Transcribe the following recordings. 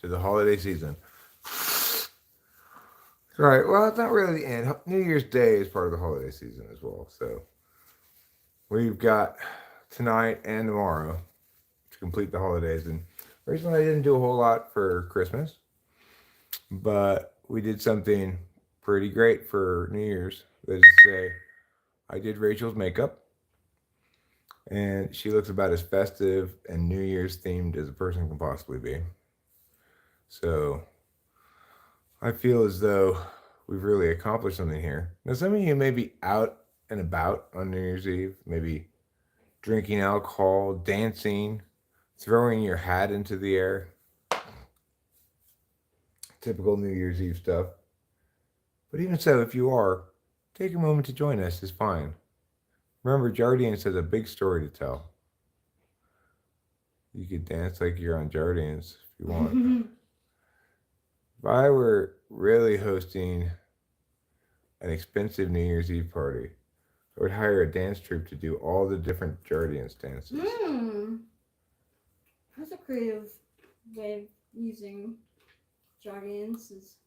to the holiday season. All right, well, it's not really the end. New Year's Day is part of the holiday season as well. So we've got tonight and tomorrow to complete the holidays. And recently I didn't do a whole lot for Christmas, but we did something pretty great for New Year's. That is to say, I did Rachel's makeup, and she looks about as festive and New Year's themed as a person can possibly be. So I feel as though we've really accomplished something here. Now, some of you may be out and about on New Year's Eve, maybe drinking alcohol, dancing, throwing your hat into the air. Typical New Year's Eve stuff. But even so, if you are, take a moment to join us. It's fine. Remember, Jardiance has a big story to tell. You could dance like you're on Jardiance if you want. If I were really hosting an expensive New Year's Eve party, I would hire a dance troupe to do all the different Jardiance dances. That's a creative way of using Jardians as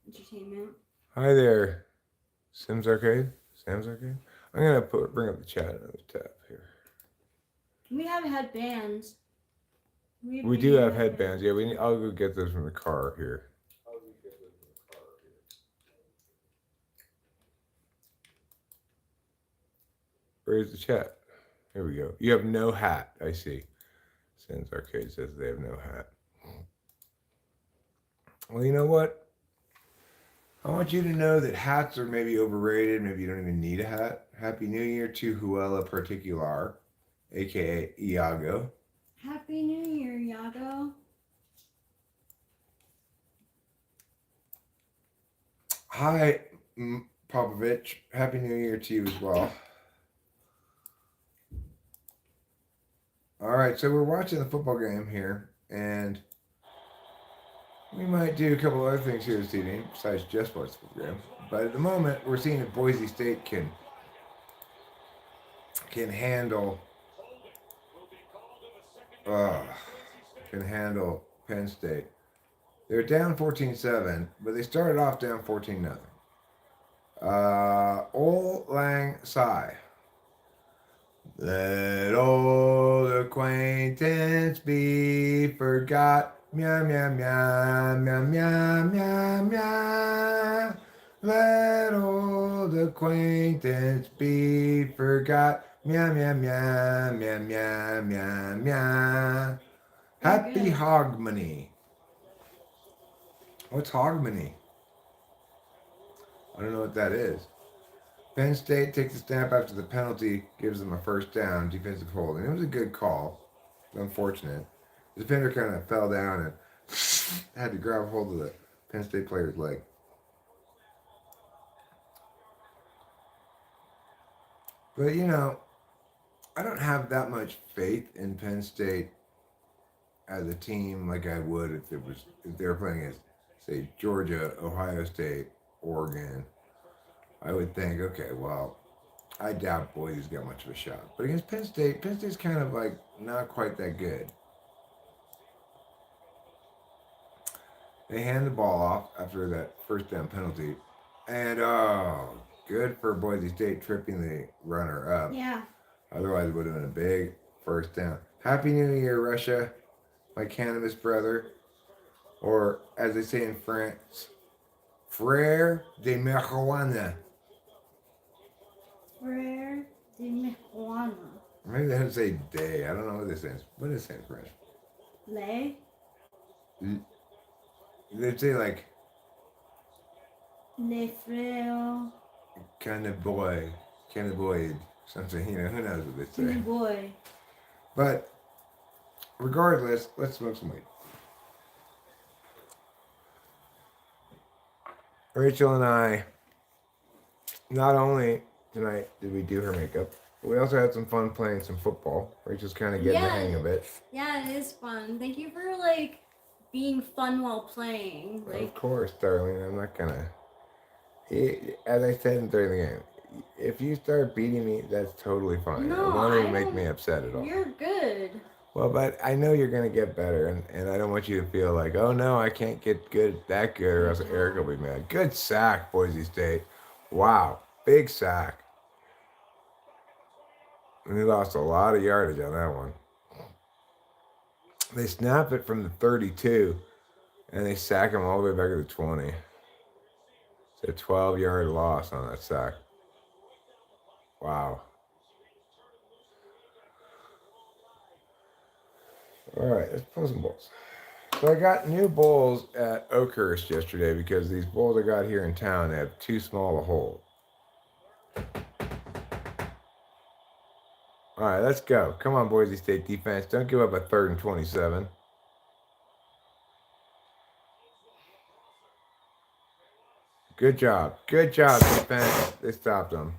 entertainment. Hi there, Sam's Arcade. I'm gonna bring up the chat another tab here. We have headbands. We do have headbands. Yeah, I'll go get those from the car here. Where's the chat? Here we go. You have no hat. I see. Sam's Arcade says they have no hat. Well, you know what? I want you to know that hats are maybe overrated. Maybe you don't even need a hat. Happy New Year to Huela Particular, aka Iago. Happy New Year, Iago. Hi, Popovich. Happy New Year to you as well. All right, so we're watching the football game here, and we might do a couple other things here this evening besides just watch the football game. But at the moment, we're seeing if Boise State can handle Penn State. They're down 14-7, but they started off down 14-0. Old Lang Syne. Let old acquaintance be forgot. Meow, meow, meow, meow, meow, meow, meow. Let old acquaintance be forgot. Meow, meow, meow, meow, meow, meow, meow. Happy Hogmanay. What's Hogmanay? I don't know what that is. Penn State takes the snap after the penalty, gives them a first down, defensive holding. It was a good call. Unfortunate. The defender kind of fell down and had to grab hold of the Penn State player's leg. But, you know, I don't have that much faith in Penn State as a team like I would if they were playing against, say, Georgia, Ohio State, Oregon. I would think, okay, well, I doubt Boise's got much of a shot. But against Penn State's kind of like not quite that good. They hand the ball off after that first down penalty. And, good for Boise State tripping the runner up. Yeah. Otherwise, it would have been a big first down. Happy New Year, Russia, my cannabis brother. Or, as they say in France, Frère de marijuana. Frère de marijuana. Maybe they have to say day. I don't know what they say. What does it say in French? Les? They'd say like Les frères. Cannabinoid, something, you know, who knows what they say. Boy. But regardless, let's smoke some weed. Rachel and I, not only tonight did we do her makeup, but we also had some fun playing some football. Rachel's kind of getting the hang of it. Yeah, it is fun. Thank you for, being fun while playing. Of course, darling. I'm not gonna. As I said during the game, if you start beating me, that's totally fine. No, It won't even make me upset at all. You're good. Well, but I know you're going to get better, and I don't want you to feel like, oh no, I can't get that good, or else Eric will be mad. Good sack, Boise State. Wow, big sack. And he lost a lot of yardage on that one. They snap it from the 32, and they sack him all the way back to the 20. It's a 12-yard loss on that sack. Wow. All right, let's pull some bulls. So I got new bulls at Oakhurst yesterday because these bulls I got here in town have too small a hole. All right, let's go. Come on, Boise State defense. Don't give up a 3rd and 27. Good job. Good job, defense. They stopped them.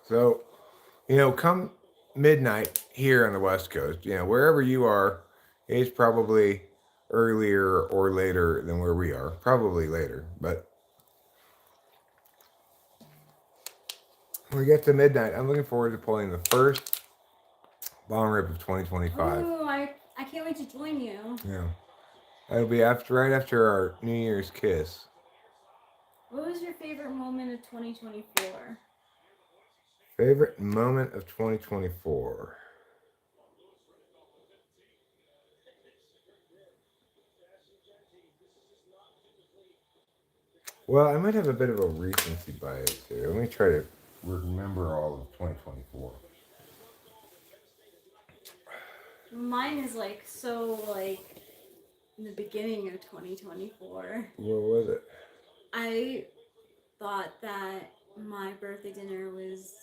So, come midnight here on the West Coast, wherever you are, it's probably earlier or later than where we are. Probably later. But when we get to midnight, I'm looking forward to pulling the first long rip of 2025. Ooh, I can't wait to join you. Yeah. That'll be right after our New Year's kiss. What was your favorite moment of 2024? Favorite moment of 2024. Well, I might have a bit of a recency bias here. Let me try to remember all of 2024. Mine is in the beginning of 2024. What was it? I thought that my birthday dinner was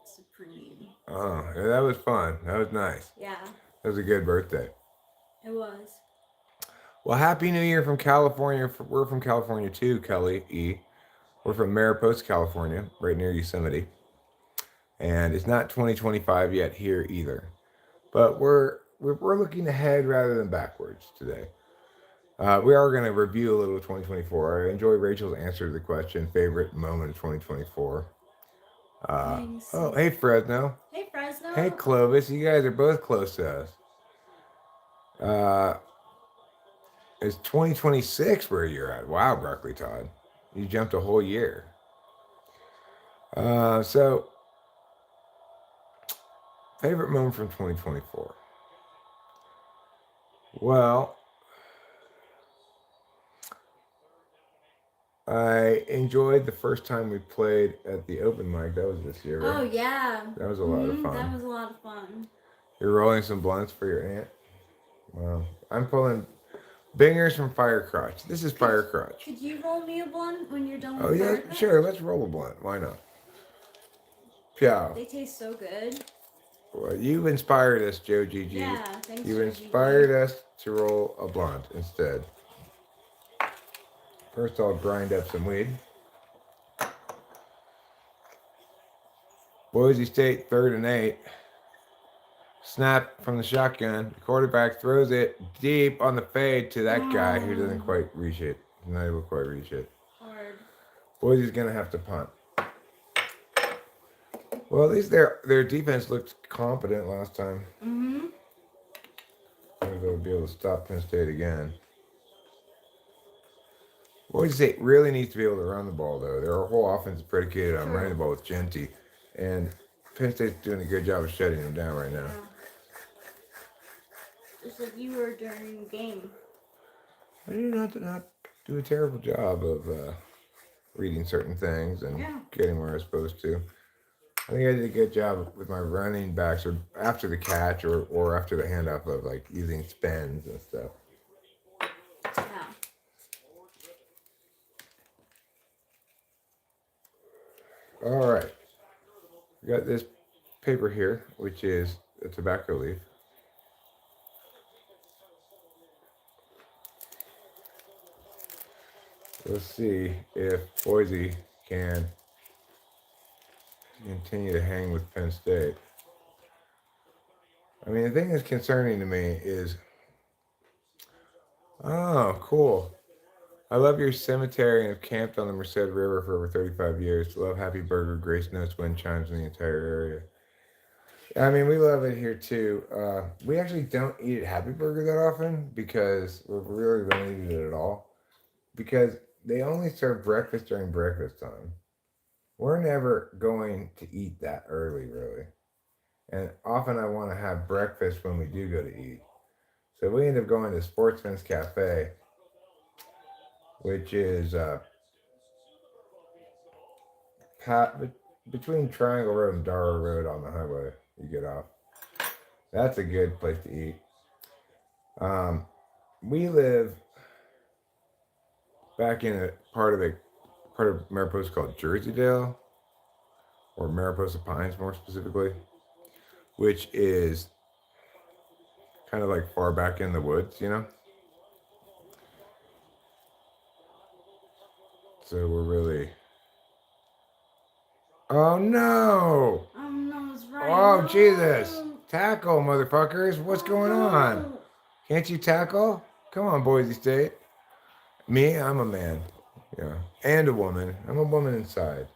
supreme. Oh, yeah, that was fun. That was nice. Yeah. That was a good birthday. It was. Well, Happy New Year from California. We're from California too, Kelly E. We're from Mariposa, California, right near Yosemite. And it's not 2025 yet here either. But we're looking ahead rather than backwards today. We are going to review a little of 2024. I enjoy Rachel's answer to the question, favorite moment of 2024. Oh, hey, Fresno. Hey, Fresno. Hey, Clovis. You guys are both close to us. It's 2026 where you're at. Wow, Broccoli Todd. You jumped a whole year. So, favorite moment from 2024. Well, I enjoyed the first time we played at the open mic. That was this year, right? Oh, yeah. That was a lot of fun. That was a lot of fun. You're rolling some blunts for your aunt? Wow. I'm pulling bingers from Fire Crotch. This is Fire Crotch. Could you roll me a blunt when you're done with Oh, yeah, Fire Crotch? sure. Let's roll a blunt. Why not? Piao. They taste so good. Well, you've inspired us, Joe GG. Yeah, thanks, You've Joe inspired us to roll a blunt instead. First, I'll grind up some weed. Boise State, 3rd and 8. Snap from the shotgun. The quarterback throws it deep on the fade to that guy who doesn't quite reach it. He's not able to quite reach it. Hard. Boise's going to have to punt. Well, at least their defense looked competent last time. Mm-hmm. Maybe they'll be able to stop Penn State again. Boise State really needs to be able to run the ball, though. Their whole offense is predicated on running the ball with Genty. And Penn State's doing a good job of shutting them down right now. Yeah. Just like you were during the game. I did not do a terrible job of reading certain things and getting where I was supposed to. I think I did a good job with my running backs or after the catch or after the handoff of like using spins and stuff. Yeah. All right. We got this paper here, which is a tobacco leaf. Let's see if Boise can continue to hang with Penn State. I mean, the thing that's concerning to me is Oh, cool. I love your cemetery and have camped on the Merced River for over 35 years. Love Happy Burger, Grace Notes, wind chimes in the entire area. I mean, we love it here too. We actually don't eat at Happy Burger that often because we really don't eat it at all. Because they only serve breakfast during breakfast time. We're never going to eat that early, really. And often I want to have breakfast when we do go to eat. So we end up going to Sportsman's Cafe, which is pat- between Triangle Road and Darrow Road on the highway. You get off. That's a good place to eat. Um, we live back in a part of Mariposa called Jerseydale, or Mariposa Pines more specifically, which is kind of like far back in the woods, you know. So we're really. Oh no! No, it's right. Oh No. Jesus! Tackle, motherfuckers! What's going on? No. Can't you tackle? Come on, Boise State. Me, I'm a man. Yeah, and a woman. I'm a woman inside.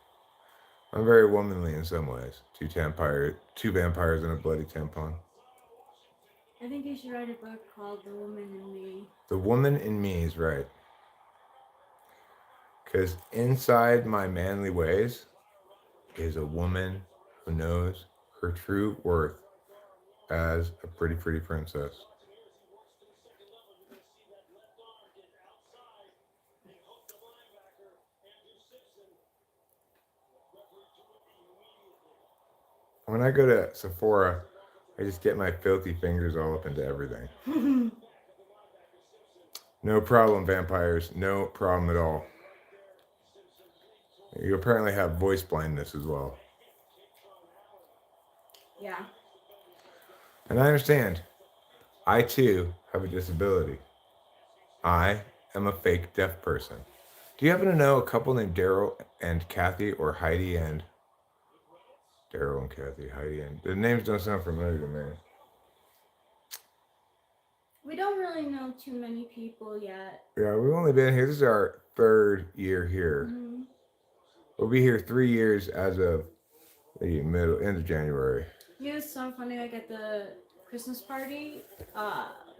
I'm very womanly in some ways. Two vampires, and a bloody tampon. I think you should write a book called The Woman in Me. The woman in me is right. Because inside my manly ways is a woman who knows her true worth as a pretty, pretty princess. When I go to Sephora, I just get my filthy fingers all up into everything. No problem, vampires. No problem at all. You apparently have voice blindness as well. Yeah. And I understand. I too have a disability. I am a fake deaf person. Do you happen to know a couple named Daryl and Kathy, or Heidi and Daryl and Kathy, Heidi and the names don't sound familiar to me. We don't really know too many people yet. Yeah, we've only been here. This is our third year here. Mm-hmm. We'll be here 3 years as of the end of January. It was so funny. Like at the Christmas party,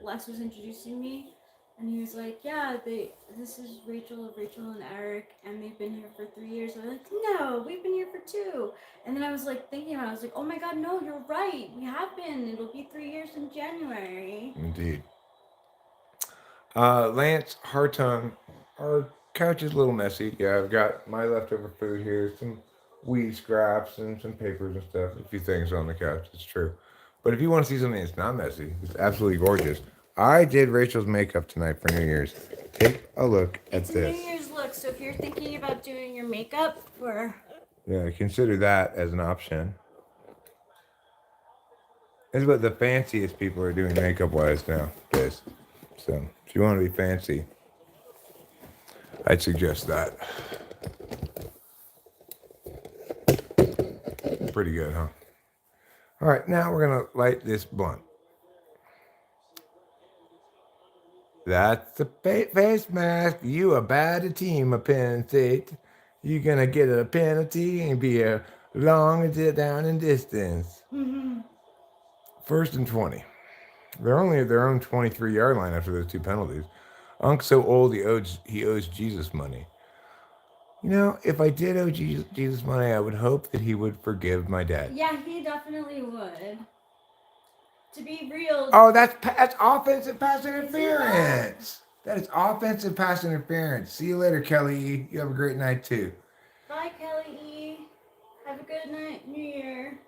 Les was introducing me, and he was like, "Yeah, this is Rachel and Eric, and they've been here for 3 years." I was like, "No, we've been here for 2." And then I was like thinking about it. I was like, "Oh my God, no, you're right. We have been. It'll be 3 years in January." Indeed. Lance, Hartung, our couch is a little messy. Yeah, I've got my leftover food here, some weed scraps and some papers and stuff. A few things on the couch. It's true. But if you want to see something that's not messy, it's absolutely gorgeous. I did Rachel's makeup tonight for New Year's. Take a look at It's a this. New Year's look, so if you're thinking about doing your makeup for... Yeah, consider that as an option. This is what the fanciest people are doing makeup wise nowadays. So if you want to be fancy, I'd suggest that. Pretty good, huh? All right, now we're going to light this blunt. That's the face mask. You a bad team of Penn State. You gonna get a penalty and be a long down in distance. First and 20. They're only at their own 23-yard line after those two penalties. Unc's so old he owes Jesus money. You know, if I did owe Jesus money, I would hope that he would forgive my debt. Yeah, he definitely would. To be real. Oh, that's offensive pass interference. That is offensive pass interference. See you later, Kelly. You have a great night too. Bye, Kelly E. Have a good night, New Year.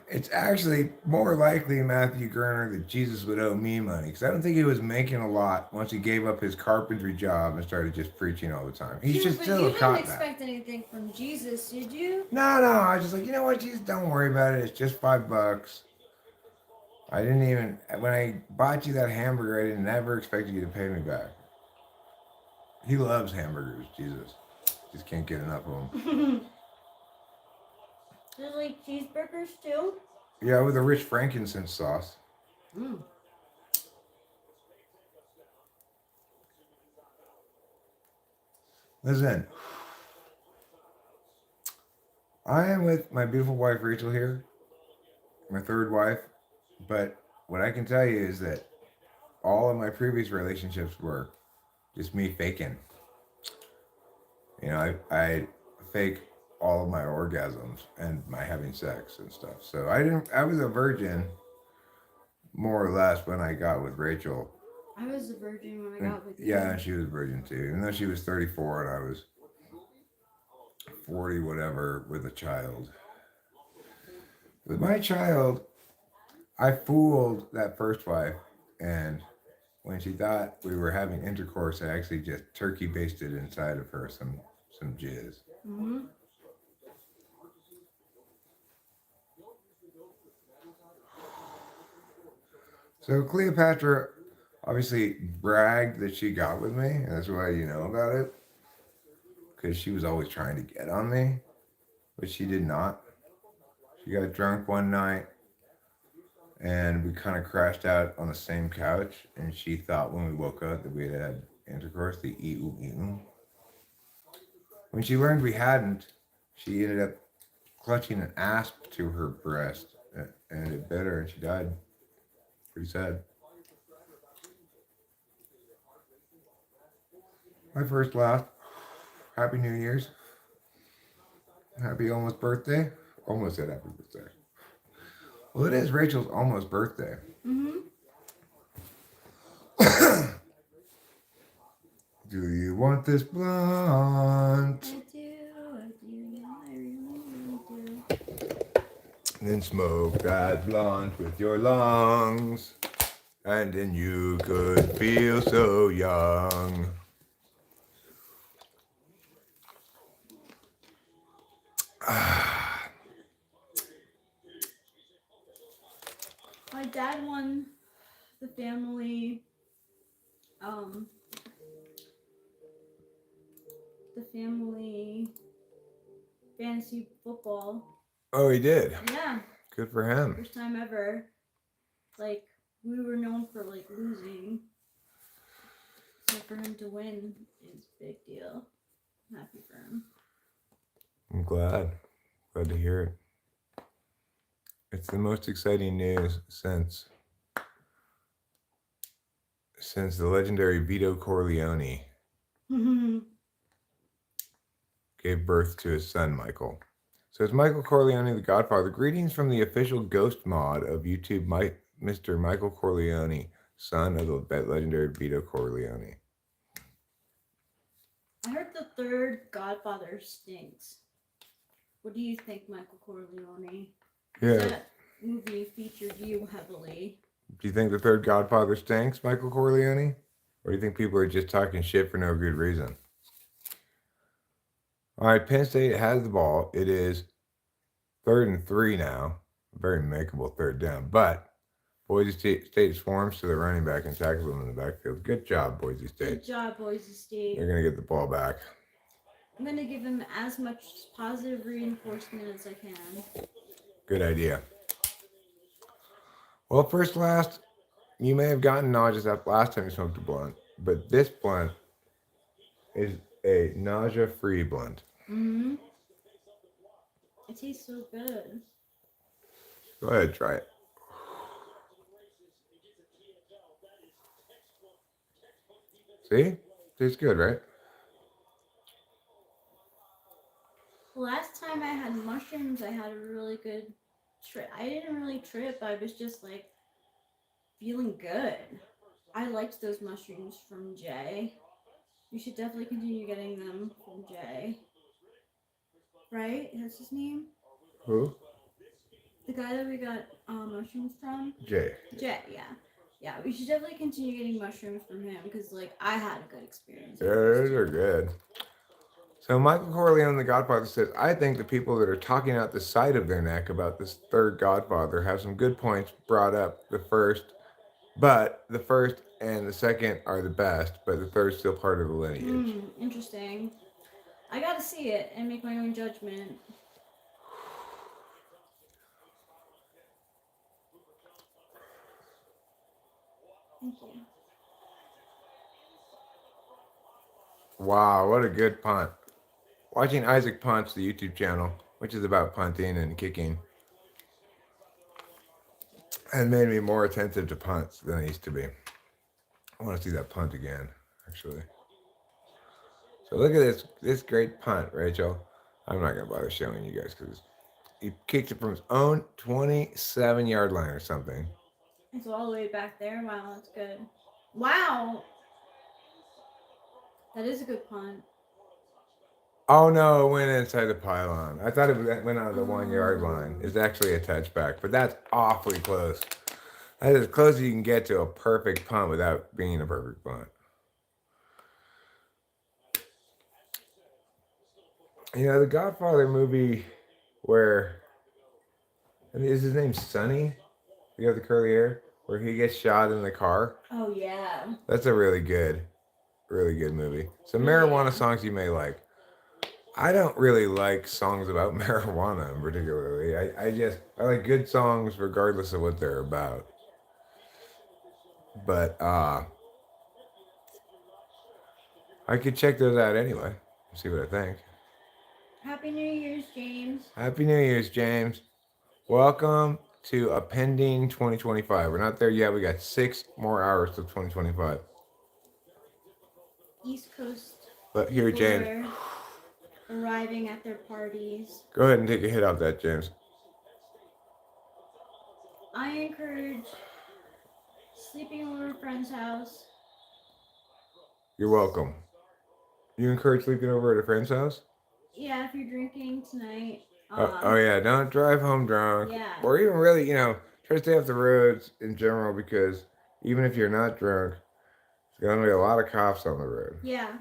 It's actually more likely, Matthew Gerner, that Jesus would owe me money, because I don't think he was making a lot once he gave up his carpentry job and started just preaching all the time. He's just still a cop. You didn't expect anything from Jesus, did you? No. I was just like, you know what, Jesus, don't worry about it. It's just $5. I didn't even, when I bought you that hamburger, I didn't ever expect you to pay me back. He loves hamburgers, Jesus. Just can't get enough of them. Do you like cheeseburgers too? Yeah, with a rich frankincense sauce. Listen, I am with my beautiful wife Rachel here, my third wife, but what I can tell you is that all of my previous relationships were just me faking. You know, I fake all of my orgasms and my having sex and stuff. So I was a virgin more or less when I got with Rachel. I was a virgin when I got with you. Yeah, she was a virgin too. Even though she was 34 and I was 40 whatever with a child. With my child, I fooled that first wife, and when she thought we were having intercourse, I actually just turkey basted inside of her some jizz. Mm-hmm. So Cleopatra obviously bragged that she got with me, and that's why you know about it, because she was always trying to get on me, but she did not. She got drunk one night, and we kind of crashed out on the same couch, and she thought when we woke up that we had had intercourse, the eaten. When she learned we hadn't, she ended up clutching an asp to her breast, and it bit her, and she died. Pretty sad. My first laugh. Happy New Year's. Happy almost birthday. Almost said happy birthday. Well, it is Rachel's almost birthday. Mm-hmm. Do you want this blunt? I do, I really do. Then smoke that blunt with your lungs, and then you could feel so young. My dad won the family, um, fantasy football. Oh, he did. Yeah, Good for him. first time ever. Like, we were known for, like, losing. So for him to win is a big deal. I'm happy for him. I'm glad. Glad to hear it. It's the most exciting news since the legendary Vito Corleone gave birth to his son, Michael. So it's Michael Corleone, the Godfather. Greetings from the official ghost mod of YouTube, Mr. Michael Corleone, son of the legendary Vito Corleone. I heard the third Godfather stinks. What do you think, Michael Corleone? Yeah. That movie featured you heavily. Do you think the third Godfather stinks, Michael Corleone? Or do you think people are just talking shit for no good reason? All right, Penn State has the ball. It is 3rd and 3 now. Very makeable third down. But Boise State swarms to the running back and tackles him in the backfield. Good job, Boise State. Good job, Boise State. They're going to get the ball back. I'm going to give them as much positive reinforcement as I can. Good idea. Well, first, last, you may have gotten nauseous that last time you smoked a blunt, but this blunt is a nausea-free blunt. Mm-hmm. It tastes so good. Go ahead, try it. See? Tastes good, right? Last time I had mushrooms, I had a really good trip. I didn't really trip. I was just like feeling good. I liked those mushrooms from Jay. You should definitely continue getting them from Jay. Right? That's his name? Who? The guy that we got mushrooms from? Jay. Jay, yeah. Yeah, we should definitely continue getting mushrooms from him because, like, I had a good experience. Yeah, they're good. So Michael Corleone, the Godfather, says, I think the people that are talking out the side of their neck about this third Godfather have some good points brought up. The first and the second are the best, but the third's still part of the lineage. Interesting. I gotta see it and make my own judgment. Thank you. Wow, what a good punt. Watching Isaac punch the YouTube channel, which is about punting and kicking, has made me more attentive to punts than I used to be. I want to see that punt again, actually. So look at this great punt, Rachel. I'm not gonna bother showing you guys because he kicked it from his own 27-yard line or something. It's all the way back there. Wow, that's good. Wow, that is a good punt. Oh no, it went inside the pylon. I thought it went out of the 1-yard line. It's actually a touchback, but that's awfully close. That's as close as you can get to a perfect punt without being a perfect punt. You know, the Godfather movie where, is his name Sonny? You have the curly hair? Where he gets shot in the car? Oh yeah. That's a really good movie. Some marijuana songs you may like. I don't really like songs about marijuana particularly. I like good songs regardless of what they're about. But I could check those out anyway. See what I think. Happy New Year's, James. Happy New Year's, James. Welcome to a pending 2025. We're not there yet. We got 6 more hours till 2025. East Coast. But here, James. Arriving at their parties. Go ahead and take a hit off that, James. I encourage sleeping over a friend's house. You're welcome. You encourage sleeping over at a friend's house? Yeah, if you're drinking tonight. Oh yeah, don't drive home drunk. Yeah. Or even really, try to stay off the roads in general because even if you're not drunk, there's gonna be a lot of cops on the road. Yeah.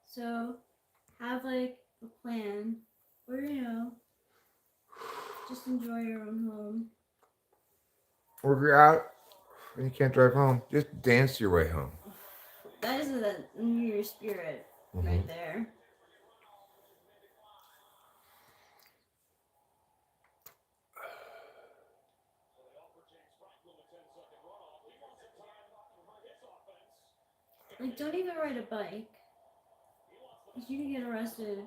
So have like a plan or just enjoy your own home. Or if you're out and you can't drive home, just dance your way home. That is the New Year's spirit right there. Like, don't even ride a bike. Because you can get arrested.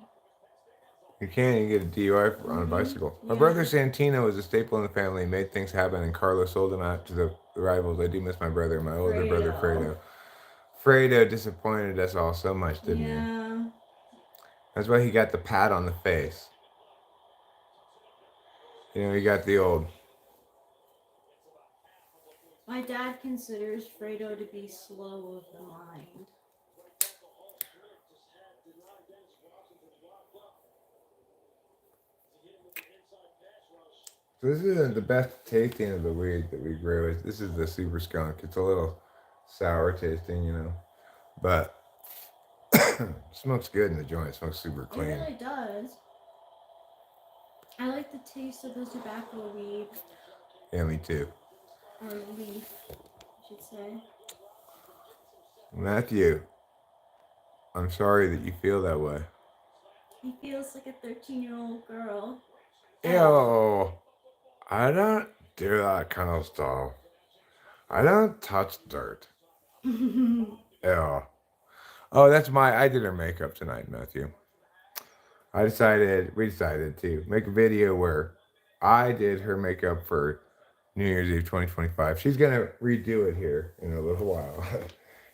You can get a DUI on a bicycle. My brother Santino was a staple in the family. He made things happen, and Carlos sold him out to the rivals. I do miss my brother, my older brother, Fredo. Fredo disappointed us all so much, didn't he? Yeah. That's why he got the pat on the face. He got the old... My dad considers Fredo to be slow of the mind. So this isn't the best tasting of the weed that we grew. This is the super skunk. It's a little sour tasting, but it smokes good in the joint. It smokes super clean. It really does. I like the taste of the tobacco weed. Yeah, me too. Or leaf, I should say. Matthew, I'm sorry that you feel that way. He feels like a 13-year-old girl. Ew. I don't do that kind of stuff. I don't touch dirt. Ew. Oh, I did her makeup tonight, Matthew. We decided to make a video where I did her makeup for New Year's Eve 2025. She's going to redo it here in a little while.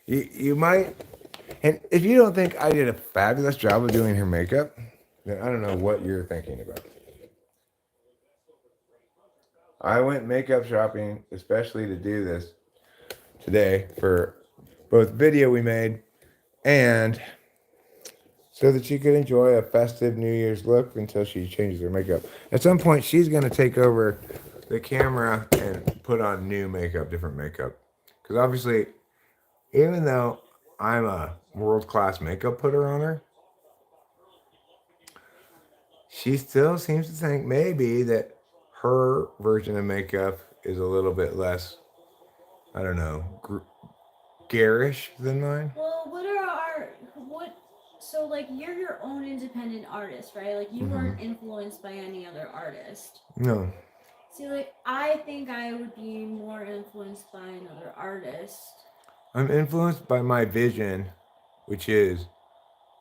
You might, and if you don't think I did a fabulous job of doing her makeup, then I don't know what you're thinking about. I went makeup shopping, especially to do this today for both video we made and so that she could enjoy a festive New Year's look until she changes her makeup. At some point, she's going to take over the camera and put on new makeup, different makeup. Because obviously, even though I'm a world-class makeup putter on her, she still seems to think maybe that her version of makeup is a little bit less, I don't know, garish than mine. Well, so like you're your own independent artist, right? Like you weren't influenced by any other artist. No. See, like I think I would be more influenced by another artist. I'm influenced by my vision which is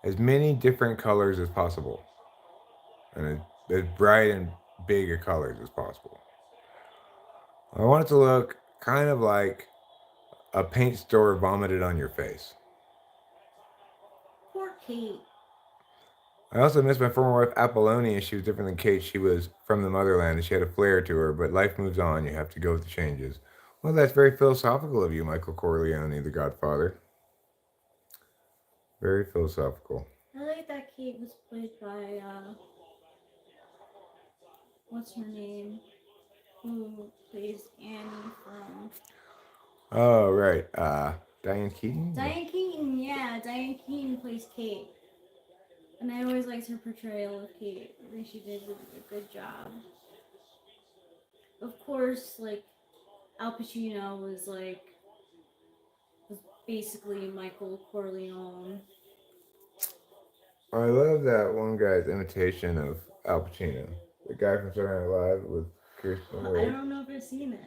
as many different colors as possible and as bright and big a colors as possible. I want it to look kind of like a paint store vomited on your face. Poor Kate. I also miss my former wife Apollonia. She was different than Kate. She was from the motherland and she had a flair to her, but life moves on. You have to go with the changes. Well, that's very philosophical of you, Michael Corleone, the Godfather. Very philosophical. I like that Kate was played by, what's her name? Who plays Annie from... Oh, right. Diane Keaton? Diane Keaton, yeah. Diane Keaton plays Kate. And I always liked her portrayal of Kate. I think she did a good job. Of course, like, Al Pacino was basically Michael Corleone. I love that one guy's imitation of Al Pacino. The guy from Saturday Night Live with Kirsten Wiig. I don't know if I've seen it.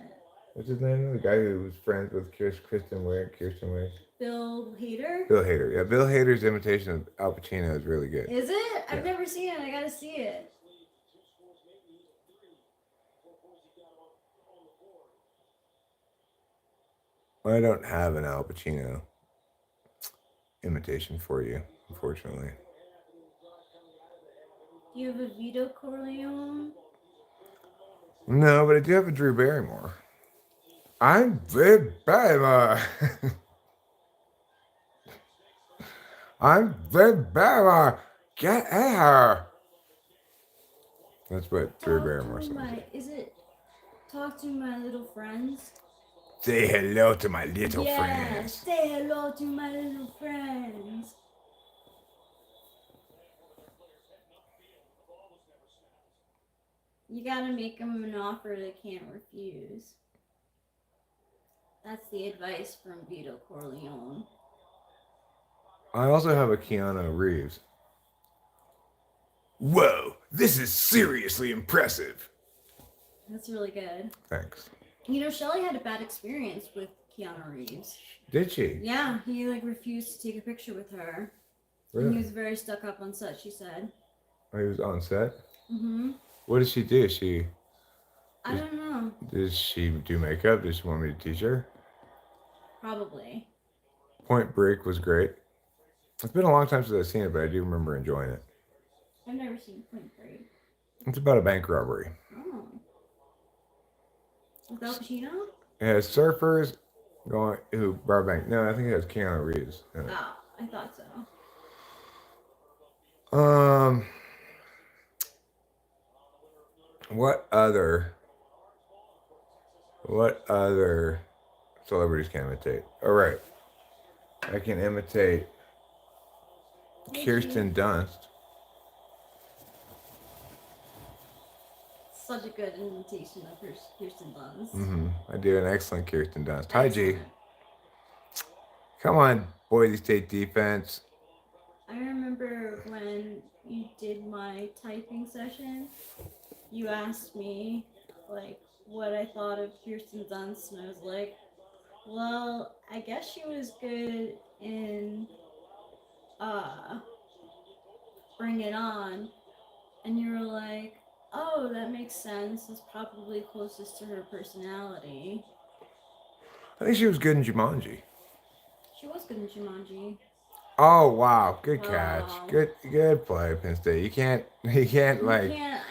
What's his name? The guy who was friends with Kristen Wiig. Bill Hader? Bill Hader. Yeah, Bill Hader's imitation of Al Pacino is really good. Is it? I've never seen it. I gotta see it. I don't have an Al Pacino imitation for you, unfortunately. Do you have a Vito Corleone? No, but I do have a Drew Barrymore. I'm Drew Barrymore. I'm Drew Barrymore. Get at her. That's what Drew Barrymore sounds like. Is it Talk to My Little Friends? Say hello to my little friends. Say hello to my little friends. You gotta make them an offer they can't refuse. That's the advice from Vito Corleone. I also have a Keanu Reeves. Whoa, this is seriously impressive. That's really good. Thanks. You know, Shelley had a bad experience with Keanu Reeves. Did she? Yeah, he refused to take a picture with her. Really? And he was very stuck up on set, she said. Oh, he was on set? Mm-hmm. What did she do? I don't know. Did she do makeup? Did she want me to teach her? Probably. Point Break was great. It's been a long time since I've seen it, but I do remember enjoying it. I've never seen Point Break. It's about a bank robbery. Oh. With Al Pacino? It has surfers who rob a bank. No, I think it has Keanu Reeves in it. Oh, I thought so. What other celebrities can imitate? All right. I can imitate Kirsten Dunst. Such a good imitation of Kirsten Dunst. Mm-hmm. I do an excellent Kirsten Dunst. Hi, G. Come on, Boise State defense. I remember when you did my typing session, you asked me, what I thought of Kirsten Dunst, and I was like, well, I guess she was good in, Bring It On. And you were like, oh, that makes sense. It's probably closest to her personality. I think she was good in Jumanji. She was good in Jumanji. Oh wow, good catch. Good play, Penn State. You can't I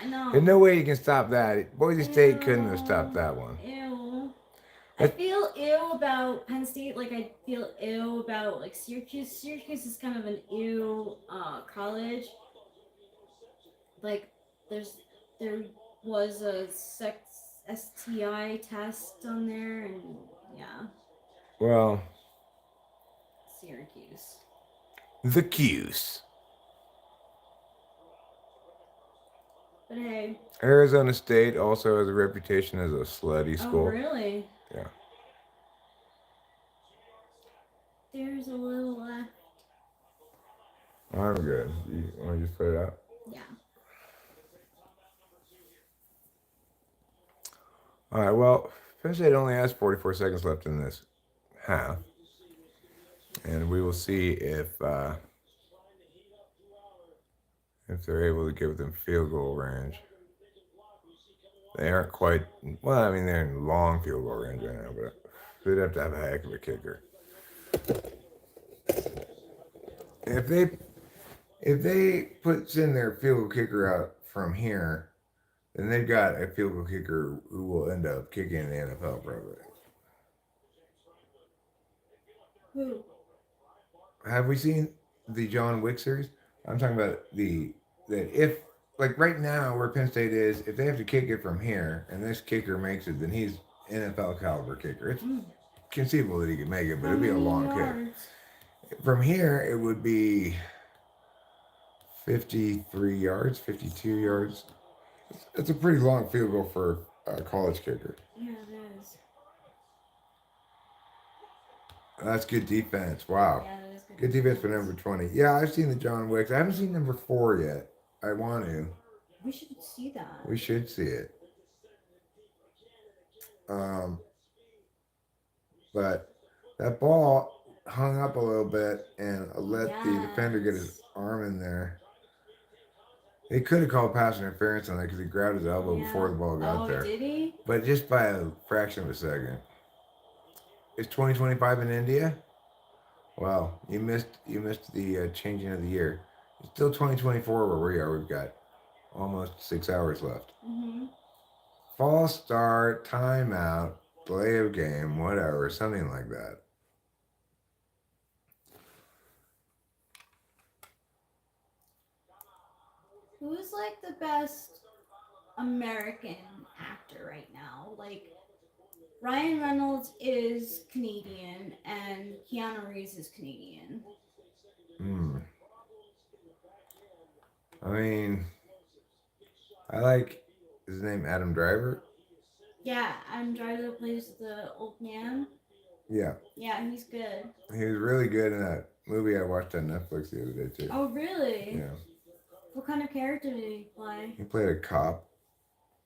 know. There's no way you can stop that. Boise State couldn't have stopped that one. Ew. I feel ill about Penn State, I feel ill about Syracuse. Syracuse is kind of an ew college. There was a STI test on there, and yeah. Well, Syracuse. The Cuse. But hey. Arizona State also has a reputation as a slutty school. Oh, really? Yeah. There's a little left. I'm good. You want to just put it out? Yeah. All right, well, Penn State only has 44 seconds left in this half. and we will see if they're able to get within field goal range. They aren't quite. Well, I mean, they're in long field goal range right now, but they'd have to have a heck of a kicker. If they puts in their field goal kicker out from here, then they've got a field goal kicker who will end up kicking in the NFL probably. Who? Have we seen the John Wick series? I'm talking about that if like right now where Penn State is, if they have to kick it from here and this kicker makes it, then he's NFL caliber kicker. It's conceivable that he could make it, but it'd be a long kick. From here, it would be 53 yards, 52 yards. It's a pretty long field goal for a college kicker. Yeah, it is. That's good defense. Wow. Yeah, that is good defense for number 20. Yeah, I've seen the John Wicks. I haven't seen number 4 yet. I want to. We should see that. We should see it. But that ball hung up a little bit and let the defender get his arm in there. He could have called pass interference on that because he grabbed his elbow before the ball got there. Did he? But just by a fraction of a second. Is 2025 in India? Well, you missed the changing of the year. It's still 2024 where we are. We've got almost 6 hours left. Mm-hmm. False start, timeout, delay of game, whatever, something like that. Who's like the best American actor right now? Like Ryan Reynolds is Canadian and Keanu Reeves is Canadian. I mean, I like his name Adam Driver. Yeah, Adam Driver plays the old man. Yeah. Yeah, he's good. He was really good in that movie I watched on Netflix the other day too. Oh, really? Yeah. What kind of character did he play? He played a cop.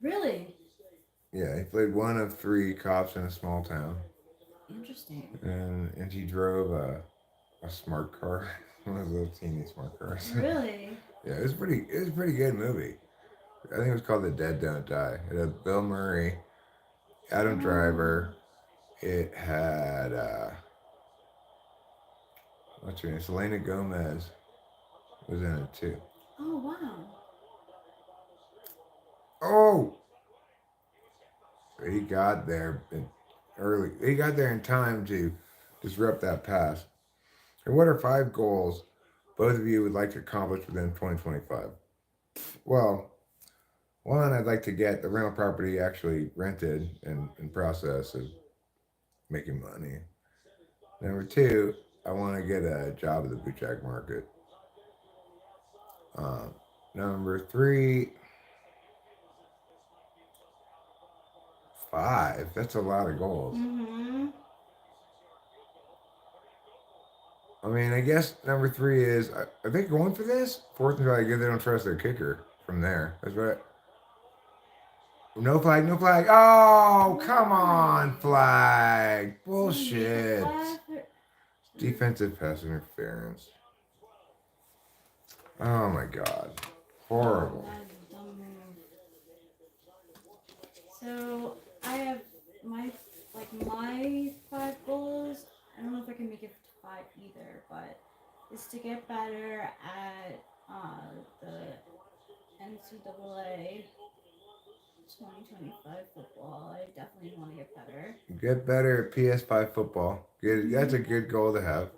Really? Yeah, he played one of 3 cops in a small town. Interesting. And he drove a smart car, one of those teeny smart cars. Really? Yeah, it was a pretty good movie. I think it was called The Dead Don't Die. It had Bill Murray, Adam Driver. It had what's her name? Selena Gomez was in it too. Oh wow. Oh, he got there early. He got there in time to disrupt that pass. And what are 5 goals both of you would like to accomplish within 2025? Well, one, I'd like to get the rental property actually rented and in process of making money. Number 2, I want to get a job at the bootjack market. Number 3, 5. That's a lot of goals. Mm-hmm. I mean, I guess number 3 is, are they going for this? 4th and try. They don't trust their kicker from there. That's right. No flag, no flag. Oh, come on, flag. Bullshit. Defensive pass interference. Oh my God. Horrible. So I have my 5 goals. I don't know if I can make it to 5 either, but is to get better at the NCAA 2025 football. I definitely want to get better. Get better at PS5 football. Good. That's a good goal to have.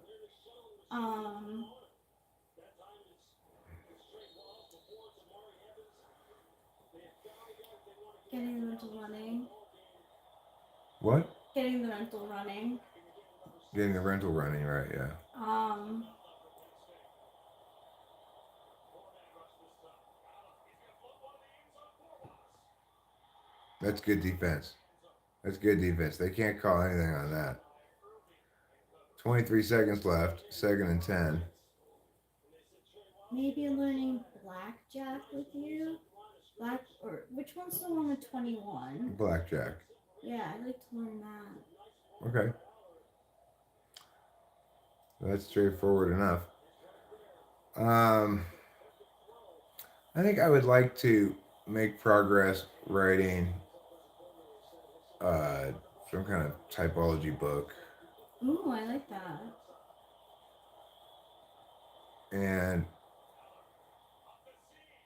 Getting the rental running. What? Getting the rental running. Getting the rental running, right? Yeah. That's good defense. That's good defense. They can't call anything on that. 23 seconds left. 2nd and 10. Maybe learning blackjack with you. Which one's the one with 21? Blackjack. Yeah, I'd like to learn that. Okay. That's straightforward enough. I think I would like to make progress writing uh, some kind of typology book. Ooh, I like that. And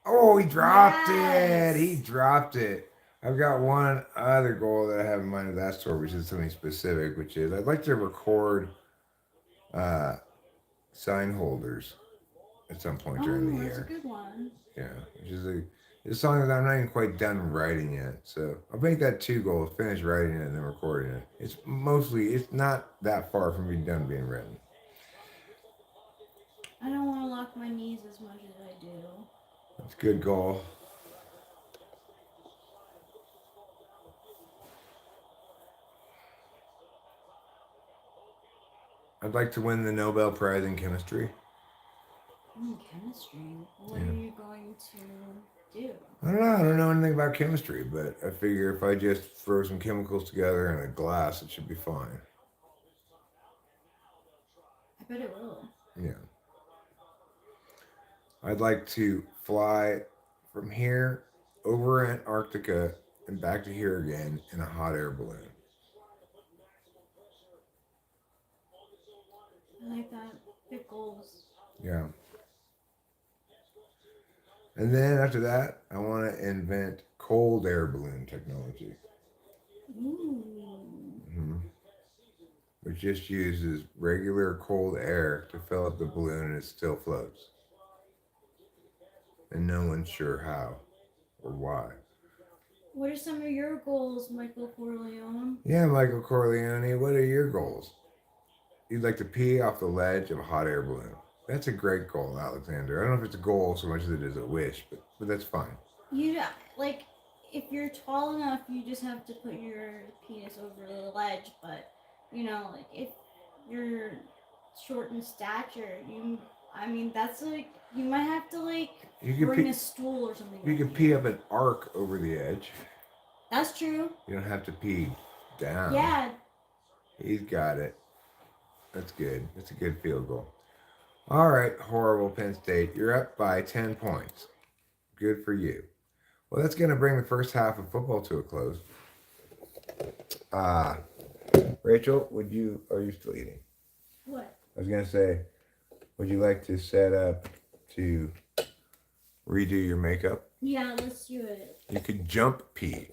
oh, he dropped it. He Yes. dropped it. I've got one other goal that I have in mind with Asteroid, which is something specific, which is I'd like to record uh, sign holders at some point during Oh, the that's a year. good one. Yeah, which is a song that I'm not even quite done writing yet. So I'll make that two goals: finish writing it and then recording it. It's not that far from being done being written. I don't want to lock my knees as much as I do. That's a good goal. I'd like to win the Nobel Prize in chemistry. Chemistry. What Yeah. are you going to do? I don't know. I don't know anything about chemistry, but I figure if I just throw some chemicals together in a glass, it should be fine. I bet it will. Yeah. I'd like to fly from here over Antarctica and back to here again in a hot air balloon. I like that. Big goals. Yeah. And then after that, I want to invent cold air balloon technology. Ooh. Mm-hmm. Which just uses regular cold air to fill up the balloon and it still floats. And no one's sure how or why. What are some of your goals, Michael Corleone? Yeah, Michael Corleone, what are your goals? You'd like to pee off the ledge of a hot air balloon. That's a great goal, Alexander. I don't know if it's a goal so much as it is a wish, but that's fine. You like, if you're tall enough, you just have to put your penis over the ledge. But like if you're short in stature, that's like you might have to like bring a stool or something. You could pee up an arc over the edge. That's true. You don't have to pee down. Yeah. He's got it. That's good. That's a good field goal. All right, horrible Penn State. You're up by 10 points. Good for you. Well, that's going to bring the first half of football to a close. Rachel, are you still eating? What? I was going to say, would you like to set up to redo your makeup? Yeah, let's do it. You could jump pee.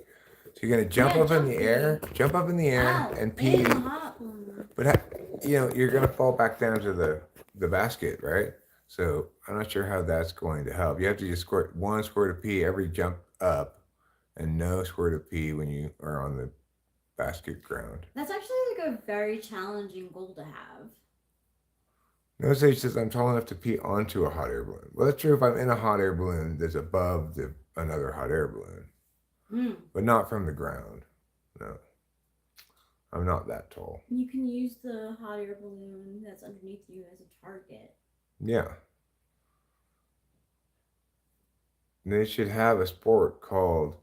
So you're going to jump up in the air, and pee. But you're going to fall back down to the basket, right? So I'm not sure how that's going to help. You have to just squirt one squirt of pee every jump up and no squirt of pee when you are on the basket ground. That's actually like a very challenging goal to have. No sage says I'm tall enough to pee onto a hot air balloon. Well, that's true if I'm in a hot air balloon that's above another hot air balloon. But not from the ground. No. I'm not that tall. You can use the hot air balloon that's underneath you as a target. Yeah. They should have a sport called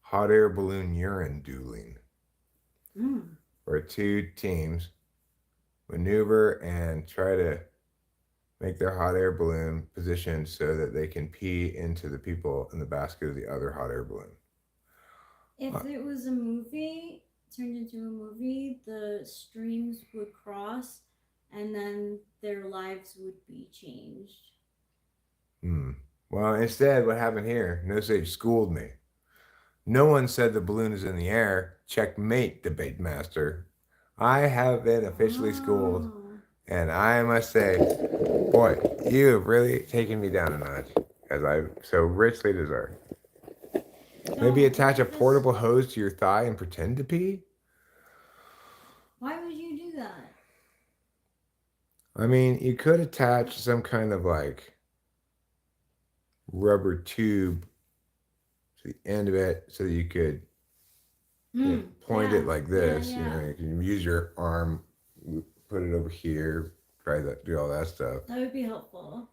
hot air balloon urine dueling. Where two teams maneuver and try to make their hot air balloon positioned so that they can pee into the people in the basket of the other hot air balloon. If it was a movie, turned into a movie, the streams would cross and then their lives would be changed. Well, instead, what happened here? No Sage schooled me. No one said the balloon is in the air. Checkmate, debate master. I have been officially schooled, and I must say, boy, you have really taken me down a notch, as I so richly deserve. Maybe attach a portable hose to your thigh and pretend to pee? Why would you do that? I mean, you could attach some kind of like rubber tube to the end of it so that you could point it like this. Yeah. You can use your arm, put it over here, try that, do all that stuff. That would be helpful.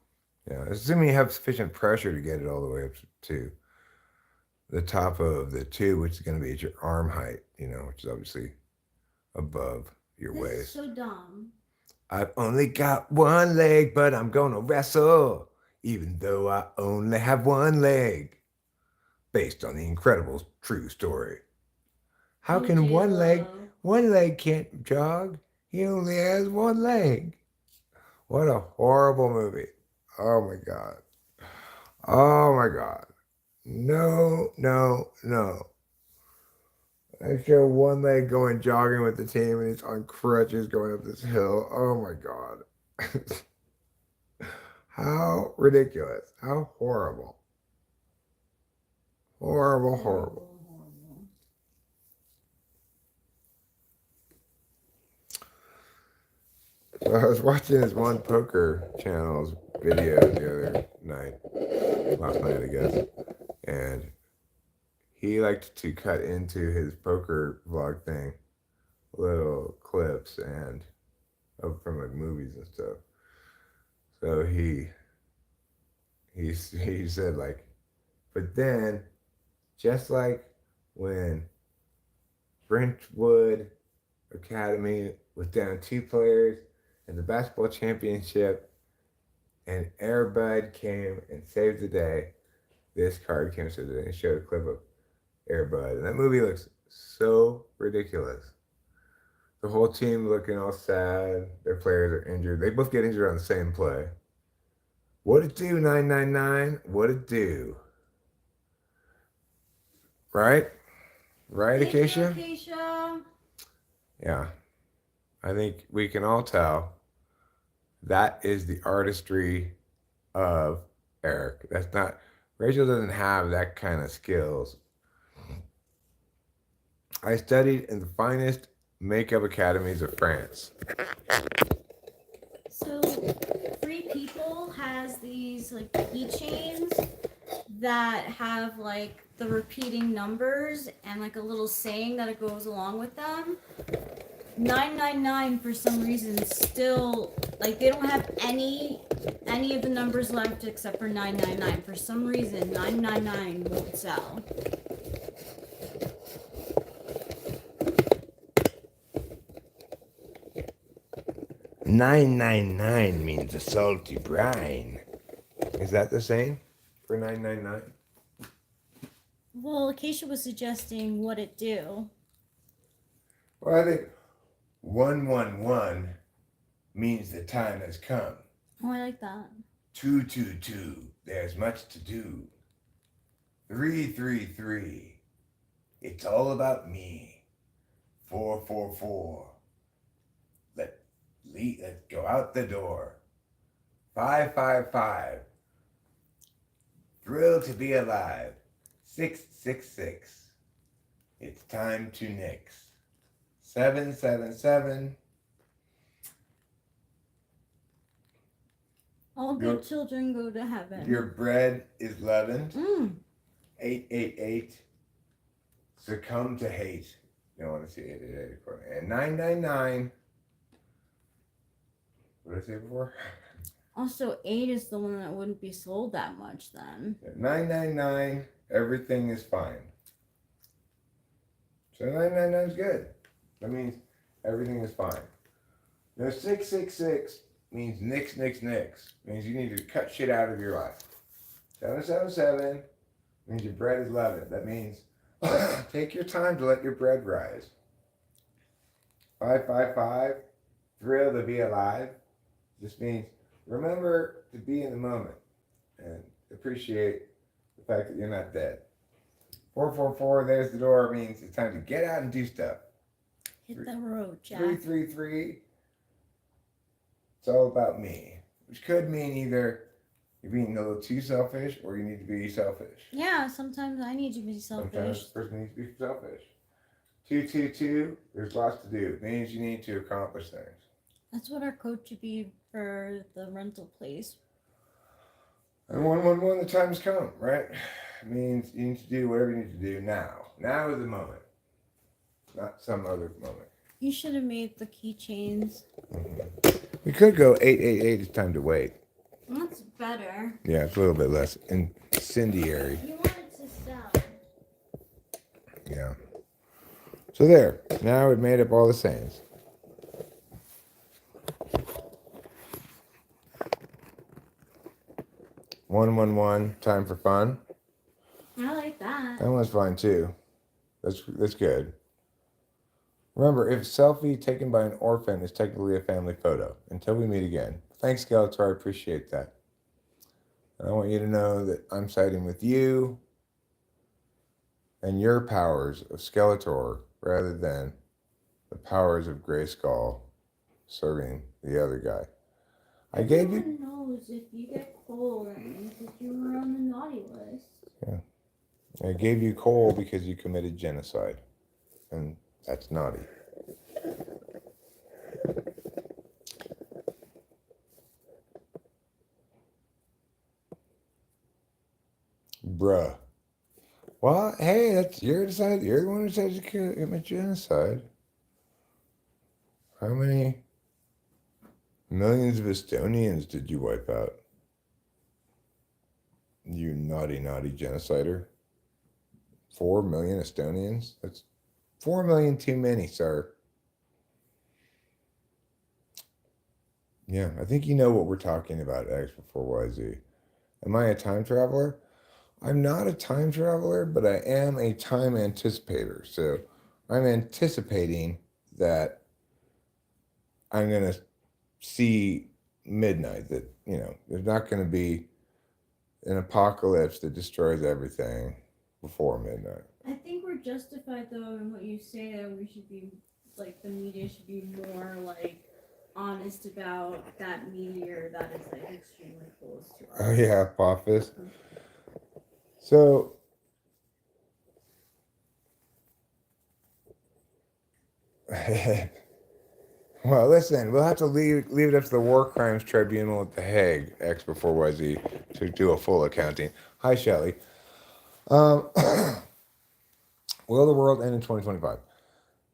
Yeah, assuming you have sufficient pressure to get it all the way up to the top of the tube, which is going to be at your arm height, which is obviously above your waist. This is so dumb. I've only got one leg, but I'm gonna wrestle, even though I only have one leg. Based on the incredible true story. How Oh, can J-Lo. one leg can't jog? He only has one leg. What a horrible movie. Oh my God. Oh my God. No, no, no. I show one leg going jogging with the team and he's on crutches going up this hill. Oh my God. How ridiculous. How horrible. Horrible, horrible. So I was watching this one poker channel's video the other night, last night, I guess, and he liked to cut into his poker vlog thing little clips and from like movies and stuff. So he said like, but then just like when Brentwood Academy was down 2 players in the basketball championship, and Aerobics came and saved the day. This card came and saved the day and showed a clip of Aerobics, and that movie looks so ridiculous. The whole team looking all sad. Their players are injured. They both get injured on the same play. What it do, 999? What it do? Right? Right, Thank you, Acacia? Acacia. Yeah. I think we can all tell that is the artistry of Eric. That's not, Rachel doesn't have that kind of skills. I studied in the finest makeup academies of France. So, Free People has these like keychains that have like the repeating numbers and like a little saying that it goes along with them. 999 for some reason still like they don't have any of the numbers left except for 999. For some reason 999 won't sell. $999 means a salty brine. Is that the same for 999? Well, Acacia was suggesting what it do. Well, I think 111 means the time has come. Oh, I like that. 222, there's much to do. 333, it's all about me. 444, let's go out the door. 555, thrilled to be alive. 666, it's time to nix. 777, All good children go to heaven. your bread is leavened. Mm. 888, succumb to hate. You don't want to see 888. And 999, what did I say before? Also, 8 is the one that wouldn't be sold that much then. 999, everything is fine. So 999 is good. That means everything is fine. Now 666 means nix, nix, nix. Means you need to cut shit out of your life. 777 means your bread is leavened. That means take your time to let your bread rise. 555, thrilled to be alive. Just means remember to be in the moment and appreciate the fact that you're not dead. 444, there's the door, means it's time to get out and do stuff. Hit the road, Jack. 333, it's all about me. Which could mean either you're being a little too selfish or you need to be selfish. Yeah, sometimes I need to be selfish. Sometimes the person needs to be selfish. 222, there's lots to do. It means you need to accomplish things. That's what our coach would be for the rental place. And 111, the time's come, right? It means you need to do whatever you need to do now. Now is the moment, not some other moment. You should have made the keychains. Mm-hmm. We could go 888, it's time to wait. That's better. Yeah, it's a little bit less incendiary. You want it to sell. Yeah. So there. Now we've made up all the sayings. 111, time for fun. I like that. That one's fine too. That's good. Remember, if a selfie taken by an orphan is technically a family photo. Until we meet again. Thanks, Skeletor. I appreciate that. And I want you to know that I'm siding with you and your powers of Skeletor rather than the powers of Grayskull serving the other guy. I gave you. Everyone knows if you get coal, that means that you were on the naughty list. Yeah. I gave you coal because you committed genocide. And that's naughty. Bruh. Well, hey, that's your decide. You're the one who said you commit genocide. How many millions of Estonians did you wipe out? You naughty, naughty genocider. 4 million Estonians? That's 4 million too many, sir. Yeah, I think you know what we're talking about, X before YZ. Am I a time traveler? I'm not a time traveler, but I am a time anticipator. So I'm anticipating that I'm going to see midnight, that, there's not going to be an apocalypse that destroys everything before midnight. I think we're justified, though, in what you say, that we should be, the media should be more, honest about that meteor that is, extremely close to us. Oh, yeah, Apophis. So, well, listen, we'll have to leave it up to the War Crimes Tribunal at The Hague, X before YZ, to do a full accounting. Hi, Shelley. Will the world end in 2025?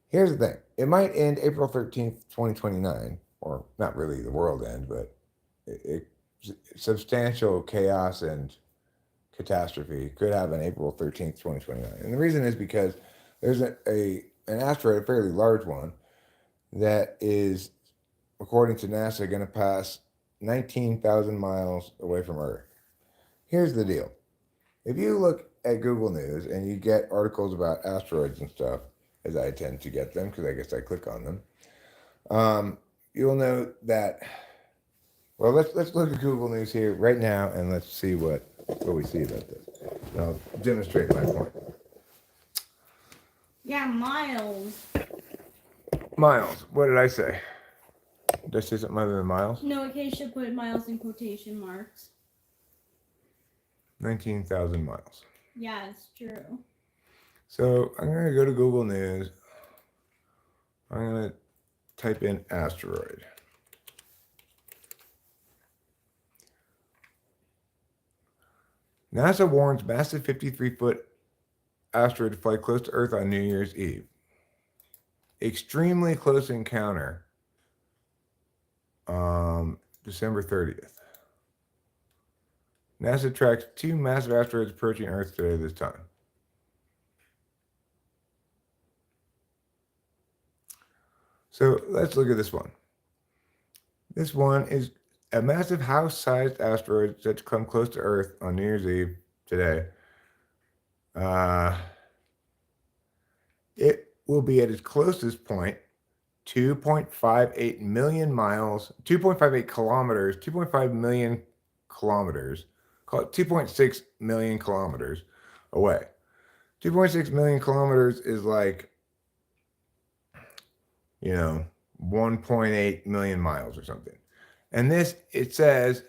Here's the thing. It might end April 13th, 2029, or not really the world end, but substantial chaos and catastrophe could happen April 13th, 2029. And the reason is because there's an asteroid, a fairly large one, that is, according to NASA, going to pass 19,000 miles away from Earth. Here's the deal. If you look at Google News and you get articles about asteroids and stuff, as I tend to get them because I guess I click on them, you'll note that, well, let's look at Google News here right now and let's see what we see about this. And I'll demonstrate my point. Yeah, Miles. Miles, what did I say? Did I say something other than miles? No, okay, should put Miles in quotation marks. 19,000 miles. Yeah, it's true. So I'm going to go to Google News. I'm going to type in asteroid. NASA warns massive 53-foot asteroid to fly close to Earth on New Year's Eve. Extremely close encounter. December 30th. NASA tracks 2 massive asteroids approaching Earth today this time. So let's look at this one. This one is a massive house-sized asteroid set to come close to Earth on New Year's Eve today. It will be at its closest point, 2.58 million miles, 2.58 kilometers, 2.5 million kilometers, call it 2.6 million kilometers away. 2.6 million kilometers is 1.8 million miles or something. And this, it says,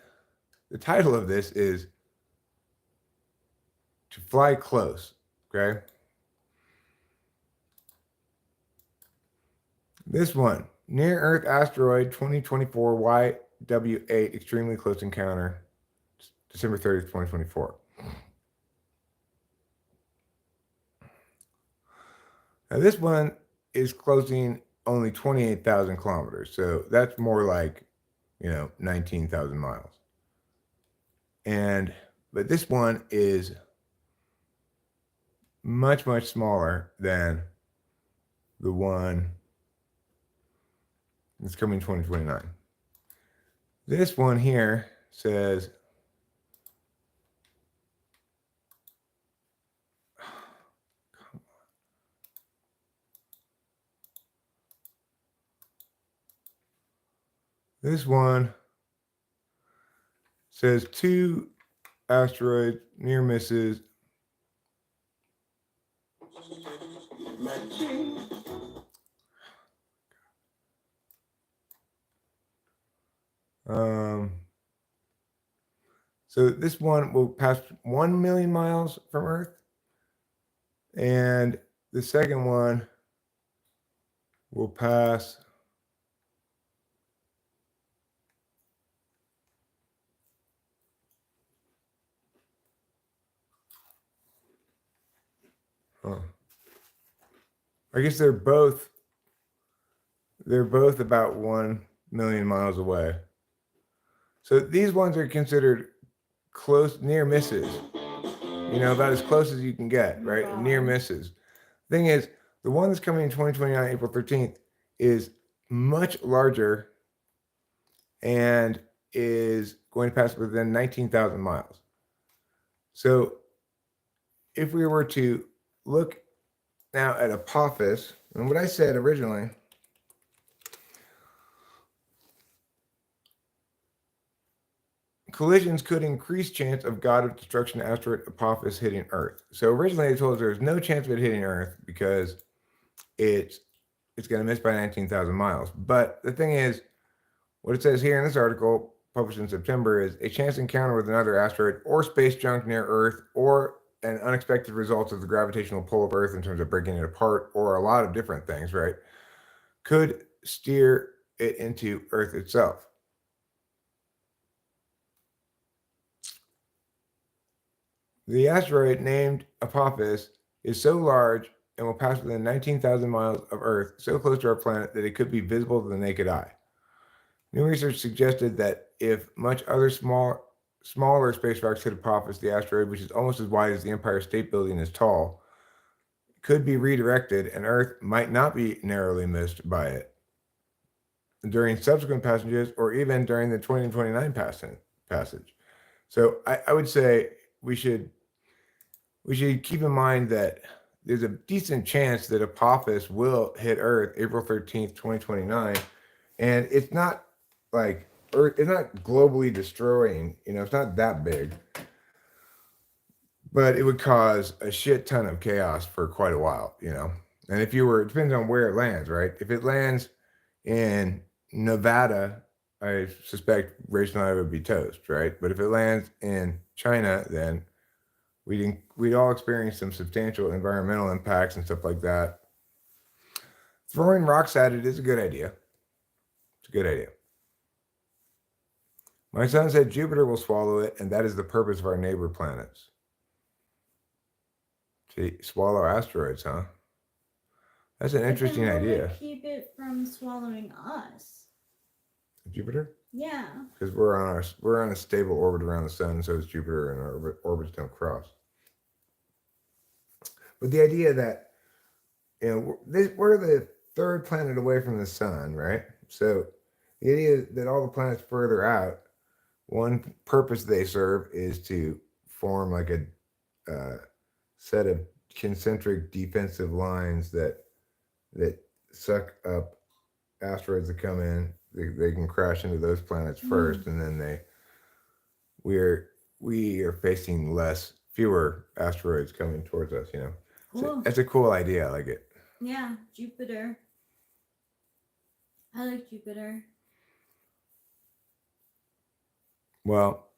the title of this is To Fly Close, okay? This one, Near Earth Asteroid 2024 YW8 Extremely Close Encounter, December 30th, 2024. Now this one is closing only 28,000 kilometers. So that's more 19,000 miles. But this one is much, much smaller than the one that's coming 2029. This one here says This one says 2 asteroids near misses. So this one will pass 1 million miles from Earth, and the second one will pass I guess they're both about 1 million miles away. So these ones are considered close, near misses. You know, about as close as you can get, right? Wow. Near misses. Thing is, the one that's coming in 2029, April 13th, is much larger and is going to pass within 19,000 miles. So if we were to look now at Apophis, and what I said originally, collisions could increase chance of god of destruction asteroid Apophis hitting Earth. So originally they told us there's no chance of it hitting Earth because it's going to miss by 19,000 miles. But the thing is, what it says here in this article, published in September, is a chance encounter with another asteroid or space junk near Earth, or an unexpected result of the gravitational pull of Earth in terms of breaking it apart, or a lot of different things, right, could steer it into Earth itself. The asteroid named Apophis is so large and will pass within 19,000 miles of Earth, so close to our planet that it could be visible to the naked eye. New research suggested that if much other smaller space rocks hit Apophis, the asteroid, which is almost as wide as the Empire State Building is tall, could be redirected, and Earth might not be narrowly missed by it during subsequent passages or even during the 2029 passage. So I would say we should keep in mind that there's a decent chance that Apophis will hit Earth April 13th, 2029, and it's not like Earth, it's not globally destroying, you know, it's not that big, but it would cause a shit ton of chaos for quite a while, you know. And if you were, it depends on where it lands, right? If it lands in Nevada, I suspect Rachel and I would be toast, right? But if it lands in China, then we'd all experience some substantial environmental impacts and stuff like that. Throwing rocks at it is a good idea. It's a good idea. My son said Jupiter will swallow it, and that is the purpose of our neighbor planets. To swallow asteroids, huh? That's an interesting idea. Would keep it from swallowing us? Jupiter? Yeah. Because we're on a stable orbit around the sun, so is Jupiter, and our orbits don't cross. But the idea that, you know, we're the third planet away from the sun, right? So the idea that all the planets further out, one purpose they serve is to form like a set of concentric defensive lines that suck up asteroids that come in. They can crash into those planets first, and then we are facing fewer asteroids coming towards us, you know. Cool. It's a cool idea. I like it. Yeah, Jupiter. I like Jupiter. Well,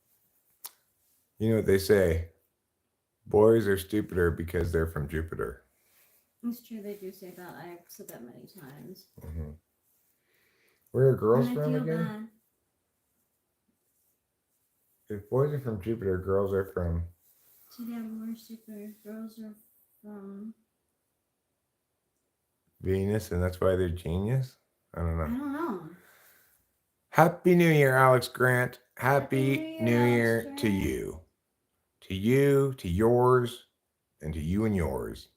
you know what they say, boys are stupider because they're from Jupiter. It's true, they do say that. I've said that many times. Mm-hmm. Where are girls from again? Bad. If boys are from Jupiter, girls are from... So yeah, we're super. Girls are from... Venus, and that's why they're genius? I don't know. I don't know. Happy New Year, Alex Grant. Happy New Year to you. To you, to yours, and to you and yours.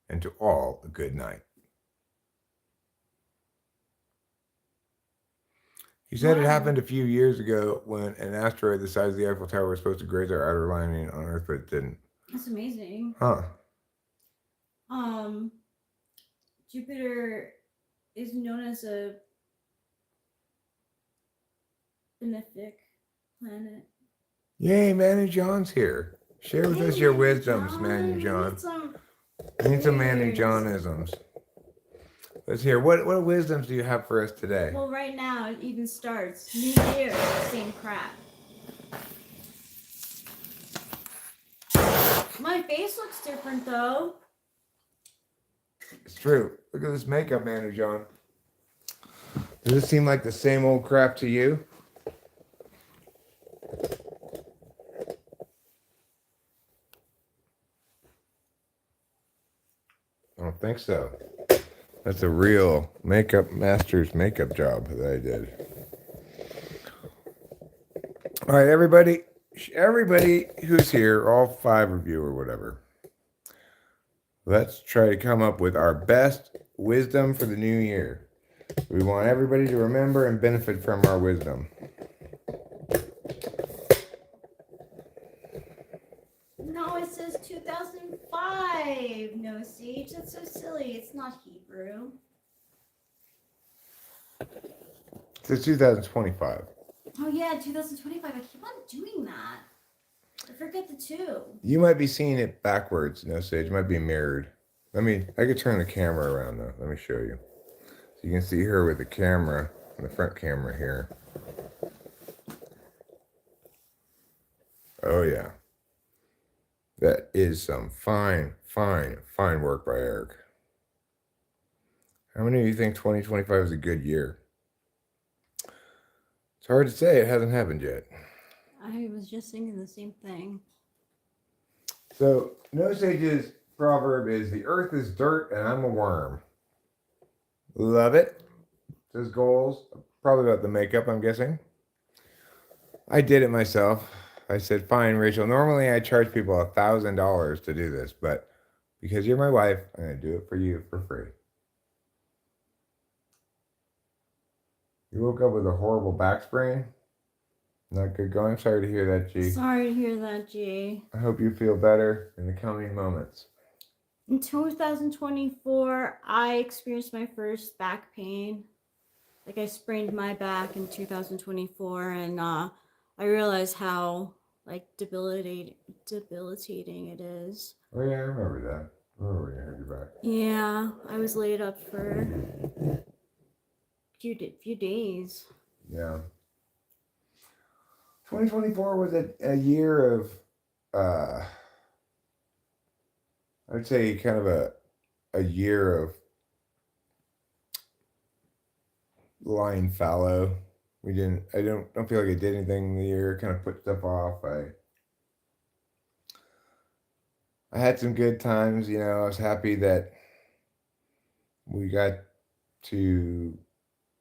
And to all a good night. He said it happened a few years ago when an asteroid the size of the Eiffel Tower was supposed to graze our outer lining on Earth, but it didn't. That's amazing. Huh. Jupiter is known as a benefic planet. Yay, Manu John's here. Share with Hey, us your Manu wisdoms, John, Manu we John. need some I need some Manu prayers. Johnisms. Let's hear. What wisdoms do you have for us today? Well, right now it even starts. New Year, same crap. My face looks different though. It's true. Look at this makeup, Manu John. Does this seem like the same old crap to you? I don't think so. That's a real makeup master's makeup job that I did. All right, everybody who's here, all 5 of you or whatever, let's try to come up with our best wisdom for the new year. We want everybody to remember and benefit from our wisdom. No, it says 2005. No, Siege, that's so silly. It's not Hebrew. It's 2025. Oh yeah, 2025. I keep on doing that. I forget the 2. You might be seeing it backwards, no Sage. It might be mirrored. I could turn the camera around though. Let me show you. So you can see her with the camera, the front camera here. Oh yeah. That is some fine work by Eric. How many of you think 2025 is a good year? It's hard to say. It hasn't happened yet. I was just thinking the same thing. So, No Sage's proverb is, the earth is dirt and I'm a worm. Love it. Says goals. Probably about the makeup, I'm guessing. I did it myself. I said, fine, Rachel. Normally I charge people $1,000 to do this, but because you're my wife, I'm going to do it for you for free. You woke up with a horrible back sprain? Not good going? Sorry to hear that, G. Sorry to hear that, G. I hope you feel better in the coming moments. In 2024, I experienced my first back pain. Like I sprained my back in 2024, and I realized how debilitating it is. Oh yeah, I remember that. I remember when you hurt your back. Yeah, I was laid up for a few days. Yeah. 2024 was a year of, I would say kind of a year of lying fallow. I don't feel like I did anything in the year, kind of put stuff off. I had some good times, I was happy that we got to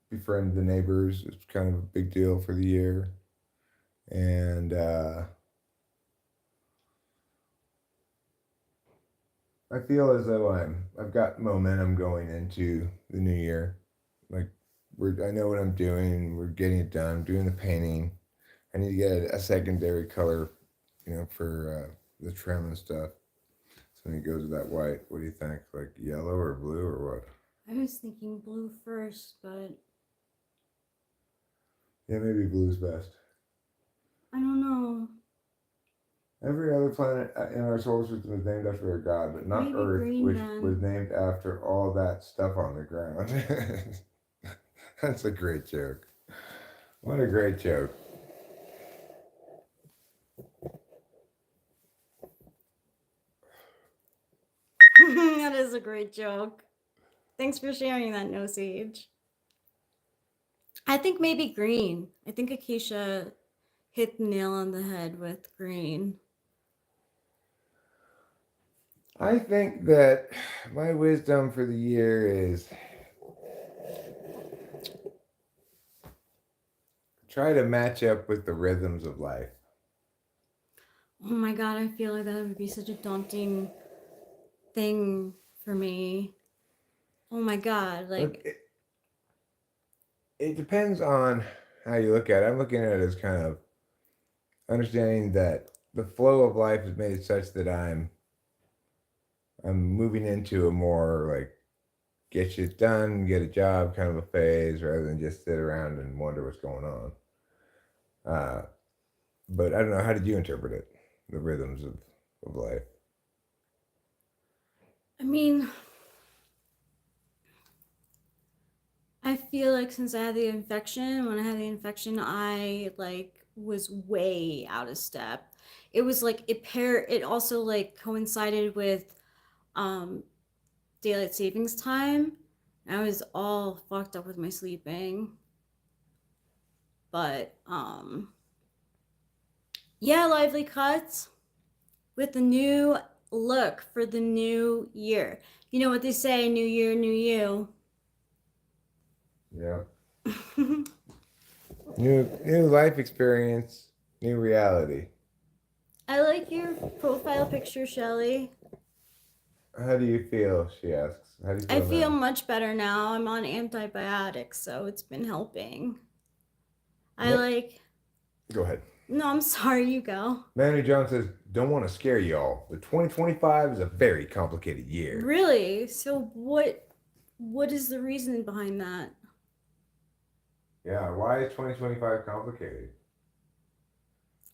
befriend the neighbors. It's kind of a big deal for the year. And I feel as though I've got momentum going into the new year. Like I know what I'm doing. We're getting it done. I'm doing the painting. I need to get a secondary color, for the trim and stuff. So it goes with that white. What do you think? Like yellow or blue or what? I was thinking blue first, but Yeah, maybe blue's best. I don't know. Every other planet in our solar system is named after a god, but not Maybe Earth, green, which then. was named after all that stuff on the ground. That's a great joke. What a great joke. That is a great joke. Thanks for sharing that, No Sage. I think maybe green. I think Acacia hit the nail on the head with green. I think that my wisdom for the year is try to match up with the rhythms of life. Oh my god, I feel like that would be such a daunting thing for me. Oh my god, it depends on how you look at it. I'm looking at it as kind of understanding that the flow of life is made such that I'm moving into a more get shit done, get a job kind of a phase rather than just sit around and wonder what's going on. Uh, but I don't know. How did you interpret it? The rhythms of life. I mean, I feel like since I had the infection, when I had the infection, I like was way out of step. It was like it also like coincided with um daylight savings time. I was all fucked up with my sleeping. But yeah, lively cuts with the new look for the new year. You know what they say, new year, new you. Yeah. New life experience, new reality. I like your profile picture, Shelly. How do you feel? She asks. How do you I feel feel now? much better now. I'm on antibiotics, so it's been helping. I Ma- like. Go ahead. No, I'm sorry, you go. Manny John says, "Don't want to scare y'all, but 2025 is a very complicated year." Really? So what is the reason behind that? Yeah. Why is 2025 complicated?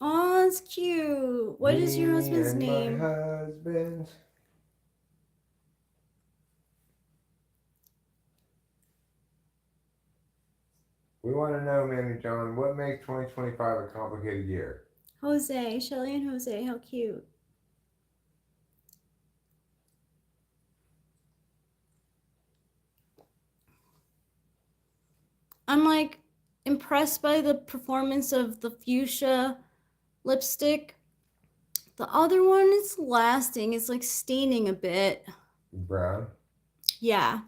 Oh, it's cute. What is your Me husband's and my name? husband. We want to know, Manny John, what makes 2025 a complicated year? Jose. Shelly and Jose. How cute. I'm like impressed by the performance of the fuchsia lipstick. The other one is lasting. It's like staining a bit. Brown. Yeah.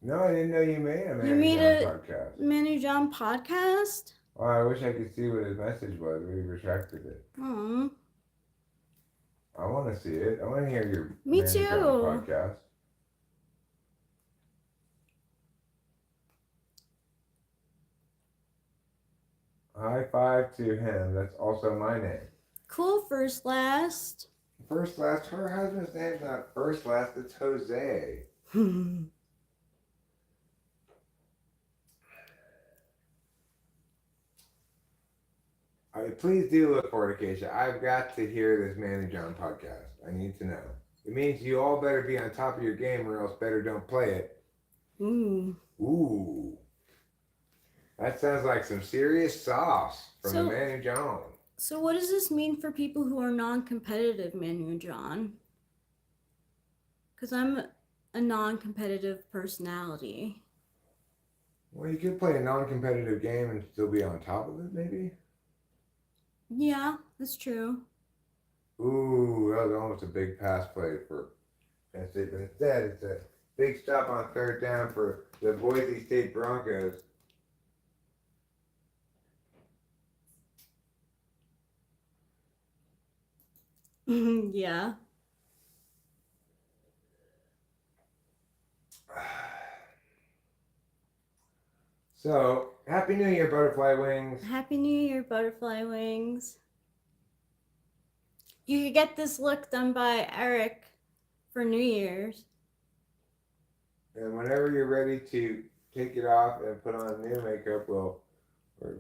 No, I didn't know you made a You Manny made John a podcast. Manu John podcast? Oh, I wish I could see what his message was. We retracted it. Oh, I want to see it. I want to hear your me Manny John too. podcast. High five to him. That's also my name. Cool first last. First, last. Her husband's name's not first, last. It's Jose. Please do look forward to Keisha. I've got to hear this Manny John podcast. I need to know. It means you all better be on top of your game, or else better don't play it. Ooh. Ooh. That sounds like some serious sauce from the Manny John. So what does this mean for people who are non-competitive, Manu John? Because I'm a non-competitive personality. Well, you could play a non-competitive game and still be on top of it, maybe? Yeah, that's true. Ooh, that was almost a big pass play for Penn State. But instead, it's a big stop on third down for the Boise State Broncos. Yeah. So, Happy New Year, Butterfly Wings. Happy New Year, Butterfly Wings. You could get this look done by Eric for New Year's. And whenever you're ready to take it off and put on new makeup, we'll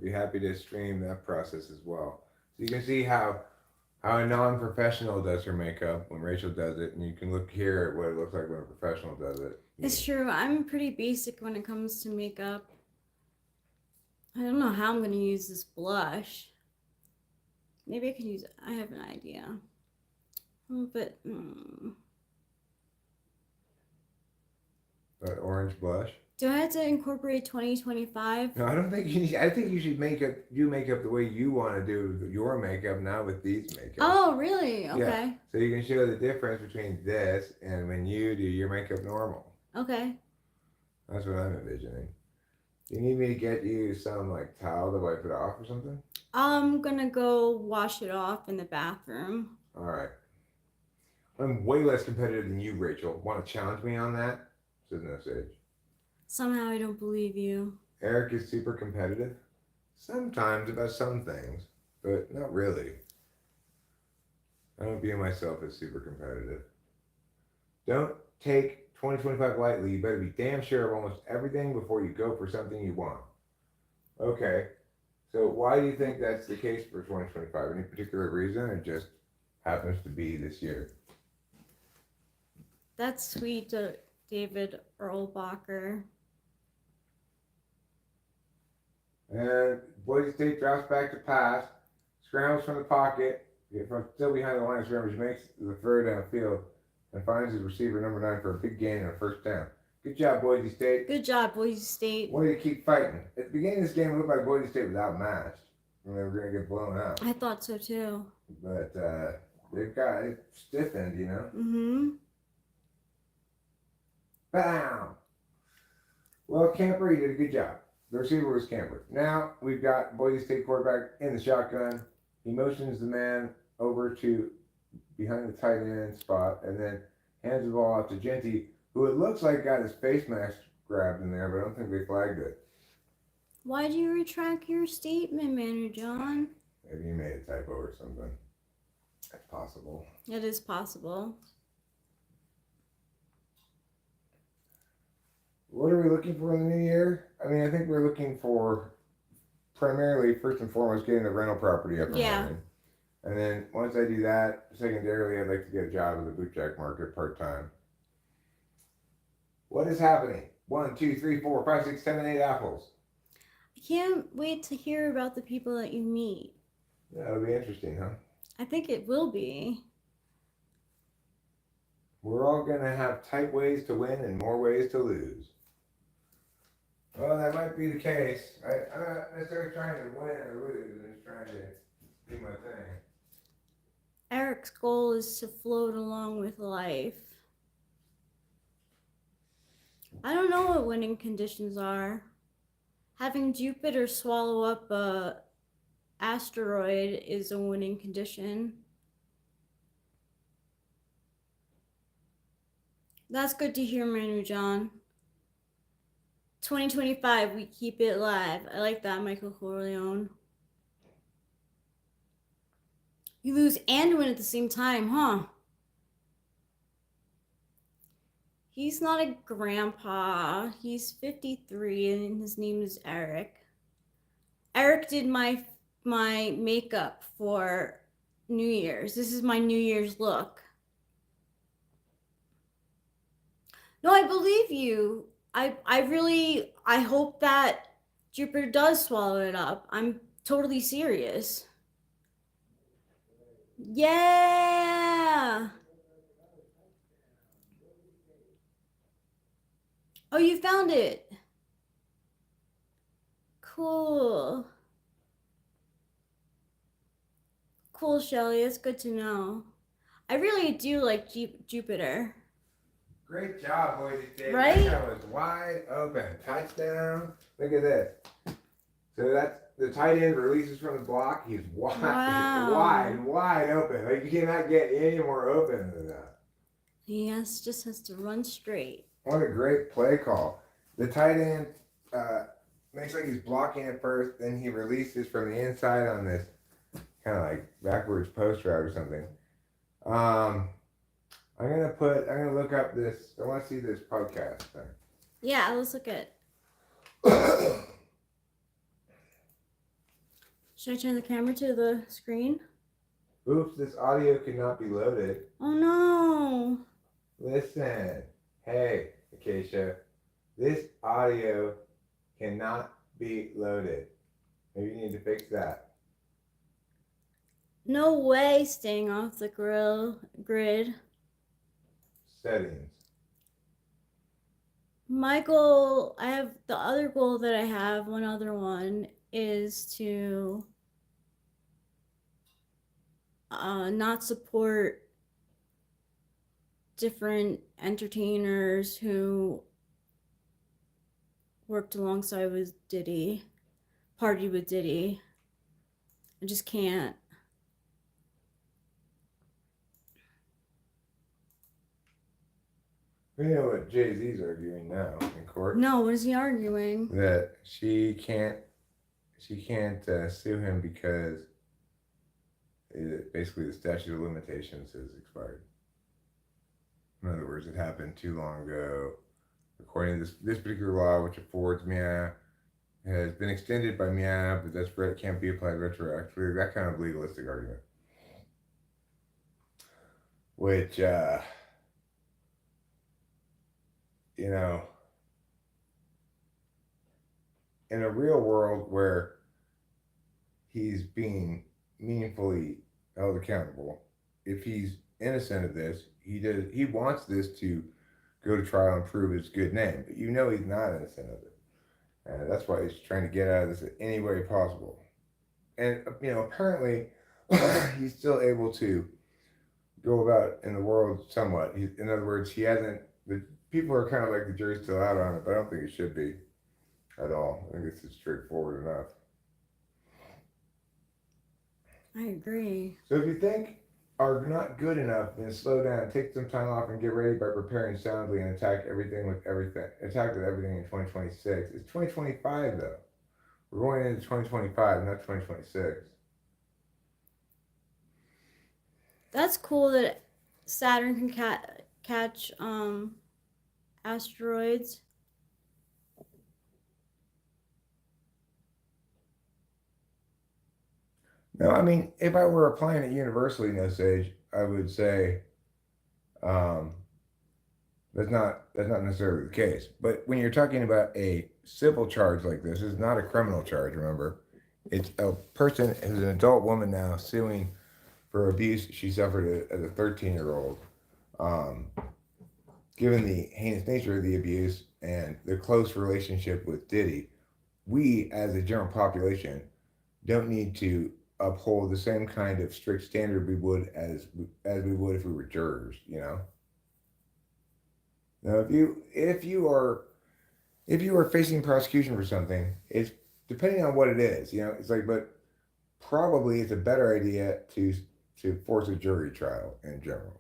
be happy to stream that process as well. So you can see how a non-professional does her makeup when Rachel does it, and you can look here at what it looks like when a professional does it. It's true. I'm pretty basic when it comes to makeup. I don't know how I'm going to use this blush. Maybe I could use it. I have an idea. But That orange blush. do I have to incorporate 2025? No, I don't think you need. I think you should do makeup the way you want to do your makeup, not with these makeup. Oh, really? Okay. Yeah. So you can show the difference between this and when you do your makeup normal. Okay. That's what I'm envisioning. You need me to get you some like towel to wipe it off or something? I'm gonna go wash it off in the bathroom. All right. I'm way less competitive than you, Rachel. Want to challenge me on that? Says No Sage. Somehow I don't believe you. Eric is super competitive. Sometimes about some things, but not really. I don't view myself as super competitive. Don't take 2025 lightly. You better be damn sure of almost everything before you go for something you want. Okay. So why do you think that's the case for 2025? Any particular reason? It just happens to be this year. That's sweet, David Erlbacher. And Boise State drops back to pass, scrambles from the pocket, from still behind the line of scrimmage, makes the throw downfield, and finds his receiver number 9 for a big gain and a first down. Good job, Boise State. Good job, Boise State. Way to keep fighting. At the beginning of this game, it looked like Boise State was outmatched, and they were going to get blown out. I thought so too. But they've stiffened, you know. Mm-hmm. Bam! Well, Camper, he did a good job. The receiver was Camper. Now we've got Boise State quarterback in the shotgun. He motions the man over to behind the tight end spot and then hands the ball off to Genty, who it looks like got his face mask grabbed in there, but I don't think they flagged it. Why do you retract your statement, Manu John? Maybe you made a typo or something. That's possible. It is possible. What are we looking for in the new year? I mean, I think we're looking for primarily, first and foremost, getting the rental property up and running. And then once I do that, secondarily, I'd like to get a job in the bootjack market part-time. What is happening? 1, 2, 3, 4, 5, 6, 7, 8 apples. I can't wait to hear about the people that you meet. Yeah, that'll be interesting, huh? I think it will be. We're all going to have tight ways to win and more ways to lose. Well, that might be the case. I'm not necessarily trying to win or lose. I'm just trying to do my thing. Eric's goal is to float along with life. I don't know what winning conditions are. Having Jupiter swallow up a asteroid is a winning condition. That's good to hear, Manu John. 2025, we keep it live. I like that, Michael Corleone. You lose and win at the same time, huh? He's not a grandpa. He's 53 and his name is Eric. Eric did my makeup for New Year's. This is my New Year's look. No, I believe you. I hope that Jupiter does swallow it up. I'm totally serious. Yeah. Oh, you found it. Cool. Cool, Shelly. It's good to know. I really do like Jupiter. Great job, Boise State. Right? That was wide open. Touchdown. Look at this. So that's the tight end releases from the block. He's wide, wide open. Like, you cannot get any more open than that. He just has to run straight. What a great play call. The tight end makes like he's blocking at first, then he releases from the inside on this kind of like backwards post route or something. I'm gonna look up this. I want to see this podcast thing. Yeah, let's look at. Should I turn the camera to the screen? Oops, this audio cannot be loaded. Oh no. Listen, hey, Acacia, this audio cannot be loaded. Maybe you need to fix that. No way, staying off the grid. Settings. My goal, I have the other goal that I have, one other one, is to not support different entertainers who worked alongside with Diddy, partied with Diddy. I just can't. We know what Jay-Z's arguing now in court. No, what is he arguing? That she can't sue him because basically the statute of limitations has expired. In other words, it happened too long ago. According to this particular law, which affords me has been extended by Miana, but it can't be applied retroactively. That kind of legalistic argument, which you know, in a real world where he's being meaningfully held accountable, if he's innocent of this, he wants this to go to trial and prove his good name, but he's not innocent of it, and that's why he's trying to get out of this any way possible. And apparently, he's still able to go about in the world somewhat. In other words, he hasn't. The people are kind of like the jury's still out on it, but I don't think it should be at all. I think it's straightforward enough. I agree. So if you think are not good enough, then slow down, take some time off, and get ready by preparing soundly and attack everything with everything. Attack with everything in 2026. It's 2025 though. We're going into 2025, not 2026. That's cool that Saturn can catch asteroids. No, I mean, if I were applying it universally in this age, I would say um, that's not necessarily the case. But when you're talking about a civil charge like this, it's not a criminal charge. Remember, it's a person who's an adult woman now suing for abuse she suffered as a 13-year-old. Um, Given the heinous nature of the abuse and the close relationship with Diddy, we as a general population don't need to uphold the same kind of strict standard we would as we would if we were jurors. Now, if you are facing prosecution for something, it's depending on what it is. It's like, but probably it's a better idea to force a jury trial in general.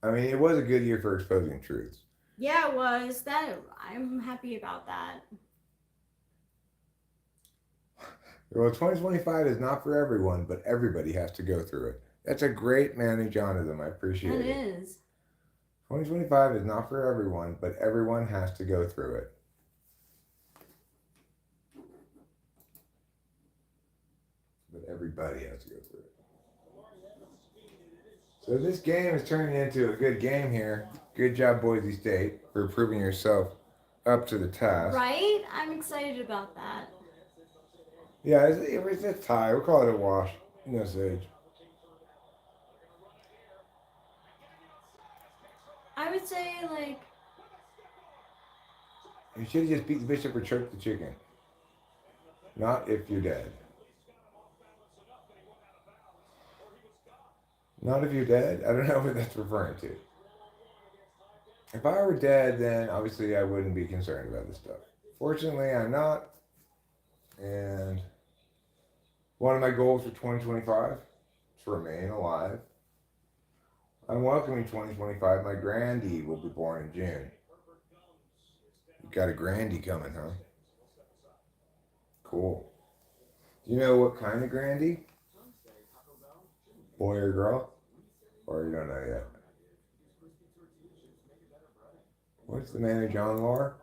I mean, it was a good year for exposing truths. Yeah, it was. I'm happy about that. Well, 2025 is not for everyone, but everybody has to go through it. That's a great managionism. I appreciate It it. is. 2025 is not for everyone, but everyone has to go through it. But everybody has to go through it. So this game is turning into a good game here. Good job, Boise State, for proving yourself up to the task. Right? I'm excited about that. Yeah, it was a tie. We'll call it a wash in this age. I would say, like, You should have just beat the bishop or choked the chicken. Not if you're dead. Not if you're dead? I don't know what that's referring to. If I were dead, then obviously I wouldn't be concerned about this stuff. Fortunately, I'm not. And one of my goals for 2025 is to remain alive. I'm welcoming 2025. My grandee will be born in June. You got a grandee coming, huh? Cool. Do you know what kind of grandee? Boy or girl? Or you don't know yet? What's the man of John lore?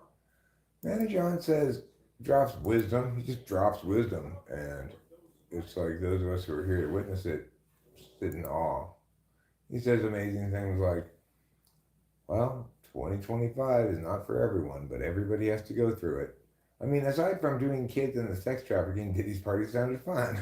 Man of John says, drops wisdom. He just drops wisdom. And it's like those of us who are here to witness it sit in awe. He says amazing things like, well, 2025 is not for everyone, but everybody has to go through it. I mean, aside from doing kids and the sex trafficking, Diddy's party sounded fun.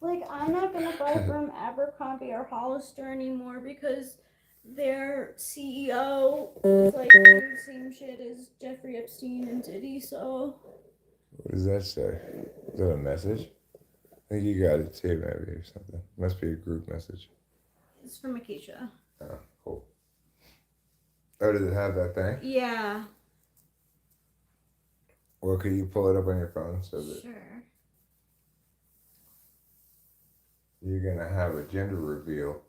Like, I'm not gonna buy from Abercrombie or Hollister anymore because their CEO is like doing the same shit as Jeffrey Epstein and Diddy, so. What does that say? Is that a message? I think you got it too, maybe, or something. Must be a group message. It's from Acacia. Oh, cool. Oh, does it have that thing? Yeah. Well, could you pull it up on your phone so that Sure. you're gonna have a gender reveal?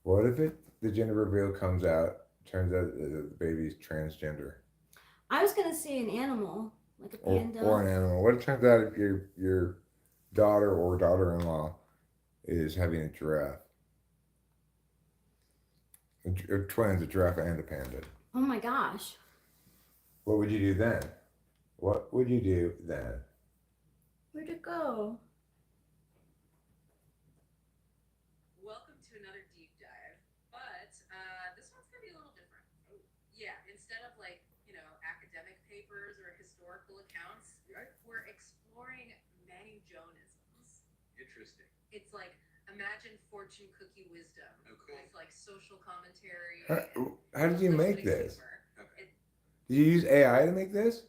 What if the gender reveal comes out, turns out that the baby's transgender? I was gonna say an animal, like a panda. Or an animal. What if it turns out if your daughter or daughter-in-law is having a giraffe? Twins, a giraffe and a panda. Oh my gosh. What would you do then? What would you do then? Where'd it go? Welcome to another deep dive, but this one's gonna be a little different. Oh. Yeah, instead of like, academic papers or historical accounts, right, we're exploring Manny Jonisms. Interesting. It's like imagine fortune cookie wisdom with like social commentary. How did you make this? Okay. Did you use AI to make this?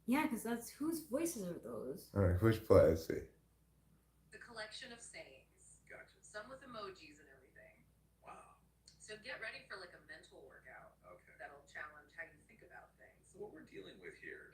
Yeah, because that's whose voices are those? All right, push play. Let's see. The collection of sayings. Gotcha. Some with emojis and everything. Wow. So get ready for like a mental workout. Okay. That'll challenge how you think about things. So what we're dealing with here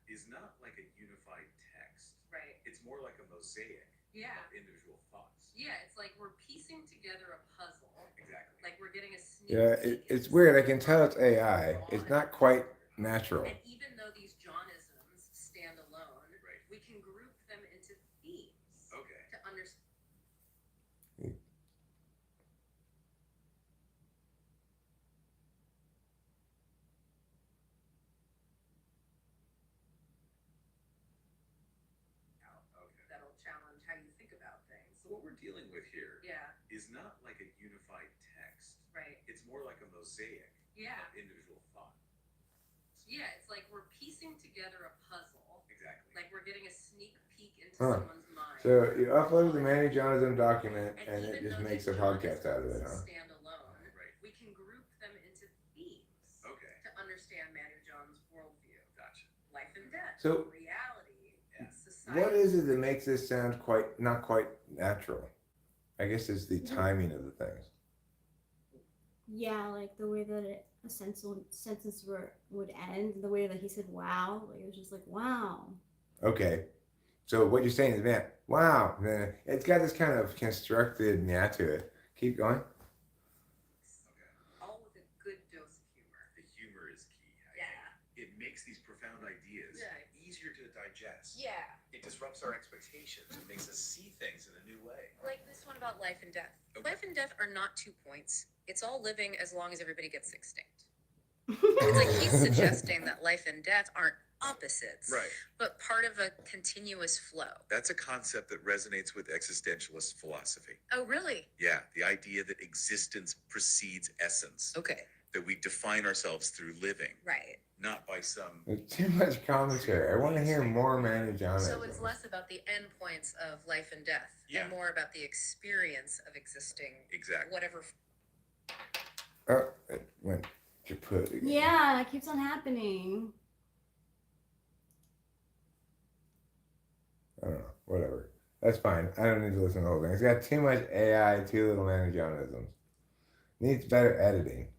is not like a unified text. Right. It's more like a mosaic of individual thoughts. Yeah, it's like we're piecing together a puzzle. Exactly. Like we're getting a sneak Yeah, peek it's into weird. I can someone's tell it's AI. It's not quite natural. And even though these Johnisms stand alone, right, we can group them into themes. Okay. To understand. Okay. That'll challenge how you think about things. So what we're dealing with here is not like a unified text. Right. It's more like a mosaic of individual thoughts. Yeah, it's like we're piecing together a puzzle. Exactly. Like we're getting a sneak peek into someone's mind. So you upload the Manny Jonism document, and it even just though makes a these podcast out of it, Johnisms huh? stand alone, Right. we can group them into themes. Okay. To understand Manu John's worldview. Gotcha. Life and death. So, reality. Yeah. Society. what is it that makes this sound not quite natural? I guess it's the timing of the things. Yeah, like the way that a sentence would end, the way that he said "wow," like it was just like "wow." Okay, so what you're saying is, man, wow, man, it's got this kind of constructed yeah to it. Keep going. Okay. All with a good dose of humor. The humor is key. I Yeah. think. It makes these profound ideas easier to digest. Yeah. It disrupts our expectations and makes us see things in a new way. Like this one about life and death. Okay. Life and death are not 2 points. It's all living as long as everybody gets extinct. It's like he's suggesting that life and death aren't opposites, Right. but part of a continuous flow. That's a concept that resonates with existentialist philosophy. Oh, really? Yeah, the idea that existence precedes essence. Okay. That we define ourselves through living, Right. not by some. There's too much commentary. I want to hear more Manny Jonism. So it's less about the endpoints of life and death and more about the experience of existing. Exactly. Whatever. Oh, it went kaput again. Yeah, it keeps on happening. I don't know. Whatever. That's fine. I don't need to listen to the whole thing. It's got too much AI, too little Manny Jonisms. Needs better editing.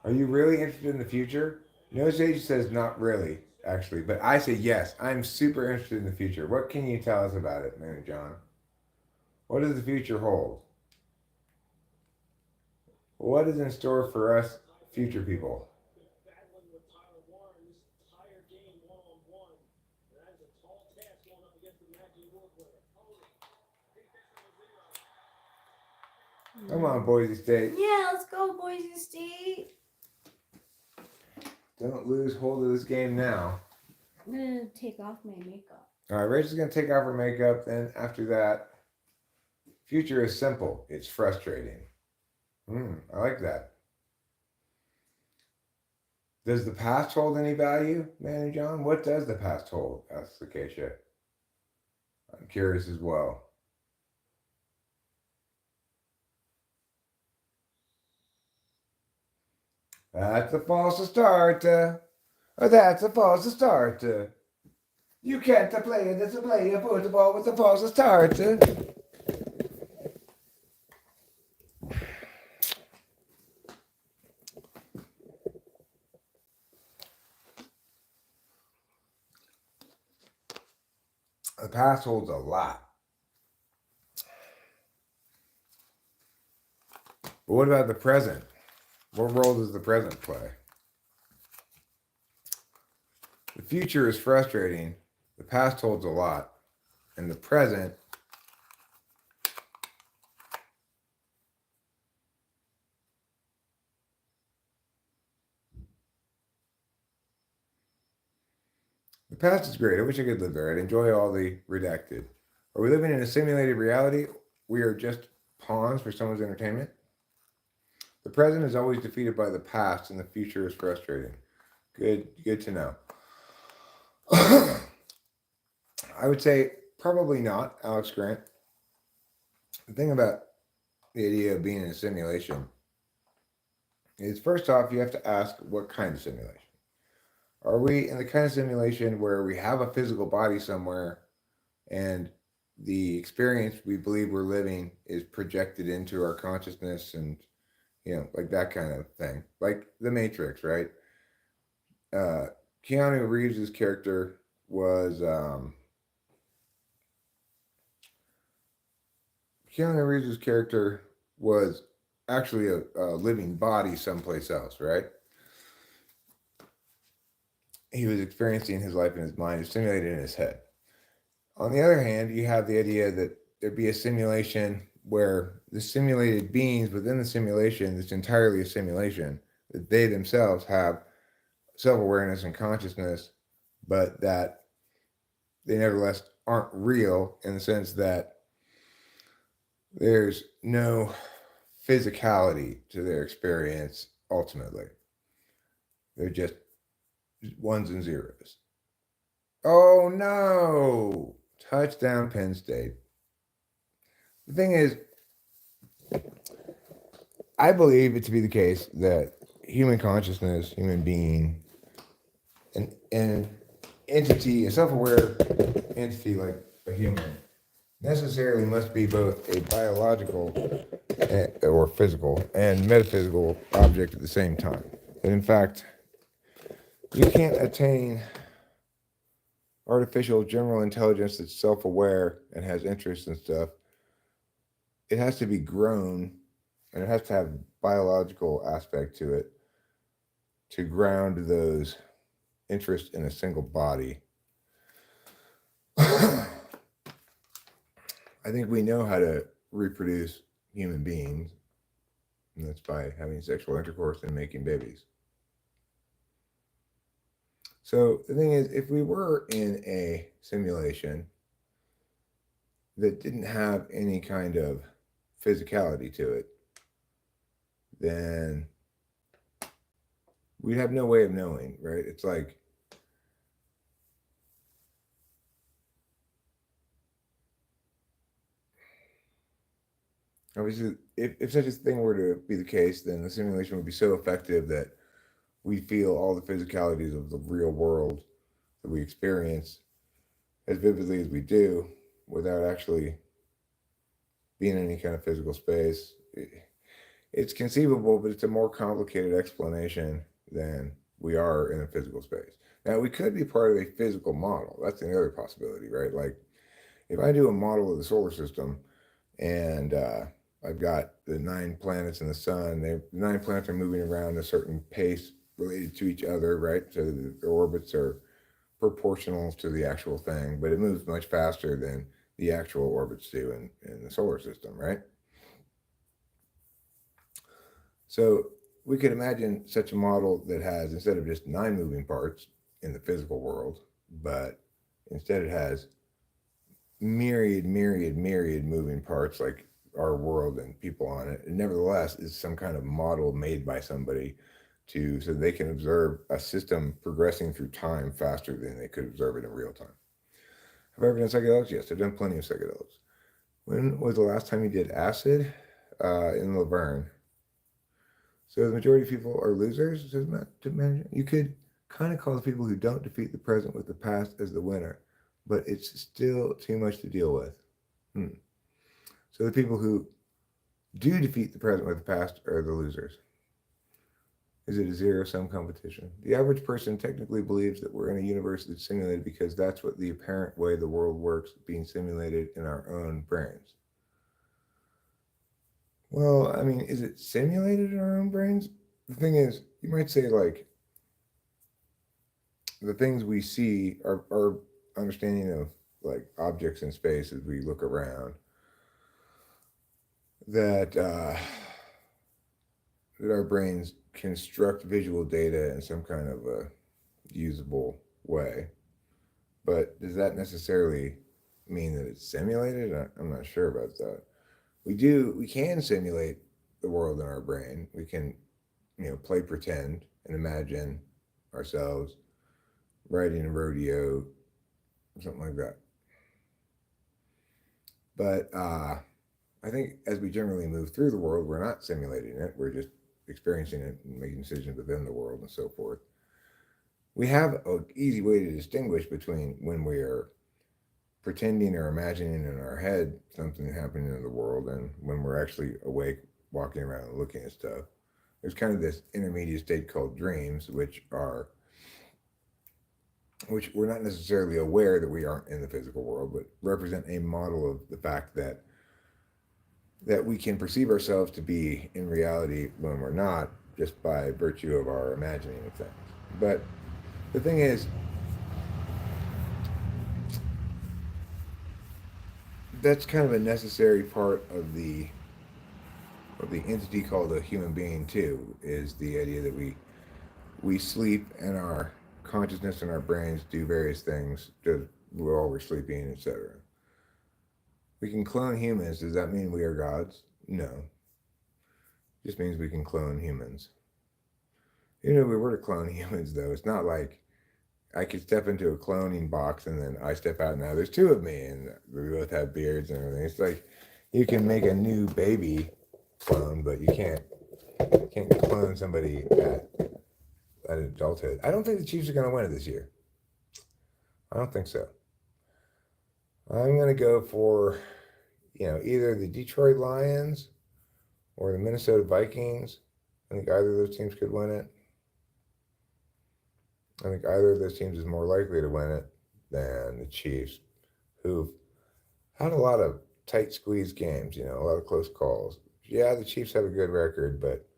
Are you really interested in the future? No Sage says not really, actually, but I say yes. I'm super interested in the future. What can you tell us about it, Manny John? What does the future hold? What is in store for us future people? Come on, Boise State. Yeah, let's go, Boise State. Don't lose hold of this game now. I'm gonna take off my makeup. All right, Rachel's going to take off her makeup. Then after that, future is simple. It's frustrating. I like that. Does the past hold any value, Manny John? What does the past hold? Asks Acacia. I'm curious as well. That's a false start. That's a false start. You can't play it. It's a player football with a false start. The past holds a lot. But what about the present? What role does the present play? The future is frustrating. The past holds a lot. And the present The past is great. I wish I could live there. I'd enjoy all the redacted. Are we living in a simulated reality? We are just pawns for someone's entertainment. The present is always defeated by the past, and the future is frustrating. Good to know. I would say probably not, Alex Grant. The thing about the idea of being in a simulation is, first off, you have to ask what kind of simulation. Are we in the kind of simulation where we have a physical body somewhere and the experience we believe we're living is projected into our consciousness, and like that kind of thing, like the Matrix, right? uh Keanu Reeves's character was Keanu Reeves's character was actually a living body someplace else, right? He was experiencing his life in his mind, simulated in his head. On the other hand, you have the idea that there'd be a simulation where the simulated beings within the simulation, it's entirely a simulation, that they themselves have self awareness and consciousness, but that they nevertheless aren't real in the sense that there's no physicality to their experience ultimately. They're just ones and zeros. Oh no! Touchdown, Penn State. The thing is, I believe it to be the case that human consciousness, human being, an entity, a self aware entity like a human, necessarily must be both a biological or physical and metaphysical object at the same time. And in fact, you can't attain artificial general intelligence that's self aware and has interests and stuff. It has to be grown and it has to have biological aspect to it to ground those interests in a single body. I think we know how to reproduce human beings, and that's by having sexual intercourse and making babies. So the thing is, if we were in a simulation that didn't have any kind of physicality to it, then we'd have no way of knowing, right? It's like obviously, if such a thing were to be the case, then the simulation would be so effective that we feel all the physicalities of the real world that we experience as vividly as we do without actually being in any kind of physical space. It's conceivable, but it's a more complicated explanation than we are in a physical space. Now, we could be part of a physical model. That's another possibility, right? Like, if I do a model of the solar system and I've got the 9 planets in the sun, the 9 planets are moving around a certain pace related to each other, right? So the orbits are proportional to the actual thing, but it moves much faster than the actual orbits do in the solar system, right? So we could imagine such a model that has, instead of just 9 moving parts in the physical world, but instead it has myriad moving parts like our world and people on it. And nevertheless, is some kind of model made by somebody so they can observe a system progressing through time faster than they could observe it in real time. Have I ever done psychedelics? Yes, I've done plenty of psychedelics. When was the last time you did acid? In Laverne. So the majority of people are losers, says Matt. You could kind of call the people who don't defeat the present with the past as the winner, but it's still too much to deal with. So the people who do defeat the present with the past are the losers. Is it a zero-sum competition? The average person technically believes that we're in a universe that's simulated because that's what the apparent way the world works, being simulated in our own brains. Well, I mean, is it simulated in our own brains? The thing is, you might say, like, the things we see, our understanding of, like, objects in space as we look around, that our brains construct visual data in some kind of a usable way. but does that necessarily mean that it's simulated? I'm not sure about that. We can simulate the world in our brain. We can, play pretend and imagine ourselves riding a rodeo, something like that. But I think as we generally move through the world, we're not simulating it. We're just experiencing it and making decisions within the world and so forth. We have an easy way to distinguish between when we are pretending or imagining in our head something happening in the world and when we're actually awake, walking around and looking at stuff. There's kind of this intermediate state called dreams, which we're not necessarily aware that we aren't in the physical world, but represent a model of the fact that we can perceive ourselves to be in reality when we're not, just by virtue of our imagining of things. But the thing is, that's kind of a necessary part of the entity called a human being too, is the idea that we sleep and our consciousness and our brains do various things while we're sleeping, etc. We can clone humans. Does that mean we are gods? No. It just means we can clone humans. Even if we were to clone humans, though, it's not like I could step into a cloning box and then I step out and now there's two of me and we both have beards and everything. It's like you can make a new baby clone, but you can't clone somebody at adulthood. I don't think the Chiefs are going to win it this year. I don't think so. I'm going to go for, either the Detroit Lions or the Minnesota Vikings. I think either of those teams could win it. I think either of those teams is more likely to win it than the Chiefs, who've had a lot of tight squeeze games, a lot of close calls. Yeah, the Chiefs have a good record, but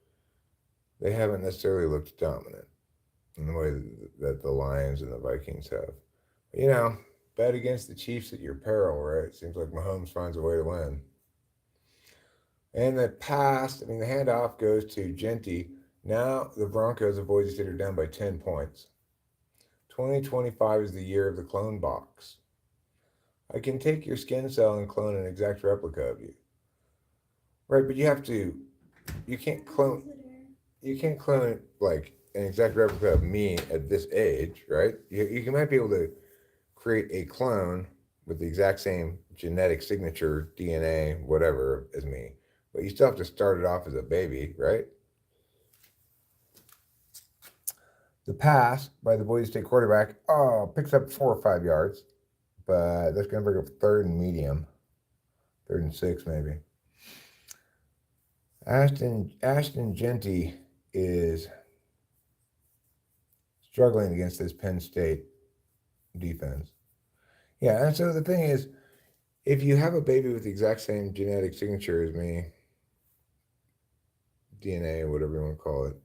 they haven't necessarily looked dominant in the way that the Lions and the Vikings have. Bet against the Chiefs at your peril, right? It seems like Mahomes finds a way to win. And the handoff goes to Genty. Now the Broncos of Boise State are down by 10 points. 2025 is the year of the clone box. I can take your skin cell and clone an exact replica of you. Right, but you can't clone like an exact replica of me at this age, right? You might be able to create a clone with the exact same genetic signature, DNA, whatever, as me. But you still have to start it off as a baby, right? The pass by the Boise State quarterback, picks up 4 or 5 yards, but that's going to bring up 3rd and medium, 3rd and 6 maybe. Ashton Genty is struggling against this Penn State defense. Yeah, and so the thing is, if you have a baby with the exact same genetic signature as me, DNA or whatever you want to call it,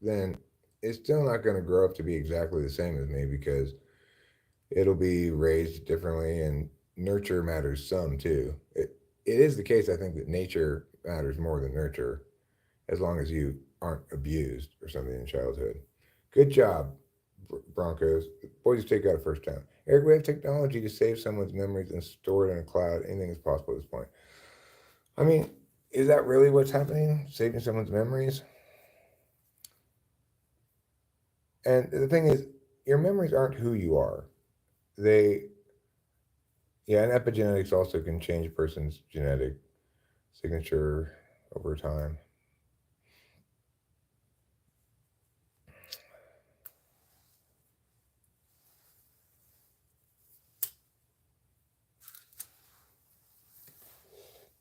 then it's still not going to grow up to be exactly the same as me because it'll be raised differently and nurture matters some too. It is the case, I think, that nature matters more than nurture as long as you aren't abused or something in childhood. Good job, Broncos. Boise State got a first down. Eric, we have technology to save someone's memories and store it in a cloud. Anything is possible at this point. I mean, is that really what's happening? Saving someone's memories? And the thing is, your memories aren't who you are. And epigenetics also can change a person's genetic signature over time.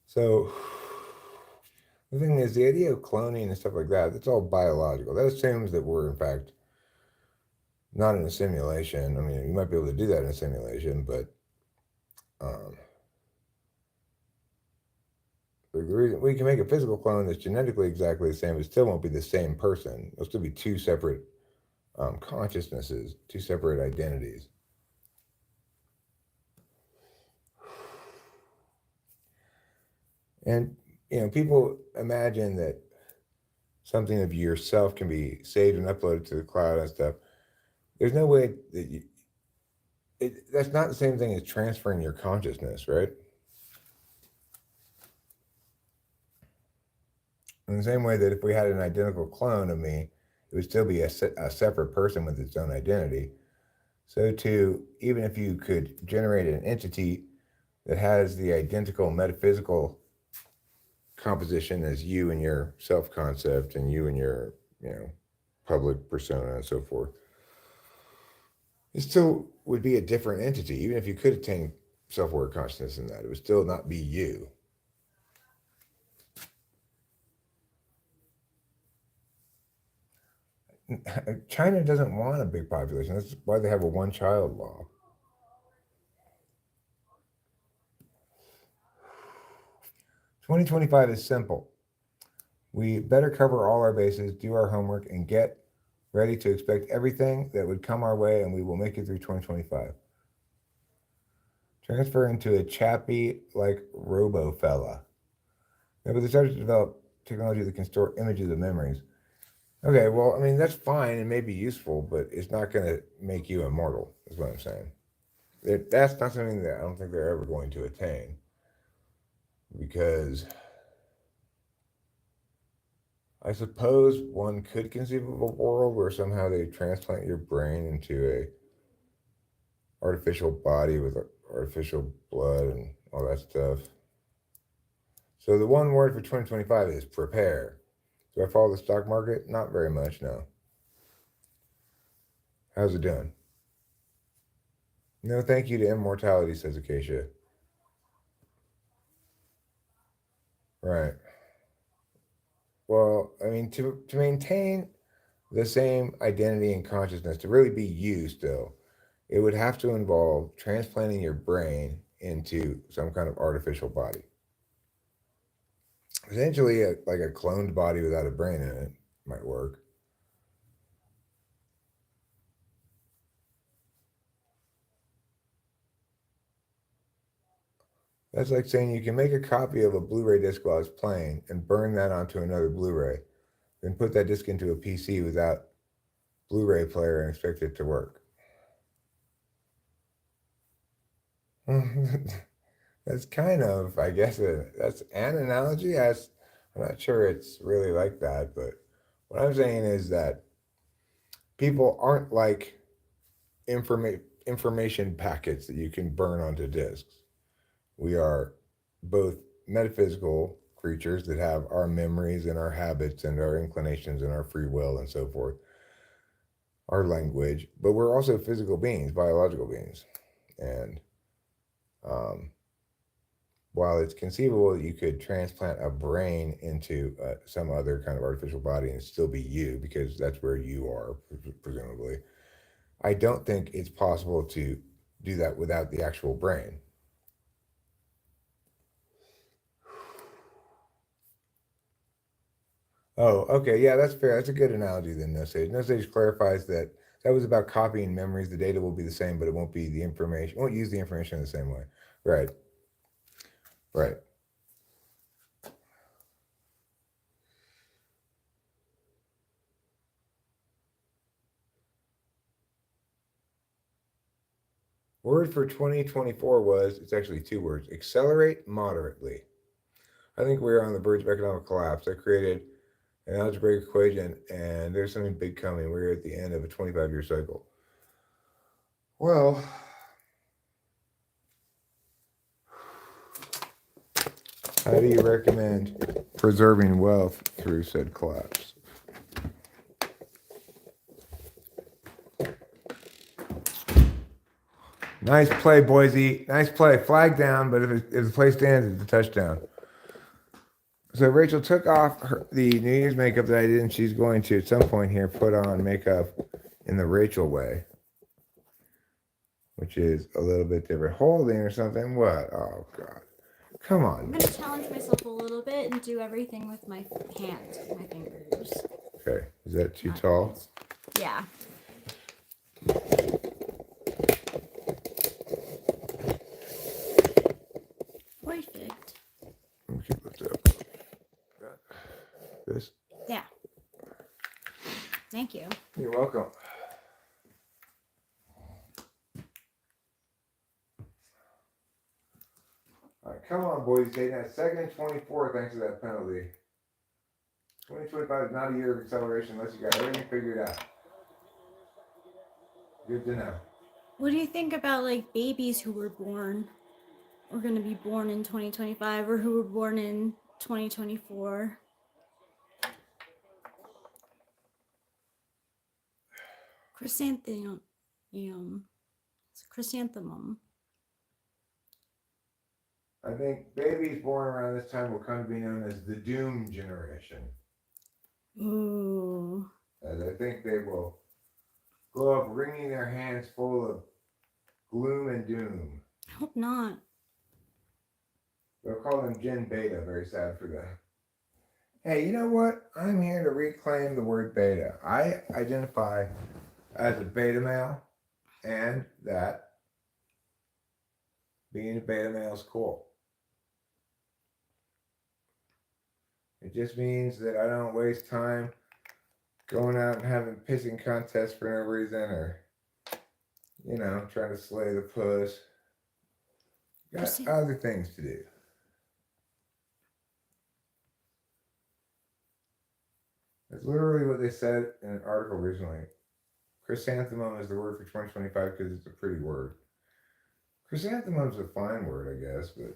So the thing is, the idea of cloning and stuff like that, that's all biological. That assumes that we're, in fact, not in a simulation. I mean, you might be able to do that in a simulation, but the reason we can make a physical clone that's genetically exactly the same, it still won't be the same person. It'll still be 2 separate consciousnesses, 2 separate identities. And, people imagine that something of yourself can be saved and uploaded to the cloud and stuff. There's no way that that's not the same thing as transferring your consciousness, right? In the same way that if we had an identical clone of me, it would still be a separate person with its own identity. So too, even if you could generate an entity that has the identical metaphysical composition as you and your self-concept and you and your, public persona and so forth, it still would be a different entity. Even if you could attain self-aware consciousness in that, it would still not be you. China doesn't want a big population. That's why they have a one-child law. "2025 is simple. We better cover all our bases, do our homework, and get ready to expect everything that would come our way, and we will make it through 2025. Transfer into a chappy like robo fella. Yeah, but they started to develop technology that can store images of memories." Okay, well, I mean, that's fine. It may be useful, but it's not going to make you immortal, is what I'm saying. That's not something that I don't think they're ever going to attain. Because I suppose one could conceive of a world where somehow they transplant your brain into a artificial body with artificial blood and all that stuff. So the one word for 2025 is prepare. Do I follow the stock market? Not very much, no. How's it doing? No, thank you to immortality, says Acacia. Right. Well, I mean, to maintain the same identity and consciousness, to really be you still, it would have to involve transplanting your brain into some kind of artificial body. Essentially, like a cloned body without a brain in it might work. That's like saying you can make a copy of a Blu-ray disc while it's playing and burn that onto another Blu-ray, then put that disc into a PC without Blu-ray player and expect it to work. That's kind of, I guess, that's an analogy. I'm not sure it's really like that, but what I'm saying is that people aren't like information packets that you can burn onto discs. We are both metaphysical creatures that have our memories and our habits and our inclinations and our free will and so forth, our language, but we're also physical beings, biological beings. And while it's conceivable that you could transplant a brain into some other kind of artificial body and still be you, because that's where you are, presumably, I don't think it's possible to do that without the actual brain. Oh, okay. Yeah, that's fair. That's a good analogy then, No Sage. No Sage clarifies that that was about copying memories. The data will be the same, but it won't be the information, won't use the information in the same way. Right. Right. Word for 2024 was, it's actually two words, accelerate moderately. I think we're on the verge of economic collapse. I created an algebraic equation, and there's something big coming. We're at the end of a 25-year cycle. Well, how do you recommend preserving wealth through said collapse? Nice play, Boise. Nice play. Flag down, but if the play stands, it's a touchdown. So Rachel took off the New Year's makeup that I did, and she's going to, at some point here, put on makeup in the Rachel way, which is a little bit different. Holding or something? What? Oh, God. Come on. I'm going to challenge myself a little bit and do everything with my hands, with my fingers. Okay. Is that too tall? Yeah. Perfect. Let me keep this up. This? Yeah. Thank you. You're welcome. right, come on, boys. Taking that second and 24 thanks to that penalty. 2025 is not a year of acceleration unless you got everything figured out. Good to know. What do you think about like babies who were born or going to be born in 2025 or who were born in 2024? Chrysanthemum. Chrysanthemum. I think babies born around this time will come to be known as the Doom Generation. Ooh. As I think they will grow up wringing their hands full of gloom and doom. I hope not. They'll call them Gen Beta. Very sad for them. Hey, you know what? I'm here to reclaim the word beta. I identify as a beta male, and that being a beta male is cool. It just means that I don't waste time going out and having pissing contests for no reason, or, you know, trying to slay the puss. Got other things to do. That's literally what they said in an article recently. Chrysanthemum is the word for 2025 because it's a pretty word. Chrysanthemum is a fine word, I guess, but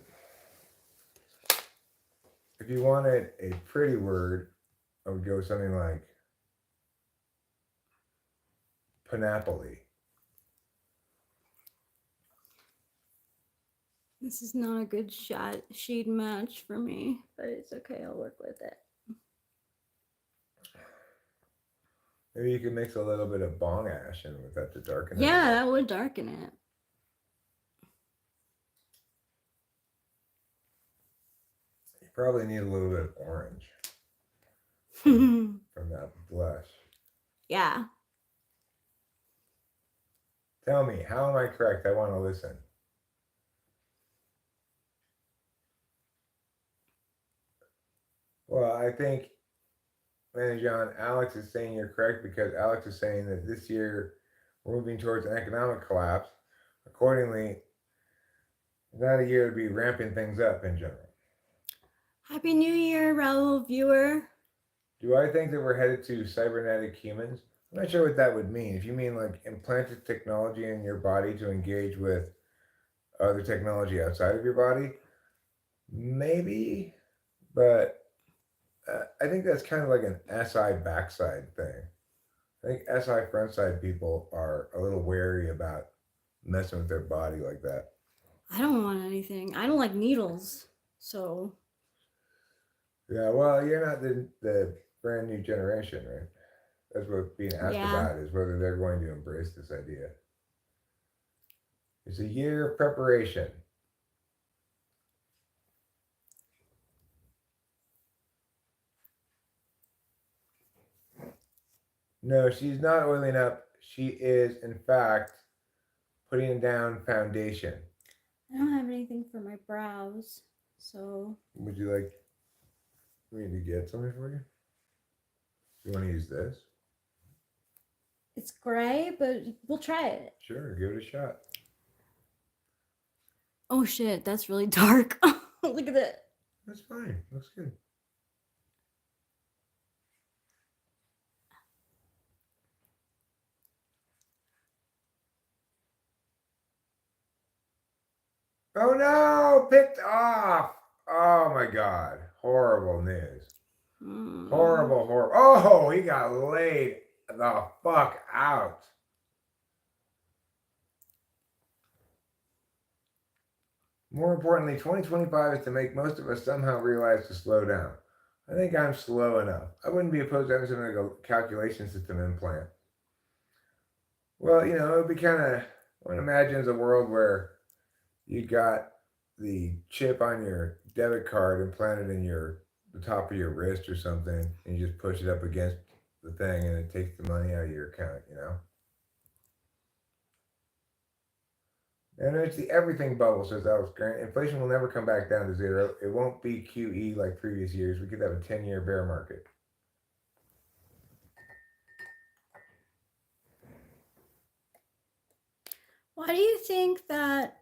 if you wanted a pretty word, I would go with something like panoply. This is not a good shade match for me, but it's okay. I'll work with it. Maybe you could mix a little bit of bong ash in with that to darken it. Yeah, that would darken it. You probably need a little bit of orange from that blush. Yeah. Tell me, how am I correct? I want to listen. Well, I think, man, John, Alex is saying you're correct because Alex is saying that this year we're moving towards an economic collapse. Accordingly, not a year to be ramping things up in general. Happy New Year, Raul viewer. Do I think that we're headed to cybernetic humans? I'm not sure what that would mean. If you mean like implanted technology in your body to engage with other technology outside of your body, maybe, but I think that's kind of like an SI backside thing. I think SI frontside people are a little wary about messing with their body like that. I don't want anything. I don't like needles, so. Yeah, well, you're not the brand new generation, right? That's what being asked about, is whether they're going to embrace this idea. It's a year of preparation. No, she's not oiling up. She is, in fact, putting down foundation. I don't have anything for my brows, so. Would you like me to get something for you? You want to use this? It's gray, but we'll try it. Sure, give it a shot. Oh shit, that's really dark. Look at that. That's fine. Looks good. Oh no! Picked off! Oh my god. Horrible news. Horrible, horrible. Oh, he got laid the fuck out. More importantly, 2025 is to make most of us somehow realize to slow down. I think I'm slow enough. I wouldn't be opposed to having something like a calculation system implant. Well, you know, it would be kind of, one imagines a world where you got the chip on your debit card implanted in the top of your wrist or something, and you just push it up against the thing and it takes the money out of your account, you know? And it's the everything bubble, says Alex Grant. Inflation will never come back down to zero. It won't be QE like previous years. We could have a 10-year bear market. Why do you think that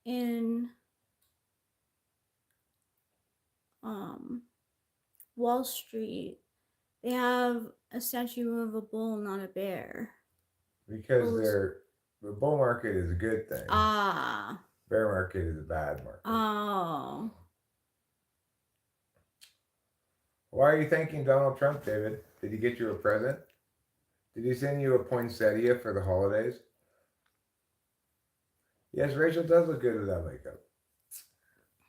in Wall Street, they have a statue of a bull, not a bear. Because Bulls. the bull market is a good thing. Ah. Bear market is a bad market. Oh. Why are you thanking Donald Trump, David? Did he get you a present? Did he send you a poinsettia for the holidays? Yes, Rachel does look good without makeup.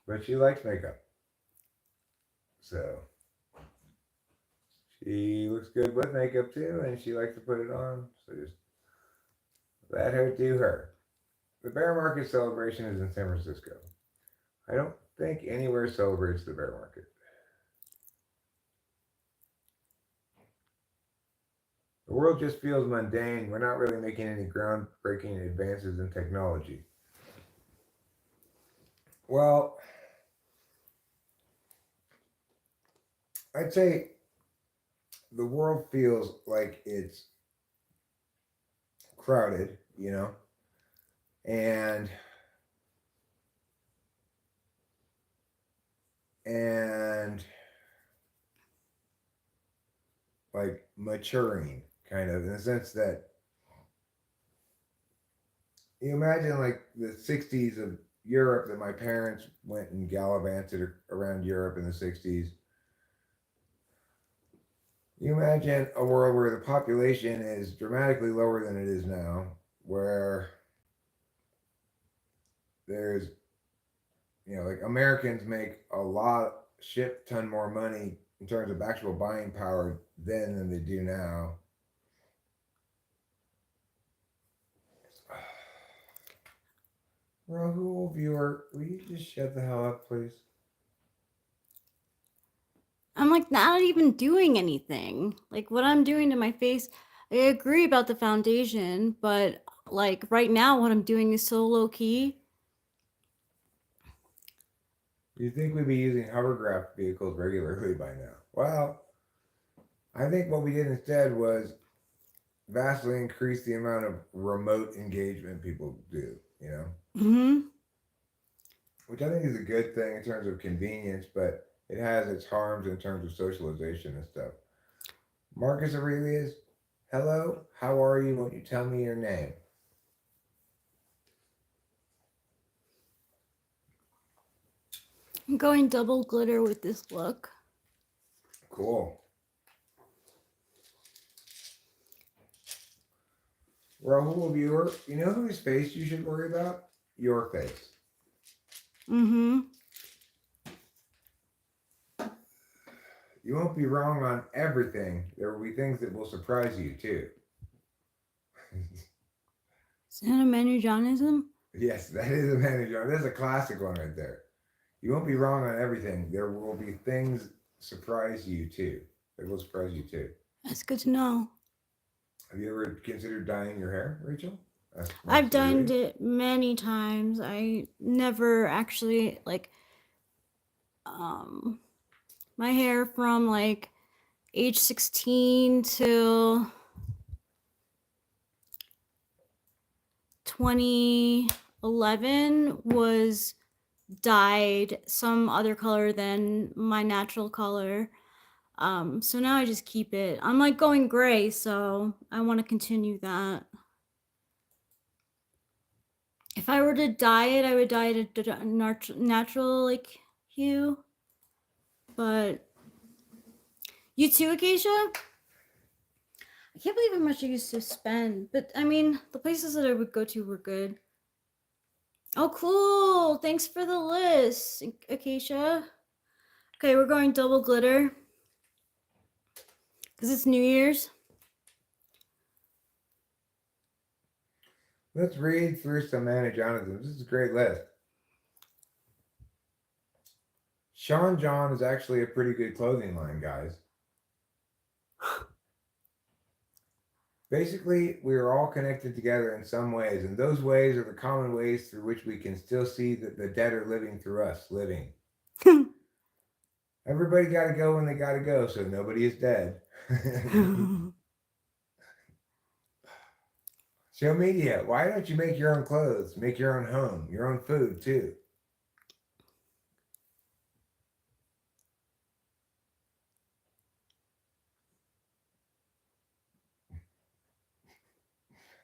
But she likes makeup. So she looks good with makeup too, and she likes to put it on. So just let her do her. The bear market celebration is in San Francisco. I don't think anywhere celebrates the bear market. The world just feels mundane. We're not really making any groundbreaking advances in technology. Well, I'd say the world feels like it's crowded, you know, and like maturing, kind of, in the sense that you imagine like the 60s of Europe, that my parents went and gallivanted around Europe in the 60s. You imagine a world where the population is dramatically lower than it is now, where there's, you know, like Americans make a shit ton more money in terms of actual buying power then than they do now. Rahul, viewer, will you just shut the hell up, please? I'm like not even doing anything. Like what I'm doing to my face, I agree about the foundation, but like right now what I'm doing is so low key. You'd think we'd be using hovercraft vehicles regularly by now. Well, I think what we did instead was vastly increase the amount of remote engagement people do, you know? Mm-hmm. Which I think is a good thing in terms of convenience, but it has its harms in terms of socialization and stuff. Marcus Aurelius, hello, how are you? Won't you tell me your name? I'm going double glitter with this look. Cool. Rahul, viewer, you know whose face you should worry about? Your face. Mm-hmm. You won't be wrong on everything. There will be things that will surprise you too. Is that a Manujanism? Yes, that is a manager. That's a classic one right there. You won't be wrong on everything. There will be things surprise you too. That will surprise you too. That's good to know. Have you ever considered dyeing your hair, Rachel? I've done it many times. I never actually like my hair from like age 16 till 2011 was dyed some other color than my natural color. So now I just keep it. I'm like going gray, so I want to continue that. If I were to dye it, I would dye it a natural like hue. But you too, Acacia? I can't believe how much I used to spend. But I mean, the places that I would go to were good. Oh, cool. Thanks for the list, Acacia. Okay, we're going double glitter. Because it's New Year's. Let's read through some Jonathans. This is a great list. Sean John is actually a pretty good clothing line, guys. Basically, we are all connected together in some ways, and those ways are the common ways through which we can still see that the dead are living through us living. Everybody got to go when they got to go, so nobody is dead. Sean Show media. Why don't you make your own clothes? Make your own home, your own food too.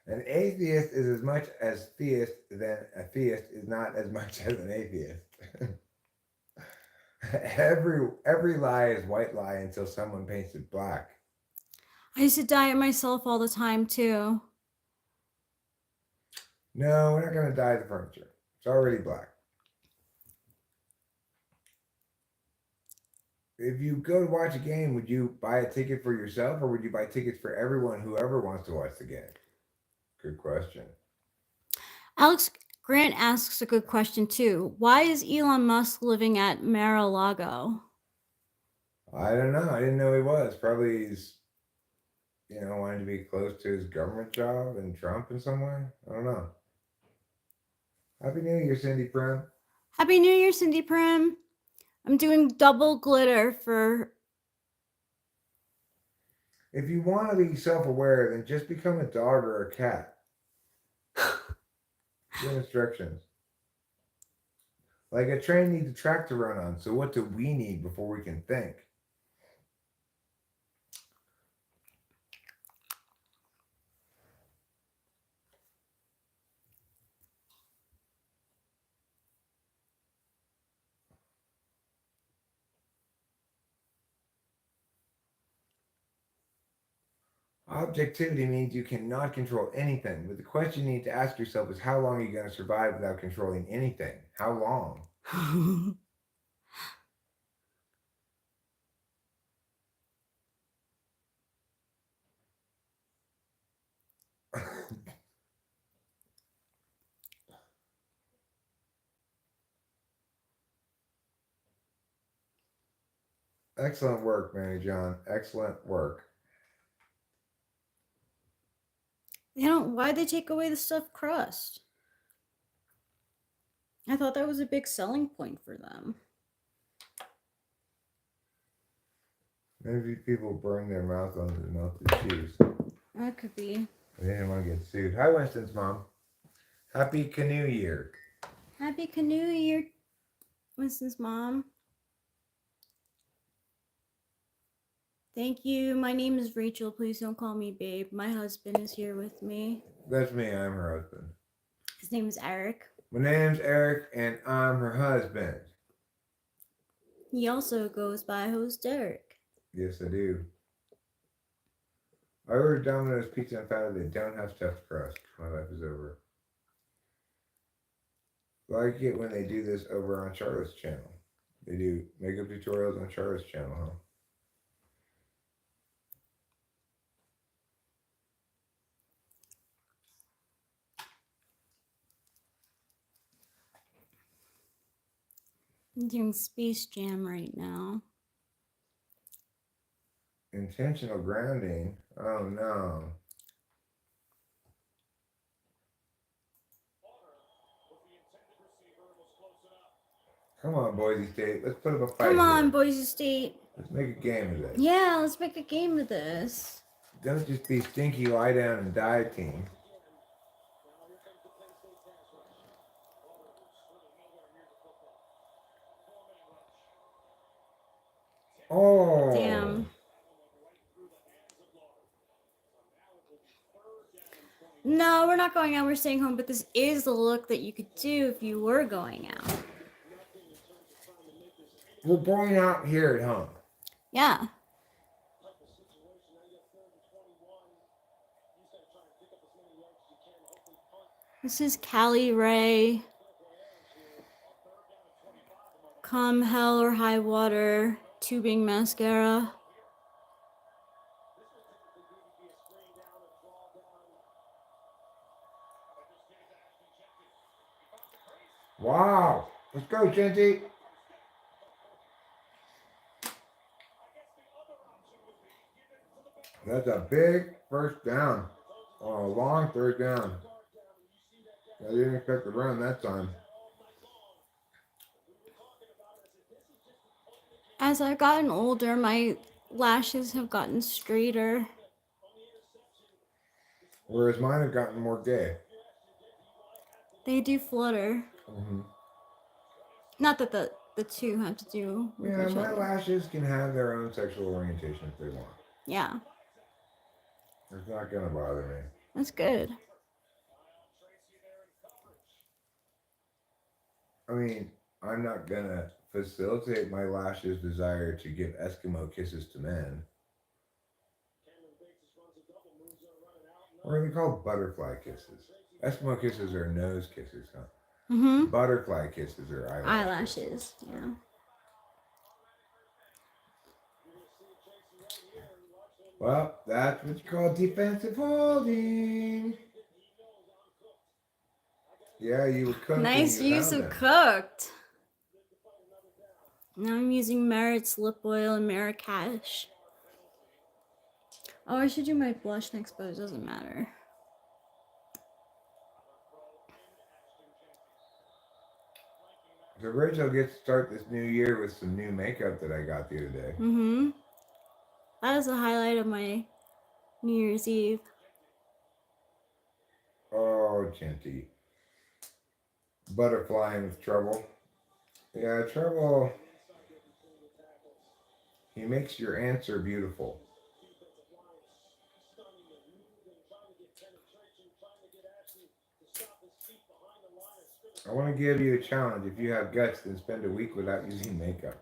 An atheist is as much as theist than a theist is not as much as an atheist. every lie is white lie until someone paints it black. I used to dye it myself all the time too. No, we're not going to dye the furniture. It's already black. If you go to watch a game, would you buy a ticket for yourself or would you buy tickets for everyone, whoever wants to watch the game? Good question. Alex Grant asks a good question too. Why is Elon Musk living at Mar-a-Lago? I don't know. I didn't know he was. Probably he's, wanting to be close to his government job and Trump in some way. I don't know. Happy New Year, Cindy Prim. Happy New Year, Cindy Prim. I'm doing double glitter for... If you want to be self-aware, then just become a dog or a cat. Good instructions. Like a train needs a track to run on, so what do we need before we can think? Objectivity means you cannot control anything, but the question you need to ask yourself is how long are you going to survive without controlling anything? How long? Excellent work, Mary John. Excellent work. Why'd they take away the stuffed crust? I thought that was a big selling point for them. Maybe people burn their mouth on the melted cheese. That could be. They didn't want to get sued. Hi, Winston's mom. Happy Canoe Year. Happy Canoe Year, Winston's mom. Thank you. My name is Rachel. Please don't call me babe. My husband is here with me. That's me. I'm her husband. His name is Eric. My name's Eric, and I'm her husband. He also goes by host Derek. Yes, I do. I ordered Domino's pizza and found out they don't have stuffed crust. My life is over. I like it when they do this over on Charlotte's channel. They do makeup tutorials on Charlotte's channel, huh? I'm doing Space Jam right now. Intentional grounding? Oh no. Come on, Boise State. Let's put up a fight. Come on, here. Boise State. Let's make a game of this. Yeah, let's make a game of this. Don't just be stinky, lie down and die team. Oh. Damn. No, we're not going out. We're staying home. But this is the look that you could do if you were going out. We're going out here at home. Yeah. This is Callie Ray. Come hell or high water. Tubing mascara. Wow. Let's go, Chinty. That's a big first down. Oh, a long third down. I didn't expect to run that time. As I've gotten older, my lashes have gotten straighter. Whereas mine have gotten more gay. They do flutter. Mm-hmm. Not that the two have to do with Yeah, each my other. lashes can have their own sexual orientation if they want. Yeah, It's not gonna bother me. that's good. I mean, I'm not gonna facilitate my lashes' desire to give Eskimo kisses to men. Or are they called butterfly kisses? Eskimo kisses are nose kisses, huh? Mm-hmm. Butterfly kisses are eyelashes. Eyelashes. Yeah. Well, that's what you call defensive holding. Yeah, you were cooked Nice and you use found of them. cooked. Now I'm using Merit's lip oil and Marrakesh. Oh, I should do my blush next, but it doesn't matter. So Rachel gets to start this new year with some new makeup that I got the other day. Mm-hmm. That is the highlight of my New Year's Eve. Oh, Genty. Butterflying with trouble. Yeah, trouble. He makes your answer beautiful. I want to give you a challenge. If you have guts, then spend a week without using makeup.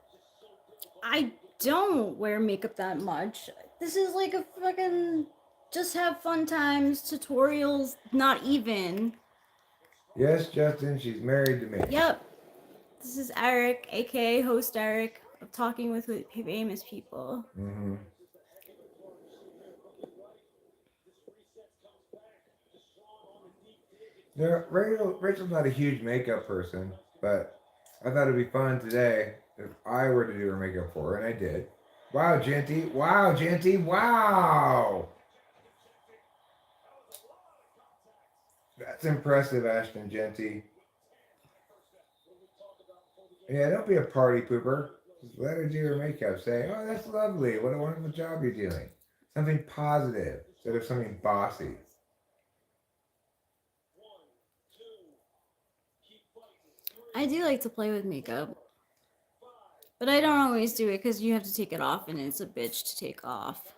I don't wear makeup that much. This is like a fucking just have fun times tutorials, not even. Yes, Justin, she's married to me. Yep. This is Eric, aka host Eric, of Talking with Famous People. Mm-hmm. Yeah, Rachel's not a huge makeup person, but I thought it'd be fun today if I were to do her makeup for her, and I did. Wow, Genty. Wow, Genty. Wow. That's impressive, Ashton Genty. Yeah, don't be a party pooper. Just let her do her makeup. Say, oh, that's lovely. What a wonderful job you're doing. Something positive instead of something bossy. I do like to play with makeup. But I don't always do it because you have to take it off and it's a bitch to take off.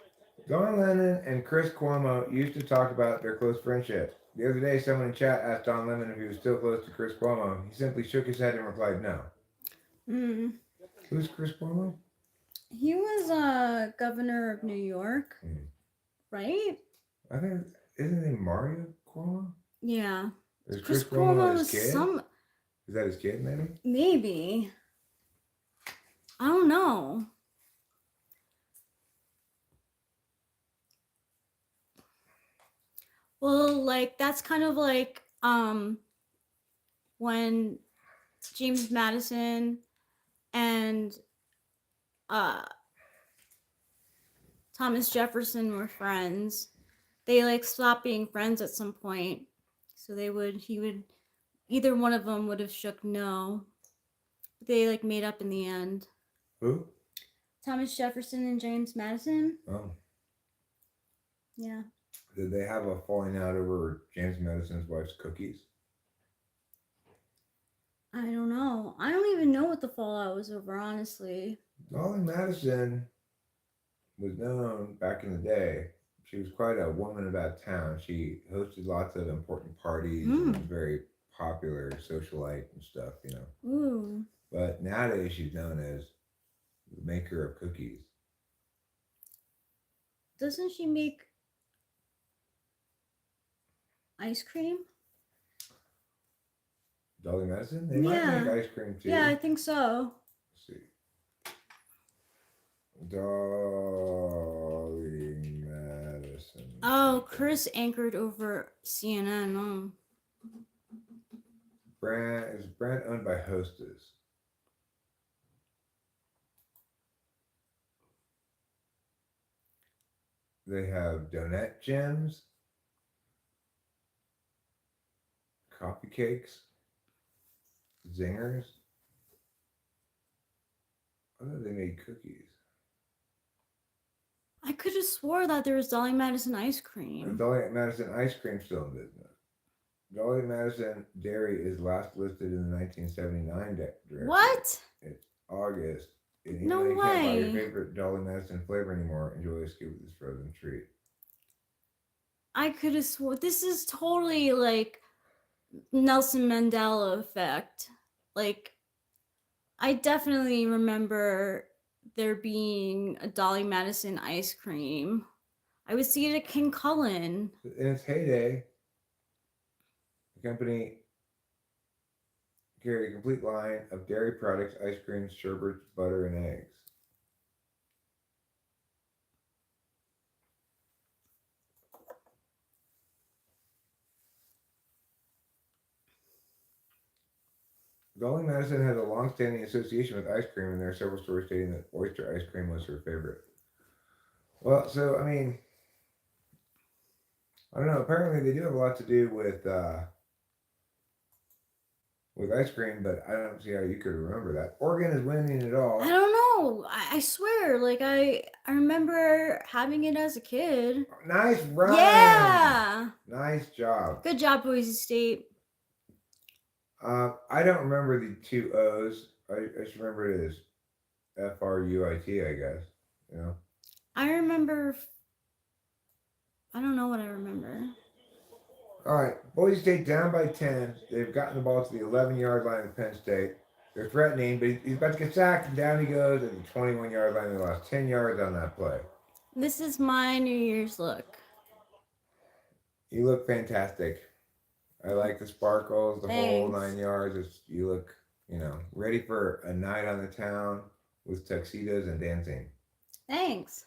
Don Lennon and Chris Cuomo used to talk about their close friendship. The other day, someone in chat asked Don Lemon if he was still close to Chris Cuomo. He simply shook his head and replied, no. Mm. Who's Chris Cuomo? He was governor of New York, right? I think, isn't it Mario Cuomo? Yeah. Is Chris Chris Cuomo Cuomo his was kid? some. Is that his kid, maybe? Maybe. I don't know. Well, like that's kind of like when James Madison and Thomas Jefferson were friends. They like stopped being friends at some point. So either one of them would have shook no. But they like made up in the end. Who? Thomas Jefferson and James Madison. Oh. Yeah. Did they have a falling out over James Madison's wife's cookies? I don't know. I don't even know what the fallout was over, honestly. Dolly Madison was known back in the day. She was quite a woman about town. She hosted lots of important parties and was very popular socialite and stuff, you know. Ooh. But nowadays she's known as the maker of cookies. Doesn't she make ice cream? Dolly Madison? They might make ice cream too. Yeah, I think so. Let's see. Dolly Madison. Oh, Chris anchored over CNN. Is brand owned by Hostess. They have donut gems, coffee cakes, zingers. I thought they made cookies. I could have swore that there was Dolly Madison ice cream. Dolly Madison ice cream still in business. Dolly Madison Dairy is last listed in the 1979 directory. What? It's August. And even No though you can't buy your way. favorite Dolly Madison flavor anymore, enjoy a scoop of this frozen treat. I could have swore this is totally like Nelson Mandela effect. Like, I definitely remember there being a Dolly Madison ice cream. I would see it at King Cullen. In its heyday, the company carried a complete line of dairy products, ice cream, sherbets, butter, and eggs. Dolly Madison has a long-standing association with ice cream, and there are several stories stating that oyster ice cream was her favorite. Well, so, I mean, I don't know. Apparently, they do have a lot to do with ice cream, but I don't see how you could remember that. Oregon is winning it all. I don't know. I swear, like I remember having it as a kid. Nice run. Yeah. Nice job. Good job, Boise State. I don't remember the two O's. I just remember it as Fruit, I guess. You know. I remember. I don't know what I remember. All right, Boise State down by 10. They've gotten the ball to the 11-yard line of Penn State. They're threatening, but he's about to get sacked, and down he goes at the 21-yard line. They lost 10 yards on that play. This is my New Year's look. You look fantastic. I like the sparkles, the whole Thanks. 9 yards. You look, ready for a night on the town with tuxedos and dancing. Thanks.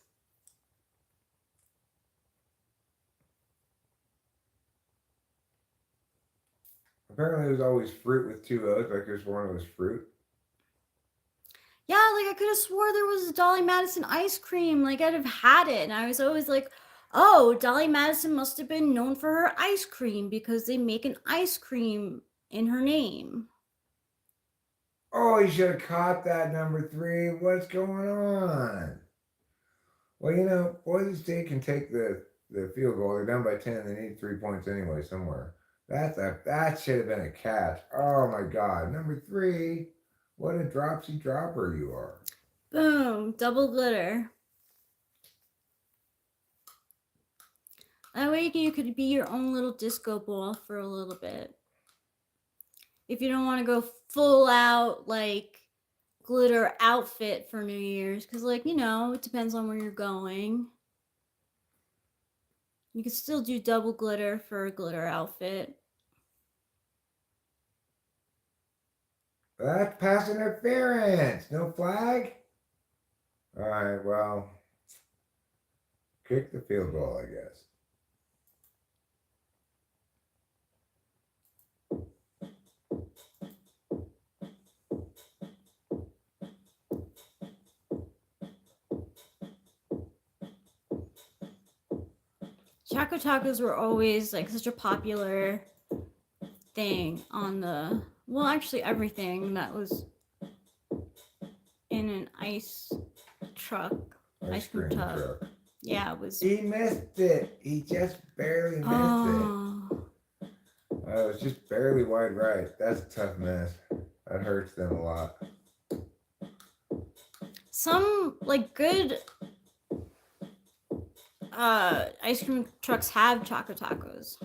Apparently, there's always fruit with two O's. Like there's one that was fruit. Yeah, like I could have swore there was Dolly Madison ice cream. Like I'd have had it, and I was always like, "Oh, Dolly Madison must have been known for her ice cream because they make an ice cream in her name." Oh, you should have caught that, number 3. What's going on? Well, Boise State can take the field goal. They're down by 10. They need 3 points anyway somewhere. That should have been a catch. Oh my God, number 3. What a dropsy dropper you are. Boom, double glitter. That way you could be your own little disco ball for a little bit. If you don't want to go full out like glitter outfit for New Year's, because it depends on where you're going. You can still do double glitter for a glitter outfit. That's pass interference. No flag? All right, well, kick the field goal, I guess. Choco tacos were always like such a popular thing on actually everything that was in an ice truck, ice cream tub. Truck. Yeah, it was. He missed it. He just barely missed it. It was just barely wide right. That's a tough miss. That hurts them a lot. Some good ice cream trucks have choco tacos.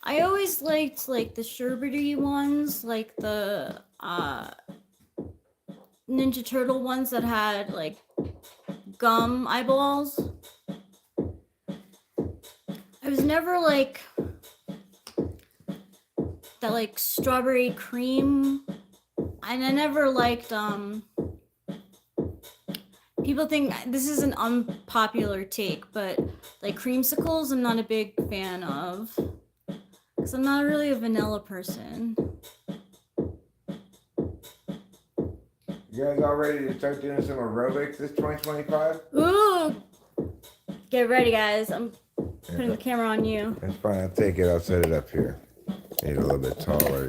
I always liked the sherbety ones, like the Ninja Turtle ones that had gum eyeballs. I was never that strawberry cream, and I never liked people think this is an unpopular take, but creamsicles I'm not a big fan of because I'm not really a vanilla person. You guys all ready to start doing some aerobics this 2025? Ooh, get ready, guys. I'm putting the camera on you. That's fine. I'll take it. I'll set it up here. Need a little bit taller,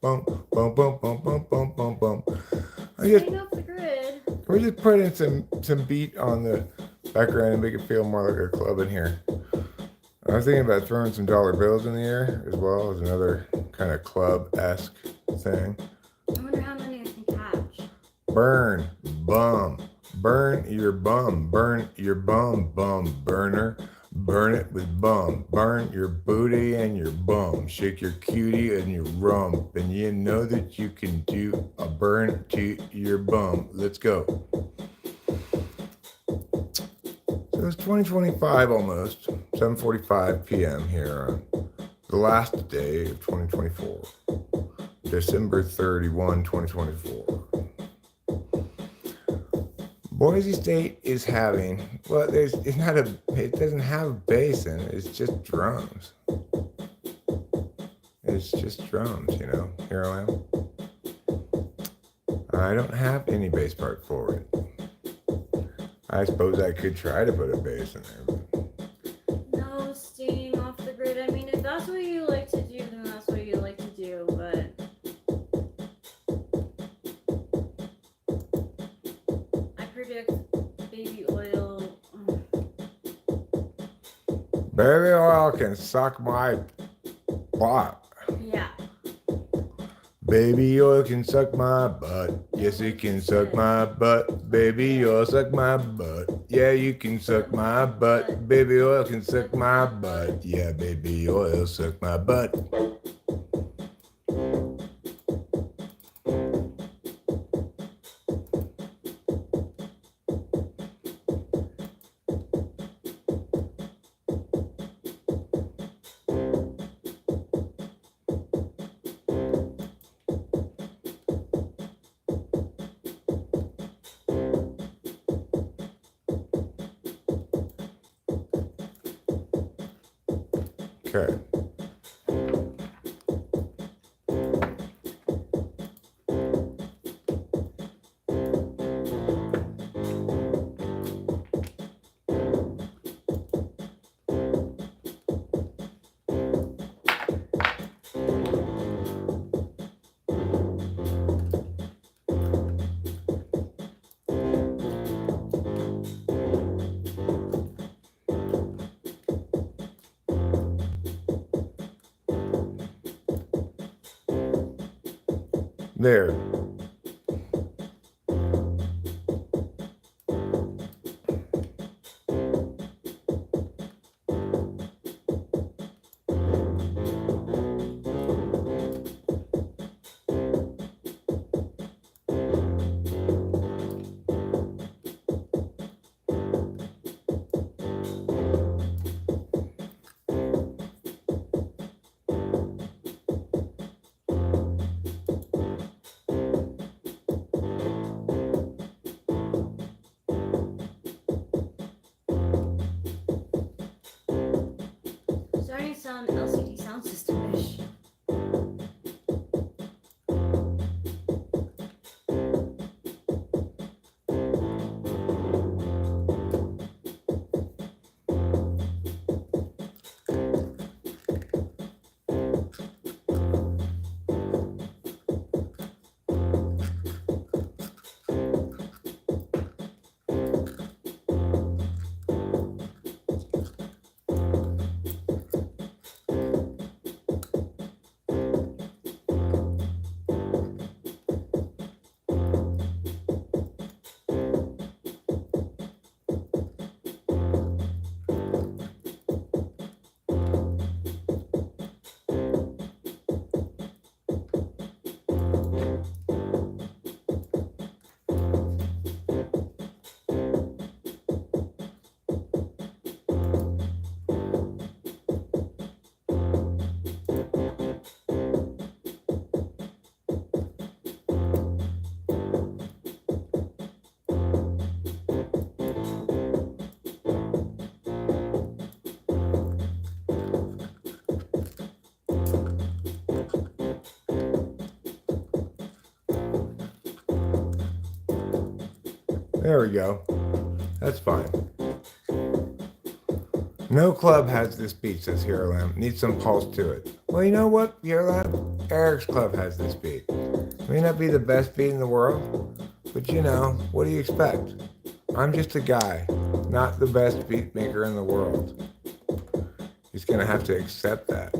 bum, bum, bum, bum, bum, bum, bum, bum, bum. Staying off the grid. We just put in some beat on the background and make it feel more like a club in here. I was thinking about throwing some dollar bills in the air as well as another kind of club-esque thing. I wonder how many I can catch. Burn, bum, burn your bum, bum, burner. Burn it with bum, burn your booty and your bum, shake your cutie and your rump, and you know that you can do a burn to your bum. Let's go. So it's 2025 almost, 7:45 p.m. here on the last day of 2024, December 31, 2024. Boise State is having, well, it doesn't have a bass in it, it's just drums. It's just drums, you know, here I am. I don't have any bass part for it. I suppose I could try to put a bass in there. No, staying off the grid. I mean, if that's what you like to do, then that's what you like to do, but I predict baby oil. Baby oil can suck my butt. Yeah. Baby oil can suck my butt. Yes, it can suck my butt. Baby oil suck my butt. Yeah, you can suck my butt. Baby oil can suck my butt. Yeah, baby oil suck my butt. Okay. There. Starting to sound LCD sound system-ish. There we go. That's fine. No club has this beat, says Hero Lamb. Needs some pulse to it. Well, you know what, Hero Lamb? Eric's club has this beat. May not be the best beat in the world, but you know, what do you expect? I'm just a guy, not the best beat maker in the world. He's gonna have to accept that.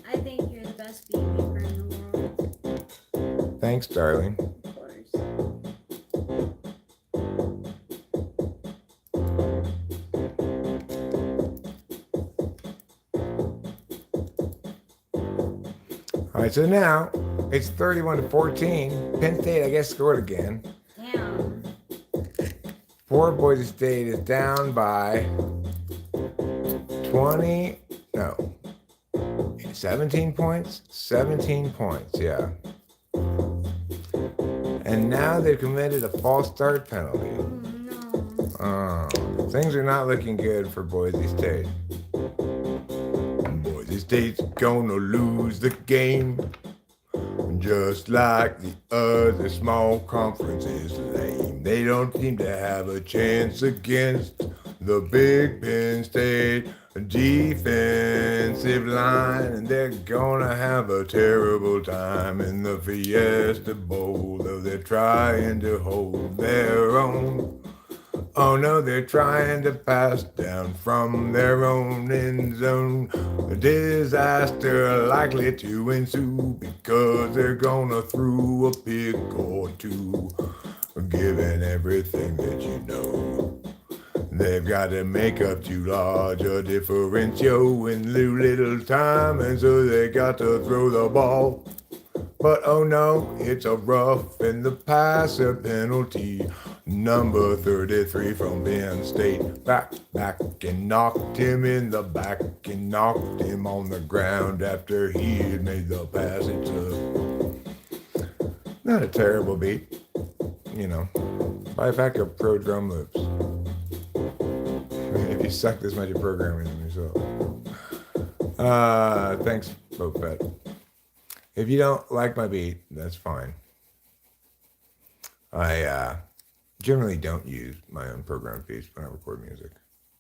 I think you're the best beat maker in the world. Thanks, darling. Of course. All right, so now it's 31-14. Penn State, I guess, scored again. Damn. Fort Boise State is down by 17 points? 17 points, yeah. And now they've committed a false start penalty. Oh, no. Things are not looking good for Boise State. Boise State's gonna lose the game. just like the other small conferences, lame. They don't seem to have a chance against the Big Penn State defensive line, and they're gonna have a terrible time in the Fiesta Bowl, though they're trying to hold their own. Oh no, they're trying to pass down from their own end zone. A disaster likely to ensue because they're gonna throw a pick or two. Given everything that you know, they've got to make up too large a differential in too little time, and so they got to throw the ball. But oh no, it's a rough in the passer penalty. Number 33 from Penn State back and knocked him in the back and knocked him on the ground after he had made the pass. It's not a terrible beat, you know. Buy a pack of pro drum loops. If you suck this much at programming them yourself. Thanks, Bopet. If you don't like my beat, that's fine. I generally don't use my own program beats when I record music.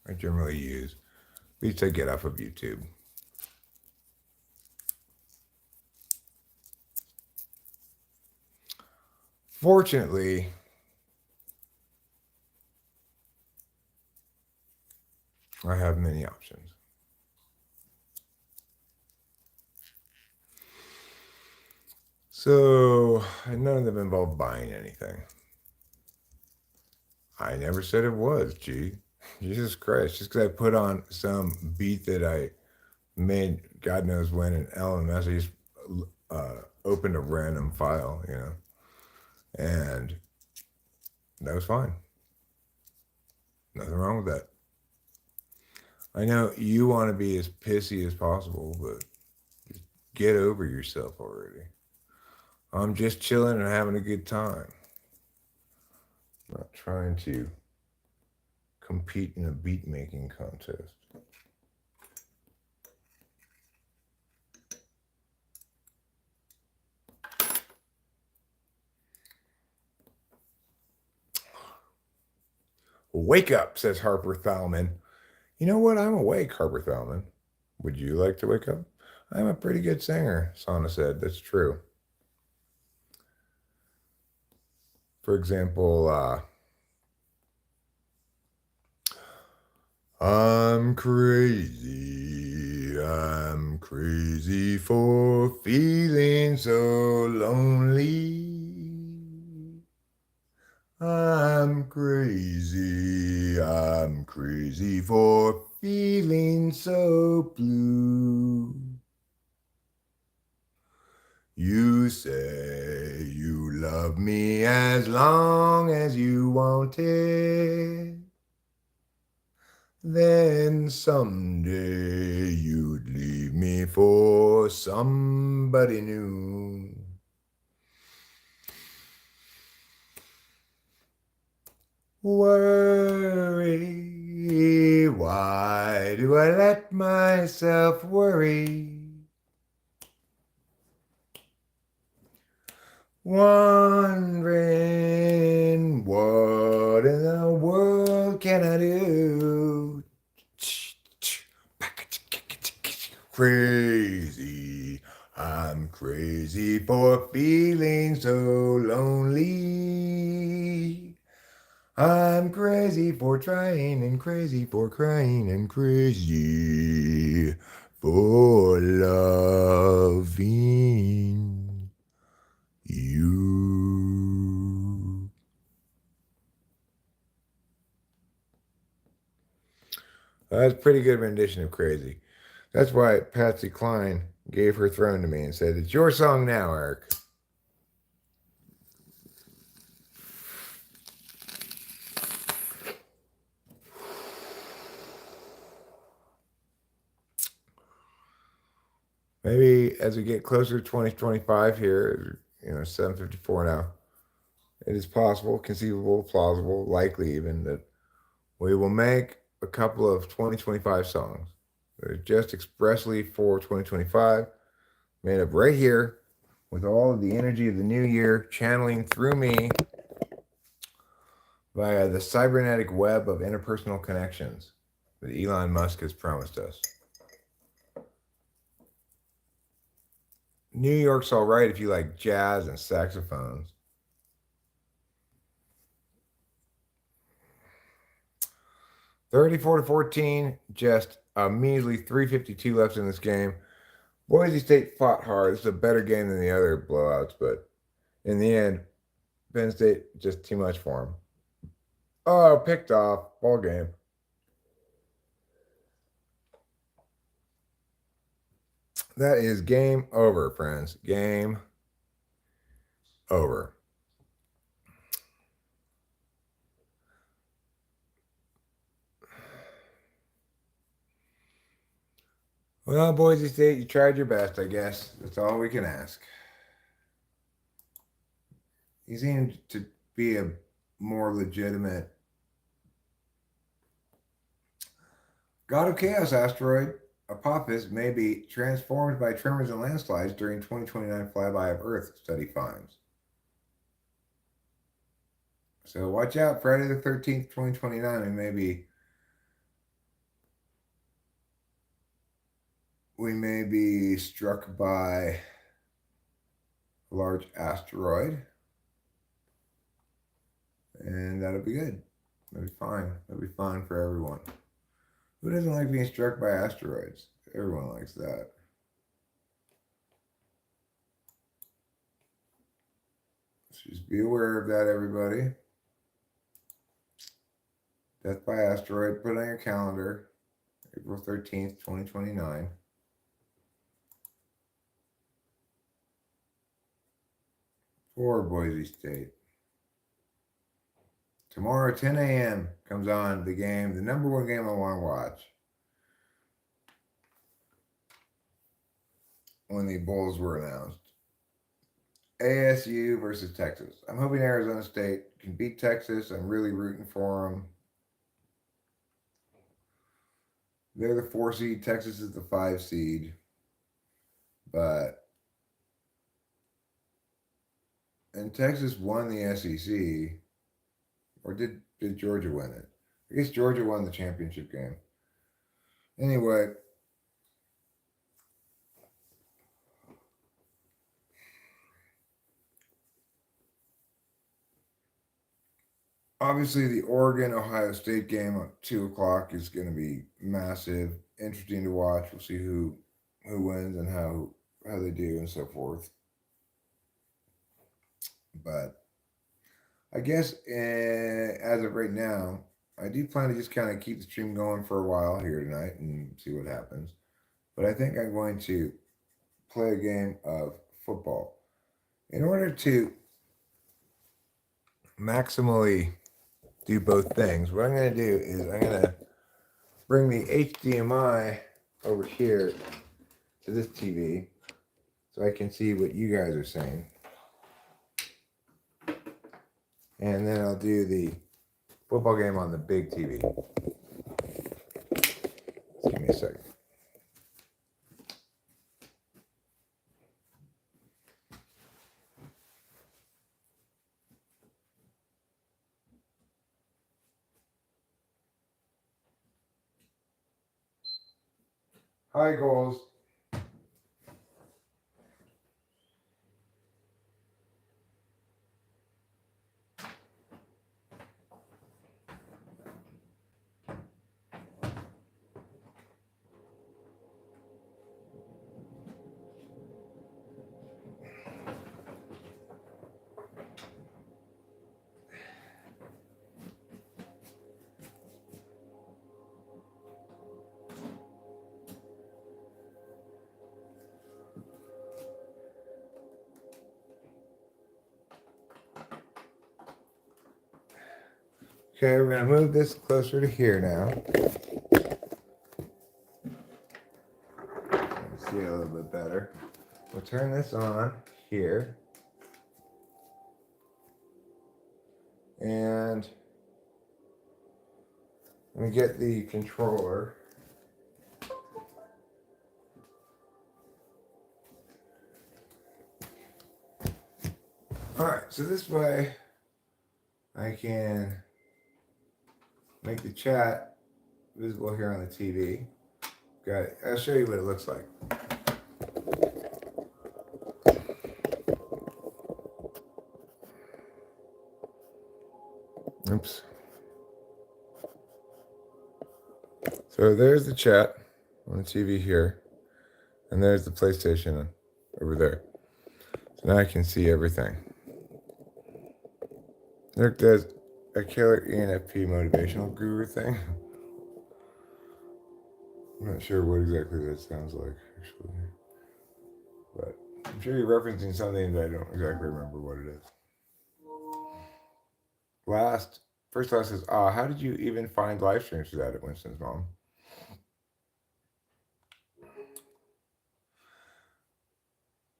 I generally use beats I get off of YouTube. Fortunately, I have many options. So, none of them involve buying anything. I never said it was, gee. Jesus Christ. Just because I put on some beat that I made, God knows when, in LMS, I just opened a random file, you know. And that was fine. Nothing wrong with that. I know you want to be as pissy as possible, but just get over yourself already. I'm just chilling and having a good time. I'm not trying to compete in a beat making contest. Wake up, says Harper Thalman. You know what? I'm awake, Harper Thalman. Would you like to wake up? I'm a pretty good singer, Sana said. That's true. For example, I'm crazy for feeling so lonely. I'm crazy for feeling so blue. You say you love me as long as you want it. Then someday you'd leave me for somebody new. Worry, why do I let myself worry? Wondering what in the world can I do? Crazy, I'm crazy for feeling so lonely. I'm crazy for trying and crazy for crying and crazy for loving you. That's a pretty good rendition of Crazy. That's why Patsy Cline gave her throne to me and said, "It's your song now, Eric." Maybe as we get closer to 2025 here, 7:54 now, it is possible, conceivable, plausible, likely even, that we will make a couple of 2025 songs that are just expressly for 2025, made up right here with all of the energy of the new year channeling through me via the cybernetic web of interpersonal connections that Elon Musk has promised us. New York's all right if you like jazz and saxophones. $34-14, just a measly 3:52 left in this game. Boise State fought hard. This is a better game than the other blowouts, but in the end, Penn State just too much for them. Oh, picked off. Ball game. That is game over, friends. Game over. Well, Boise State, you tried your best, I guess. That's all we can ask. You seem to be a more legitimate God of Chaos asteroid. Apophis may be transformed by tremors and landslides during 2029 flyby of Earth, study finds. So watch out, Friday the 13th, 2029, and we may be struck by a large asteroid. And that'll be good. That'll be fine. That'll be fine for everyone. Who doesn't like being struck by asteroids? Everyone likes that. So just be aware of that, everybody. Death by asteroid. Put it on your calendar. April 13th, 2029. For Boise State. Tomorrow, 10 a.m. comes on the game, the number one game I want to watch. When the Bulls were announced. ASU versus Texas. I'm hoping Arizona State can beat Texas. I'm really rooting for them. They're the 4 seed. Texas is the 5 seed. And Texas won the SEC. Or did Georgia win it? I guess Georgia won the championship game. Anyway. Obviously, the Oregon-Ohio State game at 2 o'clock is going to be massive. Interesting to watch. We'll see who wins and how they do and so forth. But I guess as of right now, I do plan to just kind of keep the stream going for a while here tonight and see what happens. But I think I'm going to play a game of football. In order to maximally do both things, what I'm going to do is I'm going to bring the HDMI over here to this TV so I can see what you guys are saying. And then I'll do the football game on the big TV. Just give me a second. Hi, goals. Okay, we're going to move this closer to here now. Let's see a little bit better. We'll turn this on here. And let me get the controller. Alright, so this way I can make the chat visible here on the TV. Got it. I'll show you what it looks like. Oops. So there's the chat on the TV here, and there's the PlayStation over there. So now I can see everything. Look, there's a killer ENFP motivational guru thing. I'm not sure what exactly that sounds like, actually. But I'm sure you're referencing something that I don't exactly remember what it is. First class says, how did you even find live streams for that at Winston's mom?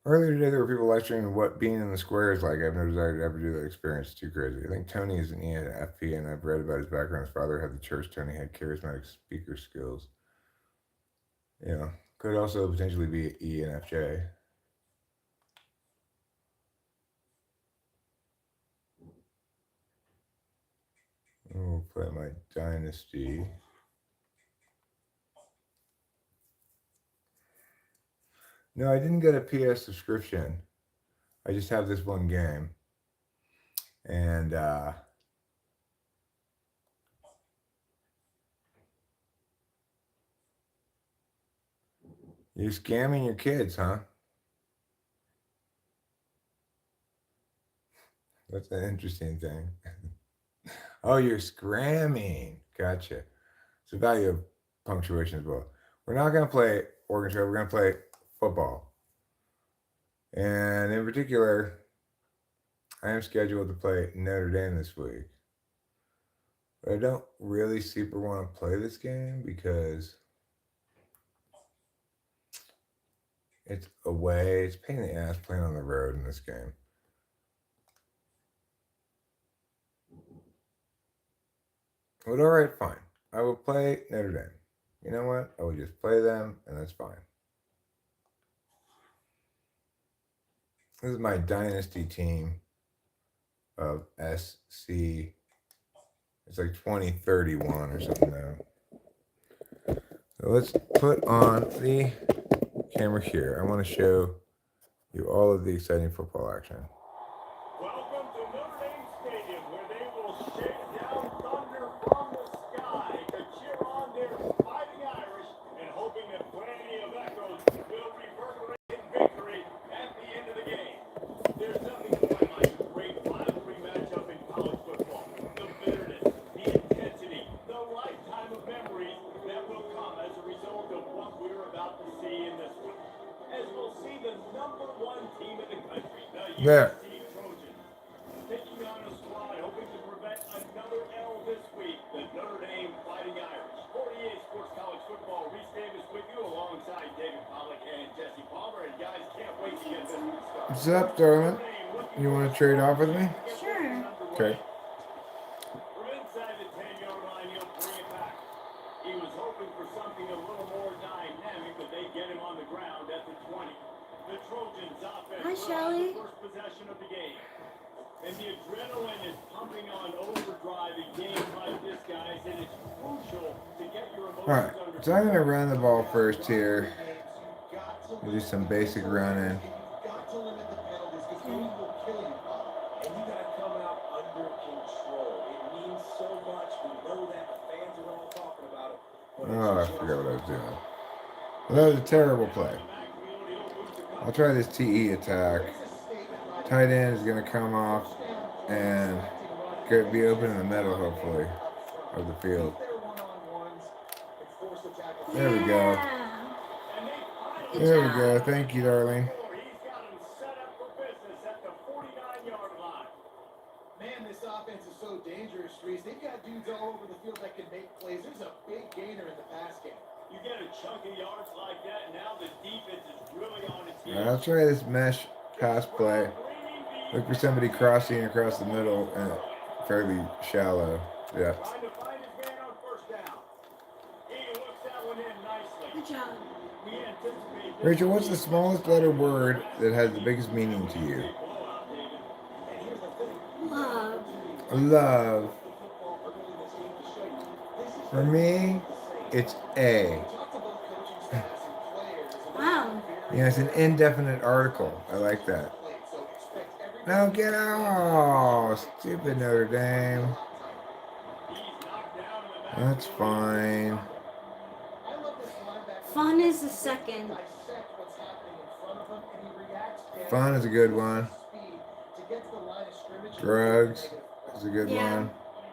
Earlier today, there were people live streaming what being in the square is like. I have no desire to ever do that experience. It's too crazy. I think Tony is an ENFP, and I've read about his background. His father had the church. Tony had charismatic speaker skills. Yeah, could also potentially be ENFJ. Oh, play my dynasty. No, I didn't get a PS subscription. I just have this one game. And you're scamming your kids, huh? That's an interesting thing. Oh, you're scramming. Gotcha. It's the value of punctuation as well. We're not going to play Oregon Trail. We're going to play football. And in particular, I am scheduled to play Notre Dame this week. But I don't really super want to play this game because it's away. It's a pain in the ass playing on the road in this game. But all right, fine. I will play Notre Dame. You know what? I will just play them, and that's fine. This is my dynasty team of SC. It's like 2031 or something now. So let's put on the camera here. I want to show you all of the exciting football action. Welcome to Notre Dame Stadium, where they will shake down thunder from the sky to cheer on their fighting Irish and hoping that plenty of echoes will reverberate in victory at the end of the game. There's nothing quite like a great rivalry matchup in college football. The bitterness, the intensity, the lifetime of memories that will come as a result of what we're about to see in this one. As we'll see the number one team in the country, the There. Trojans, taking on a squad hoping to prevent another L this week, the Notre Dame Fighting Irish. 48 Sports College Football, Reese Davis with you alongside David Pollack and Jesse Palmer. And guys, can't wait to get this week started. What's up, darling? You want to trade off with me? Sure. Okay. From inside the 10-yard line, he'll bring it back. He was hoping for something a little more dynamic, but they get him on the ground at the 20. The Trojans offense Hi, will have Shelly. the first possession of the game. And the adrenaline is pumping on overdrive in games like this, guys, and it's crucial to get your emotions All right. under So I'm going to control. run the ball first here. We'll do some basic running. You've got to limit the penalties because those will kill you. And you got to come out under control. It means so much. We know that. The fans are all talking about it. But Oh, I forgot what I was doing. Well, that was a terrible play. I'll try this TE attack. Tight end is going to come off and be open in the middle, hopefully, of the field. There we go. Yeah. Good There we job. go. Thank you, darling. He's got him set up for business at the 49-yard line. Man, this offense is so dangerous, Reese. They've got dudes all over the field that can make plays. There's a big gainer in the pass game. You get a chunk of yards like that, and now the defense is really on its All right, I'll try this mesh pass play. Look for somebody crossing across the middle and fairly shallow. Yeah. Trying to find his man on first down. He hooks that one in nicely. Good job. We anticipate this Rachel, what's to the be smallest letter word that has the biggest meaning to you? a blowout, David. love. For me, it's A. Wow. Yeah, it's an indefinite article. I like that. No, get out! Stupid Notre Dame. That's fine. Fun is the second. Fun is a good one. Drugs is a good Yeah. one.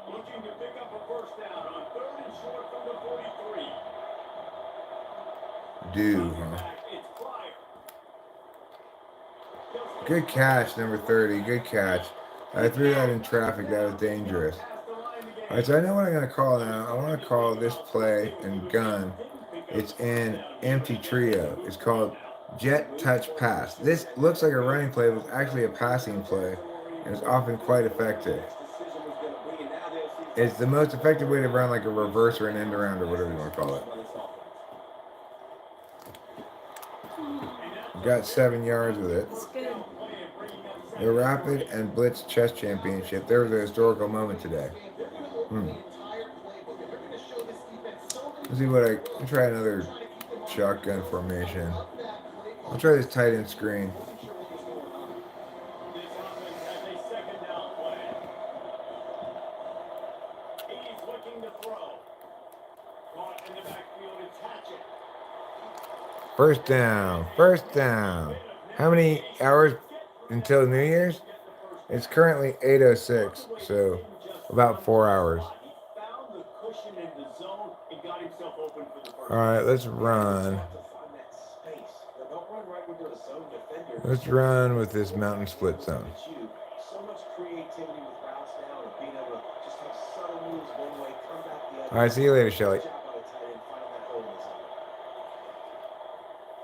Looking to pick up a first down on 3rd and short from the 43. Do, huh? It's Pryor. Good catch, number 30. Good catch. I threw that in traffic. That was dangerous. All right, so I know what I'm going to call now. I want to call this play and gun. It's in empty trio. It's called jet touch pass. This looks like a running play, but it's actually a passing play, and it's often quite effective. It's the most effective way to run like a reverse or an end around or whatever you want to call it. Got 7 yards with it. It's good. The Rapid and Blitz Chess Championship. There was a historical moment today. Let's see what I'll try another shotgun formation. I'll try this tight end screen. This offense has a second down play. He's looking to throw. Caught in the backfield, it's Hatchet. First down. First down. How many hours until New Year's? It's currently 8:06, so about 4 hours. He found the cushion in the zone and got himself open for the first. All right, let's run. Let's run with this mountain split zone. So much creativity with routes now and being able to just have subtle moves one way, come back the other. All right, see you later, Shelly. Good job by the tight end finding that hole in the zone.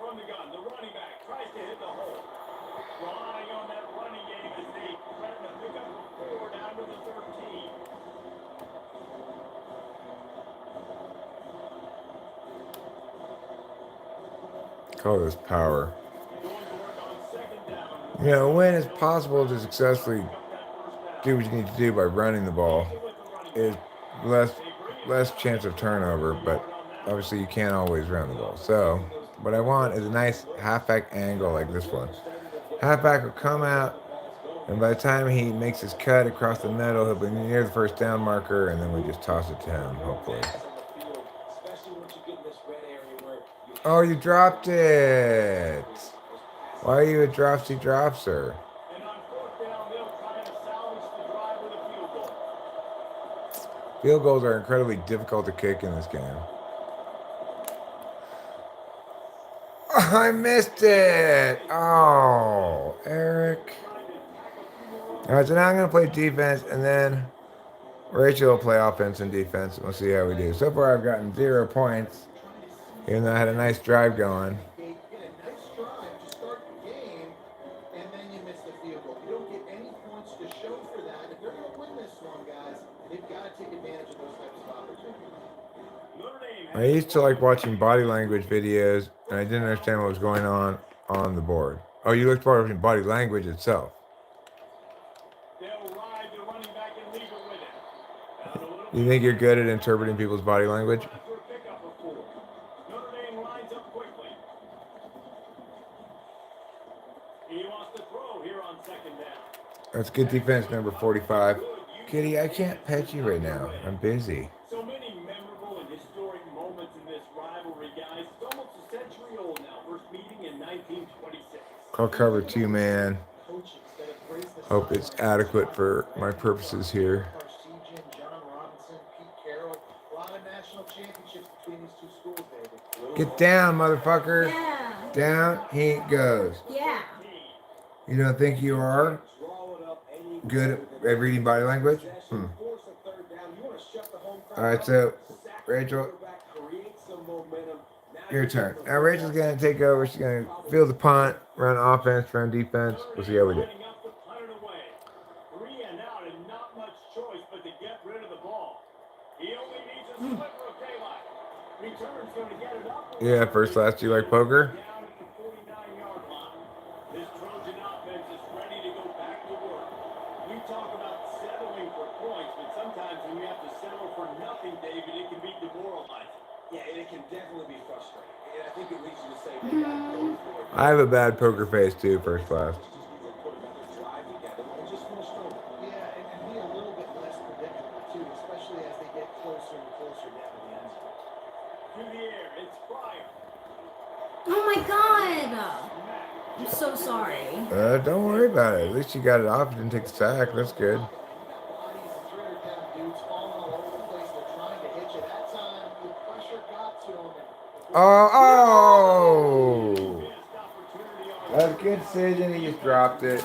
From the gun, the running back tries to hit the hole. Relying on that running game as they threaten to pick up a 4 down to the 13. Call this power. Going to work on 2nd down. You know, when it's possible to successfully do what you need to do by running the ball, is less chance of turnover, but obviously you can't always run the ball. So what I want is a nice halfback angle like this one. Halfback will come out, and by the time he makes his cut across the middle, he'll be near the first down marker, and then we just toss it to him, hopefully. Especially once you get in this red area where you Oh, you dropped it! Why are you a dropsy dropser? And on 4th down, they'll try to salvage the drive with a field goal. Field goals are incredibly difficult to kick in this game. I missed it! Oh, Eric. All right, so now I'm going to play defense, and then Rachel will play offense and defense, and we'll see how we do. So far, I've gotten 0 points, even though I had a nice drive going. get a nice drive to start the game, and then you miss the field goal. You don't get any points to show for that. If they're going to win this one, guys, they've got to take advantage of those types of opportunities. I used to like watching body language videos, and I didn't understand what was going on the board. Oh, you looked for body language itself. They'll ride the running back and leave it with him. Down a little You think you're good at interpreting people's body language? for a pickup of 4. Notre Dame lines up quickly. He wants to throw here on 2nd down. That's good defense, number 45. Kitty, I can't pet you right now. I'm busy. So many memorable and historic moments in this rivalry, guys. It's almost a century old now. First meeting in 1926. I'll cover 2 man. Hope it's adequate for my purposes here. Get down, motherfucker. Yeah. Down he goes. Yeah. You don't think you are good at reading body language? All right, so Rachel, your turn. Now Rachel's gonna take over. She's gonna field the punt, run offense, run defense. We'll see how we do. Lining up to punt it away. 3 and out, and not much choice but to get rid of the ball. He only needs a sliver of daylight. Return's going to get it up. Yeah, first class. Do you like poker? Down at the 49-yard line. This Trojan offense is ready to go back to work. We talk about settling for points. definitely be frustrating. And I think it leads you to say they got to go for it. I have a bad poker face too, first class. Just needs to put another drive together and just finish strong. Yeah, and be a little bit less predictable too, especially as they get closer and closer down to the end zone. To the air, it's Pryor. Oh my god! I'm so sorry. Don't worry about it. At least you got it off. You didn't take the sack. That's good. Bodies and 300-pound dudes falling all over the place. They're trying to hit you. That time, the pressure got to them. Oh! Missed opportunity on That's a good decision. He just dropped it.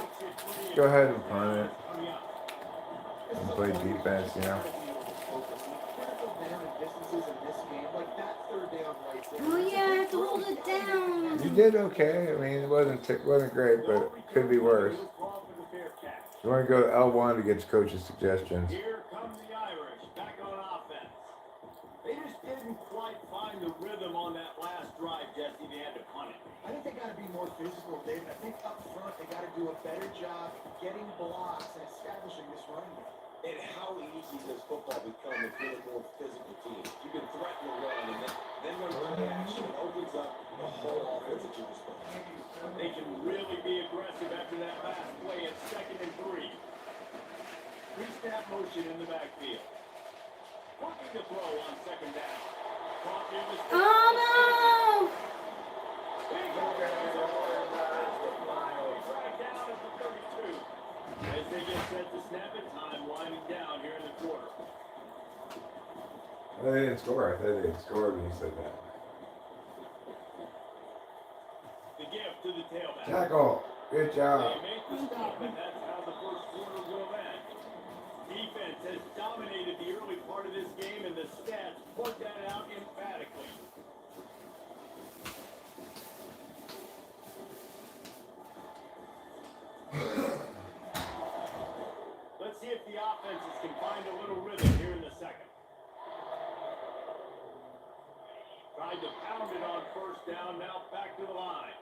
Go ahead and punt it. coming up. And play defense, you know. Critical down and distances in this game, like that third down right there. Oh yeah, I have to hold it down. You did okay. I mean, it wasn't great, but it could be worse. Call for the Bearcats. You want to go to L1 to get coach's suggestions. Here come the Irish, back on offense. They just didn't quite find the rhythm on that last drive, Jesse. They had to punt it. I think they got to be more physical, David. I think up front they got to do a better job getting blocks and establishing this running game. And how easy does football become if you're a more physical team? You can threaten the run, and then when play action opens up the whole offense at your disposal. They can really be aggressive after that last play at 2nd and 3. Three-snap motion in the backfield. Working the throw on 2nd down. Caught near the stick. Oh no! Big track down at the 32. As they get set to snap it, time winding down here in the quarter. They didn't score. I thought they had scored when you said that. The gift to the tailback. Tackle. Good job. They make the stop, and that's how the first quarter will end. Defense has dominated the early part of this game, and the stats point that out emphatically. Let's see if the offenses can find a little rhythm here in the second. Tried to pound it on 1st down, now back to the line.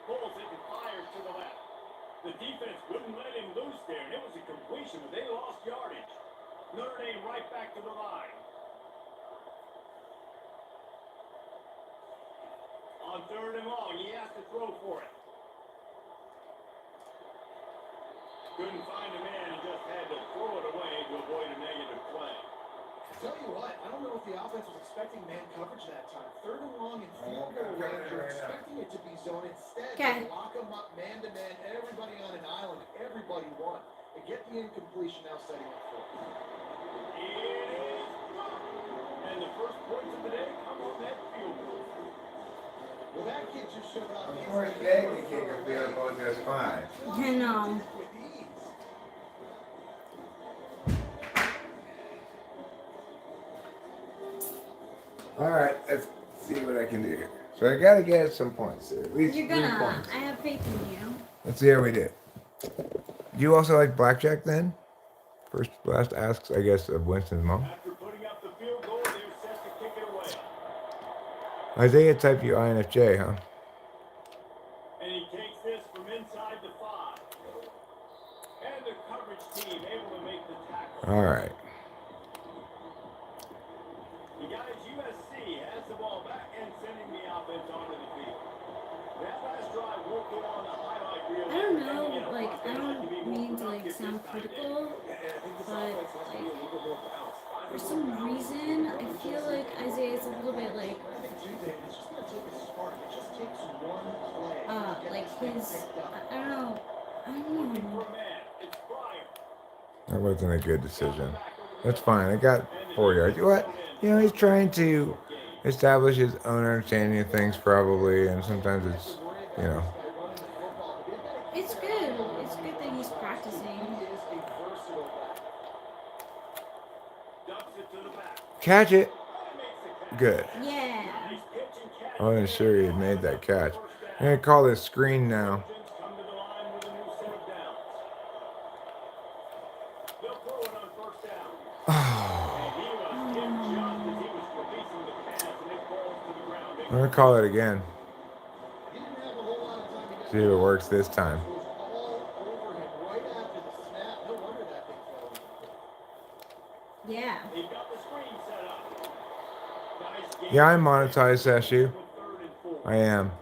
Pulls it and fires to the left. The defense wouldn't let him loose there, and it was a completion, but they lost yardage. Notre Dame right back to the line. On 3rd and long, he has to throw for it. Couldn't find a man and just had to throw it away to avoid a negative play. Tell you what, I don't know if the offense was expecting man coverage that time. 3rd and long and field goal range, you're expecting it to be zone. Instead, Okay. they lock them up man to man, everybody on an island, everybody won. They get the incompletion now setting up for it. It is good. And the first points of the day come on that field goal. Well, that kid just showed up. I'm sure he gave the kick a field goal just fine. I know. With ease. All right, let's see what I can do here. So I got to get some points here. At least You're 3 gonna. points. I have faith in you. Let's see how we do. You also like blackjack then? First, last asks, I guess, of Winston's mom. After putting up the field goal, they're set to kick it away. Isaiah typed you INFJ, huh? And he takes this from inside the 5. And the coverage team able to make the tackle. All right. The guys USC has the ball back and sending the offense onto the field. That last drive won't go on the highlight reel. I don't know, like, I don't mean to, like, sound critical, but, like, for some reason, I feel like Isaiah's a little bit, like, I think too, David, it's just going to take a spark. It just takes one play. to get like this thing his, picked up. I don't know, I don't For know. a man, it's Pryor. That wasn't a good decision. That's fine. I got 4 yards. What? You know, he's trying to establish his own understanding of things, probably, and sometimes it's, you know. It's good. It's good that he's practicing. He is a versatile back. Dumps it to the back. Catch it. Makes the catch. Good. Yeah. Nice pitch and catch. I wasn't sure he had made that catch. I'm going to call this screen now. Come to the line with a new set of downs. They'll throw it on 1st down. And he was hit just as he was releasing the pass, and it falls to the ground. I'm going to call it again. He didn't have a whole lot of time to get See if it works this time. It was all over him right after the snap. No wonder that thing fell. Yeah. They've got the screen set up. Nice Yeah, I'm game. monetized, SU. With 3rd and 4. I am.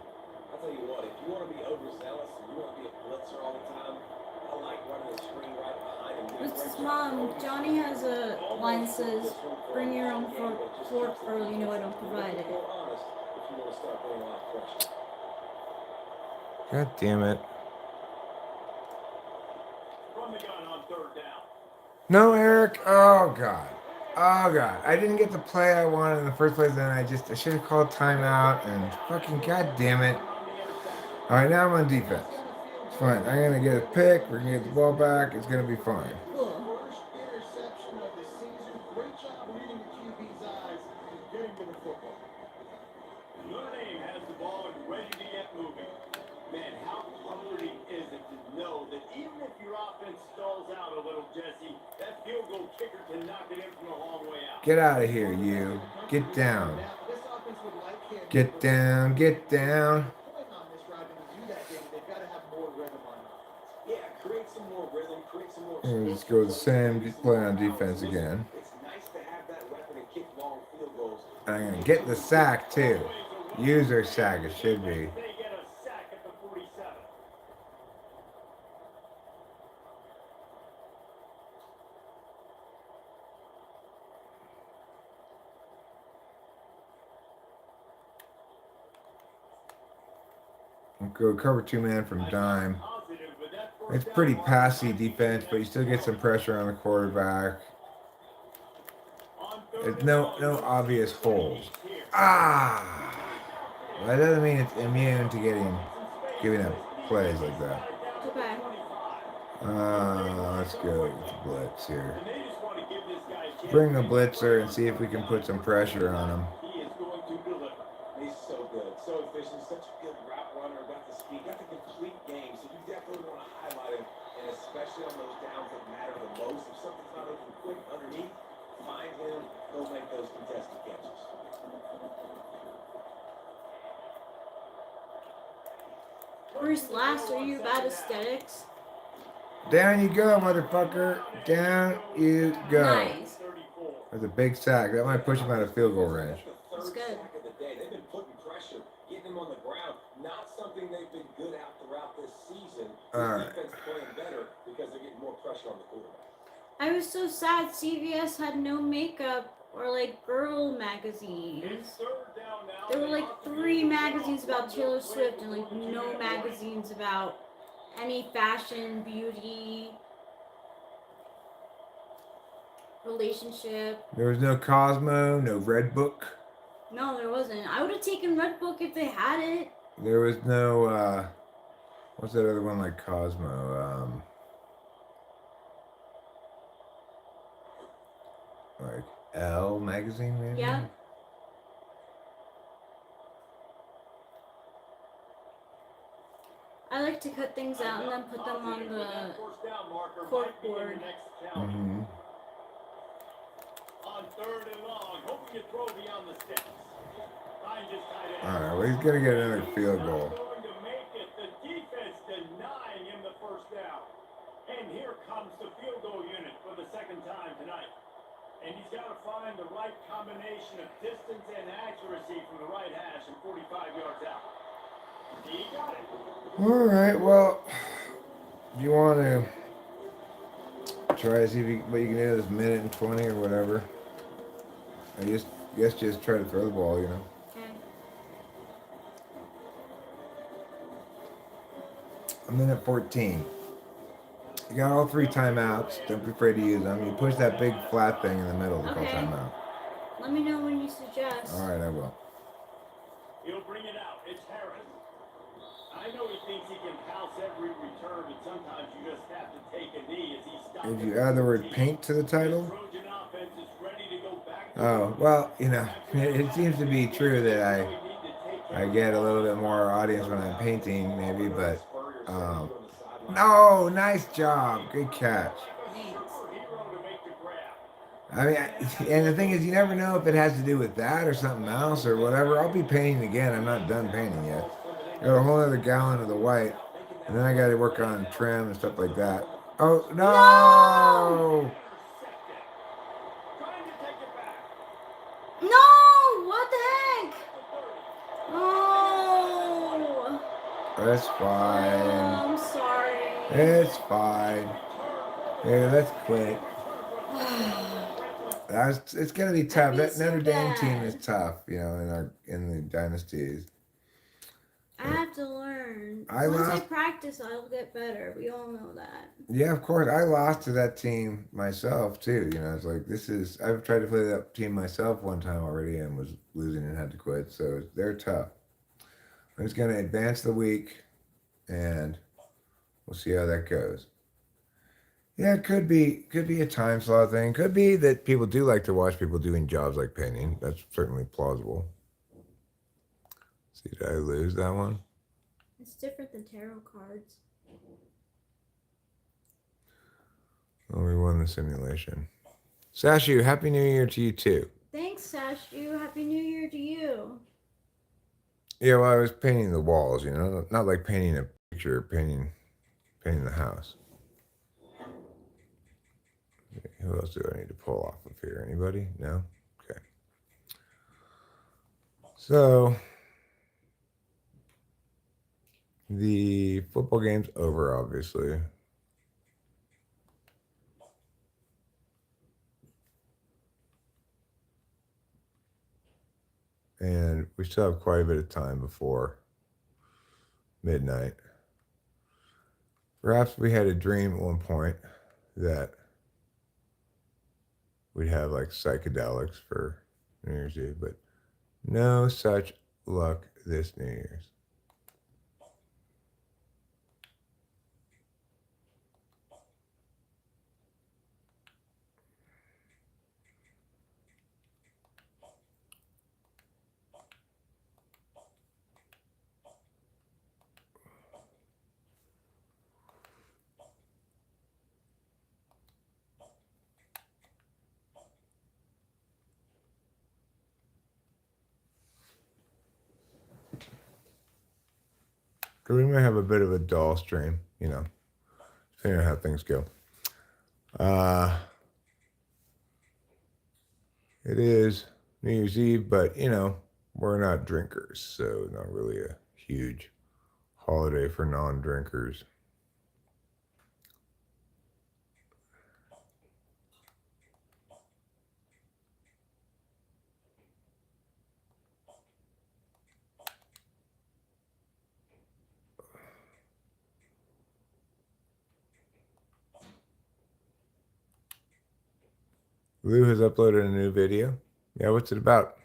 I'll tell you what, if you want to be overzealous and you want to be a blitzer all the time, I like running the screen right behind him. What's his mom? Johnny has a line that says, "Bring your own fork, or you know I don't provide it." More honest if you want to start putting a lot of pressure. God damn it. From the gun on 3rd down. No, Eric. Oh God. Oh God. I didn't get the play I wanted in the first place, and I should have called timeout and fucking god damn it. All right, now I'm on defense. It's fine. I'm gonna get a pick. We're gonna get the ball back. It's gonna be fine. Cool. First interception of the season. Great job reading the QB's eyes and getting to the football. Notre Dame has the ball and ready to get moving. Man, how comforting is it to know that even if your offense stalls out a little, Jesse, that field goal kicker can knock it in from a long way out. Get out of here, you. Get down. Now, this offense would like him. Get down. Get down. Point on this drive, and to do that, David, they've got to have more rhythm on offense. Yeah, create some more rhythm, create some more. Let's go with the same play on defense again. It's nice to have that weapon and kick long field goals. I'm gonna get the sack too. User sack. It should be. They get a sack at the 47. We'll go cover 2-man from dime. Positive, but that first It's down pretty mark passy might be defense, but you still get some pressure on the quarterback. on 3rd There's and no long. obvious holes. Ah, that doesn't mean it's immune to giving up plays like that. Okay. Let's go with the blitz here. And they just want to give this guy a chance Bring to the make blitzer and see if we can put some pressure on him. He is going to deliver. He's so good, so efficient, such a good route runner, got the speed, got the complete game. So you definitely want to highlight him, and especially on those downs that matter the most. If something's not open quick underneath, find him, go make those contested catches. Bruce Last, are you about aesthetics? Down you go, motherfucker. Down you go. Nice. That's a big sack. That might push him out of field goal range. That's good. Sack of the day. They've been putting pressure, getting him on the ground. Not something they've been good at throughout this season. This All right. defense playing better because they're getting more pressure on the quarterback. I was so sad CVS had no makeup or like girl magazines. It's 3rd down now. There were like 3 magazines about Taylor Swift and like no magazines about any fashion, beauty, relationship. There was no Cosmo, no Red Book. No, there wasn't. I would have taken Red Book if they had it. There was no, what's that other one like Cosmo? Like Elle magazine, maybe? Yeah. I like to cut things out and then put them on the cork board. Mm-hmm. On 3rd and long, hoping to throw beyond the sticks. Find his tight end. All right, well, he's gonna get another field goal. Going to make it. The defense denying him the 1st down. And here comes the field goal unit for the 2nd time tonight. And he's got to find the right combination of distance and accuracy from the right hash and 45 yards out. He got it. All right, well, you want to try to see what you can do this minute and 20 or whatever? I guess just try to throw the ball, you know. Okay. A minute 14. You got all 3 timeouts. Don't be afraid to use them. You push that big flat thing in the middle to call Okay. timeout. Let me know when you suggest. All right, I will. He'll bring it out. It's Harris. I know he thinks he can house every return, but sometimes you just have to take a knee as he stops. Did you add the word paint to the title? Trojan offense is ready to go back to Oh, well, you know, it seems to be true that I get a little bit more audience when I'm painting, maybe, but, no, nice job. Good catch. Thanks. superhero to make the grab. I mean, and the thing is, you never know if it has to do with that or something else or whatever. I'll be painting again. I'm not done painting yet. Got a whole other gallon of the white, and then I got to work on trim and stuff like that. Oh, no! That's fine. I'm sorry. It's fine. Yeah, let's quit. It's gonna be tough. feel That so Notre Dame team bad. is tough, in the dynasties. I have to learn. I Once I lost. practice, I'll get better. We all know that. Yeah, of course. I lost to that team myself too. It's like I've tried to play that team myself one time already and was losing and had to quit. So they're tough. I'm just gonna advance the week, and we'll see how that goes. Yeah, it could be a time slot thing. Could be that people do like to watch people doing jobs like painting. That's certainly plausible. See, did I lose that one? It's different than tarot cards. Oh, we won the simulation. Sashu, Happy New Year to you too. Thanks, Sashu. Happy New Year to you. Yeah, well, I was painting the walls, not like painting a picture, painting the house. Who else do I need to pull off of here? Anybody? No? Okay. So, the football game's over, obviously. And we still have quite a bit of time before midnight. Perhaps we had a dream at one point that we'd have like psychedelics for New Year's Eve, but no such luck this New Year's. We might have a bit of a dull stream, depending on how things go. It is New Year's Eve, but we're not drinkers, so not really a huge holiday for non-drinkers. Lou has uploaded a new video. Yeah, what's it about?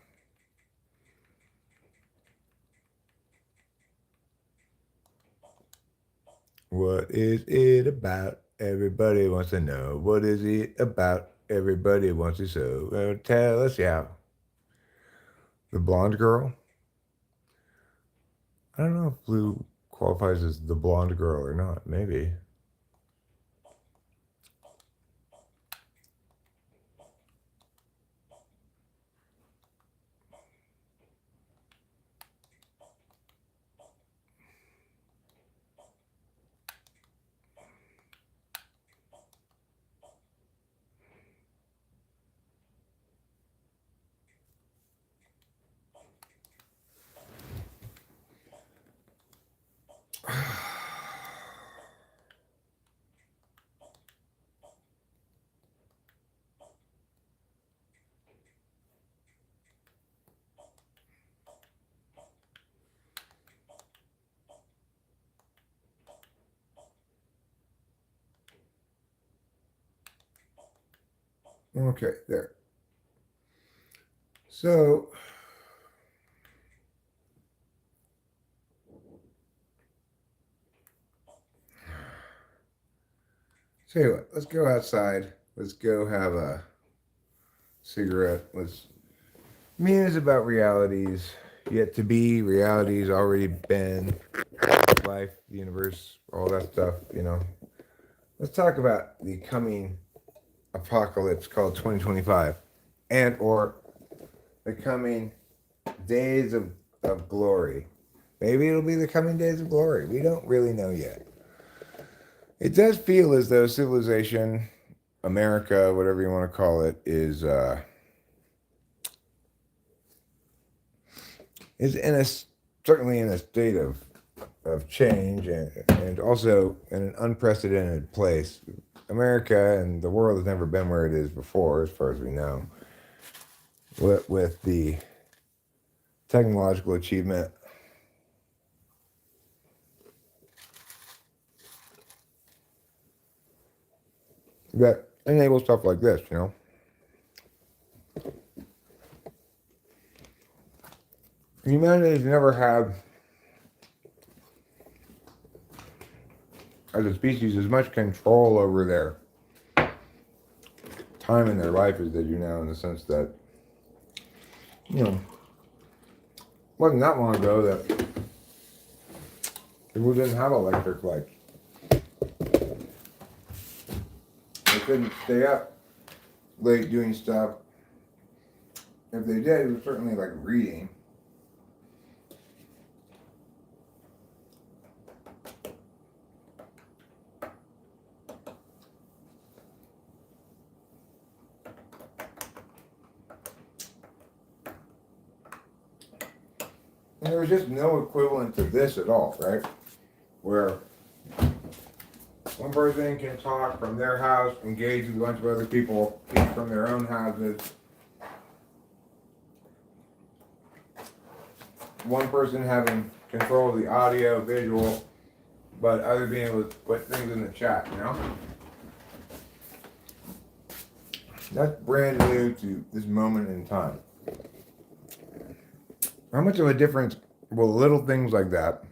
What is it about? Everybody wants to know. What is it about? Everybody wants to know. Tell us, yeah. The blonde girl? I don't know if Lou qualifies as the blonde girl or not. Maybe. Okay, there. So, tell you what, let's go outside. Let's go have a cigarette. Let's muse about realities yet to be, realities already been, life, the universe, all that stuff, Let's talk about the coming apocalypse called 2025 and or the coming days of glory. Maybe it'll be the coming days of glory. We don't really know yet. It does feel as though civilization, America, whatever you want to call it, is certainly in a state of of change and also in an unprecedented place. America and the world has never been where it is before, as far as we know, with the technological achievement that enables stuff like this, you know. Humanity has never had, as a species, as much control over their time in their life as they do now, in the sense that, you know, it wasn't that long ago that people didn't have electric lights. They couldn't stay up late doing stuff. If they did, it was certainly like reading. And there was just no equivalent to this at all, right? Where one person can talk from their house, engage with a bunch of other people, each from their own houses. One person having control of the audio, visual, but other being able to put things in the chat, you know? That's brand new to this moment in time. How much of a difference will little things like that,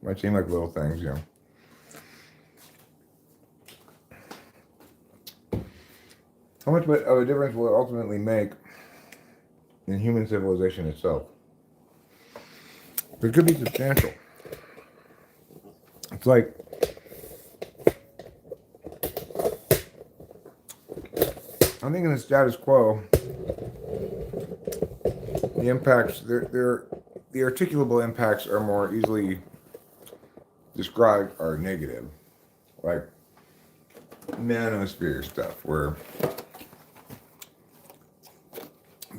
might seem like little things, you know, how much of a difference will it ultimately make in human civilization itself? It could be substantial. It's like, I think in the status quo, the impacts, the articulable impacts are more easily described are negative, like manosphere stuff, where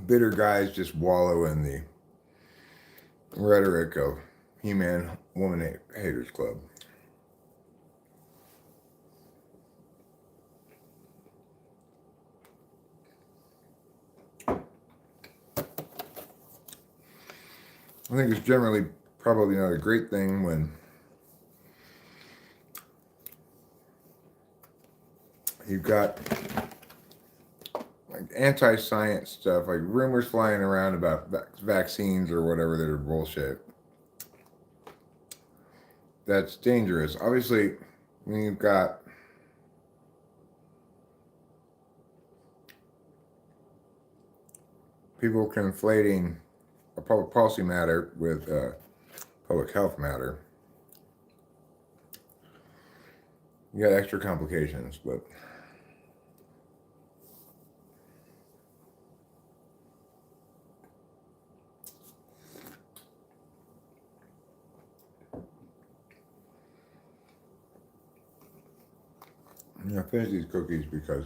bitter guys just wallow in the rhetoric of He-Man Woman Haters Club. I think it's generally probably not a great thing when you've got like anti-science stuff, like rumors flying around about vaccines or whatever that are bullshit. That's dangerous. Obviously, when you've got people conflating a public policy matter with public health matter, you got extra complications, but I finished these cookies because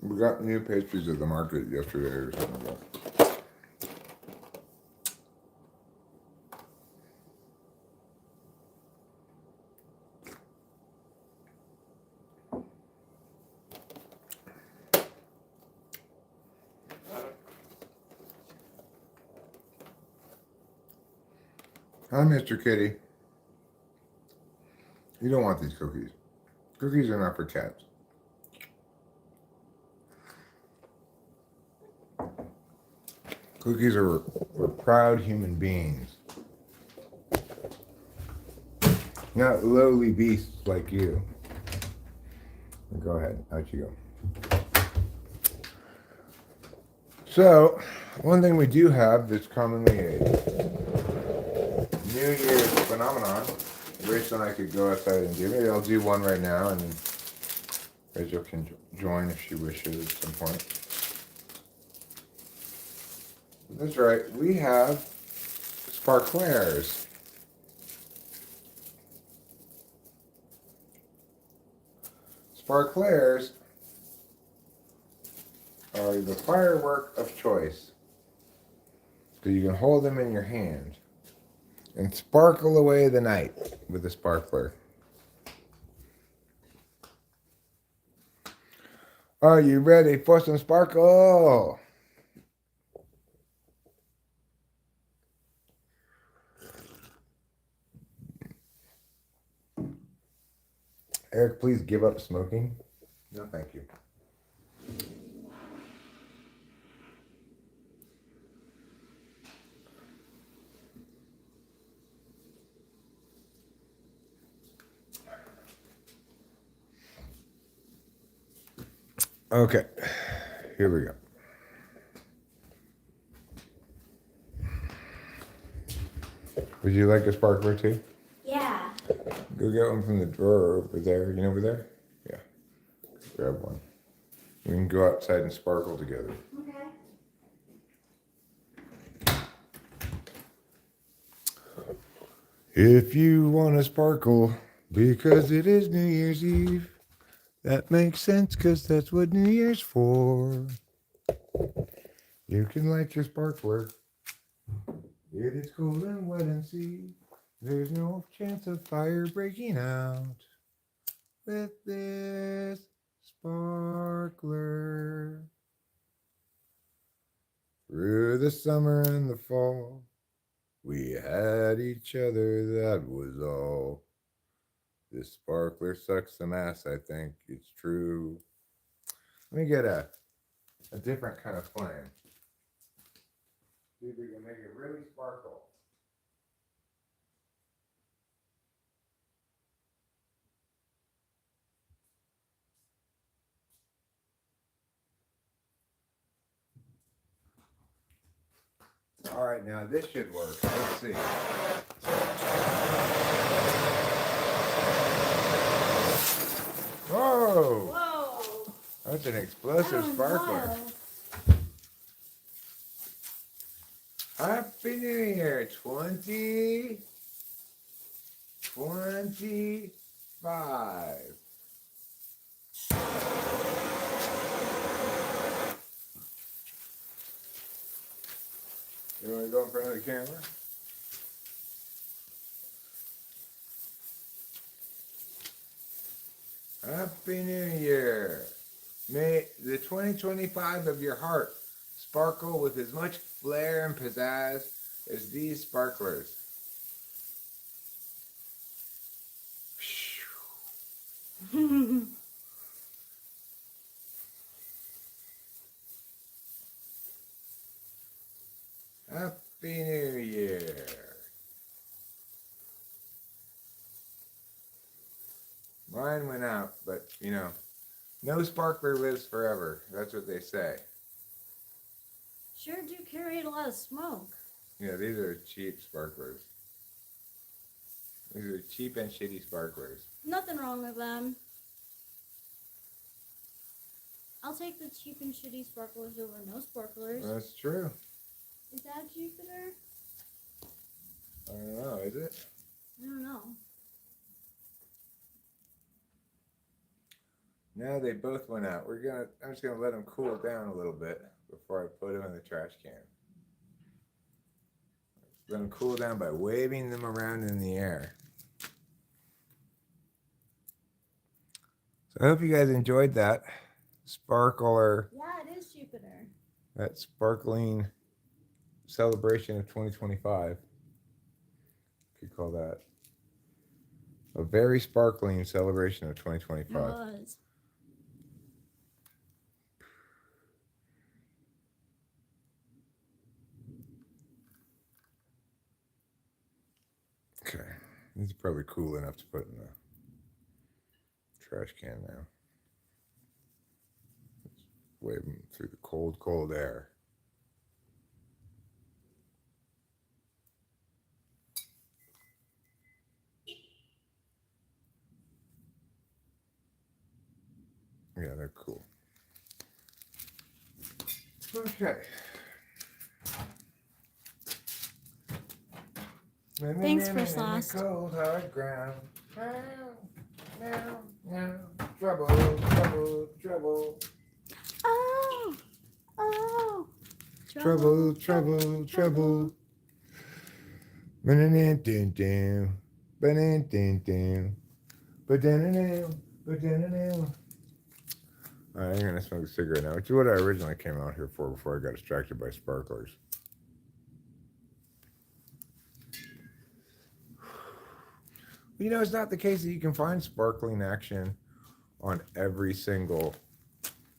we got new pastries at the market yesterday or something like that. Hi, Mr. Kitty. You don't want these cookies. Cookies are not for cats. Cookies are for proud human beings. Not lowly beasts like you. Go ahead, out you go. So, one thing we do have that's commonly a New Year's phenomenon, Rachel and I could go outside and do. Maybe I'll do one right now, and then Rachel can join if she wishes at some point. That's right, we have sparklers. Sparklers are the firework of choice, because you can hold them in your hand. and sparkle away the night with a sparkler. Are you ready for some sparkle? Eric, please give up smoking. No, thank you. Okay, here we go. Would you like a sparkler too? Yeah. Go get one from the drawer over there. You know over there? Yeah. Grab one. We can go outside and sparkle together. Okay. If you want to sparkle, because it is New Year's Eve, that makes sense because that's what New Year's for. You can light your sparkler. It is cool and wet and see. There's no chance of fire breaking out with this sparkler. Through the summer and the fall, we had each other, that was all. This sparkler sucks some ass, I think it's true. Let me get a different kind of flame. See if we can make it really sparkle. All right, now this should work. Let's see. Whoa! Whoa. That's an explosive sparkler. Happy New Year 2025. You want to go in front of the camera? Happy New Year. May the 2025 of your heart sparkle with as much flair and pizzazz as these sparklers. Happy New Year. Mine went out, but you know, no sparkler lives forever. That's what they say. Sure do carry a lot of smoke. Yeah, these are cheap sparklers. These are cheap and shitty sparklers. Nothing wrong with them. I'll take the cheap and shitty sparklers over no sparklers. That's true. Is that Jupiter? I don't know, is it? I don't know. Now they both went out. I'm just gonna let them cool down a little bit before I put them in the trash can. Let them cool down by waving them around in the air. So I hope you guys enjoyed that sparkler, Yeah, it is Jupiter. that sparkling celebration of 2025. Could call that a very sparkling celebration of 2025. It was. Okay, these are probably cool enough to put in the trash can now. Let's wave them through the cold, cold air. Yeah, they're cool. Okay. Thanks for sauce. Cold hard ground. Trouble, trouble, trouble. Oh, oh. Trouble, trouble, trouble. Ba-da-da-dum-dum. Ba-da-dum-dum. Ba-da-da-dum. Ba-da-da-dum. Alright, I'm gonna smoke a cigarette now, which is what I originally came out here for before I got distracted by sparklers. You know, it's not the case that you can find sparkling action on every single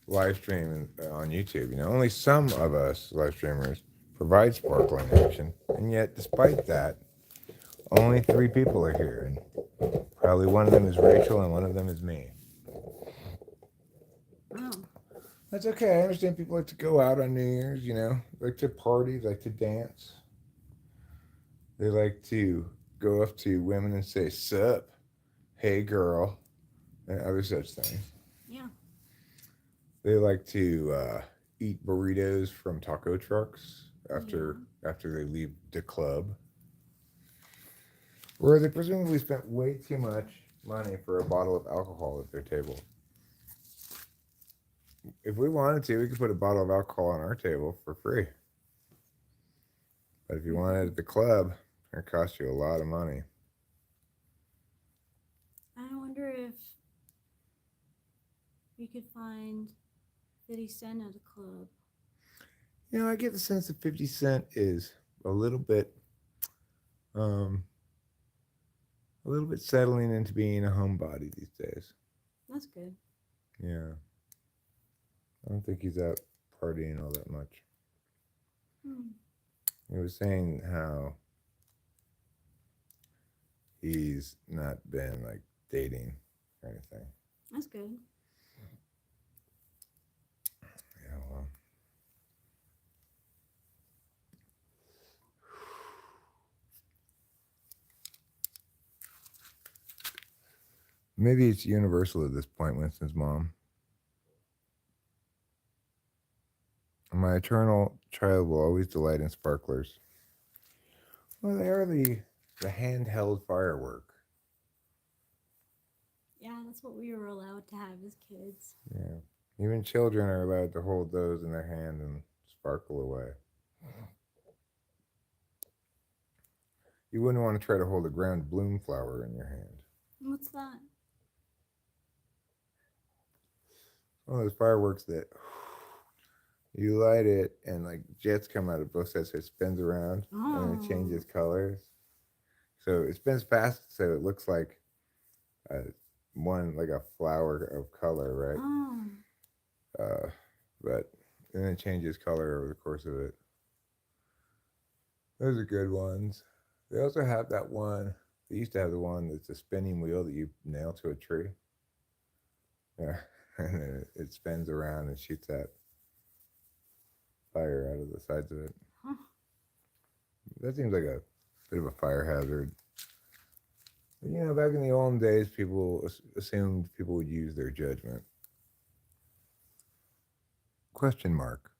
live stream on YouTube. You know, only some of us live streamers provide sparkling action, and yet, despite that, only 3 people are here, and probably one of them is Rachel, and one of them is me. Oh. That's okay. I understand people like to go out on New Year's. You know, like to party, like to dance. They like to go up to women and say "sup," "hey girl," and other such things. Yeah. They like to eat burritos from taco trucks after they leave the club, where they presumably spent way too much money for a bottle of alcohol at their table. If we wanted to, we could put a bottle of alcohol on our table for free. But if you want it at the club, it costs you a lot of money. I wonder if we could find 50 Cent at a club. You know, I get the sense that 50 Cent is a little bit settling into being a homebody these days. That's good. Yeah. I don't think he's out partying all that much. He was saying how he's not been like dating or anything. That's good. Yeah, well. Maybe it's universal at this point, Winston's mom. My eternal child will always delight in sparklers. Well, they are the handheld firework. Yeah, that's what we were allowed to have as kids. Yeah. Even children are allowed to hold those in their hand and sparkle away. You wouldn't want to try to hold a ground bloom flower in your hand. What's that? One of those fireworks that you light it and like jets come out of both sides, so it spins around and it changes colors. So it spins fast, so it looks like like a flower of color, right? But then it changes color over the course of it. Those are good ones. They also have that one. They used to have the one that's a spinning wheel that you nail to a tree. Yeah, and then it spins around and shoots that fire out of the sides of it. Huh. That seems like a bit of a fire hazard. You know, back in the olden days, people assumed people would use their judgment. Question mark.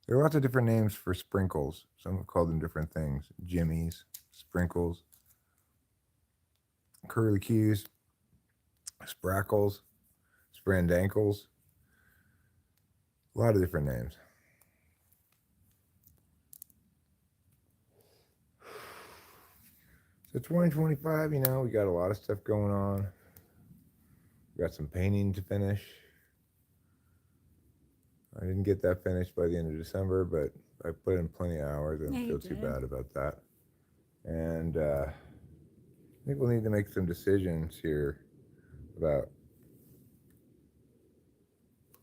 There are lots of different names for sprinkles. Some have called them different things. Jimmies, sprinkles, curlicues, sprackles, sprandankles. A lot of different names. So 2025, you know, we got a lot of stuff going on. We got some painting to finish. I didn't get that finished by the end of December, but I put in plenty of hours. I don't feel too bad about that. And I think we'll need to make some decisions here about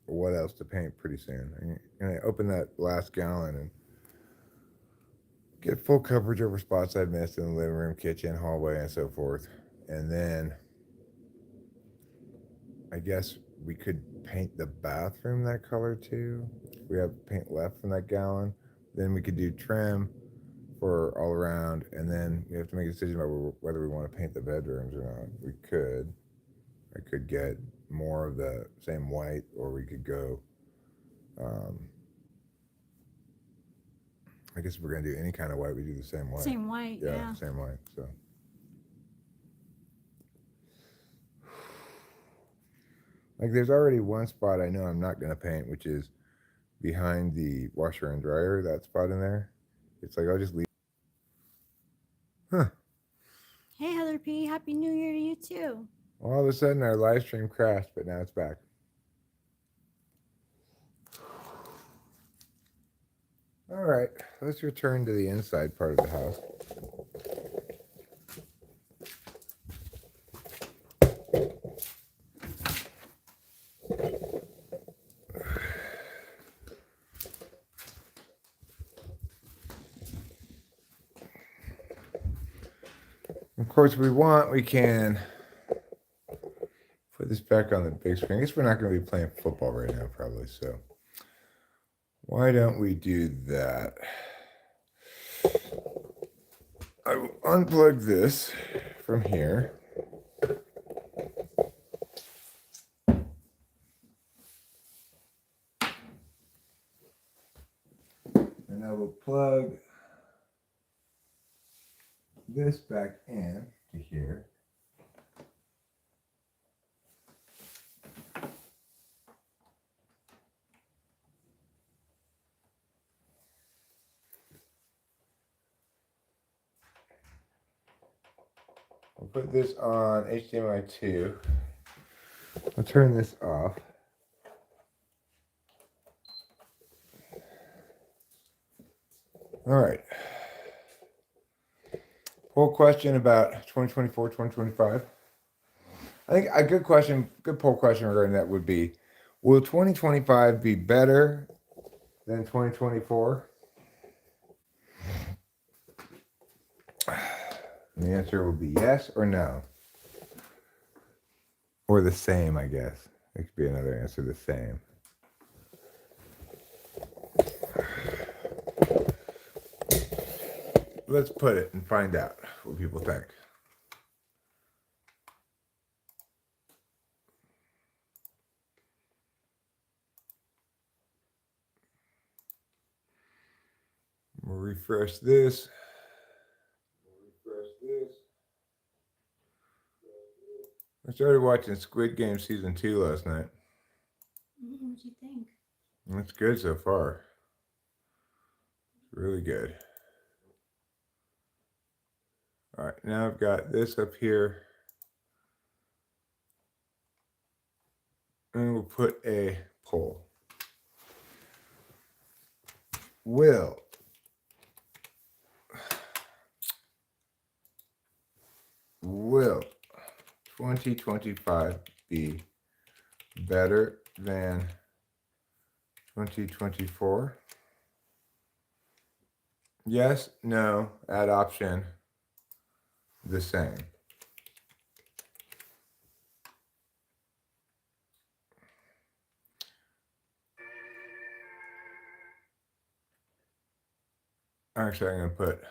what else to paint pretty soon. I'm going to open that last gallon and get full coverage over spots I've missed in the living room, kitchen, hallway, and so forth. And then I guess we could paint the bathroom that color too. We have paint left from that gallon. Then we could do trim for all around, and then we have to make a decision about whether we want to paint the bedrooms or not. We could. I could get more of the same white, or we could go. I guess if we're gonna do any kind of white, we do the same white. Same white, yeah. Same white. So. Like there's already one spot I know I'm not going to paint, which is behind the washer and dryer, that spot in there. It's like I'll just leave. Huh. Hey, Heather P. Happy New Year to you too. All of a sudden, our live stream crashed, but now it's back. All right, let's return to the inside part of the house. Of course, if we want, we can put this back on the big screen. I guess we're not going to be playing football right now, probably. So why don't we do that? I will unplug this from here. And I will plug this back in to here. I'll put this on HDMI 2. I'll turn this off. All right. Poll question about 2024, 2025. I think a good question, good poll question regarding that would be, will 2025 be better than 2024? And the answer will be yes or no. Or the same, I guess. It could be another answer, the same. Let's put it and find out what people think. We'll refresh this. I started watching Squid Game Season 2 last night. What'd you think? It's good so far. It's really good. All right, now I've got this up here. And we'll put a poll. Will 2025 be better than 2024? Yes, no, add option, the same. Actually, I'm going to put it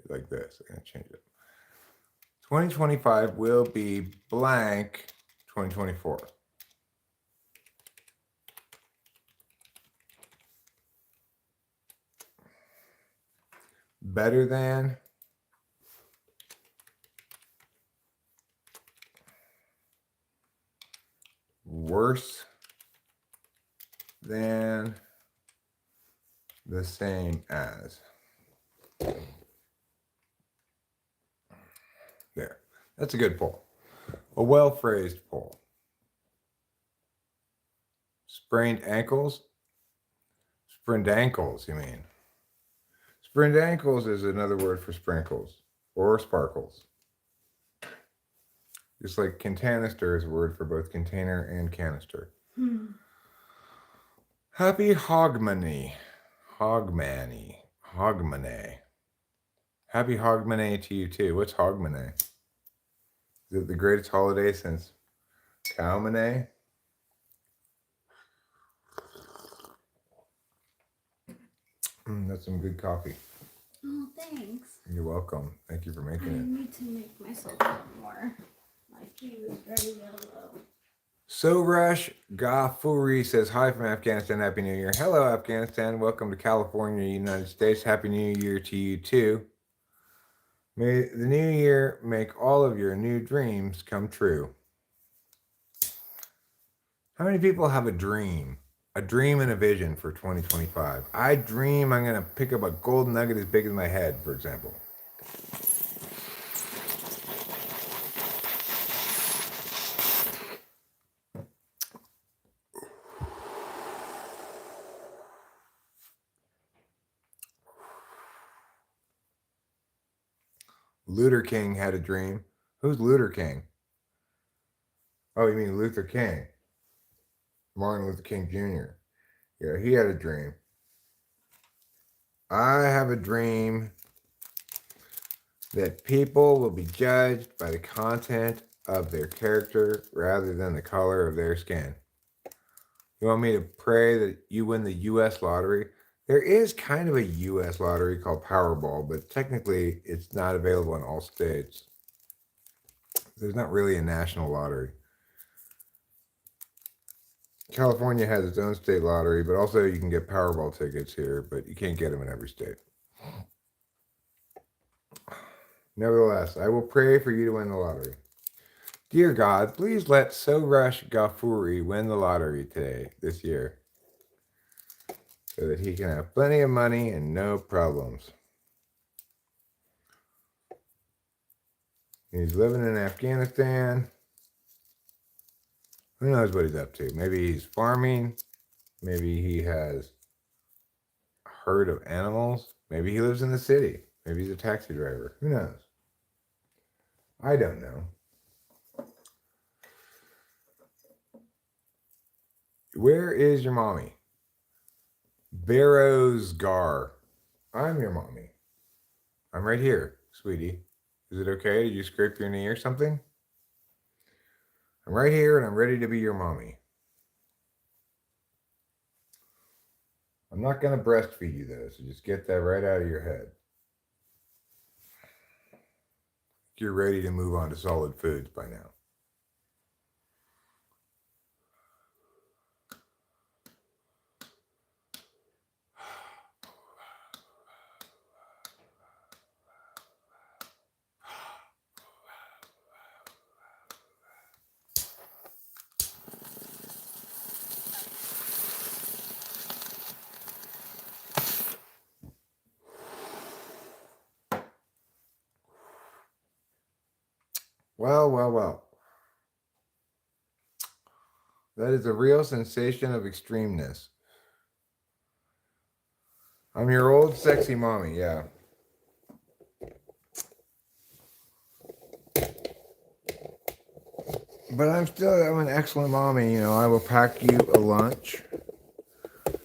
like this. I'm going to change it. 2025 will be blank 2024. Better than, worse than, the same as. There. That's a good poll. A well-phrased poll. Sprained ankles? Sprained ankles, you mean? Sprained ankles is another word for sprinkles or sparkles. Just like canister is a word for both container and canister. Happy Hogmanay. Hogmanay. Happy Hogmanay to you too. What's Hogmanay? Is it the greatest holiday since Cowmanay? That's some good coffee. Oh, thanks. You're welcome. Thank you for I making it. need to make myself some more. My tea is very yellow. Sorash Ghafouri says, hi from Afghanistan. Happy New Year. Hello, Afghanistan. Welcome to California, United States. Happy New Year to you, too. May the new year make all of your new dreams come true. How many people have a dream? A dream and a vision for 2025. I dream I'm going to pick up a gold nugget as big as my head, for example. Luther King had a dream. Who's Luther King? Oh, you mean Luther King? Martin Luther King Jr. Yeah, he had a dream. I have a dream that people will be judged by the content of their character rather than the color of their skin. You want me to pray that you win the U.S. lottery? There is kind of a U.S. lottery called Powerball, but technically it's not available in all states. There's not really a national lottery. California has its own state lottery, but also you can get Powerball tickets here, but you can't get them in every state. Nevertheless, I will pray for you to win the lottery. Dear God, please let Sorush Ghafouri win the lottery this year, so that he can have plenty of money and no problems. He's living in Afghanistan. Who knows what he's up to? Maybe he's farming. Maybe he has a herd of animals. Maybe he lives in the city. Maybe he's a taxi driver. Who knows? I don't know. Where is your mommy? Barrowsgar. I'm your mommy. I'm right here, sweetie. Is it okay? Did you scrape your knee or something? I'm right here and I'm ready to be your mommy. I'm not going to breastfeed you though, so just get that right out of your head. You're ready to move on to solid foods by now. Well. That is a real sensation of extremeness. I'm your old sexy mommy, yeah. But I'm an excellent mommy, you know. I will pack you a lunch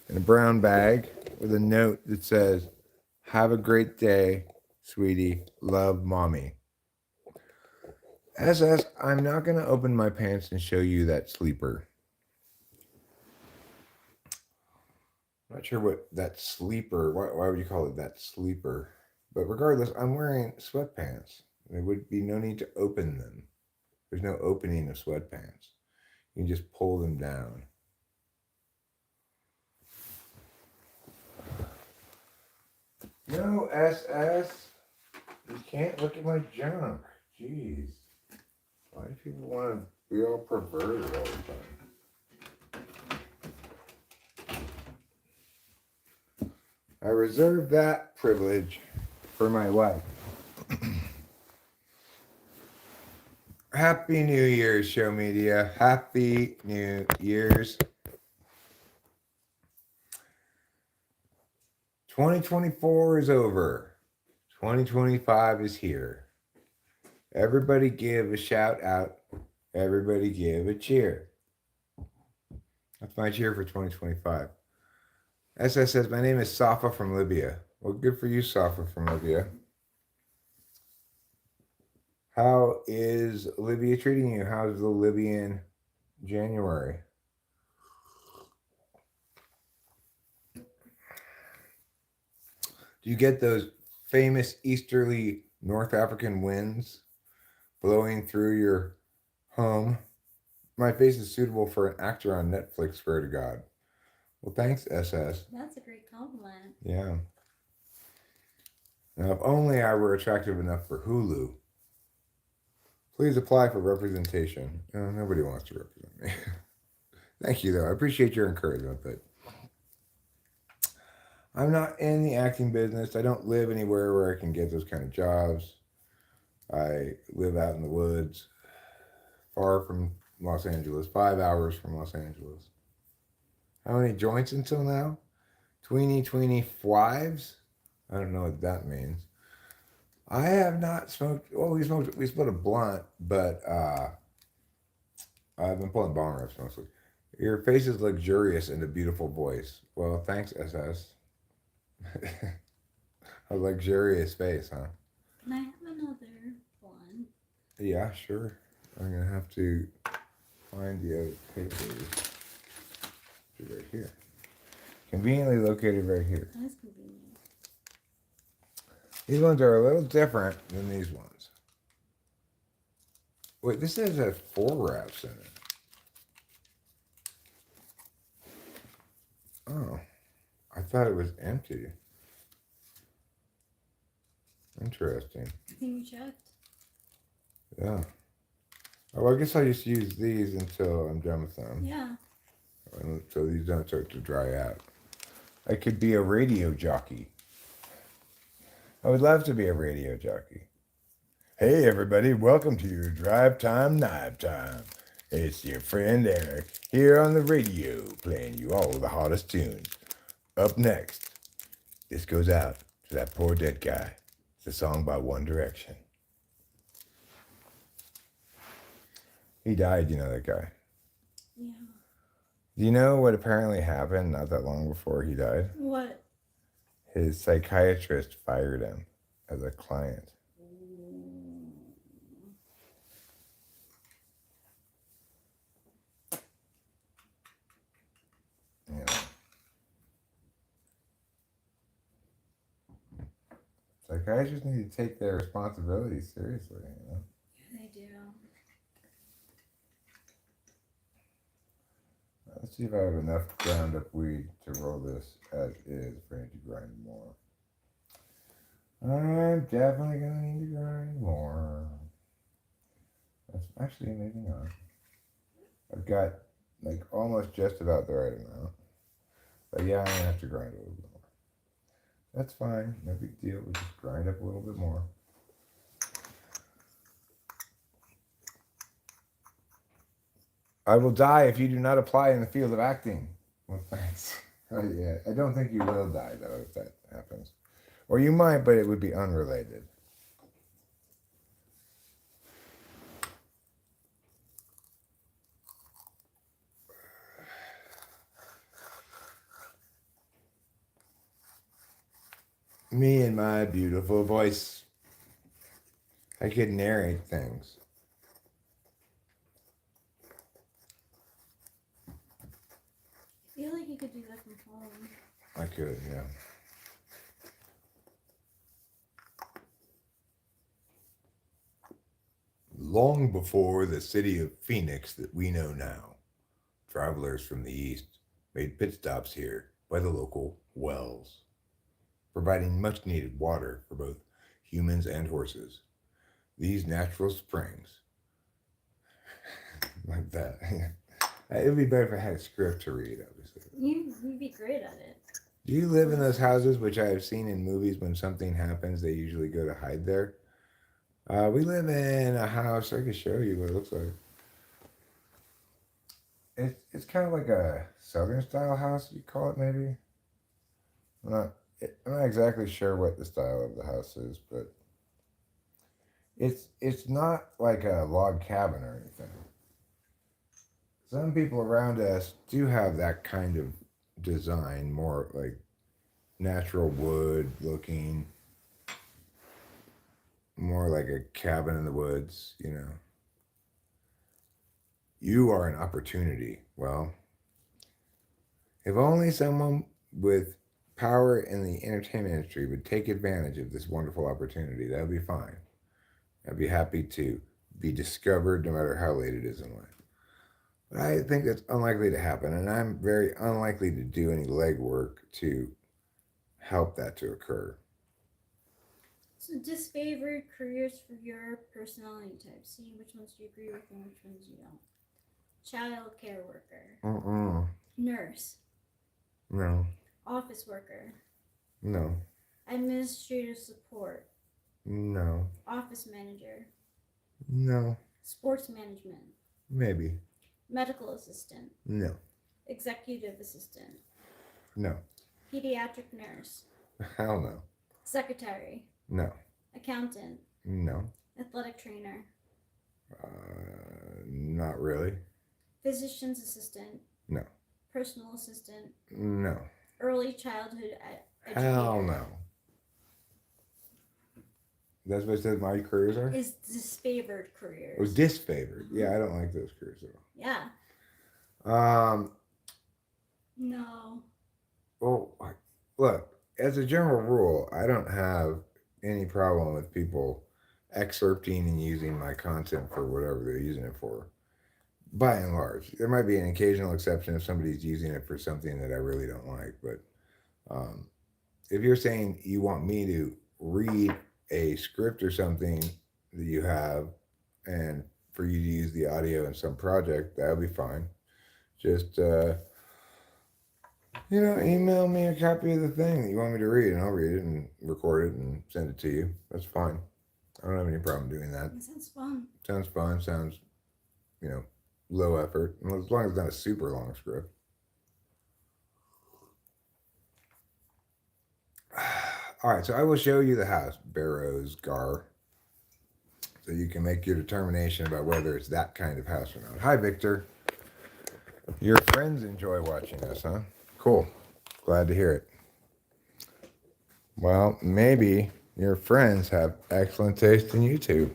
in a brown bag with a note that says, "Have a great day, sweetie. Love, mommy." SS, I'm not going to open my pants and show you that sleeper. I'm not sure what that sleeper, why would you call it that sleeper? But regardless, I'm wearing sweatpants. There would be no need to open them. There's no opening of sweatpants. You can just pull them down. No, SS. You can't look at my junk. Jeez. Why do people want to be all perverted all the time? I reserve that privilege for my wife. Happy New Year's, show media. Happy New Year's. 2024 is over. 2025 is here. Everybody give a shout out. Everybody give a cheer. That's my cheer for 2025. SS says, my name is Safa from Libya. Well, good for you, Safa from Libya. How is Libya treating you? How's the Libyan January? Do you get those famous easterly North African winds blowing through your home? My face is suitable for an actor on Netflix, swear to God. Well, thanks, SS. That's a great compliment. Yeah. Now, if only I were attractive enough for Hulu. Please apply for representation. Nobody wants to represent me. Thank you, though. I appreciate your encouragement, but I'm not in the acting business. I don't live anywhere where I can get those kind of jobs. I live out in the woods, far from Los Angeles, 5 hours from Los Angeles. How many joints until now? Tweeny fives? I don't know what that means. I have not smoked. Well, we split a blunt, but I've been pulling bong rips mostly. Your face is luxurious and a beautiful voice. Well, thanks, SS. A luxurious face, huh? Can I have another one? Yeah, sure. I'm gonna have to find the other papers. Right here. Conveniently located right here. That is convenient. These ones are a little different than these ones. Wait, this has 4 wraps in it. Oh, I thought it was empty. Interesting. I think you checked. Yeah. Oh, well, I guess I'll just use these until I'm done with them. Yeah. So these don't start to dry out. I could be a radio jockey. I would love to be a radio jockey. Hey everybody, welcome to your Drive Time Knife Time. It's your friend Eric here on the radio playing you all the hottest tunes. Up next, this goes out to that poor dead guy. It's a song by One Direction. He died, you know that guy. Yeah. Do you know what apparently happened not that long before he died? What? His psychiatrist fired him as a client. You know. Psychiatrists need to take their responsibilities seriously, you know. Yeah, they do. Let's see if I have enough ground up weed to roll this as is if I need to grind more. I'm definitely gonna need to grind more. That's actually maybe not. I've got like almost just about the right amount. But yeah, I'm gonna have to grind a little bit more. That's fine, no big deal. We'll just grind up a little bit more. I will die if you do not apply in the field of acting. Well, thanks. Oh, yeah. I don't think you will die, though, if that happens. Or you might, but it would be unrelated. Me and my beautiful voice. I could narrate things. I feel like you could do that from home. I could, yeah. Long before the city of Phoenix that we know now, travelers from the east made pit stops here by the local wells, providing much needed water for both humans and horses. These natural springs, like that. It would be better if I had a script to read, obviously. You'd be great at it. Do you live in those houses, which I have seen in movies when something happens, they usually go to hide there? We live in a house, I can show you what it looks like. It's kind of like a southern style house, you call it maybe? I'm not exactly sure what the style of the house is, but it's not like a log cabin or anything. Some people around us do have that kind of design, more like natural wood looking, more like a cabin in the woods, you know. You are an opportunity. Well, if only someone with power in the entertainment industry would take advantage of this wonderful opportunity, that would be fine. I'd be happy to be discovered no matter how late it is in life. But I think that's unlikely to happen, and I'm very unlikely to do any legwork to help that to occur. So disfavored careers for your personality type. See which ones do you agree with and which ones you don't. Child care worker. Nurse. No. Office worker. No. Administrative support. No. Office manager. No. Sports management. Maybe. Medical assistant. No. Executive assistant. No. Pediatric nurse. Hell no. Secretary. No. Accountant. No. Athletic trainer. Not really. Physician's assistant. No. Personal assistant. No. Early childhood educator. Hell no. That's what it says my careers are? Is disfavored careers. Oh, disfavored. Yeah, I don't like those careers at Yeah. all. No. Well, look, as a general rule, I don't have any problem with people excerpting and using my content for whatever they're using it for. By and large, there might be an occasional exception if somebody's using it for something that I really don't like. But if you're saying you want me to read a script or something that you have, and for you to use the audio in some project, that would be fine. Just email me a copy of the thing that you want me to read, and I'll read it and record it and send it to you. That's fine. I don't have any problem doing that. That sounds fun. Sounds fun. Sounds, low effort. As long as it's not a super long script. All right, so I will show you the house, Barrows Gar, so you can make your determination about whether it's that kind of house or not. Hi, Victor. Your friends enjoy watching us, huh? Cool. Glad to hear it. Well, maybe your friends have excellent taste in YouTube.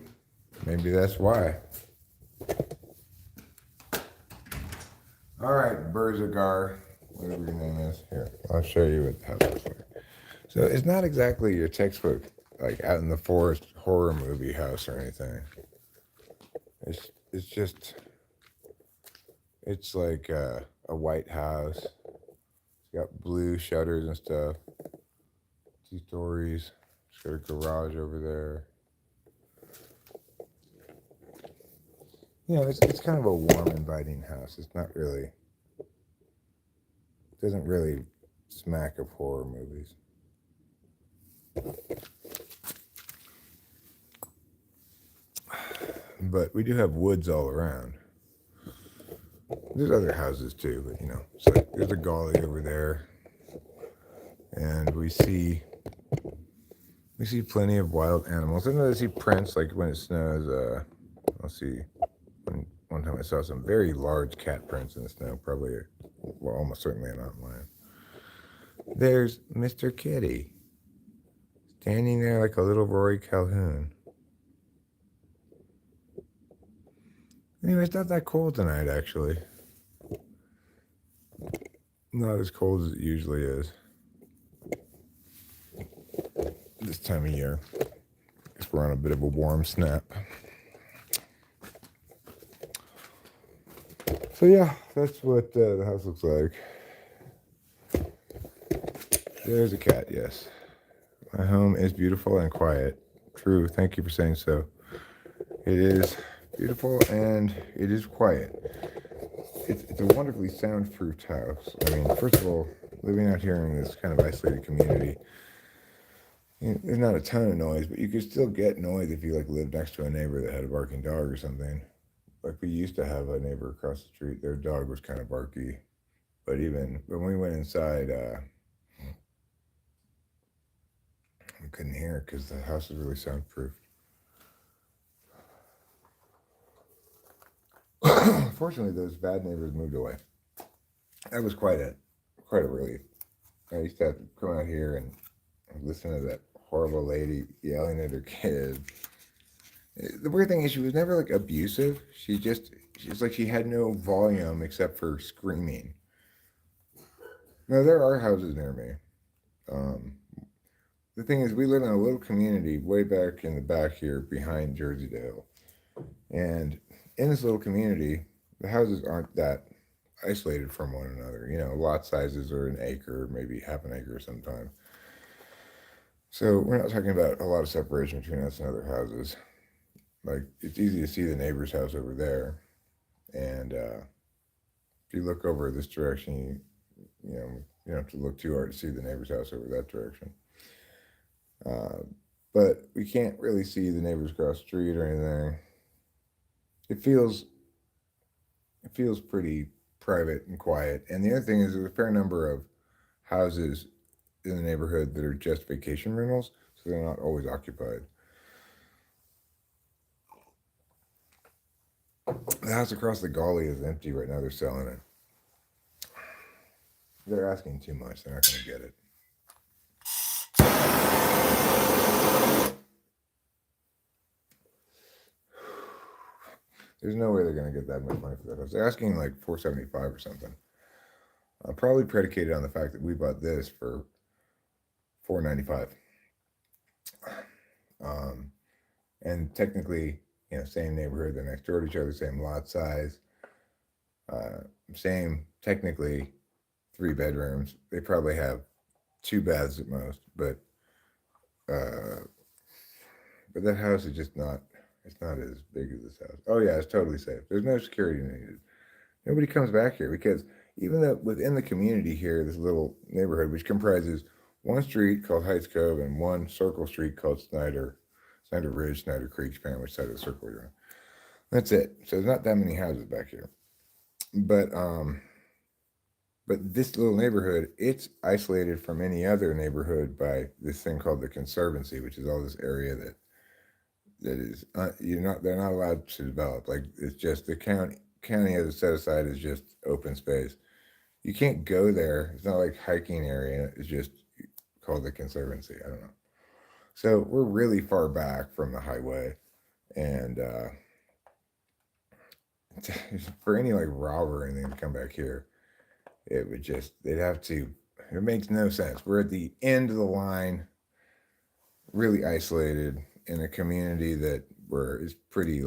Maybe that's why. All right, Berzagar, whatever your name is. Here, I'll show you what the house looks like. So it's not exactly your textbook, like out in the forest horror movie house or anything. It's like a white house. It's got blue shutters and stuff. 2 stories. It's got a garage over there. It's kind of a warm, inviting house. It's not really. It doesn't really smack of horror movies. But we do have woods all around. There's other houses too, but it's like there's a gully over there, and we see plenty of wild animals. Sometimes I see prints, like when it snows. Let's see. One time I saw some very large cat prints in the snow. Probably, almost certainly not mine. There's Mr. Kitty, standing there like a little Rory Calhoun. Anyway, it's not that cold tonight, actually. Not as cold as it usually is this time of year. Guess we're on a bit of a warm snap. So yeah, that's what the house looks like. There's a cat, yes. My home is beautiful and quiet. True, thank you for saying so. It is beautiful and it is quiet. It's a wonderfully soundproofed house. I mean, first of all, living out here in this kind of isolated community, there's not a ton of noise, but you could still get noise if you lived next to a neighbor that had a barking dog or something. Like we used to have a neighbor across the street. Their dog was kind of barky, but even when we went inside, we couldn't hear it because the house is really soundproof. Fortunately, those bad neighbors moved away. That was quite a relief. I used to have to come out here and listen to that horrible lady yelling at her kid. The weird thing is she was never abusive. She's like she had no volume except for screaming. Now there are houses near me. The thing is, we live in a little community way back in the back here behind Jersey-Dale. And in this little community, the houses aren't that isolated from one another. Lot sizes are an acre, maybe half an acre sometimes. So we're not talking about a lot of separation between us and other houses. It's easy to see the neighbor's house over there. And if you look over this direction, you don't have to look too hard to see the neighbor's house over that direction. But we can't really see the neighbors across the street or anything. It feels pretty private and quiet. And the other thing is there's a fair number of houses in the neighborhood that are just vacation rentals, so they're not always occupied. The house across the gully is empty right now. They're selling it. They're asking too much. They're not going to get it. There's no way they're going to get that much money for that house. They're asking like $475 or something. Probably predicated on the fact that we bought this for $495. And technically, same neighborhood, they're next door to each other, same lot size, same technically 3 bedrooms. They probably have 2 baths at most, but that house is just not. It's not as big as this house. Oh yeah, it's totally safe. There's no security needed. Nobody comes back here because even though within the community here, this little neighborhood, which comprises one street called Heights Cove and one circle street called Snyder Ridge, Snyder Creek, depending on which side of the circle you're on. That's it. So there's not that many houses back here. But this little neighborhood, it's isolated from any other neighborhood by this thing called the Conservancy, which is all this area that is they're not allowed to develop. Like, it's just the county has it set aside as just open space. You can't go there. It's not like hiking area. It's just called the Conservancy. I don't know. So we're really far back from the highway, and for any like robber or anything to come back here, they'd have to. It makes no sense. We're at the end of the line, really isolated in a community that is pretty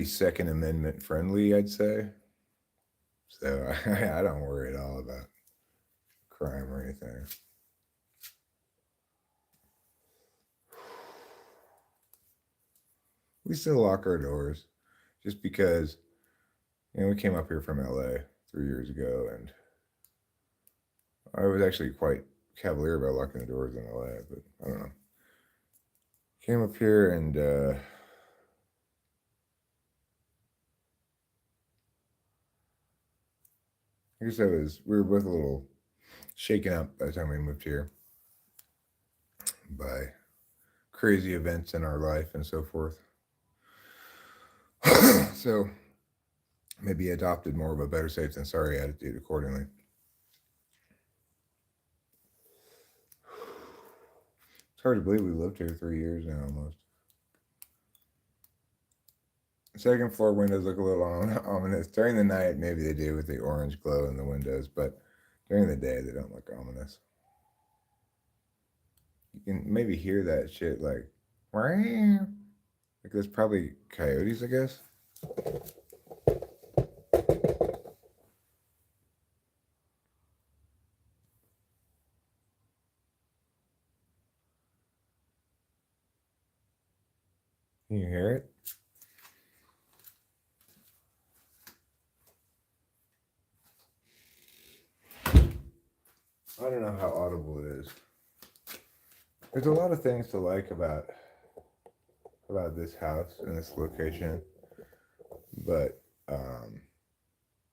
Second Amendment friendly, I'd say. So I don't worry at all about crime or anything. We still lock our doors just because, we came up here from LA 3 years ago, and I was actually quite cavalier about locking the doors in LA, but I don't know. Came up here and I guess we were both a little shaken up by the time we moved here by crazy events in our life and so forth. So maybe adopted more of a better safe than sorry attitude accordingly. It's hard to believe we lived here 3 years now almost. Second floor windows look a little ominous. During the night, maybe they do with the orange glow in the windows, but during the day, they don't look ominous. You can maybe hear that shit like there's probably coyotes, I guess. Can you hear it? I don't know how audible it is. There's a lot of things to like about this house and this location, but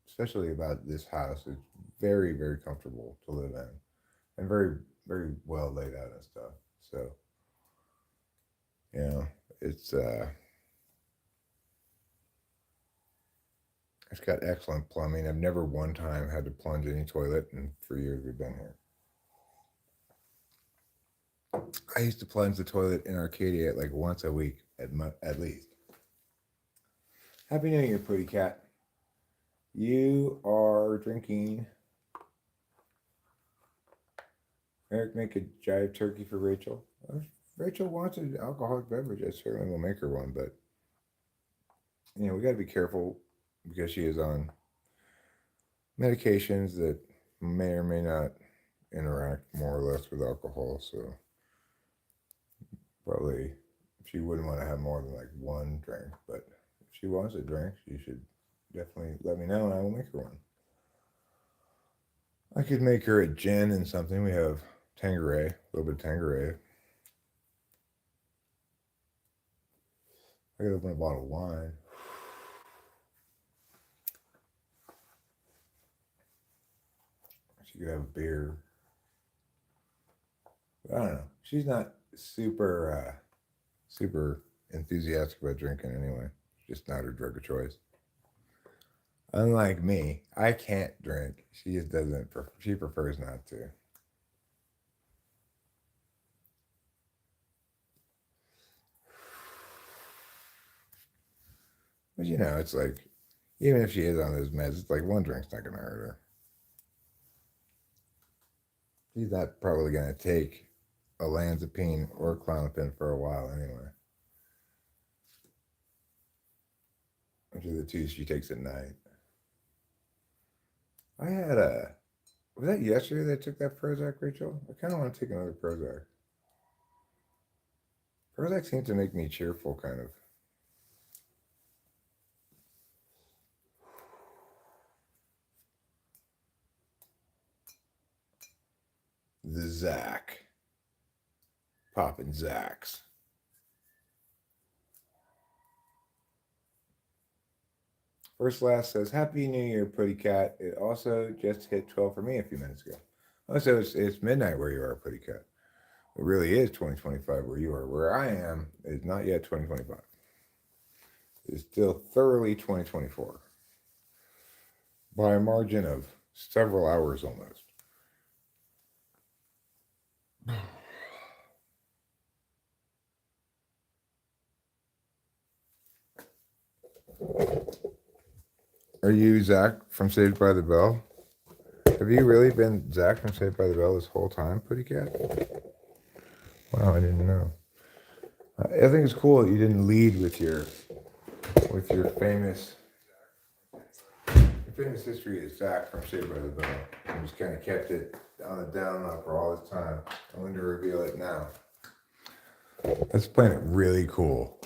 especially about this house, it's very, very comfortable to live in and very, very well laid out and stuff. So, it's got excellent plumbing. I've never one time had to plunge any toilet in 3 years we've been here. I used to plunge the toilet in Arcadia like once a week at least. Happy New Year, Pretty Cat. You are drinking. Eric, make a jive turkey for Rachel. If Rachel wants an alcoholic beverage, I certainly will make her one, but we got to be careful because she is on medications that may or may not interact more or less with alcohol, so probably she wouldn't want to have more than like one drink, but if she wants a drink, she should definitely let me know and I will make her one. I could make her a gin and something. We have Tanqueray, a little bit of Tanqueray. I could open a bottle of wine. She could have a beer. But I don't know. She's not super enthusiastic about drinking anyway. just not her drug of choice. Unlike me, I can't drink. She just doesn't. She prefers not to. But you know, it's like, even if she is on those meds, it's like one drink's not gonna hurt her. She's not probably gonna take olanzapine or Klonopin for a while anyway. Which are the two she takes at night. I had was that yesterday that I took that Prozac, Rachel? I kind of want to take another Prozac. Prozac seems to make me cheerful, kind of. The Zac. Poppin' Zacs. First Last says, Happy New Year, Putty Cat. It also just hit 12 for me a few minutes ago. Oh, so it's midnight where you are, Putty Cat. It really is 2025 where you are. Where I am is not yet 2025. It's still thoroughly 2024. By a margin of several hours almost. Are you Zach from Saved by the Bell? Have you really been Zach from Saved by the Bell this whole time, Putty Cat? Wow, I didn't know. I think it's cool that you didn't lead with your famous history as Zach from Saved by the Bell. You just kind of kept it on the down low for all this time. I wanted to reveal it now. That's playing it really cool.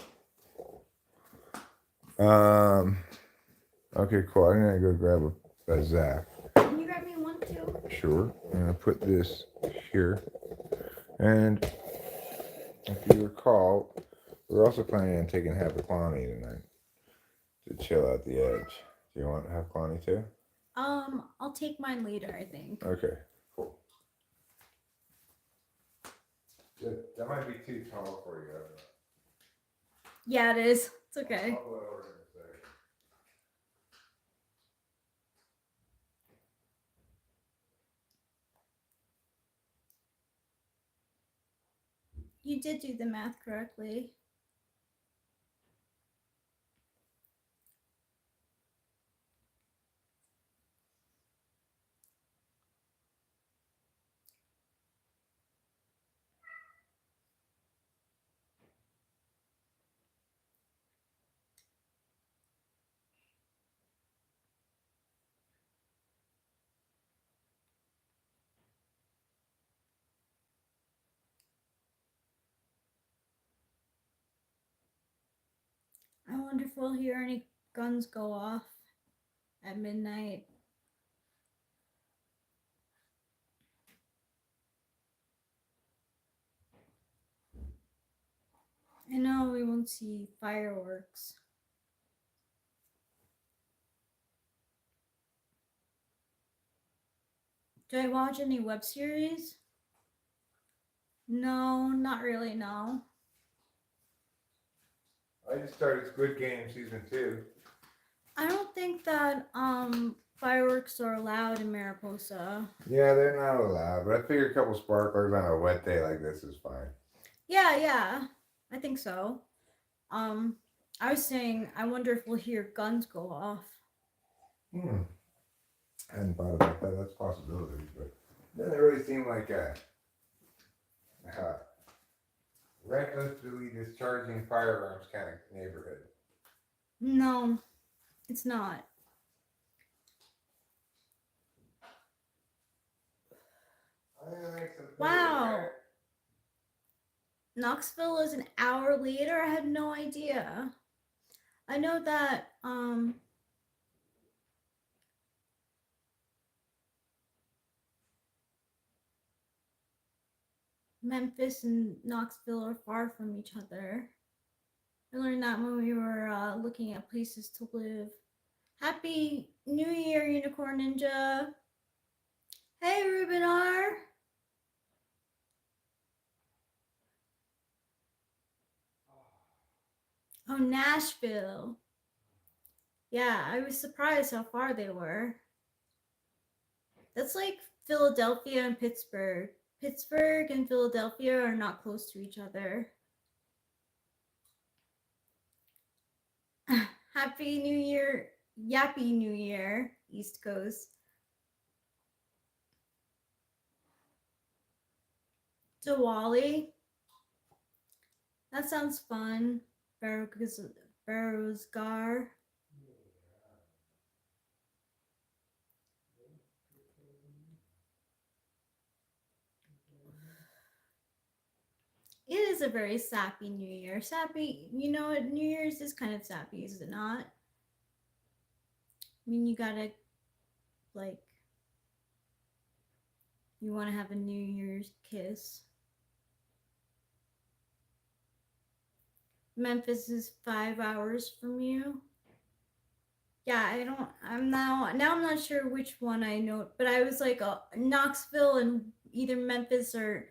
Okay, cool. I'm gonna go grab a Zach. Can you grab me one too? Sure. I'm gonna put this here. And if you recall, we're also planning on taking half a Clonny tonight to chill out the edge. Do you want half Clonny too? I'll take mine later, I think. Okay, cool. That might be too tall for you. I don't know. Yeah, it is. It's okay. I'll go over in a second. You did do the math correctly. I wonder if we'll hear any guns go off at midnight. I know we won't see fireworks. Do I watch any web series? No, not really, no. I just started Squid Game season 2. I don't think that fireworks are allowed in Mariposa. Yeah, they're not allowed, but I figure a couple sparklers on a wet day like this is fine. Yeah, I think so. I was saying, I wonder if we'll hear guns go off. I hadn't thought about that. That's a possibility, but it doesn't really seem like a recklessly discharging firearms kind of neighborhood. No, it's not. Wow. Knoxville is an hour later? I had no idea. I know that Memphis and Knoxville are far from each other. I learned that when we were looking at places to live. Happy New Year, Unicorn Ninja. Hey, Ruben R. Oh, Nashville. Yeah, I was surprised how far they were. That's like Philadelphia and Pittsburgh. Pittsburgh and Philadelphia are not close to each other. Happy New Year, Yappy New Year, East Coast. Diwali. That sounds fun. Berozgar. It is a very sappy New Year. Sappy, you know what? New Year's is kind of sappy, is it not? I mean, you gotta, like, you wanna have a New Year's kiss. Memphis is 5 hours from you. Yeah, I'm not sure which one I know, but I was like Knoxville and either Memphis or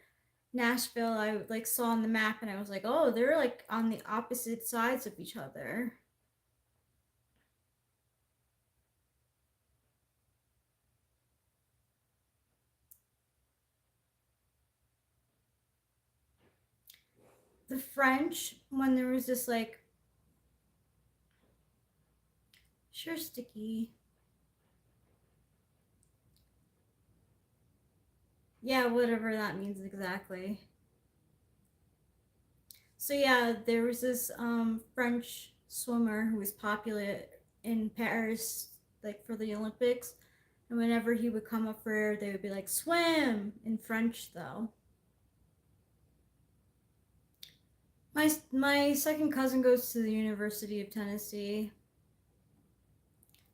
Nashville. I like saw on the map and I was like, oh, they're like on the opposite sides of each other. The French, when there was this like, sure, sticky. Yeah, whatever that means exactly. So yeah, there was this French swimmer who was popular in Paris, like for the Olympics. And whenever he would come up for air, they would be like, swim in French though. My second cousin goes to the University of Tennessee.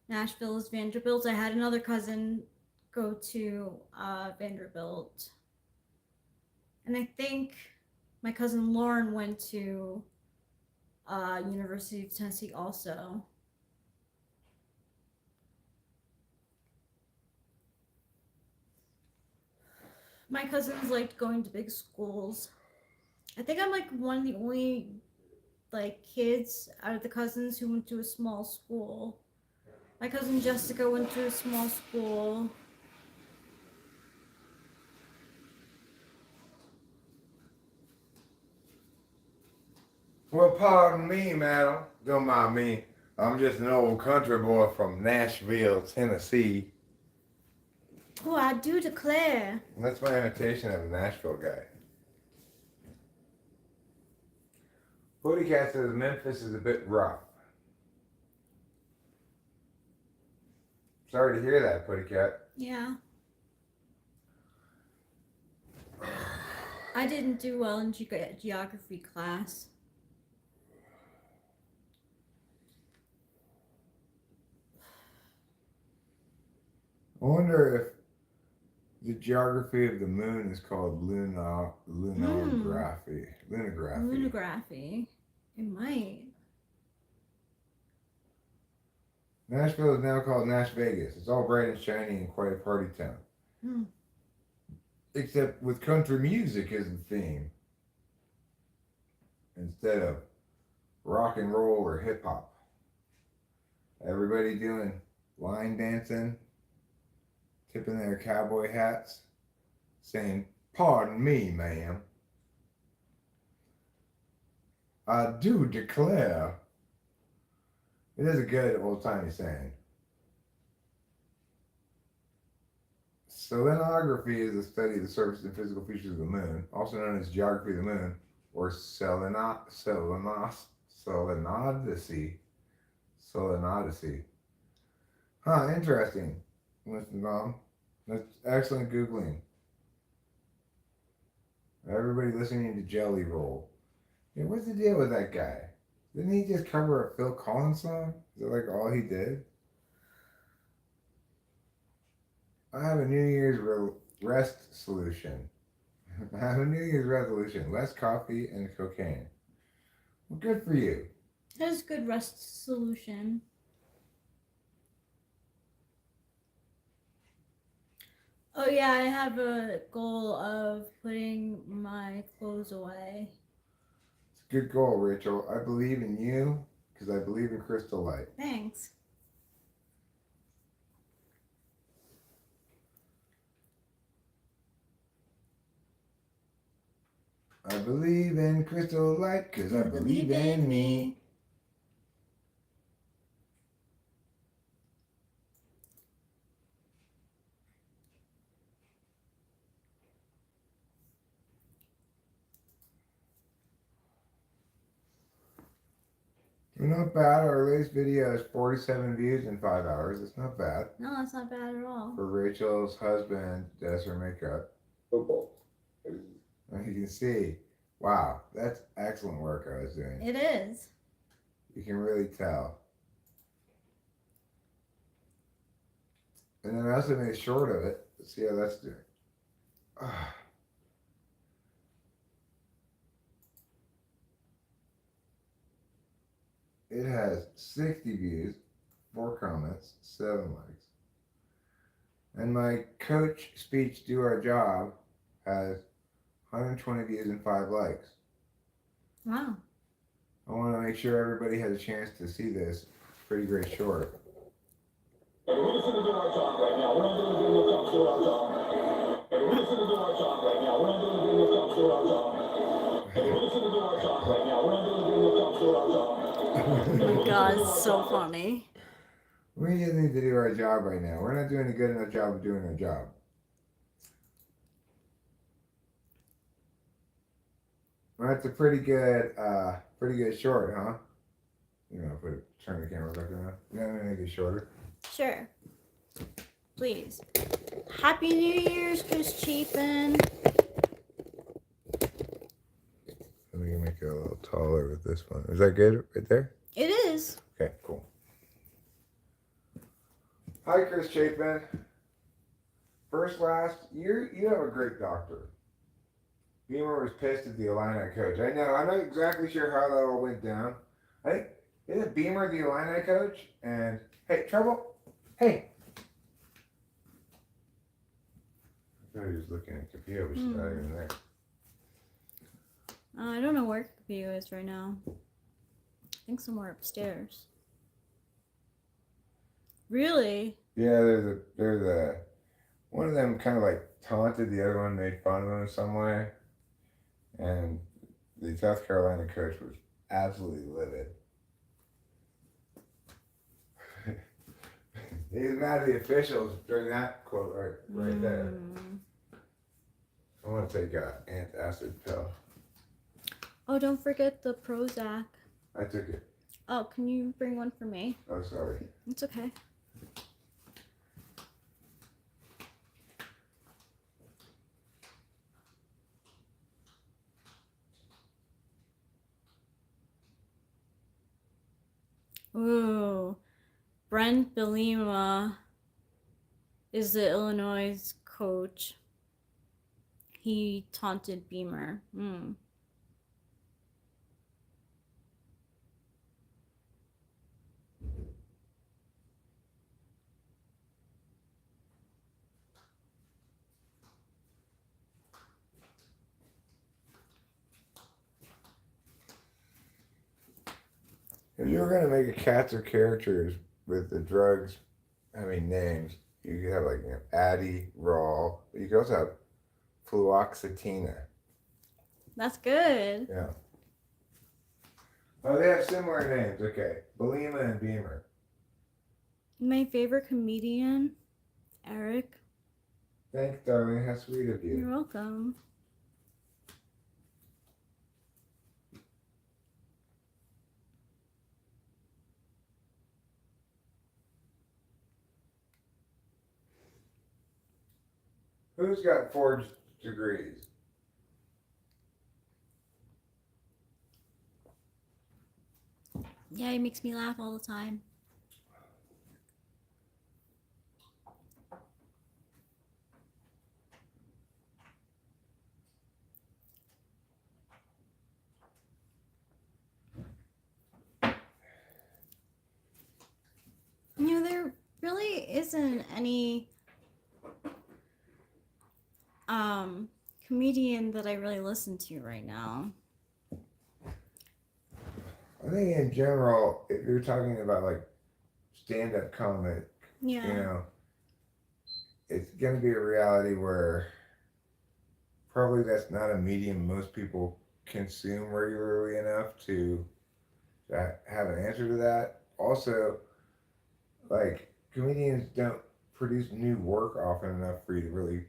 Nashville is Vanderbilt. I had another cousin go to Vanderbilt. And I think my cousin Lauren went to University of Tennessee also. My cousins liked going to big schools. I think I'm like one of the only like kids out of the cousins who went to a small school. My cousin Jessica went to a small school. Well, pardon me, madam. Don't mind me. I'm just an old country boy from Nashville, Tennessee. Oh, I do declare. And that's my imitation of a Nashville guy. Booty Cat says Memphis is a bit rough. Sorry to hear that, Putty Cat. Yeah. I didn't do well in geography class. I wonder if the geography of the moon is called lunography. Lunography. It might. Nashville is now called Nash Vegas. It's all bright and shiny and quite a party town. Hmm. Except with country music as the theme. Instead of rock and roll or hip hop. Everybody doing line dancing, tipping their cowboy hats, saying, "Pardon me, ma'am. I do declare." It is a good old-timey saying. Selenography is the study of the surface and physical features of the moon, also known as geography of the moon, or selenodicey. Huh, interesting, Mr. Mom. That's excellent Googling. Everybody listening to Jelly Roll. Yeah, what's the deal with that guy? Didn't he just cover a Phil Collins song? Is that like all he did? I have a New Year's rest solution. I have a New Year's resolution: less coffee and cocaine. Well, good for you. That is a good rest solution. Oh yeah, I have a goal of putting my clothes away. It's a good goal, Rachel. I believe in you because I believe in Crystal Light. Thanks. I believe in crystal light because I believe in me. Not bad. Our latest video has 47 views in 5 hours. It's not bad. No, that's not bad at all. For Rachel's husband does her makeup. Football. As you can see, wow, that's excellent work I was doing. It is. You can really tell. And then I also made a short of it. Let's see how that's doing. It has 60 views, 4 comments, 7 likes. And my coach speech, Do Our Job, has 120 views and 5 likes. Wow. I want to make sure everybody has a chance to see this pretty great short. We're just gonna do our job right now. We're not doing a video come do our job. We're just gonna do our job right now. We're not doing a video come do our job. We're just gonna do our job right now. We're not doing a video come do our job. Oh my god, it's so funny. We just need to do our job right now. We're not doing a good enough job of doing our job. Well, that's a pretty good short, huh? You know, turn the camera back around. You know, make it shorter. Sure. Please. Happy New Year's, Chris Chapin. Let me make it a little taller with this one. Is that good right there? It is. Okay, cool. Hi, Chris Chapin. First, last, you have a great doctor. Beamer was pissed at the Illini coach. I know. I'm not exactly sure how that all went down. I think, isn't Beamer the Illini coach? And, hey, Trouble? Hey. I thought he was looking at Capio, but she's not even there. I don't know where Capio is right now. I think somewhere upstairs. Really? Yeah, there's a one of them kind of like taunted the other one, made fun of him in some way. And the South Carolina coach was absolutely livid. He was mad at the officials during that quote right there. I want to take an antacid pill. Oh, don't forget the Prozac. I took it. Oh, can you bring one for me? Oh, sorry. It's okay. Ooh, Brent Belima is the Illinois coach. He taunted Beamer. If you were going to make a cats or characters with the drugs having names, you could have like Addy, Raw. But you could also have Fluoxetina. That's good. Yeah. Oh, they have similar names. Okay. Belima and Beamer. My favorite comedian, Eric. Thanks, darling. How sweet of you. You're welcome. Who's got forged degrees? Yeah, he makes me laugh all the time. You know, there really isn't any comedian that I really listen to right now. I think in general, if you're talking about like stand-up comic, Yeah. you know, it's going to be a reality where probably that's not a medium most people consume regularly enough to have an answer to that. Also, like comedians don't produce new work often enough for you to really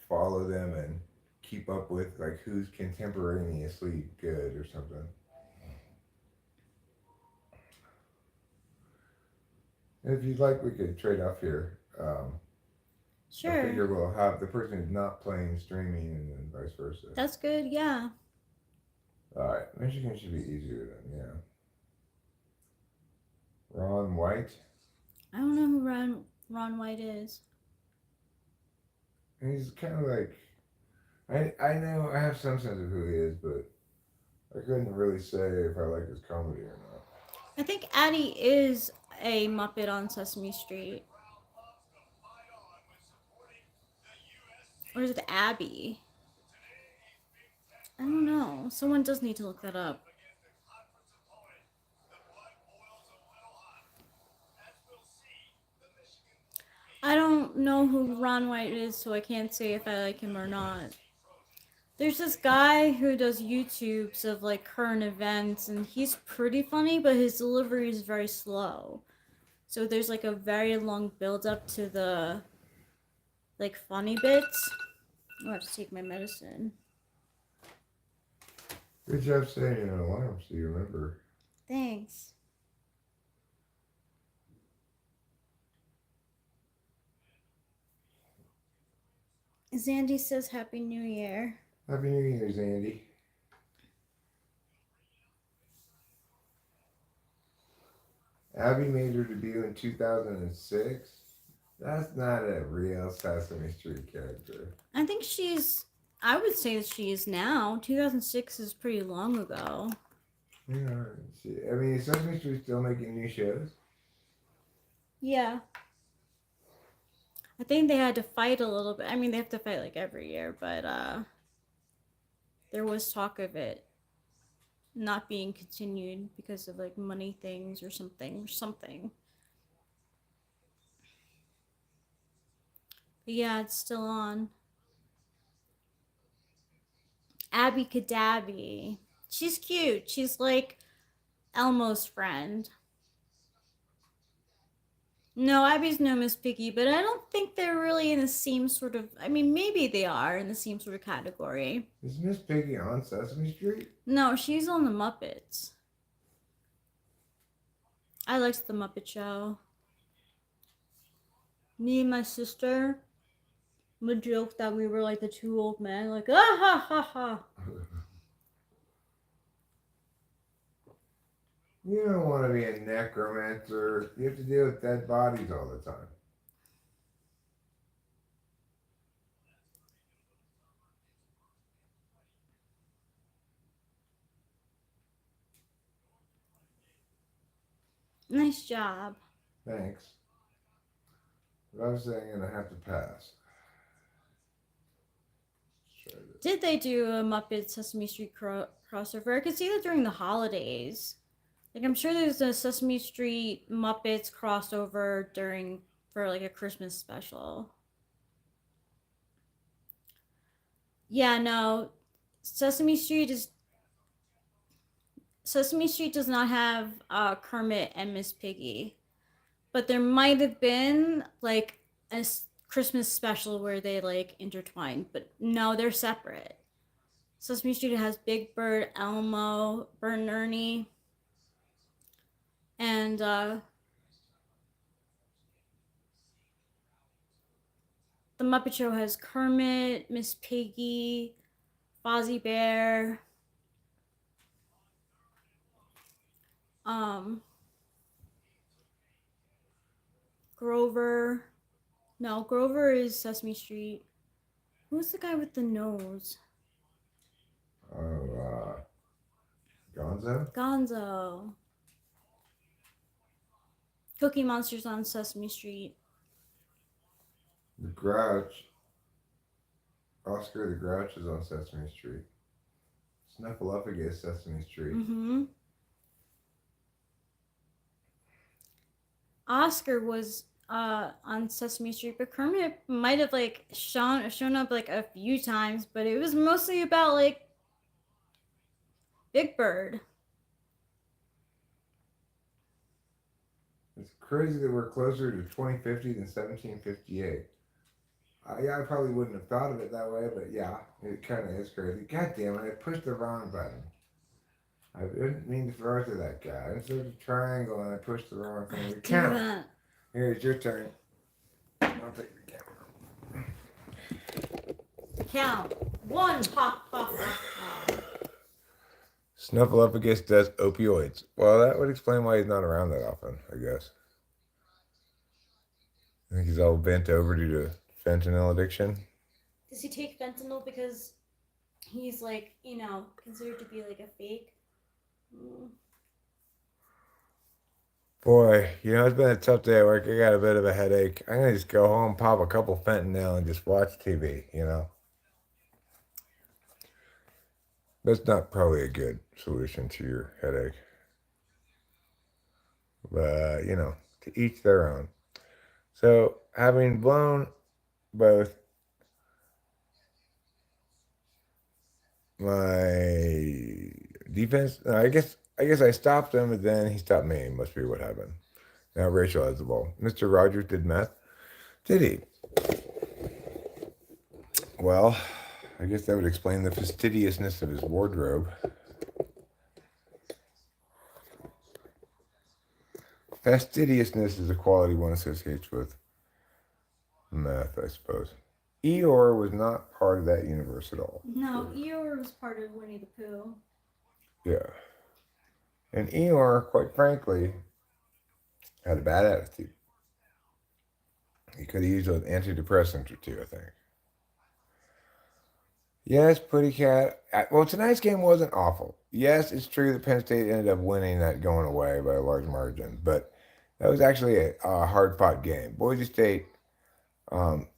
follow them and keep up with like who's contemporaneously good or something. If you'd like, we could trade off here. I Sure. figure we'll have the person who's not playing streaming and then vice versa. That's good, yeah. Alright, Michigan should be easier then, yeah. Ron White. I don't know who Ron White is. He's kind of like. I know I have some sense of who he is, but I couldn't really say if I like his comedy or not. I think Addie is a Muppet on Sesame Street. Or is it Abby? I don't know. Someone does need to look that up. I don't know who Ron White is, so I can't say if I like him or not. There's this guy who does YouTubes of like current events, and he's pretty funny, but his delivery is very slow. So there's like a very long build up to the like funny bits. I have to take my medicine. Good job setting an alarm so you remember. Thanks. Zandy says Happy New Year. Happy New Year's, Andy. Abby made her debut in 2006. That's not a real Sesame Street character. I think I would say that she is now. 2006 is pretty long ago. Yeah, I mean, is Sesame Street still making new shows? Yeah. I think they had to fight a little bit. I mean, they have to fight like every year, but there was talk of it not being continued because of like money things or something. But yeah, it's still on. Abby Cadabby. She's cute. She's like Elmo's friend. No, Abby's no Miss Piggy, but I don't think they're really in the same sort of. I mean, maybe they are in the same sort of category. Is Miss Piggy on Sesame Street? No, she's on the Muppets. I liked the Muppet Show. Me and my sister would joke that we were like the two old men, like, ah ha ha ha. You don't want to be a necromancer. You have to deal with dead bodies all the time. Nice job. Thanks. But I'm saying I have to pass. Did they do a Muppet Sesame Street crossover? I could see that during the holidays. Like, I'm sure there's a Sesame Street Muppets crossover for like a Christmas special. Yeah, no. Sesame Street does not have Kermit and Miss Piggy. But there might have been like a Christmas special where they like intertwined, but no, they're separate. Sesame Street has Big Bird, Elmo, Bert and Ernie, and the Muppet Show has Kermit, Miss Piggy, Fozzie Bear, Grover. No, Grover is Sesame Street. Who's the guy with the nose? Oh, Gonzo? Gonzo. Cookie Monster's on Sesame Street. The Grouch. Oscar the Grouch is on Sesame Street. Snuffleupagus, Sesame Street. Mm-hmm. Oscar was on Sesame Street, but Kermit might have like shown up like a few times, but it was mostly about like Big Bird. It's crazy that we're closer to 2050 than 1758. Yeah, I probably wouldn't have thought of it that way, but yeah, it kind of is crazy. God damn it, I pushed the wrong button. I didn't mean to throw it to that guy. Instead of a triangle, and I pushed the wrong thing. Do Count. that. Here's your turn. I'll take the camera. Count. 1. Ha ha ha ha. Snuffleupagus does opioids. Well, that would explain why he's not around that often, I guess. I think he's all bent over due to fentanyl addiction. Does he take fentanyl because he's like, you know, considered to be like a fake? Boy, you know, it's been a tough day at work. I got a bit of a headache. I'm going to just go home, pop a couple fentanyl, and just watch TV, you know? That's not probably a good solution to your headache. But, you know, to each their own. So, having blown both my defense, I guess I stopped him, but then he stopped me. Must be what happened. Now Rachel has the ball. Mr. Rogers did meth. Did he? Well, I guess that would explain the fastidiousness of his wardrobe. Fastidiousness is a quality one associates with meth, I suppose. Eeyore was not part of that universe at all. No, Eeyore was part of Winnie the Pooh. Yeah. And Eeyore, quite frankly, had a bad attitude. He could have used an antidepressant or two, I think. Yes, Putty Cat. Well, tonight's game wasn't awful. Yes, it's true that Penn State ended up winning that going away by a large margin, but that was actually a hard-fought game. Boise State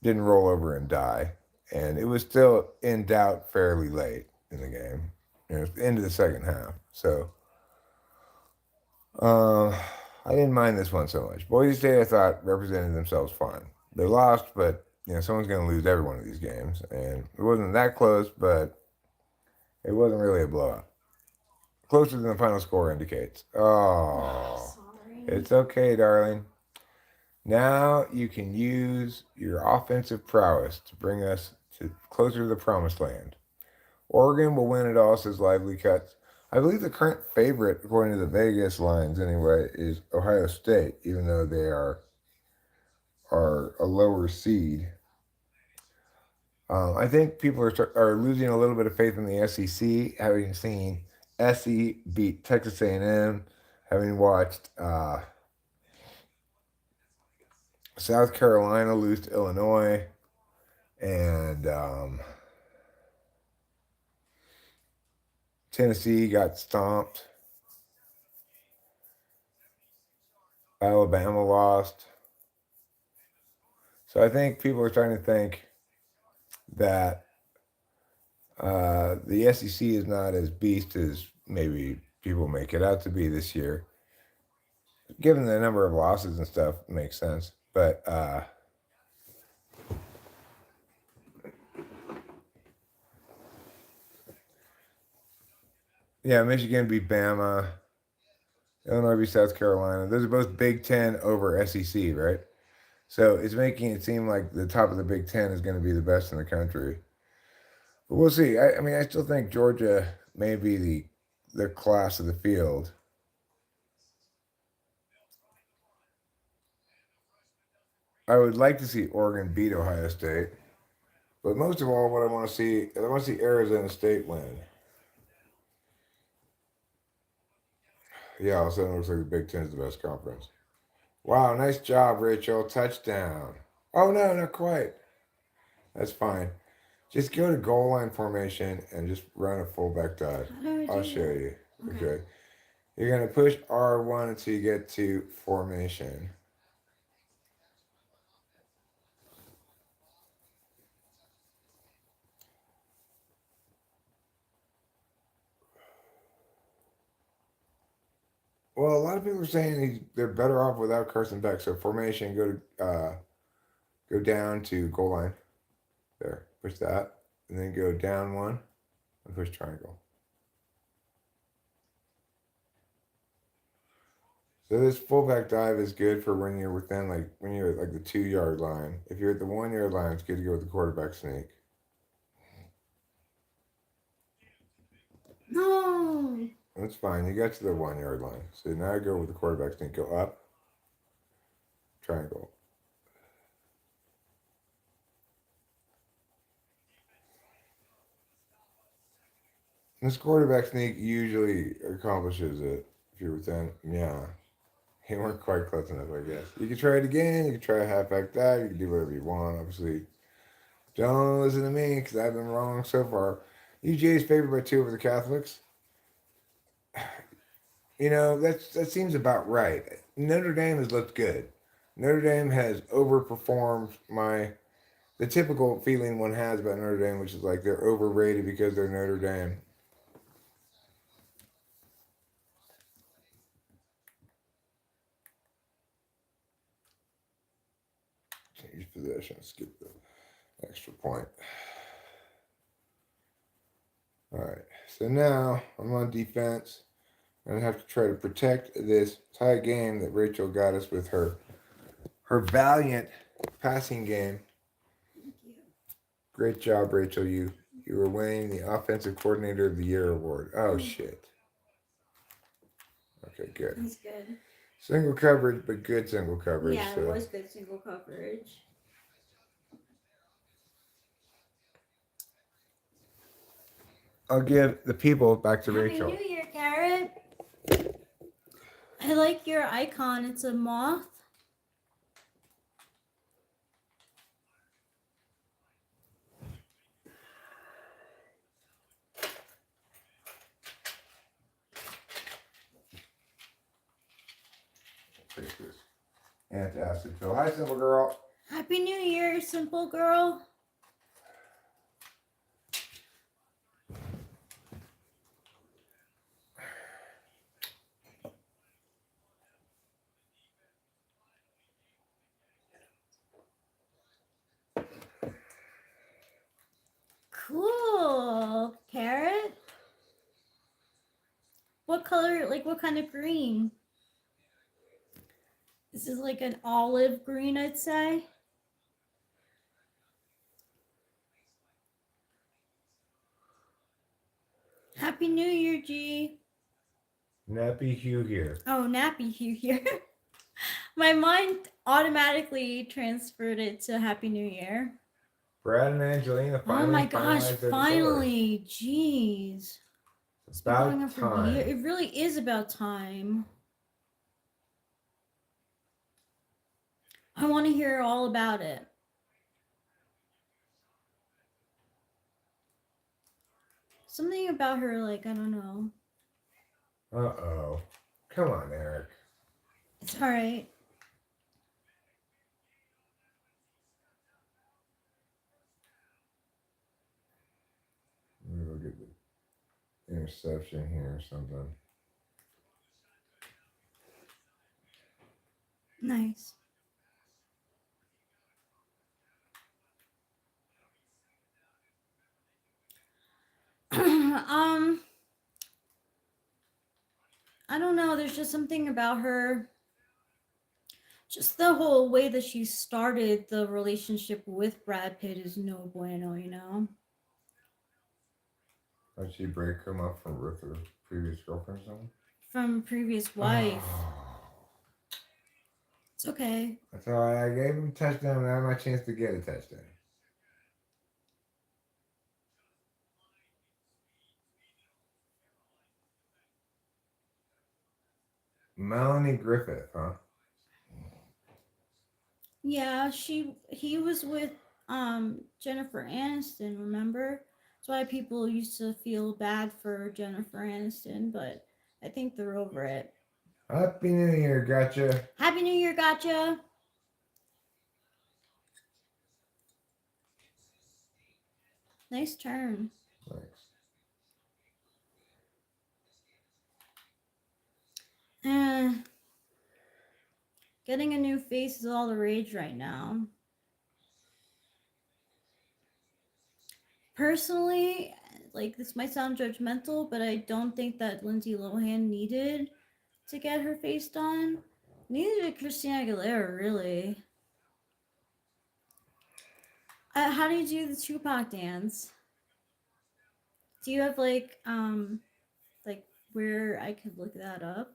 didn't roll over and die, and it was still in doubt fairly late in the game. You know, it was the end of the second half. So I didn't mind this one so much. Boise State, I thought, represented themselves fine. They lost, but you know, someone's going to lose every one of these games, and it wasn't that close, but it wasn't really a blowout. Closer than the final score indicates. Oh, sorry. It's okay, darling. Now you can use your offensive prowess to bring us closer to the promised land. Oregon will win it all, says Lively Cuts. I believe the current favorite, according to the Vegas lines anyway, is Ohio State, even though they are a lower seed. I think people are losing a little bit of faith in the SEC, having seen SC beat Texas A&M, having watched South Carolina lose to Illinois, and Tennessee got stomped. Alabama lost. So I think people are starting to think that the SEC is not as beast as maybe people make it out to be this year. Given the number of losses and stuff, it makes sense. But yeah, Michigan beat Bama. Illinois beat South Carolina. Those are both Big Ten over SEC, right? So it's making it seem like the top of the Big Ten is going to be the best in the country. But we'll see. I mean, I still think Georgia may be the class of the field. I would like to see Oregon beat Ohio State. But most of all, what I want to see Arizona State win. Yeah, all of a sudden it looks like the Big Ten is the best conference. Wow, nice job, Rachel. Touchdown. Oh, no, not quite. That's fine. Just go to goal line formation and just run a fullback dive. I'll show you. Okay. You're going to push R1 until you get to formation. Well, a lot of people are saying they're better off without Carson Beck. So formation, go down to goal line. There, push that, and then go down one and push triangle. So this fullback dive is good for when you're within when you're at like the 2 yard line. If you're at the 1 yard line, it's good to go with the quarterback sneak. No. That's fine. You got to the 1 yard line. So now I go with the quarterback sneak. Go up, triangle. This quarterback sneak usually accomplishes it if you're within. Yeah. He weren't quite close enough, I guess. You can try it again. You can try a halfback dive. You can do whatever you want. Obviously, don't listen to me because I've been wrong so far. UGA is favored by 2 over the Catholics. You know, that seems about right. Notre Dame has looked good. Notre Dame has overperformed the typical feeling one has about Notre Dame, which is like they're overrated because they're Notre Dame. Change possession, skip the extra point. All right, so now I'm on defense. I'm gonna have to try to protect this tie game that Rachel got us with her valiant passing game. Thank you. Great job, Rachel. You were winning the Offensive Coordinator of the Year award. Oh shit. Okay, good. That's good. Single coverage, but good single coverage. Yeah, so. it was good single coverage. I'll give the people back to Happy Rachel. New Year, Carrot. I like your icon. It's a moth. Take this antacid pill. Hi, simple girl. Happy New Year, simple girl. Cool. Carrot? What color, like what kind of green? This is like an olive green, I'd say. Happy New Year, G. Nappy Hugh here. Oh, Nappy Hugh here. My mind automatically transferred it to Happy New Year. Brad and Angelina finally. Oh my gosh, finalized their finally. Jeez. It's Been going on about for time. years. It really is about time. I want to hear all about it. Something about her, like, I don't know. Uh-oh. Come on, Eric. It's alright. Maybe we'll get the interception here or something. Nice. I don't know. There's just something about her. Just the whole way that she started the relationship with Brad Pitt is no bueno, you know? How'd she break him up with her previous girlfriend or something? From previous wife. Oh. It's okay. That's all right. I gave him a touchdown and I had my chance to get a touchdown. Melanie Griffith, huh? Yeah, he was with Jennifer Aniston, remember? That's why people used to feel bad for Jennifer Aniston, but I think they're over it. Happy New Year, gotcha. Happy New Year, gotcha. Nice turn. Thanks. Getting a new face is all the rage right now. Personally, like, this might sound judgmental, but I don't think that Lindsay Lohan needed to get her face done. Neither did Christina Aguilera, really. How do you do the Tupac dance? Do you have like where I could look that up?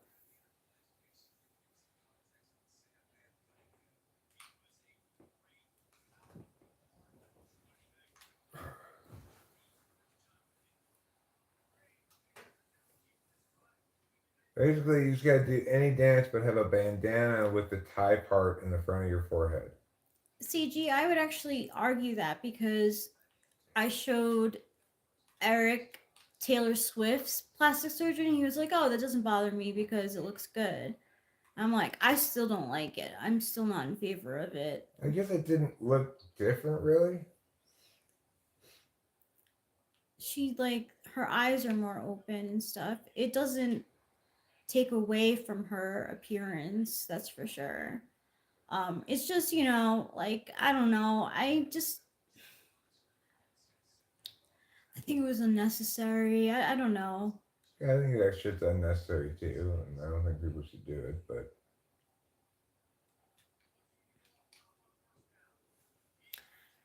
Basically, you just gotta do any dance but have a bandana with the tie part in the front of your forehead. CG, I would actually argue that because I showed Eric Taylor Swift's plastic surgery and he was like, "Oh, that doesn't bother me because it looks good." I'm like, I still don't like it. I'm still not in favor of it. I guess it didn't look different, really. She, like, her eyes are more open and stuff. It doesn't take away from her appearance, that's for sure. It's just, like, I don't know. I think it was unnecessary. I don't know. Yeah, I think that shit's unnecessary too, and I don't think people should do it, but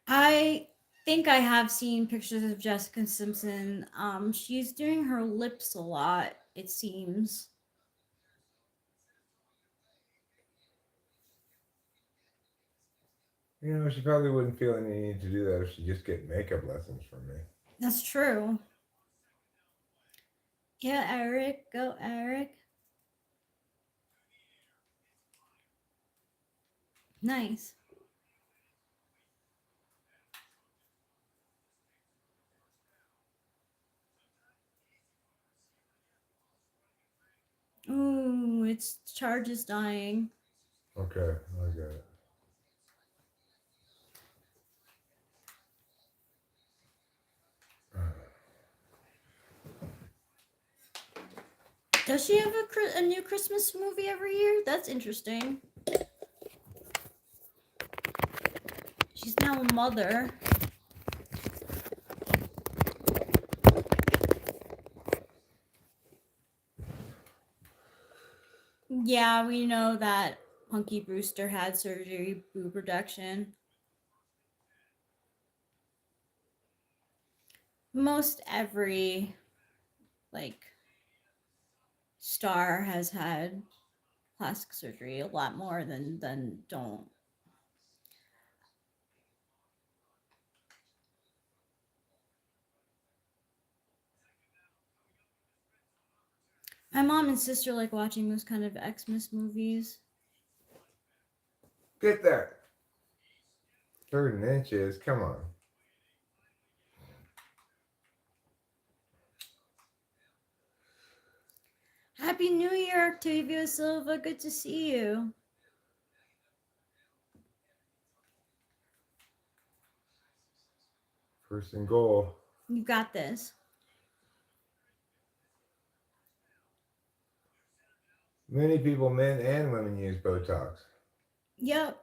I think I have seen pictures of Jessica Simpson. She's doing her lips a lot, it seems. she probably wouldn't feel any need to do that if she just get makeup lessons from me. That's true. Yeah, Eric. Go, Eric. Nice. Ooh, its charge is dying. Okay, I got it. Does she have a new Christmas movie every year? That's interesting. She's now a mother. Yeah, we know that Punky Brewster had surgery, boob reduction. Most every, like, star has had plastic surgery, a lot more than don't. My mom and sister like watching those kind of Xmas movies. Get that. 30 inches, come on. Happy New Year, Octavio Silva. Good to see you. First and goal. You got this. Many people, men and women, use Botox. Yep.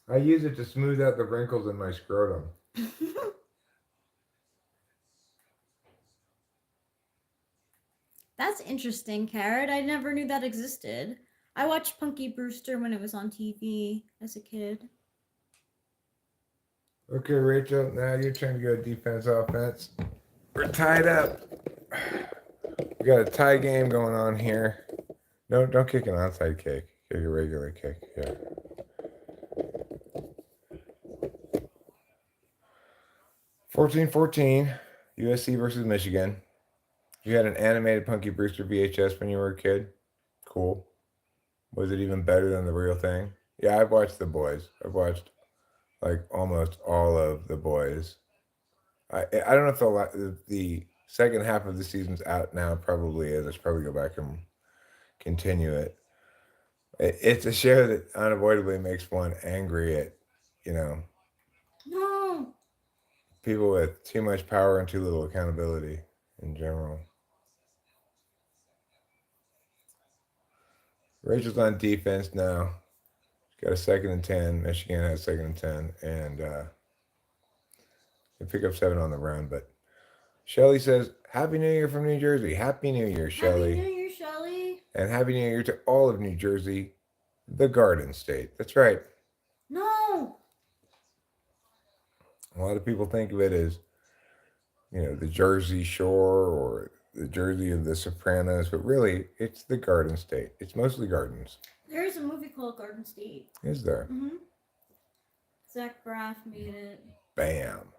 I use it to smooth out the wrinkles in my scrotum. That's interesting, Carrot. I never knew that existed. I watched Punky Brewster when it was on TV as a kid. Okay, Rachel, now your turn to go defense, offense. We're tied up. We got a tie game going on here. No, don't kick an outside kick. Kick a regular kick. Yeah. (14-14), USC versus Michigan. You had an animated Punky Brewster VHS when you were a kid. Cool. Was it even better than the real thing? Yeah, I've watched The Boys. I've watched like almost all of The Boys. I don't know if the second half of the season's out now. Probably is. I should probably go back and continue it. It's a show that unavoidably makes one angry at, No. people with too much power and too little accountability in general. Rachel's on defense now. She's got a 2nd and 10. Michigan has 2nd and 10. And they pick up 7 on the run. But Shelly says, Happy New Year from New Jersey. Happy New Year, Shelly. Happy New Year, Shelly. And Happy New Year to all of New Jersey, the Garden State. That's right. No. A lot of people think of it as, the Jersey Shore or the Jersey of the Sopranos, but really, it's the Garden State. It's mostly gardens. There is a movie called Garden State. Is there? Mm-hmm. Zach Braff made it. Bam.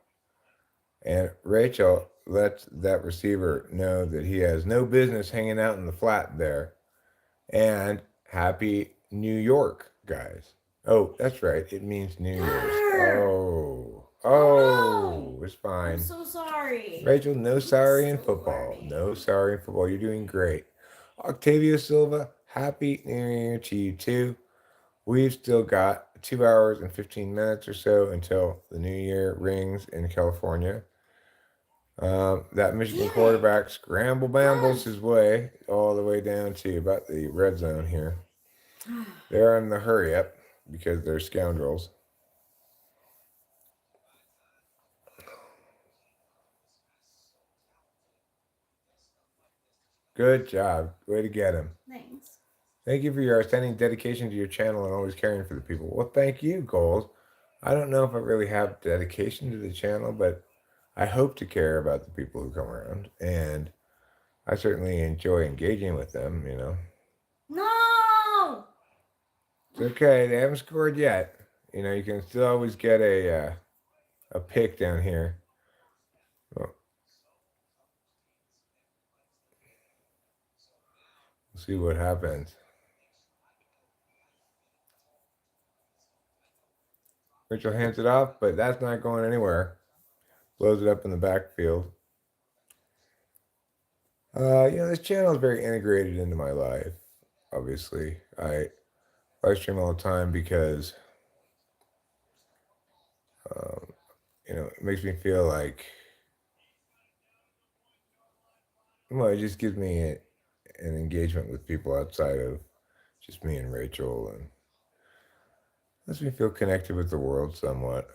And Rachel lets that receiver know that he has no business hanging out in the flat there. And Happy New York, guys. Oh, that's right. It means New Year's. Oh, it's fine. I'm so sorry. Rachel, no sorry in football. No sorry in football. You're doing great. Octavio Silva, Happy New Year to you too. We've still got 2 hours and 15 minutes or so until the new year rings in California. That Michigan quarterback scramble bambles his way all the way down to about the red zone here. They're in the hurry up because they're scoundrels. Good job. Way to get him. Thanks. Thank you for your outstanding dedication to your channel and always caring for the people. Well, thank you, Gold. I don't know if I really have dedication to the channel, but I hope to care about the people who come around. And I certainly enjoy engaging with them, No! It's okay. They haven't scored yet. You can still always get a pick down here. Well, we'll see what happens. Rachel hands it off, but that's not going anywhere. Blows it up in the backfield. This channel is very integrated into my life. Obviously, I live stream all the time because, it makes me feel like, it just gives me an engagement with people outside of just me and Rachel, and lets me feel connected with the world somewhat.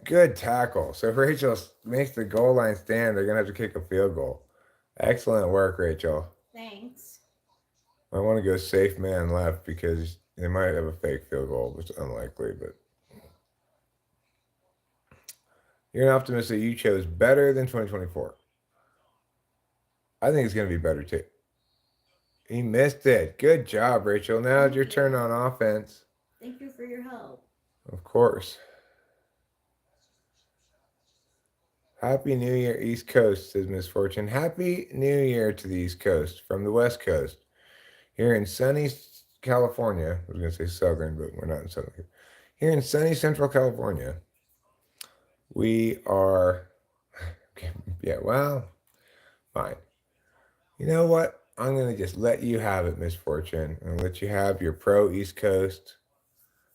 Good tackle. So if Rachel makes the goal line stand, they're going to have to kick a field goal. Excellent work, Rachel. Thanks. I want to go safe man left because they might have a fake field goal, which is unlikely, but you're an optimist that you chose better than 2024. I think it's going to be better too. He missed it. Good job, Rachel. Now it's your turn on offense. Thank you for your help. Of course. Happy New Year, East Coast, says Miss Fortune. Happy New Year to the East Coast from the West Coast. Here in sunny California, I was going to say Southern, but we're not in Southern. Here in sunny Central California, we are, fine. You know what? I'm going to just let you have it, Miss Fortune. I'm going to let you have your pro East Coast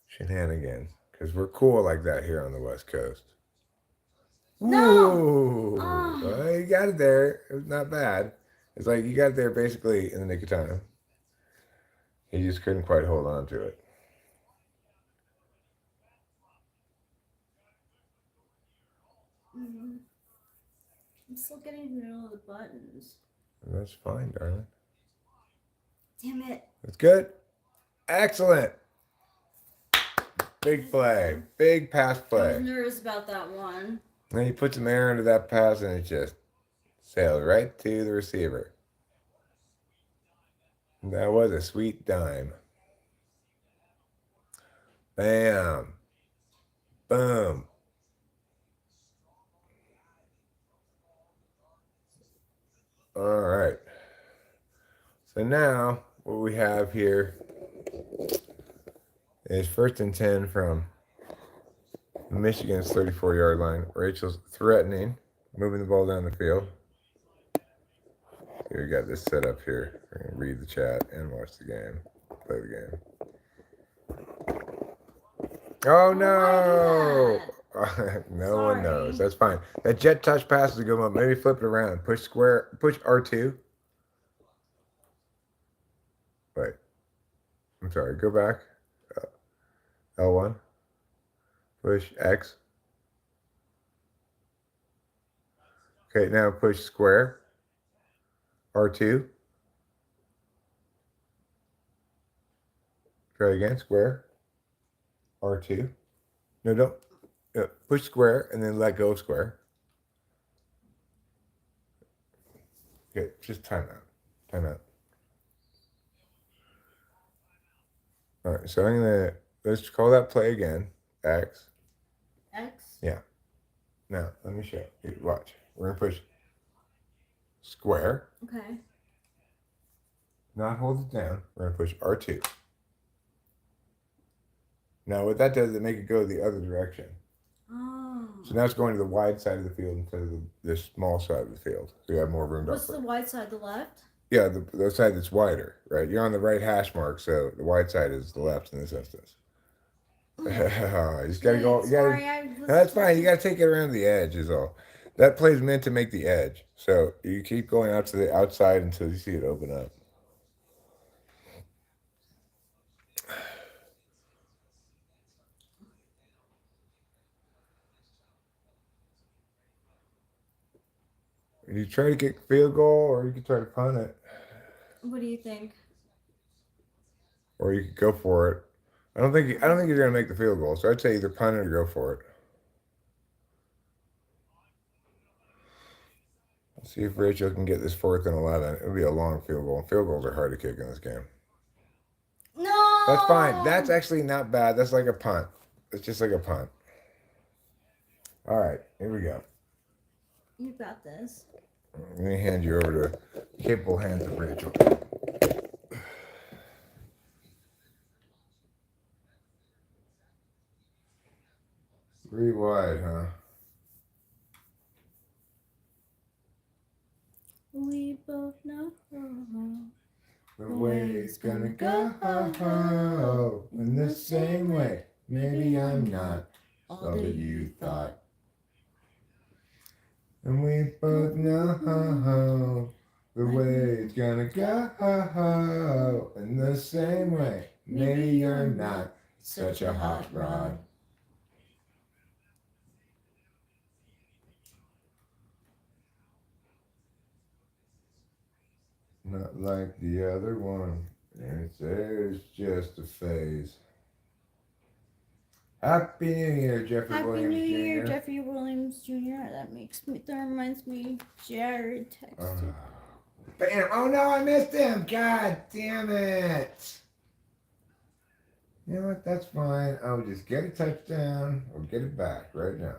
shenanigans, because we're cool like that here on the West Coast. No! Ooh, well, you got it there. It was not bad. It's like you got it there basically in the nick of time. He just couldn't quite hold on to it. I'm still getting to know the buttons. That's fine, darling. Damn it. That's good. Excellent. Big play. Big pass I play. was nervous about that one. Then you put some air into that pass and it just sailed right to the receiver. That was a sweet dime. Bam. Boom. All right. So now what we have here is 1st and 10 from Michigan's 34-yard line. Rachel's threatening, moving the ball down the field. Here we got this set up here. We're going to read the chat and watch the game. Play the game. Oh, no! No one knows. That's fine. That jet touch pass is a good one. Maybe flip it around. Push R2. I'm sorry, go back. L1. Push X. Okay, now push square. R2. Try again, square. R2. No, don't. Push square and then let go of square. Okay, just time out. Time out. All right, so let's call that play again. X. X. Yeah. Now, let me show you. Watch. We're going to push square. Okay. Not hold it down. We're going to push R2. Now, what that does is make it go the other direction. Oh. So now it's going to the wide side of the field instead of the small side of the field. So you have more room to What's the operate. wide side? The left? Yeah, the side that's wider, right? You're on the right hash mark, so the wide side is the left in this instance. You just gotta go. You Sorry, gotta, no, that's fine. You gotta take it around the edge, is all. That play is meant to make the edge. So you keep going out to the outside until you see it open up. You try to get field goal, or you can try to punt it, What do you think? or you could go for it. I don't think you're gonna make the field goal. So I'd say either punt it or go for it. Let's see if Rachel can get this 4th and 11. It would be a long field goal. Field goals are hard to kick in this game. No. That's fine. That's actually not bad. That's like a punt. It's just like a punt. All right, here we go. You got this. Let me hand you over to capable hands of Rachel. 3 wide, huh? We both know The way it's gonna go in the same way. Maybe I'm not all that you thought. And we both know the way it's gonna go in the same way. Maybe you're not such a hot rod. Not like the other one. It's just a phase. Happy New Year, Jeffrey Happy Williams New Year, Jr. Jeffrey Williams Jr. That reminds me, Jared texted. Bam! Oh no, I missed him! God damn it! You know what? That's fine. I'll just get a touchdown or get it back right now.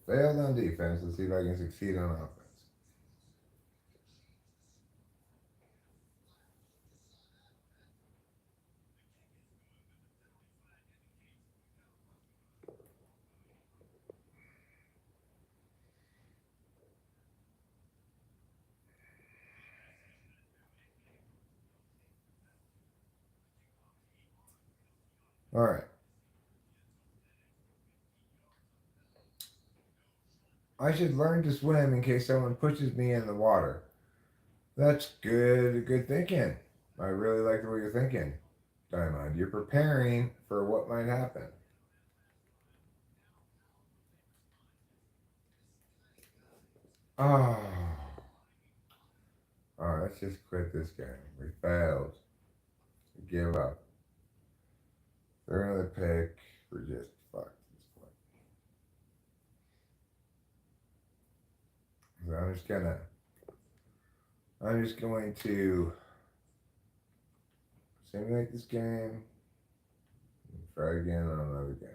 Failed on defense. Let's see if I can succeed on offense. All right. I should learn to swim in case someone pushes me in the water. That's good thinking. I really like the way you're thinking, Diamond. You're preparing for what might happen. Oh. Alright, let's just quit this game. We failed. We give up. They're another pick. We're just fucked at this point. So I'm just going to simulate this game and try again on another game.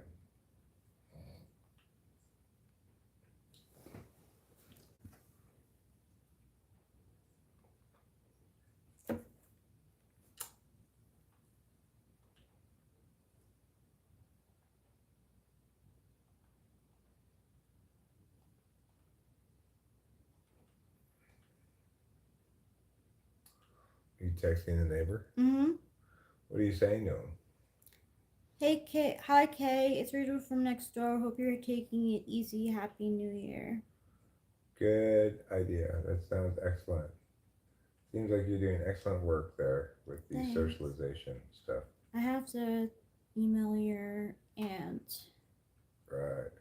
You texting the neighbor? Mm-hmm. What are you saying to him? Hey, Kay. Hi, Kay. It's Rachel from next door. Hope you're taking it easy. Happy New Year. Good idea. That sounds excellent. Seems like you're doing excellent work there with the Thanks. socialization stuff. I have to email your aunt. Right.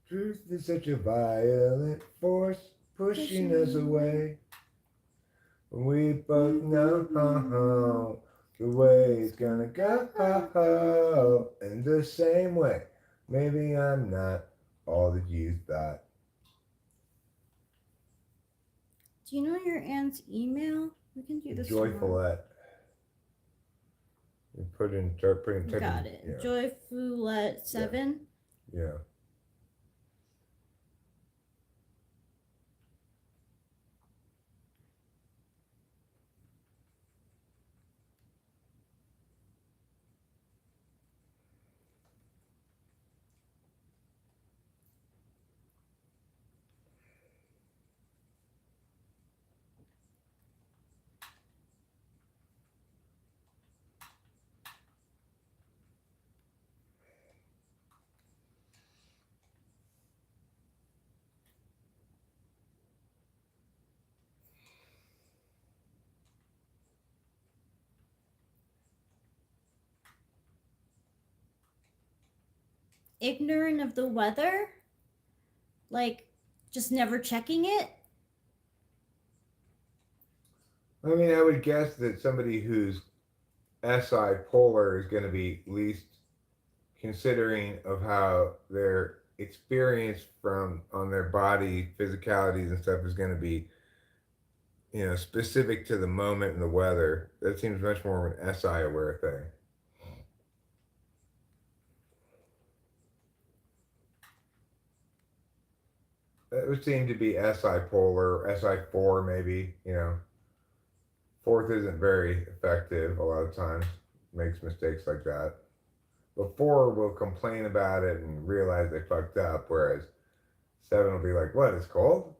Truth is such a violent force pushing us away. We both know the way it's gonna go. In the same way, maybe I'm not all that you thought. Do you know your aunt's email? We can do this tomorrow. Joyfulette. You start putting. Got it. Yeah. Joyfulette7. Yeah. Ignorant of the weather? Like, just never checking it? I mean, I would guess that somebody who's SI polar is going to be least considering of how their experience from on their body, physicalities and stuff is going to be, specific to the moment and the weather. That seems much more of an SI aware thing. That would seem to be SI polar, SI4 maybe, Fourth isn't very effective a lot of times, makes mistakes like that. But 4 will complain about it and realize they fucked up, whereas 7 will be like, what, it's cold?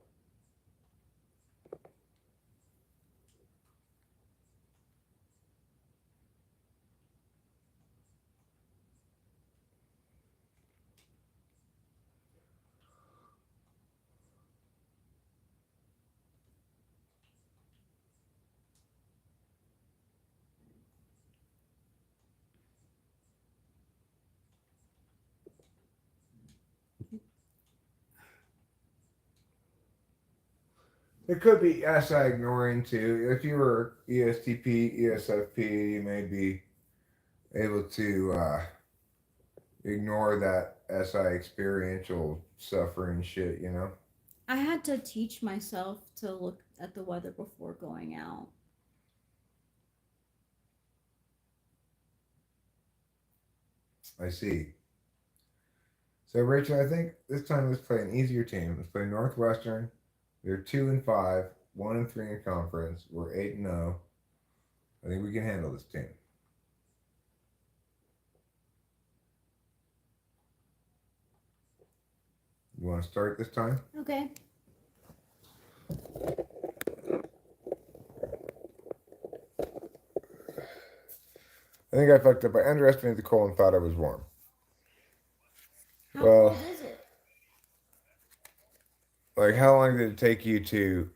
It could be SI ignoring too. If you were ESTP, ESFP, you may be able to ignore that SI experiential suffering shit, I had to teach myself to look at the weather before going out. I see. So, Rachel, I think this time let's play an easier team. Let's play Northwestern. They're 2-5, 1-3 in conference. We're 8-0. I think we can handle this team. You want to start this time? Okay. I think I fucked up. I underestimated the cold and thought I was warm. How Well, cold is it? Like, how long did it take you to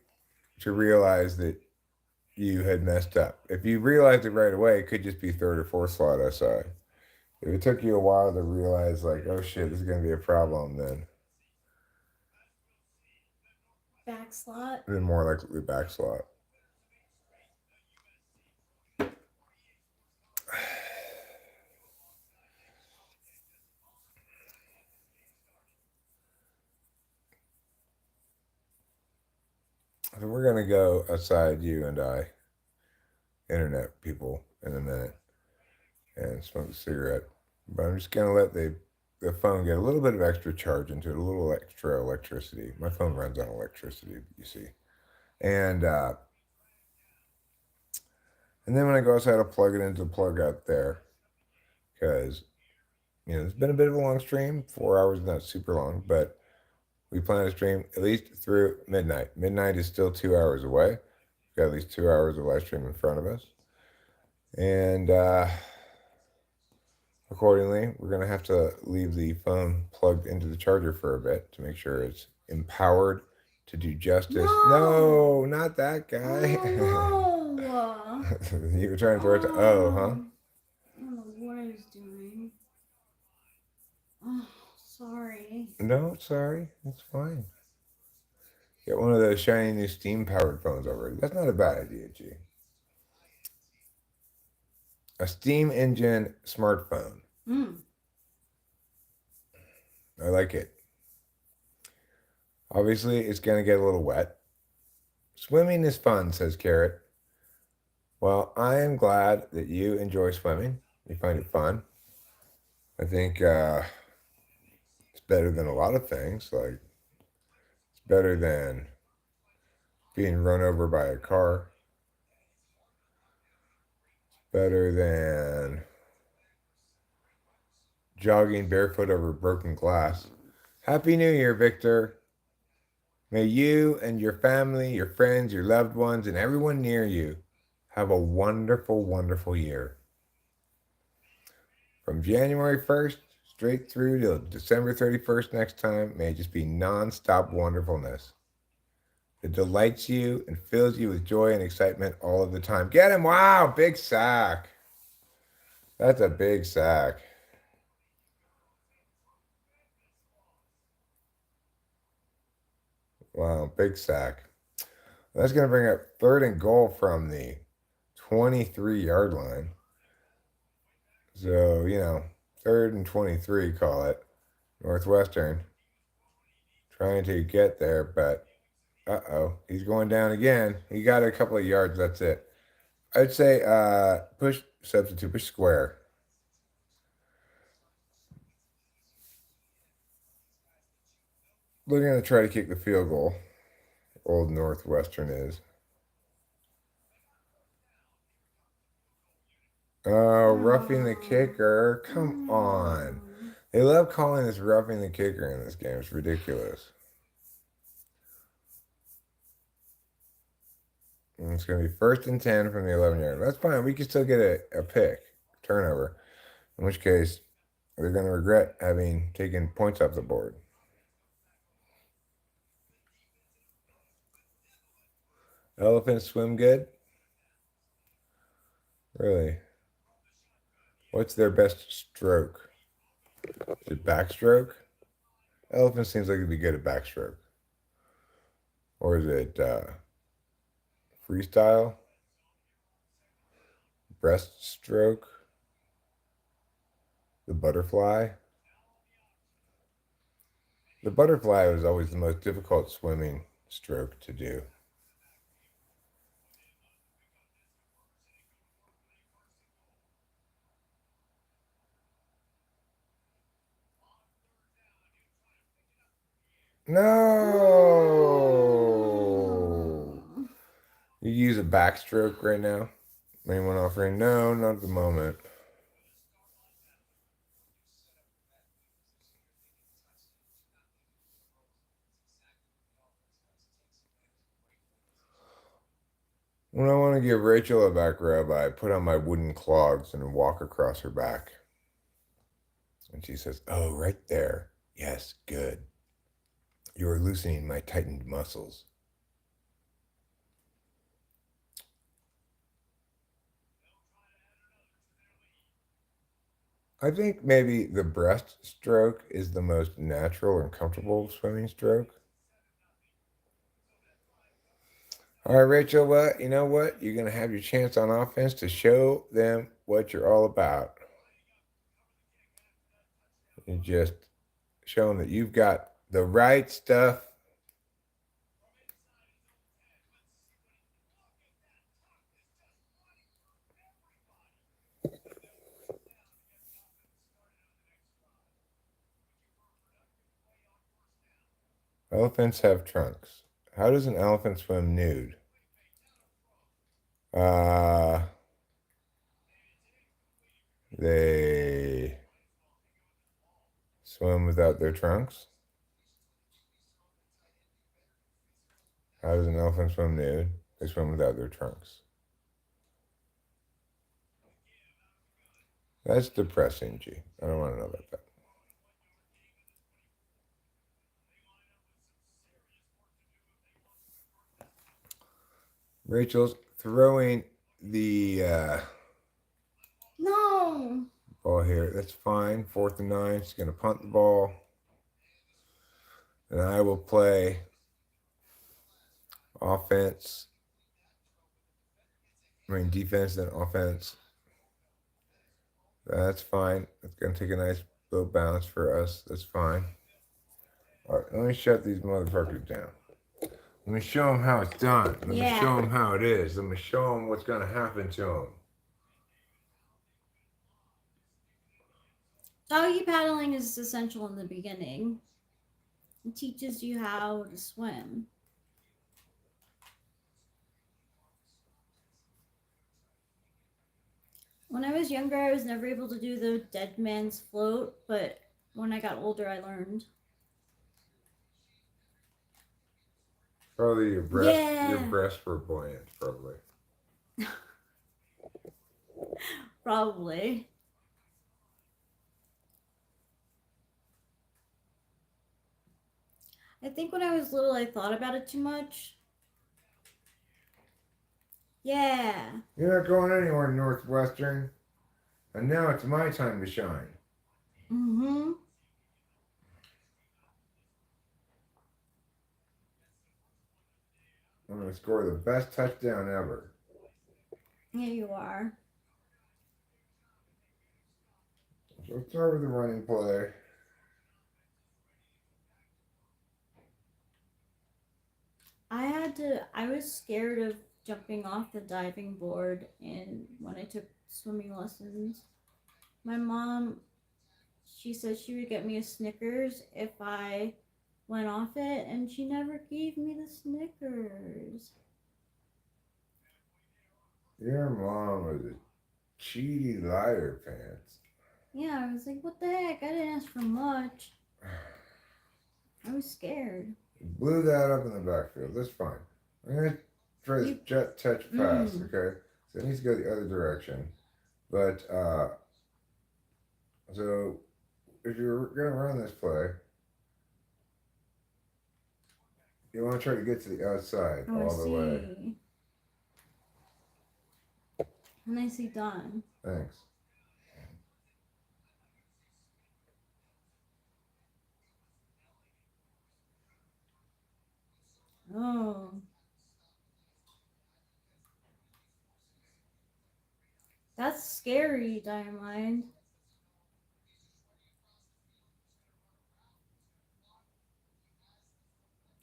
realize that you had messed up? If you realized it right away, it could just be third or fourth slot SI. If it took you a while to realize, like, oh shit, this is going to be a problem, then Back slot. more likely back slot. So we're going to go outside, you and I, internet people, in a minute and smoke a cigarette. But I'm just going to let the phone get a little bit of extra charge into it, a little extra electricity. My phone runs on electricity, you see. And then when I go outside, I'll plug it into the plug out there. Because, it's been a bit of a long stream. 4 hours is not super long, but we plan to stream at least through midnight. Midnight is still 2 hours away. We've got at least 2 hours of live stream in front of us. And Accordingly, we're going to have to leave the phone plugged into the charger for a bit to make sure it's empowered to do justice. No, not that guy. Oh, no. You were trying to throw it to O, huh? I don't know what I was doing. Oh, sorry. No, sorry. It's fine. Get one of those shiny new steam-powered phones already. That's not a bad idea, G. A steam engine smartphone. I like it. Obviously, it's going to get a little wet. Swimming is fun, says Carrot. Well, I am glad that you enjoy swimming. You find it fun. I think it's better than a lot of things. Like, it's better than being run over by a car. Better than jogging barefoot over broken glass. Happy New Year, Victor. May you and your family, your friends, your loved ones, and everyone near you have a wonderful, wonderful year. From January 1st straight through to December 31st next time, may it just be nonstop wonderfulness. It delights you and fills you with joy and excitement all of the time. Get him! Wow, big sack. That's a big sack. Wow, big sack. That's going to bring up 3rd and goal from the 23-yard line. So, 3rd and 23, call it. Northwestern. Trying to get there, but he's going down again. He got a couple of yards, that's it. I'd say push square. They're going to try to kick the field goal. Old Northwestern is. Oh, roughing the kicker. Come on. They love calling this roughing the kicker in this game. It's ridiculous. And it's going to be 1st and 10 from the 11-yard. That's fine. We can still get a pick, turnover. In which case, they're going to regret having taken points off the board. Elephants swim good? Really? What's their best stroke? Is it backstroke? Elephant seems like it'd be good at backstroke. Or is it freestyle? Breaststroke? The butterfly? The butterfly was always the most difficult swimming stroke to do. No! You use a backstroke right now? Anyone offering? No, not at the moment. When I want to give Rachel a back rub, I put on my wooden clogs and walk across her back. And she says, "Oh, right there. Yes, good. You are loosening my tightened muscles." I think maybe the breaststroke is the most natural and comfortable swimming stroke. All right, Rachel, you know what? You're going to have your chance on offense to show them what you're all about. You just show them that you've got the right stuff. Elephants have trunks. How does an elephant swim nude? They swim without their trunks. How does an elephant swim nude? They swim without their trunks. That's depressing, G. I don't want to know about that. Rachel's throwing the No. ball here. That's fine. 4th and 9. She's going to punt the ball. And I will play offense. Defense and offense. That's fine. It's going to take a nice little bounce for us. That's fine. All right, let me shut these motherfuckers down. Let me show them how it's done. Let me show them how it is. Let me show them what's going to happen to them. Doggy paddling is essential in the beginning. It teaches you how to swim. When I was younger, I was never able to do the dead man's float, but when I got older, I learned. Probably your breasts were buoyant, probably. Probably. I think when I was little, I thought about it too much. Yeah. You're not going anywhere, Northwestern. And now it's my time to shine. Mm-hmm. I'm going to score the best touchdown ever. Yeah, you are. So let's start with the running play. I was scared of jumping off the diving board and when I took swimming lessons. My mom, she said she would get me a Snickers if I went off it, and she never gave me the Snickers. Your mom was a cheaty liar pants. Yeah, I was like, what the heck? I didn't ask for much. I was scared. You blew that up in the backfield. That's fine. I'm going to try this jet touch pass, okay? So it needs to go the other direction. But, so if you're going to run this play, you want to try to get to the outside all the way. Nicely done. Thanks. Oh. That's scary, Diamond.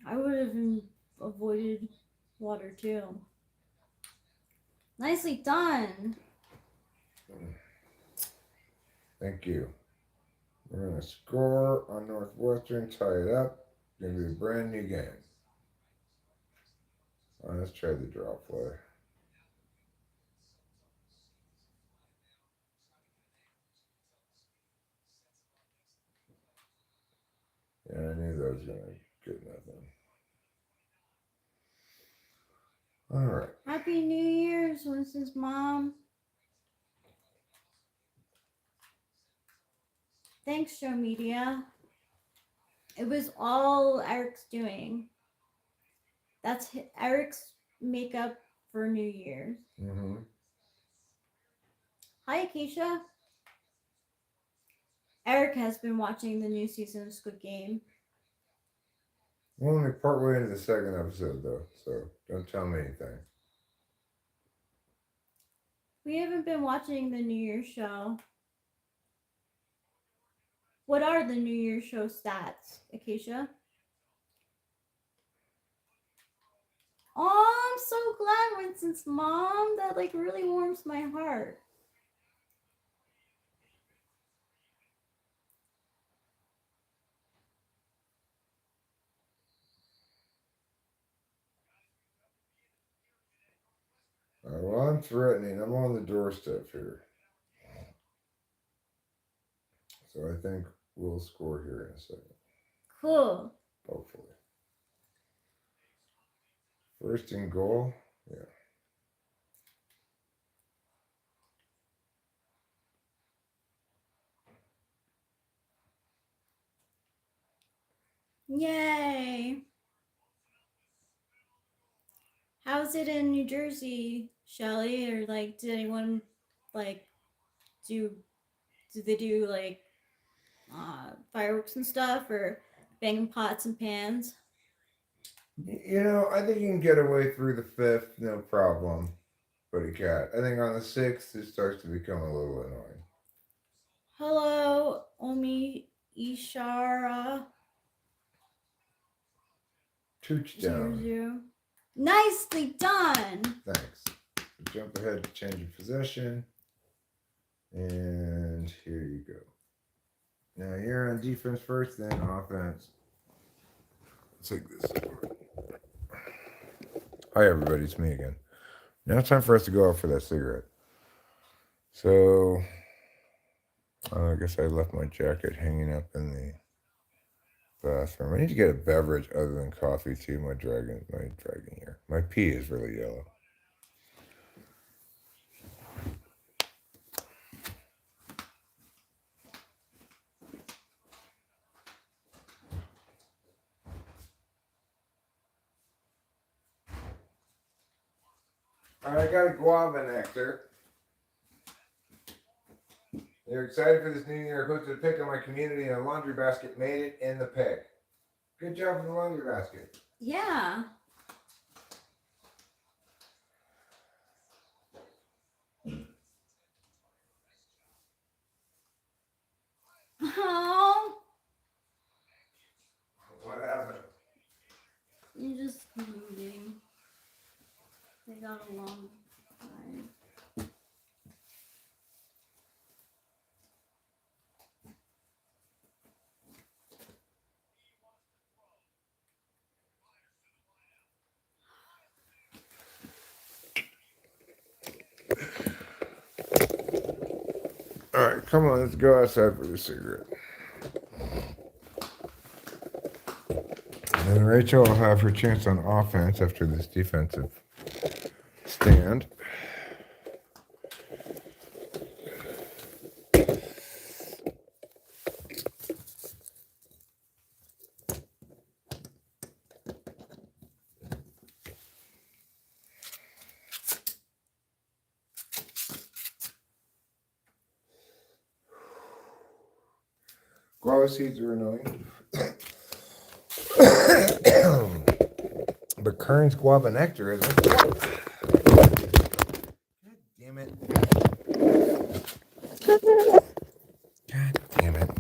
I would have avoided water too. Nicely done. Thank you. We're going to score on Northwestern, tie it up. It's going to be a brand new game. All right, let's try the draw play. Yeah, I knew that was going to get nothing. All right. Happy New Year's, Winston's mom. Thanks, Show Media. It was all Eric's doing. That's Eric's makeup for New Year's. Mm-hmm. Hi, Akeisha. Eric has been watching the new season of Squid Game. We're only partway into the second episode, though, so don't tell me anything. We haven't been watching the New Year's show. What are the New Year's show stats, Acacia? Oh, I'm so glad, Winston's mom. That like really warms my heart. Well, I'm threatening. I'm on the doorstep here. So I think we'll score here in a second. Cool. Hopefully. First and goal. Yeah. Yay! How's it in New Jersey, Shelly? Or like, did anyone like do they do like fireworks and stuff, or banging pots and pans? You know, I think you can get away through the 5th, no problem. Buddy cat. I think on the 6th it starts to become a little annoying. Hello, Omi Ishara Touchdown. 00. Nicely done. Thanks. So jump ahead to change your possession. And here you go. Now you're on defense first, then offense. Let's take this over. Hi everybody, it's me again. Now it's time for us to go out for that cigarette. So I guess I left my jacket hanging up in the bathroom. I need to get a beverage other than coffee too. My dragon here. My pee is really yellow. All right, I got a guava nectar. You're excited for this new year. Hosted a pick on my community and a laundry basket made it in the pick. Good job with the laundry basket. Yeah. Oh, What happened? you're just moving. They got a long time. All right, come on, let's go outside for the cigarette. And Rachel will have her chance on offense after this defensive stand. Guava seeds are annoying. But Kern's guava nectar is. God damn it. God damn it.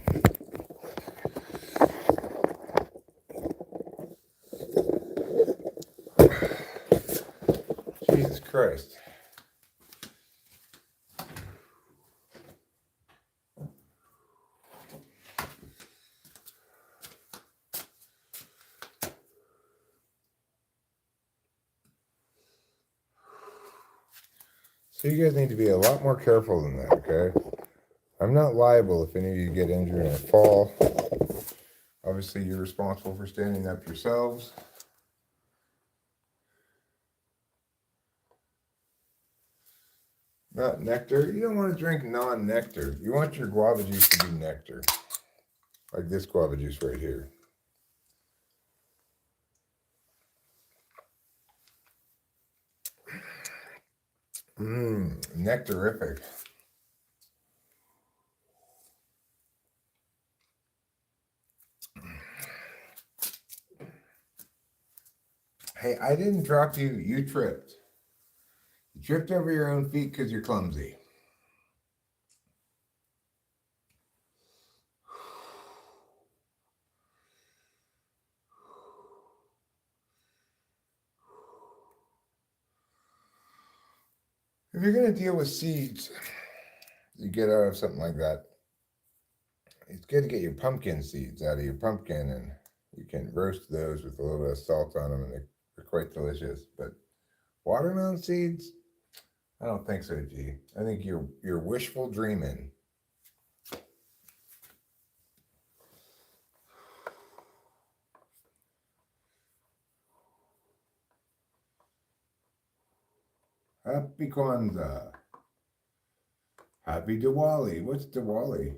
Jesus Christ. So you guys need to be a lot more careful than that, okay? I'm not liable if any of you get injured in a fall. Obviously, you're responsible for standing up yourselves. Not nectar. You don't want to drink non-nectar. You want your guava juice to be nectar. Like this guava juice right here. Nectarific. Hey, I didn't drop you. You tripped. You tripped over your own feet because you're clumsy. If you're going to deal with seeds you get out of something like that, it's good to get your pumpkin seeds out of your pumpkin, and you can roast those with a little bit of salt on them, and they're quite delicious. But watermelon seeds, I don't think so, G. I think you're wishful dreaming. Happy Kwanzaa. Happy Diwali. What's Diwali?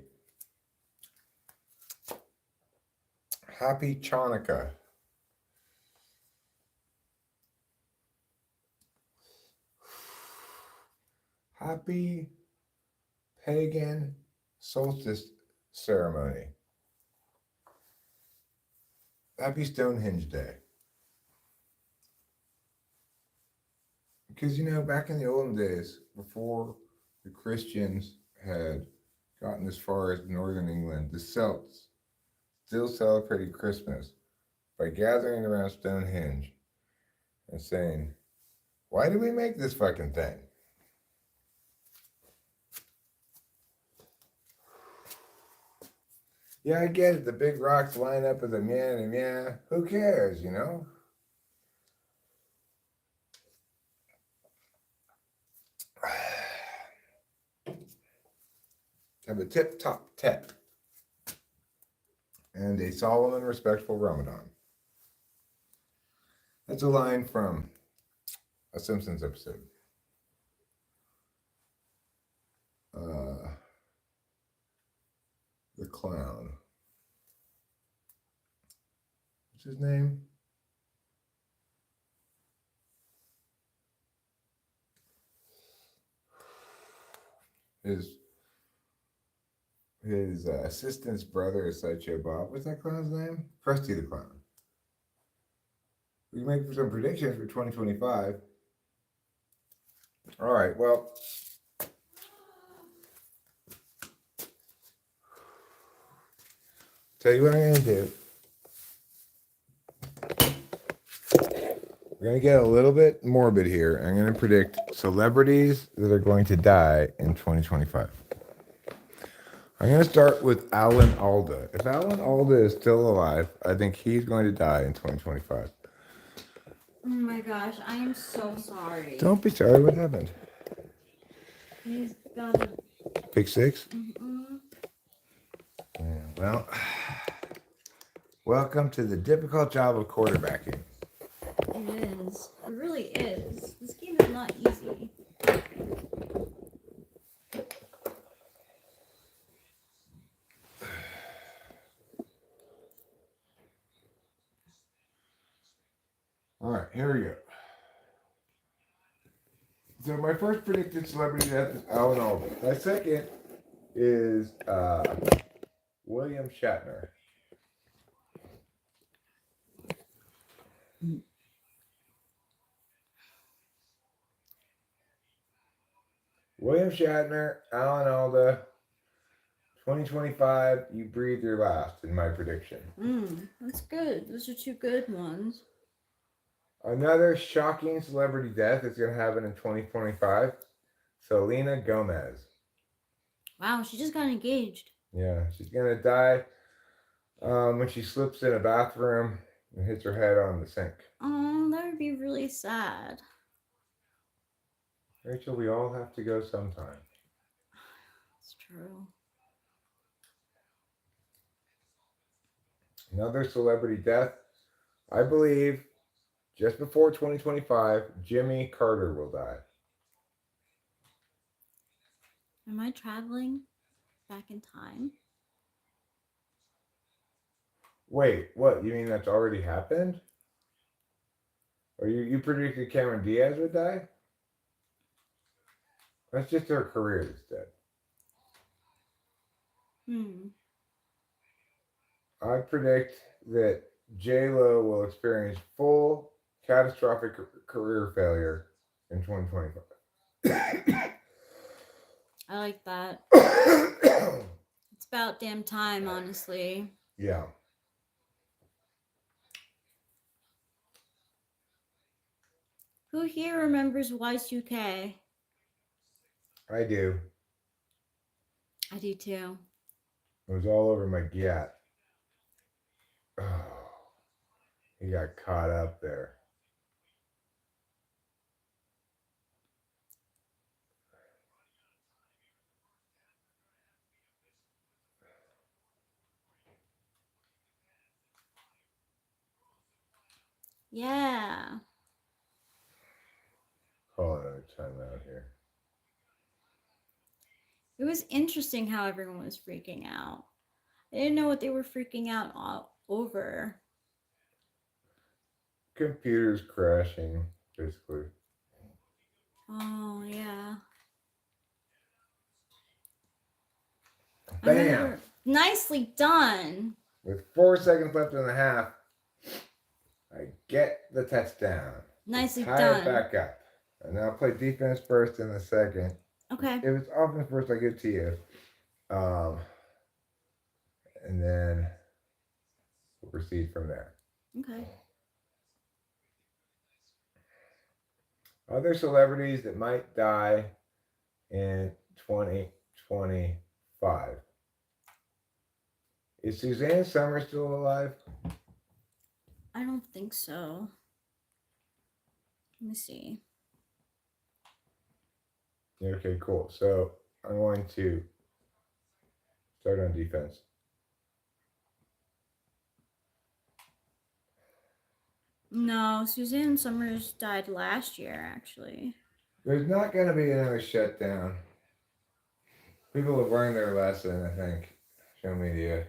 Happy Chanukah. Happy pagan solstice ceremony. Happy Stonehenge Day. Because, you know, back in the olden days, before the Christians had gotten as far as northern England, the Celts still celebrated Christmas by gathering around Stonehenge and saying, why do we make this fucking thing? Yeah, I get it. The big rocks line up with a man and yeah, who cares, you know? Have a tip-top tet and a solemn and respectful Ramadan. That's a line from a Simpsons episode. The clown. What's his name? His assistant's brother is Sideshow Bob. What's that clown's name? Krusty the Clown. We can make some predictions for 2025. All right, well, tell you what I'm going to do. We're going to get a little bit morbid here. I'm going to predict celebrities that are going to die in 2025. I'm going to start with Alan Alda. If Alan Alda is still alive, I think he's going to die in 2025. Oh my gosh, I am so sorry. Don't be sorry. What happened? He's got a... Pick six? Mm-mm. Yeah, well, welcome to the difficult job of quarterbacking. It is. It really is. This game is not easy. All right, here we go. So my first predicted celebrity death is Alan Alda. My second is William Shatner. William Shatner, Alan Alda, 2025, you breathe your last in my prediction. That's good. Those are two good ones. Another shocking celebrity death is going to happen in 2025. Selena Gomez. Wow, she just got engaged. Yeah, she's going to die when she slips in a bathroom and hits her head on the sink. Oh, that would be really sad. Rachel, we all have to go sometime. It's true. Another celebrity death. I believe just before 2025, Jimmy Carter will die. Am I traveling back in time? Wait, what? You mean that's already happened? Or you predicted Cameron Diaz would die? That's just her career that's dead. I predict that J-Lo will experience full catastrophic career failure in 2025. I like that. It's about damn time, honestly. Yeah. Who here remembers Y2K? I do. I do too. It was all over my gat. Oh, he got caught up there. Yeah. Call another time out here. It was interesting how everyone was freaking out. I didn't know what they were freaking out over. Computer's crashing, basically. Oh yeah. I Bam! remember. Nicely done. With 4 seconds left in the half, I get the touchdown. Nicely Tie done. it back up. And now I'll play defense first in the second. Okay. If it's offense first, I give it to you. And then we'll proceed from there. Okay. Other celebrities that might die in 2025. Is Suzanne Summers still alive? I don't think so. Let me see. Okay, cool. So I'm going to start on defense. No, Suzanne Summers died last year, actually. There's not going to be another shutdown. People have learned their lesson, I think. Show media.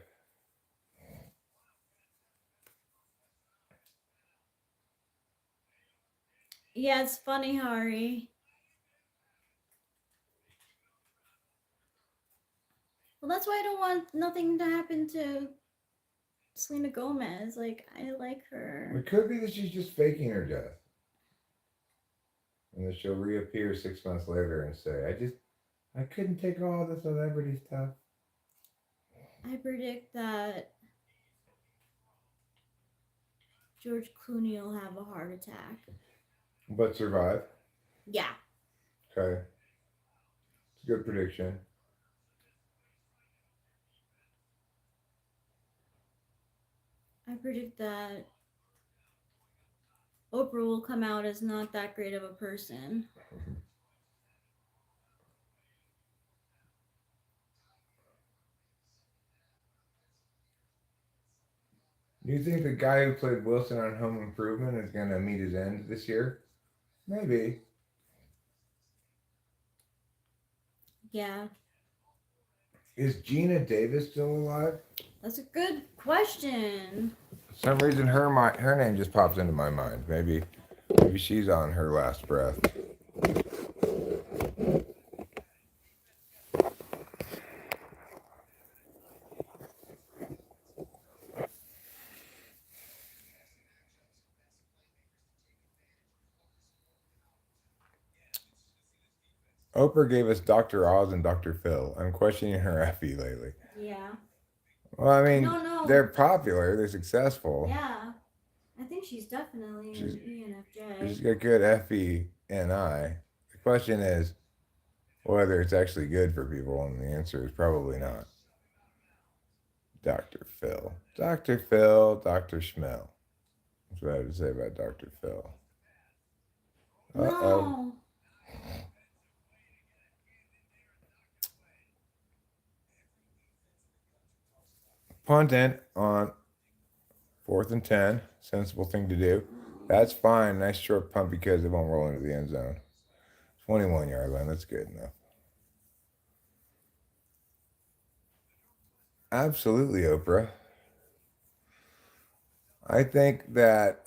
Yeah, it's funny, Hari. Well, that's why I don't want nothing to happen to Selena Gomez. Like, I like her. It could be that she's just faking her death. And that she'll reappear 6 months later and say, I couldn't take all the celebrity stuff. I predict that George Clooney will have a heart attack. But survive. Yeah. Okay. It's a good prediction. I predict that Oprah will come out as not that great of a person. Do you think the guy who played Wilson on Home Improvement is going to meet his end this year? Maybe. Yeah. Is Gina Davis still alive? That's a good question. For some reason, her name just pops into my mind. Maybe she's on her last breath. Oprah gave us Dr. Oz and Dr. Phil. I'm questioning her Effie lately. Yeah. Well, I mean, No. they're popular. They're successful. Yeah. I think she's definitely an ENFJ. She's got good FE&I. The question is whether it's actually good for people, and the answer is probably not. Dr. Phil. Dr. Phil, Dr. Schmel. That's what I have to say about Dr. Phil. Uh-oh. No. Punt in on 4th and 10. Sensible thing to do. That's fine. Nice short punt because it won't roll into the end zone. 21-yard line. That's good enough. Absolutely, Oprah. I think that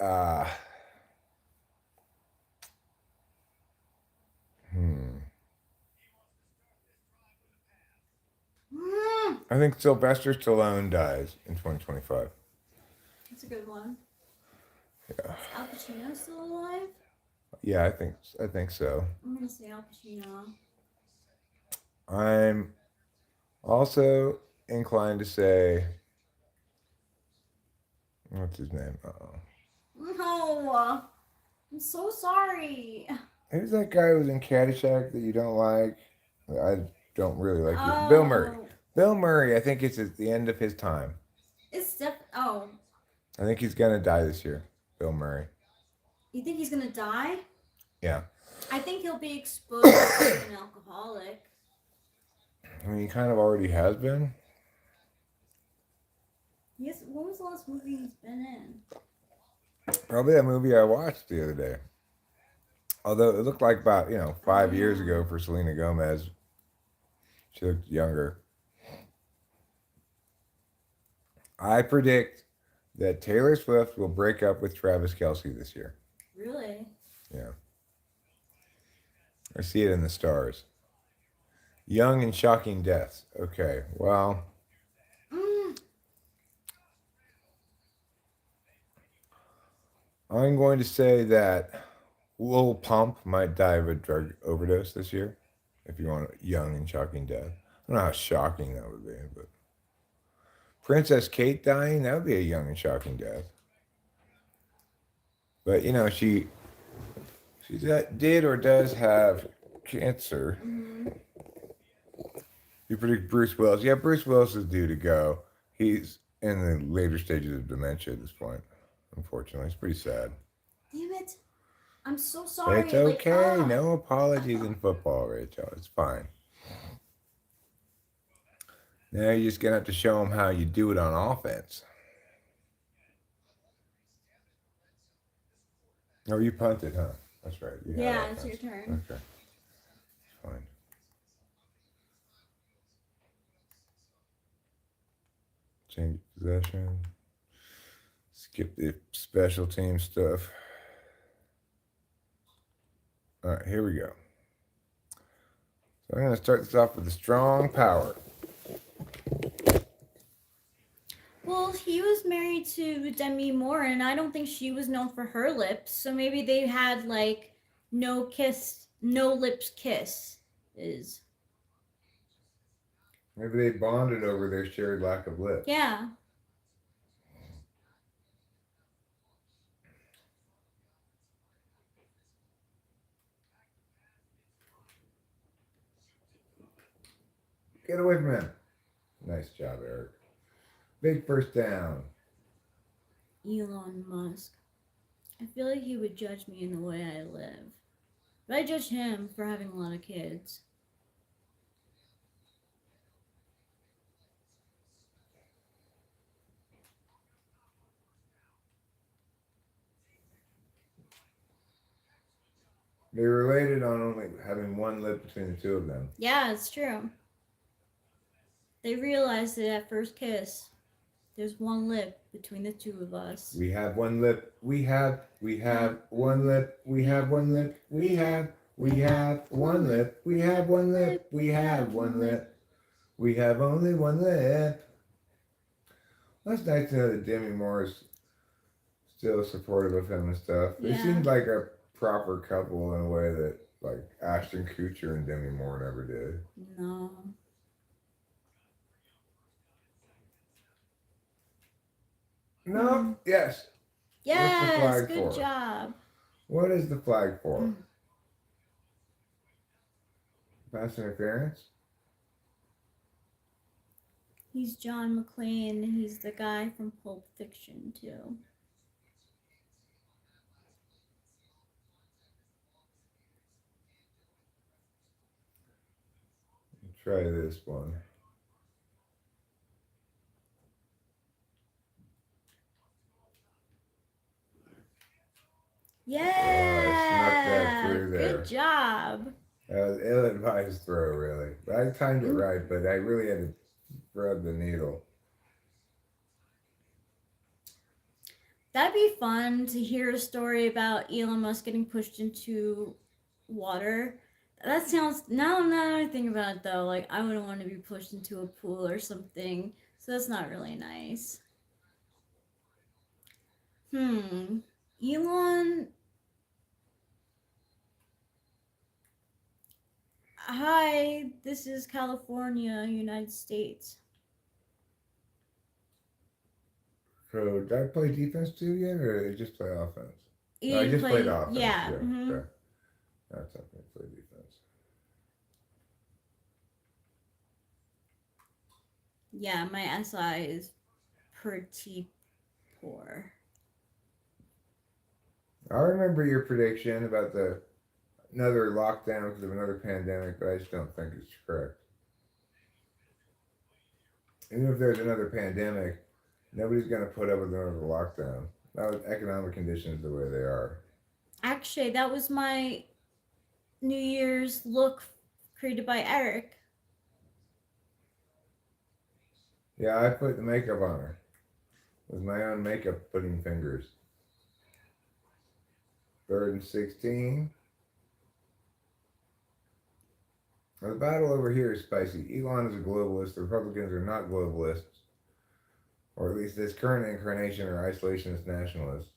I think Sylvester Stallone dies in 2025. That's a good one. Yeah. Is Al Pacino still alive? Yeah, I think so. I'm gonna say Al Pacino. I'm also inclined to say, what's his name? No. I'm so sorry. Who's that guy who was in Caddyshack that you don't like? I don't really like Oh. it. Bill Murray. Bill Murray, I think it's at the end of his time. It's I think he's gonna die this year. Bill Murray. You think he's gonna die? Yeah. I think he'll be exposed as an alcoholic. I mean, he kind of already has been. Yes. What was the last movie he's been in? Probably that movie I watched the other day. Although it looked like about 5 years ago for Selena Gomez. She looked younger. I predict that Taylor Swift will break up with Travis Kelce this year. Really? Yeah. I see it in the stars. Young and shocking deaths. Okay, well, I'm going to say that Lil Pump might die of a drug overdose this year. If you want a young and shocking death. I don't know how shocking that would be, but Princess Kate dying, that would be a young and shocking death. But you know, she did or does have cancer. Mm-hmm. You predict Bruce Willis. Yeah, Bruce Willis is due to go. He's in the later stages of dementia at this point. Unfortunately, it's pretty sad. Damn it! I'm so sorry. It's okay. Like, No apologies in football, Rachel. It's fine. Now you're just gonna have to show them how you do it on offense. Oh, you punted, huh? That's right. You had yeah, it's offense. your turn. Okay. Fine. Change possession. Skip the special team stuff. All right, here we go. So I'm going to start this off with a strong power. Well, he was married to Demi Moore, and I don't think she was known for her lips. So maybe they had like no lips kiss is. Maybe they bonded over their shared lack of lips. Yeah. Get away from him. Nice job, Eric. Big first down. Elon Musk. I feel like he would judge me in the way I live. But I judge him for having a lot of kids. They're related on only having one lip between the two of them. Yeah, it's true. They realized it at first kiss. There's one lip between the two of us. We have one lip. We have one lip. We have one lip. We have one lip. We have one lip. We have one lip. We have only one lip. That's nice to know that Demi Moore is still supportive of him and stuff. They Yeah. seemed like a proper couple in a way that like Ashton Kutcher and Demi Moore never did. No. No. Yes. Yes, flag good for? job. What is the flag for? Pass interference? He's John McClane, and he's the guy from Pulp Fiction, too. Try this one. Yeah, through there. good job. Ill-advised throw, really. I timed it right, but I really had to thread the needle. That'd be fun to hear a story about Elon Musk getting pushed into water. That sounds, now I think about it though, like I wouldn't want to be pushed into a pool or something. So that's not really nice. Elon. Hi, this is California, United States. So, did I play defense too yet, or did I just play offense? You No, I just played offense. Yeah. Mm-hmm. Okay. That's okay. Play defense. Yeah, my SI is pretty poor. I remember your prediction about another lockdown because of another pandemic, but I just don't think it's correct. Even if there's another pandemic, nobody's going to put up with another lockdown. Now, with economic conditions the way they are. Actually, that was my New Year's look created by Eric. Yeah, I put the makeup on her. with my own makeup putting fingers. 3rd and 16. Now, the battle over here is spicy. Elon is a globalist. The Republicans are not globalists, or at least this current incarnation are isolationist nationalists.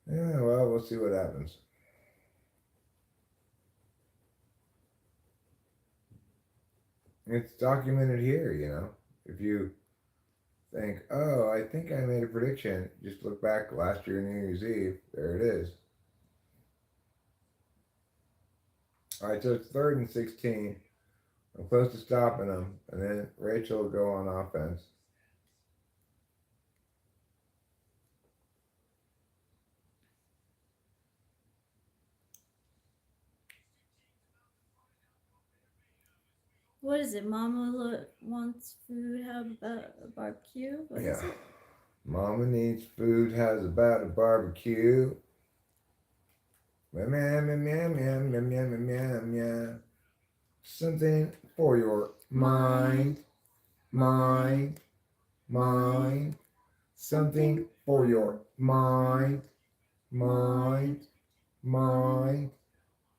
Yeah, well, we'll see what happens. It's documented here, you know. If you think, oh, I think I made a prediction, just look back last year, New Year's Eve. There it is. All right, so it's 3rd and 16. I'm close to stopping them, and then Rachel will go on offense. What is it? Mama wants food. How about a barbecue? What is it? Mama needs food. How's about a barbecue? Meow, meow, meow, meow, meow, meow, meow, meow. Something for your mind. Something for your mind.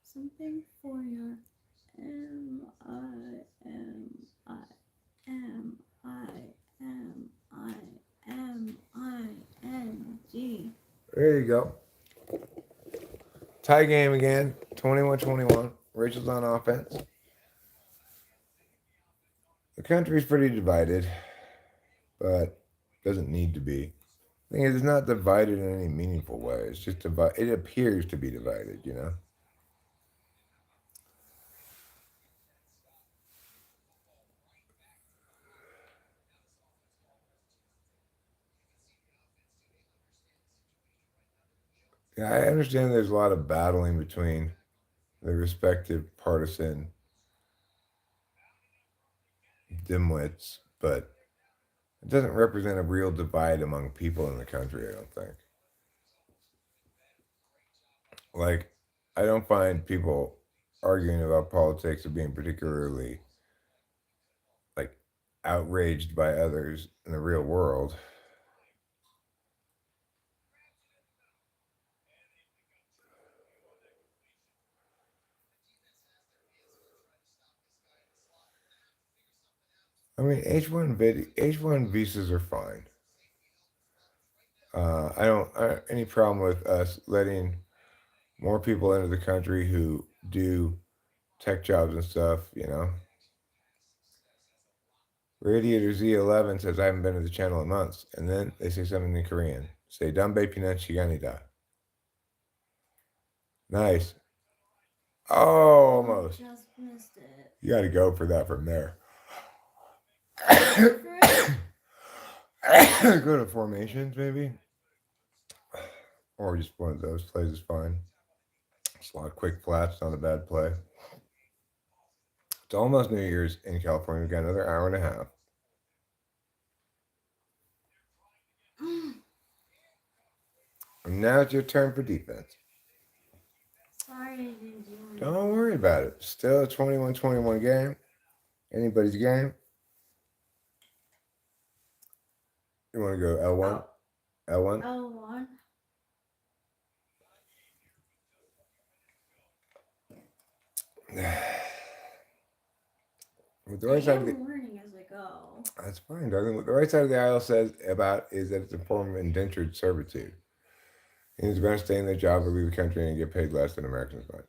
Something for your MIMIMIMING. There you go. Tie game again. 21-21. Rachel's on offense. The country's pretty divided, but doesn't need to be. The thing is, it's not divided in any meaningful way. It's just it appears to be divided, you know? Yeah, I understand there's a lot of battling between the respective partisan dimwits, but it doesn't represent a real divide among people in the country, I don't think. Like, I don't find people arguing about politics or being particularly, like, outraged by others in the real world. I mean, H1 visas are fine. I don't any problem with us letting more people into the country who do tech jobs and stuff, you know. Radiator Z11 says I haven't been to the channel in months, and then they say something in Korean. Say "Dambe pinan shiganida." Nice. Oh, almost. Just missed it. You got to go for that from there. Go to formations, maybe, or just one of those plays is fine. It's a lot of quick flats, not a bad play. It's almost New Year's in California. We've got another hour and a half. And now it's your turn for defense. Sorry I didn't do it. Don't worry about it. Still a 21-21 game. Anybody's game. You want to go L1? L1? L1. With the right side of the warning as I go. That's fine, darling. What the right side of the aisle says about is that it's a form of indentured servitude. It's going to stay in their job or leave the country and get paid less than Americans might.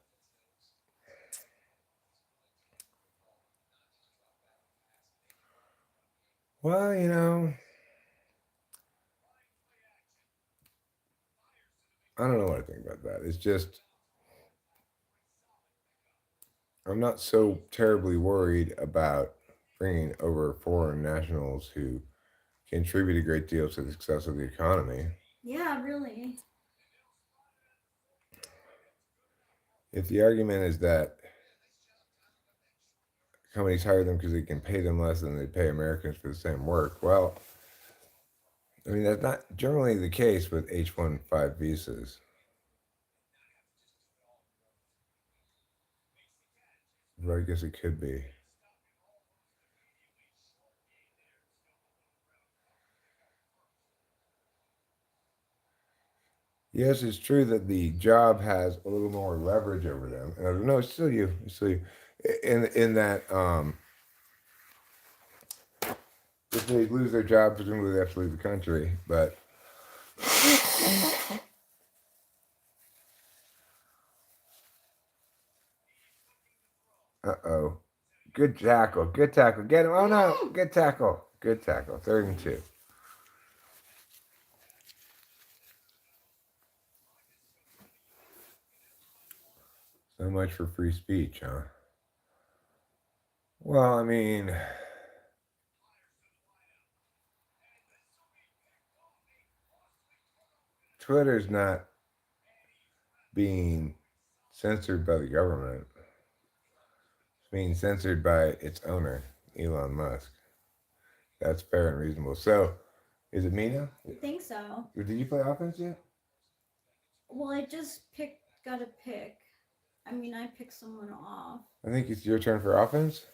Well, you know, I don't know what I think about that. It's just, I'm not so terribly worried about bringing over foreign nationals who contribute a great deal to the success of the economy. Yeah, really. If the argument is that companies hire them because they can pay them less than they pay Americans for the same work, well, I mean, that's not generally the case with H-1/5 visas. But I guess it could be. Yes, it's true that the job has a little more leverage over them. No, it's still you. It's still you. In that, if they lose their job, presumably they have to leave the country. But uh-oh. Good tackle. Good tackle. Get him. Oh, no. Good tackle. Good tackle. 3rd and 2. So much for free speech, huh? Well, I mean, Twitter's not being censored by the government. It's being censored by its owner, Elon Musk. That's fair and reasonable. So, is it me now? I think so. Did you play offense yet? Well, I just got a pick. I mean, I picked someone off. I think it's your turn for offense.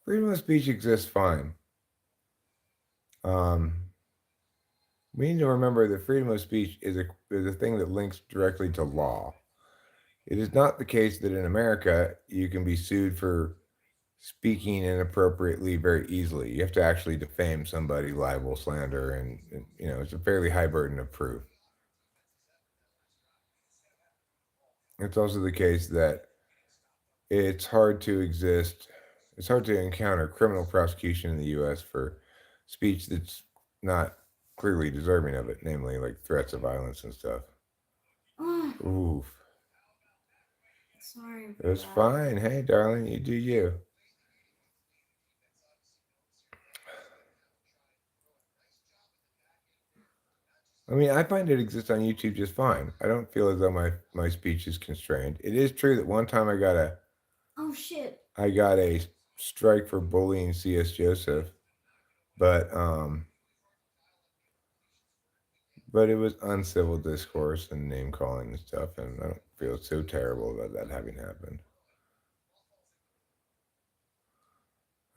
Freedom of speech exists fine. We need to remember that freedom of speech is a thing that links directly to law. It is not the case that in America you can be sued for speaking inappropriately very easily. You have to actually defame somebody, libel, slander, and it's a fairly high burden of proof. It's also the case that it's hard to encounter criminal prosecution in the U.S. for speech that's not clearly deserving of it, namely like threats of violence and stuff. Oof. Sorry. It's fine. Hey, darling, you do you. I mean, I find it exists on YouTube just fine. I don't feel as though my speech is constrained. It is true that one time I got a strike for bullying C.S. Joseph, but it was uncivil discourse and name calling and stuff, and I don't feel so terrible about that having happened.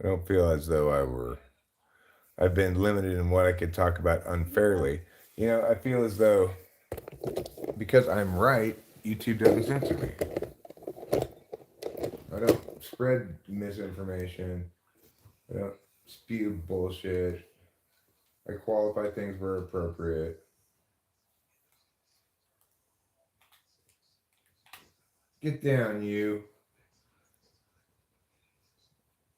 I don't feel as though I've been limited in what I could talk about unfairly. I feel as though because I'm right, YouTube doesn't censor me. I don't spread misinformation. I don't spew bullshit. I qualify things where appropriate. Get down, you.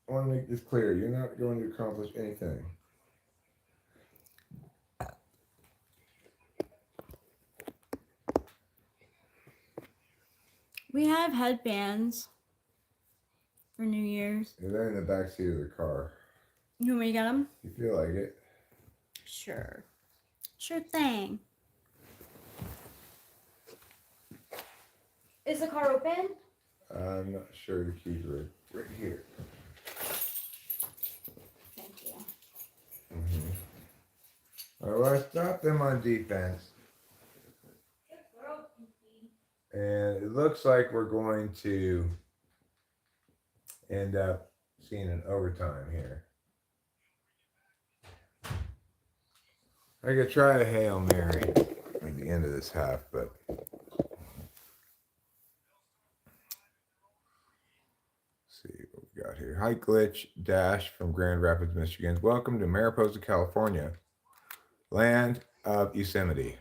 I want to make this clear. You're not going to accomplish anything. We have headbands for New Year's. They're in the back seat of the car. You want me to get them? You feel like it? Sure. Sure thing. Is the car open? I'm not sure. The keys are right here. Thank you. All right, well, I stopped them on defense. And it looks like we're going to end up seeing an overtime here. I could try a Hail Mary at the end of this half, but let's see what we got here. Hi, Glitch Dash from Grand Rapids, Michigan. Welcome to Mariposa, California, land of Yosemite.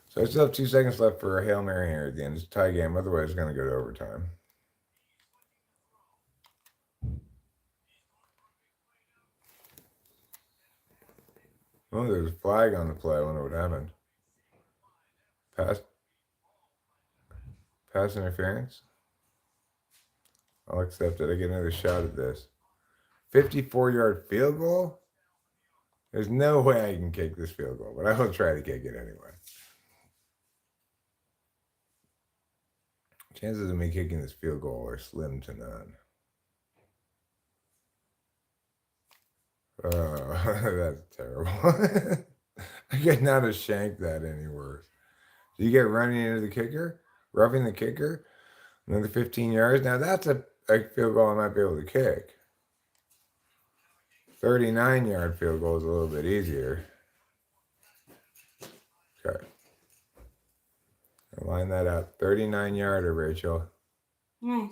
So I still have 2 seconds left for a Hail Mary here at the end. It's a tie game. Otherwise, it's going to go to overtime. Oh, there's a flag on the play. I wonder what happened. Pass interference. I'll accept it. I get another shot at this. 54-yard field goal? There's no way I can kick this field goal, but I will try to kick it anyway. Chances of me kicking this field goal are slim to none. Oh, that's terrible. I get not to shank that any worse. Do you get running into the kicker? Roughing the kicker? Another 15 yards? Now that's field goal I might be able to kick. 39-yard field goal is a little bit easier. Okay. Line that up. 39-yarder, Rachel. Nice.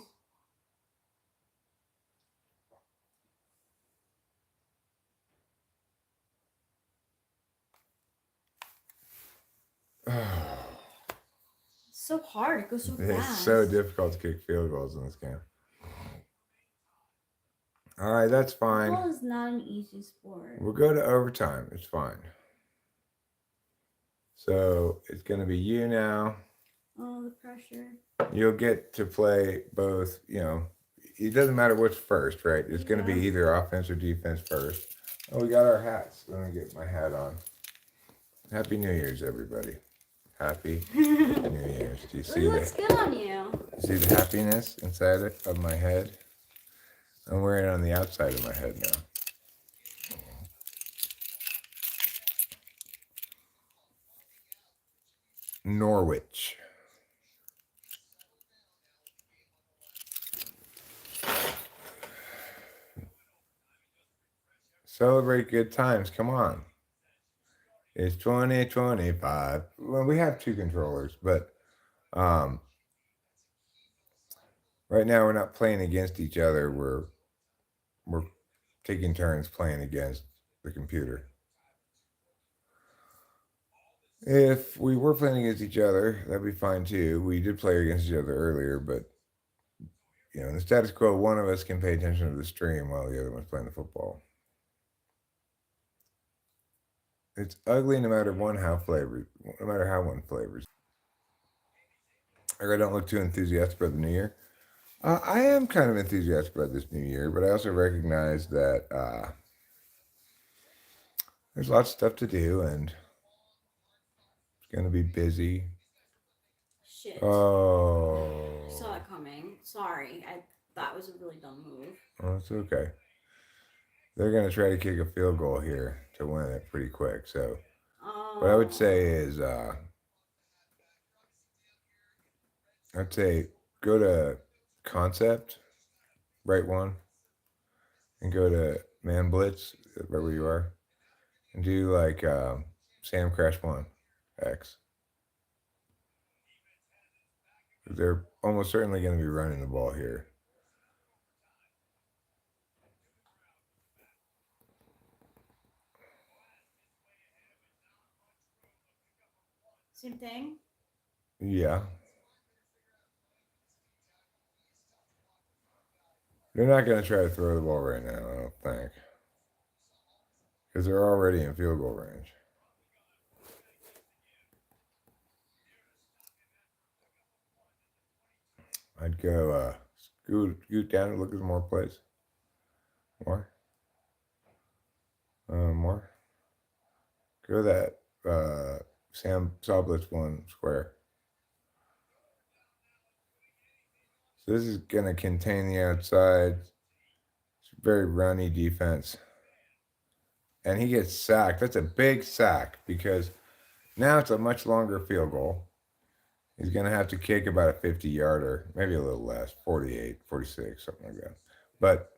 It's so hard. It goes so It's fast. so difficult to kick field goals in this game. All right, that's fine. Football is not an easy sport. We'll go to overtime. It's fine. So it's going to be you now. Oh, the pressure. You'll get to play both, it doesn't matter what's first, right? It's going to be either offense or defense first. Oh, we got our hats. Let me get my hat on. Happy New Year's, everybody. Happy New Year's. Do you see It looks good on you. See the happiness inside of my head? I'm wearing it on the outside of my head now. Norwich. Celebrate good times. Come on. It's 2025. Well, we have two controllers, but right now we're not playing against each other. We're taking turns playing against the computer. If we were playing against each other, that'd be fine too. We did play against each other earlier, but in the status quo, one of us can pay attention to the stream while the other one's playing the football. It's ugly no matter how one flavors. I don't look too enthusiastic about the new year. I am kind of enthusiastic about this new year, but I also recognize that there's lots of stuff to do and it's going to be busy. Shit. Oh. Saw it coming. Sorry. That was a really dumb move. Oh, it's okay. They're going to try to kick a field goal here to win it pretty quick. So what I would say is I'd say go to concept, right one, and go to man blitz, right where you are, and do like Sam Crash 1 X. They're almost certainly going to be running the ball here. Same thing? Yeah. They're not going to try to throw the ball right now, I don't think. Because they're already in field goal range. I'd go scoot down and look at more plays. More. More. Go that Sam Blitz 1 square. So this is going to contain the outside. It's a very runny defense. And he gets sacked. That's a big sack because now it's a much longer field goal. He's going to have to kick about a 50-yarder, maybe a little less, 48, 46, something like that. But,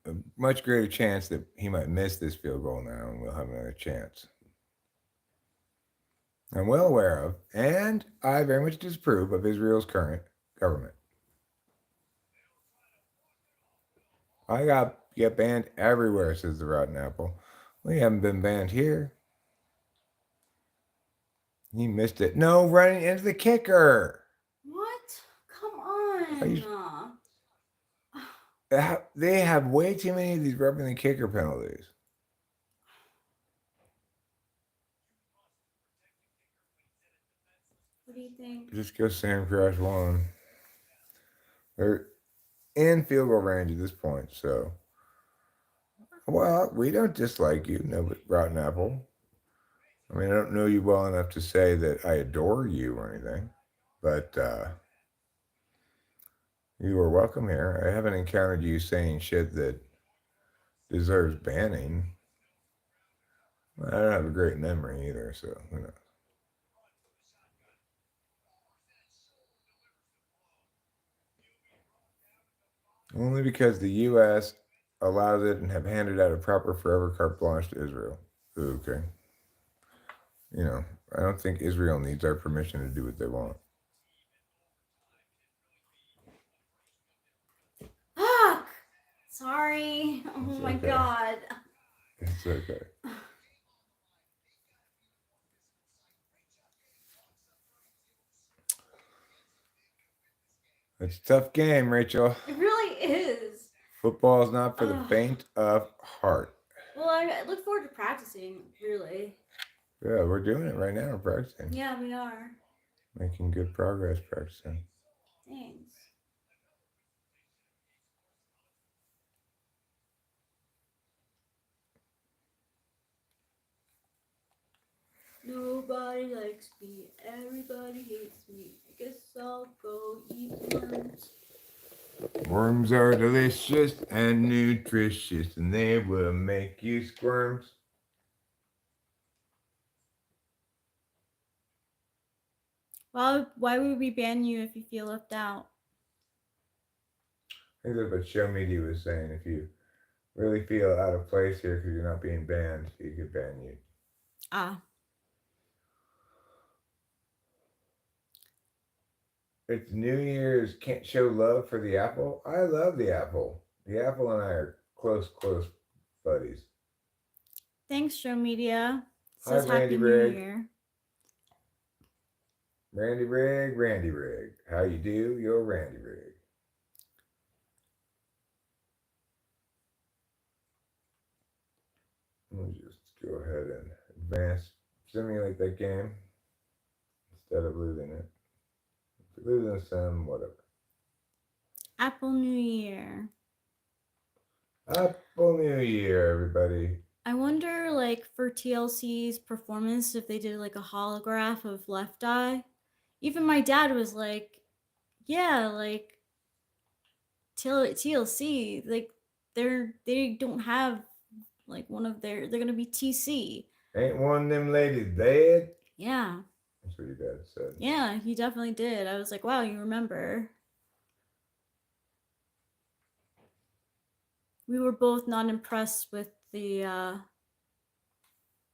a much greater chance that he might miss this field goal now and we'll have another chance. I'm well aware of, and I very much disapprove of Israel's current government. I get banned everywhere, says the Rotten Apple. We haven't been banned here. He missed it. No, running into the kicker. What? Come on. They have way too many of these roughing the kicker penalties. What do you think? Just go Sam Crash 1. They're in field goal range at this point, so. Well, we don't dislike you, no, but Rotten Apple. I mean, I don't know you well enough to say that I adore you or anything, but you are welcome here. I haven't encountered you saying shit that deserves banning. I don't have a great memory either, so who knows. Only because the U.S. allows it and have handed out a proper forever carte blanche to Israel. Okay. You know, I don't think Israel needs our permission to do what they want. Fuck! Sorry. Oh It's my okay. god. It's okay. It's a tough game, Rachel. It really is. Football is not for the Ugh. faint of heart. Well, I look forward to practicing, really. Yeah, we're doing it right now, practicing. Yeah, we are. Making good progress practicing. Thanks. Nobody likes me, everybody hates me. I guess I'll go eat worms. Worms are delicious and nutritious, and they will make you squirm. Why would we ban you if you feel left out? I think that's what Show Media was saying. If you really feel out of place here because you're not being banned, you could ban you. Ah. It's New Year's. Can't show love for the apple. I love the apple. The apple and I are close buddies. Thanks, Show Media. Hi, Says Randy Happy New Brigg. Year. Randy Rig. How you do? You're Randy Rig. Let me just go ahead and advance, simulate that game instead of losing it. If you're losing some, whatever. Apple New Year. Apple New Year, everybody. I wonder, like, for TLC's performance, if they did like a holograph of Left Eye. Even my dad was like, "Yeah, like TLC, like they don't have like one of their. They're gonna be TC." Ain't one of them ladies dead? Yeah. That's what your dad said. Yeah, he definitely did. I was like, wow, you remember. We were both not impressed with the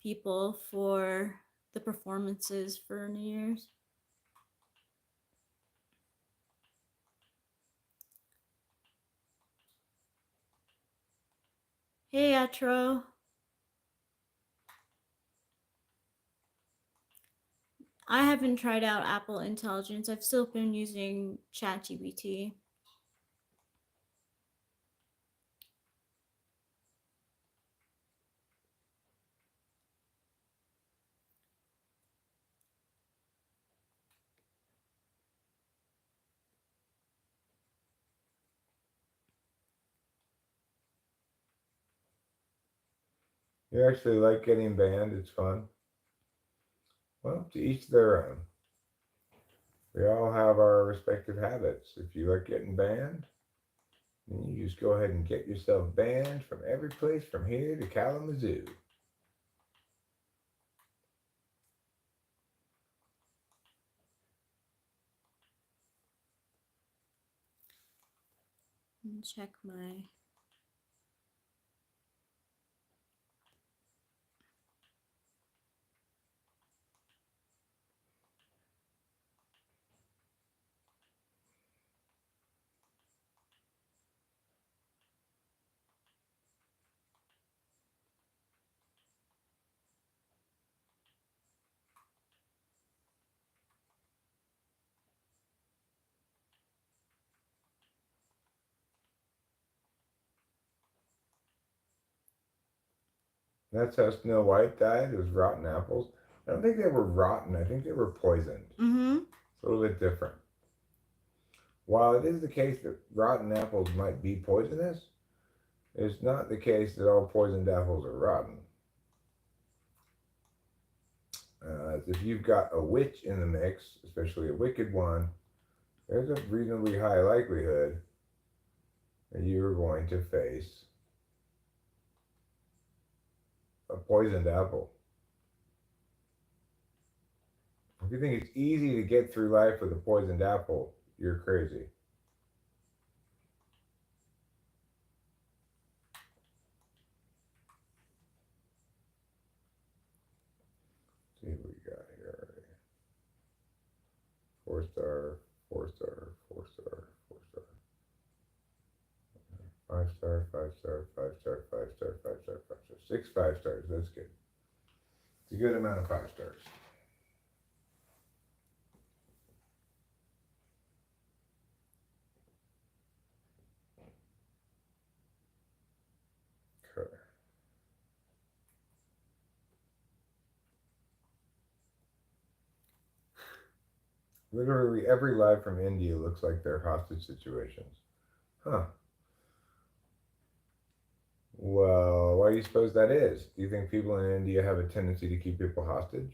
people for the performances for New Year's. Hey, Atro. I haven't tried out Apple Intelligence. I've still been using ChatGPT. You actually like getting banned? It's fun. Well, to each their own. We all have our respective habits. If you like getting banned, then you just go ahead and get yourself banned from every place from here to Kalamazoo. Check my. That's how Snow White died. It was rotten apples. I don't think they were rotten. I think they were poisoned. Mm-hmm. It's a little bit different. While it is the case that rotten apples might be poisonous, it's not the case that all poisoned apples are rotten. If you've got a witch in the mix, especially a wicked one, there's a reasonably high likelihood that you're going to face a poisoned apple. If you think it's easy to get through life with a poisoned apple, you're crazy. 4-star, 4-star, 4-star, 4-star. 5-star, 5-star, 5-star, 5-star, 5-star, 5-star. 6 5-stars. That's good. It's a good amount of 5 stars. Okay. Literally every live from India looks like they're hostage situations. Huh. Well, why do you suppose that is? Do you think people in India have a tendency to keep people hostage?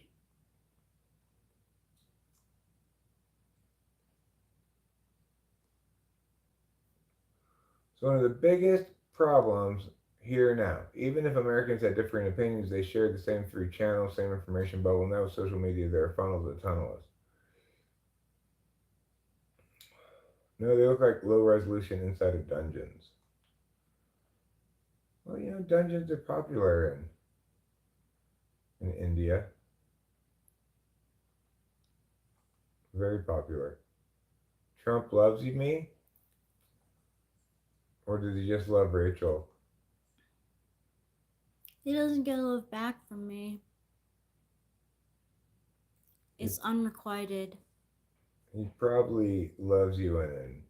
So one of the biggest problems here now, even if Americans had differing opinions, they shared the same 3 channels, same information bubble. Now with social media, they're a funnel that tunnel us. No, they look like low resolution inside of dungeons. Well, dungeons are popular in India. Very popular. Trump loves me? Or does he just love Rachel? He doesn't get love back from me. It's unrequited. He probably loves you in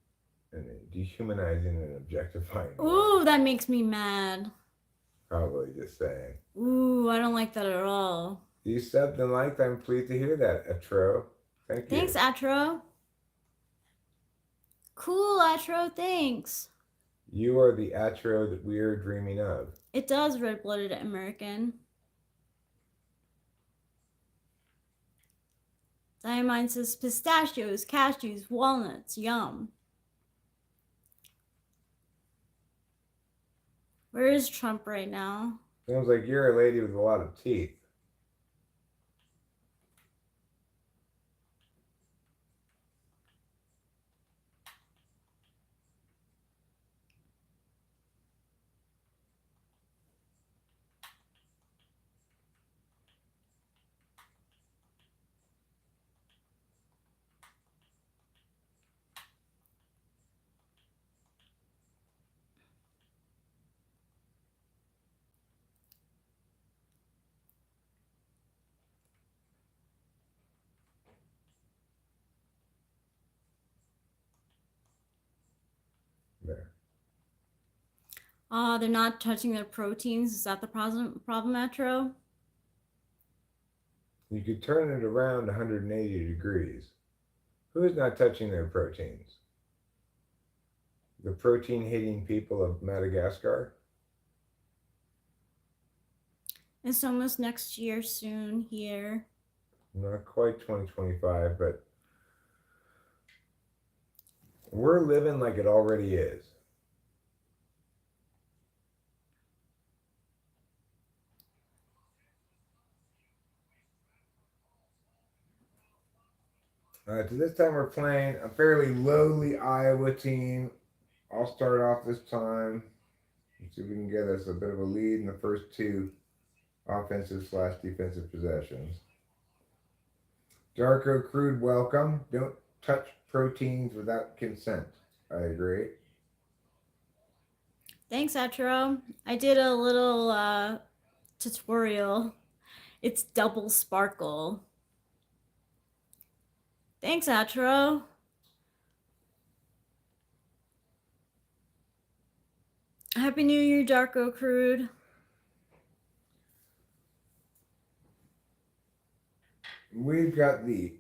a dehumanizing and objectifying way. Ooh, that makes me mad. Probably just saying. Ooh, I don't like that at all. You subbed and liked. I'm pleased to hear that, Atro. Thank you. Thanks, Atro. Cool, Atro, thanks. You are the Atro that we are dreaming of. It does, red-blooded American. Diamine says pistachios, cashews, walnuts, yum. Where is Trump right now? Sounds like you're a lady with a lot of teeth. There. They're not touching their proteins. Is that the problem, Atro? You could turn it around 180 degrees. Who is not touching their proteins? The protein-hating people of Madagascar? It's almost next year soon here. Not quite 2025, but we're living like it already is. So this time we're playing a fairly lowly Iowa team. I'll start off this time. Let's see if we can get us a bit of a lead in the first 2 offensive/defensive possessions. Darko Crude, welcome. Don't touch proteins without consent. I agree. Thanks, Atro. I did a little tutorial. It's double sparkle. Thanks, Atro. Happy New Year, Darko Crude. We've got the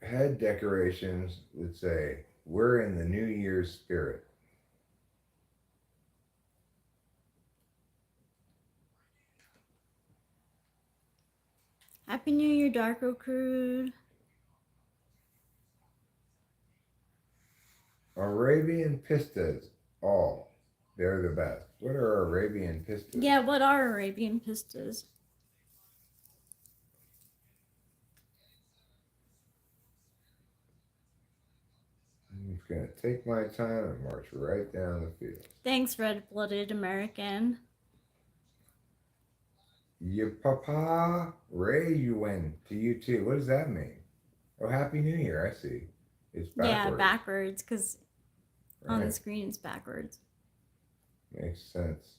head decorations that say, we're in the New Year's spirit. Happy New Year, Darko Crude. Arabian pistas, all. They're the best. What are Arabian pistas? Yeah, what are Arabian pistas? I'm just going to take my time and march right down the field. Thanks, red-blooded American. Ye papa Ray Yuen to you too. What does that mean? Oh, Happy New Year! I see. It's Yeah, backwards. backwards, because on the Right. screen it's backwards. Makes sense.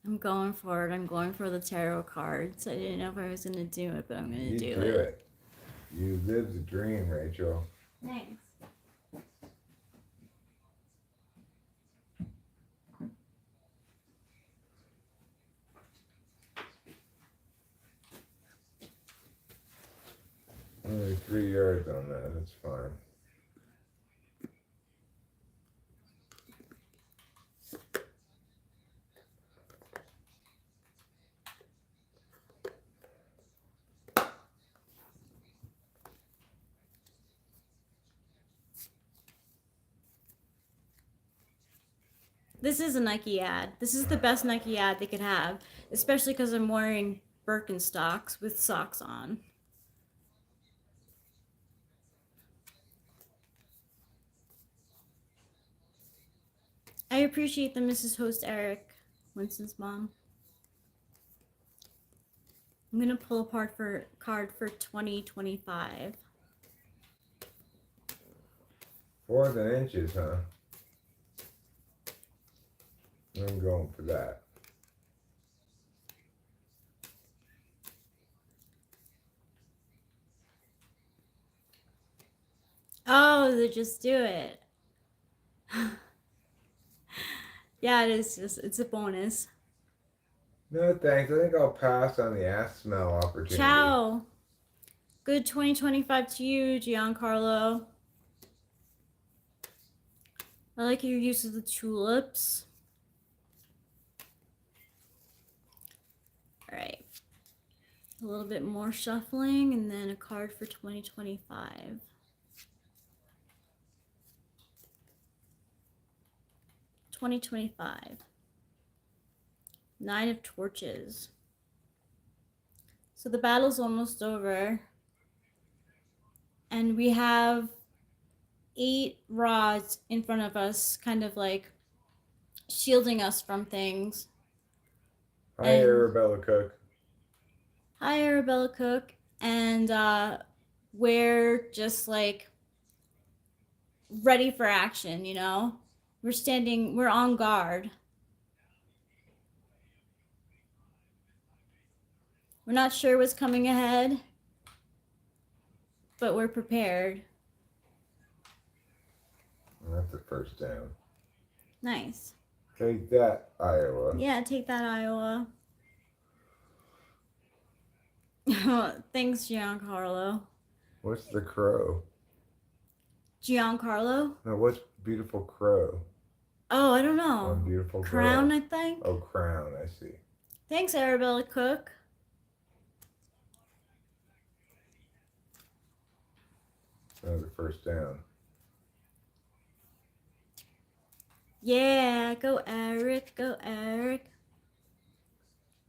I'm going for it. I'm going for the tarot cards. I didn't know if I was going to do it, but I'm going to You do do it. it. You live the dream, Rachel. Thanks. Only 3 yards on that. That's fine. This is a Nike ad. This is the best Nike ad they could have, especially because I'm wearing Birkenstocks with socks on. I appreciate the Mrs. Host Eric, Winston's mom. I'm gonna pull a card for 2025. 4 inches, huh? I'm going for that. Oh, they just do it. Yeah, it's a bonus. No thanks. I think I'll pass on the ass smell opportunity. Ciao. Good 2025 to you, Giancarlo. I like your use of the tulips. All right. A little bit more shuffling and then a card for 2025. 2025. 9 of Torches. So the battle's almost over. And we have 8 rods in front of us, kind of like shielding us from things. Hi, Arabella Cook. Hi, Arabella Cook. And we're just like ready for action, you know? We're on guard. We're not sure what's coming ahead, but we're prepared. That's the first down. Nice. Take that, Iowa. Yeah, take that, Iowa. Thanks, Giancarlo. What's the crow? Giancarlo? No, what's beautiful crow? Oh, I don't know. Oh, beautiful Crown, girl. I think. Oh, crown. I see. Thanks, Arabella Cook. Another first down. Yeah, go Eric, go Eric.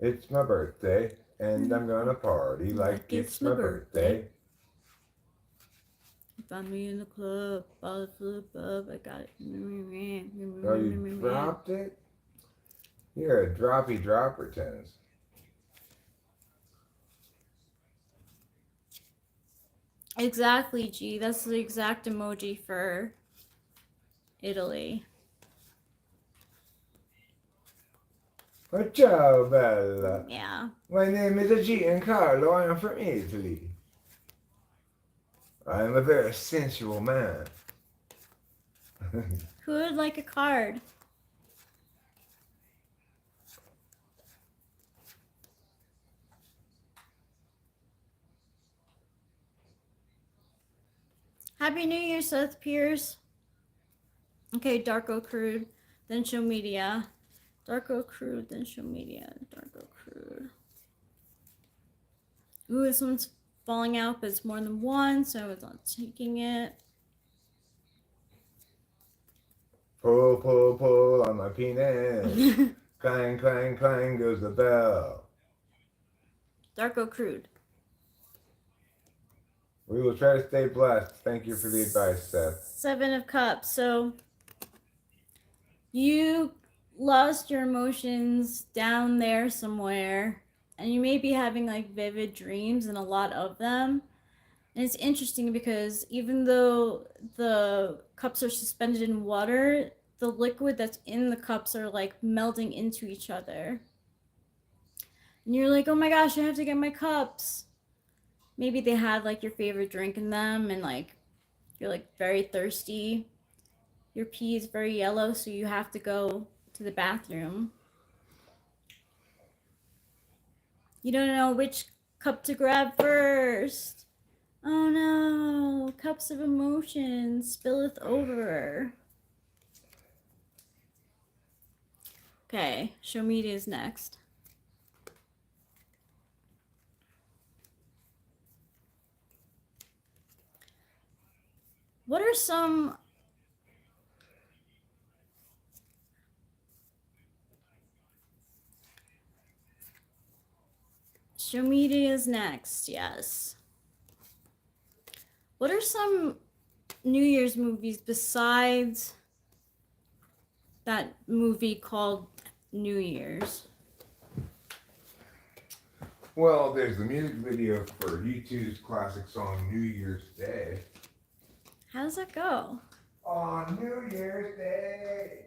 It's my birthday, and I'm gonna party like it's my birthday. Find me in the club, bottle flip up, I got it. Oh, you dropped it? You're a droppy dropper, Tennis. Exactly, G. That's the exact emoji for Italy. Oh, ciao, Bella. Yeah. My name is Giancarlo. I am from Italy. I am a very sensual man. Who would like a card? Happy New Year, Seth Pierce. Okay, Darko Crude, then show media. Darko Crude, then show media. Darko Crude. Ooh, this one's falling out, but it's more than one, so it's not taking it. Pull, pull, pull on my penis. Clang, clang, clang goes the bell. Darko Crude. We will try to stay blessed. Thank you for the advice, Seth. 7 of Cups. So You lost your emotions down there somewhere, and you may be having like vivid dreams and a lot of them. And it's interesting because even though the cups are suspended in water, the liquid that's in the cups are like melting into each other. And you're like, oh my gosh, I have to get my cups. Maybe they had like your favorite drink in them, and like you're like very thirsty. Your pee is very yellow, so you have to go to the bathroom. You don't know which cup to grab first. Oh no, cups of emotion spilleth over. Okay, show media is next. What are some show media is next, yes. What are some New Year's movies besides that movie called New Year's? Well, there's the music video for U2's classic song New Year's Day. How does that go? On New Year's Day,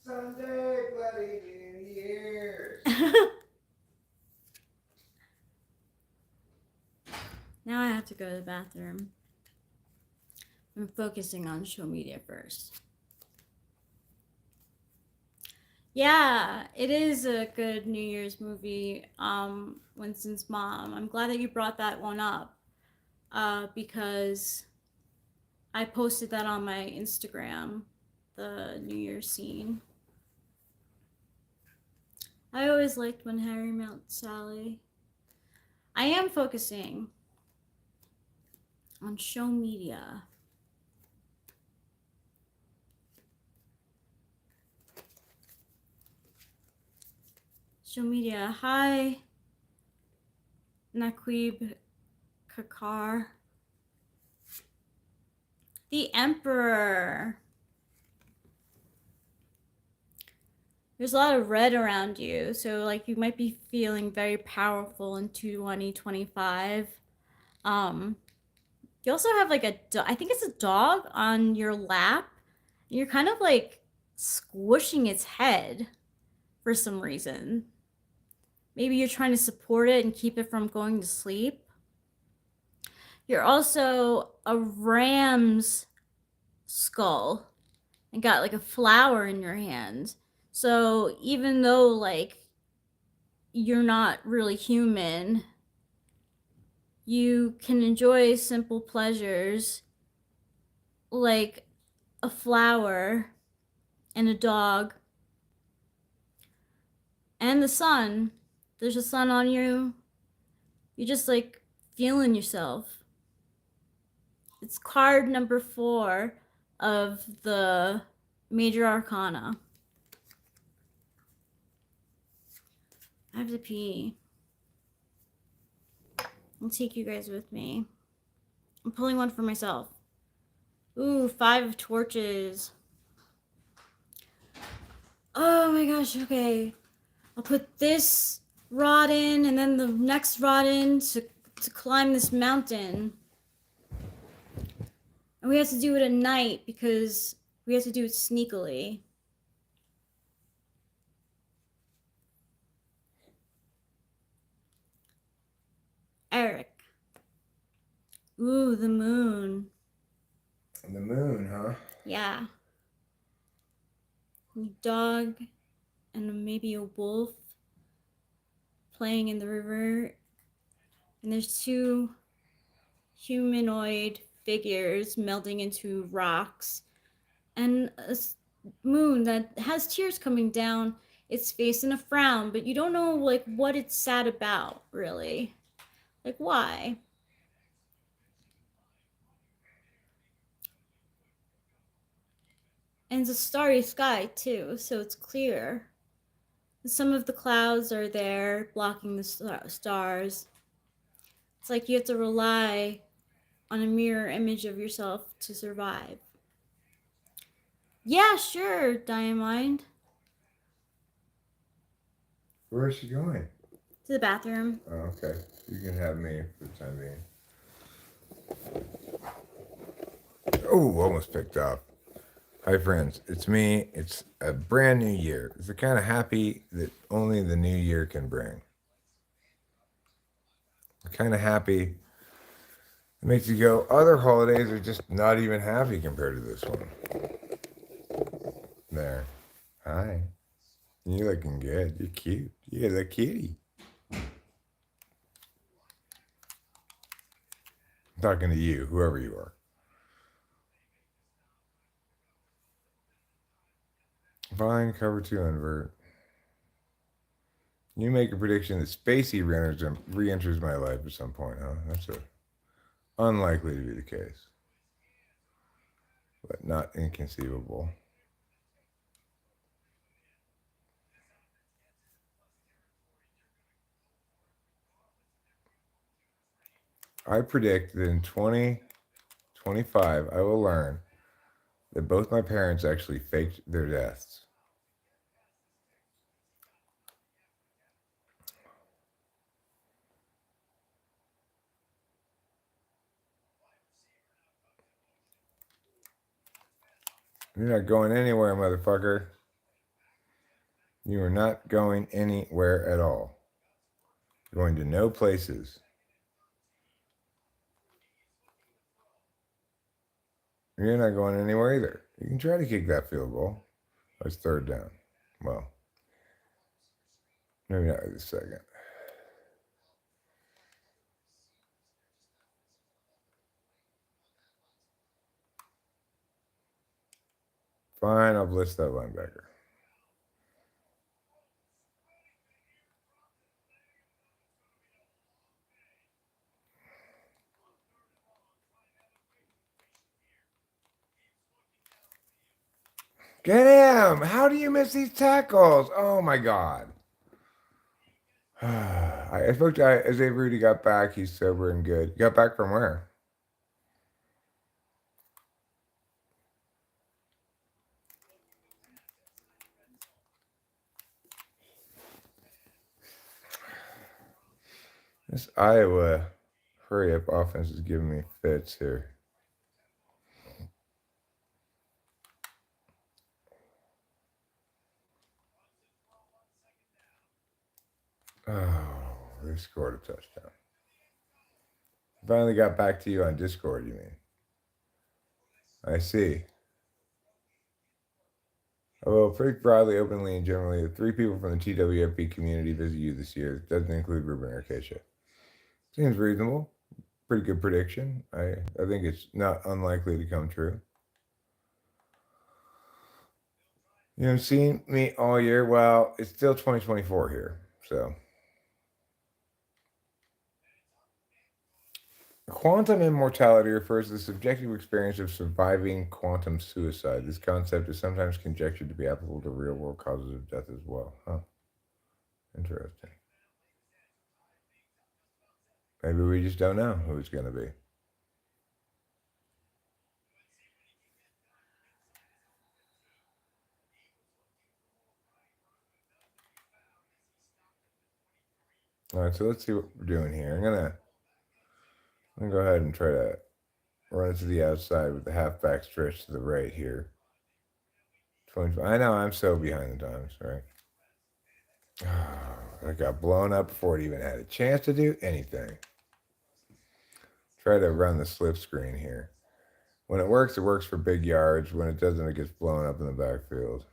Sunday, bloody New Year's. Now I have to go to the bathroom. I'm focusing on show media first. Yeah, it is a good New Year's movie, Winston's Mom. I'm glad that you brought that one up, because I posted that on my Instagram, the New Year's scene. I always liked when Harry met Sally. I am focusing on show media. Show media. Hi, Naqib Kakar. The Emperor. There's a lot of red around you, so like you might be feeling very powerful in 2025. You also have like I think it's a dog on your lap. You're kind of like squishing its head for some reason. Maybe you're trying to support it and keep it from going to sleep. You're also a ram's skull and got like a flower in your hand. So even though like you're not really human, you can enjoy simple pleasures like a flower and a dog and the sun. There's a sun on you. You're just like feeling yourself. It's card number 4 of the major arcana. I have to pee. I'll take you guys with me. I'm pulling one for myself. Ooh, 5 of torches. Oh my gosh, okay. I'll put this rod in and then the next rod in to climb this mountain. And we have to do it at night because we have to do it sneakily. Eric. Ooh, the moon. And the moon, huh? Yeah. A dog and maybe a wolf playing in the river. And there's 2 humanoid figures melting into rocks. And a moon that has tears coming down its face in a frown, but you don't know like what it's sad about, really. Like why? And it's a starry sky too, so it's clear. Some of the clouds are there blocking the stars. It's like you have to rely on a mirror image of yourself to survive. Yeah, sure, Diamond. Where's she going? To the bathroom. Oh, okay. You can have me for the time being. Oh, almost picked up. Hi, friends. It's me. It's a brand new year. It's the kind of happy that only the new year can bring. The kind of happy that makes you go, other holidays are just not even happy compared to this one. There. Hi. You're looking good. You're cute. You're the cutie. I'm talking to you, whoever you are. Fine, cover 2 invert. You make a prediction that Spacey re-enters my life at some point, huh? That's unlikely to be the case, but not inconceivable. I predict that in 2025, I will learn that both my parents actually faked their deaths. You're not going anywhere, motherfucker. You are not going anywhere at all. You're going to no places. You're not going anywhere either. You can try to kick that field goal. It's 3rd down. Well, maybe not this second. Fine, I'll blitz that linebacker. Get him! How do you miss these tackles? Oh my god. I spoke to as Rudy got back, he's sober and good. You got back from where? This Iowa hurry up offense is giving me fits here. Oh, they scored a touchdown. Finally got back to you on Discord, you mean? I see. Although pretty broadly, openly, and generally, 3 people from the TWFP community visit you this year. It doesn't include Ruben or Acacia. Seems reasonable. Pretty good prediction. I think it's not unlikely to come true. You know, seen me all year. Well, it's still 2024 here, so. Quantum immortality refers to the subjective experience of surviving quantum suicide. This concept is sometimes conjectured to be applicable to real-world causes of death as well. Huh. Interesting. Maybe we just don't know who it's going to be. All right, so let's see what we're doing here. I'm gonna go ahead and try to run it to the outside with the halfback stretch to the right here. 25. I know I'm so behind the times, right? I got blown up before it even had a chance to do anything. Try to run the slip screen here. When it works for big yards. When it doesn't, it gets blown up in the backfield.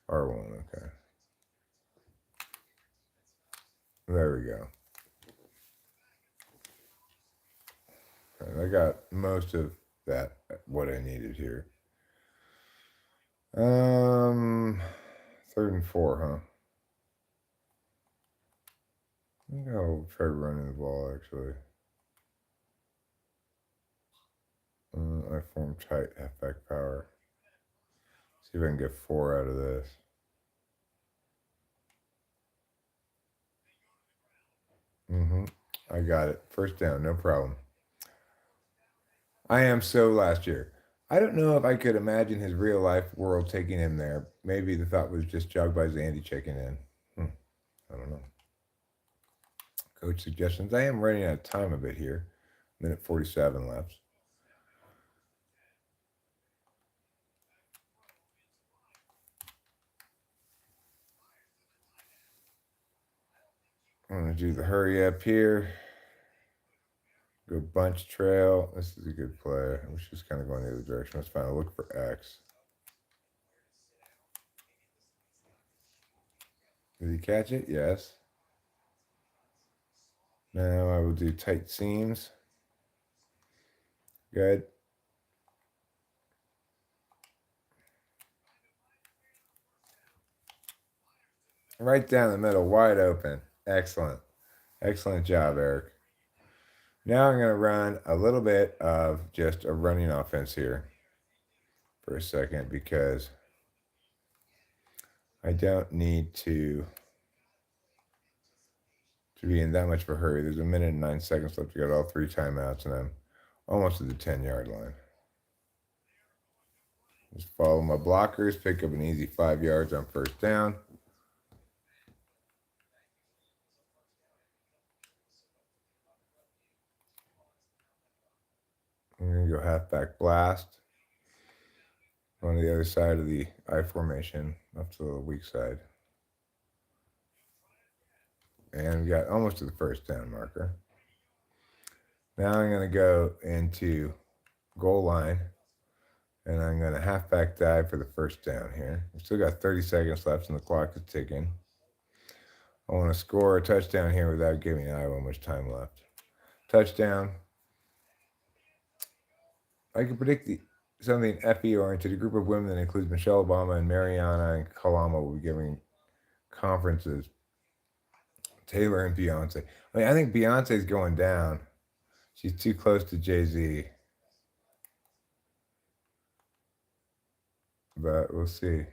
R1, okay. There we go. And I got most of that, what I needed here. 3rd and 4, huh? I think I'll try running the ball, actually. I form tight halfback power. See if I can get 4 out of this. I got it. 1st down, no problem. I am so last year. I don't know if I could imagine his real life world taking him there. Maybe the thought was just jogged by Zandy checking in. I don't know. Coach suggestions. I am running out of time a bit here. Minute 47 left. I'm going to do the hurry up here. Go bunch trail. This is a good play. I was just kind of going the other direction. Let's find a look for X. Did he catch it? Yes. Now I will do tight seams. Good. Right down the middle, wide open. Excellent. Excellent job, Eric. Now I'm going to run a little bit of just a running offense here for a second because I don't need to be in that much of a hurry. There's a minute and 9 seconds left to get all 3 timeouts, and I'm almost at the 10-yard line. Just follow my blockers, pick up an easy 5 yards on first down. I'm going to go halfback blast on the other side of the I formation, up to the weak side. And we got almost to the first down marker. Now I'm going to go into goal line, and I'm going to halfback dive for the first down here. We've still got 30 seconds left, and the clock is ticking. I want to score a touchdown here without giving Iowa much time left. Touchdown. I can predict something FE-oriented. A group of women that includes Michelle Obama and Mariana and Kalama will be giving conferences. Taylor and Beyonce. I mean, I think Beyonce's going down. She's too close to Jay-Z. But we'll see.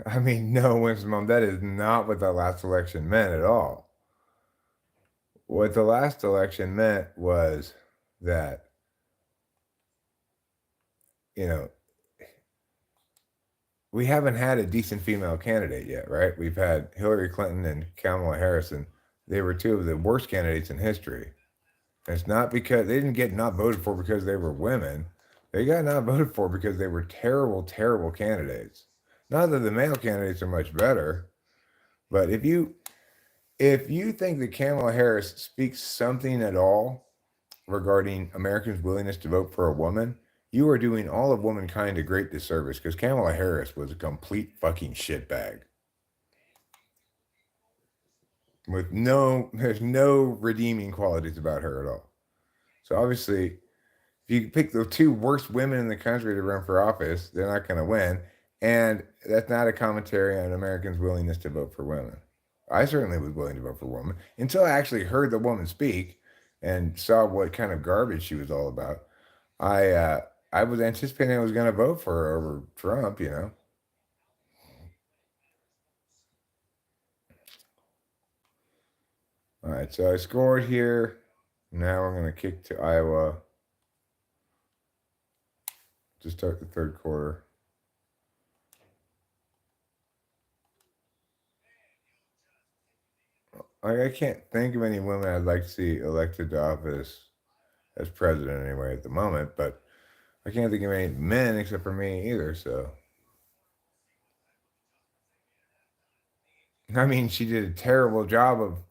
I mean, no, Winston Mom, that is not what the last election meant at all. What the last election meant was that, you know, we haven't had a decent female candidate yet, right? We've had Hillary Clinton and Kamala Harris, and they were 2 of the worst candidates in history. And it's not because they didn't get not voted for because they were women. They got not voted for because they were terrible, terrible candidates. Not that the male candidates are much better, but if you think that Kamala Harris speaks something at all regarding Americans' willingness to vote for a woman, you are doing all of womankind a great disservice because Kamala Harris was a complete fucking shitbag. There's no redeeming qualities about her at all. So obviously, if you pick the 2 worst women in the country to run for office, they're not going to win. And that's not a commentary on Americans' willingness to vote for women. I certainly was willing to vote for women until I actually heard the woman speak and saw what kind of garbage she was all about. I was anticipating I was going to vote for her over Trump, you know. All right, so I scored here. Now we're going to kick to Iowa to start the 3rd quarter. I can't think of any women I'd like to see elected to office as president anyway at the moment, but I can't think of any men except for me either, so. I mean, she did a terrible job of,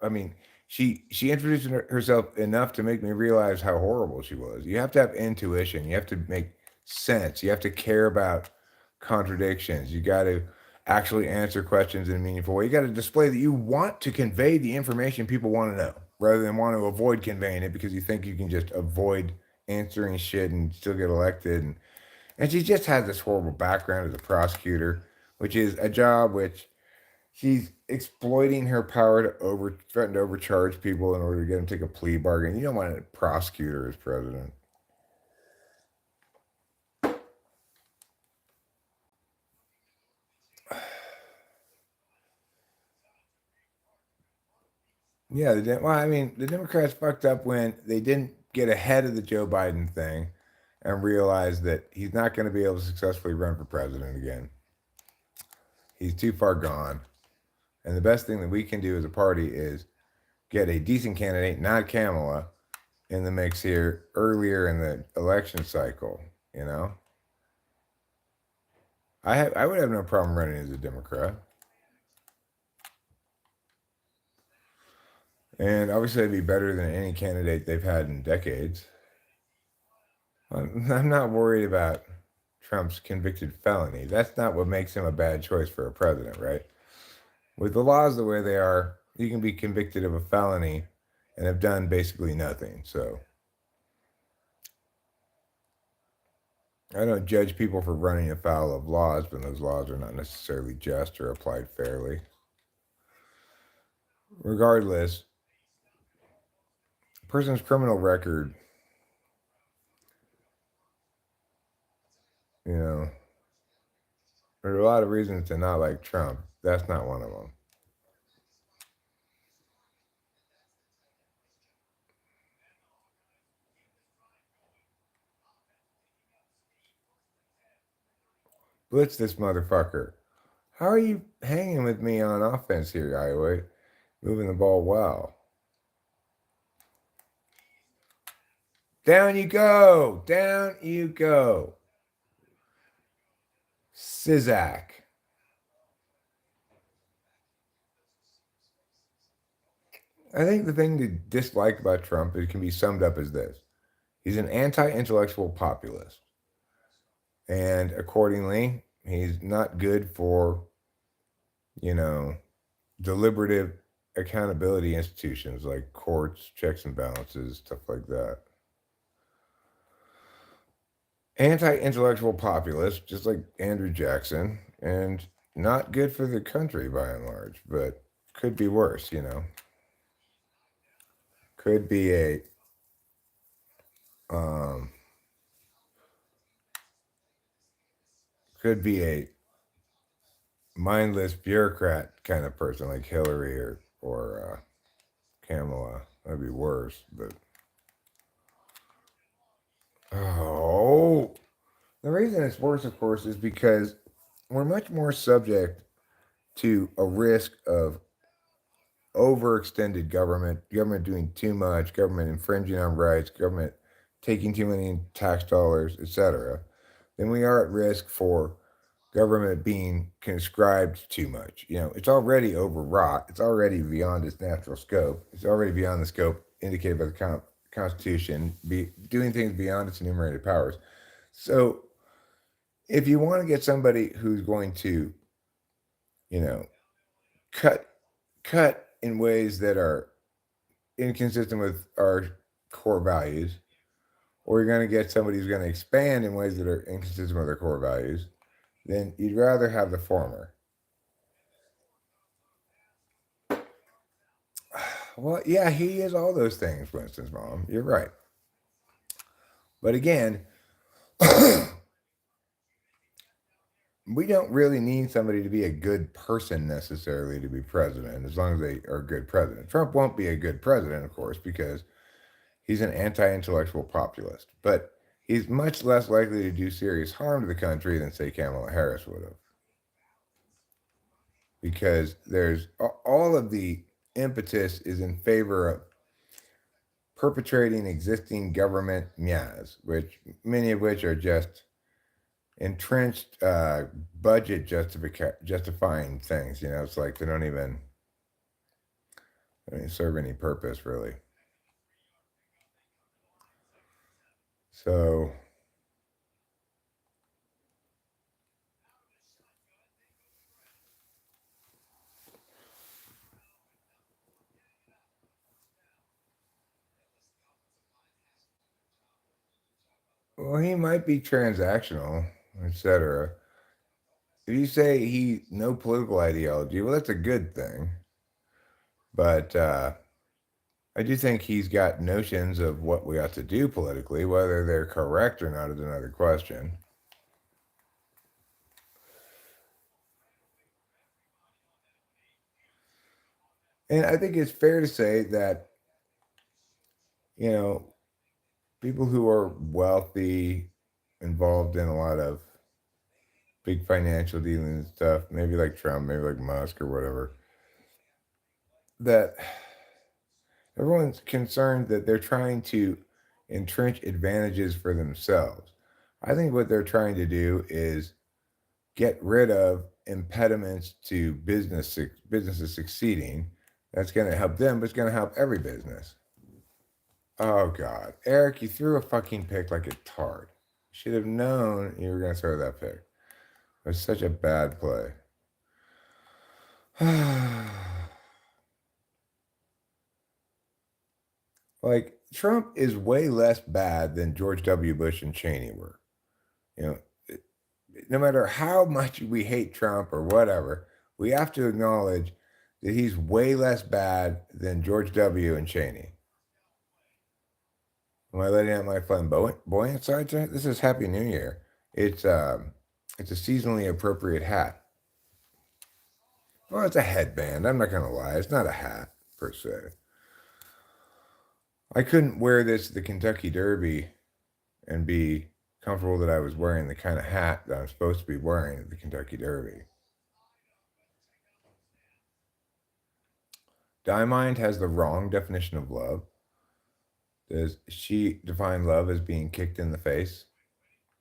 she introduced herself enough to make me realize how horrible she was. You have to have intuition. You have to make sense. You have to care about contradictions. You got to actually answer questions in a meaningful way. You got to display that you want to convey the information people want to know rather than want to avoid conveying it because you think you can just avoid answering shit and still get elected. And she just has this horrible background as a prosecutor, which is a job which she's exploiting her power to threaten to overcharge people in order to get them to take a plea bargain. You don't want a prosecutor as president. Yeah, the Democrats fucked up when they didn't get ahead of the Joe Biden thing and realized that he's not going to be able to successfully run for president again. He's too far gone. And the best thing that we can do as a party is get a decent candidate, not Kamala, in the mix here earlier in the election cycle, you know? I would have no problem running as a Democrat. And obviously it'd be better than any candidate they've had in decades. I'm not worried about Trump's convicted felony. That's not what makes him a bad choice for a president, right? With the laws the way they are, you can be convicted of a felony and have done basically nothing. So I don't judge people for running afoul of laws, but those laws are not necessarily just or applied fairly. Regardless, a person's criminal record, you know, there are a lot of reasons to not like Trump. That's not one of them. Blitz this motherfucker. How are you hanging with me on offense here, Iowa? Moving the ball well. Down you go. Down you go. Sizak. I think the thing to dislike about Trump, it can be summed up as this. He's an anti-intellectual populist. And accordingly, he's not good for, deliberative accountability institutions like courts, checks and balances, stuff like that. Anti-intellectual populist, just like Andrew Jackson, and not good for the country by and large, but could be worse, Could be a could be a mindless bureaucrat kind of person like Hillary or Kamala. That'd be worse, but the reason it's worse, of course, is because we're much more subject to a risk of overextended government doing too much, government infringing on rights, government taking too many tax dollars, etc., then we are at risk for government being conscribed too much. It's already overwrought. It's already beyond its natural scope. It's already beyond the scope indicated by the Constitution, doing things beyond its enumerated powers. So if you want to get somebody who's going to, cut in ways that are inconsistent with our core values, or you're going to get somebody who's going to expand in ways that are inconsistent with our core values, then you'd rather have the former. Well, yeah, he is all those things, Winston's mom. You're right. But again, we don't really need somebody to be a good person necessarily to be president, as long as they are a good president. Trump won't be a good president, of course, because he's an anti-intellectual populist. But he's much less likely to do serious harm to the country than, say, Kamala Harris would have. Because there's all of the impetus is in favor of perpetrating existing government myas, which many of which are just entrenched budget justifying things. It's like they don't even serve any purpose, really. So well, he might be transactional, etc. If you say he no political ideology, well, that's a good thing. But I do think he's got notions of what we ought to do politically. Whether they're correct or not is another question. And I think it's fair to say that, you know, people who are wealthy, involved in a lot of big financial dealings and stuff, maybe like Trump, maybe like Musk or whatever, that everyone's concerned that they're trying to entrench advantages for themselves. I think what they're trying to do is get rid of impediments to businesses succeeding. That's going to help them, but it's going to help every business. Oh God, Eric, you threw a fucking pick like a tard. Should have known you were going to throw that pick. It was such a bad play. Like Trump is way less bad than George W. Bush and Cheney were. You know, no matter how much we hate Trump or whatever, we have to acknowledge that he's way less bad than George W. and Cheney. Am I letting out my flamboyant side tonight? This is Happy New Year. It's a seasonally appropriate hat. Well, it's a headband. I'm not gonna lie. It's not a hat per se. I couldn't wear this at the Kentucky Derby and be comfortable that I was wearing the kind of hat that I'm supposed to be wearing at the Kentucky Derby. Diamond has the wrong definition of love. Does she define love as being kicked in the face?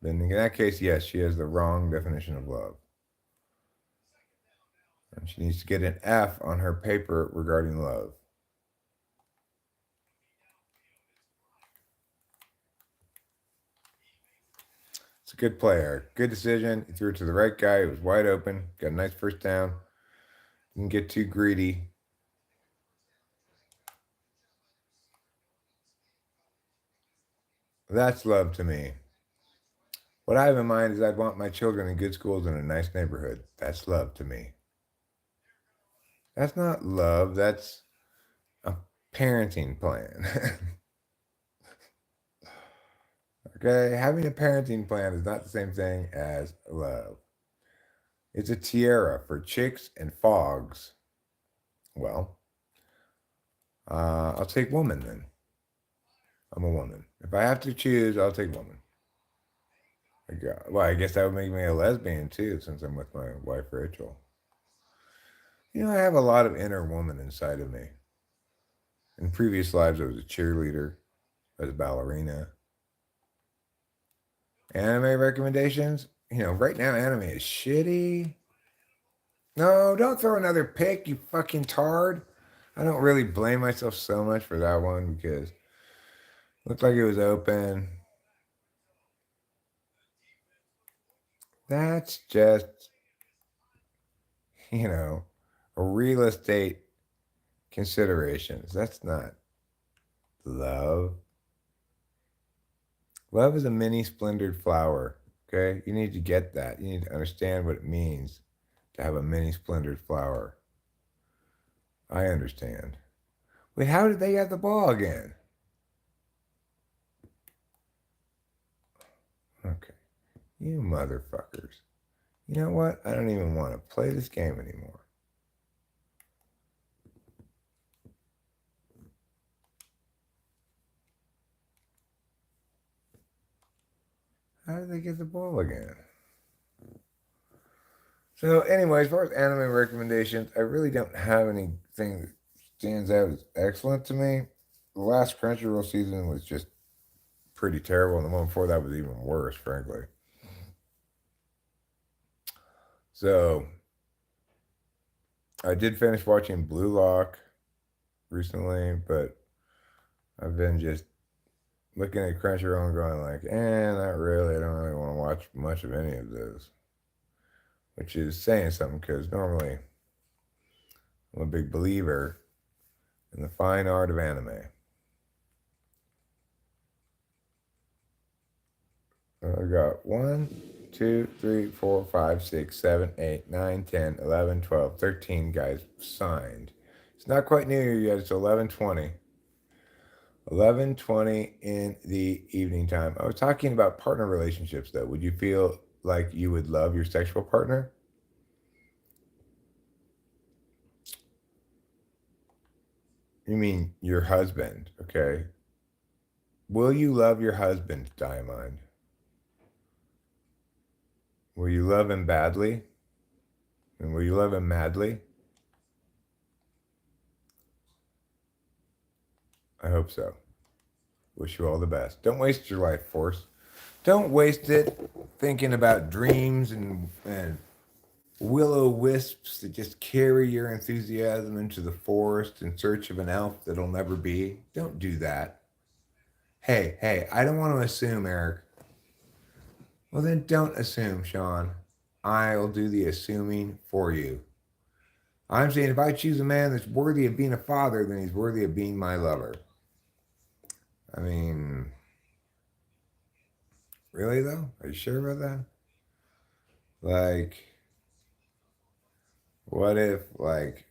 Then in that case, yes, she has the wrong definition of love. And she needs to get an F on her paper regarding love. It's a good player. Good decision. He threw it to the right guy. It was wide open. Got a nice first down. Didn't get too greedy. That's love to me. What I have in mind is I'd want my children in good schools in a nice neighborhood. That's love to me. That's not love. That's a parenting plan. Okay? Having a parenting plan is not the same thing as love. It's a tiara for chicks and fogs. Well, I'll take woman then. I'm a woman. If I have to choose, I'll take woman. Well, I guess that would make me a lesbian too, since I'm with my wife Rachel. You know, I have a lot of inner woman inside of me. In previous lives, I was a cheerleader, I was a ballerina. Anime recommendations? You know, right now anime is shitty. No, don't throw another pick, you fucking tard. I don't really blame myself so much for that one because it looked like it was open. That's just, you know, a real estate considerations. That's not love. Love is a mini splendored flower. Okay? You need to get that. You need to understand what it means to have a mini splendored flower. I understand. Wait, how did they have the ball again? Okay. You motherfuckers. You know what? I don't even want to play this game anymore. How did they get the ball again? So anyway, as far as anime recommendations, I really don't have anything that stands out as excellent to me. The last Crunchyroll season was just pretty terrible, and the one before that was even worse, frankly. So I did finish watching Blue Lock recently, but I've been just looking at Crunchyroll and going like, not really. I don't really want to watch much of any of this, which is saying something because normally I'm a big believer in the fine art of anime. I got 1, 2, 3, 4, 5, 6, 7, 8, 9, 10, 11, 12, 13 guys signed. It's not quite New Year yet. It's 11:20. 11:20 in the evening time. I was talking about partner relationships, though. Would you feel like you would love your sexual partner? You mean your husband, okay? Will you love your husband, Diamond? Will you love him badly? And will you love him madly? I hope so. Wish you all the best. Don't waste your life, Force. Don't waste it thinking about dreams and willow wisps that just carry your enthusiasm into the forest in search of an elf that'll never be. Don't do that. Hey, I don't want to assume, Eric. Well, then don't assume, Sean. I'll do the assuming for you. I'm saying if I choose a man that's worthy of being a father, then he's worthy of being my lover. I mean, really though? Are you sure about that? Like, what if, like,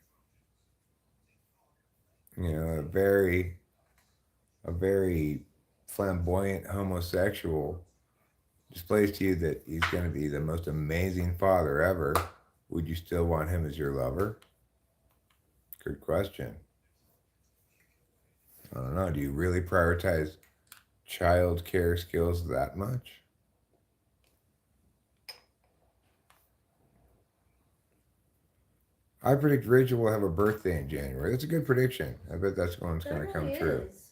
a very flamboyant homosexual displays to you that he's going to be the most amazing father ever? Would you still want him as your lover? Good question. I don't know. Do you really prioritize child care skills that much? I predict Rachel will have a birthday in January. That's a good prediction. I bet that's one's going to come really true. is.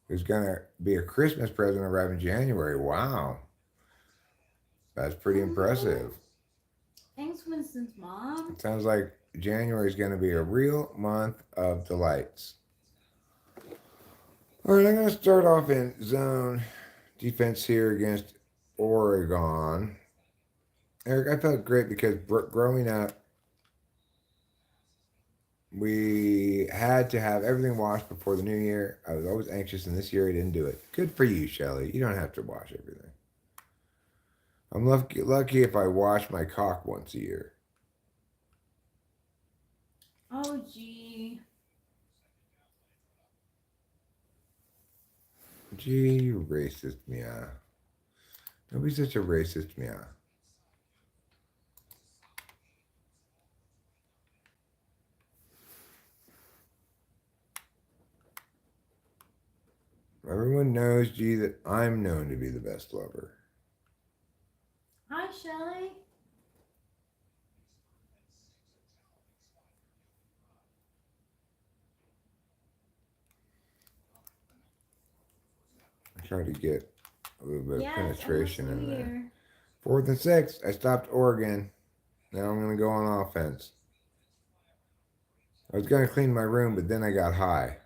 There's going to be a Christmas present arrive in January. Wow. That's pretty impressive. Thanks, Winston's mom. It sounds like January is going to be a real month of delights. All right, I'm going to start off in zone defense here against Oregon. Eric, I felt great because growing up, we had to have everything washed before the new year. I was always anxious, and this year I didn't do it. Good for you, Shelly. You don't have to wash everything. I'm lucky if I wash my cock once a year. Oh, gee. Gee, you racist, Mia. Don't be such a racist, Mia. Everyone knows, G, that I'm known to be the best lover. Hi, Shelly. I tried to get a little bit of penetration in there. Here. 4th and 6th, I stopped Oregon. Now I'm going to go on offense. I was going to clean my room, but then I got high.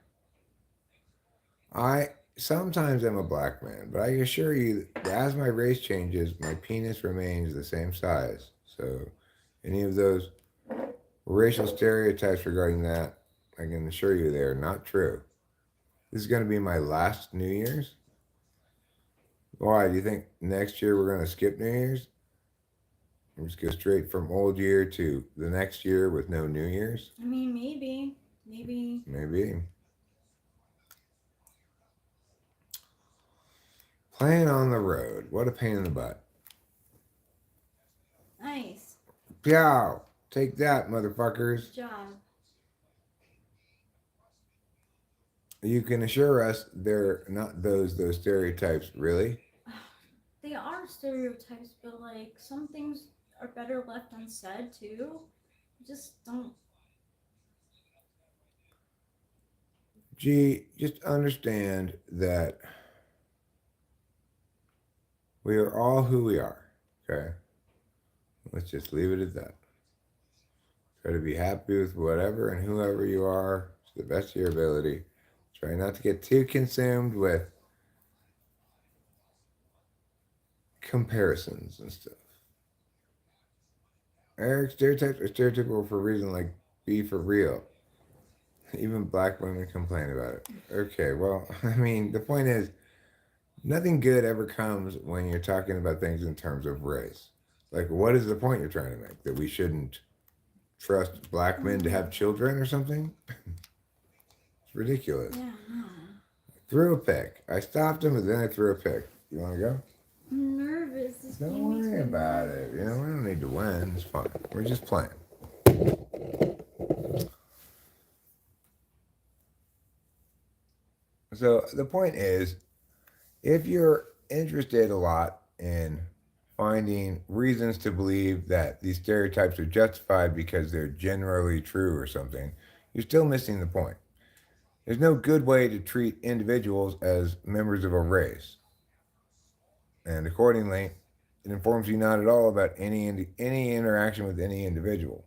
Sometimes I'm a black man, but I assure you that as my race changes, my penis remains the same size. So any of those racial stereotypes regarding that, I can assure you they're not true. This is going to be my last New Year's. Why? Do you think next year we're going to skip New Year's? We'll just go straight from old year to the next year with no New Year's? I mean, maybe. Maybe. Playing on the road. What a pain in the butt. Nice. Pow! Take that, motherfuckers. Good job. You can assure us they're not those stereotypes, really? They are stereotypes, but like some things are better left unsaid too. Just don't. Gee, just understand that we are all who we are, okay? Let's just leave it at that. Try to be happy with whatever and whoever you are to the best of your ability. Try not to get too consumed with comparisons and stuff. Eric, stereotypes are stereotypical for a reason, like be for real. Even black women complain about it. Okay, well, I mean, the point is, nothing good ever comes when you're talking about things in terms of race. Like, what is the point you're trying to make? That we shouldn't trust black men to have children or something? It's ridiculous. Yeah, no. Threw a pick. I stopped him, but then I threw a pick. You want to go? I'm nervous. This game Don't makes worry me about nervous. it. You know, we don't need to win. It's fine. We're just playing. So the point is, if you're interested a lot in finding reasons to believe that these stereotypes are justified because they're generally true or something, you're still missing the point. There's no good way to treat individuals as members of a race, and accordingly, it informs you not at all about any interaction with any individual.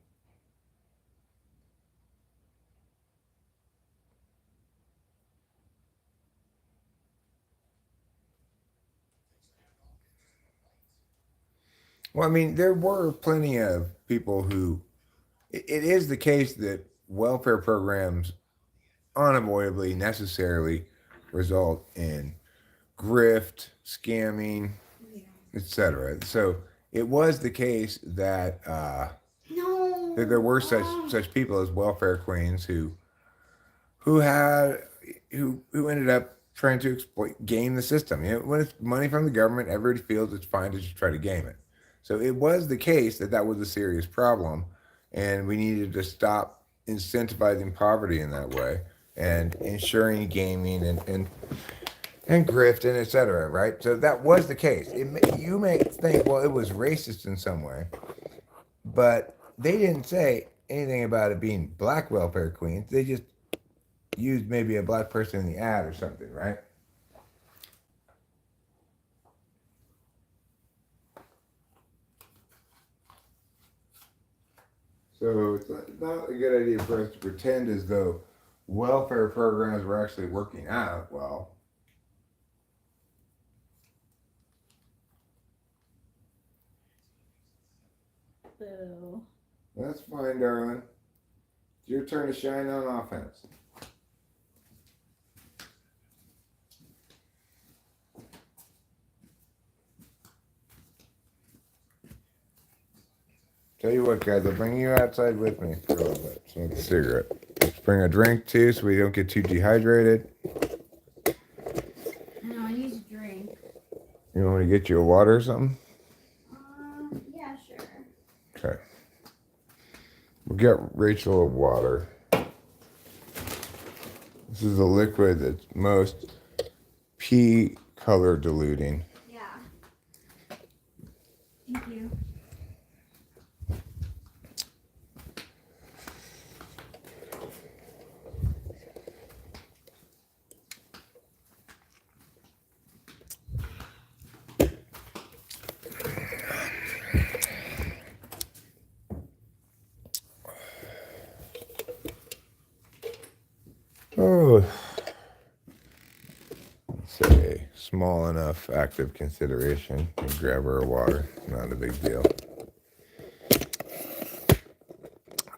Well, I mean, there were plenty of people who. It is the case that welfare programs unavoidably, necessarily result in grift, scamming, etc. So it was the case that No. that there were such people as welfare queens who had who ended up trying to exploit game the system. You know, when it's money from the government, everybody feels it's fine to just try to game it. So it was the case that that was a serious problem, and we needed to stop incentivizing poverty in that way and ensuring gaming and grift and etc. Right? So that was the case. You may think, well, it was racist in some way, but they didn't say anything about it being black welfare queens. They just used maybe a black person in the ad or something, right? So it's not a good idea for us to pretend as though welfare programs were actually working out well. Boo. That's fine, darling. It's your turn to shine on offense. Tell you what, guys, I'll bring you outside with me for a little bit. Smoke a cigarette. Let's bring a drink too, so we don't get too dehydrated. No, I need a drink. You want me to get you a water or something? Yeah, sure. Okay. We'll get Rachel a water. This is a liquid that's most pea color diluting. Yeah. Thank you. Oh, say small enough active consideration. You grab her a water. Not a big deal.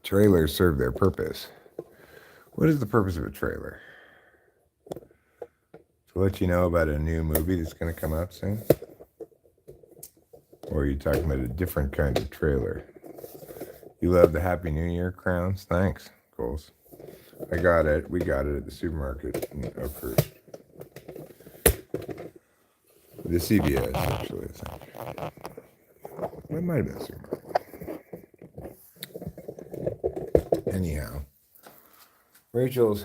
Trailers serve their purpose. What is the purpose of a trailer? To let you know about a new movie that's going to come out soon? Or are you talking about a different kind of trailer? You love the Happy New Year crowns? Thanks, Coles. I got it. We got it at the supermarket in Oakhurst. The CVS, actually, I think. It might have been a supermarket. Anyhow, Rachel's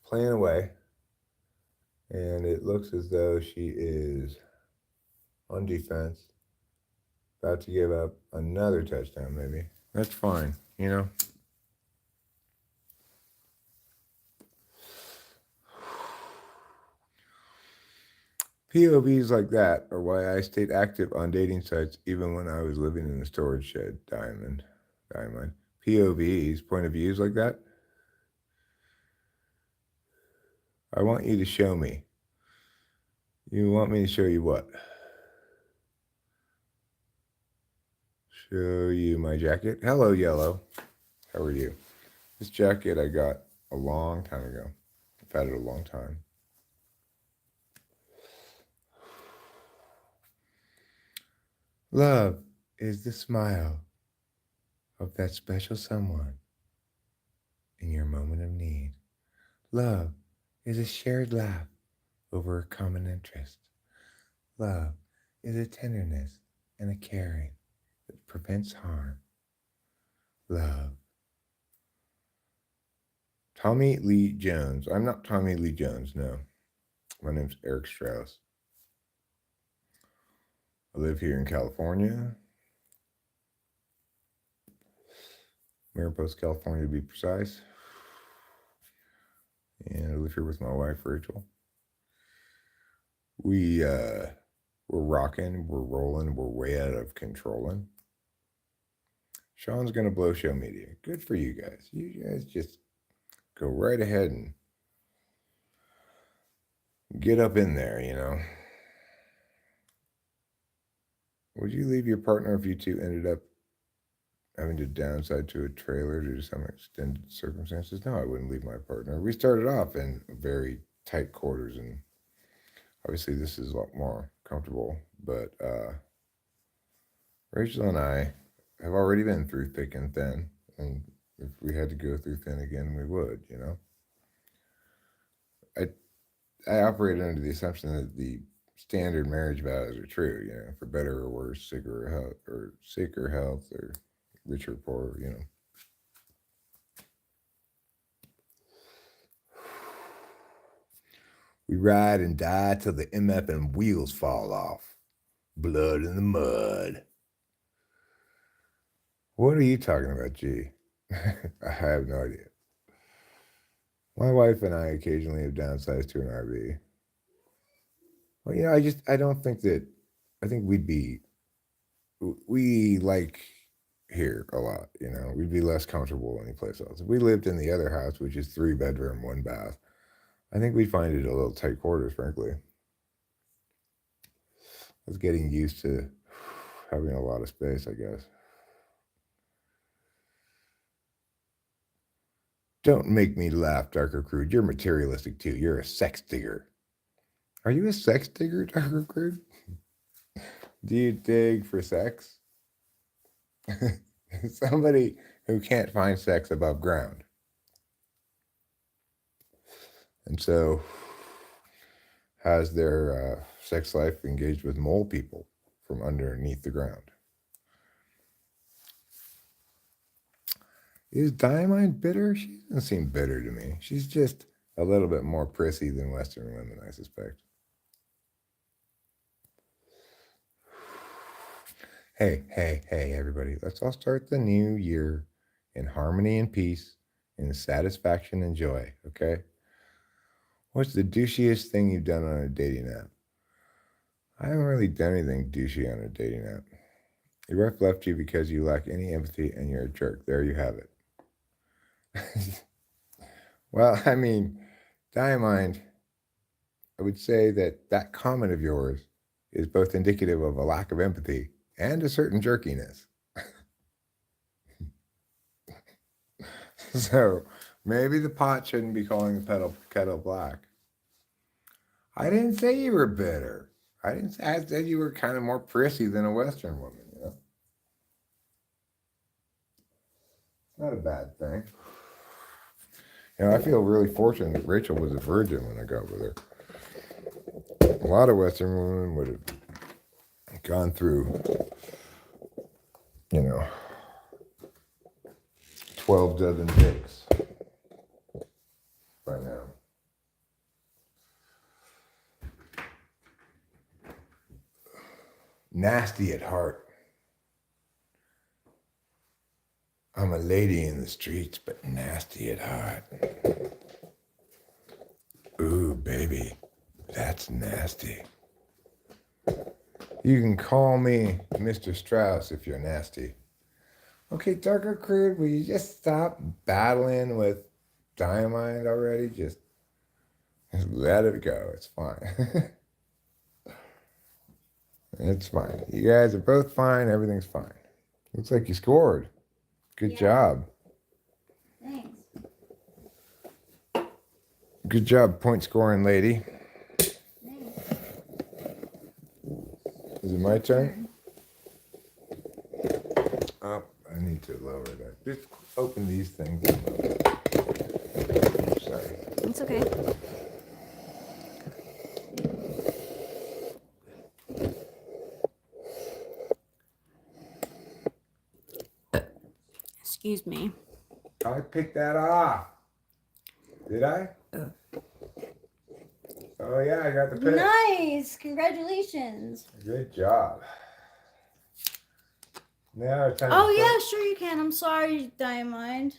playing away, and it looks as though she is on defense, about to give up another touchdown, maybe. That's fine, you know? POVs like that are why I stayed active on dating sites even when I was living in a storage shed. Diamond. POVs, point of views like that. I want you to show me. You want me to show you what? Show you my jacket. Hello, yellow. How are you? This jacket I got a long time ago. I've had it a long time. Love is the smile of that special someone in your moment of need. Love is a shared laugh over a common interest. Love is a tenderness and a caring that prevents harm. Love. Tommy Lee Jones. I'm not Tommy Lee Jones, no. My name's Eric Strauss. I live here in California, Mariposa, California to be precise. And I live here with my wife, Rachel. We're rocking, we're rolling, we're way out of controlling. Sean's gonna blow show media. Good for you guys. You guys just go right ahead and get up in there, you know. Would you leave your partner if you two ended up having to downside to a trailer due to some extended circumstances? No, I wouldn't leave my partner. We started off in very tight quarters, and obviously this is a lot more comfortable, but Rachel and I have already been through thick and thin, and if we had to go through thin again, we would, you know. I operate under the assumption that the standard marriage vows are true, you know, for better or worse, sick or health, or rich or poor, you know. We ride and die till the MF and wheels fall off. Blood in the mud. What are you talking about, G? I have no idea. My wife and I occasionally have downsized to an RV. Well, you know, I don't think that, I think we like here a lot, you know, we'd be less comfortable anyplace else. If we lived in the other house, which is 3-bedroom, 1 bath, I think we'd find it a little tight quarters, frankly. I was getting used to having a lot of space, I guess. Don't make me laugh, Darker Crude. You're materialistic too. You're a sex digger. Are you a sex digger, Darker Crude? Do you dig for sex? Somebody who can't find sex above ground. And so has their sex life engaged with mole people from underneath the ground. Is Diamond bitter? She doesn't seem bitter to me. She's just a little bit more prissy than Western women, I suspect. Hey, everybody. Let's all start the new year in harmony and peace, in satisfaction and joy, okay? What's the douchiest thing you've done on a dating app? I haven't really done anything douchey on a dating app. Your wife left you because you lack any empathy and you're a jerk. There you have it. Well, I mean, Diamond, I would say that comment of yours is both indicative of a lack of empathy and a certain jerkiness. So maybe the pot shouldn't be calling the kettle black. I didn't say you were bitter. I said you were kind of more prissy than a Western woman, you know. Not a bad thing. You know, I feel really fortunate that Rachel was a virgin when I got with her. A lot of Western women would have gone through, you know, 12 dozen dicks by now. Nasty at heart. I'm a lady in the streets, but nasty at heart. Ooh, baby, that's nasty. You can call me Mr. Strauss if you're nasty. Okay, Darker Crude, will you just stop battling with Diamond already? Just let it go. It's fine. It's fine. You guys are both fine. Everything's fine. Looks like you scored. Good job. Thanks. Good job, point scoring lady. Thanks. Is it my turn? Oh, I need to lower that. Just open these things. Sorry. It's okay. Excuse me. I picked that off. Did I? Oh yeah, I got the pick. Nice! Congratulations. Good job. Now it's time Oh to yeah, sure you can. I'm sorry, Diamond.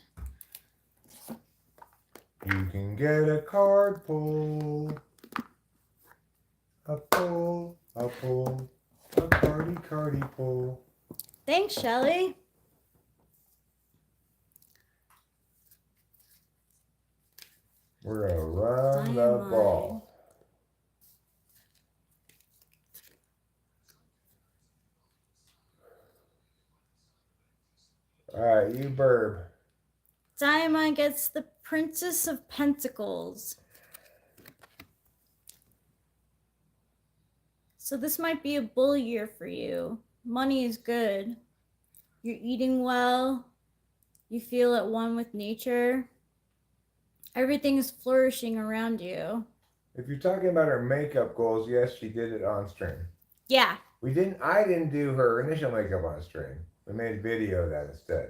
You can get a card pull. A pull, a pull, a cardy pull. Thanks, Shelly. We're gonna run the Diamond. ball. Alright, you burb. Diamond gets the Princess of Pentacles. So this might be a bull year for you. Money is good. You're eating well. You feel at one with nature. Everything is flourishing around you. If you're talking about her makeup goals, yes, she did it on stream. Yeah. I didn't do her initial makeup on stream. We made a video of that instead.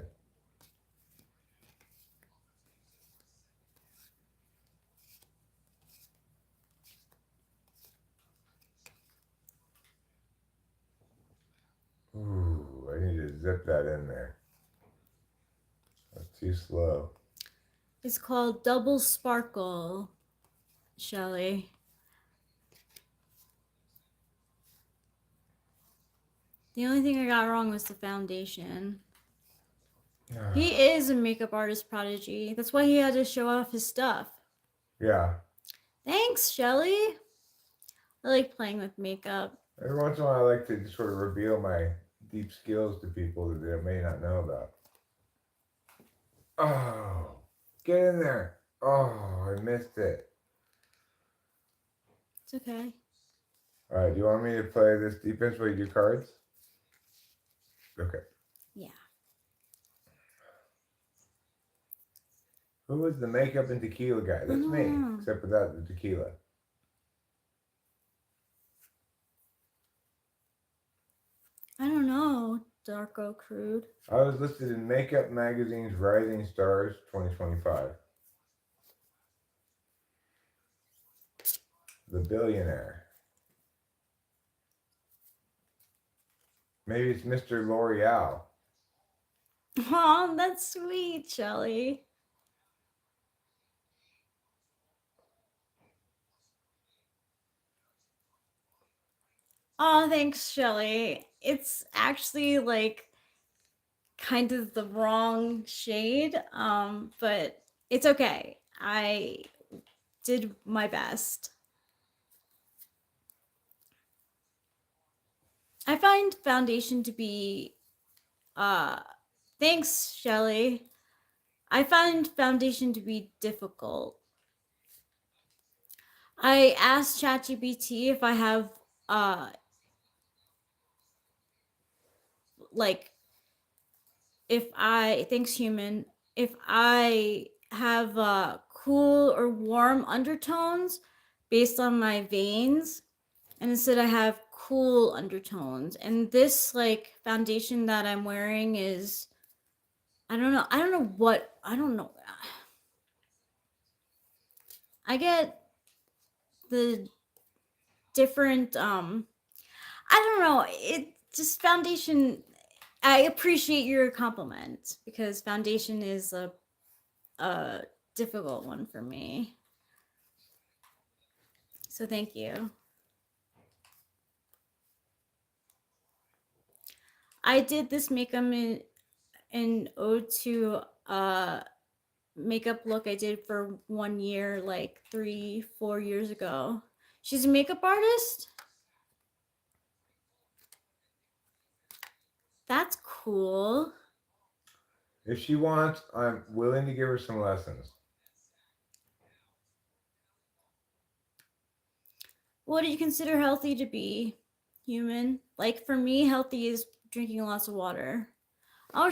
Ooh, I need to zip that in there. That's too slow. It's called Double Sparkle, Shelly. The only thing I got wrong was the foundation. He is a makeup artist prodigy. That's why he had to show off his stuff. Yeah. Thanks, Shelly. I like playing with makeup. Every once in a while, I like to just sort of reveal my deep skills to people that they may not know about. Oh, get in there. Oh, I missed it. It's okay. All right, do you want me to play this defense while you do cards? Okay. Yeah. Who was the makeup and tequila guy? That's me, Mm. except without the tequila. I don't know, Darko Crude. I was listed in Makeup Magazine's Rising Stars 2025. The billionaire. Maybe it's Mr. L'Oreal. Oh, that's sweet, Shelly. Oh, thanks, Shelly. It's actually like kind of the wrong shade, but it's okay. I did my best. I find foundation to be thanks, Shelly. I find foundation to be difficult. I asked ChatGPT if I have like thanks human, if I have cool or warm undertones based on my veins, and instead I have cool undertones. And this like foundation that I'm wearing is I don't know I get the different I don't know, it just foundation. I appreciate your compliment because foundation is a difficult one for me. So thank you. I did this makeup in ode to makeup look I did for 1 year, like 3-4 years ago. She's a makeup artist. That's cool. If she wants, I'm willing to give her some lessons. What do you consider healthy to be, human? Like for me, healthy is drinking lots of water. Oh,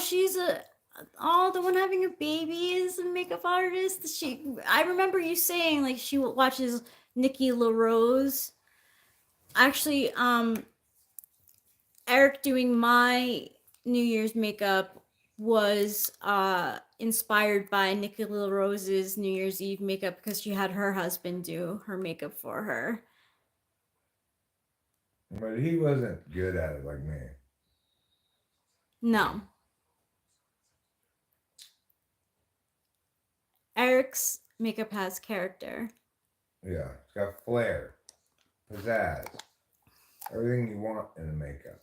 the one having a baby is a makeup artist. I remember you saying like she watches Nikki LaRose. Actually, Eric doing my New Year's makeup was inspired by Nicola Rose's New Year's Eve makeup because she had her husband do her makeup for her. But he wasn't good at it like me. No. Eric's makeup has character. Yeah, it's got flair, pizzazz, everything you want in a makeup.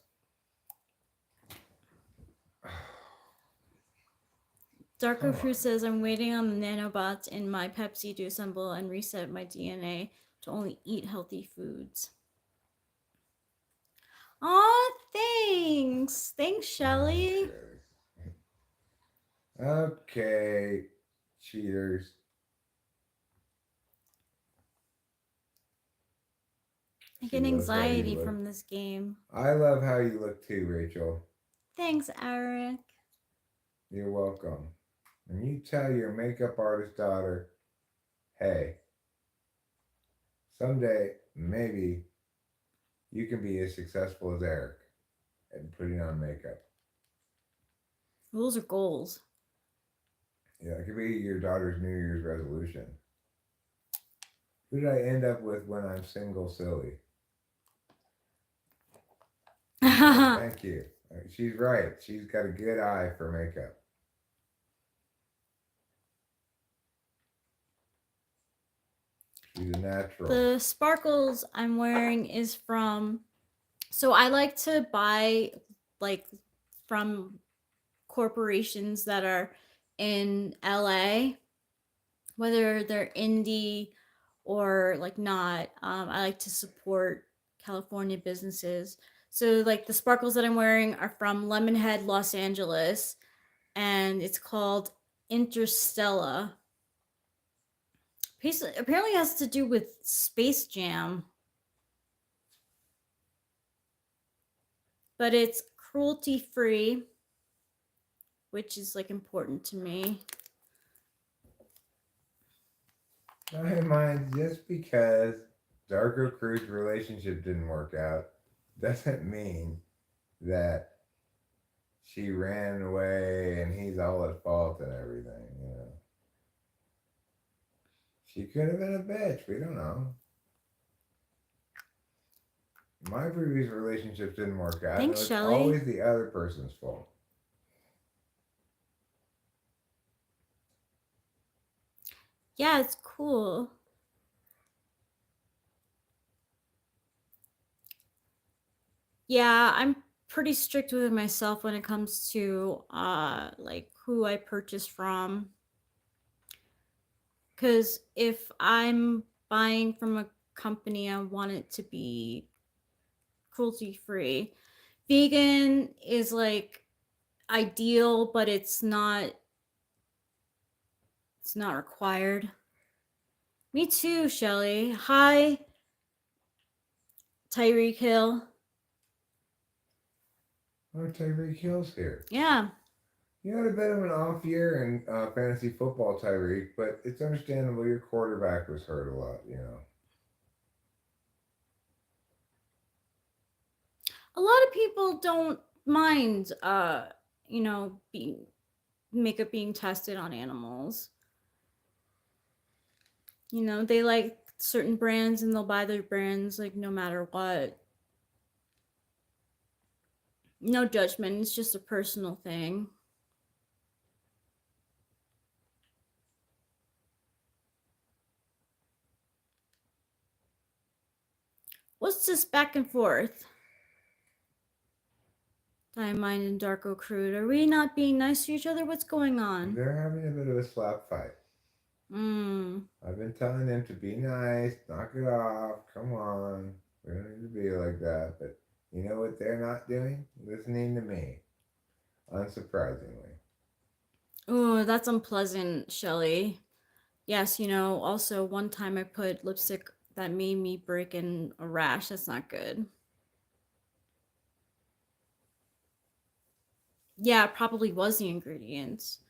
Darko Fruit says, I'm waiting on the nanobots in my Pepsi to assemble and reset my DNA to only eat healthy foods. Aw, thanks. Thanks, Shelly. Okay, cheaters. I She get loves how you anxiety look. from this game. I love how you look too, Rachel. Thanks, Eric. You're welcome. And you tell your makeup artist daughter, hey, someday maybe you can be as successful as Eric at putting on makeup. Those are goals. Yeah, it could be your daughter's New Year's resolution. Who did I end up with when I'm single, silly? Thank you. She's right. She's got a good eye for makeup. She's a natural. The sparkles I'm wearing is from, so I like to buy like from corporations that are in LA, whether they're indie or like not. I like to support California businesses. So like the sparkles that I'm wearing are from Lemonhead, Los Angeles, and it's called Interstella. Apparently has to do with Space Jam. But it's cruelty free, which is like important to me. I mind just because Darko Cruz's relationship didn't work out doesn't mean that she ran away and he's all at fault and everything, you know. She could have been a bitch. We don't know. My previous relationships didn't work out. Thanks, It's Shelley. always the other person's fault. Yeah, it's cool. Yeah, I'm pretty strict with myself when it comes to like who I purchase from. Cuz if I'm buying from a company, I want it to be cruelty free. Vegan is like ideal, but it's not required. Me too, Shelly. Hi, Tyreek Hill. Oh, Tyreek Hill's here. Yeah. You had a bit of an off year in fantasy football, Tyreek, but it's understandable. Your quarterback was hurt a lot, you know. A lot of people don't mind, makeup being tested on animals. You know, they like certain brands and they'll buy their brands like no matter what. No judgment, it's just a personal thing. What's this back and forth? Diamond and Darko Crude. Are we not being nice to each other? What's going on? They're having a bit of a slap fight. I've been telling them to be nice, knock it off, come on. We don't need to be like that. But you know what they're not doing? Listening to me. Unsurprisingly. Oh, that's unpleasant, Shelly. Yes, also one time I put lipstick that made me break in a rash. That's not good. Yeah, it probably was the ingredients.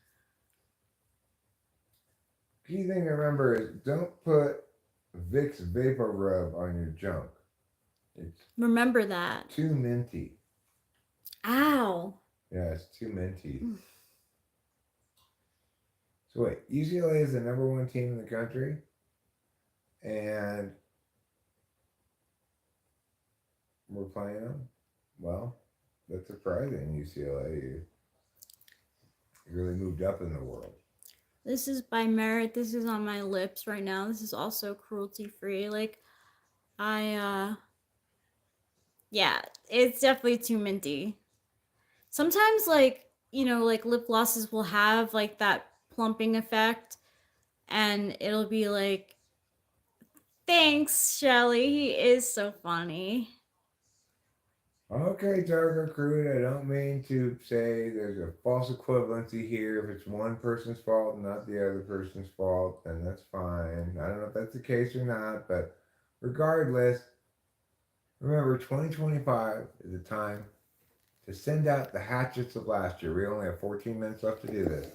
Key thing to remember is don't put Vicks Vapor Rub on your junk. It's Remember that. too minty. Ow. Yeah, it's too minty. So wait, UCLA is the number one team in the country, and we're playing them. Well, that's surprising. UCLA, you really moved up in the world. This is by merit. This is on my lips right now. This is also cruelty free. Like, yeah, it's definitely too minty. Sometimes, like, like lip glosses will have like that plumping effect, and it'll be like, thanks, Shelly. He is so funny. Okay, Darker Crude, I don't mean to say there's a false equivalency here. If it's one person's fault and not the other person's fault, then that's fine. I don't know if that's the case or not, but regardless, remember 2025 is the time to send out the hatchets of last year. We only have 14 minutes left to do this,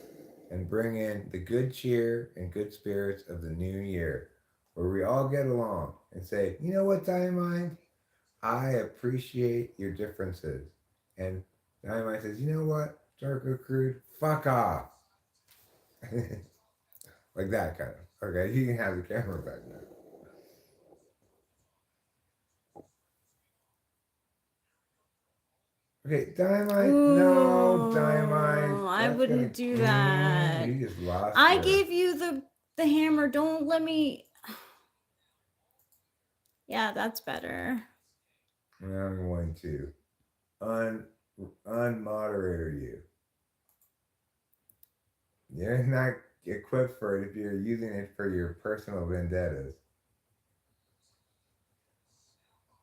and bring in the good cheer and good spirits of the new year, where we all get along and say, you know what, Diamond? I appreciate your differences. And Dynamite says, you know what, Darko Crude, fuck off. Like that kind of. Okay, you can have the camera back now. Okay, Dynamite, no, Dynamite. I wouldn't do that. You just lost. I gave you the hammer. Don't let me. Yeah, that's better. I'm going to unmoderator you. You're not equipped for it if you're using it for your personal vendettas.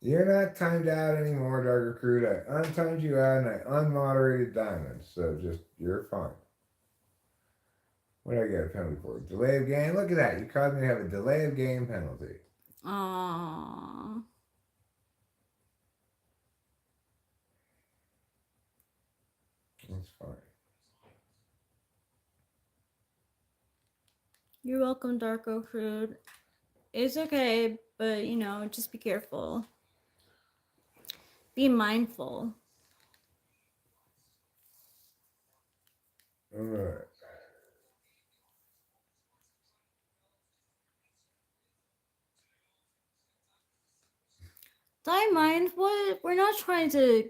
You're not timed out anymore, Darker Crude. I untimed you out and I unmoderated Diamonds, so just, you're fine. What do I get a penalty for? Delay of game? Look at that. You caused me to have a delay of game penalty. Aww. That's fine. You're welcome, Darko Crude. It's okay, but just be careful. Be mindful. All right. Don't mind. What? We're not trying to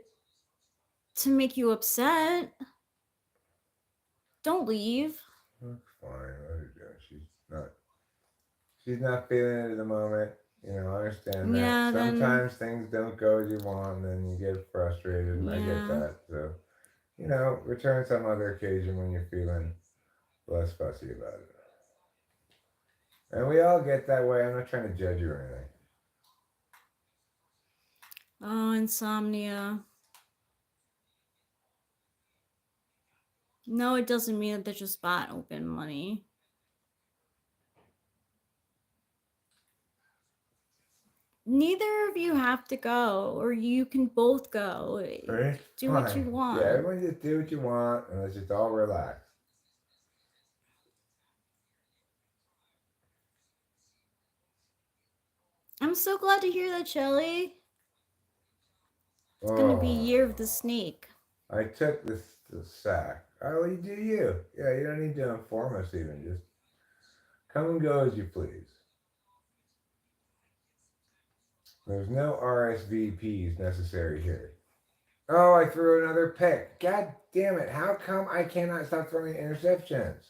make you upset. Don't leave. That's fine. Let her go. She's not feeling it at the moment. I understand that. Yeah, Sometimes things don't go as you want, and then you get frustrated, and I get that. So, return some other occasion when you're feeling less fussy about it. And we all get that way. I'm not trying to judge you or anything. Oh, insomnia. No, it doesn't mean that there's a spot open, money. Neither of you have to go, or you can both go. Right? Do what you want. Yeah, everyone just do what you want, and let's just all relax. I'm so glad to hear that, Shelly. It's gonna be Year of the Snake. I took the sack. Oh, well, you do you. Yeah, you don't need to inform us even. Just come and go as you please. There's no RSVPs necessary here. Oh, I threw another pick. God damn it. How come I cannot stop throwing interceptions?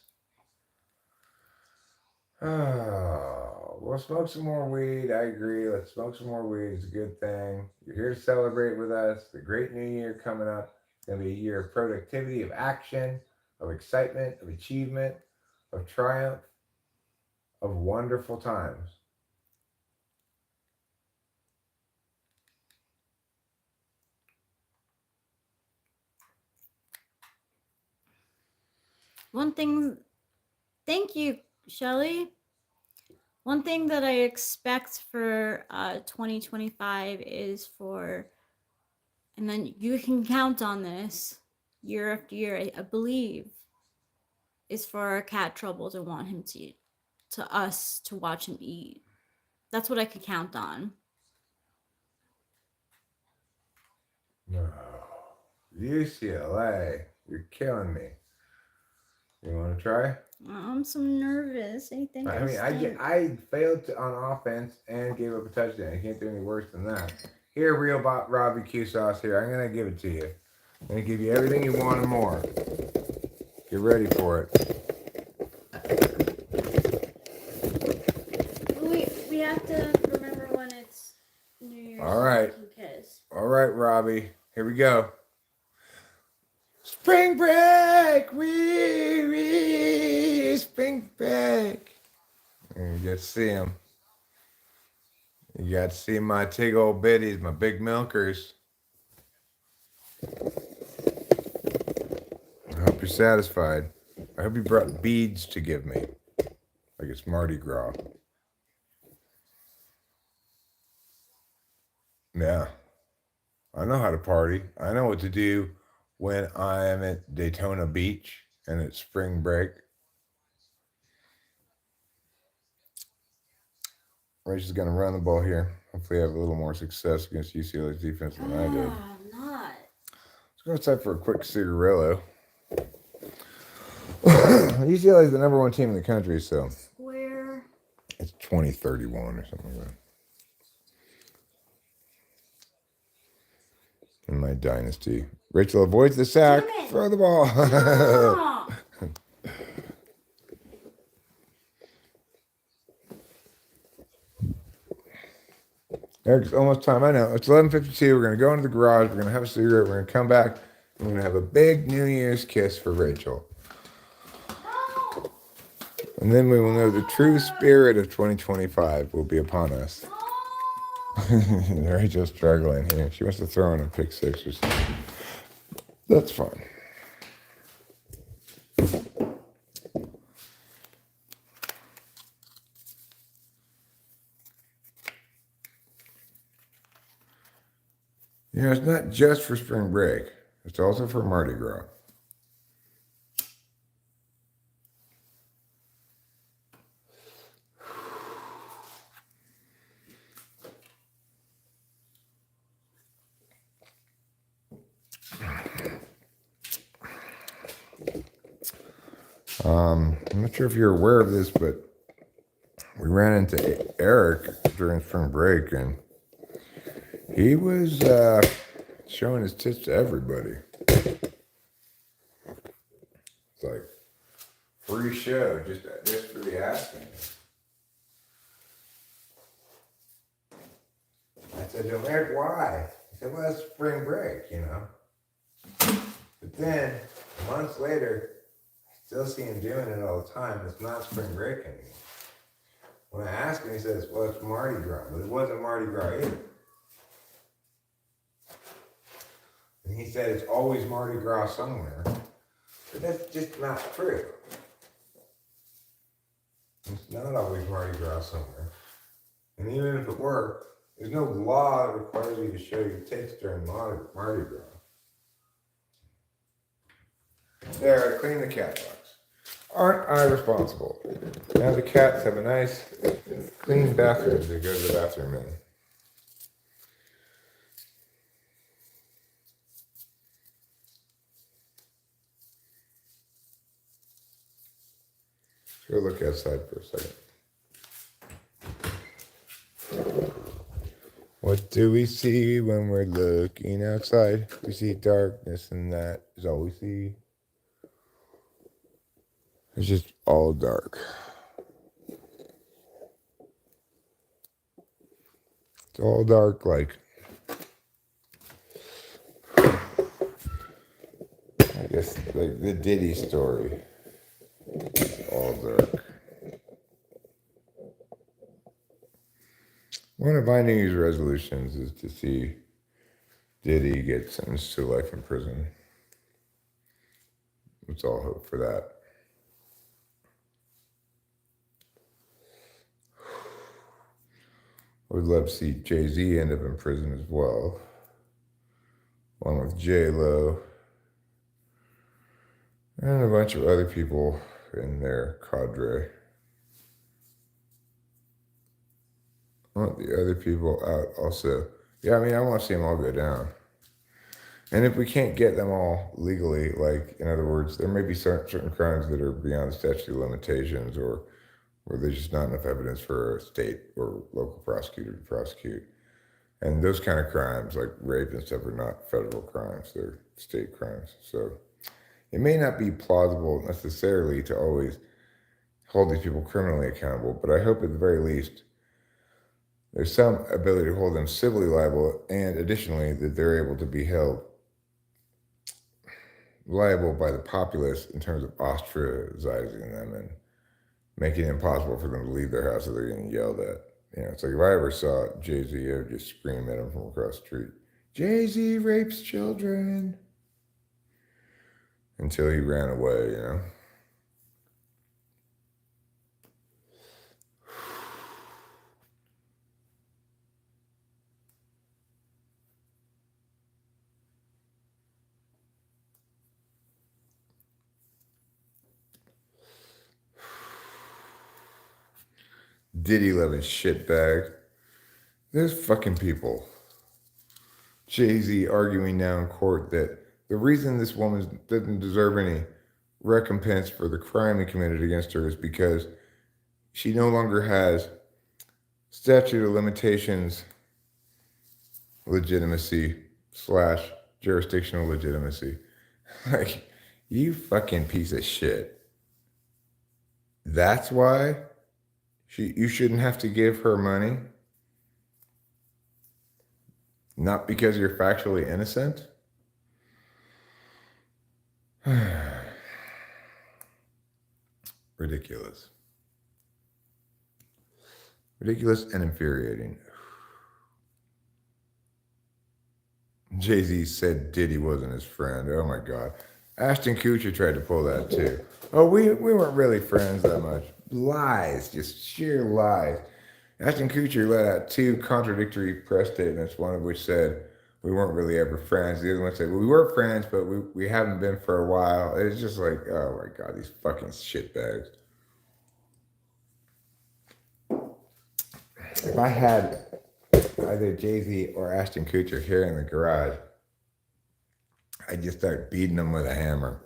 Oh, we'll smoke some more weed. I agree. Let's smoke some more weed. It's a good thing. You're here to celebrate with us. The great new year coming up. It's going to be a year of productivity, of action, of excitement, of achievement, of triumph, of wonderful times. One thing, thank you, Shelly. One thing that I expect for 2025 is for, and then you can count on this year after year, I believe, is for our cat Trouble to want him to us to watch him eat. That's what I could count on. No. UCLA, you're killing me. You want to try? I'm so nervous. I think I failed on offense and gave up a touchdown. You can't do any worse than that. Here, real Robbie Q sauce. Here, I'm gonna give it to you. I'm gonna give you everything you want and more. Get ready for it. We have to remember when it's New Year's. All right. Kiss. All right, Robbie. Here we go. Spring break, spring break. And you get to see them. You got to see my tig old biddies, my big milkers. I hope you're satisfied. I hope you brought beads to give me, like it's Mardi Gras. Yeah, I know how to party. I know what to do when I am at Daytona Beach and it's spring break. Rachel's going to run the ball here. Hopefully have a little more success against UCLA's defense than I did. I'm not. Let's go outside for a quick cigarillo. UCLA is the number one team in the country, so Square. it's 2031 or something like that. In my dynasty. Rachel avoids the sack. Throw the ball. No. Eric, it's almost time. I know. It's 11:52. We're going to go into the garage. We're going to have a cigarette. We're going to come back. And we're going to have a big New Year's kiss for Rachel. No. And then we will know the true spirit of 2025 will be upon us. Rachel's struggling here. She wants to throw in a pick six or something. That's fine. You know, it's not just for spring break. It's also for Mardi Gras. I'm not sure if you're aware of this, but we ran into Eric during spring break, and he was showing his tits to everybody. It's like free show, just for the asking. I said to him, Eric, why? He said, well, it's spring break, you know. But then, months later, I still see him doing it all the time. It's not spring break anymore. When I asked him, he says, well, it's Mardi Gras. But it wasn't Mardi Gras either. And he said it's always Mardi Gras somewhere. But that's just not true. It's not always Mardi Gras somewhere. And even if it were, there's no law that requires you to show your tits during Mardi Gras. There, clean the cat box. Aren't I responsible? Now the cats have a nice, clean bathroom to go to the bathroom in. Let's go look outside for a second. What do we see when we're looking outside? We see darkness, and that is all we see. It's just all dark. It's all dark like, I guess, like the Diddy story. It's all dark. One of my New Year's resolutions is to see Diddy get sentenced to life in prison. Let's all hope for that. I would love to see Jay-Z end up in prison as well, along with J-Lo and a bunch of other people in their cadre. I want the other people out also. Yeah, I mean, I want to see them all go down. And if we can't get them all legally, like, in other words, there may be certain crimes that are beyond statute of limitations or where there's just not enough evidence for a state or local prosecutor to prosecute. And those kind of crimes, like rape and stuff, are not federal crimes, they're state crimes. So it may not be plausible necessarily to always hold these people criminally accountable, but I hope at the very least there's some ability to hold them civilly liable, and additionally that they're able to be held liable by the populace in terms of ostracizing them and making it impossible for them to leave their house if they're getting yelled at. You know, it's like if I ever saw Jay-Z, I would just scream at him from across the street, Jay-Z rapes children, until he ran away, you know. Diddy loving shitbag. There's fucking people. Jay-Z arguing now in court that the reason this woman doesn't deserve any recompense for the crime he committed against her is because she no longer has statute of limitations legitimacy / jurisdictional legitimacy. Like, you fucking piece of shit. That's why you shouldn't have to give her money? Not because you're factually innocent? Ridiculous. Ridiculous and infuriating. Jay-Z said Diddy wasn't his friend. Oh my God. Ashton Kutcher tried to pull that too. Oh, we weren't really friends that much. Lies, just sheer lies. Ashton Kutcher let out 2 contradictory press statements, one of which said we weren't really ever friends. The other one said, well, we were friends, but we haven't been for a while. It's just like, oh my God, these fucking shitbags. If I had either Jay-Z or Ashton Kutcher here in the garage, I'd just start beating them with a hammer.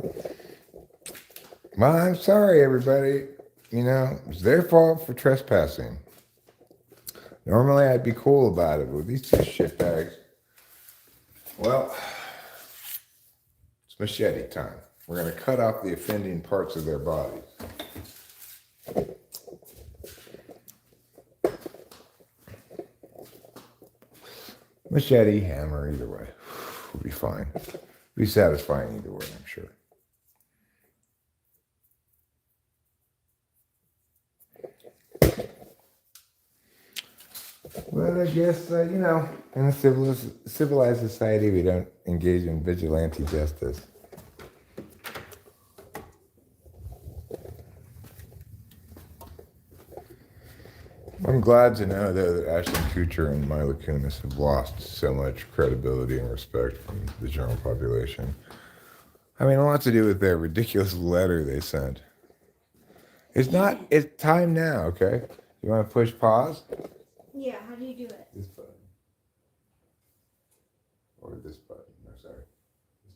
Well, I'm sorry, everybody. You know, it's their fault for trespassing. Normally, I'd be cool about it, but with these 2 shitbags, well, it's machete time. We're going to cut off the offending parts of their bodies. Machete, hammer, either way. We'll be fine. Be satisfying either way, I'm sure. Well, I guess, you know, in a civilized society, we don't engage in vigilante justice. I'm glad to know, though, that Ashton Kutcher and Mila Kunis have lost so much credibility and respect from the general population. I mean, a lot to do with their ridiculous letter they sent. It's time now, okay? You want to push pause? Yeah, how do you do it? This button. Or this button. No, sorry. This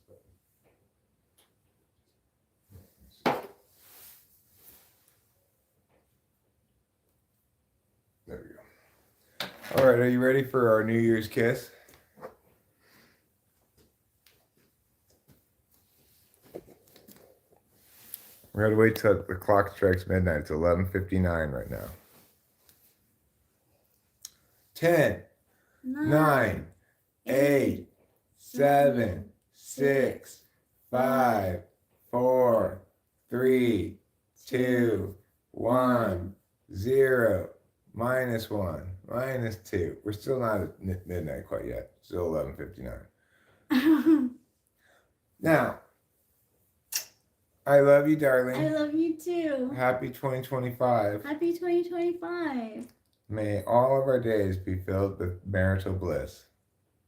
button. There we go. All right, are you ready for our New Year's kiss? We gotta wait till the clock strikes midnight. It's 11:59 right now. 10, 9, 8, 7, 6, 5, 4, 3, 2, 1, 0, -1, -2. We're still not at midnight quite yet. Still 11:59. Now, I love you, darling. I love you too. Happy 2025. Happy 2025. May all of our days be filled with marital bliss.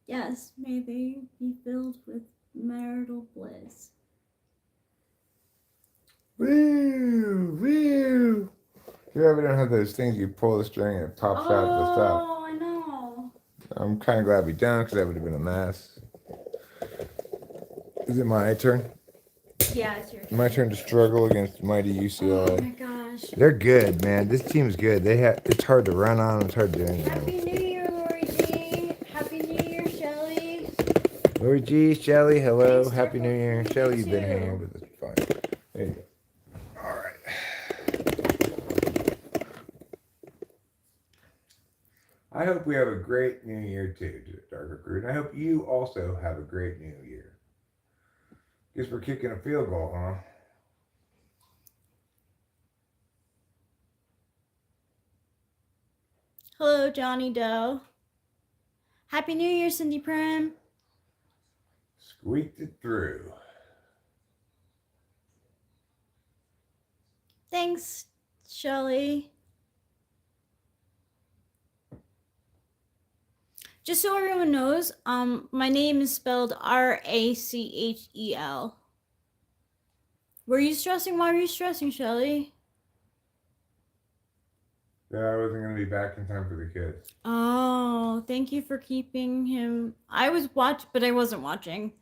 Yes, may they be filled with marital bliss. Woo! Woo! You ever don't have those things you pull the string and it pops out at the top? Oh, I know. I'm kind of glad we don't, because that would have been a mess. Is it my turn? Yeah, it's your turn. My turn to struggle against mighty Oh my UCLA. gosh. They're good, man. This team's good. It's hard to run on them. It's hard to do anything. Happy New Year, Lori G. Happy New Year, Shelly. Lori G, Shelly, hello. Thanks, Happy New Year. Turtle. Shelly, You you've been too. here, but it's fine. There you go. All right. I hope we have a great new year too, Darker Crew. And I hope you also have a great new year. Guess we're kicking a field goal, huh? Hello, Johnny Doe. Happy New Year, Cindy Prim. Squeaked it through. Thanks, Shelly. Just so everyone knows, my name is spelled Rachel. Were you stressing? Why were you stressing, Shelly? Yeah, I wasn't going to be back in time for the kids. Oh, thank you for keeping him. I was but I wasn't watching.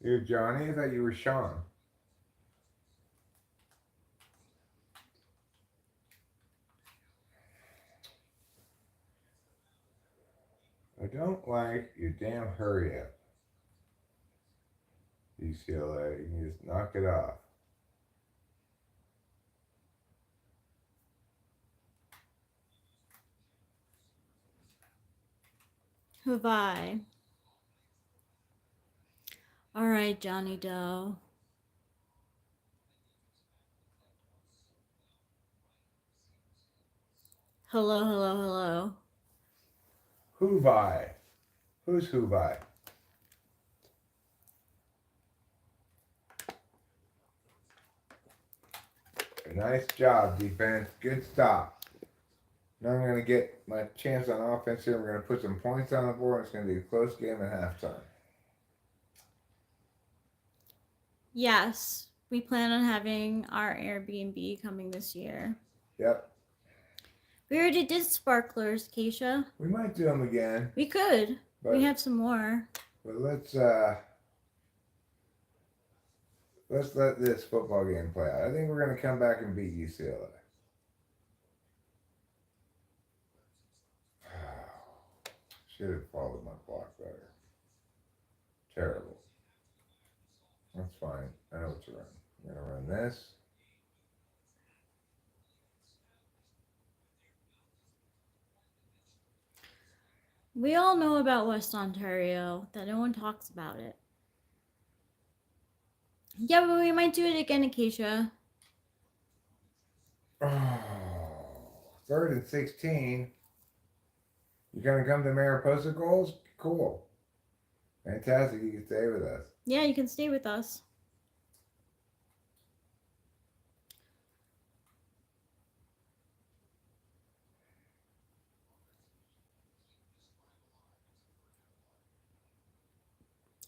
You're Johnny? I thought you were Sean. I don't like your damn hurry up. UCLA, you can just knock it off. Who have I? All right, Johnny Doe. Hello, hello, hello. Who've Who's who've I? Nice job, defense. Good stop. Now I'm going to get my chance on offense here. We're going to put some points on the board. It's going to be a close game at halftime. Yes, we plan on having our Airbnb coming this year. Yep. We already did sparklers, Keisha. We might do them again. We could. But, we have some more. But let's let this football game play out. I think we're going to come back and beat UCLA. Should have followed my block better. Terrible. That's fine. I know what to run. I'm going to run this. We all know about West Ontario, that no one talks about it. Yeah, but we might do it again, Acacia. Oh, 3rd and 16. You gonna come to Mariposa goals? Cool. Fantastic. You can stay with us. Yeah, you can stay with us.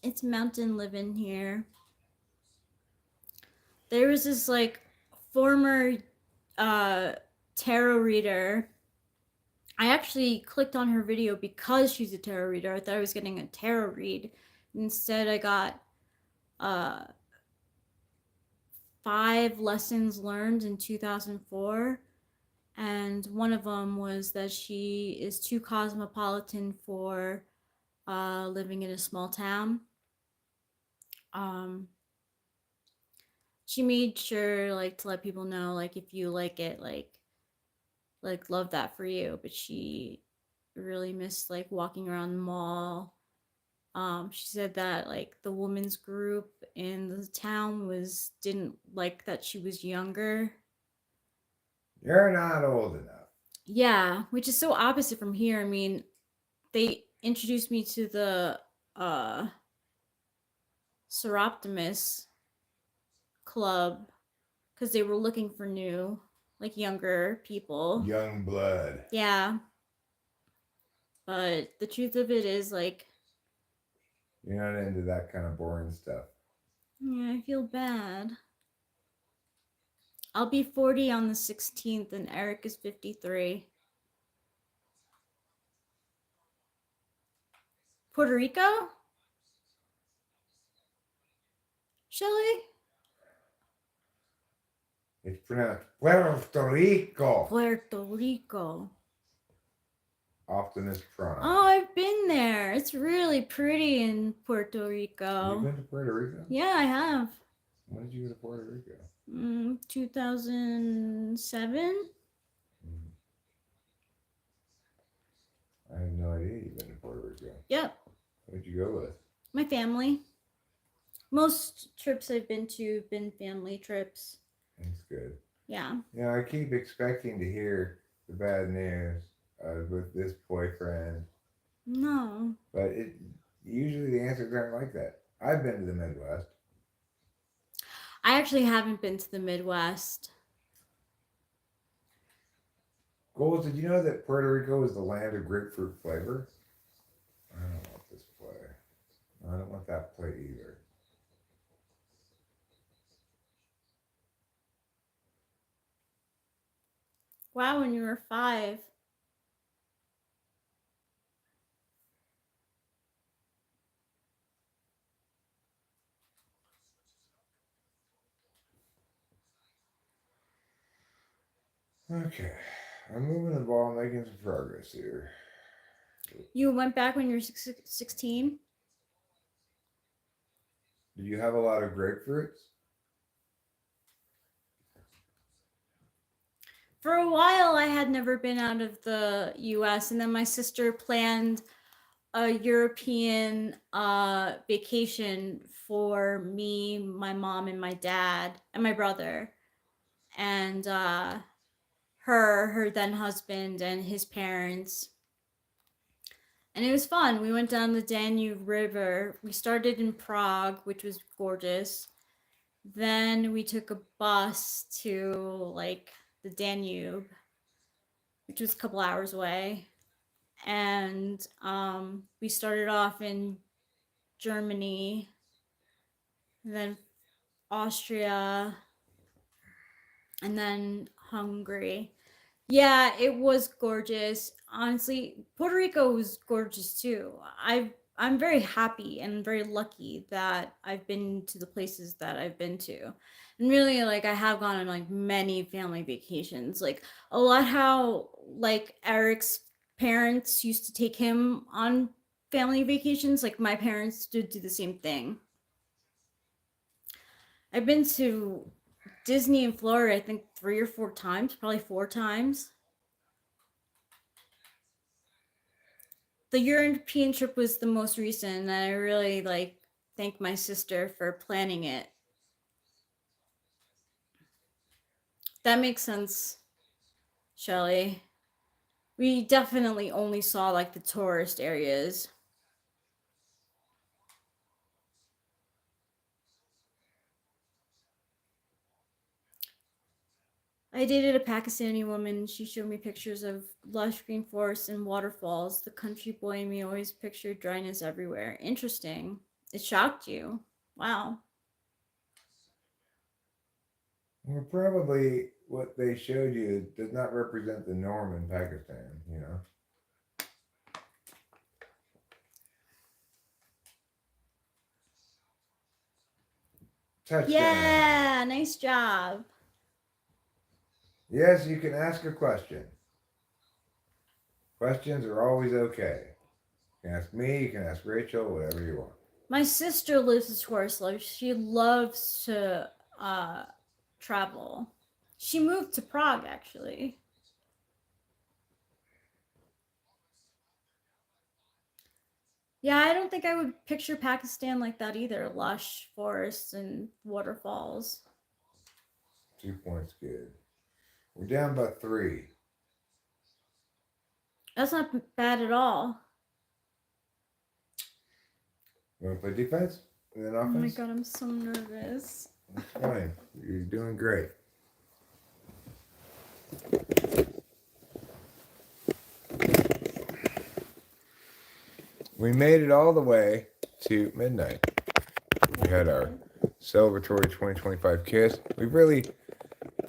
It's mountain living here. There was this like former tarot reader. I actually clicked on her video because she's a tarot reader. I thought I was getting a tarot read. Instead, I got 5 lessons learned in 2004. And one of them was that she is too cosmopolitan for living in a small town. She made sure like to let people know like if you like it, like love that for you, but she really missed like walking around the mall. She said that like the women's group in the town didn't like that she was younger. You're not old enough. Yeah, which is so opposite from here. I mean, they introduced me to the Seroptimus club because they were looking for new, like younger people. Young blood. Yeah. But the truth of it is like you're not into that kind of boring stuff. Yeah, I feel bad. I'll be 40 on the 16th, and Eric is 53. Puerto Rico? Shelly? It's pronounced Puerto Rico. Puerto Rico. Optimus Prime. Oh, I've been there. It's really pretty in Puerto Have you Rico. been to Puerto Rico? Yeah, I have. When did you go to Puerto Rico? 2007. I have no idea you've been to Puerto Rico. Yep, Who'd you go with? my family. Most trips I've been to have been family trips. That's good. Yeah. You know, I keep expecting to hear the bad news with this boyfriend, No. but usually the answers aren't like that. I've been to the Midwest. I actually haven't been to the Midwest. Gold, did you know that Puerto Rico is the land of grapefruit flavor? I don't want this play. I don't want that play either. Wow, when you were 5. Okay, I'm moving the ball, making some progress here. You went back when you were 16? Did you have a lot of grapefruits? For a while, I had never been out of the US, and then my sister planned a European vacation for me, my mom, and my dad, and my brother, and her then husband, and his parents. And it was fun. We went down the Danube River. We started in Prague, which was gorgeous. Then we took a bus to like the Danube, which was a couple hours away. And we started off in Germany, then Austria, and then Hungary. Yeah, it was gorgeous. Honestly, Puerto Rico was gorgeous too. I'm very happy and very lucky that I've been to the places that I've been to. And really, like, I have gone on like many family vacations. Like a lot how like Eric's parents used to take him on family vacations. Like my parents did do the same thing. I've been to Disney in Florida, I think 3 or 4 times, probably 4 times. The European trip was the most recent, and I really like thank my sister for planning it. That makes sense, Shelly. We definitely only saw like the tourist areas. I dated a Pakistani woman. She showed me pictures of lush green forests and waterfalls. The country boy in me always pictured dryness everywhere. Interesting. It shocked you. Wow. Well, probably what they showed you does not represent the norm in Pakistan, you know? Touchdown. Yeah, nice job. Yes, you can ask a question. Questions are always okay. You can ask me, you can ask Rachel, whatever you want. My sister lives a tourist life. She loves to travel. She moved to Prague, actually. Yeah, I don't think I would picture Pakistan like that either. Lush forests and waterfalls. 2 points good. We're down by 3. That's not bad at all. You want to play defense and then offense? Oh my god, I'm so nervous. That's fine. You're doing great. We made it all the way to midnight. We had our celebratory 2025 kiss. We've really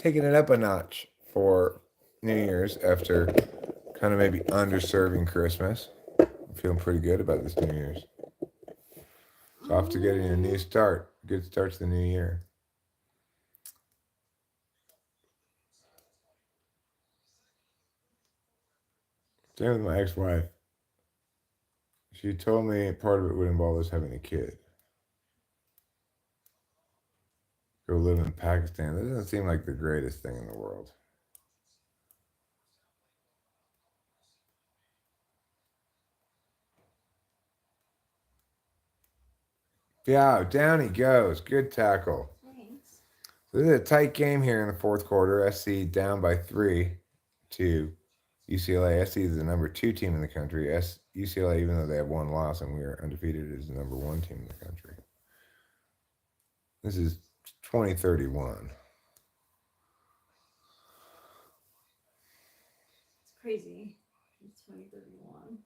taking it up a notch for New Year's after kind of maybe underserving Christmas. I'm feeling pretty good about this New Year's. It's off to getting a new start. Good start to the new year. Same with my ex-wife. She told me part of it would involve us having a kid. Go live in Pakistan. That doesn't seem like the greatest thing in the world. Yeah, down he goes. Good tackle. Thanks. So this is a tight game here in the fourth quarter. SC down by 3 to UCLA. SC is the number 2 team in the country. UCLA, even though they have 1 loss and we are undefeated, is the number 1 team in the country. This is 2031. It's crazy. It's 2031.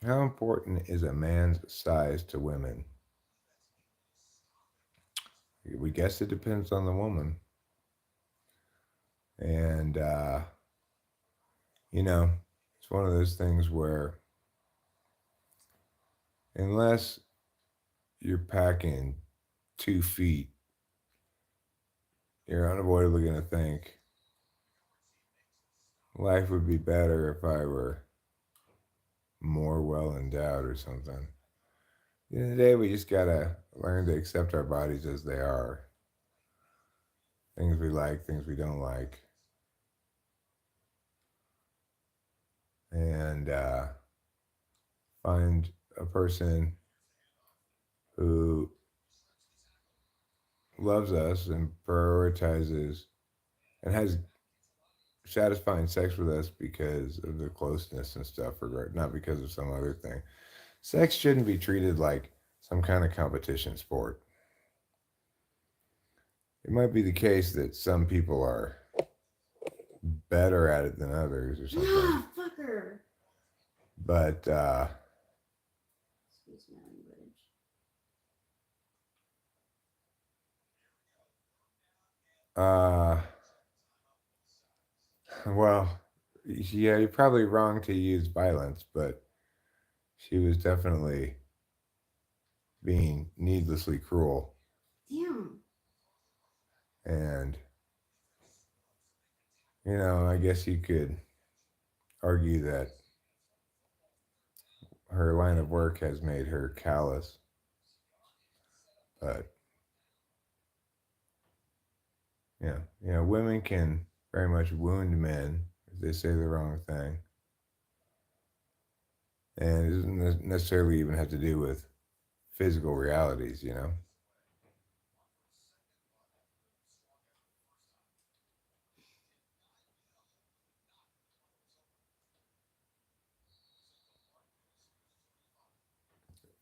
How important is a man's size to women? We guess it depends on the woman. And, it's one of those things where unless you're packing 2 feet, you're unavoidably going to think life would be better if I were more well endowed or something. At the end of the day, we just gotta learn to accept our bodies as they are. Things we like, things we don't like. And find a person who loves us and prioritizes and has satisfying sex with us because of the closeness and stuff, not because of some other thing. Sex shouldn't be treated like some kind of competition sport. It might be the case that some people are better at it than others or something. Ah, fucker. But Excuse my language. well, yeah, you're probably wrong to use violence, but she was definitely being needlessly cruel. Damn. And, I guess you could argue that her line of work has made her callous. But, women can very much wound men if they say the wrong thing. And it doesn't necessarily even have to do with physical realities,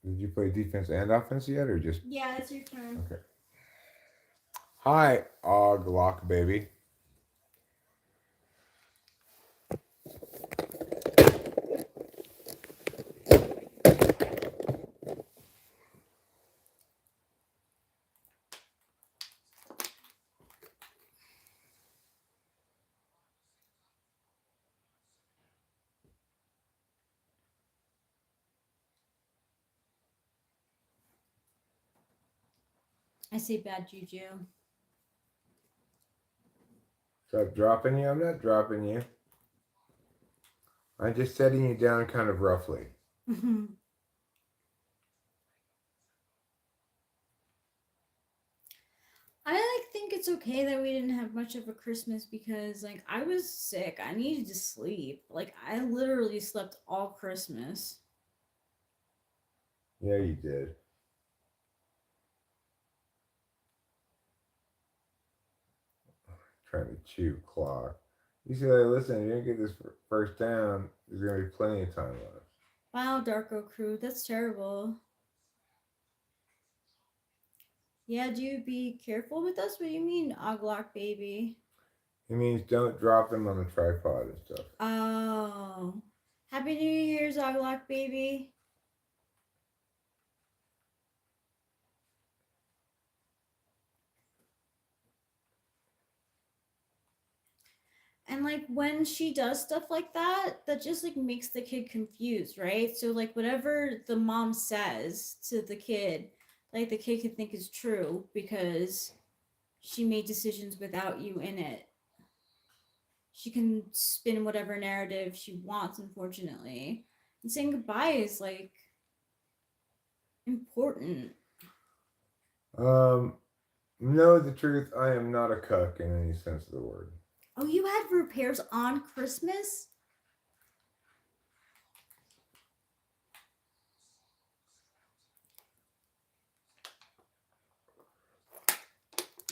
Did you play defense and offense yet, or just? Yeah, it's your turn. Okay. Hi, Glock baby. I say bad juju. Stop dropping you? I'm not dropping you. I'm just setting you down kind of roughly. I think it's okay that we didn't have much of a Christmas because I was sick. I needed to sleep. I literally slept all Christmas. Yeah, you did. Trying to chew clock. You say, listen, you didn't get this first down. There's gonna be plenty of time left. Wow, Darko Crew, that's terrible. Yeah, do you be careful with us? What do you mean, Oglok baby? It means don't drop them on the tripod and stuff. Oh. Happy New Year's, Oglok baby. And like when she does stuff like that, that just like makes the kid confused, right? So like whatever the mom says to the kid, like the kid can think is true because she made decisions without you in it. She can spin whatever narrative she wants, unfortunately. And saying goodbye is like important. Know the truth, I am not a cuck in any sense of the word. Oh, you had repairs on Christmas?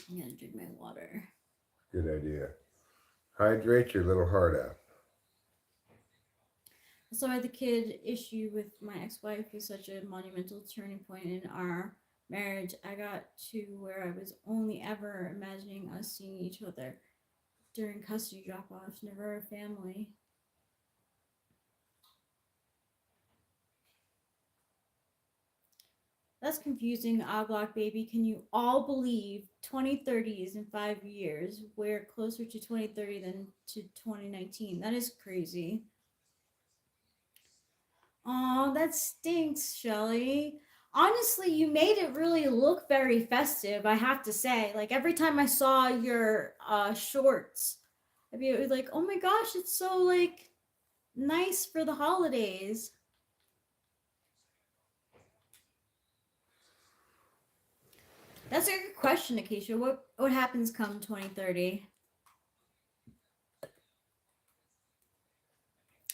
I'm gonna drink my water. Good idea. Hydrate your little heart out. So I had the kid issue with my ex-wife was such a monumental turning point in our marriage. I got to where I was only ever imagining us seeing each other during custody drop-offs, never a family. That's confusing, Oglok baby. Can you all believe 2030 is in 5 years? We're closer to 2030 than to 2019. That is crazy. Oh, that stinks, Shelly. Honestly, you made it really look very festive, I have to say. Like every time I saw your shorts, I'd be like, "Oh my gosh, it's so like nice for the holidays." That's a good question, Acacia. What happens come 2030?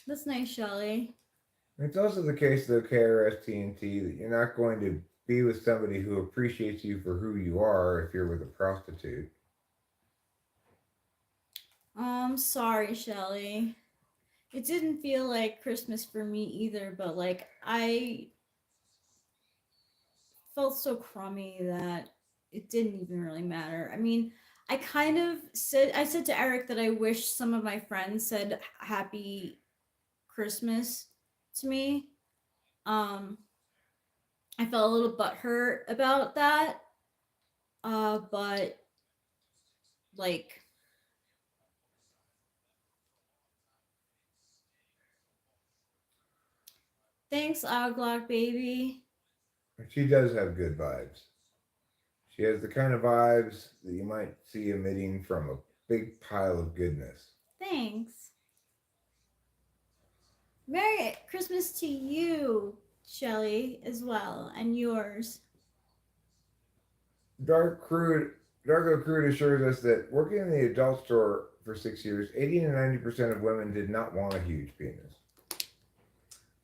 That's nice, Shelly. It's also the case, though, KRS-TNT, that you're not going to be with somebody who appreciates you for who you are if you're with a prostitute. I'm sorry, Shelly. It didn't feel like Christmas for me either, but like I felt so crummy that it didn't even really matter. I mean, I said to Eric that I wish some of my friends said happy Christmas to me. Um I felt a little butthurt about that. But like thanks, Oglock baby. She does have good vibes. She has the kind of vibes that you might see emitting from a big pile of goodness. Thanks. Merry Christmas to you, Shelly, as well, and yours. Darko Crude assures us that working in the adult store for 6 years, 80 to 90% of women did not want a huge penis.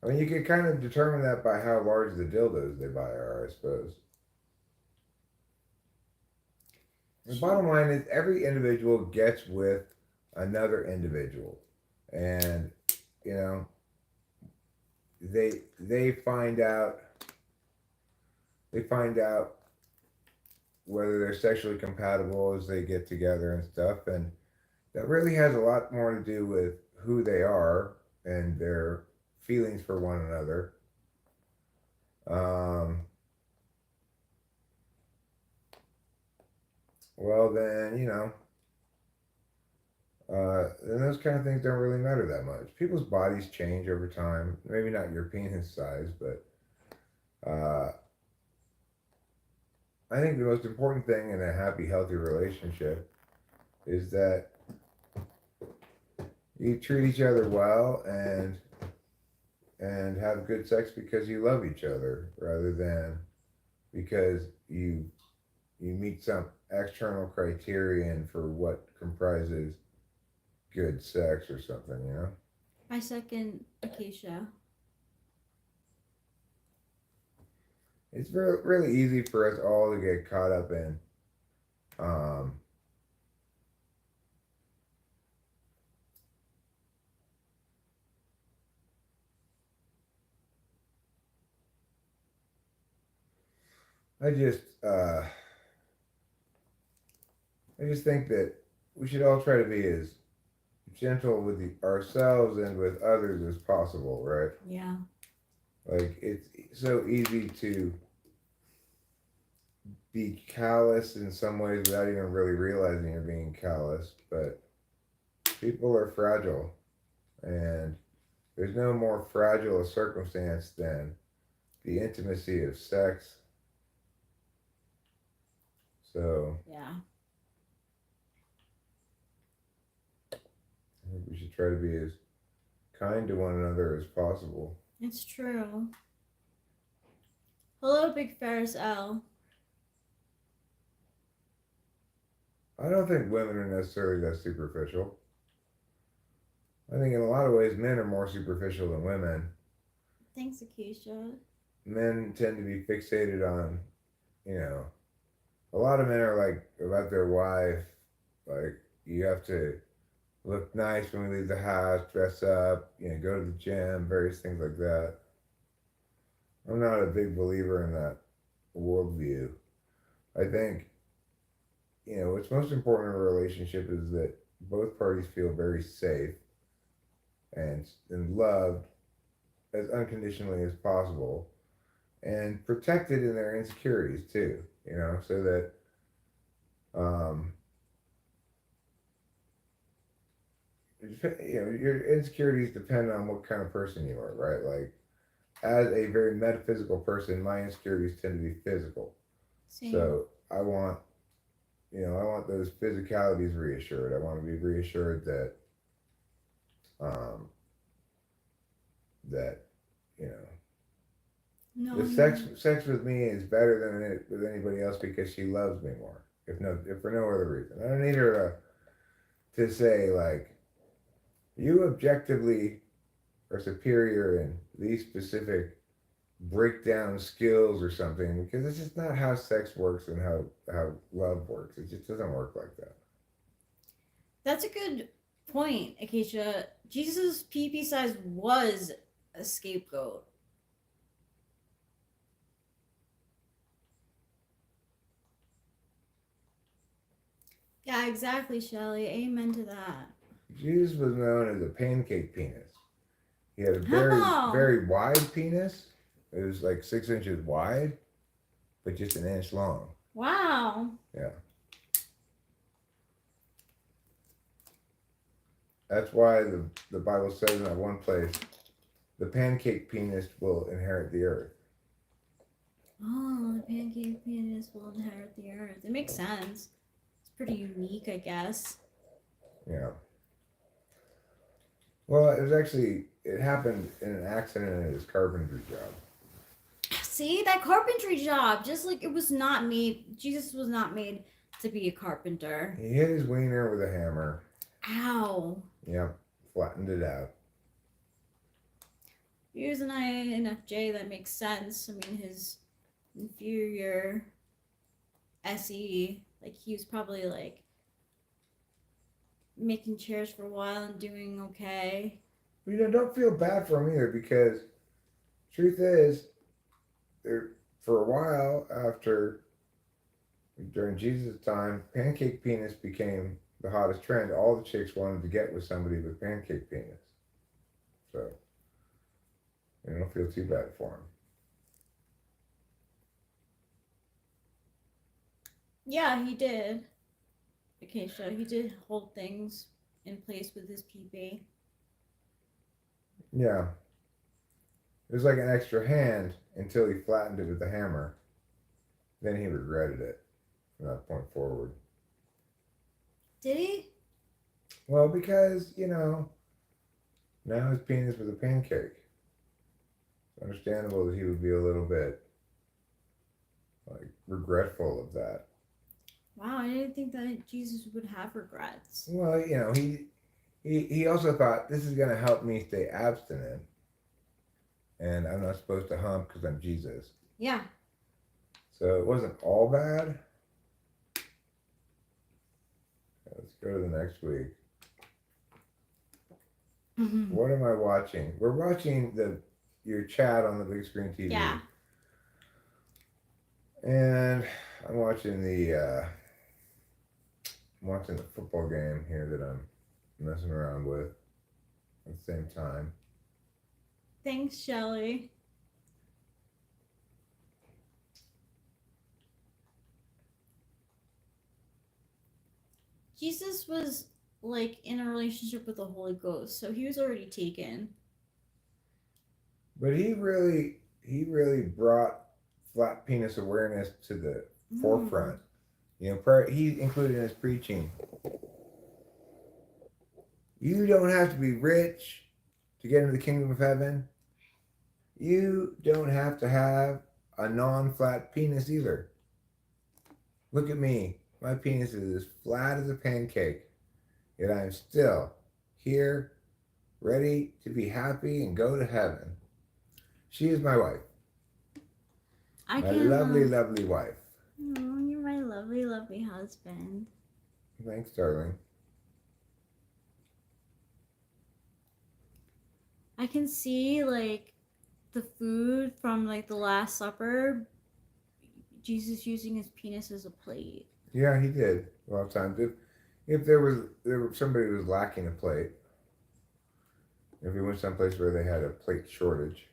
I mean, you could kind of determine that by how large the dildos they buy are, I suppose. The bottom line is every individual gets with another individual. And, you know, they find out whether they're sexually compatible as they get together and stuff, and that really has a lot more to do with who they are and their feelings for one another. Well, then, then those kind of things don't really matter that much. People's bodies change over time. Maybe not your penis size, but I think the most important thing in a happy, healthy relationship is that you treat each other well and have good sex because you love each other rather than because you meet some external criterion for what comprises good sex or something, you know? I second Acacia. It's really easy for us all to get caught up in I just think that we should all try to be as gentle with ourselves and with others as possible, right? Yeah. Like it's so easy to be callous in some ways without even really realizing you're being callous, but People are fragile, and there's no more fragile a circumstance than the intimacy of sex. So Yeah. I think we should try to be as kind to one another as possible. It's true. Hello, Big Ferris L. I don't think women are necessarily that superficial. I think in a lot of ways men are more superficial than women. Thanks, Acacia. Men tend to be fixated on, you know, a lot of men are like about their wife, like you have to look nice when we leave the house, dress up, go to the gym, various things like that. I'm not a big believer in that worldview. I think, what's most important in a relationship is that both parties feel very safe and loved as unconditionally as possible and protected in their insecurities too, so that your insecurities depend on what kind of person you are, right? Like, as a very metaphysical person, my insecurities tend to be physical. Same. So I want, I want those physicalities reassured. I want to be reassured that, that, No, the sex with me is better than it with anybody else because she loves me more. If for no other reason. I don't need her to say like, you objectively are superior in these specific breakdown skills or something, because it's just not how sex works and how love works. It just doesn't work like that. That's a good point, Acacia. Jesus' pee size was a scapegoat. Yeah, exactly, Shelly. Amen to that. Jesus was known as a pancake penis. He had a very, How? very wide penis. It was like 6 inches wide, but just an inch long. Wow. Yeah. That's why the Bible says in that one place, the pancake penis will inherit the earth. Oh, the pancake penis will inherit the earth. It makes sense. It's pretty unique, I guess. Yeah. Well, it happened in an accident at his carpentry job. See, that carpentry job, just like it was not made, Jesus was not made to be a carpenter. He hit his wiener with a hammer. Ow. Yep, flattened it out. He was an INFJ, that makes sense. I mean, his inferior SE, like he was probably like making chairs for a while and doing okay. Don't feel bad for him either, because truth is, for a while during Jesus' time, pancake penis became the hottest trend. All the chicks wanted to get with somebody with pancake penis. So, don't feel too bad for him. Yeah, he did. Acacia, he did hold things in place with his PP. Yeah. It was like an extra hand until he flattened it with the hammer. Then he regretted it from that point forward. Did he? Well, because, now his penis was a pancake. It's understandable that he would be a little bit, regretful of that. Wow, I didn't think that Jesus would have regrets. Well, he also thought, this is going to help me stay abstinent. And I'm not supposed to hump because I'm Jesus. Yeah. So it wasn't all bad. Let's go to the next week. Mm-hmm. What am I watching? We're watching your chat on the big screen TV. Yeah. And I'm watching the football game here that I'm messing around with at the same time. Thanks, Shelly. Jesus was like in a relationship with the Holy Ghost, so he was already taken. But he really brought flat penis awareness to the forefront. You know, he included in his preaching. You don't have to be rich to get into the kingdom of heaven. You don't have to have a non-flat penis either. Look at me. My penis is as flat as a pancake, yet I am still here, ready to be happy and go to heaven. She is my wife. I My can. lovely, lovely wife. Oh, you're my lovely, lovely husband. Thanks, darling. I can see like the food from like the Last Supper. Jesus using his penis as a plate. Yeah, he did a lot of times. If there was somebody who was lacking a plate, if he went someplace where they had a plate shortage.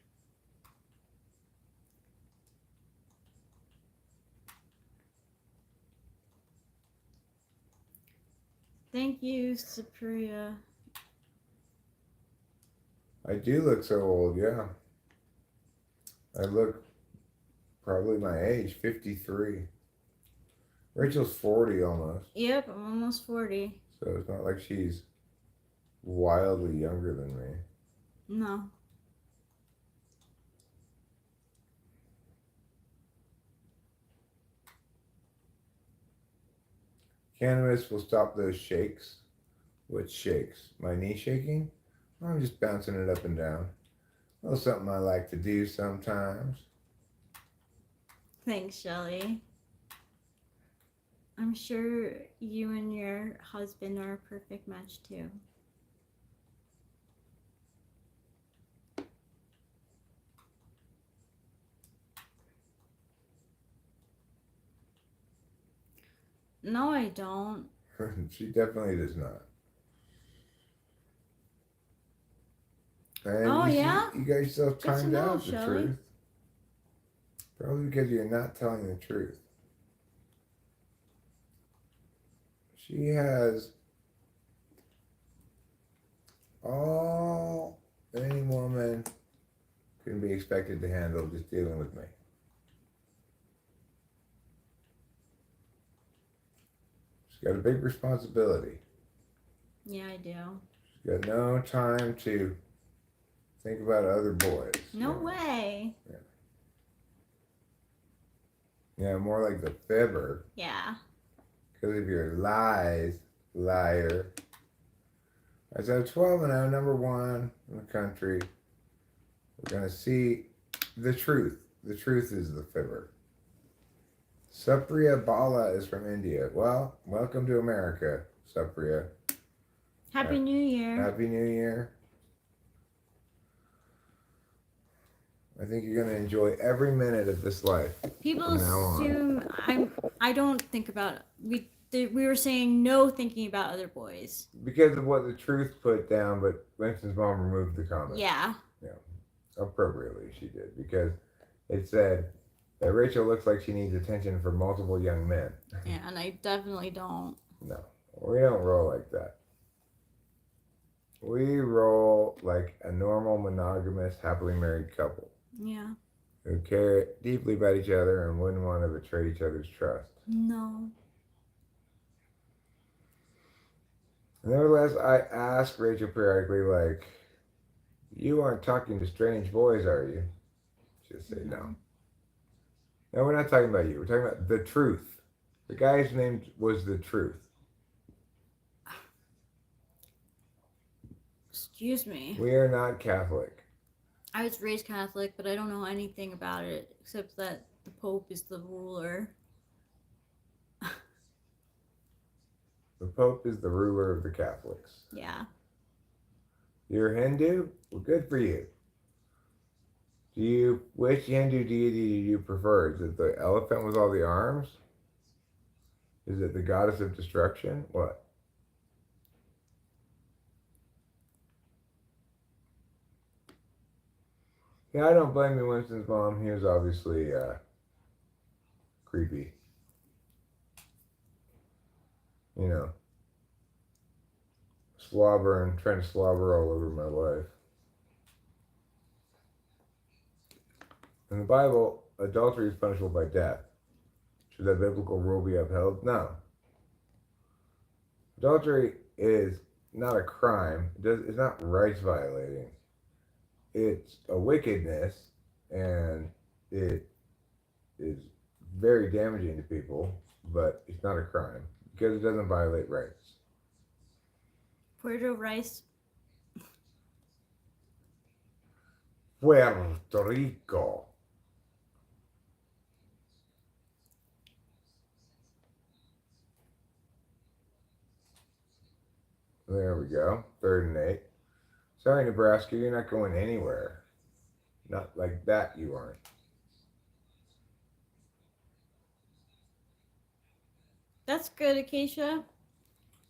Thank you, Cypria. I do look so old, yeah. I look probably my age, 53. Rachel's 40 almost. Yep, I'm almost 40. So it's not like she's wildly younger than me. No. Cannabis will stop those shakes. What shakes? My knee shaking? I'm just bouncing it up and down. Well, something I like to do sometimes. Thanks, Shelly. I'm sure you and your husband are a perfect match too. No, I don't. She definitely does not. And Oh, yeah? You got yourself Good to timed know, out the Shelley. truth. Probably because you're not telling the truth. She has all any woman can be expected to handle just dealing with me. She's got a big responsibility. Yeah, I do. She's got no time to think about other boys. No way. Yeah, more like the fibber. Yeah. Because of your lies, liar. I said 12-0, number one in the country. We're going to see the truth. The truth is the fibber. Supriya Bala is from India. Well, welcome to America, Supriya. Happy New Year. Happy New Year. I think you're going to enjoy every minute of this life. People from now on. assume I don't think about we were saying no thinking about other boys. Because of what the truth put down, but Winston's mom removed the comment. Yeah. Appropriately, she did. Because it said that Rachel looks like she needs attention from multiple young men. Yeah, and I definitely don't. No, we don't roll like that. We roll like a normal, monogamous, happily married couple. Yeah. Who care deeply about each other and wouldn't want to betray each other's trust. No. Nevertheless, I asked Rachel periodically, like, you aren't talking to strange boys, are you? She'll say no. No, we're not talking about you. We're talking about the truth. The guy's name was the truth. Excuse me. We are not Catholic. I was raised Catholic, but I don't know anything about it except that the Pope is the ruler. The Pope is the ruler of the Catholics. Yeah. You're Hindu? Well, good for you. Which Hindu deity do you prefer? Is it the elephant with all the arms? Is it the goddess of destruction? What? Yeah, I don't blame you, Winston's mom. He was obviously creepy. You know. slobbering, trying to slobber all over my life. In the Bible, adultery is punishable by death. Should that biblical rule be upheld? No. Adultery is not a crime. It's not rights violating. It's a wickedness, and it is very damaging to people, but it's not a crime because it doesn't violate rights. Puerto Rice. Puerto Rico. There we go. 3rd and 8. Sorry, Nebraska, you're not going anywhere. Not like that, you aren't. That's good, Acacia.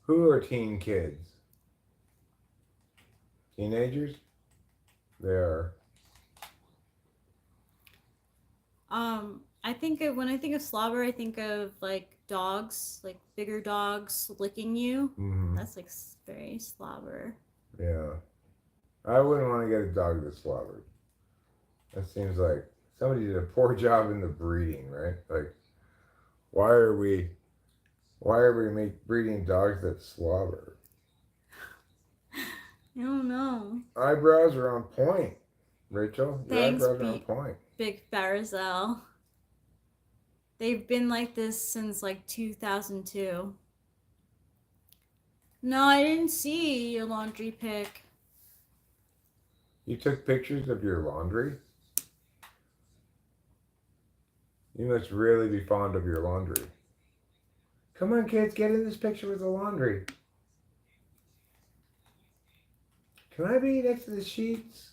Who are teen kids? Teenagers? They are. I think when I think of slobber, I think of like dogs, like bigger dogs licking you. Mm-hmm. That's like very slobber. Yeah. I wouldn't want to get a dog that's slobbered. That seems like somebody did a poor job in the breeding, right? Like, why are we breeding dogs that slobber? I don't know. Eyebrows are on point, Rachel. Your Thanks, eyebrows are on point. Big Barzell. They've been like this since like 2002. No, I didn't see your laundry pic. You took pictures of your laundry? You must really be fond of your laundry. Come on, kids, get in this picture with the laundry. Can I be next to the sheets?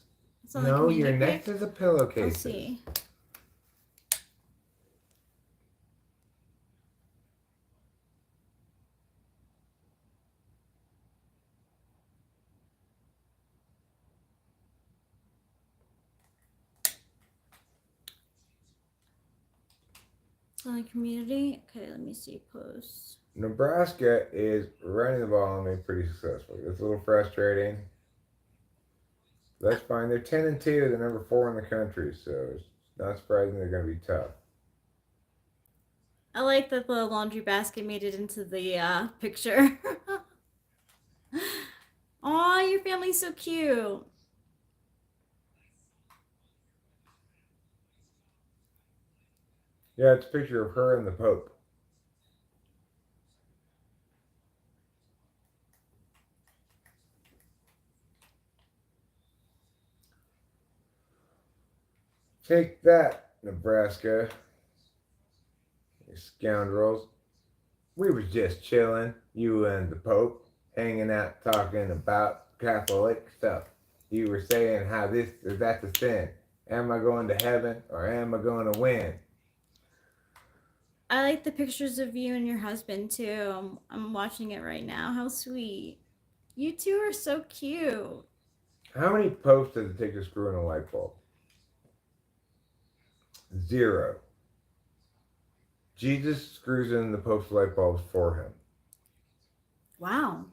No, you're next to the pillowcases. Let's see. Silent community. Okay, let me see posts. Nebraska is running the ball on me pretty successfully. It's a little frustrating. That's fine. They're 10-2. They're number 4 in the country, so it's not surprising they're going to be tough. I like that the laundry basket made it into the picture. Aw, your family's so cute. Yeah, it's a picture of her and the Pope. Take that, Nebraska. You scoundrels. We was just chilling, you and the Pope, hanging out talking about Catholic stuff. You were saying how that's a sin. Am I going to heaven or am I going to win? I like the pictures of you and your husband too. I'm watching it right now. How sweet. You two are so cute. How many popes does it take to screw in a light bulb? 0. Jesus screws in the Pope's light bulbs for him. Wow.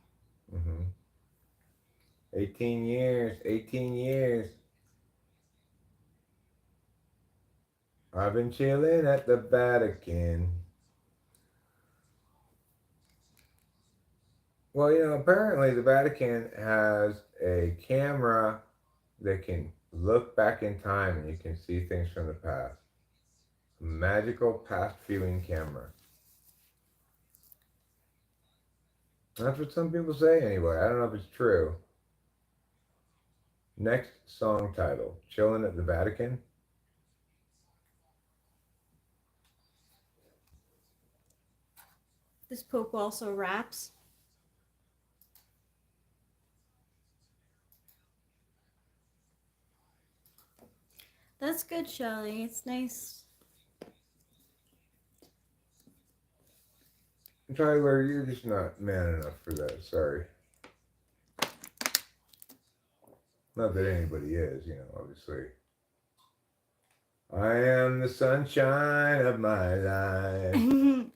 18 years. 18 years. I've been chilling at the Vatican. Well, apparently the Vatican has a camera that can look back in time and you can see things from the past. A magical past viewing camera. That's what some people say anyway. I don't know if it's true. Next song title, Chillin' at the Vatican. This Pope also raps. That's good, Shelly. It's nice. Tyler, you're just not man enough for that. Sorry. Not that anybody is, obviously. I am the sunshine of my life.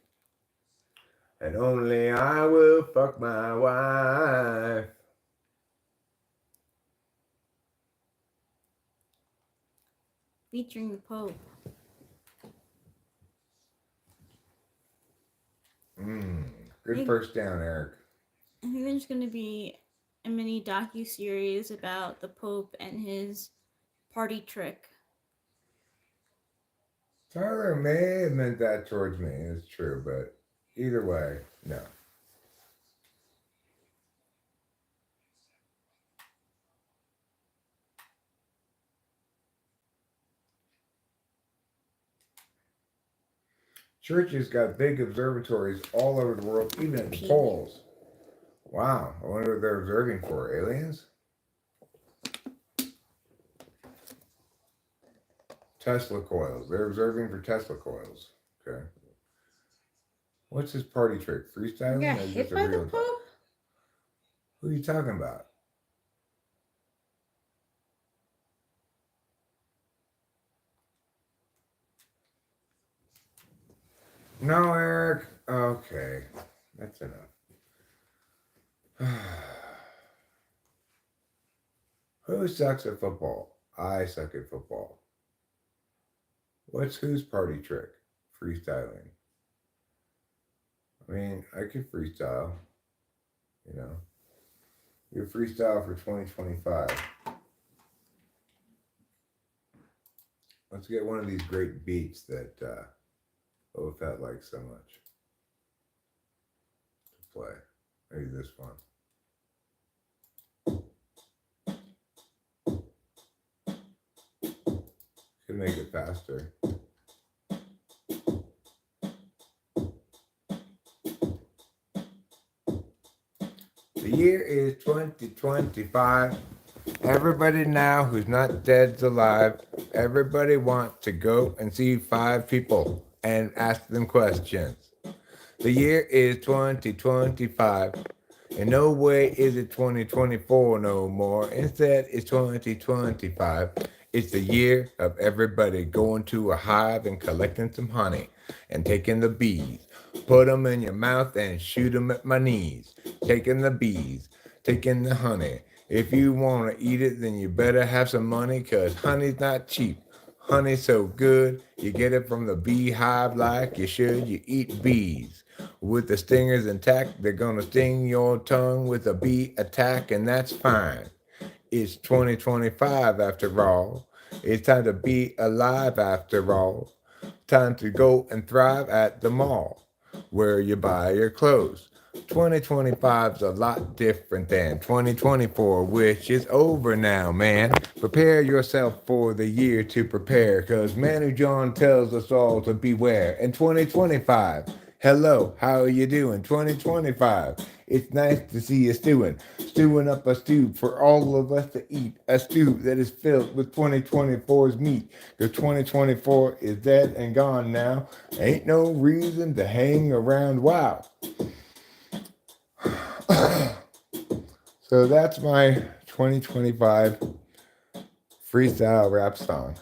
And only I will fuck my wife. featuring the Pope. Good first down, Eric. I think there's going to be a mini docu-series about the Pope and his party trick. Tyler may have meant that towards me. It's true, but either way, no. Churches got big observatories all over the world, even at the poles. Wow, I wonder what they're observing for. Aliens? Tesla coils. They're observing for Tesla coils. Okay. What's his party trick? Freestyling? You got hit by the Pope? Who are you talking about? No, Eric. Okay. That's enough. Who sucks at football? I suck at football. What's whose party trick? Freestyling. I mean, I could freestyle. You know. You freestyle for 2025. Let's get one of these great beats that Boba Fett likes so much to play. Maybe this one. Could make it faster. The year is 2025. Everybody now who's not dead's alive. Everybody wants to go and see 5 people and ask them questions. The year is 2025. In no way is it 2024 no more. Instead, it's 2025. It's the year of everybody going to a hive and collecting some honey and taking the bees. Put them in your mouth and shoot them at my knees. Taking the bees, taking the honey. If you want to eat it, then you better have some money, because honey's not cheap. Honey's so good, you get it from the beehive like you should. You eat bees. With the stingers intact, they're going to sting your tongue with a bee attack, and that's fine. It's 2025 after all. It's time to be alive after all. Time to go and thrive at the mall where you buy your clothes. 2025's a lot different than 2024, which is over now, man. Prepare yourself for the year to prepare, because Manu John tells us all to beware. In 2025, hello, how are you doing? 2025, it's nice to see you stewing up a stew for all of us to eat, a stew that is filled with 2024's meat, because 2024 is dead and gone now. Ain't no reason to hang around. Wow. So that's my 2025 freestyle rap song.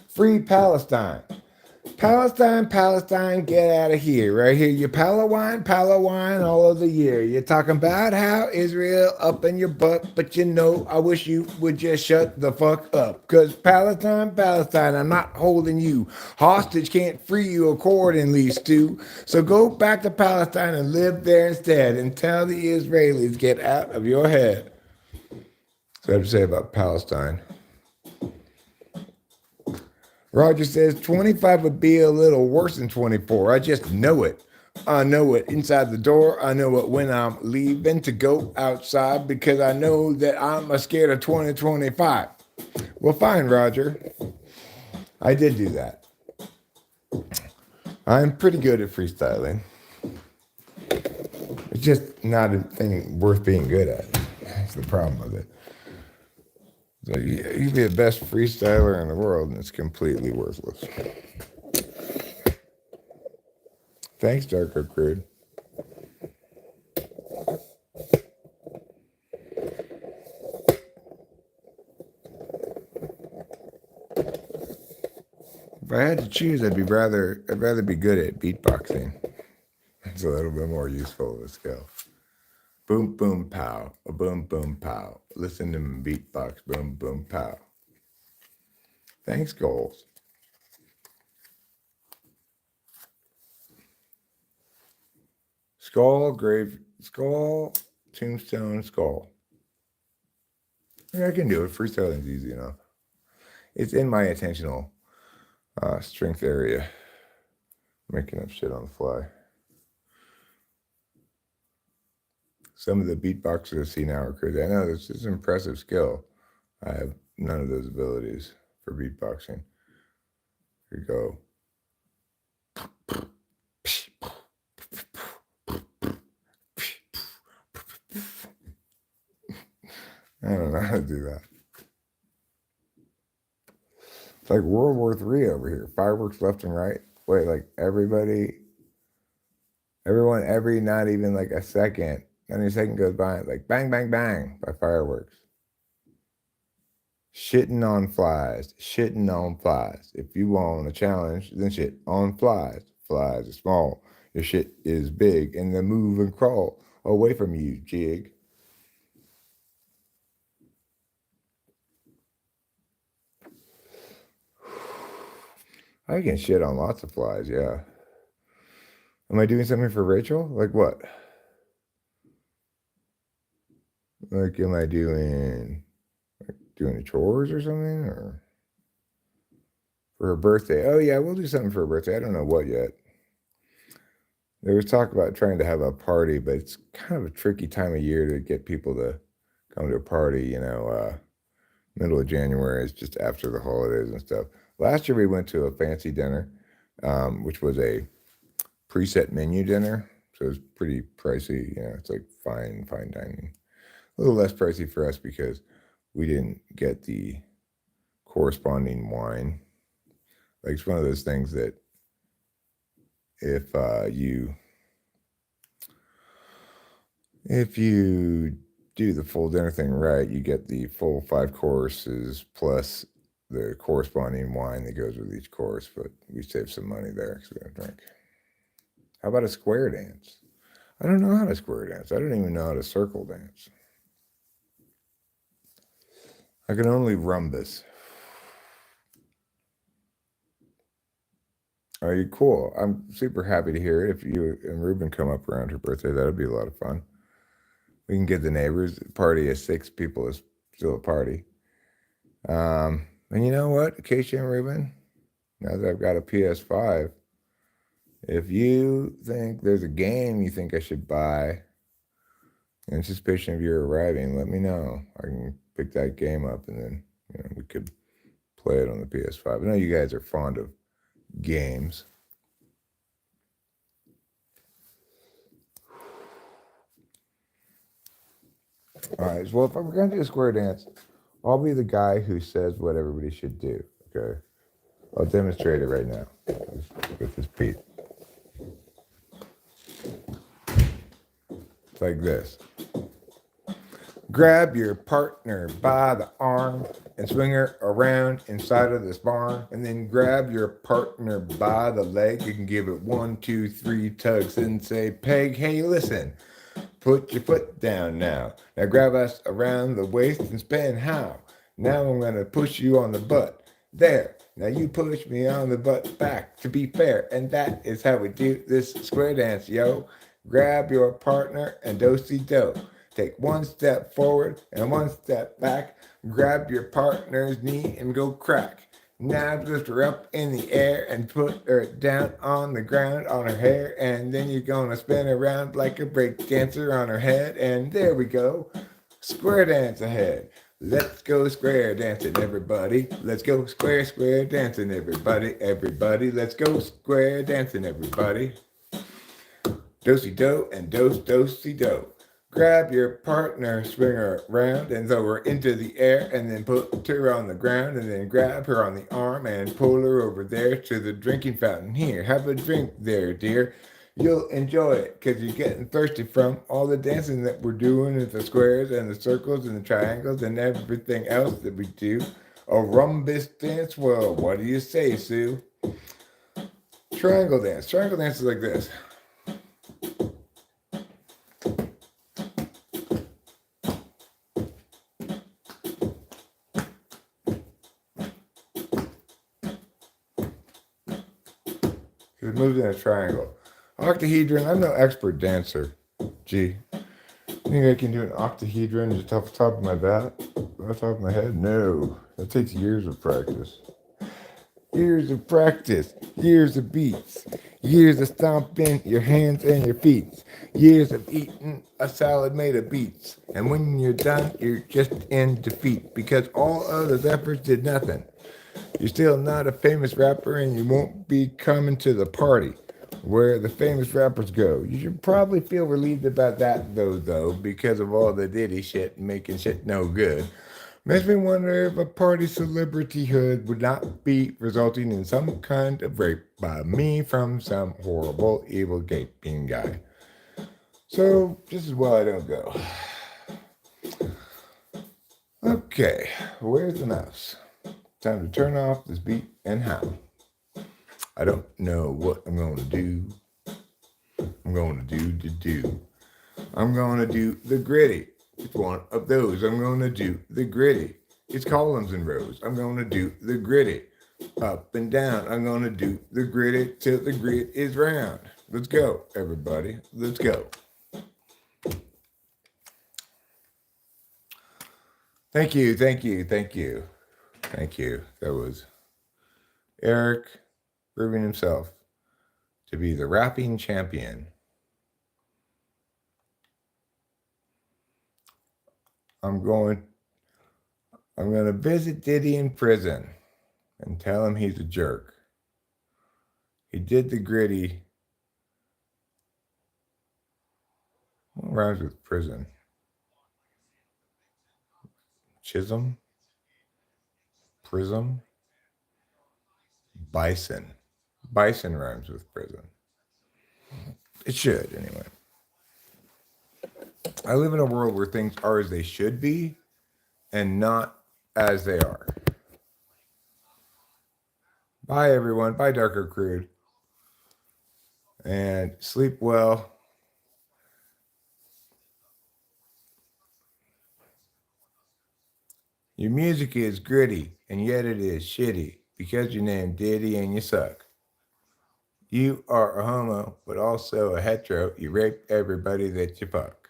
Free Palestine. Palestine, Palestine, get out of here. Right here, you Palawine all of the year. You're talking about how Israel up in your butt, but you know, I wish you would just shut the fuck up. Because Palestine, Palestine, I'm not holding you hostage, can't free you accordingly, Stu. So go back to Palestine and live there instead, and tell the Israelis, get out of your head. That's what I have to say about Palestine. Roger says 25 would be a little worse than 24. I just know it. I know it inside the door. I know it when I'm leaving to go outside, because I know that I'm scared of 2025. Well, fine, Roger. I did do that. I'm pretty good at freestyling. It's just not a thing worth being good at. That's the problem with it. So you can be the best freestyler in the world, and it's completely worthless. Thanks, Darko Crude. If I had to choose, I'd rather be good at beatboxing. It's a little bit more useful of a skill. Boom, boom, pow. A boom, boom, pow. Listen to me beatbox. Boom, boom, pow. Thanks, goals. Skull, tombstone, skull. Yeah, I can do it. Freestyling's easy enough. It's in my attentional strength area. Making up shit on the fly. Some of the beatboxers I see now are crazy. I know this is an impressive skill. I have none of those abilities for beatboxing. Here you go. I don't know how to do that. It's like World War III over here. Fireworks left and right. Wait, like everyone, every not even like a second, not even a second goes by, like bang, bang, bang by fireworks. Shitting on flies. If you want a challenge, then shit on flies. Flies are small. Your shit is big, and then move and crawl away from you, jig. I can shit on lots of flies, yeah. Am I doing something for Rachel? Like what? Like, am I doing the chores or something? Or for her birthday? Oh, yeah, we'll do something for her birthday. I don't know what yet. There was talk about trying to have a party, but it's kind of a tricky time of year to get people to come to a party, middle of January is just after the holidays and stuff. Last year we went to a fancy dinner, which was a preset menu dinner. So it was pretty pricey. It's like fine dining. A little less pricey for us because we didn't get the corresponding wine. Like it's one of those things that if you do the full dinner thing right, you get the full 5 courses plus the corresponding wine that goes with each course, but we save some money there because we don't drink. How about a square dance? I don't know how to square dance. I don't even know how to circle dance. I can only rhombus. Are you cool? I'm super happy to hear it. If you and Ruben come up around her birthday, that would be a lot of fun. We can get the neighbors. Party of 6 people is still a party. And you know what, Keisha and Ruben? Now that I've got a PS5, if you think there's a game you think I should buy in anticipation of your arriving, let me know. I can pick that game up and then we could play it on the PS5. I know you guys are fond of games. All right, well, if we're going to do a square dance, I'll be the guy who says what everybody should do, okay? I'll demonstrate it right now with this beat. It's like this. Grab your partner by the arm and swing her around inside of this barn. And then grab your partner by the leg and give it 1, 2, 3 tugs and say, Peg, hey, listen. Put your foot down now. Now grab us around the waist and spin how. Now I'm going to push you on the butt. There. Now you push me on the butt back to be fair. And that is how we do this square dance, yo. Grab your partner and do-si-do. Take 1 step forward and 1 step back. Grab your partner's knee and go crack. Now lift her up in the air and put her down on the ground on her hair. And then you're going to spin around like a break dancer on her head. And there we go. Square dance ahead. Let's go square dancing, everybody. Let's go square dancing, everybody. Everybody, let's go square dancing, everybody. Do-si-do and do-si-do. Grab your partner, swing her around and throw her into the air and then put her on the ground and then grab her on the arm and pull her over there to the drinking fountain. Here, have a drink there, dear. You'll enjoy it because you're getting thirsty from all the dancing that we're doing with the squares and the circles and the triangles and everything else that we do. A rhombus dance? Well, what do you say, Sue? Triangle dance. Triangle dance is like this. It moves in a triangle. Octahedron, I'm no expert dancer. Gee. You think I can do an octahedron just off the top of my bat? Off the top of my head? No. That takes years of practice. Years of practice. Years of beats. Years of stomping your hands and your feet. Years of eating a salad made of beets. And when you're done, you're just in defeat because all of those efforts did nothing. You're still not a famous rapper and you won't be coming to the party where the famous rappers go. You should probably feel relieved about that though, because of all the Diddy shit making shit no good. Makes me wonder if a party celebrityhood would not be resulting in some kind of rape by me from some horrible, evil, gaping guy. So, just as well I don't go. Okay, where's the mouse? Time to turn off this beat and how. I don't know what I'm going to do. I'm going to do. I'm going to do the gritty. It's one of those. I'm going to do the gritty. It's columns and rows. I'm going to do the gritty. Up and down. I'm going to do the gritty till the grid is round. Let's go, everybody. Let's go. Thank you. That was Eric proving himself to be the rapping champion. I'm going to visit Diddy in prison and tell him he's a jerk. He did the gritty. What rhymes with prison? Chisholm? Prism? Bison. Bison rhymes with prison. It should, anyway. I live in a world where things are as they should be and not as they are. Bye, everyone. Bye, Darker Crude. And sleep well. Your music is gritty, and yet it is shitty because your name Diddy and you suck. You are a homo, but also a hetero. You rape everybody that you fuck.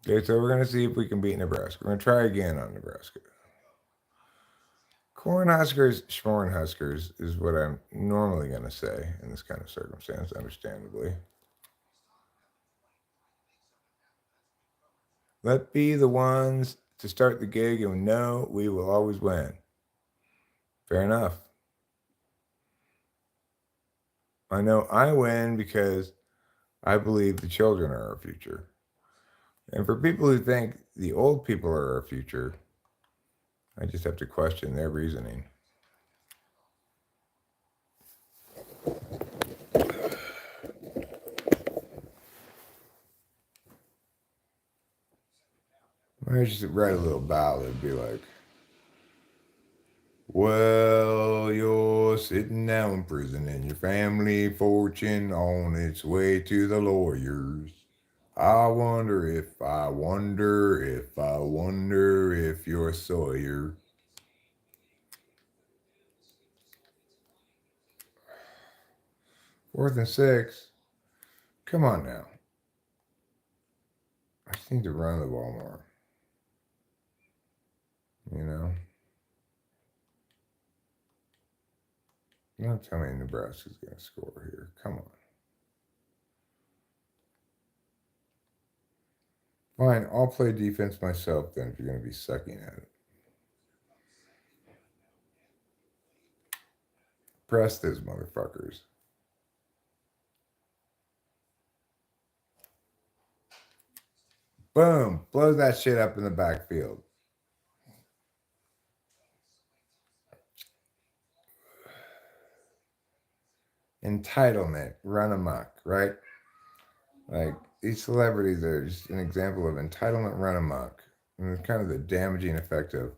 Okay, so we're going to see if we can beat Nebraska. We're going to try again on Nebraska. Cornhuskers, Schmornhuskers is what I'm normally going to say in this kind of circumstance, understandably. Let be the ones to start the gig and know we will always win. Fair enough. I know I win because I believe the children are our future. And for people who think the old people are our future, I just have to question their reasoning. I just write a little ballad, be like, well, you're sitting now in prison and your family fortune on its way to the lawyers. I wonder if you're Sawyer. Fourth and 6. Come on now. I just need to run the ball more. You know? Don't tell me Nebraska's going to score here. Come on. Fine, I'll play defense myself then if you're going to be sucking at it. Press those motherfuckers. Boom. Blow that shit up in the backfield. Entitlement. Run amok, right? Like, these celebrities are just an example of entitlement run amok. And it's kind of the damaging effect of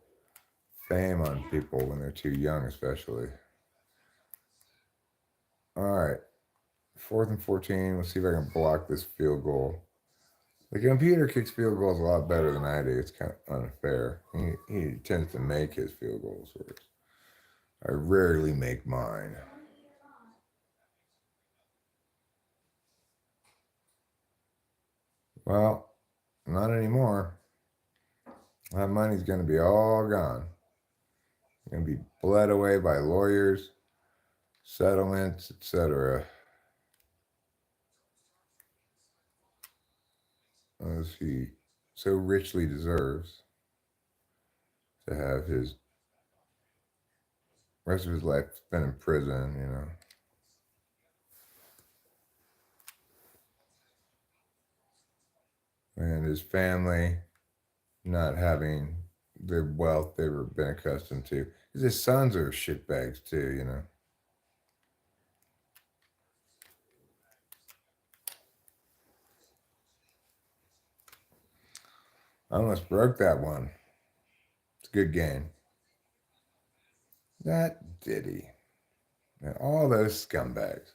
fame on people when they're too young, especially. All right. 4th and 14. Let's see if I can block this field goal. The computer kicks field goals a lot better than I do. It's kind of unfair. He tends to make his field goals, whereas I rarely make mine. Well, not anymore. That money's going to be all gone. It's going to be bled away by lawyers, settlements, etc. As he so richly deserves to have his rest of his life spent in prison, you know. And his family not having the wealth they've been accustomed to. Because his sons are shitbags too, you know. I almost broke that one. It's a good game. That Diddy. And all those scumbags.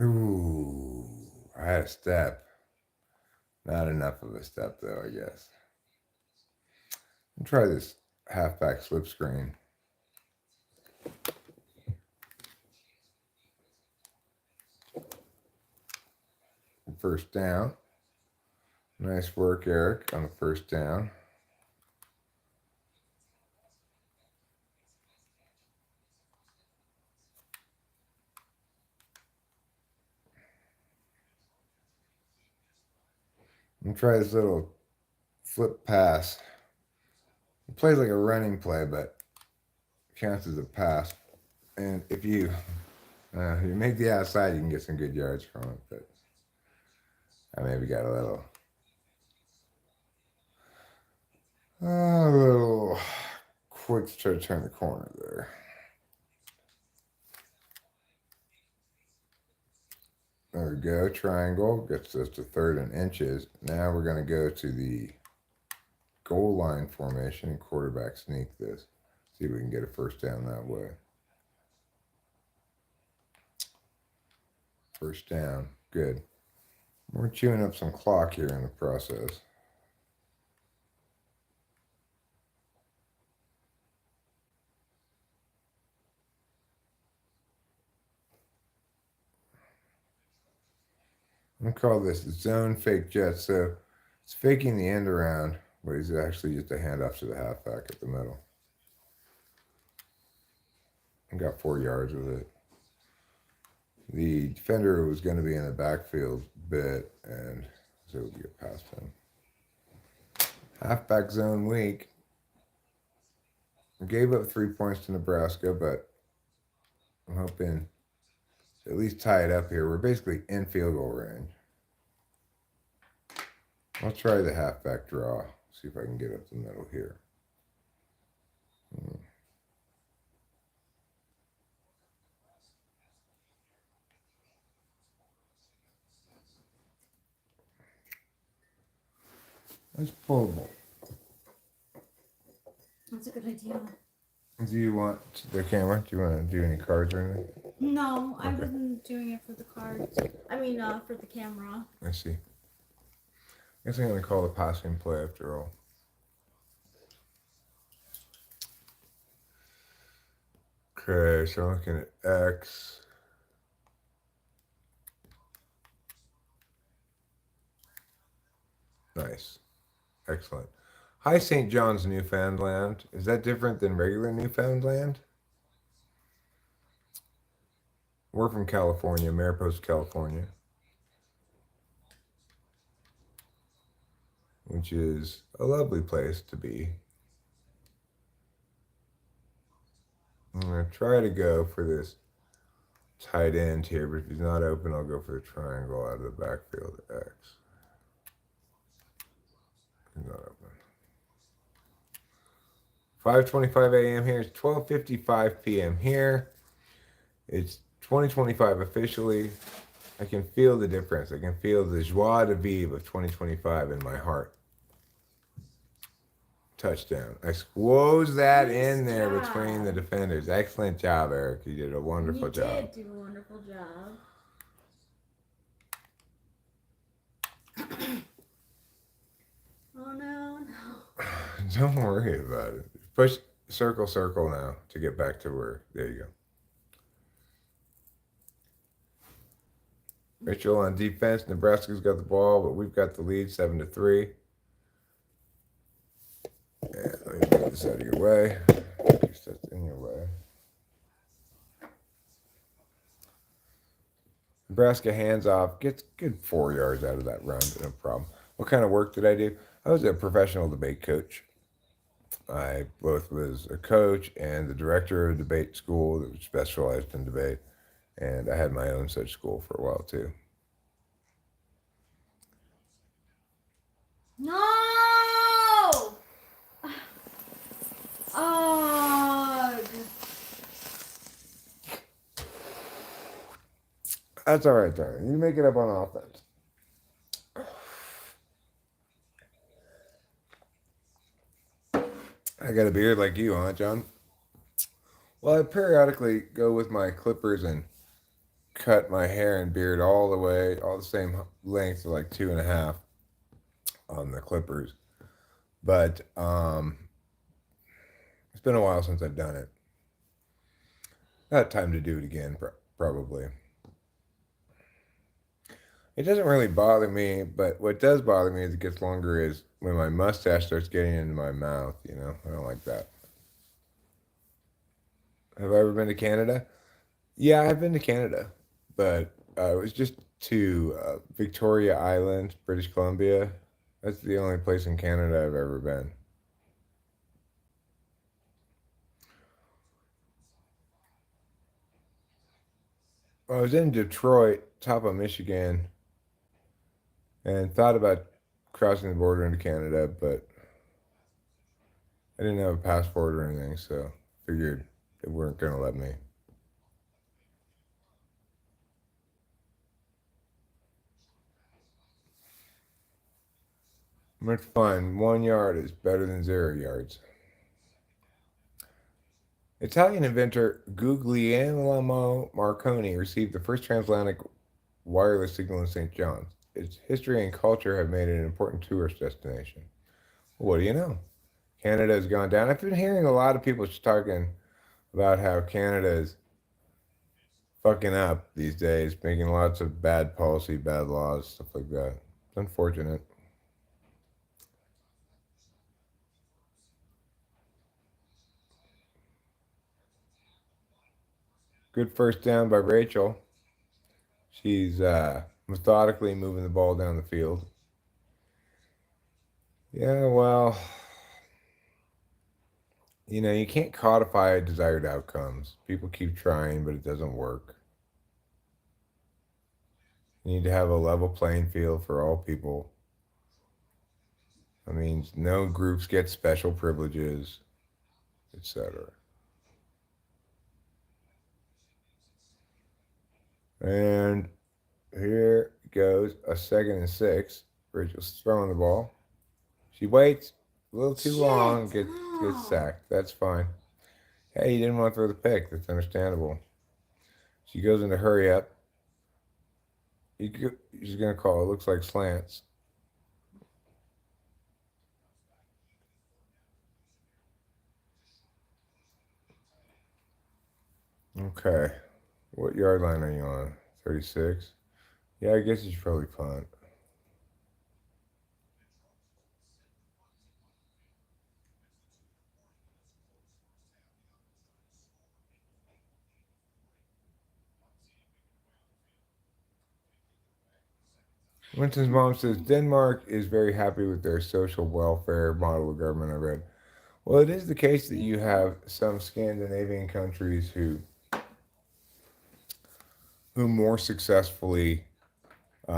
Ooh, I had a step. Not enough of a step though, I guess. I'll try this halfback slip screen. First down. Nice work, Eric, on the first down. I'm try this little flip pass. It plays like a running play, but counts as a pass. And if you make the outside, you can get some good yards from it. But I maybe got a little quick to try to turn the corner there. There we go, triangle, gets us to 3rd and inches. Now we're gonna go to the goal line formation and quarterback sneak this. See if we can get a first down that way. First down, good. We're chewing up some clock here in the process. I'm gonna call this zone fake jet. So it's faking the end around, but he's actually just a handoff to the halfback at the middle. I got 4 yards with it. The defender was going to be in the backfield bit, and so we get past him. Halfback zone weak. Gave up 3 points to Nebraska, but I'm hoping to at least tie it up here. We're basically in field goal range. I'll try the halfback draw. See if I can get up the middle here. That's pullable. That's a good idea. Do you want the camera? Do you want to do any cards or anything? No, I Okay. wasn't doing it for the cards. I mean, for the camera. I see. I guess I'm going to call the passing play after all. Okay, so I'm looking at X. Nice. Excellent. Hi, St. John's, Newfoundland. Is that different than regular Newfoundland? We're from California, Mariposa, California, which is a lovely place to be. I'm going to try to go for this tight end here, but if he's not open, I'll go for the triangle out of the backfield X. He's not open. 5:25 a.m. here. It's 12:55 p.m. here. It's 2025 officially. I can feel the difference. I can feel the joie de vivre of 2025 in my heart. touchdown. I squoze that Nice in there job. between the defenders. Excellent job, Eric. You did a wonderful job. You did do a wonderful job. Oh no, no. Don't worry about it. Push circle, circle now to get back to where. There you go. Mitchell on defense. Nebraska's got the ball, but we've got the lead 7-3. And let me move this out of your way. Just that's in your way. Nebraska hands off, gets good 4 yards out of that run, no problem. What kind of work did I do? I was a professional debate coach. I both was a coach and the director of a debate school that was specialized in debate. And I had my own such school for a while too. No! Oh. That's all right, darling. You make it up on offense. I got a beard like you, huh, John? Well, I periodically go with my clippers and cut my hair and beard all the way, all the same length, like 2.5 on the clippers. But it's been a while since I've done it. Not time to do it again, probably. It doesn't really bother me, but what does bother me as it gets longer is when my mustache starts getting into my mouth, you know? I don't like that. Have I ever been to Canada? Yeah, I've been to Canada, but it was just to Victoria Island, British Columbia. That's the only place in Canada I've ever been. I was in Detroit, top of Michigan, and thought about crossing the border into Canada, but I didn't have a passport or anything, so figured they weren't going to let me. Much fun. 1 yard is better than 0 yards. Italian inventor Guglielmo Marconi received the first transatlantic wireless signal in St. John's. Its history and culture have made it an important tourist destination. What do you know? Canada has gone down. I've been hearing a lot of people just talking about how Canada is fucking up these days, making lots of bad policy, bad laws, stuff like that. It's unfortunate. Good first down by Rachel. She's methodically moving the ball down the field. Yeah, well, you know, you can't codify desired outcomes. People keep trying, but it doesn't work. You need to have a level playing field for all people. That means no groups get special privileges, etc. And here goes a 2nd and 6. Rachel's throwing the ball. She waits a little too long, gets sacked. That's fine. Hey, you didn't want to throw the pick. That's understandable. She goes into hurry up. She's going to call it. Looks like slants. Okay. What yard line are you on? 36? Yeah, I guess you should probably punt. Winston's mom says Denmark is very happy with their social welfare model of government. I read. Well, it is the case that you have some Scandinavian countries who more successfully, who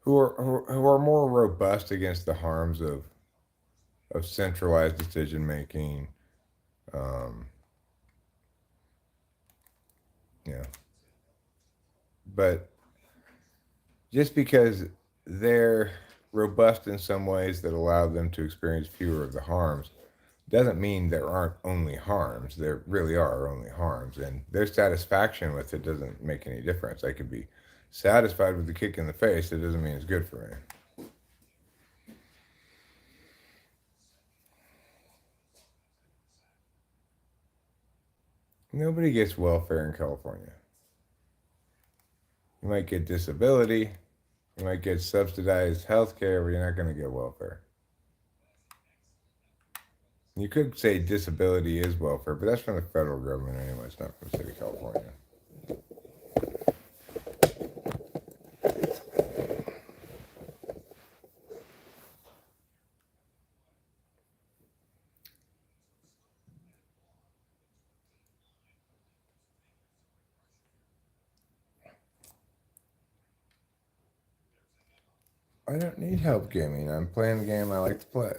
are more robust against the harms of centralized decision making. Yeah. But just because they're robust in some ways that allow them to experience fewer of the harms. Doesn't mean there aren't only harms. There really are only harms, and their satisfaction with it doesn't make any difference. I could be satisfied with the kick in the face. It doesn't mean it's good for me. Nobody gets welfare in California. You might get disability, you might get subsidized health care, but you're not going to get welfare. You could say disability is welfare, but that's from the federal government anyway. It's not from the state of California. I don't need help gaming. I'm playing the game I like to play.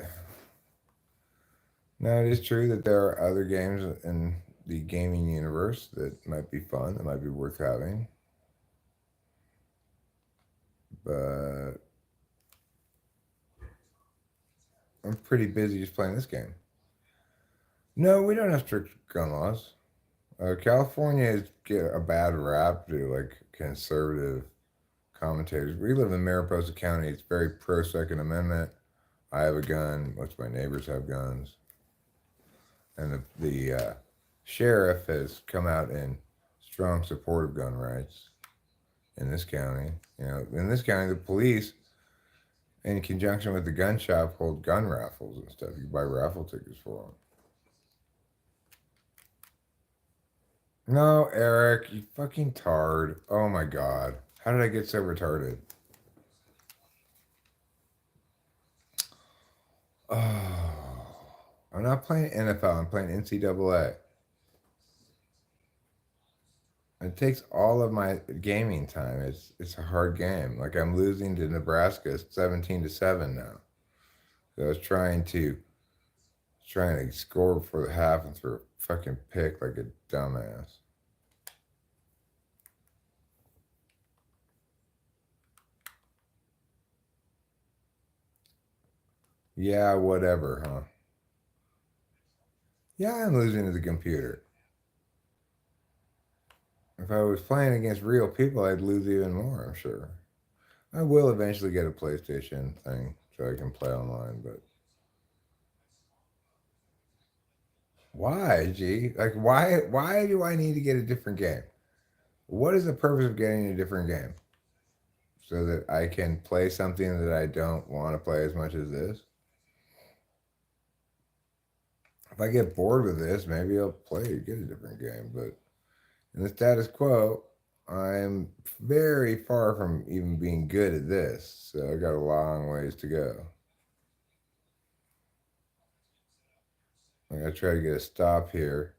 Now, it is true that there are other games in the gaming universe that might be fun, that might be worth having. But I'm pretty busy just playing this game. No, we don't have strict gun laws. California get a bad rap to like conservative commentators. We live in Mariposa County. It's very pro Second Amendment. I have a gun. Most of my neighbors have guns. And the sheriff has come out in strong support of gun rights in this county. You know, in this county, the police, in conjunction with the gun shop, hold gun raffles and stuff. You can buy raffle tickets for them. No, Eric, you fucking tard. Oh my god. How did I get so retarded? Oh, I'm not playing NFL, I'm playing NCAA. It takes all of my gaming time. It's a hard game. Like I'm losing to Nebraska 17-7 now. So I was trying to score before the half and throw a fucking pick like a dumbass. Yeah, whatever, huh? Yeah, I'm losing to the computer. If I was playing against real people, I'd lose even more, I'm sure. I will eventually get a PlayStation thing so I can play online, but why, G? Like why do I need to get a different game? What is the purpose of getting a different game? So that I can play something that I don't want to play as much as this? If I get bored with this, maybe I'll get a different game, but in the status quo, I'm very far from even being good at this, so I got a long ways to go. I'm gonna try to get a stop here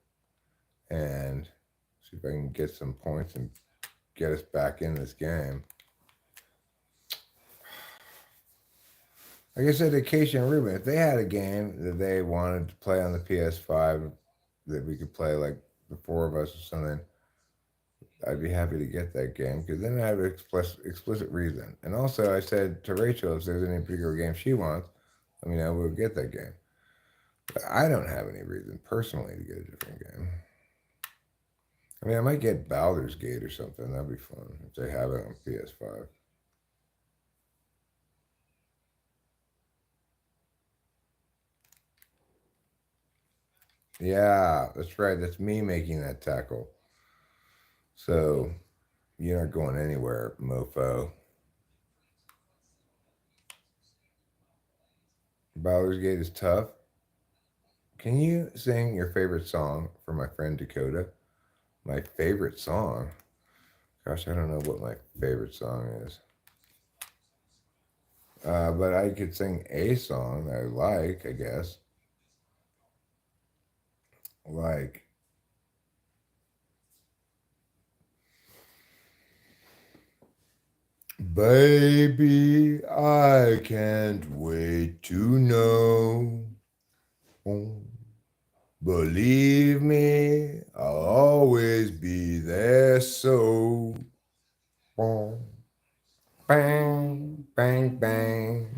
and see if I can get some points and get us back in this game. Like I said to Casey and Ruben, if they had a game that they wanted to play on the PS5 that we could play like the four of us or something, I'd be happy to get that game because then I have an explicit reason. And also, I said to Rachel, if there's any particular game she wants, let me know, we'll get that game. But I don't have any reason personally to get a different game. I mean, I might get Baldur's Gate or something. That'd be fun if they have it on PS5. Yeah, that's right. That's me making that tackle. So you're not going anywhere, mofo. Baldur's Gate is tough. Can you sing your favorite song for my friend Dakota? My favorite song? Gosh, I don't know what my favorite song is. But I could sing a song I like, I guess. Like, baby, I can't wait to know. Believe me, I'll always be there, so bang, bang, bang.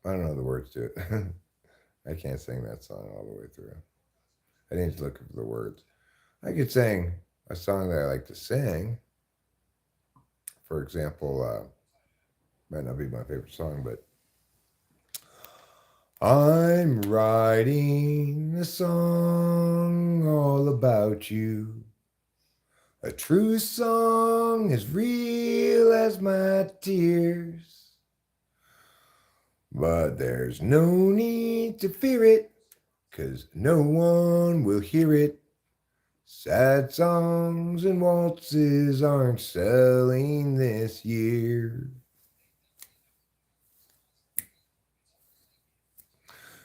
I don't know the words to it. I can't sing that song all the way through. I didn't look for the words. I could sing a song that I like to sing. For example, might not be my favorite song, but I'm writing a song all about you. A true song as real as my tears. But there's no need to fear it, 'cause no one will hear it. Sad songs and waltzes aren't selling this year.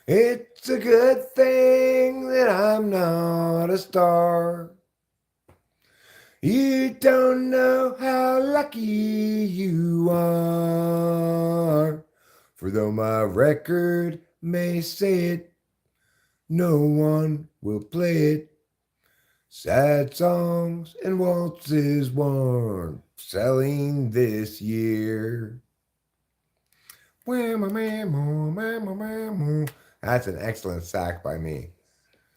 It's a good thing that I'm not a star. You don't know how lucky you are. For though my record may say it, no one will play it. Sad songs and waltzes weren't selling this year. That's an excellent sack by me.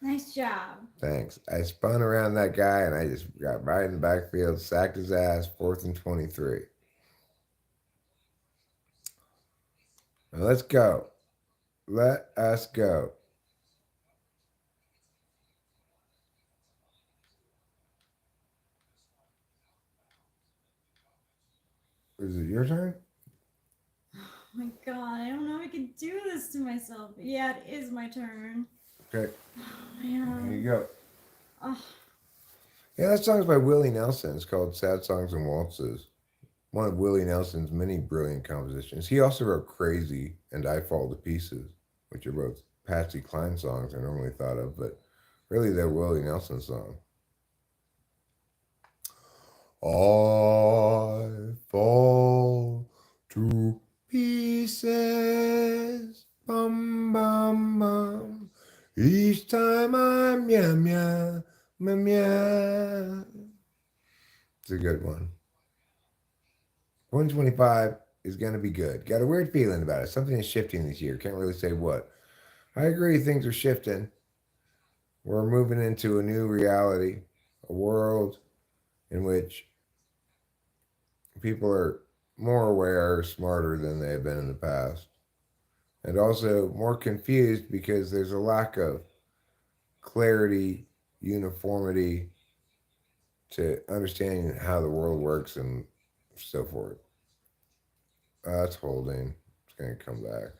Nice job. Thanks. I spun around that guy and I just got right in the backfield, sacked his ass, 4th and 23. Now let's go. Let us go. Is it your turn? Oh my god, I don't know if I can do this to myself. Yeah, it is my turn. Okay. Oh Here man. you go. Oh, Yeah, that song's by Willie Nelson. It's called Sad Songs and Waltzes. One of Willie Nelson's many brilliant compositions. He also wrote Crazy and I Fall to Pieces, which are both Patsy Cline songs I normally thought of, but really they're Willie Nelson songs. I fall to pieces, bum bum bum. Each time I'm meow meow meow meow. It's a good one. 125 is gonna be good. Got a weird feeling about it. Something is shifting this year. Can't really say what. I agree, things are shifting. We're moving into a new reality, a world in which people are more aware, smarter than they have been in the past, and also more confused because there's a lack of clarity, uniformity to understanding how the world works and so forth. That's holding. It's going to come back.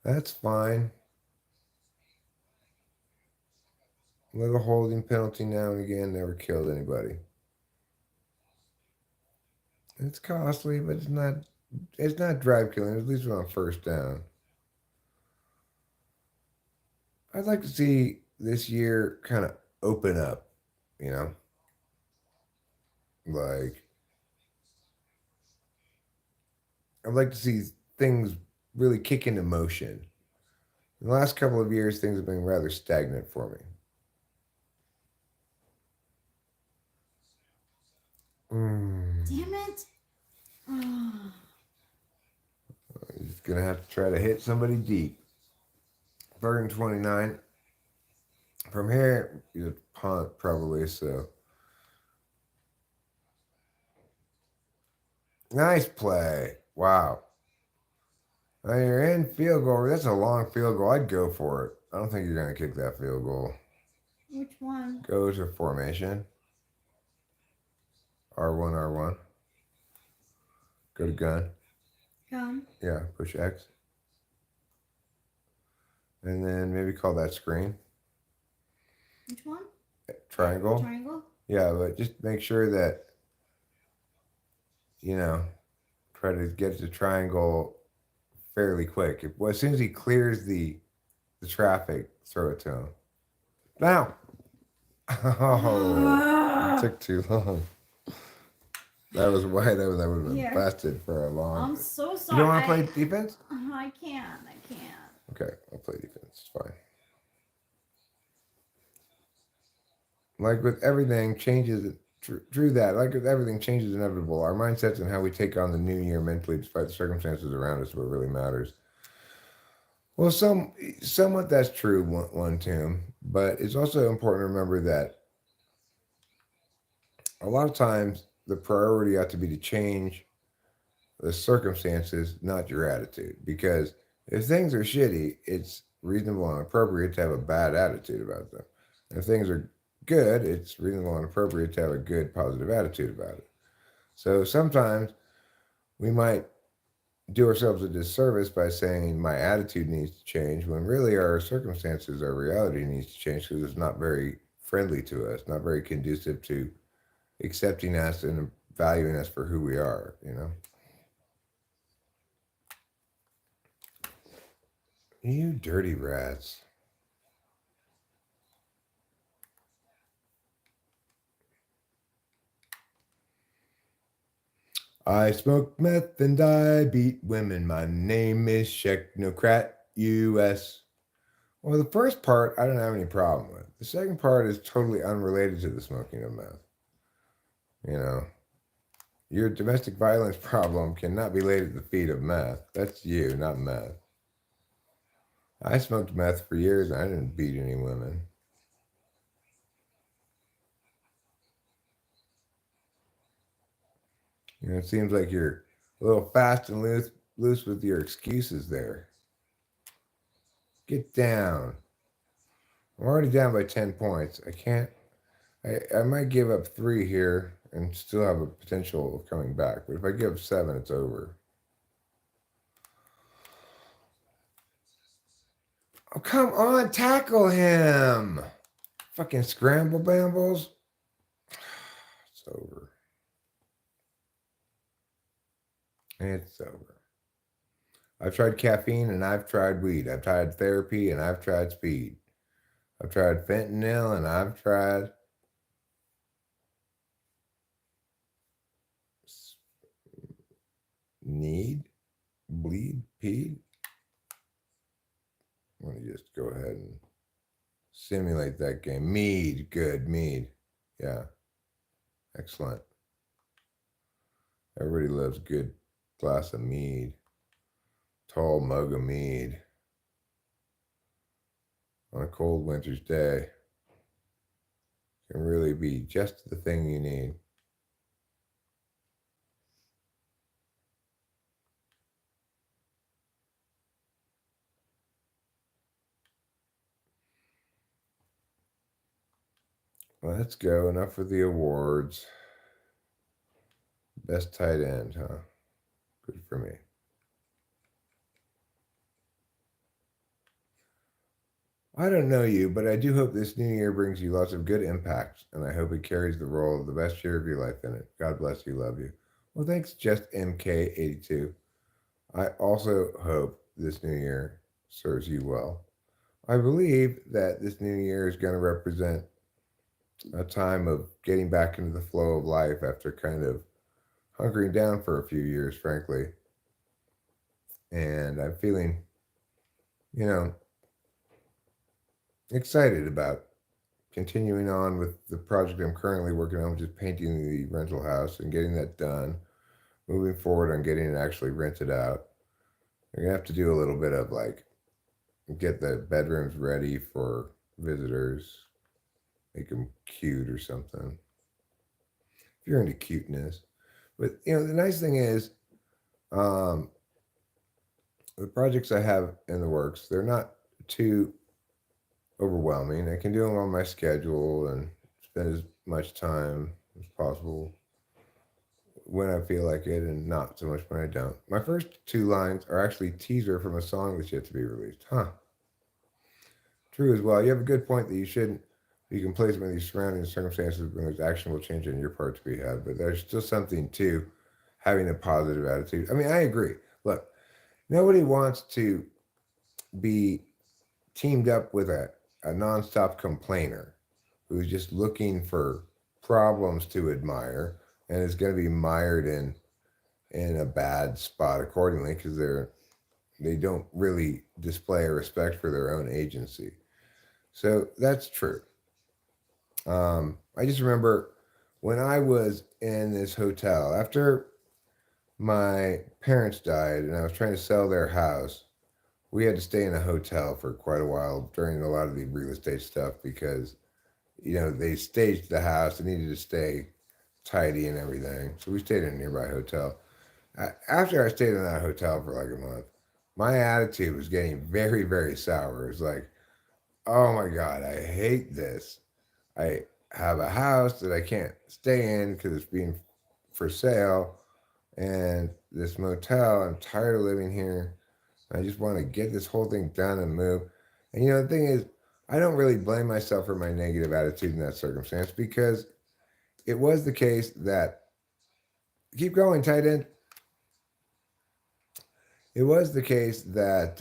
That's fine. A little holding penalty now and again never killed anybody. It's costly, but it's not drive killing, at least when I'm first down. I'd like to see this year kind of open up, you know? Like, I'd like to see things really kick into motion. In the last couple of years, things have been rather stagnant for me. damn it. Oh. He's going to have to try to hit somebody deep. 3rd and 29. From here, you punt probably, so. Nice play. Wow. Now you're in field goal. That's a long field goal. I'd go for it. I don't think you're going to kick that field goal. Which one? Go to formation. R1, R1. Go to gun. Gun. Yeah, push X. And then maybe call that screen. Which one? Triangle. Triangle? Yeah, but just make sure that, you know, try to get to triangle fairly quick. As soon as he clears the traffic, throw it to him. Now. Oh, it took too long. That was wide open. That would have been Here. busted for a long. I'm so You sorry. don't want to play defense? I can't. Okay, I'll play defense. It's fine. Like with everything, change is True that. Like everything, change is inevitable. Our mindsets and how we take on the new year mentally, despite the circumstances around us, is what really matters. Well, somewhat that's true, one Tim, but it's also important to remember that a lot of times the priority ought to be to change the circumstances, not your attitude. Because if things are shitty, it's reasonable and appropriate to have a bad attitude about them. And if things are good, it's reasonable and appropriate to have a good, positive attitude about it. So sometimes we might do ourselves a disservice by saying my attitude needs to change when really our circumstances, our reality needs to change because it's not very friendly to us, not very conducive to accepting us and valuing us for who we are, you know? You dirty rats. I smoke meth and I beat women. My name is Technocrat US. Well, the first part I don't have any problem with. The second part is totally unrelated to the smoking of meth. You know, your domestic violence problem cannot be laid at the feet of meth. That's you, not meth. I smoked meth for years and I didn't beat any women. You know, it seems like you're a little fast and loose with your excuses there. Get down. I'm already down by 10 points. I might give up 3 here and still have a potential of coming back. But if I give 7, it's over. Oh, come on, tackle him. Fucking scramble bambles. It's over. It's over. I've tried caffeine and I've tried weed. I've tried therapy and I've tried speed. I've tried fentanyl and I've tried bleed, peed. I'm going to just go ahead and simulate that game. Mead, good, mead. Yeah, excellent. Everybody loves a good glass of mead. Tall mug of mead. On a cold winter's day. Can really be just the thing you need. Let's go. Enough for the awards. Best tight end, huh? Good for me. I don't know you, but I do hope this new year brings you lots of good impacts, and I hope it carries the role of the best year of your life in it. God bless you, love you. Well, thanks, Just MK82. I also hope this new year serves you well. I believe that this new year is going to represent a time of getting back into the flow of life after kind of hunkering down for a few years, frankly. And I'm feeling, you know, excited about continuing on with the project I'm currently working on, which is painting the rental house and getting that done. Moving forward on getting it actually rented out. I'm going to have to do a little bit of like, get the bedrooms ready for visitors, make them cute or something. If you're into cuteness. But, you know, the nice thing is, the projects I have in the works, they're not too overwhelming. I can do them on my schedule and spend as much time as possible when I feel like it and not so much when I don't. My first 2 lines are actually teaser from a song that's yet to be released. Huh. True as well. You have a good point that you shouldn't be complacent with these surrounding circumstances when there's actionable change on your part to be had, but there's still something to having a positive attitude. I mean, I agree. Look, nobody wants to be teamed up with a nonstop complainer who's just looking for problems to admire and is going to be mired in a bad spot accordingly because they don't really display a respect for their own agency. So that's true. I just remember when I was in this hotel after my parents died and I was trying to sell their house. We had to stay in a hotel for quite a while during a lot of the real estate stuff because they staged the house. It needed to stay tidy and everything. So we stayed in a nearby hotel. After I stayed in that hotel for like a month, my attitude was getting very, very sour. It was like, oh my God, I hate this. I have a house that I can't stay in because it's being for sale, and this motel, I'm tired of living here. I just want to get this whole thing done and move. And the thing is, I don't really blame myself for my negative attitude in that circumstance because it was the case that, keep going, tight end. It was the case that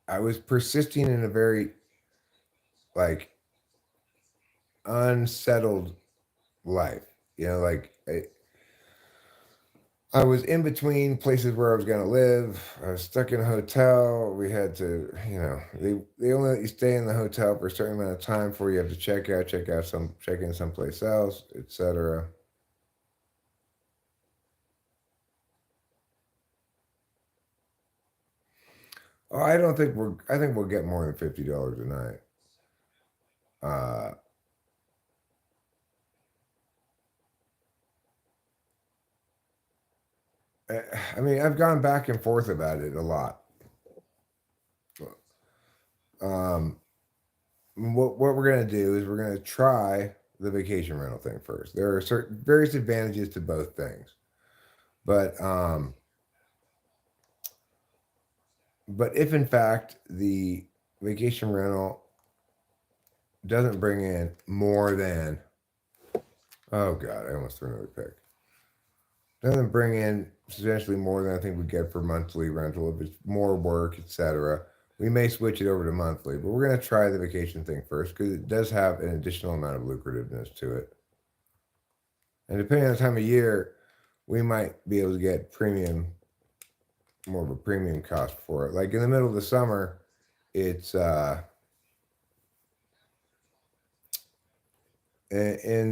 I was persisting in a very, like, unsettled life. Like, I was in between places where I was going to live. I was stuck in a hotel. We had to, they only let you stay in the hotel for a certain amount of time before you have to check out, check in someplace else, etc. Oh, I think we'll get more than $50 a night. Uh, I mean, I've gone back and forth about it a lot. Um, what we're gonna do is we're gonna try the vacation rental thing first. There are certain various advantages to both things, but if in fact the vacation rental doesn't bring in more than, oh God, I almost threw another pick. Doesn't bring in substantially more than I think we get for monthly rental. If it's more work, etc., we may switch it over to monthly. But we're going to try the vacation thing first because it does have an additional amount of lucrativeness to it. And depending on the time of year, we might be able to get more of a premium cost for it. Like in the middle of the summer, it's in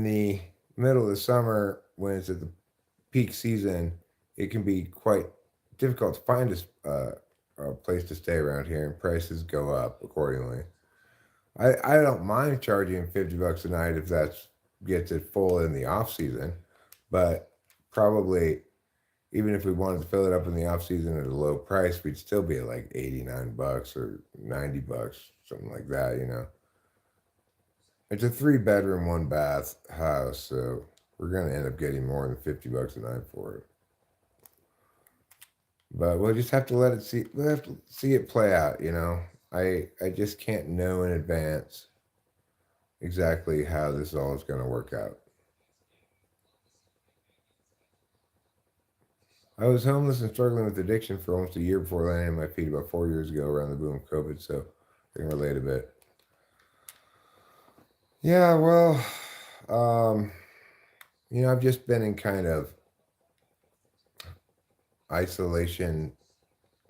the middle of the summer when it's at the peak season, it can be quite difficult to find a place to stay around here, and prices go up accordingly. I don't mind charging $50 a night if that gets it full in the off season, but probably even if we wanted to fill it up in the off season at a low price, we'd still be at like $89 or $90, something like that. It's a 3-bedroom, 1-bath house, so we're gonna end up getting more than $50 a night for it. But we'll just have to let it see. We'll have to see it play out. I just can't know in advance exactly how this all is going to work out. I was homeless and struggling with addiction for almost a year before landing on my feet about 4 years ago around the boom of COVID, so I can relate a bit. Yeah, well, I've just been in kind of isolation,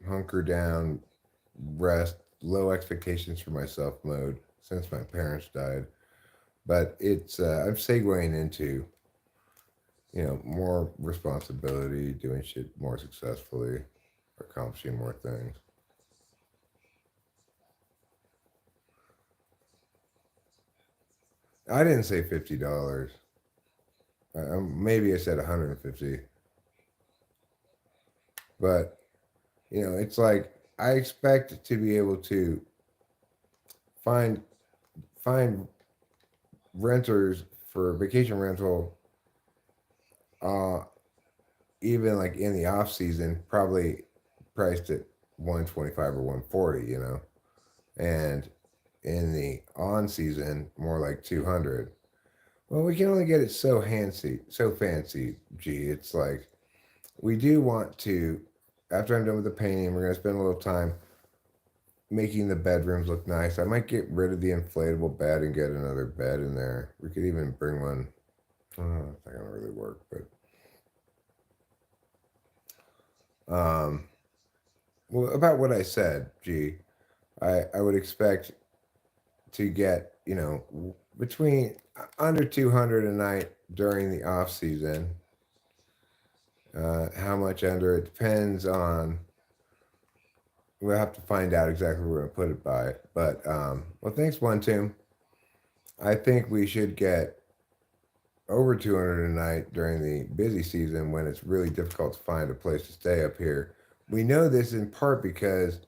hunker down, rest, low expectations for myself mode since my parents died. But it's I'm segueing into more responsibility, doing shit more successfully, accomplishing more things. I didn't say $50. Maybe I said 150. But it's like I expect to be able to find renters for vacation rental, even like in the off season, probably priced at 125 or 140, and in the on season, more like 200. Well, we can only get it so fancy. Gee, it's like we do want to. After I'm done with the painting, we're gonna spend a little time making the bedrooms look nice. I might get rid of the inflatable bed and get another bed in there. We could even bring one. Oh, it's not gonna really work, but well, about what I said, I would expect to get between under 200 a night during the off season. How much under it depends on. We'll have to find out exactly where we're gonna put it by. But well, thanks, One Tomb. I think we should get over 200 a night during the busy season when it's really difficult to find a place to stay up here. We know this in part because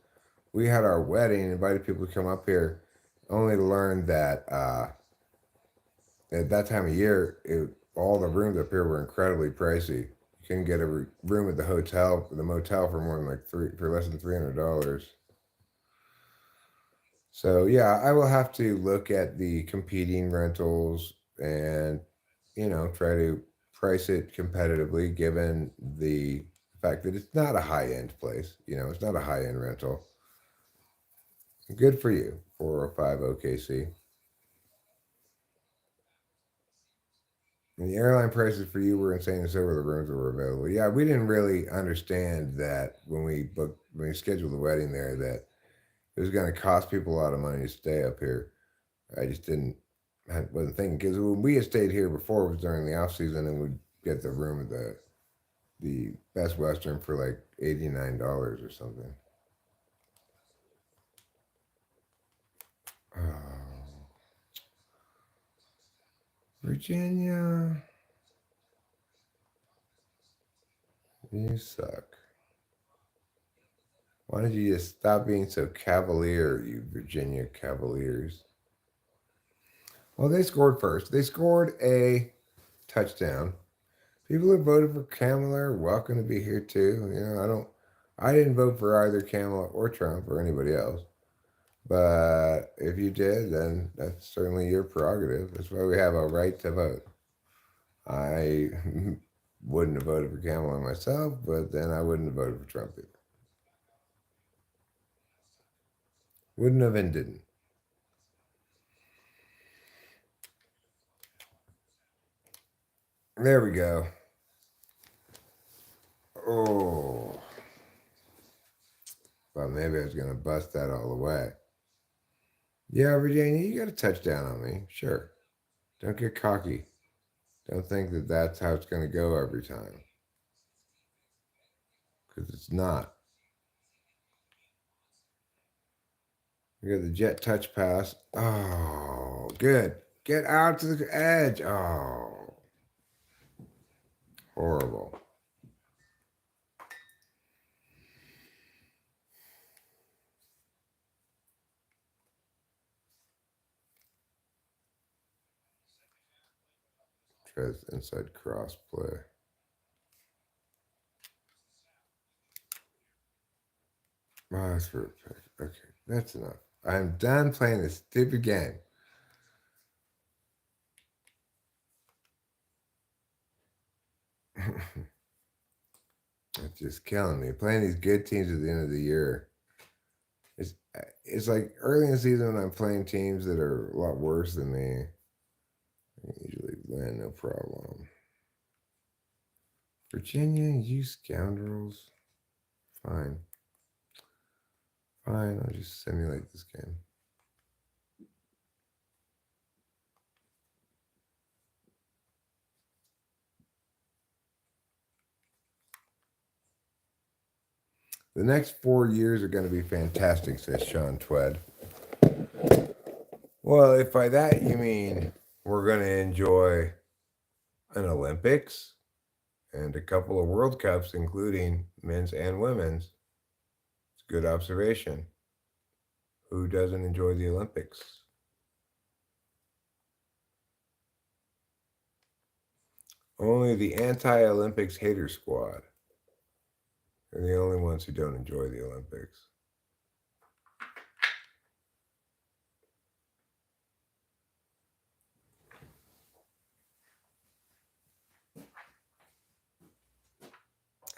we had our wedding, invited people to come up here, only to learn that at that time of year, all the rooms up here were incredibly pricey. You couldn't get a room at the motel for more than for less than $300. So yeah, I will have to look at the competing rentals and try to price it competitively given the fact that it's not a high end place. It's not a high end rental. Good for you, 405 OKC. And the airline prices for you were insane, and so were the rooms that were available. Yeah, we didn't really understand that when we scheduled the wedding there, that it was going to cost people a lot of money to stay up here. I just wasn't thinking, because when we had stayed here before, it was during the off season, and we'd get the room at the Best Western for like $89 or something. Oh, Virginia, you suck. Why don't you just stop being so cavalier, you Virginia Cavaliers? Well, they scored first. They scored a touchdown. People who voted for Kamala are welcome to be here too. I didn't vote for either Kamala or Trump or anybody else. But if you did, then that's certainly your prerogative. That's why we have a right to vote. I wouldn't have voted for Kamala myself, but then I wouldn't have voted for Trump either. Wouldn't have and didn't. There we go. Oh. Well, maybe I was going to bust that all the way. Yeah, Virginia, you got a touchdown on me. Sure. Don't get cocky. Don't think that that's how it's going to go every time. Because it's not. You got the jet touch pass. Oh, good. Get out to the edge. Oh. Horrible. Tries inside cross play. Oh, that's for a pick. Okay, that's enough. I'm done playing this stupid game. It's just killing me. Playing these good teams at the end of the year. It's like early in the season when I'm playing teams that are a lot worse than me. I usually win, no problem. Virginia, you scoundrels. Fine. Fine, I'll just simulate this game. The next 4 years are going to be fantastic, says Sean Twed. Well, if by that you mean we're going to enjoy an Olympics and a couple of World Cups, including men's and women's, it's a good observation. Who doesn't enjoy the Olympics? Only the anti-Olympics hater squad are the only ones who don't enjoy the Olympics.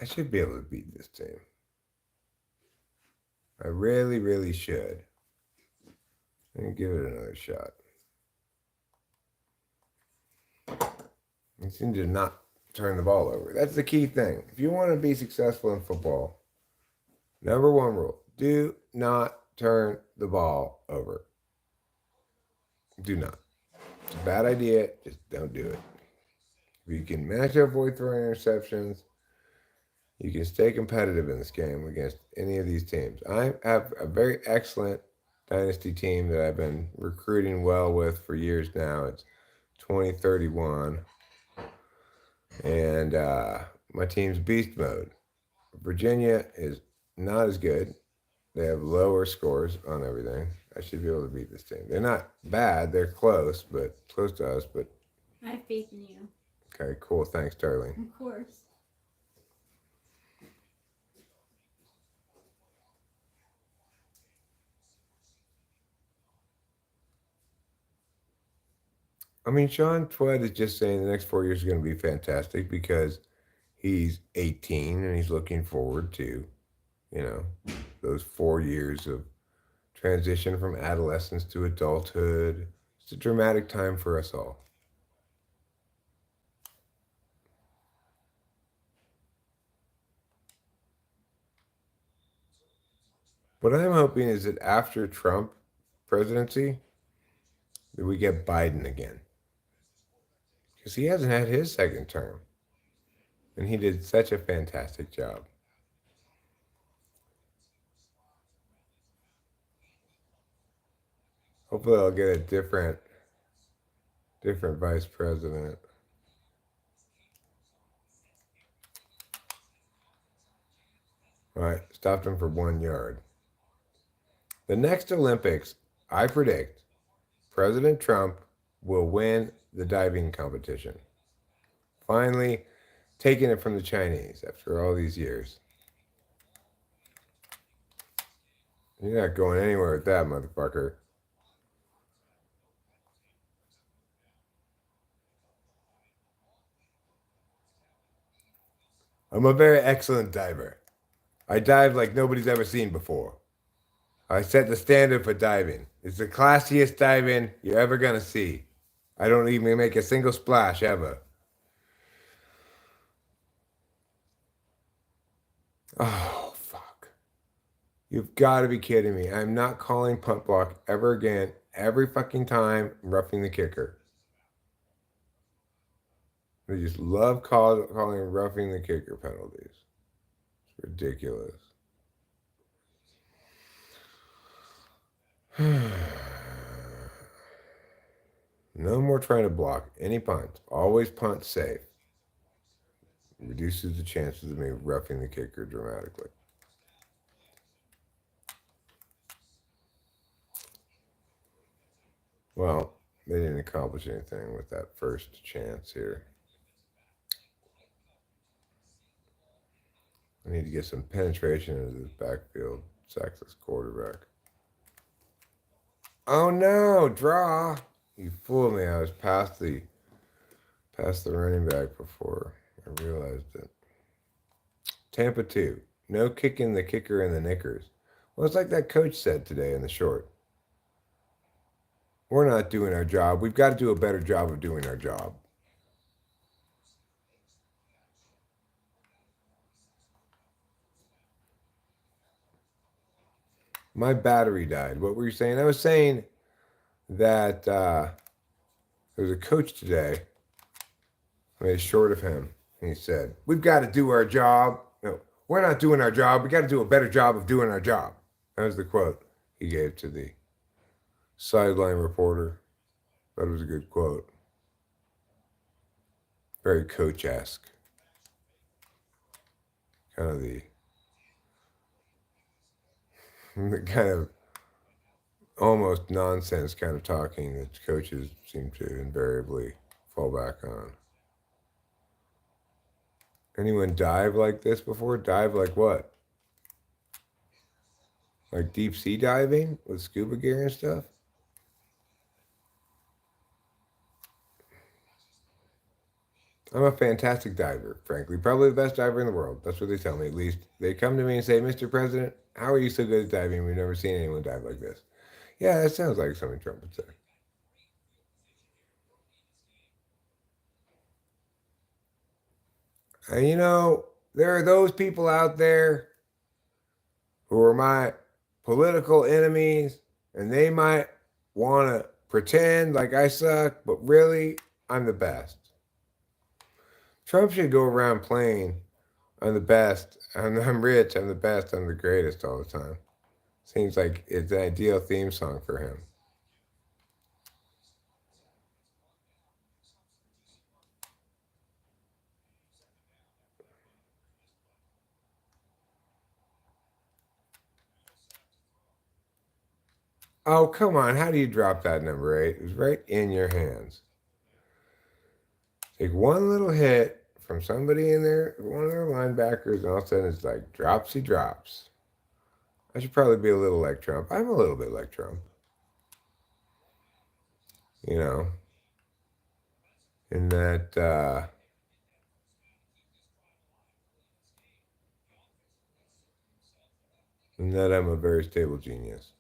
I should be able to beat this team. I really, really should. Let me give it another shot. They seem to not turn the ball over. That's the key thing. If you want to be successful in football, number one rule, do not turn the ball over. Do not. It's a bad idea. Just don't do it. If you can match up avoid throwing interceptions, you can stay competitive in this game against any of these teams. I have a very excellent dynasty team that I've been recruiting well with for years now. It's 2031. And my team's beast mode. Virginia is not as good. They have lower scores on everything. I should be able to beat this team. They're not bad. They're close to us. But I have faith in you. okay, cool. Thanks, darling. Of course. I mean, Sean Twed is just saying the next 4 years are going to be fantastic because he's 18 and he's looking forward to, those 4 years of transition from adolescence to adulthood. It's a dramatic time for us all. What I'm hoping is that after Trump presidency, that we get Biden again. Because he hasn't had his second term. And he did such a fantastic job. Hopefully I'll get a different vice president. All right, stopped him for 1 yard. The next Olympics, I predict, President Trump will win the diving competition. Finally, taking it from the Chinese after all these years. You're not going anywhere with that, motherfucker. I'm a very excellent diver. I dive like nobody's ever seen before. I set the standard for diving. It's the classiest diving you're ever going to see. I don't even make a single splash ever. Oh, fuck. You've got to be kidding me. I'm not calling punt block ever again. Every fucking time I'm roughing the kicker. They just love calling roughing the kicker penalties. It's ridiculous. No more trying to block any punt. Always punt safe. Reduces the chances of me roughing the kicker dramatically. Well, they didn't accomplish anything with that first chance here. I need to get some penetration into this backfield. Sack this quarterback. Oh no, draw. You fooled me. I was past the running back before I realized it. Tampa 2. No kicking the kicker in the knickers. Well, it's like that coach said today in the short. We're not doing our job. We've got to do a better job of doing our job. My battery died. What were you saying? I was saying that there was a coach today. I made a short of him. And he said, we've got to do our job. No, we're not doing our job. We got to do a better job of doing our job. That was the quote he gave to the sideline reporter. That was a good quote. Very coach-esque. Kind of the kind of almost nonsense kind of talking that coaches seem to invariably fall back on. Anyone dive like this before? Dive like what? Like deep sea diving with scuba gear and stuff? I'm a fantastic diver, frankly. Probably the best diver in the world. That's what they tell me, at least. They come to me and say, Mr. President, how are you so good at diving? We've never seen anyone dive like this. Yeah, that sounds like something Trump would say. And there are those people out there who are my political enemies, and they might want to pretend like I suck, but really, I'm the best. Trump should go around playing, I'm the best, I'm rich, I'm the best, I'm the greatest all the time. Seems like it's an ideal theme song for him. Oh, come on. How do you drop that number 8? It was right in your hands. Take one little hit from somebody in there, one of their linebackers, and all of a sudden it's like dropsy drops. I should probably be a little like Trump. I'm a little bit like Trump. You know, in that I'm a very stable genius.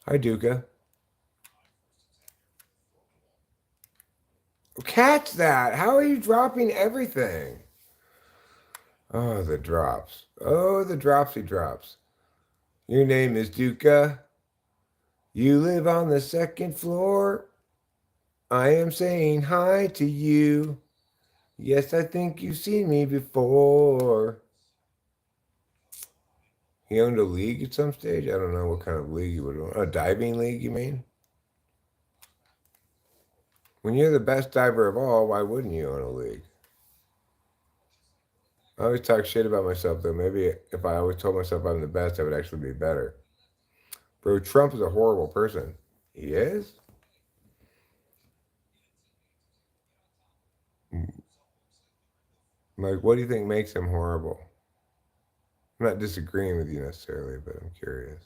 Hi, Duca. Catch that! How are you dropping everything? Oh, the drops. Oh, the dropsy drops. Your name is Duca. You live on the second floor. I am saying hi to you. Yes, I think you've seen me before. He owned a league at some stage. I don't know what kind of league he would own. A diving league, you mean? When you're the best diver of all, why wouldn't you own a league? I always talk shit about myself, though. Maybe if I always told myself I'm the best, I would actually be better. Bro, Trump is a horrible person. He is? Like, what do you think makes him horrible? I'm not disagreeing with you necessarily, but I'm curious.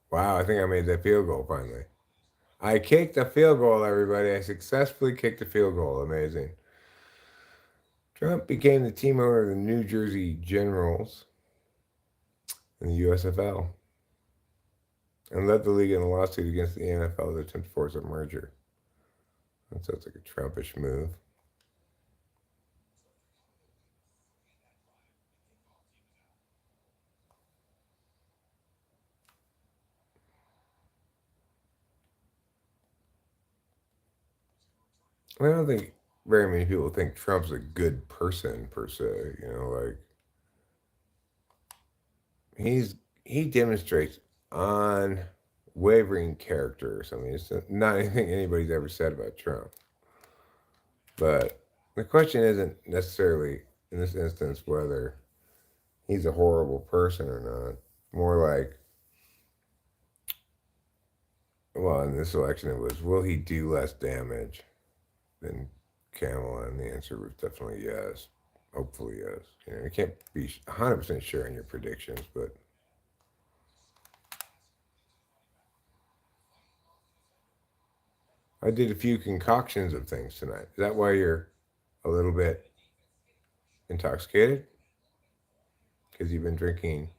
Wow, I think I made that field goal finally. I kicked a field goal, everybody. I successfully kicked a field goal. Amazing. Trump became the team owner of the New Jersey Generals in the USFL and led the league in a lawsuit against the NFL that attempted to force a merger. That sounds like a Trumpish move. I don't think very many people think Trump's a good person per se. You know, like he demonstrates unwavering character or something. It's not anything anybody's ever said about Trump. But the question isn't necessarily in this instance whether he's a horrible person or not. More like, well, in this election it was, will he do less damage than Kamala? And the answer was definitely yes. Hopefully yes. You know, you can't be 100% sure in your predictions, but I did a few concoctions of things tonight. Is that why you're a little bit intoxicated? Because you've been drinking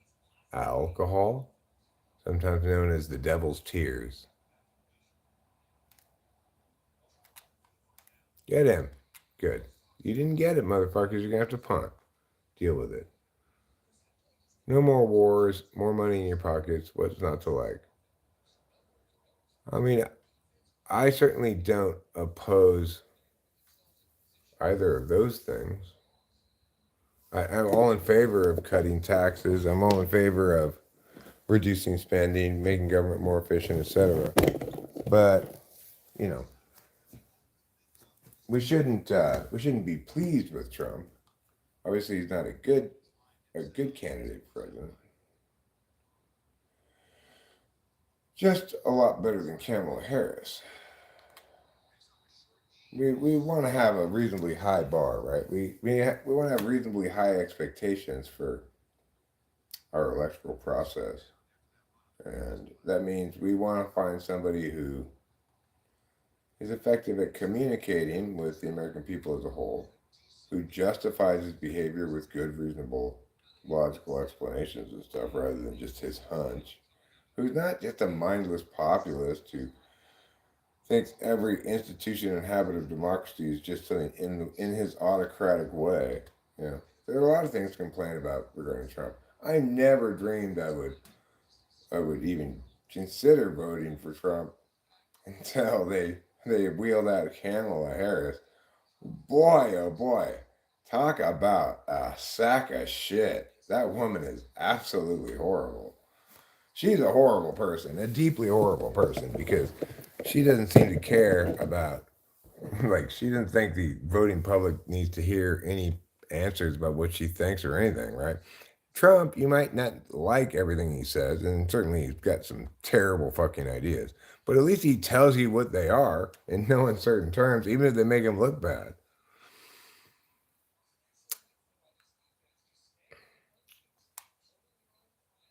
alcohol, sometimes known as the devil's tears. Get him. Good. You didn't get it, motherfuckers. You're going to have to punt. Deal with it. No more wars, more money in your pockets. What's not to like? I mean, I certainly don't oppose either of those things. I'm all in favor of cutting taxes. I'm all in favor of reducing spending, making government more efficient, etc. But, you know, we shouldn't be pleased with Trump. Obviously, he's not a good candidate for president. Just a lot better than Kamala Harris. We want to have a reasonably high bar, right? We want to have reasonably high expectations for our electoral process. And that means we want to find somebody who is effective at communicating with the American people as a whole, who justifies his behavior with good, reasonable, logical explanations and stuff, rather than just his hunch, who's not just a mindless populist who thinks every institution and habit of democracy is just something in his autocratic way. You know, there are a lot of things to complain about regarding Trump. I never dreamed I would I would even consider voting for Trump until they wheeled out Kamala Harris. Boy, oh boy, talk about a sack of shit. That woman is absolutely horrible. She's a horrible person, a deeply horrible person, because she doesn't seem to care about, like, she doesn't think the voting public needs to hear any answers about what she thinks or anything, right? Trump, you might not like everything he says, and certainly he's got some terrible fucking ideas, but at least he tells you what they are in no uncertain terms, even if they make him look bad.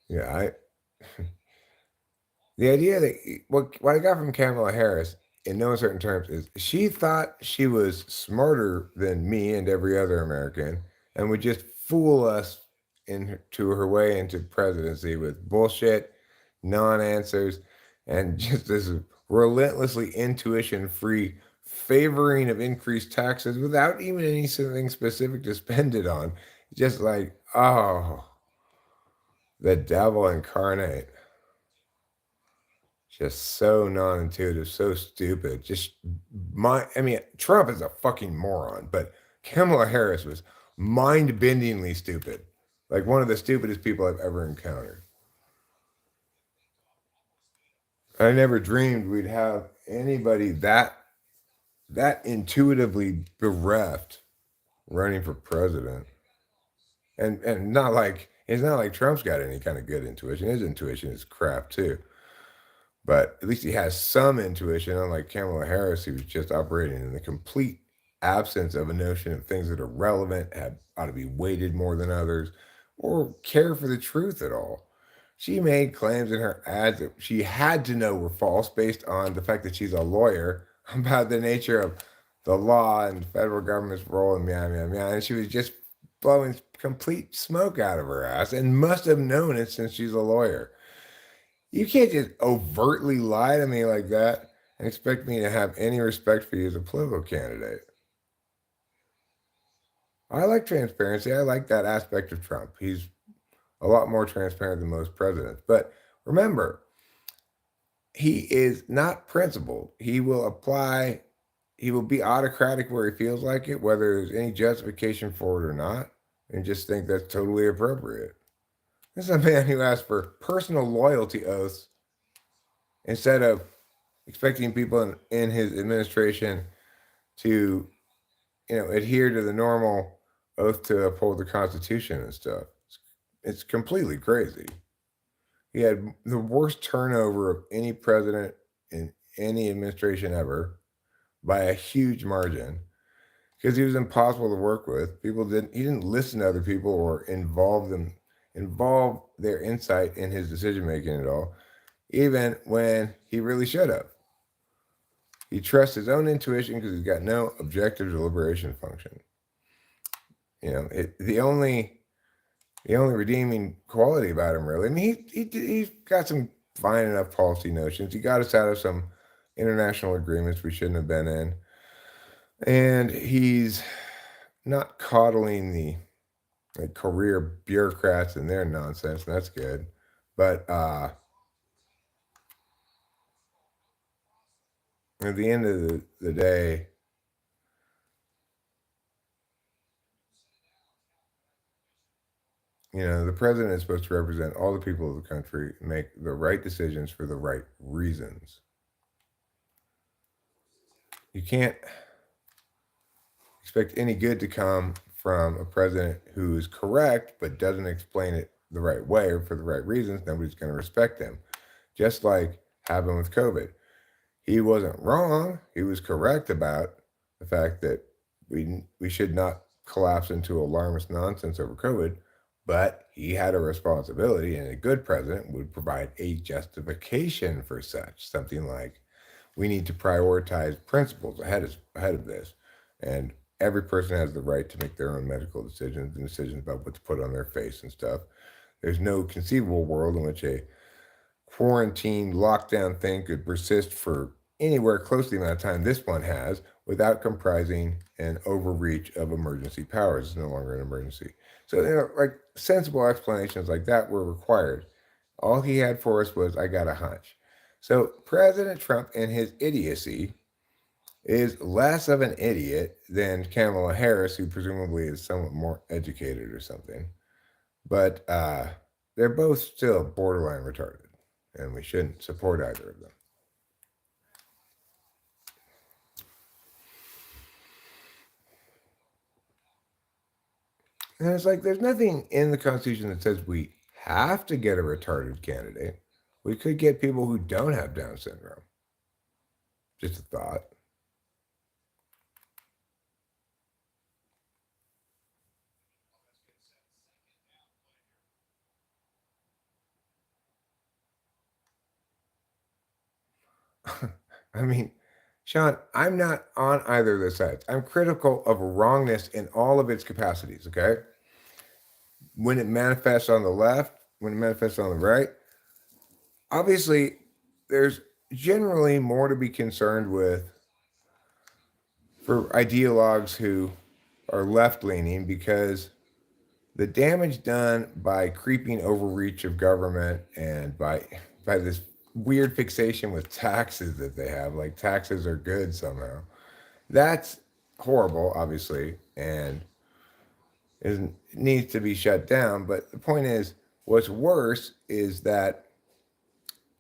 Yeah, the idea that what I got from Kamala Harris in no uncertain terms is she thought she was smarter than me and every other American and would just fool us into her way into presidency with bullshit, non-answers, and just this relentlessly intuition-free favoring of increased taxes without even anything specific to spend it on. Just like, oh, the devil incarnate. Just so non-intuitive, so stupid. I mean, Trump is a fucking moron, but Kamala Harris was mind-bendingly stupid. Like one of the stupidest people I've ever encountered. I never dreamed we'd have anybody that intuitively bereft running for president. And not like it's not like Trump's got any kind of good intuition. His intuition is crap too. But at least he has some intuition, unlike Kamala Harris, who was just operating in the complete absence of a notion of things that are relevant, ought to be weighted more than others, or care for the truth at all. She made claims in her ads that she had to know were false based on the fact that she's a lawyer about the nature of the law and federal government's role in meow, meow, meow. And she was just blowing complete smoke out of her ass and must have known it since she's a lawyer. You can't just overtly lie to me like that and expect me to have any respect for you as a political candidate. I like transparency. I like that aspect of Trump. He's a lot more transparent than most presidents. But remember, he is not principled. He will be autocratic where he feels like it, whether there's any justification for it or not, and just think that's totally appropriate. This is a man who asked for personal loyalty oaths instead of expecting people in his administration to, adhere to the normal oath to uphold the Constitution and stuff. It's completely crazy. He had the worst turnover of any president in any administration ever by a huge margin because he was impossible to work with. He didn't listen to other people or involve their insight in his decision making at all, even when he really should have. He trusts his own intuition because he's got no objective deliberation function. The only redeeming quality about him, really. I mean, he's got some fine enough policy notions. He got us out of some international agreements we shouldn't have been in, and he's not coddling the career bureaucrats and their nonsense. And that's good, but at the end of the day, the president is supposed to represent all the people of the country, make the right decisions for the right reasons. You can't expect any good to come from a president who is correct but doesn't explain it the right way or for the right reasons. Nobody's going to respect him. Just like happened with COVID. He wasn't wrong. He was correct about the fact that we should not collapse into alarmist nonsense over COVID, but he had a responsibility, and a good president would provide a justification for such. Something like, we need to prioritize principles ahead of this, and every person has the right to make their own medical decisions and decisions about what to put on their face and stuff. There's no conceivable world in which a quarantine lockdown thing could persist for anywhere close to the amount of time this one has without comprising an overreach of emergency powers. It's no longer an emergency. So, like sensible explanations like that were required. All he had for us was, I got a hunch. So President Trump and his idiocy is less of an idiot than Kamala Harris, who presumably is somewhat more educated or something. But they're both still borderline retarded, and we shouldn't support either of them. And it's like there's nothing in the Constitution that says we have to get a retarded candidate. We could get people who don't have Down syndrome. Just a thought. I mean, Sean, I'm not on either of those sides. I'm critical of wrongness in all of its capacities, okay? When it manifests on the left, when it manifests on the right, obviously there's generally more to be concerned with for ideologues who are left leaning, because the damage done by creeping overreach of government and by this weird fixation with taxes that they have, like taxes are good somehow, that's horrible, obviously, and it needs to be shut down. But the point is, what's worse is that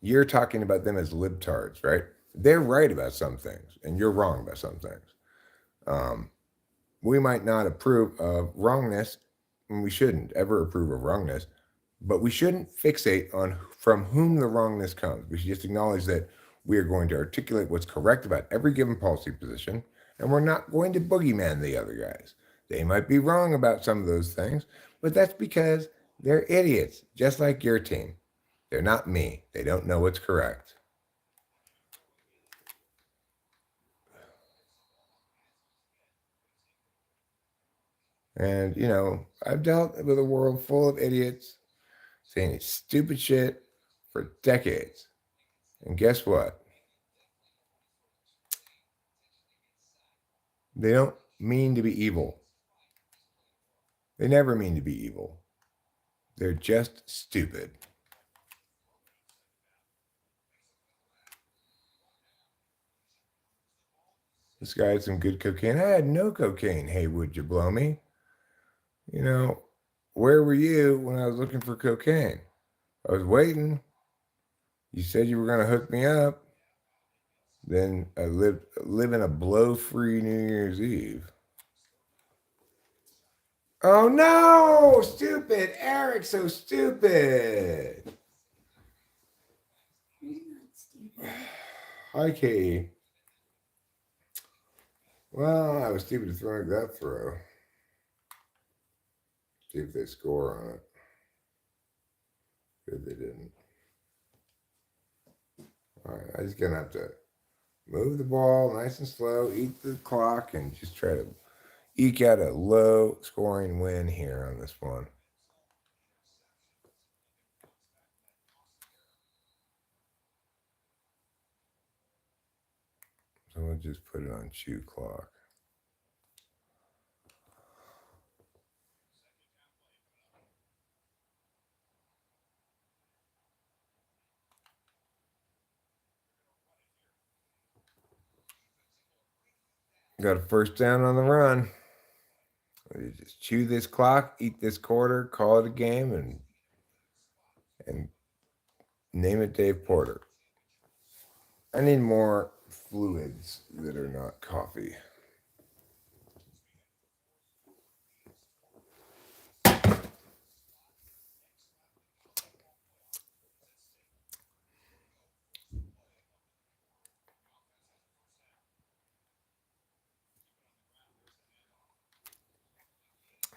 you're talking about them as libtards, right? They're right about some things and you're wrong about some things. We might not approve of wrongness, and we shouldn't ever approve of wrongness, but we shouldn't fixate on from whom the wrongness comes. We should just acknowledge that we are going to articulate what's correct about every given policy position, and we're not going to boogeyman the other guys. They might be wrong about some of those things, but that's because they're idiots, just like your team. They're not me. They don't know what's correct. And, you know, I've dealt with a world full of idiots saying stupid shit for decades. And guess what? They don't mean to be evil. They never mean to be evil. They're just stupid. This guy had some good cocaine. I had no cocaine. Hey, would you blow me? You know, where were you when I was looking for cocaine? I was waiting. You said you were going to hook me up. Then I live in a blow-free New Year's Eve. Oh no! Stupid! Eric, so stupid! You're not stupid. Hi, Katie. Well, I was stupid to throw that throw. See if they score on it. Good, they didn't. All right, I'm just gonna have to move the ball nice and slow, eat the clock, and just try to eke out a low scoring win here on this one. So we'll just put it on chew clock. Got a first down on the run. You just chew this clock, eat this quarter, call it a game, and name it Dave Porter. I need more fluids that are not coffee.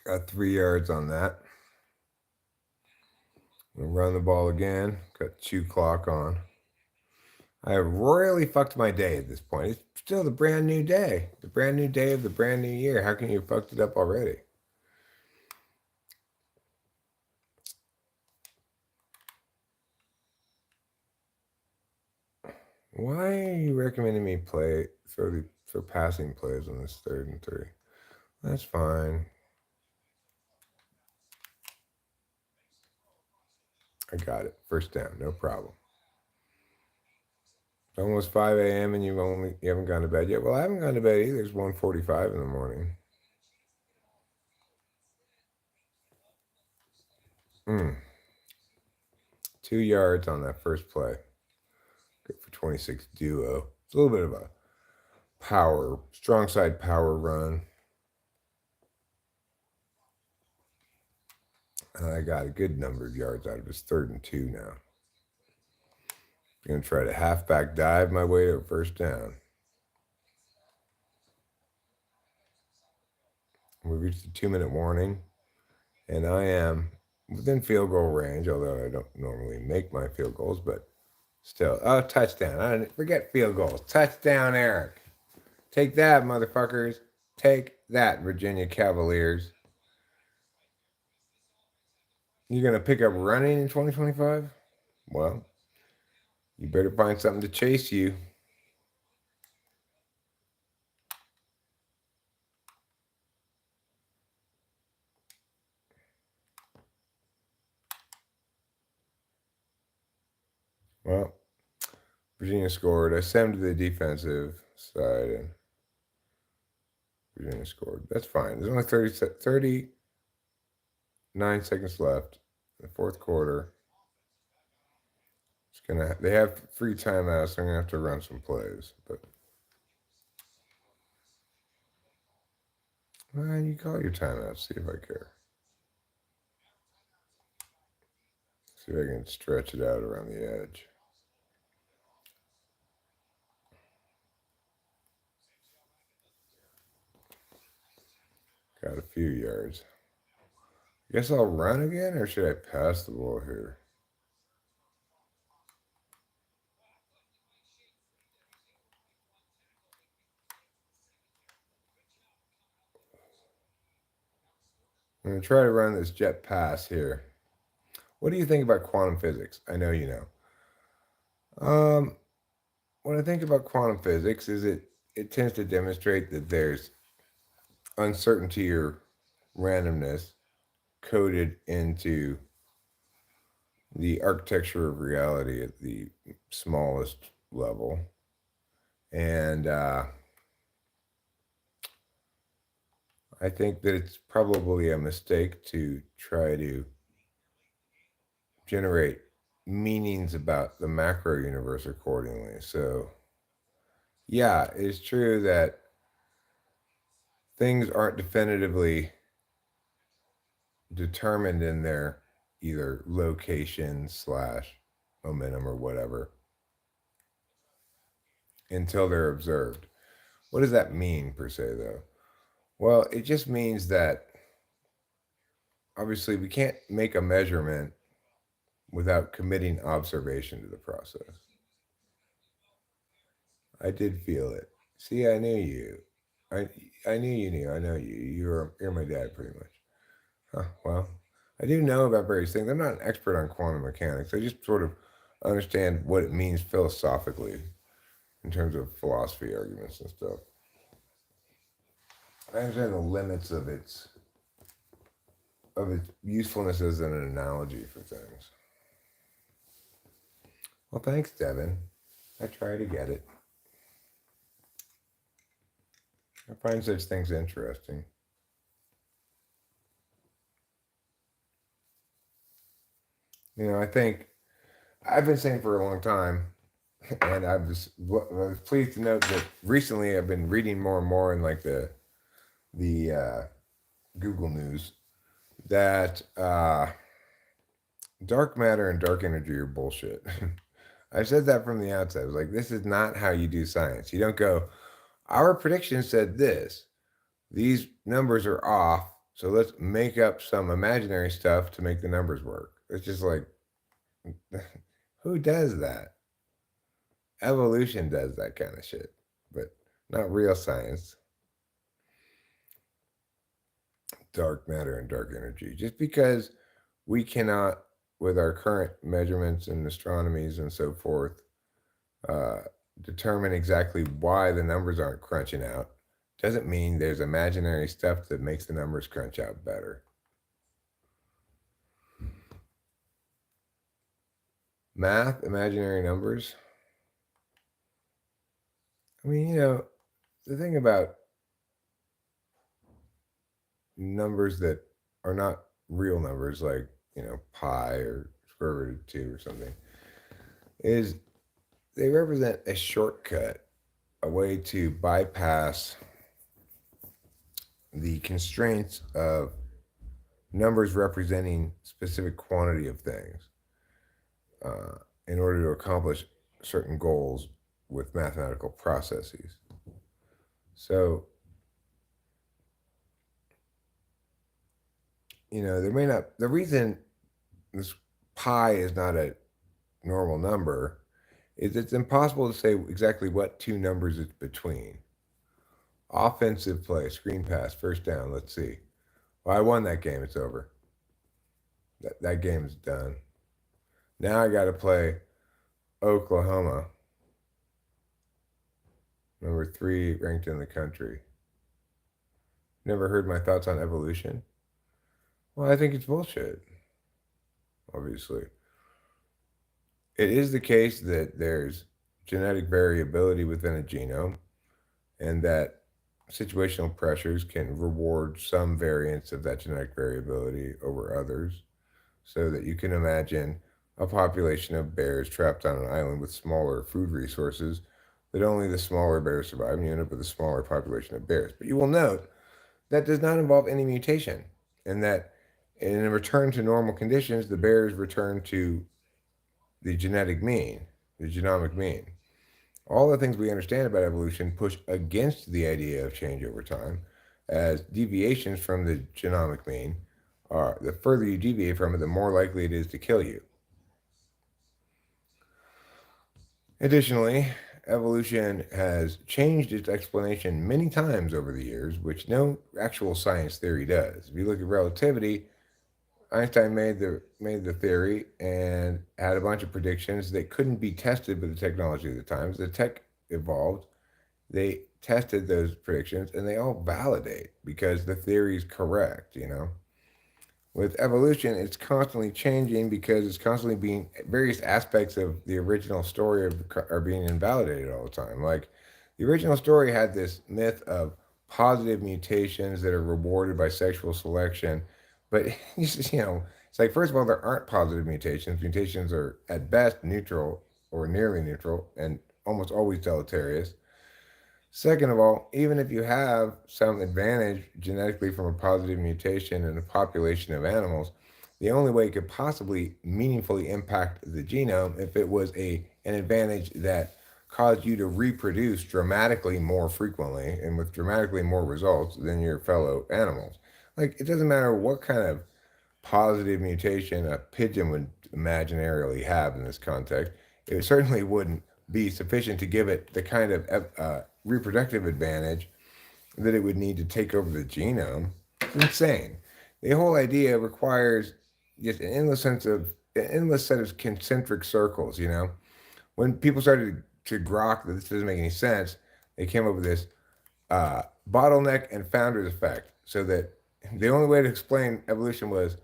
Got 3 yards on that. We'll run the ball again. Got chew clock on. I have royally fucked my day at this point. It's still the brand new day. The brand new day of the brand new year. How can you have fucked it up already? Why are you recommending me throw passing plays on this 3rd and 3? That's fine. I got it. First down, no problem. It's almost 5 a.m. and you haven't gone to bed yet. Well, I haven't gone to bed either. It's 1:45 in the morning. 2 yards on that first play. Good for 26 duo. It's a little bit of a strong side power run. And I got a good number of yards out of his 3rd and 2 now. I'm going to try to halfback dive my way to a first down. We reached the 2-minute warning, and I am within field goal range, although I don't normally make my field goals, but still. Oh, touchdown. Forget field goals. Touchdown, Eric. Take that, motherfuckers. Take that, Virginia Cavaliers. You're going to pick up running in 2025? Well, you better find something to chase you. Well, Virginia scored. I sent him to the defensive side, and Virginia scored. That's fine. There's only 39 seconds left in the 4th quarter. They have free timeouts, so I'm gonna have to run some plays. But you call your timeout. See if I care. See if I can stretch it out around the edge. Got a few yards. Guess I'll run again, or should I pass the ball here? I'm going to try to run this jet pass here. What do you think about quantum physics? I know you know. What I think about quantum physics is it tends to demonstrate that there's uncertainty or randomness coded into the architecture of reality at the smallest level. And I think that it's probably a mistake to try to generate meanings about the macro universe accordingly. So, yeah, it's true that things aren't definitively determined in their either location / momentum or whatever until they're observed. What does that mean per se, though? Well, it just means that obviously we can't make a measurement without committing observation to the process. I did feel it. See, I knew you. I knew you knew. I know you. You're my dad, pretty much. Huh, well, I do know about various things. I'm not an expert on quantum mechanics. I just sort of understand what it means philosophically in terms of philosophy arguments and stuff. I understand the limits of its usefulness as an analogy for things. Well, thanks, Devin. I try to get it. I find such things interesting. You know, I think I've been saying for a long time, and I was pleased to note that recently I've been reading more and more in like the Google News that dark matter and dark energy are bullshit. I said that from the outset. I was like, this is not how you do science. You don't go, our prediction said this. These numbers are off, so let's make up some imaginary stuff to make the numbers work. It's just like, who does that? Evolution does that kind of shit, but not real science. Dark matter and dark energy. Just because we cannot, with our current measurements and astronomies and so forth, determine exactly why the numbers aren't crunching out, doesn't mean there's imaginary stuff that makes the numbers crunch out better. Math, imaginary numbers. I mean, you know, the thing about numbers that are not real numbers, like, you know, pi or square root of 2 or something, is they represent a shortcut, a way to bypass the constraints of numbers representing specific quantity of things uh, in order to accomplish certain goals with mathematical processes. So, you know, there may not, the reason this pi is not a normal number is it's impossible to say exactly what two numbers it's between. Offensive play, screen pass, first down, let's see. Well, I won that game, it's over. That game's done. Now I got to play Oklahoma, number 3 ranked in the country. Never heard my thoughts on evolution? Well, I think it's bullshit, obviously. It is the case that there's genetic variability within a genome and that situational pressures can reward some variants of that genetic variability over others, so that you can imagine a population of bears trapped on an island with smaller food resources, that only the smaller bears survive, and you end up with a smaller population of bears. But you will note that does not involve any mutation, and that in a return to normal conditions, the bears return to the genetic mean, the genomic mean. All the things we understand about evolution push against the idea of change over time, as deviations from the genomic mean are, the further you deviate from it, the more likely it is to kill you. Additionally, evolution has changed its explanation many times over the years, which no actual science theory does. If you look at relativity, Einstein made the theory and had a bunch of predictions that couldn't be tested with the technology of the times. The tech evolved. They tested those predictions and they all validate because the theory is correct, you know. With evolution, it's constantly changing because it's constantly being, various aspects of the original story are being invalidated all the time. Like, the original story had this myth of positive mutations that are rewarded by sexual selection, but you know, it's like, first of all, there aren't positive mutations. Mutations are at best neutral or nearly neutral and almost always deleterious. Second of all, even if you have some advantage genetically from a positive mutation in a population of animals, the only way it could possibly meaningfully impact the genome if it was an advantage that caused you to reproduce dramatically more frequently and with dramatically more results than your fellow animals. Like, it doesn't matter what kind of positive mutation a pigeon would imaginarily have in this context, it certainly wouldn't be sufficient to give it the kind of reproductive advantage that it would need to take over the genome. It's insane. The whole idea requires just an endless set of concentric circles. You know, when people started to grok that this doesn't make any sense, they came up with this bottleneck and founder's effect, so that the only way to explain evolution was,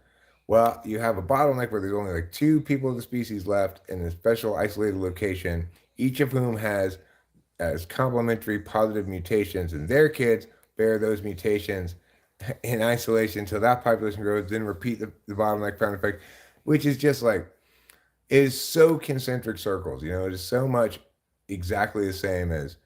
well, you have a bottleneck where there's only like 2 people of the species left in a special isolated location, each of whom has as complementary positive mutations, and their kids bear those mutations in isolation until that population grows, then repeat the bottleneck found effect, which is just like, it is so concentric circles. You know, it is so much exactly the same as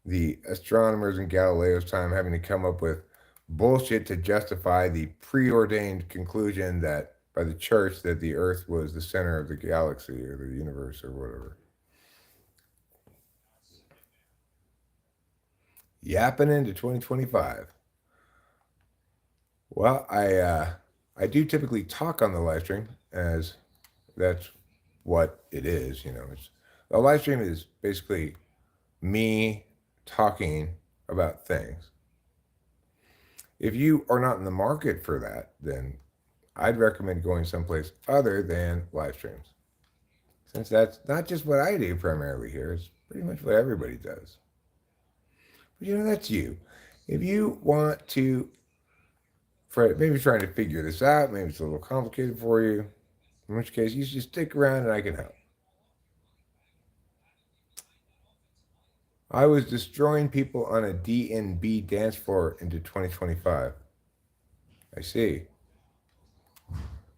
the astronomers in Galileo's time having to come up with bullshit to justify the preordained conclusion that by the church that the earth was the center of the galaxy or the universe or whatever. Yapping into 2025. Well, I do typically talk on the live stream, as that's what it is. You know, it's, a live stream is basically me talking about things. If you are not in the market for that, then I'd recommend going someplace other than live streams, since that's not just what I do primarily here. It's pretty much what everybody does. But you know, that's you. If you want to, maybe trying to figure this out, maybe it's a little complicated for you, in which case you should stick around and I can help. I was destroying people on a D&B dance floor into 2025. I see.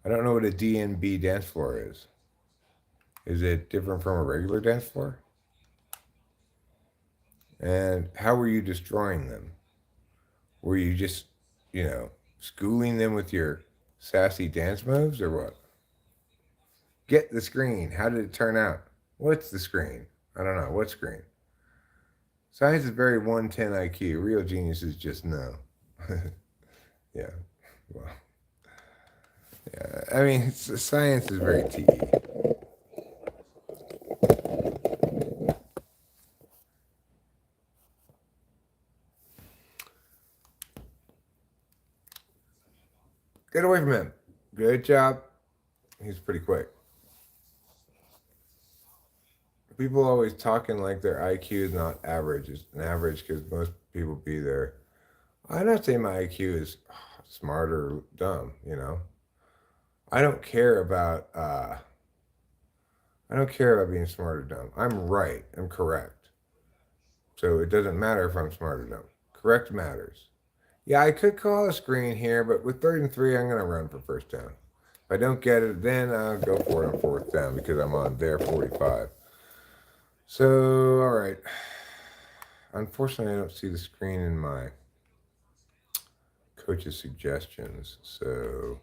I don't know what a D&B dance floor is. Is it different from a regular dance floor? And how were you destroying them? Were you just, schooling them with your sassy dance moves or what? Get the screen. How did it turn out? What's the screen? I don't know. What screen? Science is very 110 IQ. Real geniuses just know. Yeah. Well, yeah. I mean, science is very TE. Get away from him. Good job. He's pretty quick. People always talking like their IQ is not average. It's an average because most people be there. I'm not saying my IQ is smart or dumb, I don't care about being smart or dumb. I'm right. I'm correct. So it doesn't matter if I'm smart or dumb. Correct matters. Yeah, I could call a screen here, but with 3rd and 3, I'm going to run for first down. If I don't get it, then I'll go for it on 4th down because I'm on their 45. So, all right. Unfortunately, I don't see the screen in my coach's suggestions, so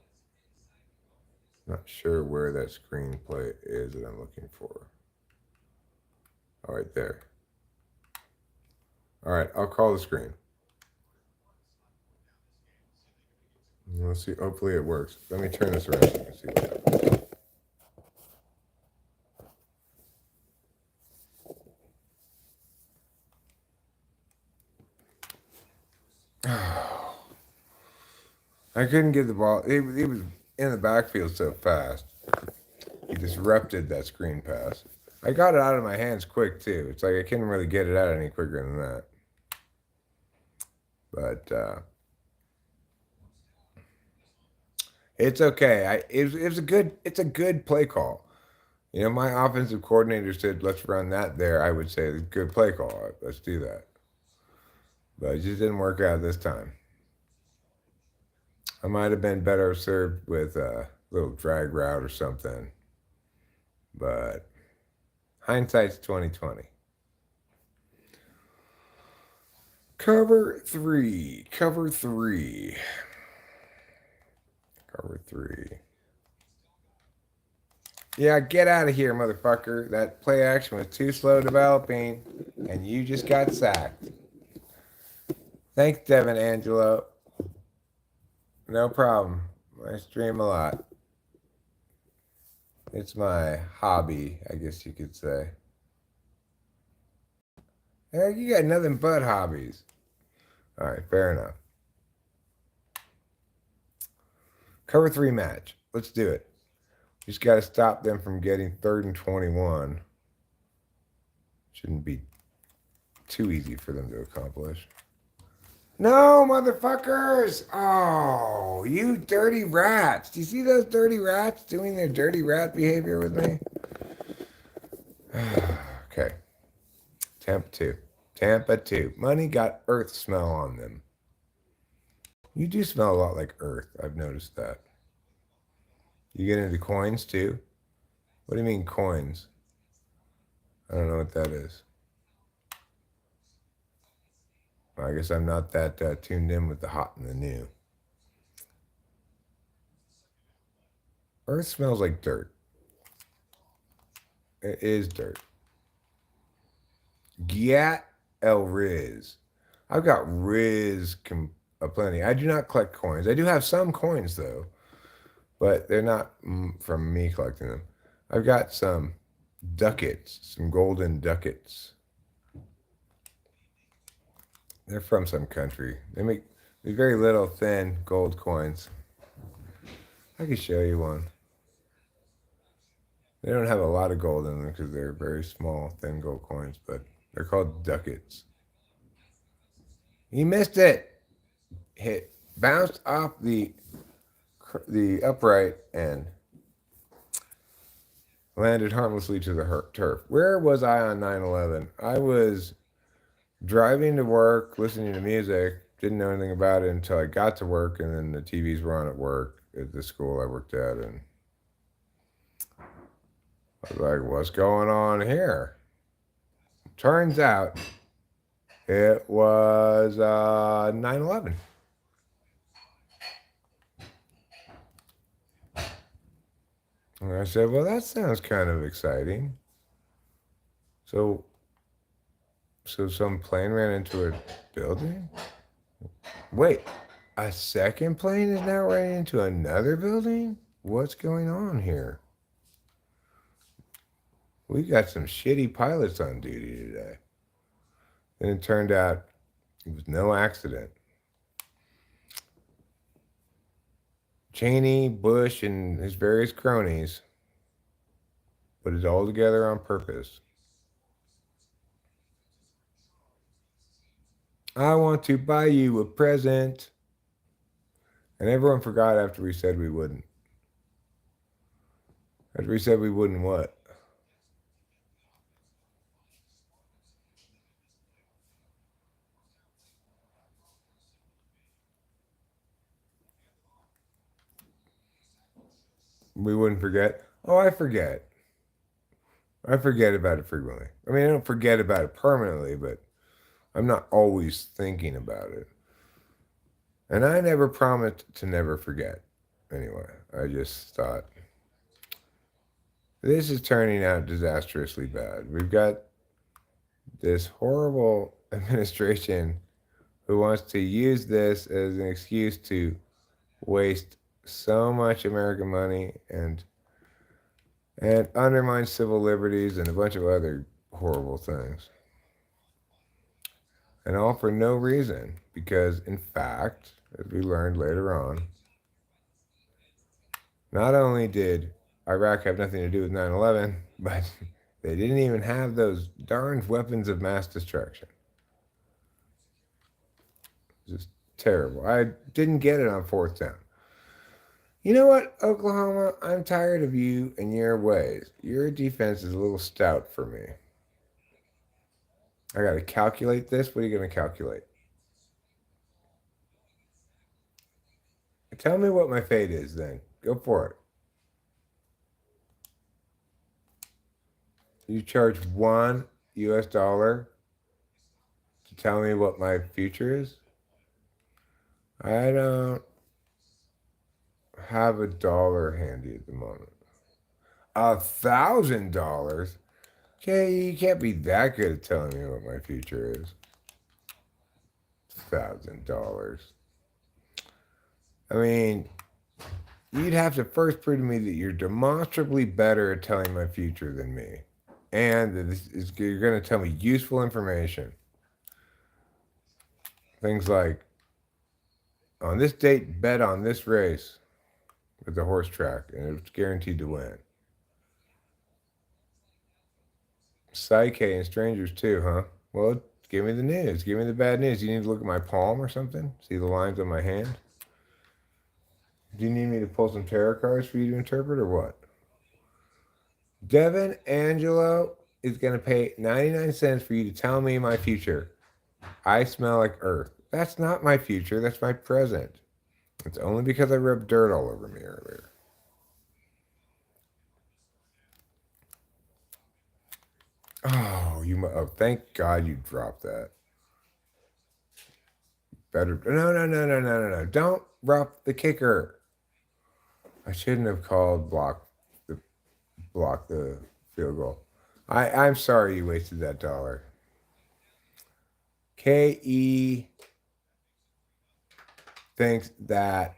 not sure where that screenplay is that I'm looking for. All right, there. All right, I'll call the screen. Let's see. Hopefully it works. Let me turn this around so you can see what happens. I couldn't get the ball. He was in the backfield so fast. He disrupted that screen pass. I got it out of my hands quick, too. It's like I couldn't really get it out any quicker than that. But it's okay. It's a good play call. My offensive coordinator said, let's run that there. I would say, good play call. Let's do that. But it just didn't work out this time. I might have been better served with a little drag route or something. But hindsight's 2020. Cover three. Yeah, get out of here, motherfucker. That play action was too slow developing, and you just got sacked. Thanks, Devin Angelo. No problem. I stream a lot. It's my hobby, I guess you could say. Hey, you got nothing but hobbies. All right, fair enough. Cover 3 match. Let's do it. Just got to stop them from getting 3rd and 21. Shouldn't be too easy for them to accomplish. No, motherfuckers! Oh, you dirty rats. Do you see those dirty rats doing their dirty rat behavior with me? Okay. Tampa 2. Money got earth smell on them. You do smell a lot like earth. I've noticed that. You get into coins too? What do you mean coins? I don't know what that is. I guess I'm not that tuned in with the hot and the new. Earth smells like dirt. It is dirt. Giat El Riz. I've got Riz aplenty. I do not collect coins. I do have some coins though, but they're not from me collecting them. I've got some ducats, some golden ducats. They're from some country. They make very little thin gold coins. I can show you one. They don't have a lot of gold in them because they're very small, thin gold coins, but they're called ducats. He missed it. Hit, bounced off the upright and landed harmlessly to the turf. Where was I on 9/11? I was driving to work, listening to music. Didn't know anything about it until I got to work, and then the TVs were on at work at the school I worked at, and I was like, "What's going on here?" Turns out it was 9/11. And I said, "Well, that sounds kind of exciting." So, some plane ran into a building? Wait, a second plane is now running into another building? What's going on here? We got some shitty pilots on duty today. And it turned out it was no accident. Cheney, Bush, and his various cronies put it all together on purpose. I want to buy you a present. And everyone forgot after we said we wouldn't. After we said we wouldn't what? We wouldn't forget. Oh, I forget. I forget about it frequently. I mean, I don't forget about it permanently, but I'm not always thinking about it. And I never promised to never forget. Anyway, I just thought this is turning out disastrously bad. We've got this horrible administration who wants to use this as an excuse to waste so much American money and undermine civil liberties and a bunch of other horrible things. And all for no reason, because in fact, as we learned later on, not only did Iraq have nothing to do with 9/11, but they didn't even have those darned weapons of mass destruction. Just terrible. I didn't get it on fourth down. You know what, Oklahoma? I'm tired of you and your ways. Your defense is a little stout for me. I got to calculate this. What are you going to calculate? Tell me what my fate is then. Go for it. You charge $1 to tell me what my future is? I don't have $1 handy at the moment. $1,000? Okay, you can't be that good at telling me what my future is. $1,000. I mean, you'd have to first prove to me that you're demonstrably better at telling my future than me. And that you're going to tell me useful information. Things like, on this date, bet on this race with the horse track, and it's guaranteed to win. Psyche and strangers too, huh? Well, give me the news. Give me the bad news. You need to look at my palm or something? See the lines on my hand? Do you need me to pull some tarot cards for you to interpret or what? Devin Angelo is going to pay 99 cents for you to tell me my future. I smell like earth. That's not my future. That's my present. It's only because I rubbed dirt all over me earlier. Oh, thank God you dropped that. Better. No. Don't drop the kicker. I shouldn't have called block the field goal. I'm sorry you wasted that $1. KE thinks that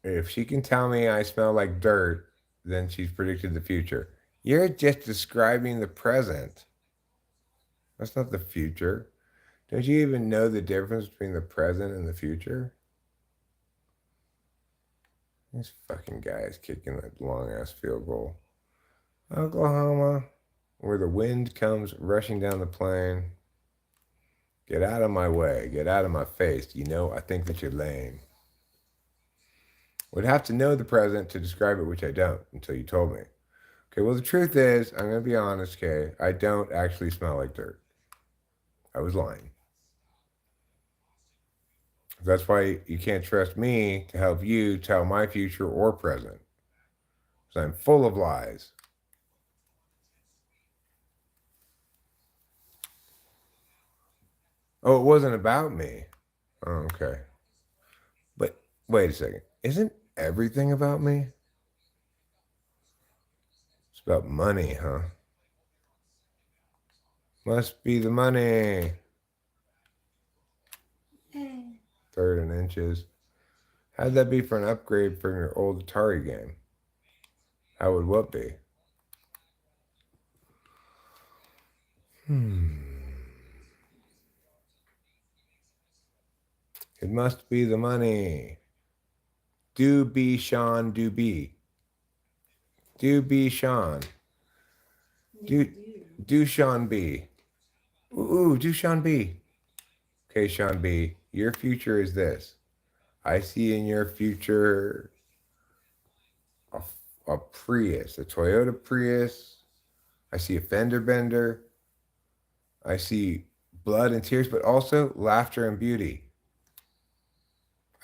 if she can tell me I smell like dirt, then she's predicted the future. You're just describing the present. That's not the future. Don't you even know the difference between the present and the future? This fucking guy is kicking that long-ass field goal. Oklahoma, where the wind comes rushing down the plain. Get out of my way. Get out of my face. You know, I think that you're lame. Would have to know the present to describe it, which I don't until you told me. Okay, well, the truth is, I'm going to be honest, okay, I don't actually smell like dirt. I was lying. That's why you can't trust me to help you tell my future or present. Because I'm full of lies. Oh, it wasn't about me. Oh, okay. But wait a second. Isn't everything about me? It's about money, huh? Must be the money. Third in inches. How'd that be for an upgrade from your old Atari game? How would what be? It must be the money. Do be Sean, do be. Do be Sean. Do Sean B. Ooh, do Sean B. Okay, Sean B. Your future is this. I see in your future a Prius, a Toyota Prius. I see a fender bender. I see blood and tears, but also laughter and beauty.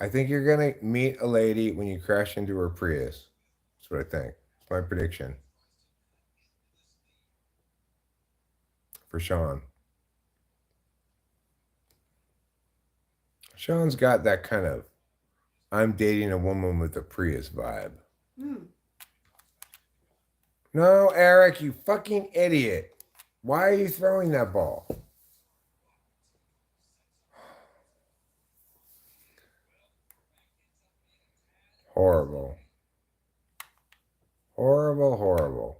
I think you're going to meet a lady when you crash into her Prius. That's what I think. It's my prediction. For Sean. Sean's got that kind of I'm dating a woman with a Prius vibe. No, Eric, you fucking idiot. Why are you throwing that ball? Horrible. Horrible, horrible.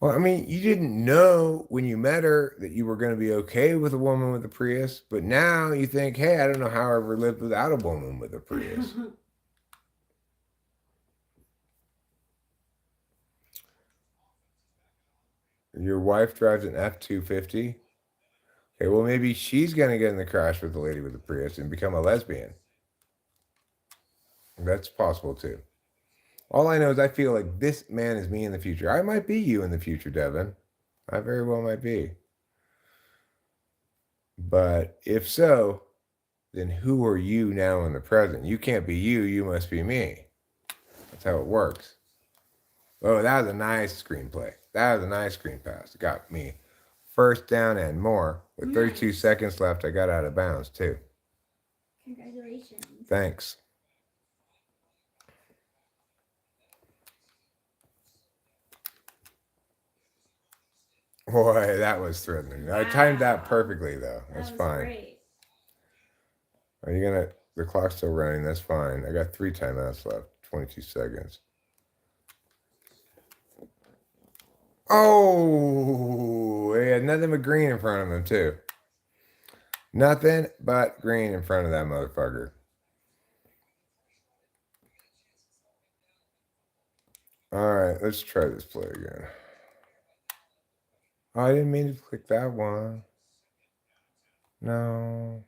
Well, I mean, you didn't know when you met her that you were going to be okay with a woman with a Prius, but now you think, hey, I don't know how I ever lived without a woman with a Prius. Your wife drives an F-250? Okay, well, maybe she's going to get in the crash with the lady with the Prius and become a lesbian. That's possible, too. All I know is I feel like this man is me in the future. I might be you in the future, Devin. I very well might be. But if so, then who are you now in the present? You can't be you. You must be me. That's how it works. Oh, that was a nice screenplay. That was a nice screen pass. It got me first down and more. With 32 seconds left, I got out of bounds, too. Congratulations. Thanks. Boy, that was threatening. I timed that perfectly, though. That's fine. Great. Are you going to... The clock's still running. That's fine. I got 3 timeouts left. 22 seconds. Oh! He had nothing but green in front of him, too. Nothing but green in front of that motherfucker. All right, let's try this play again. Oh, I didn't mean to click that one. No.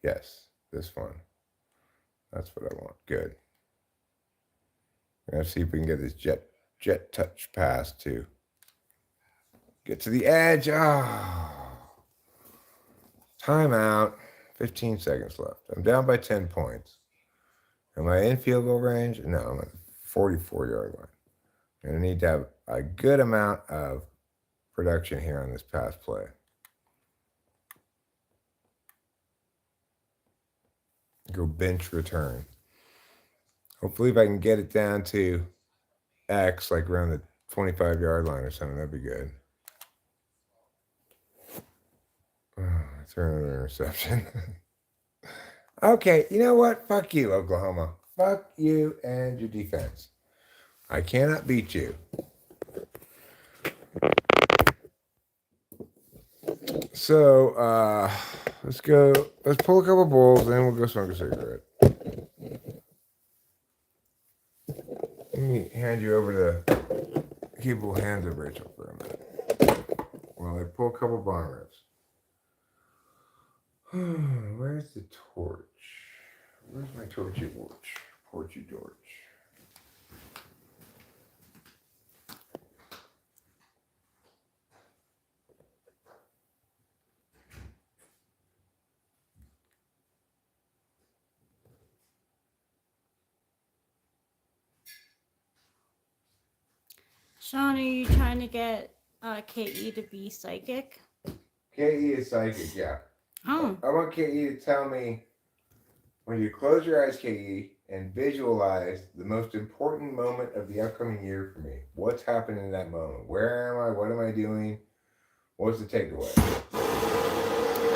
Yes, this one. That's what I want. Good. Let's see if we can get this jet touch pass to get to the edge. Oh. Timeout. 15 seconds left. I'm down by 10 points. Am I in field goal range? No, I'm at the 44-yard line. I'm going to need to have a good amount of production here on this pass play. Go bench return. Hopefully if I can get it down to X, like around the 25-yard line or something, that'd be good. Throw another interception. Okay, you know what? Fuck you, Oklahoma. Fuck you and your defense. I cannot beat you. So, let's pull a couple bowls, and then we'll go smoke a cigarette. Let me hand you over to capable hands of Rachel for a minute. While I pull a couple bong rips. Where's the torch? Where's my torchy torch? Porchy torch. Sean, are you trying to get KE to be psychic? KE is psychic, yeah. Oh. I want KE to tell me when you close your eyes, KE, and visualize the most important moment of the upcoming year for me. What's happening in that moment? Where am I? What am I doing? What's the takeaway?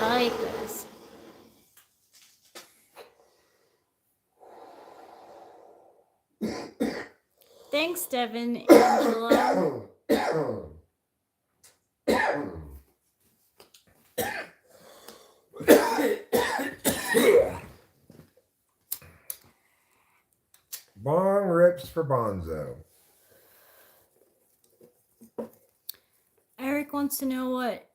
I like this. Thanks, Devin. Angela. Bong rips for Bonzo. Eric wants to know what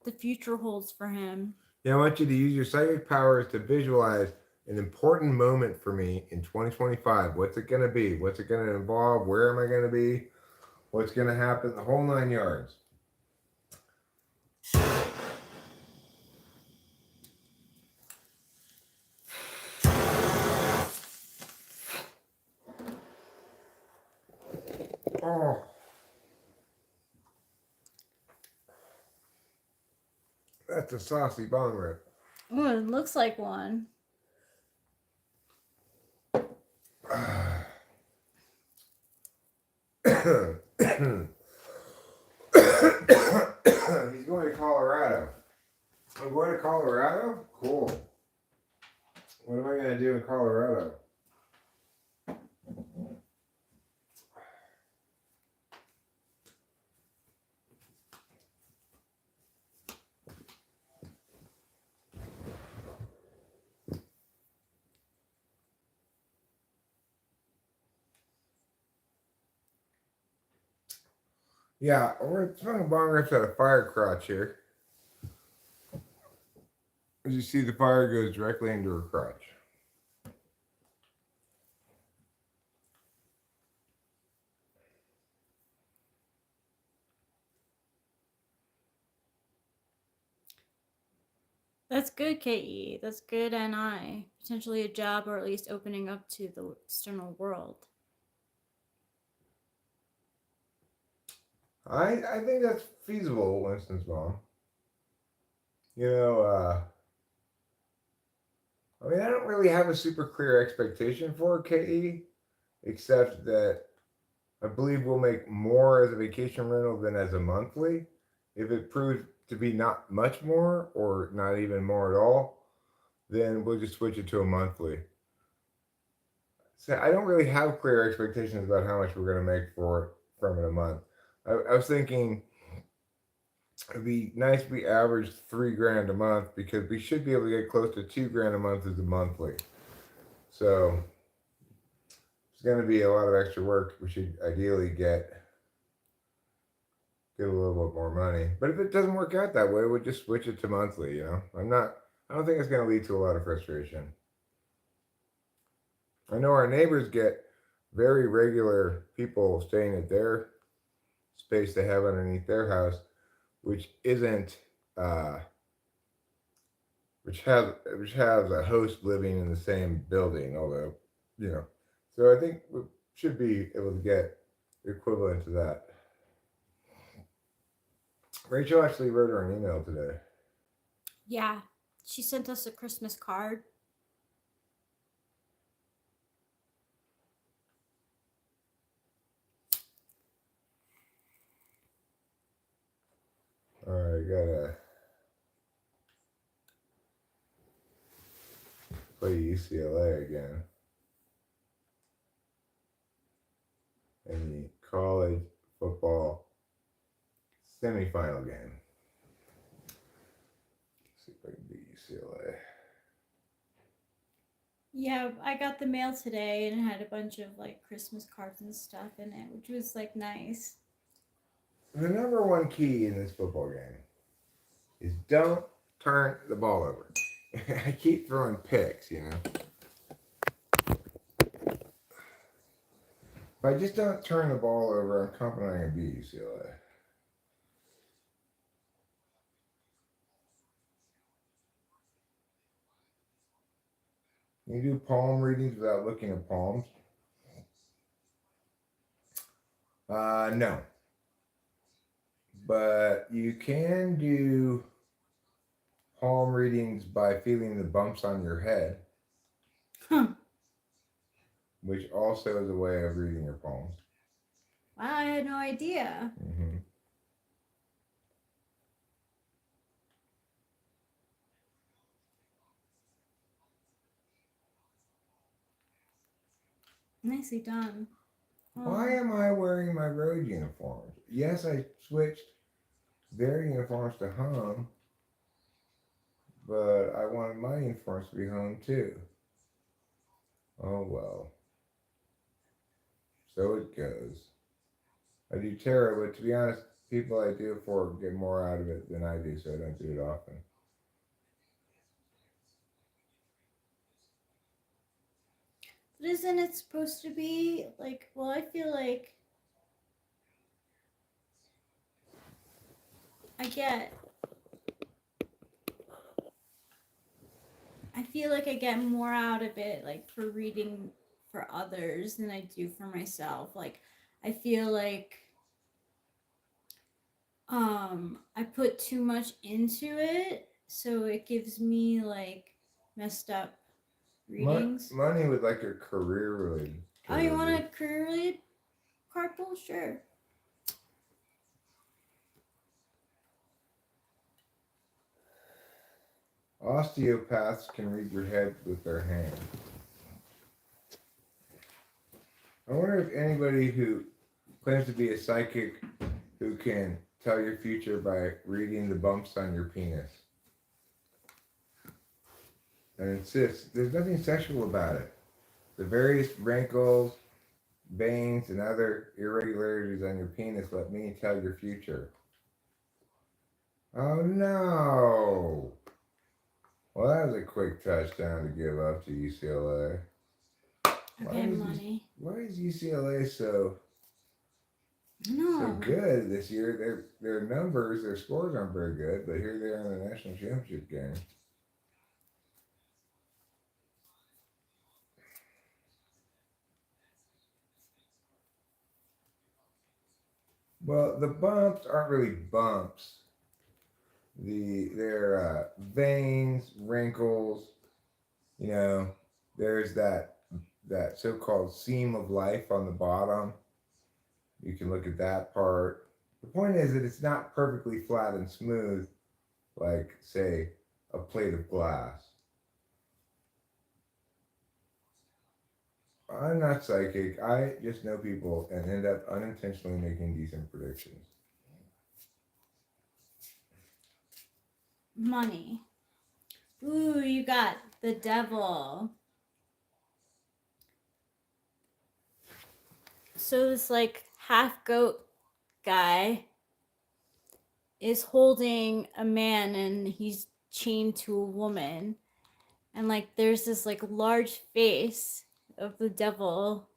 the future holds for him. Yeah, I want you to use your psychic powers to visualize an important moment for me in 2025. What's it going to be? What's it going to involve? Where am I going to be? What's going to happen? The whole 9 yards. Oh. That's a saucy bong rip. Oh, it looks like one. He's going to Colorado. I'm going to Colorado? Cool. What am I going to do in Colorado? Yeah, we're throwing bong rips at a fire crotch here. As you see, the fire goes directly into her crotch. That's good, KE. That's good, NI. Potentially a job, or at least opening up to the external world. I think that's feasible, Winston's mom. You know, I mean, I don't really have a super clear expectation for KE, except that I believe we'll make more as a vacation rental than as a monthly. If it proves to be not much more or not even more at all, then we'll just switch it to a monthly. So I don't really have clear expectations about how much we're going to make from it a month. I was thinking it'd be nice if we averaged $3,000 a month, because we should be able to get close to $2,000 a month as a monthly. So it's going to be a lot of extra work. We should ideally get a little bit more money. But if it doesn't work out that way, we'll just switch it to monthly. You know, I don't think it's going to lead to a lot of frustration. I know our neighbors get very regular people staying at their space they have underneath their house, which isn't which has a host living in the same building, although, you know. So I think we should be able to get the equivalent to that. Rachel actually wrote her an email today. Yeah, she sent us a Christmas card. All right, gotta play UCLA again in the college football semifinal game. Let's see if I can beat UCLA. Yeah, I got the mail today and it had a bunch of like Christmas cards and stuff in it, which was like nice. The number one key in this football game is don't turn the ball over. I keep throwing picks, you know. If I just don't turn the ball over, I'm confident I can beat UCLA. Can you do palm readings without looking at palms? No. But you can do palm readings by feeling the bumps on your head, Huh. which also is a way of reading your palms. Wow, I had no idea. Mm-hmm. Nicely done. Why am I wearing my road uniforms? Yes, I switched their uniforms to home, but I wanted my uniforms to be home too. Oh well. So it goes. I do tarot, but to be honest, people I do it for get more out of it than I do, so I don't do it often. But isn't it supposed to be like, well, I feel like I feel like I get more out of it, like for reading for others than I do for myself. Like, I feel like I put too much into it, so it gives me like messed up readings. Money with like a career related. Oh, you want a career related card pull? Sure. Osteopaths can read your head with their hand. I wonder if anybody who claims to be a psychic who can tell your future by reading the bumps on your penis and insists there's nothing sexual about it. The various wrinkles, veins, and other irregularities on your penis let me tell your future. Oh no! Well, that was a quick touchdown to give up to UCLA. Okay, money. Why is UCLA so No. good this year? Their numbers, their scores aren't very good, but here they are in the national championship game. Well, the bumps aren't really bumps. They're veins, wrinkles. You know, there's that so-called seam of life on the bottom. You can look at that part. The point is that it's not perfectly flat and smooth, like say a plate of glass. I'm not psychic. I just know people and end up unintentionally making decent predictions. Money. Ooh, you got the devil. So this like half goat guy is holding a man and he's chained to a woman. And like there's this like large face of the devil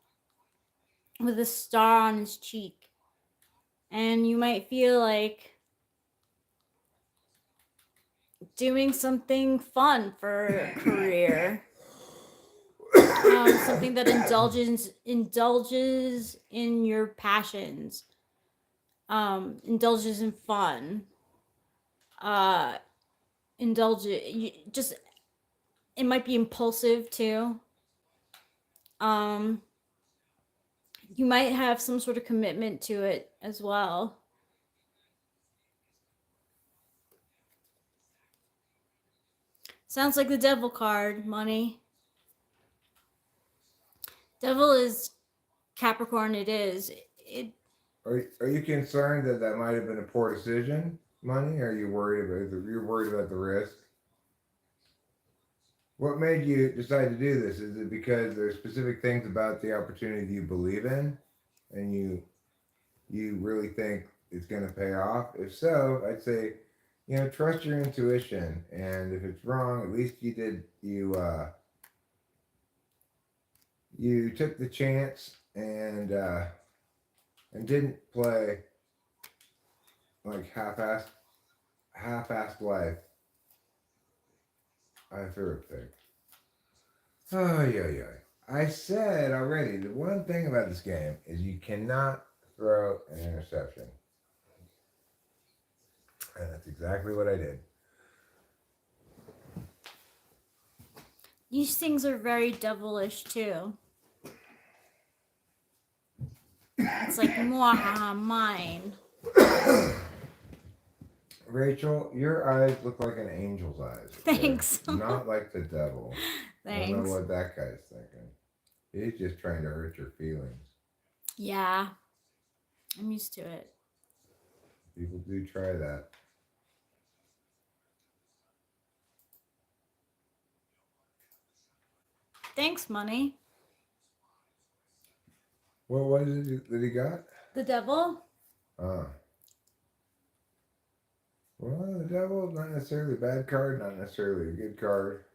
with a star on his cheek. And you might feel like doing something fun for a career. Something that indulges in your passions, indulges in fun, just it might be impulsive too. You might have some sort of commitment to it as well. Sounds like the devil card, money. Devil is Capricorn. It is. Are you concerned that might have been a poor decision, money? Are you worried about the risk? What made you decide to do this? Is it because there's specific things about the opportunity you believe in, and you really think it's going to pay off? If so, I'd say, trust your intuition, and if it's wrong, at least you took the chance and didn't play like half-assed life. I feel thick. Oh yeah. I said already, the one thing about this game is you cannot throw an interception. And that's exactly what I did. These things are very devilish too. It's like mwahaha, mine. Rachel, your eyes look like an angel's eyes. Okay? Thanks. Not like the devil. I don't Thanks. know what that guy's thinking. He's just trying to hurt your feelings. Yeah. I'm used to it. People do try that. Thanks, money. What was it that he got? The devil? Well, the devil's not necessarily a bad card, not necessarily a good card.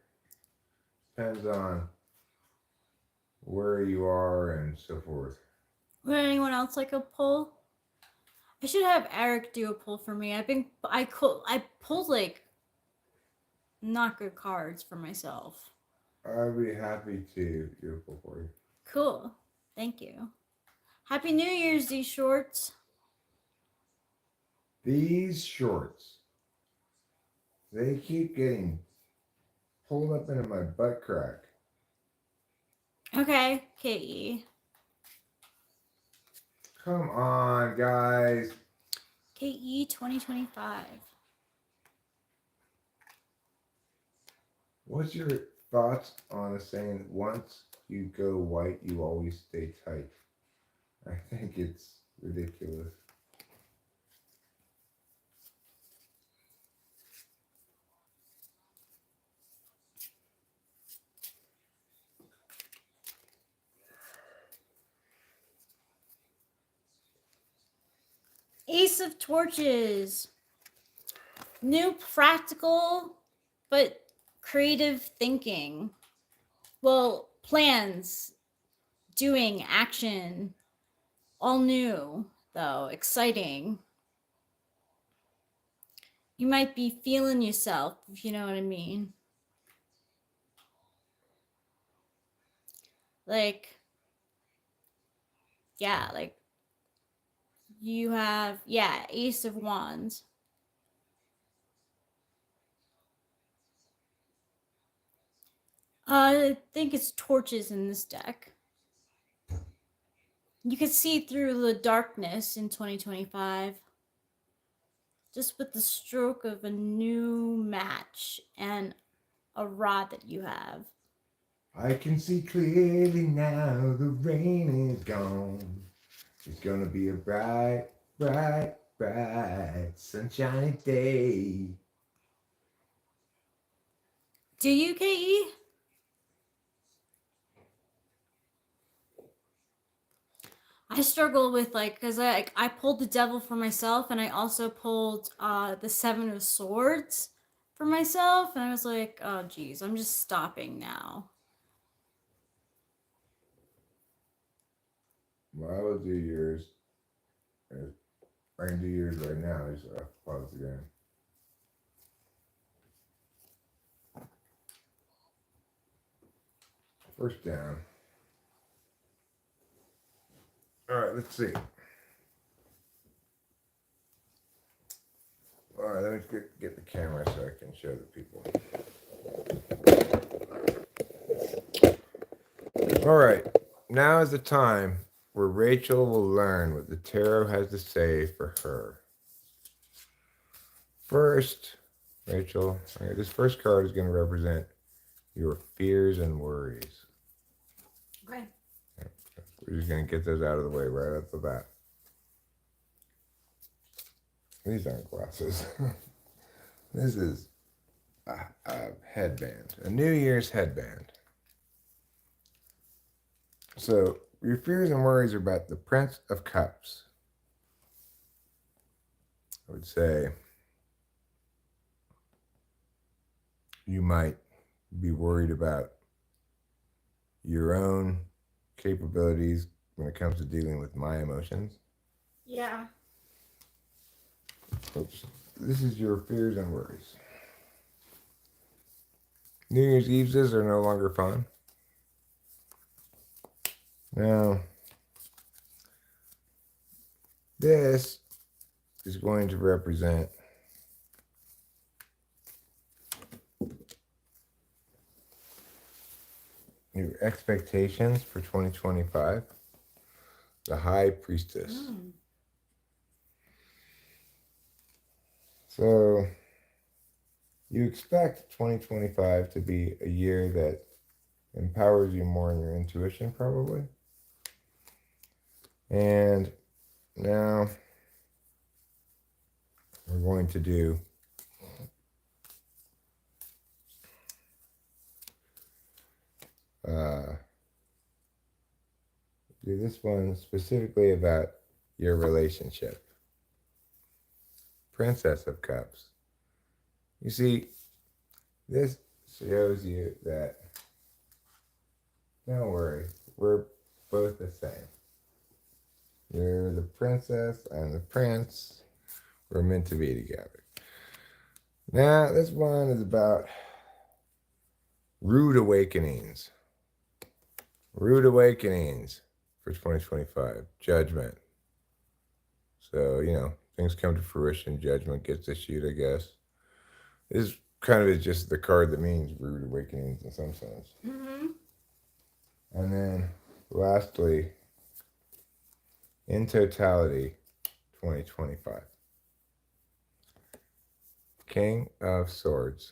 Depends on where you are and so forth. Would anyone else like a pull? I should have Eric do a pull for me. I pulled like not good cards for myself. I'd be happy to do a pull for you. Cool. Thank you. Happy New Year's, these shorts. These shorts, they keep getting pulled up into my butt crack. Okay, KE. Come on, guys. KE 2025. What's your thoughts on the saying, once you go white, you always stay tight? I think it's ridiculous. Ace of Torches. New practical but creative thinking. Well, plans, doing, action. All new, though, exciting. You might be feeling yourself, if you know what I mean. Like, yeah, like you have, yeah, Ace of Wands. I think it's torches in this deck. You can see through the darkness in 2025. Just with the stroke of a new match and a rod that you have. I can see clearly now, the rain is gone. It's gonna be a bright, bright, bright, sunshiny day. Do you, KE? I struggle with because I pulled the devil for myself, and I also pulled the Seven of Swords for myself, and I was like, oh geez, I'm just stopping now. Well, I will do yours. I can do yours right now. I just pause the game. First down. All right, let's see. All right, let me get the camera so I can show the people. All right, now is the time where Rachel will learn what the tarot has to say for her. First, Rachel, this first card is going to represent your fears and worries. Okay. We're just going to get those out of the way right off the bat. These aren't glasses. This is a headband, a New Year's headband. So your fears and worries are about the Prince of Cups. I would say you might be worried about your own capabilities when it comes to dealing with my emotions. Yeah. Oops. This is your fears and worries. New Year's Eves are no longer fun. Now, this is going to represent your expectations for 2025. The High Priestess. So you expect 2025 to be a year that empowers you more in your intuition, probably. And now we're going to do this one specifically about your relationship. Princess of Cups. You see, this shows you that, don't worry, we're both the same. You're the princess, I'm the prince. We're meant to be together. Now, this one is about rude awakenings. Rude awakenings for 2025. Judgment. So, things come to fruition. Judgment gets issued, I guess. This kind of is just the card that means rude awakenings in some sense. Mm-hmm. And then, lastly, in totality, 2025. King of Swords.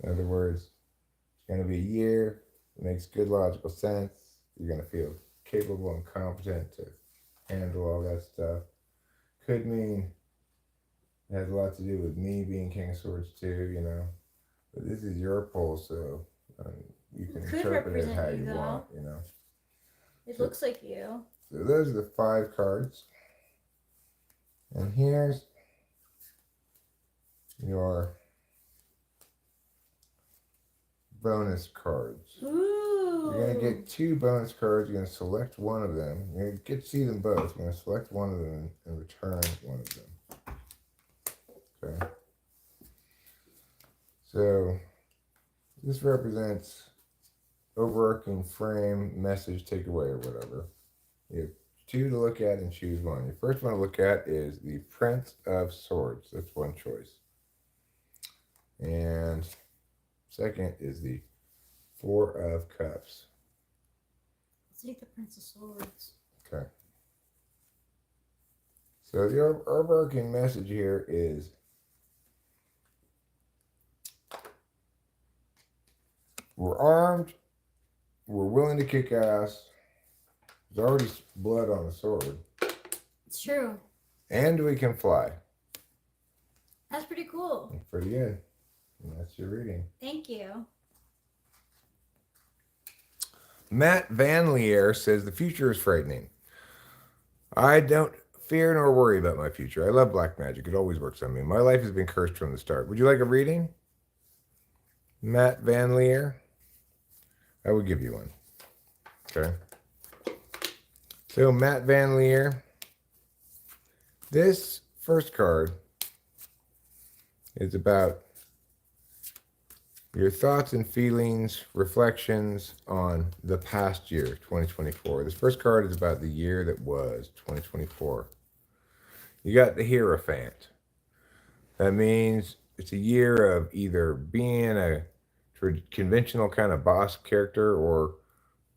In other words, it's going to be a year that makes good logical sense. You're going to feel capable and competent to handle all that stuff. Could mean it has a lot to do with me being King of Swords too, But this is your pull, so you can Could interpret it represent how you, you though. want, It So- looks like you. So those are the 5 cards. And here's your bonus cards. Ooh. You're going to get 2 bonus cards. You're going to select one of them. You're going to get to see them both. You're going to select one of them and return one of them. Okay. So this represents overarching frame, message, takeaway, or whatever. You have 2 to look at and choose one. Your first one to look at is the Prince of Swords. That's one choice. And second is the 4 of Cups. Let's take the Prince of Swords. Okay. So the overarching message here is we're armed, we're willing to kick ass. There's already blood on the sword. It's true. And we can fly. That's pretty cool. That's pretty good. And that's your reading. Thank you. Matt Van Leer says the future is frightening. I don't fear nor worry about my future. I love black magic. It always works on me. My life has been cursed from the start. Would you like a reading? Matt Van Leer? I will give you one. Okay. So Matt Van Leer, this first card is about your thoughts and feelings, reflections on the past year, 2024. This first card is about the year that was, 2024. You got the Hierophant. That means it's a year of either being a conventional kind of boss character or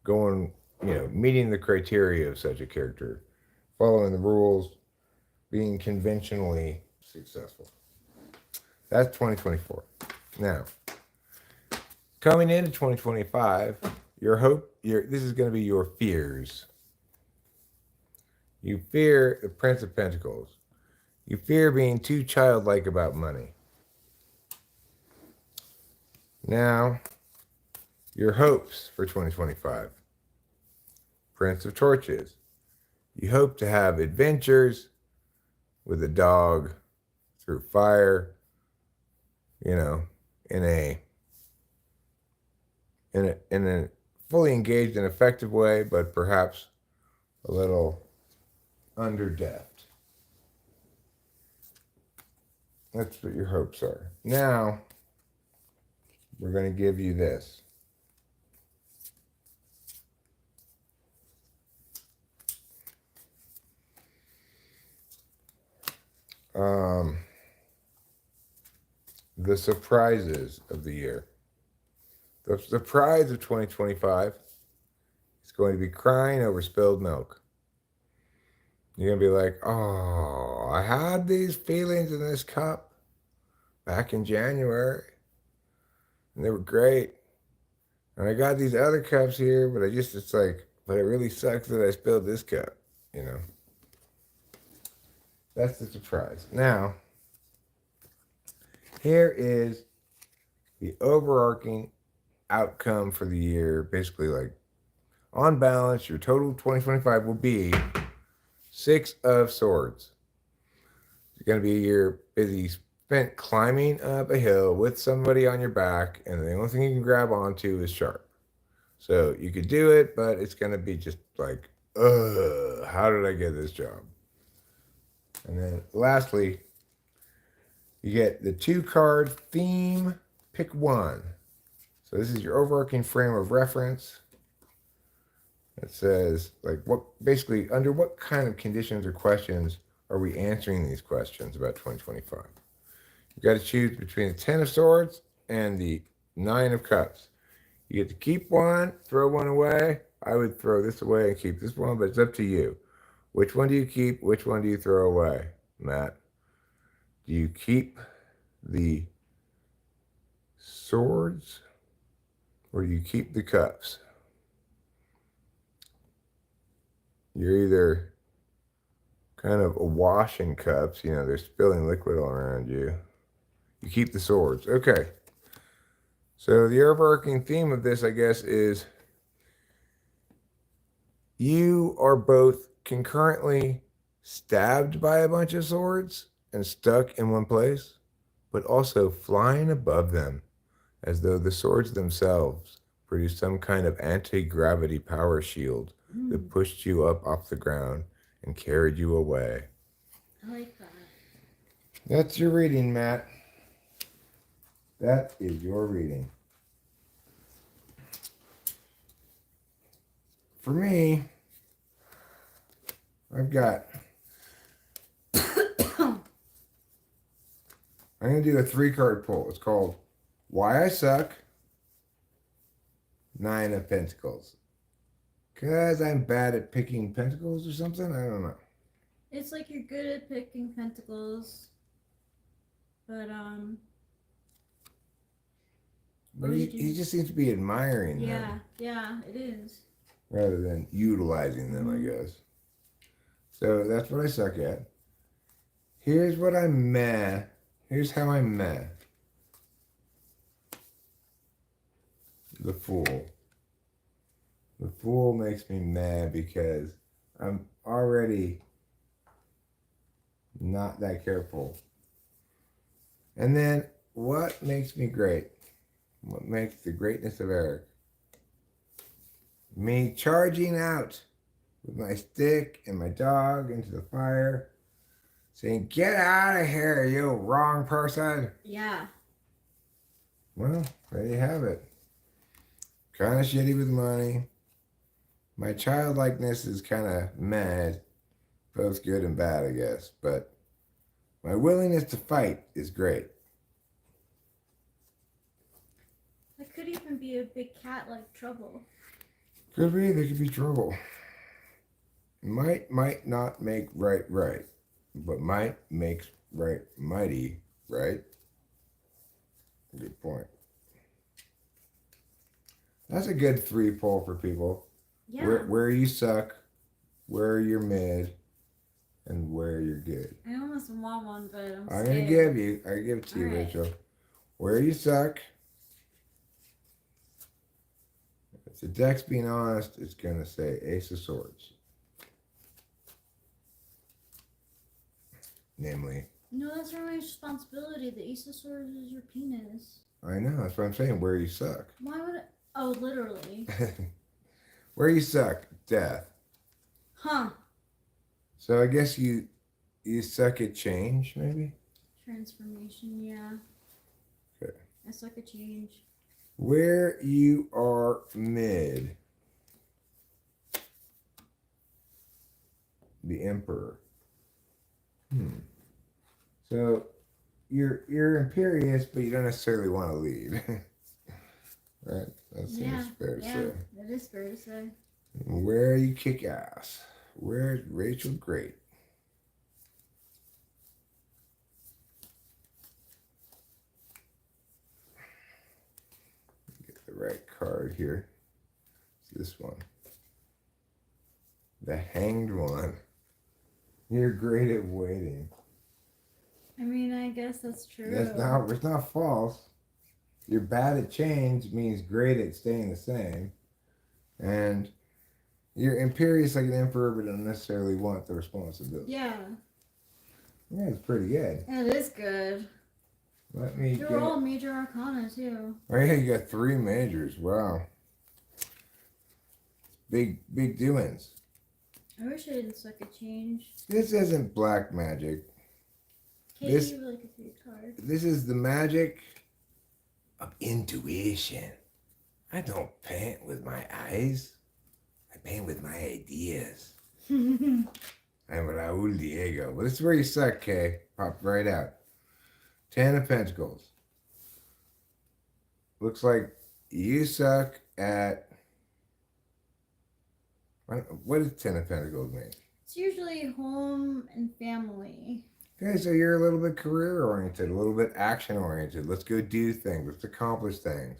going, meeting the criteria of such a character, following the rules, being conventionally successful. That's 2024. Now, coming into 2025, this is going to be your fears. You fear the Prince of Pentacles. You fear being too childlike about money. Now, your hopes for 2025. Prince of Torches. You hope to have adventures with a dog through fire, in a fully engaged and effective way, but perhaps a little underdeft. That's what your hopes are. Now, we're going to give you this. The surprises of the year. The surprise of 2025 is going to be crying over spilled milk. You're going to be like, oh, I had these feelings in this cup back in January, and they were great. And I got these other cups here, but it's like, but it really sucks that I spilled this cup, you know? That's the surprise. Now, here is the overarching outcome for the year. Basically, like, on balance, your total 2025 will be 6 of Swords. It's going to be a year busy spent climbing up a hill with somebody on your back, and the only thing you can grab onto is sharp. So you could do it, but it's going to be just like, how did I get this job? And then lastly, you get the 2-card theme, pick one. So this is your overarching frame of reference. It says, like, what basically, under what kind of conditions or questions are we answering these questions about 2025? You got to choose between the 10 of Swords and the 9 of Cups. You get to keep one, throw one away. I would throw this away and keep this one, but it's up to you. Which one do you keep? Which one do you throw away, Matt? Do you keep the Swords or do you keep the Cups? You're either kind of awash in cups, you know, they're spilling liquid all around you. You keep the Swords. Okay. So the overarching theme of this, I guess, is you are both concurrently stabbed by a bunch of swords and stuck in one place, but also flying above them as though the swords themselves produce some kind of anti-gravity power shield that pushed you up off the ground and carried you away. I like that. That's your reading, Matt. That is your reading. For me, I've got... I'm going to do a 3-card pull. It's called Why I Suck, 9 of Pentacles. Because I'm bad at picking pentacles or something? I don't know. It's like you're good at picking pentacles, but But he just seems to be admiring them. Yeah, it is. Rather than utilizing them, I guess. So that's what I suck at. Here's what I'm meh. Here's how I'm meh. The Fool. The Fool makes me mad because I'm already not that careful. And then what makes me great? What makes the greatness of Eric? Me charging out with my stick and my dog into the fire, saying, "Get out of here, you wrong person." Yeah. Well, there you have it. Kind of shitty with money. My childlikeness is kind of mad. Both good and bad, I guess. But my willingness to fight is great. That could even be a big cat like trouble. Could be. There could be trouble. Might not make right, but might makes right mighty, right? Good point. That's a good 3 pull for people. Yeah. Where you suck, where you're mid, and where you're good. I almost want one, but I'm I'm scared. gonna give it to you, All right. Rachel. Where you suck. If the deck's being honest, it's gonna say Ace of Swords. Namely. No, that's not my responsibility. The Ace of Swords is your penis. I know, that's what I'm saying. Where you suck. Why would it? Oh, literally. Where you suck, death. Huh. So I guess you suck at change, maybe? Transformation, yeah. Okay. I suck at change. Where you are mid. The Emperor. So you're imperious, but you don't necessarily want to lead. Right? That seems Yeah, fair to yeah, say. that is fair to say. Where you kick ass? Where's Rachel Great? Get the right card here. It's this one. The Hanged One. You're great at waiting. I mean, I guess that's true. It's not false. You're bad at change means great at staying the same. And you're imperious like an emperor, but don't necessarily want the responsibility. Yeah, Yeah, it's pretty good. it is good. Let me They're all major arcana too. Oh yeah, you got 3 majors. Wow. Big doings. I wish I didn't suck at change. This isn't black magic. Katie, This- you like a 3 card. This is the magic of intuition. I don't paint with my eyes. I paint with my ideas. I'm Raul Diego. But this is where you suck, Kay. Pop right out. 10 of Pentacles. Looks like you suck at... What does 10 of Pentacles mean? It's usually home and family. Okay, so you're a little bit career-oriented, a little bit action-oriented. Let's go do things. Let's accomplish things.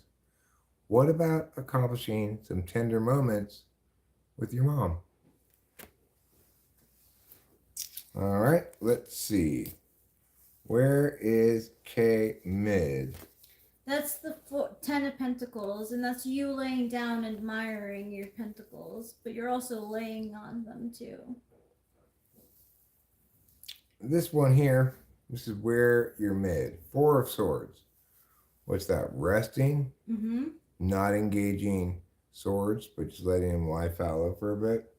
What about accomplishing some tender moments with your mom? All right, let's see. Where is K mid? That's the 10 of Pentacles, and that's you laying down and admiring your pentacles, but you're also laying on them too. This one here, this is where you're mid. 4 of Swords. What's that? Resting, Mm-hmm. not engaging swords, but just letting them lie fallow for a bit.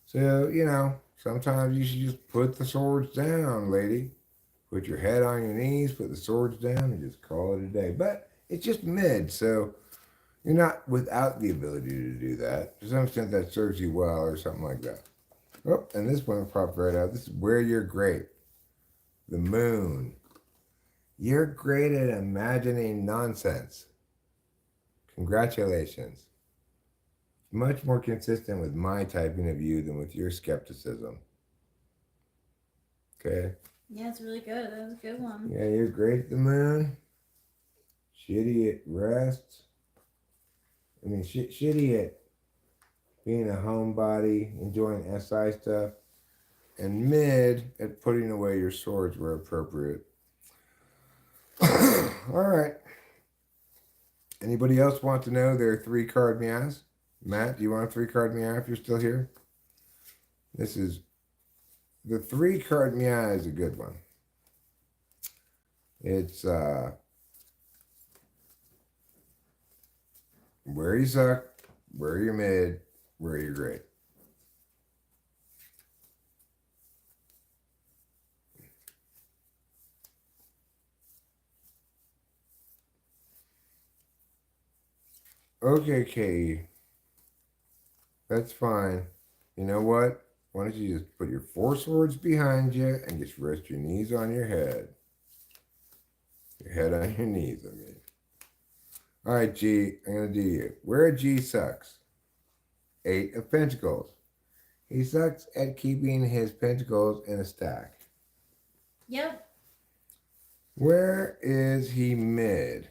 So, you know, sometimes you should just put the swords down, lady. Put your head on your knees, put the swords down, and just call it a day. But it's just mid, so you're not without the ability to do that. To some extent, that serves you well or something like that. Oh, and this one popped right out. This is where you're great. The Moon. You're great at imagining nonsense. Congratulations. Much more consistent with my typing of you than with your skepticism. Okay? Yeah, it's really good. That was a good one. Yeah, you're great at the Moon. Shitty at rest. I mean, shitty at being a homebody, enjoying SI stuff. And mid at putting away your swords where appropriate. All right. Anybody else want to know their 3-card meows? Matt, do you want a 3-card meow if you're still here? This is the 3-card meow is a good one. It's where you suck, where you're mid, where you're great. Okay, Katie. That's fine. You know what? Why don't you just put your 4 swords behind you and just rest your knees on your head. Your head on your knees, I mean. All right, G, I'm going to do you. Where G sucks? 8 of Pentacles. He sucks at keeping his pentacles in a stack. Yep. Where is he mid?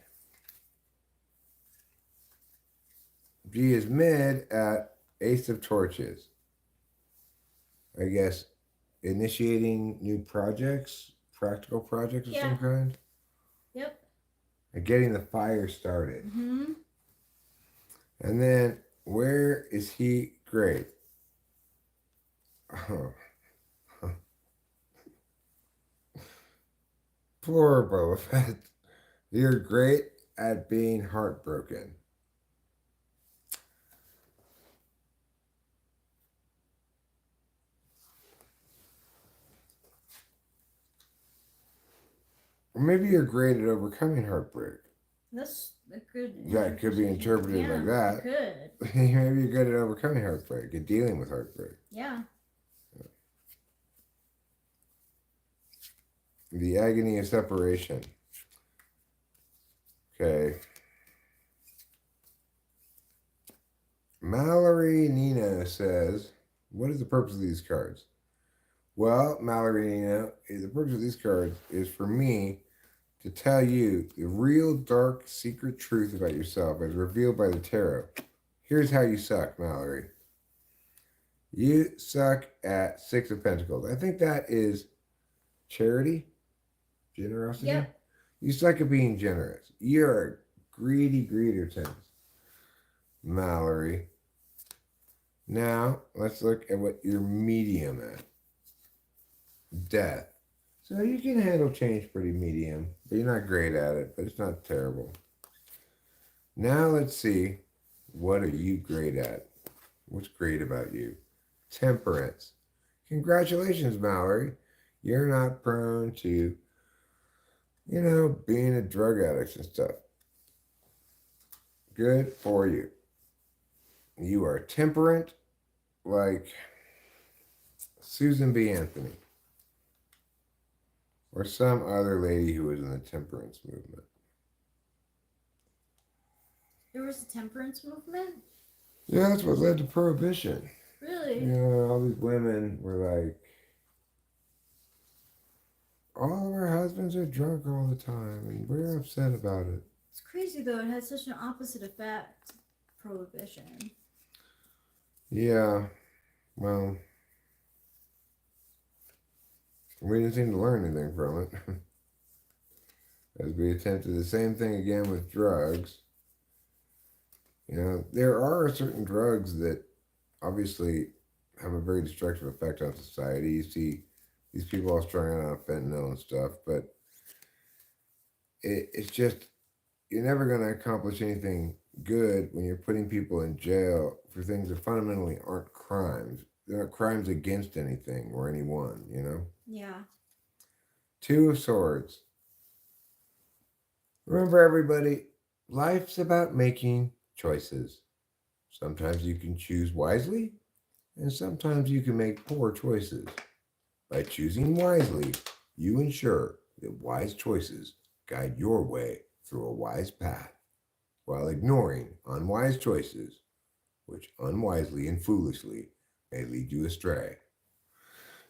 G is mid at Ace of Torches. I guess initiating new projects, practical projects of some kind. Yep. And getting the fire started. Mm-hmm. And then where is he great? Oh. Poor Boba Fett. You're great at being heartbroken. Or maybe you're great at overcoming heartbreak. That's a good. Yeah, it could be interpreted like that. It could. Maybe you're good at overcoming heartbreak, at dealing with heartbreak. Yeah. The agony of separation. Okay. Mallory Nino says, what is the purpose of these cards? Well, Mallory Nino, the purpose of these cards is for me to tell you the real dark secret truth about yourself as revealed by the tarot. Here's how you suck, Mallory. You suck at Six of Pentacles. I think that is charity, generosity. Yep. You suck at being generous. You're a greedy greeterton, Mallory. Now, let's look at what you're medium at. Death. So you can handle change pretty medium, but you're not great at it, but it's not terrible. Now let's see, what are you great at? What's great about you? Temperance. Congratulations, Mallory. You're not prone to, being a drug addict and stuff. Good for you. You are temperate like Susan B. Anthony. Or some other lady who was in the temperance movement. There was a temperance movement? Yeah, that's what led to Prohibition. Really? All these women were like, all of our husbands are drunk all the time, and we're upset about it. It's crazy though, it had such an opposite effect, Prohibition. Yeah, well, we didn't seem to learn anything from it. As we attempted the same thing again with drugs. There are certain drugs that obviously have a very destructive effect on society. You see these people all strung out on fentanyl and stuff, but it's just, you're never going to accomplish anything good when you're putting people in jail for things that fundamentally aren't crimes. They're not crimes against anything or anyone, Yeah. Two of Swords. Remember, everybody, life's about making choices. Sometimes you can choose wisely, and sometimes you can make poor choices. By choosing wisely, you ensure that wise choices guide your way through a wise path, while ignoring unwise choices, which unwisely and foolishly may lead you astray.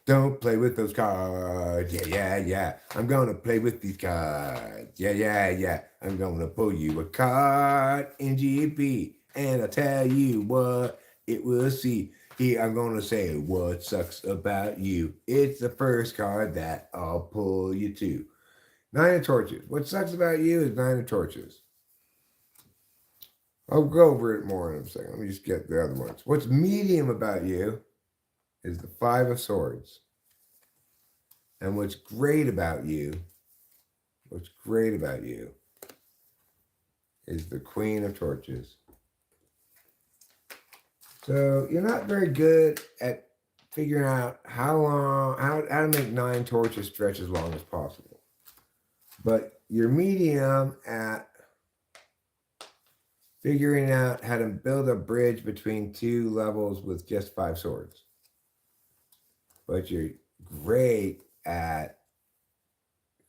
Don't play with those cards. Yeah. I'm going to play with these cards. Yeah. I'm going to pull you a card in GP, and I'll tell you what it will see. Here I'm going to say what sucks about you. It's the first card that I'll pull you to. Nine of Torches. What sucks about you is Nine of Torches. I'll go over it more in a second. Let me just get the other ones. What's medium about you is the Five of Swords. And what's great about you is the Queen of Torches. So you're not very good at figuring out how to make 9 torches stretch as long as possible. But you're medium at figuring out how to build a bridge between 2 levels with just 5 swords. But you're great at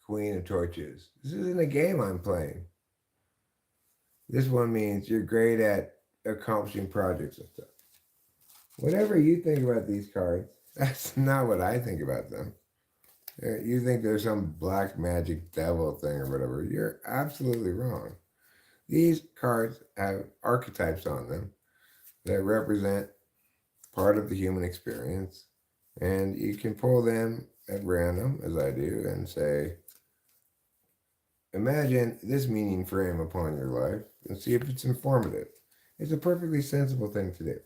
Queen of Torches. This isn't a game I'm playing. This one means you're great at accomplishing projects and stuff. Whatever you think about these cards, that's not what I think about them. You think there's some black magic devil thing or whatever. You're absolutely wrong. These cards have archetypes on them that represent part of the human experience. And you can pull them at random, as I do, and say, imagine this meaning frame upon your life and see if it's informative. It's a perfectly sensible thing to do.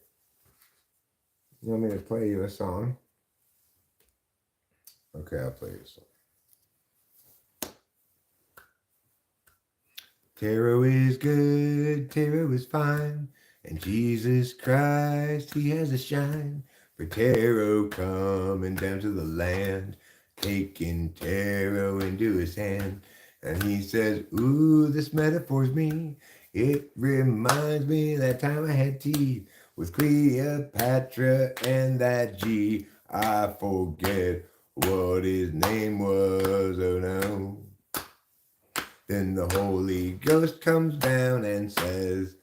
You want me to play you a song? Okay, I'll play you a song. Tarot is good, tarot is fine, and Jesus Christ, he has a shine. For tarot coming down to the land, taking tarot into his hand. And he says, ooh, this metaphor's me. It reminds me that time I had tea with Cleopatra and that G. I forget what his name was, oh no. Then the Holy Ghost comes down and says,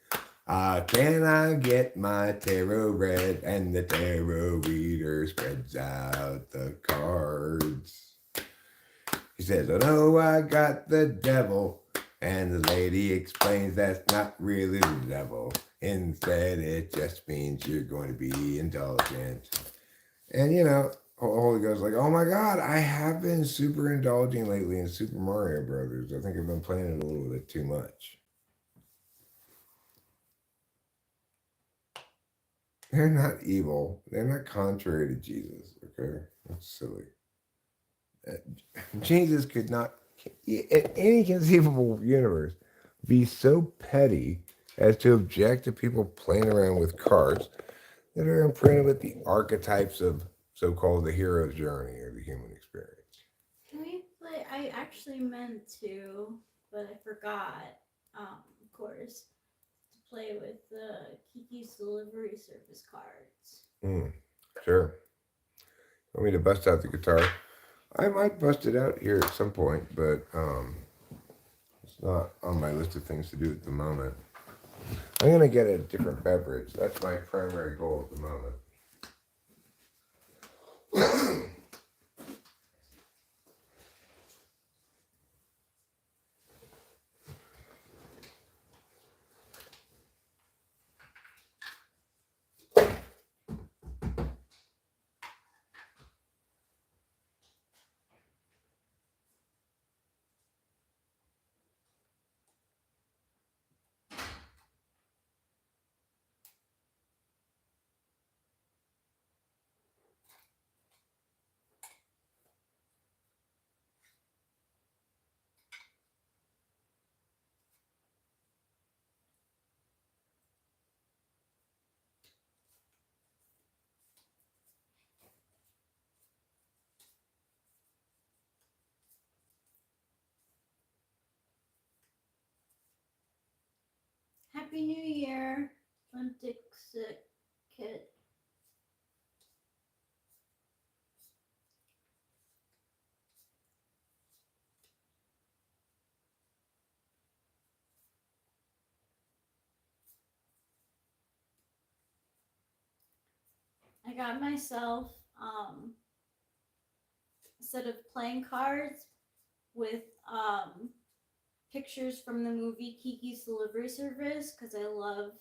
Can I get my tarot read? And the tarot reader spreads out the cards. He says, oh no, I got the devil. And the lady explains that's not really the devil. Instead, it just means you're going to be indulgent. And you know, Holy Ghost like, oh my God, I have been super indulging lately in Super Mario Brothers. I think I've been playing it a little bit too much. They're not evil. They're not contrary to Jesus. Okay, that's silly. Jesus could not, in any conceivable universe, be so petty as to object to people playing around with cards that are imprinted with the archetypes of so-called the hero's journey or the human experience. Can we play? I actually meant to, but I forgot. Of course, to play with the Kiki's Delivery Service cards. Sure. Want me to bust out the guitar? I might bust it out here at some point, but it's not on my list of things to do at the moment. I'm going to get a different beverage. That's my primary goal at the moment. Happy New Year, Dixit Kit. I got myself a set of playing cards with pictures from the movie Kiki's Delivery Service because I love.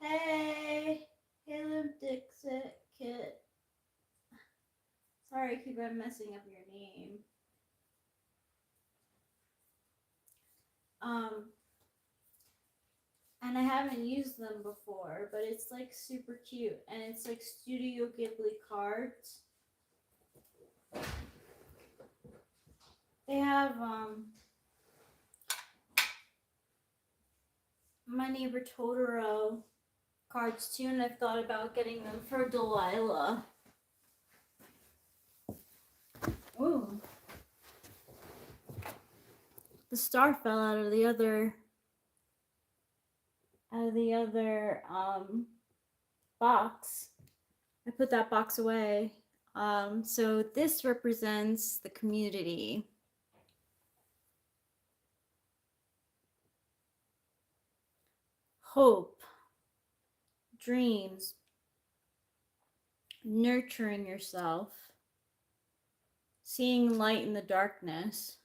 Hey, Limp Dixit Kit. Sorry, I keep on messing up your name. And I haven't used them before, but it's like super cute, and it's like Studio Ghibli cards. They have My Neighbor Totoro cards too, and I've thought about getting them for Delilah. Ooh. The star fell out of the other box. I put that box away. So this represents the community. Hope, dreams, nurturing yourself, seeing light in the darkness.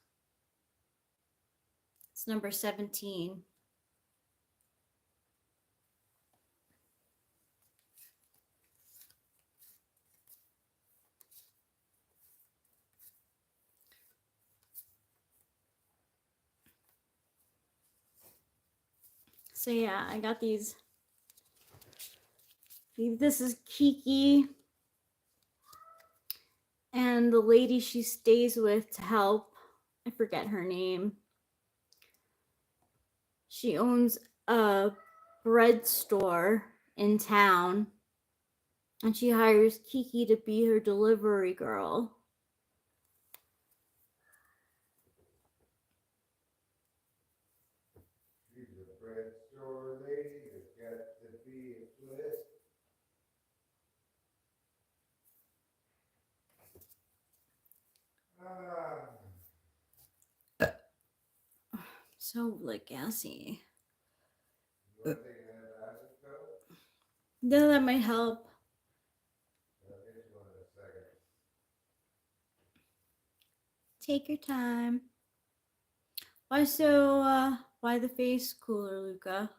It's number 17. So yeah, I got these. This is Kiki and the lady she stays with to help. I forget her name. She owns a bread store in town, and she hires Kiki to be her delivery girl. She's a bread store lady. It's got to be a split. So like gassy. You want to take that Then that might help. Take your time. Why the face cooler, Luca?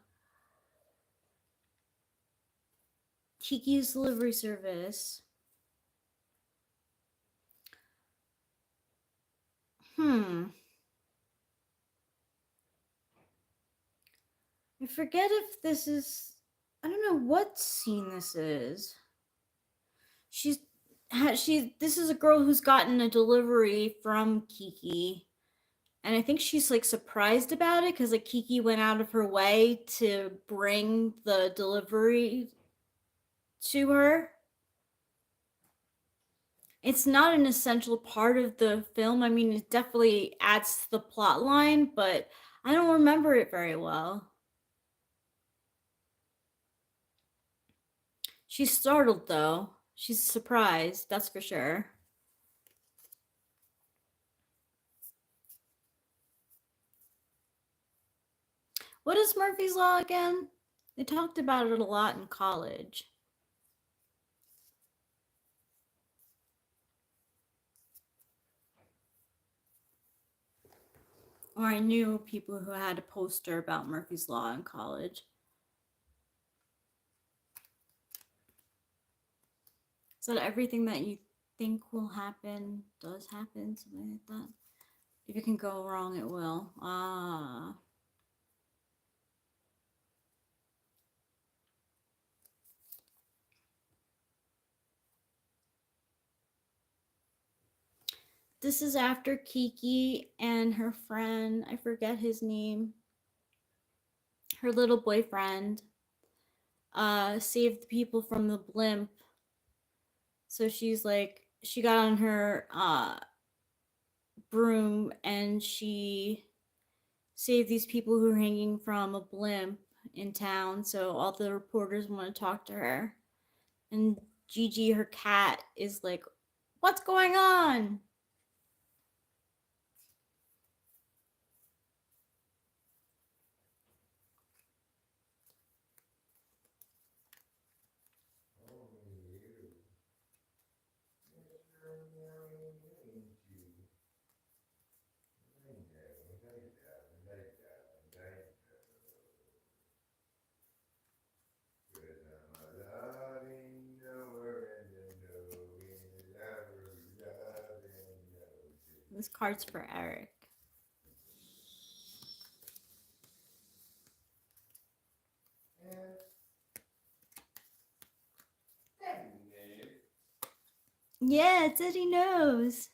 Kiki's delivery service. I forget if this is. I don't know what scene this is. This is a girl who's gotten a delivery from Kiki, and I think she's like surprised about it because like Kiki went out of her way to bring the delivery to her. It's not an essential part of the film. I mean, it definitely adds to the plot line, but I don't remember it very well. She's startled though. She's surprised, that's for sure. What is Murphy's Law again? They talked about it a lot in college. Or I knew people who had a poster about Murphy's Law in college. So that everything that you think will happen does happen, something like that. If it can go wrong, it will. This is after Kiki and her friend, I forget his name, her little boyfriend, saved the people from the blimp. So she's like, she got on her broom and she saved these people who were hanging from a blimp in town. So all the reporters want to talk to her. And Gigi, her cat, is like, what's going on? This card's for Eric. Yeah, it's Eddie knows.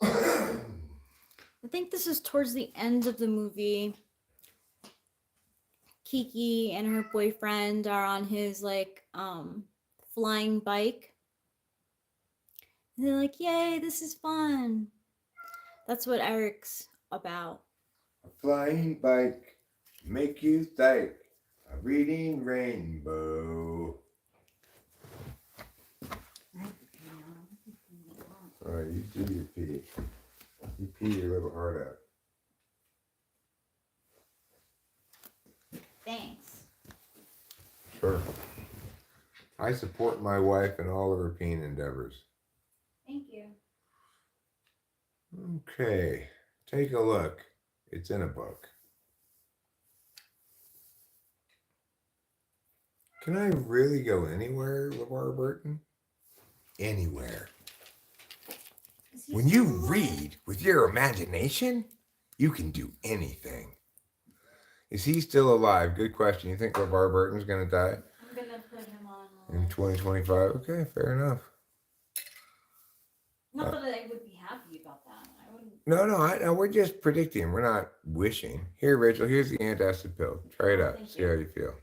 I think this is towards the end of the movie. Kiki and her boyfriend are on his like flying bike. And they're like, yay, this is fun. That's what Eric's about. A flying bike, make you think. A reading rainbow. Alright, you do your pee. You pee your little heart out. Thanks. Sure. I support my wife in all of her peeing endeavors. Thank you. Okay, take a look. It's in a book. Can I really go anywhere, LeVar Burton? Anywhere. When you read with your imagination, you can do anything. Is he still alive? Good question. You think LeVar Burton's going to die? I'm going to put him on in 2025? Okay, fair enough. Not that I would be happy about that. I wouldn't. No, we're just predicting. We're not wishing. Here, Rachel, here's the antacid pill. Try it out. See how you feel.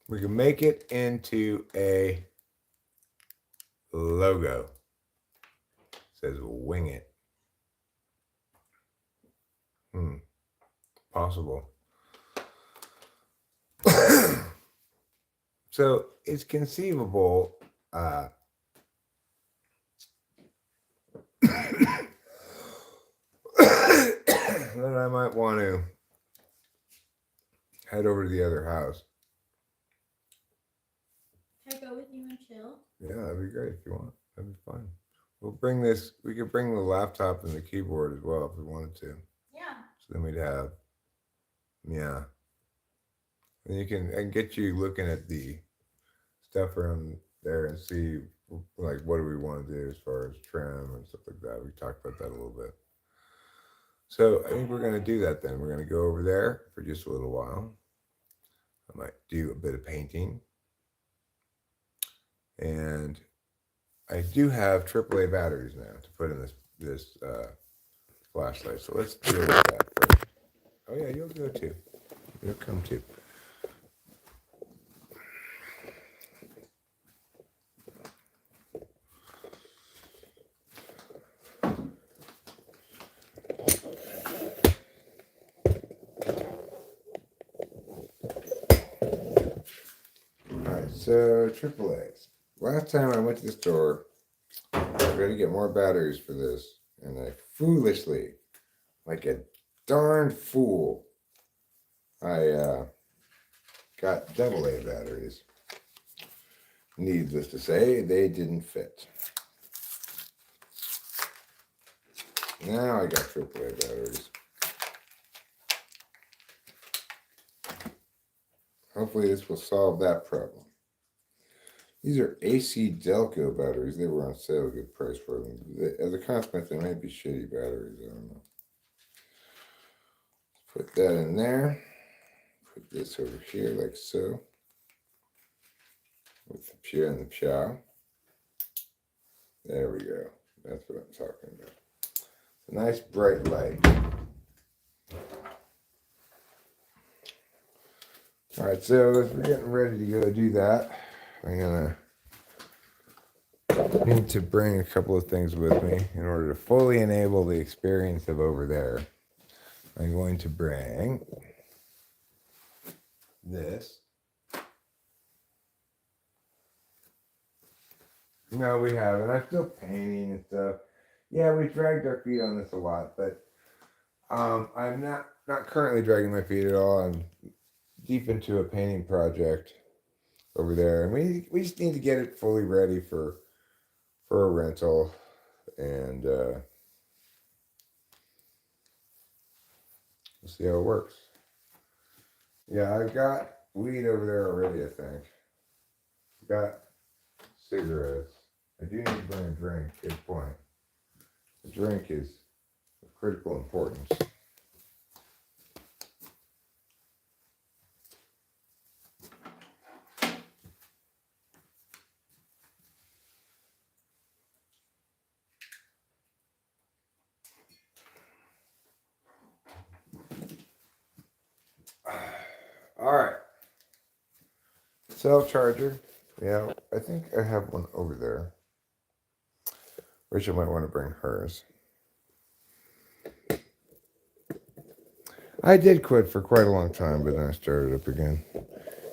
We can make it into a logo. It says wing it. Possible. So it's conceivable then I might want to head over to the other house. Can I go with you and chill? Yeah, that'd be great if you want. That'd be fun. We'll bring this. We could bring the laptop and the keyboard as well if we wanted to. Yeah. So then we'd have, yeah. And I can get you looking at the stuff around there and see like what do we want to do as far as trim and stuff like that. We talked about that a little bit. So I think we're going to do that then. We're going to go over there for just a little while. I might do a bit of painting. And I do have AAA batteries now to put in this flashlight. So let's deal with that first. Oh yeah, you'll go too. You'll come too. Alright, so AAAs. Last time I went to the store, I was going to get more batteries for this, and I foolishly, like a darn fool, I got AA batteries. Needless to say, they didn't fit. Now I got AAA batteries. Hopefully this will solve that problem. These are AC Delco batteries. They were on sale, good price for them. As a consequence, they might be shitty batteries. I don't know. Put that in there. Put this over here like so. With the pew and the chow. There we go. That's what I'm talking about. A nice bright light. Alright, so as we're getting ready to go do that, I'm gonna need to bring a couple of things with me in order to fully enable the experience of over there. I'm going to bring this. No, we haven't. I'm still painting and stuff. Yeah, we dragged our feet on this a lot, but I'm not currently dragging my feet at all. I'm deep into a painting project over there, and we just need to get it fully ready for a rental, and we'll see how it works. Yeah, I've got weed over there already, I think. Got cigarettes. I do need to bring a drink. Good point. The drink is of critical importance. All right. Cell charger. Yeah, I think I have one over there. Rachel might want to bring hers. I did quit for quite a long time, but then I started up again.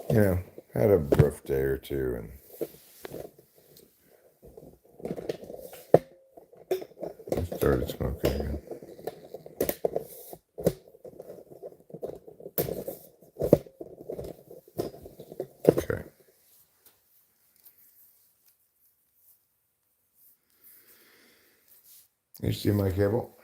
You know, had a rough day or two, and I started smoking again. Okay. You see my cable?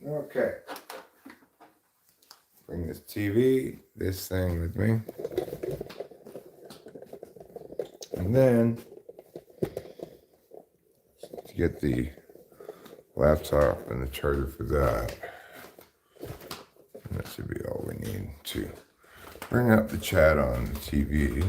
Okay. Bring this TV, this thing with me. And then to get the laptop and the charger for that. And that should be all we need to bring up the chat on the TV.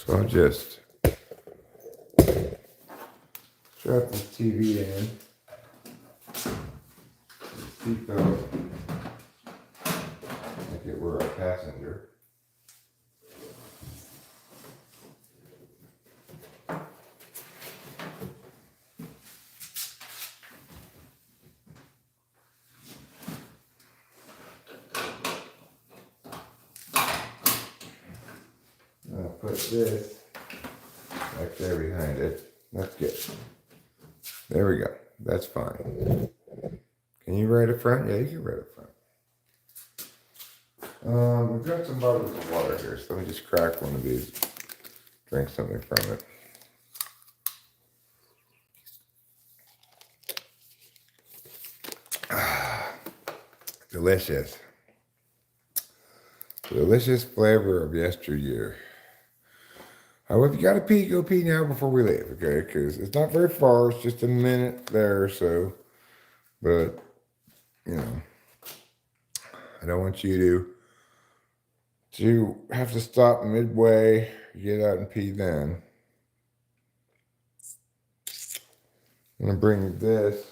So I'll just strap this TV in. Seatbelt. Like it were a passenger. I'll put this back there behind it. That's good. There we go. That's fine. Can you ride it front? Yeah, you can ride it front. We've got some bottles of water here, so let me just crack one of these. Drink something from it. Delicious. Delicious flavor of yesteryear. However, if you gotta pee, go pee now before we leave, okay? Because it's not very far, it's just a minute there or so. But, you know, I don't want you to have to stop midway, get out and pee then. I'm gonna bring this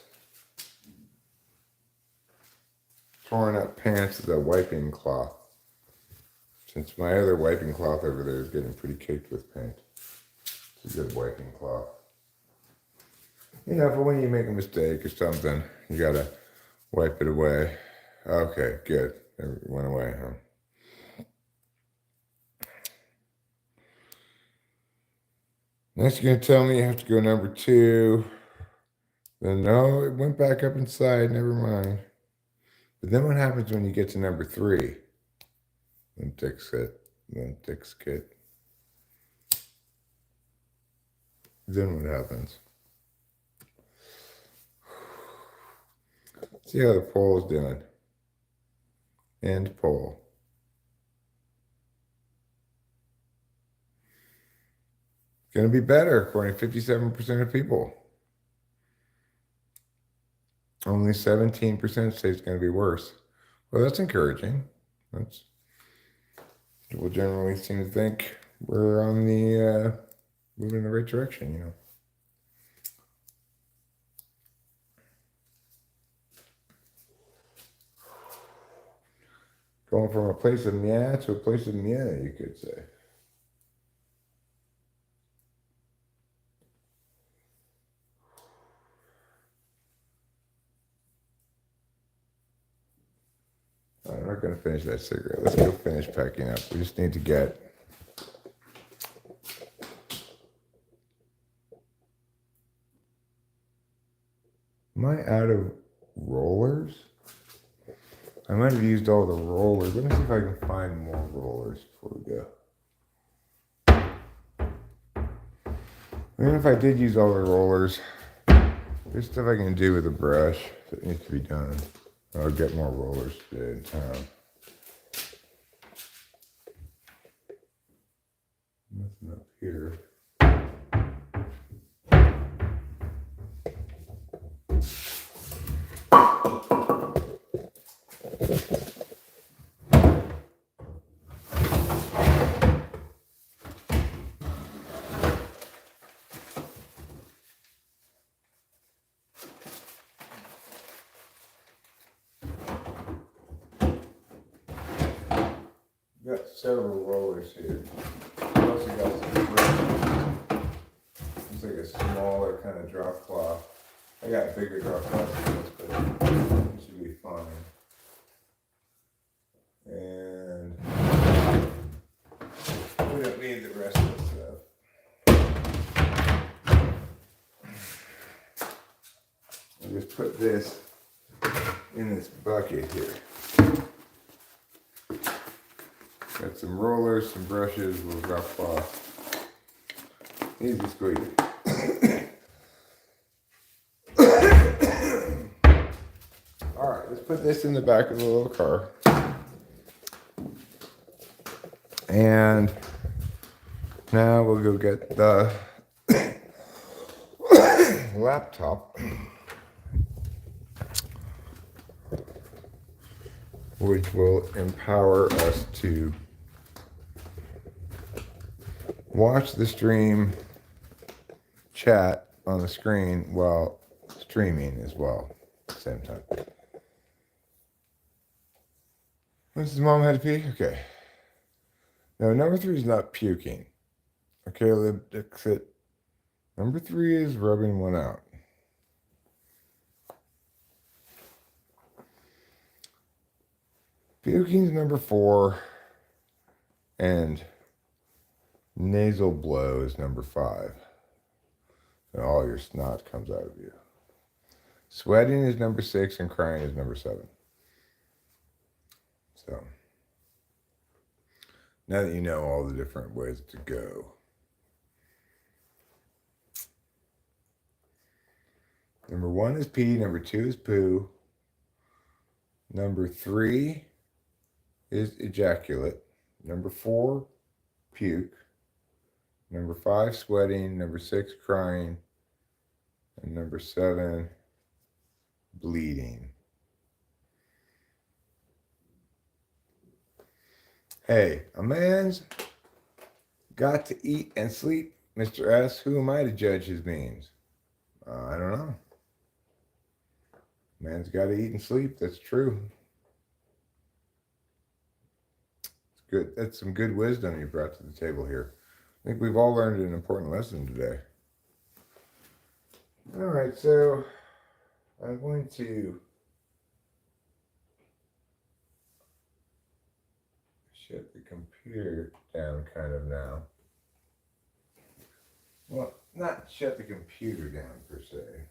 torn up pants as a wiping cloth. Since my other wiping cloth over there is getting pretty caked with paint. It's a good wiping cloth. You know, for when you make a mistake or something, you gotta wipe it away. Okay, good. It went away, huh? Next, you're gonna tell me you have to go number 2. Then no, it went back up inside, never mind. But then what happens when you get to number 3? Then fix it. Then fix it. Then what happens? See how the pole is doing. End pole. Going to be better, according to 57% of people. Only 17% say it's going to be worse. Well, that's encouraging. People generally seem to think we're on the moving in the right direction, you know. Going from a place of meow to a place of meow, you could say. I'm not going to finish that cigarette. Let's go finish packing up. We just need to get Am I out of rollers? I might have used all the rollers. Let me see if I can find more rollers before we go. Even if I did use all the rollers, there's stuff I can do with a brush that needs to be done. I'll get more rollers today in town. Nothing up here. Got several rollers here. I also got some brushes. It's like a smaller kind of drop cloth. I got bigger drop cloths than this, but it should be fine. And we don't need the rest of the stuff. I'll just put this in this bucket here. Got some rollers, some brushes, a little drop cloth. Easy squeeze. Alright, let's put this in the back of the little car. And now we'll go get the laptop, which will empower us to watch the stream chat on the screen while streaming as well at the same time. Once his mom had to pee? Okay. No, number 3 is not puking. Okay, exit. Number 3 is rubbing one out. Puking's number 4, and nasal blow is number 5. And all your snot comes out of you. Sweating is number 6, and crying is number 7. So, now that you know all the different ways to go. Number 1 is pee, number 2 is poo. Number 3 is ejaculate. Number 4, puke. Number 5, sweating. Number 6, crying. And number 7, bleeding. Hey, a man's got to eat and sleep, Mr. S. Who am I to judge his means? I don't know. Man's got to eat and sleep. That's true. It's good. That's some good wisdom you brought to the table here. I think we've all learned an important lesson today. All right, so I'm going to shut the computer down kind of now. Well, not shut the computer down per se.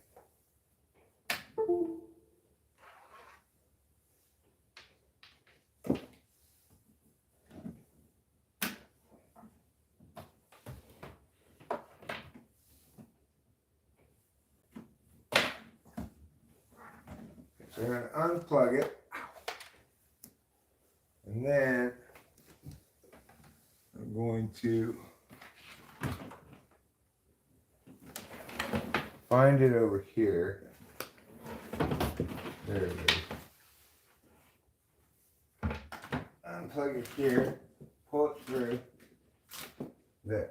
So we're going to unplug it. And then I'm going to find it over here. There it is. Unplug it here. Pull it through. There.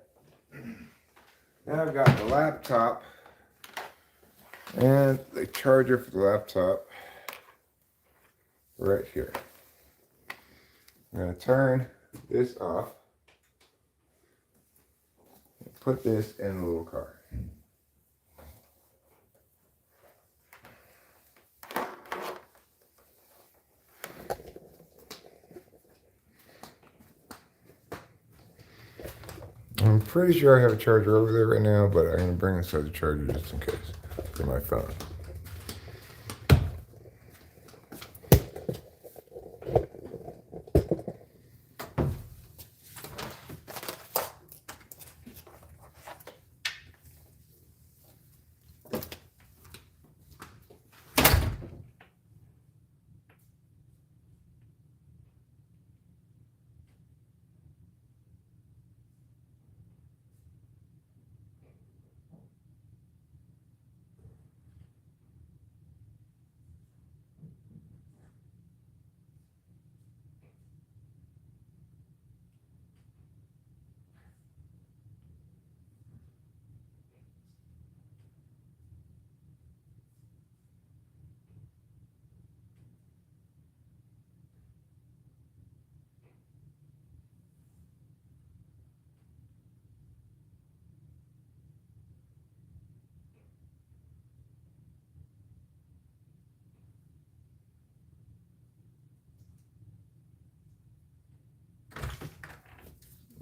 Now I've got the laptop and the charger for the laptop right here. I'm going to turn this off and put this in the little car. I'm pretty sure I have a charger over there right now, but I'm going to bring this other charger just in case for my phone.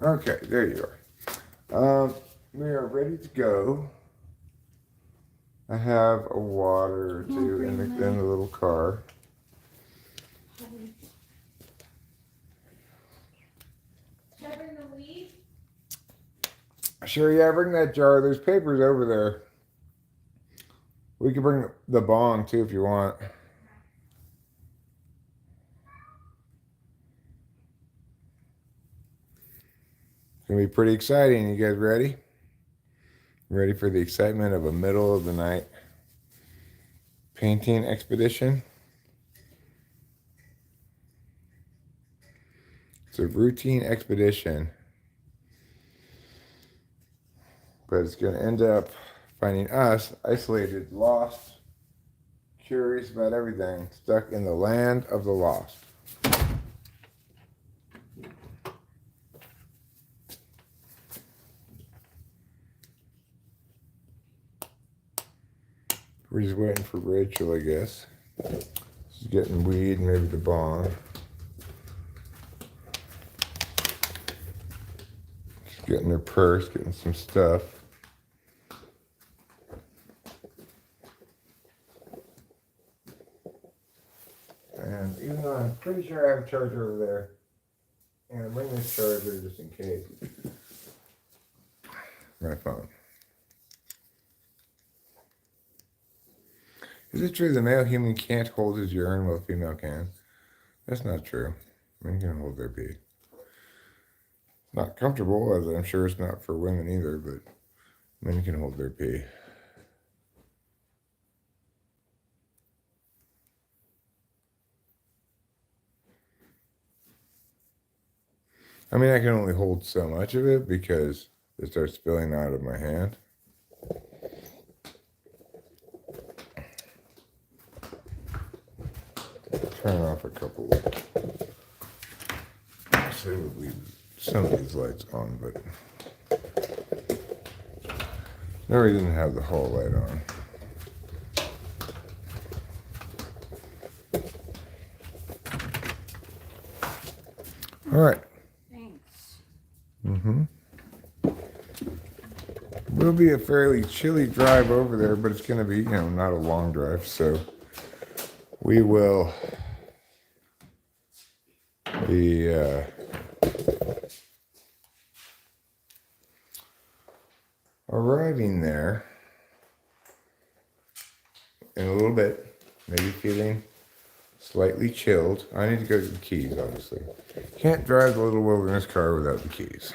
Okay, there you are. We are ready to go. I have a water or two in the little car. Should I bring the weed? Sure, yeah, bring that jar. There's papers over there. We can bring the bong too if you want. It's going to be pretty exciting. You guys ready? Ready for the excitement of a middle of the night painting expedition? It's a routine expedition But it's going to end up finding us isolated, lost, curious about everything, stuck in the land of the lost. We're just waiting for Rachel, I guess. She's getting weed, maybe the bong. She's getting her purse, getting some stuff. And even though I'm pretty sure I have a charger over there, and I'm bringing this charger just in case. My phone. Is it true the male human can't hold his urine while the female can? That's not true. Men can hold their pee. Not comfortable, as I'm sure it's not for women either, but men can hold their pee. I mean, I can only hold so much of it because it starts spilling out of my hand. Turn off a couple. Actually, we'll leave some of these lights on, but no reason to have the hall light on. All right. Thanks. Will be a fairly chilly drive over there, but it's going to be, not a long drive, so we will be arriving there in a little bit, maybe feeling slightly chilled. I need to go get the keys, obviously. Can't drive the little wilderness car without the keys.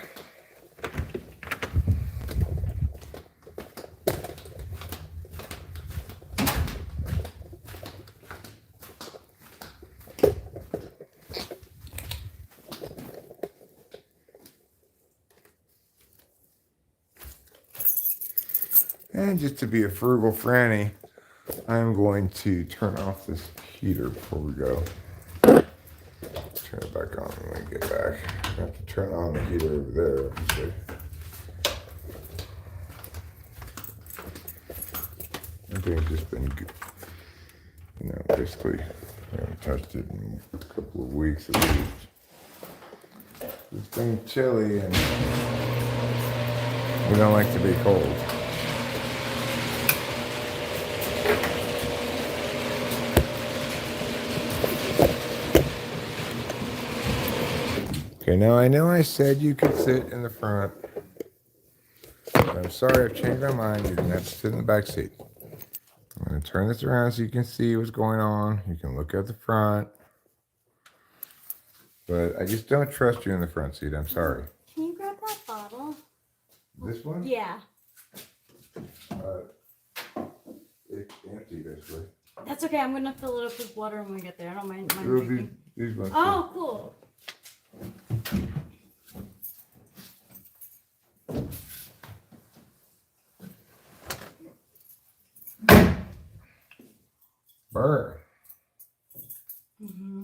And just to be a frugal Franny, I'm going to turn off this heater before we go. Turn it back on when we get back. I have to turn on the heater over there, obviously. I think it's just been, basically, I haven't touched it in a couple of weeks at least. It's been chilly and we don't like to be cold. Okay, now I know I said you could sit in the front, but I'm sorry I've changed my mind. You're going to have to sit in the back seat. I'm going to turn this around so you can see what's going on. You can look at the front. But I just don't trust you in the front seat. I'm sorry. Can you grab that bottle? This one? Yeah. It's empty, basically. That's okay. I'm gonna fill it up with water when we get there. I don't mind It'll be drinking. these ones. Oh, cool. Burr. Mm-hmm.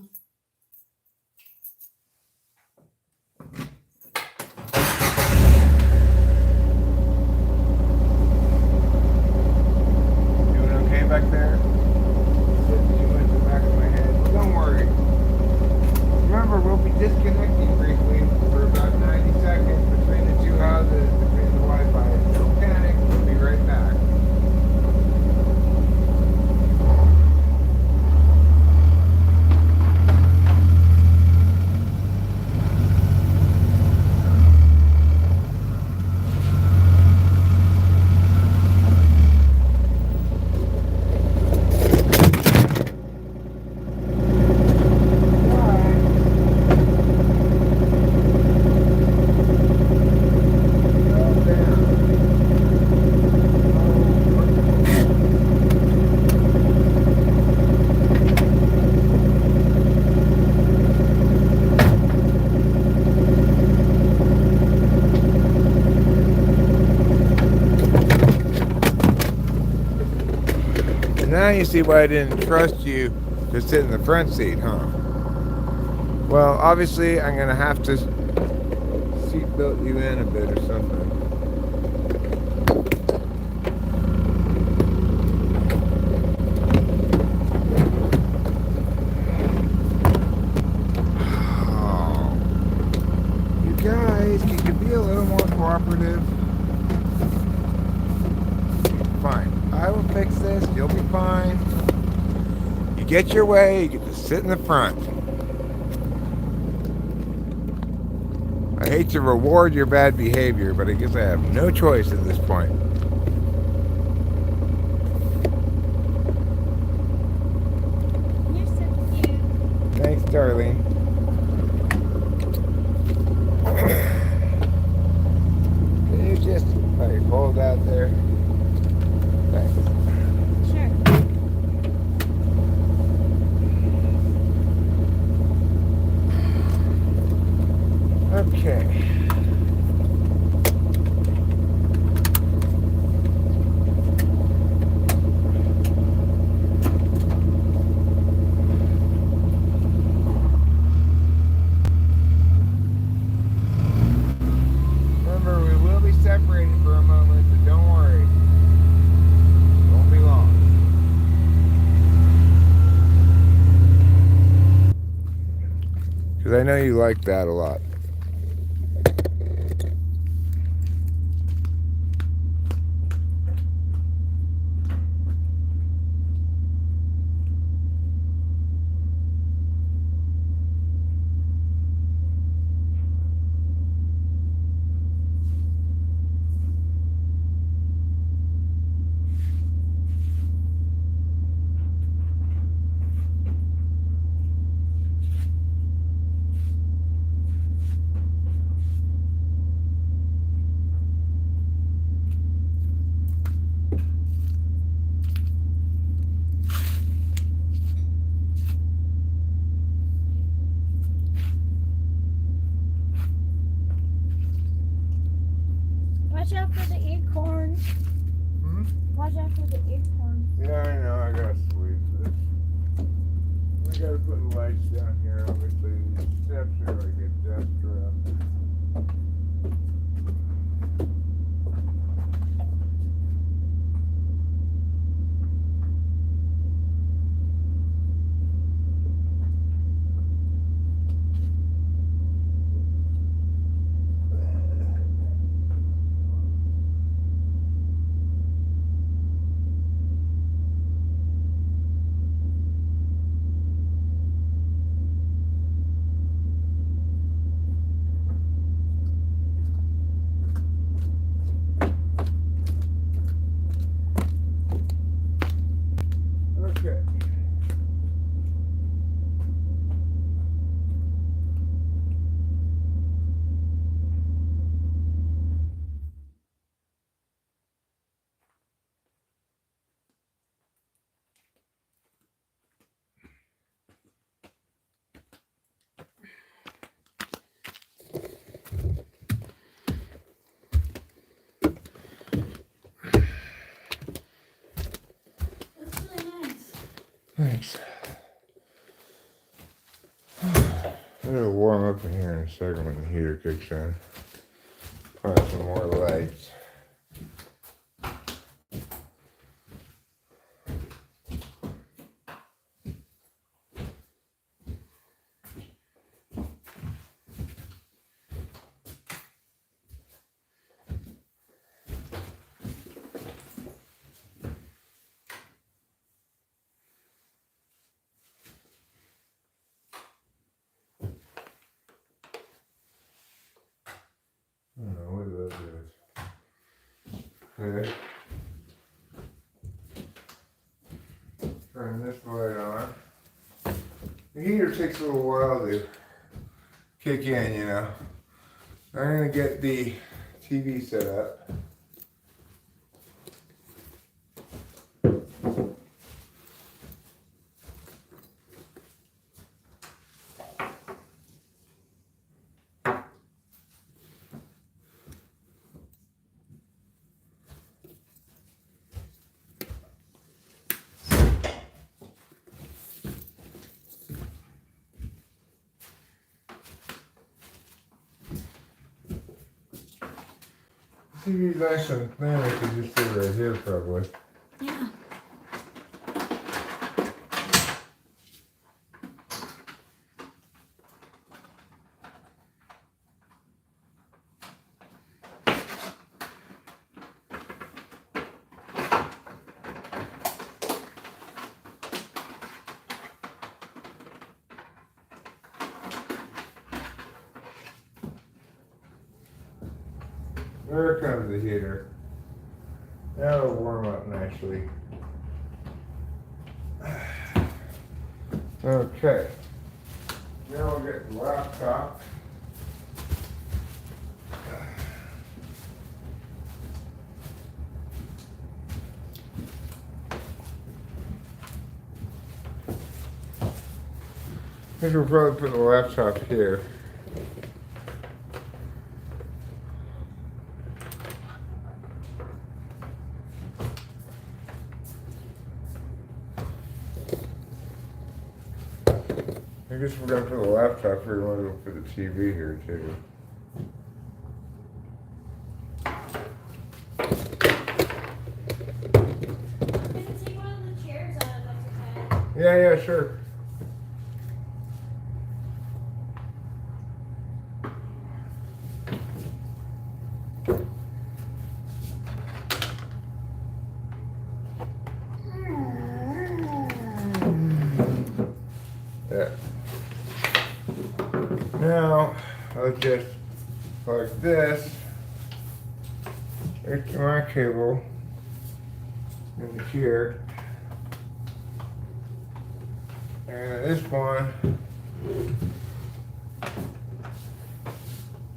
Doing okay back there? You went to the back of my head. Well, don't worry. Remember, we'll be disconnecting briefly for about 90 seconds between the two houses, between the Wi-Fi. Don't panic. We'll be right back. you see why I didn't trust you to sit in the front seat, huh? Well, obviously, I'm going to have to seatbelt you in a bit or something. Oh, you guys, you could be a little more cooperative. Fine. I will fix this. You'll be fine. You get your way, you get to sit in the front. I hate to reward your bad behavior, but I guess I have no choice at this point. You're so cute. Thanks, darling. Can you just hold out there? Thanks. Sure. Okay. Remember, we will be separated for a moment, but don't worry. Won't be long. Because I know you like that a lot. Watch out for the acorns. Hmm? Watch out for the acorns. Yeah, I know. I gotta squeeze this. I gotta put the lights down here. Obviously, these steps are like a death trap. Okay. That's really nice. Thanks. It'll warm up in here in a second when the heater kicks in. Put some more lights. I don't know, what do those do? Okay. Turn this light on. The heater takes a little while to kick in, you know. I'm gonna get the TV set up. TV's nice and thin. I could just sit right here probably. Yeah. There comes the heater. That'll warm up nicely. Okay. Now we'll get the laptop. I think we'll probably put the laptop here. I guess we're gonna put the laptop here. We might as well put the TV here too. You can take one of the chairs out, that's okay. Yeah, sure. Yeah. Now, I'll just plug this into my cable in here. And this one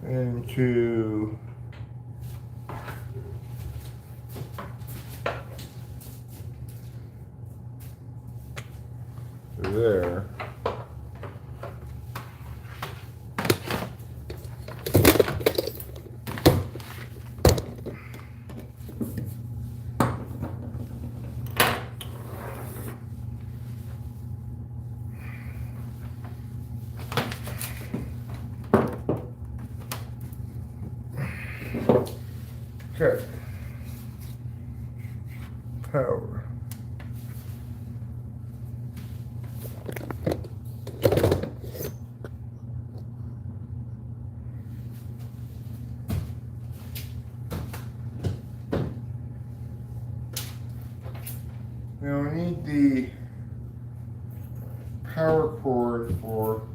into there. Okay. Power. Now we need the power cord for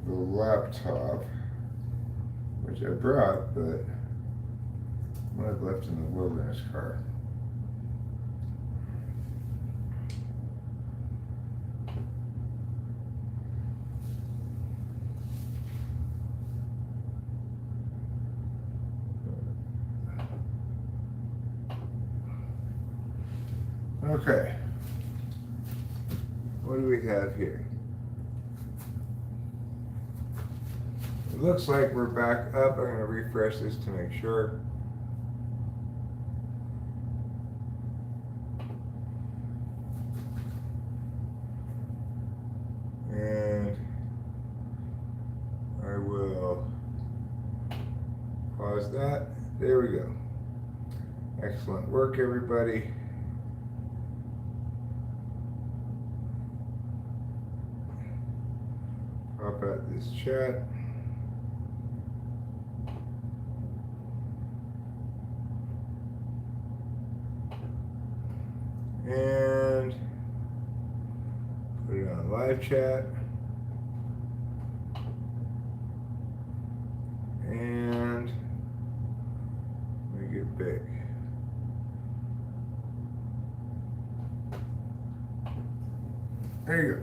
the laptop, which I brought, but might have left in the wilderness car. Okay. What do we have here? It looks like we're back up. I'm going to refresh this to make sure. And I will pause that. There we go. Excellent work, everybody. Pop out this chat. And put it on live chat. And make it big. There you go.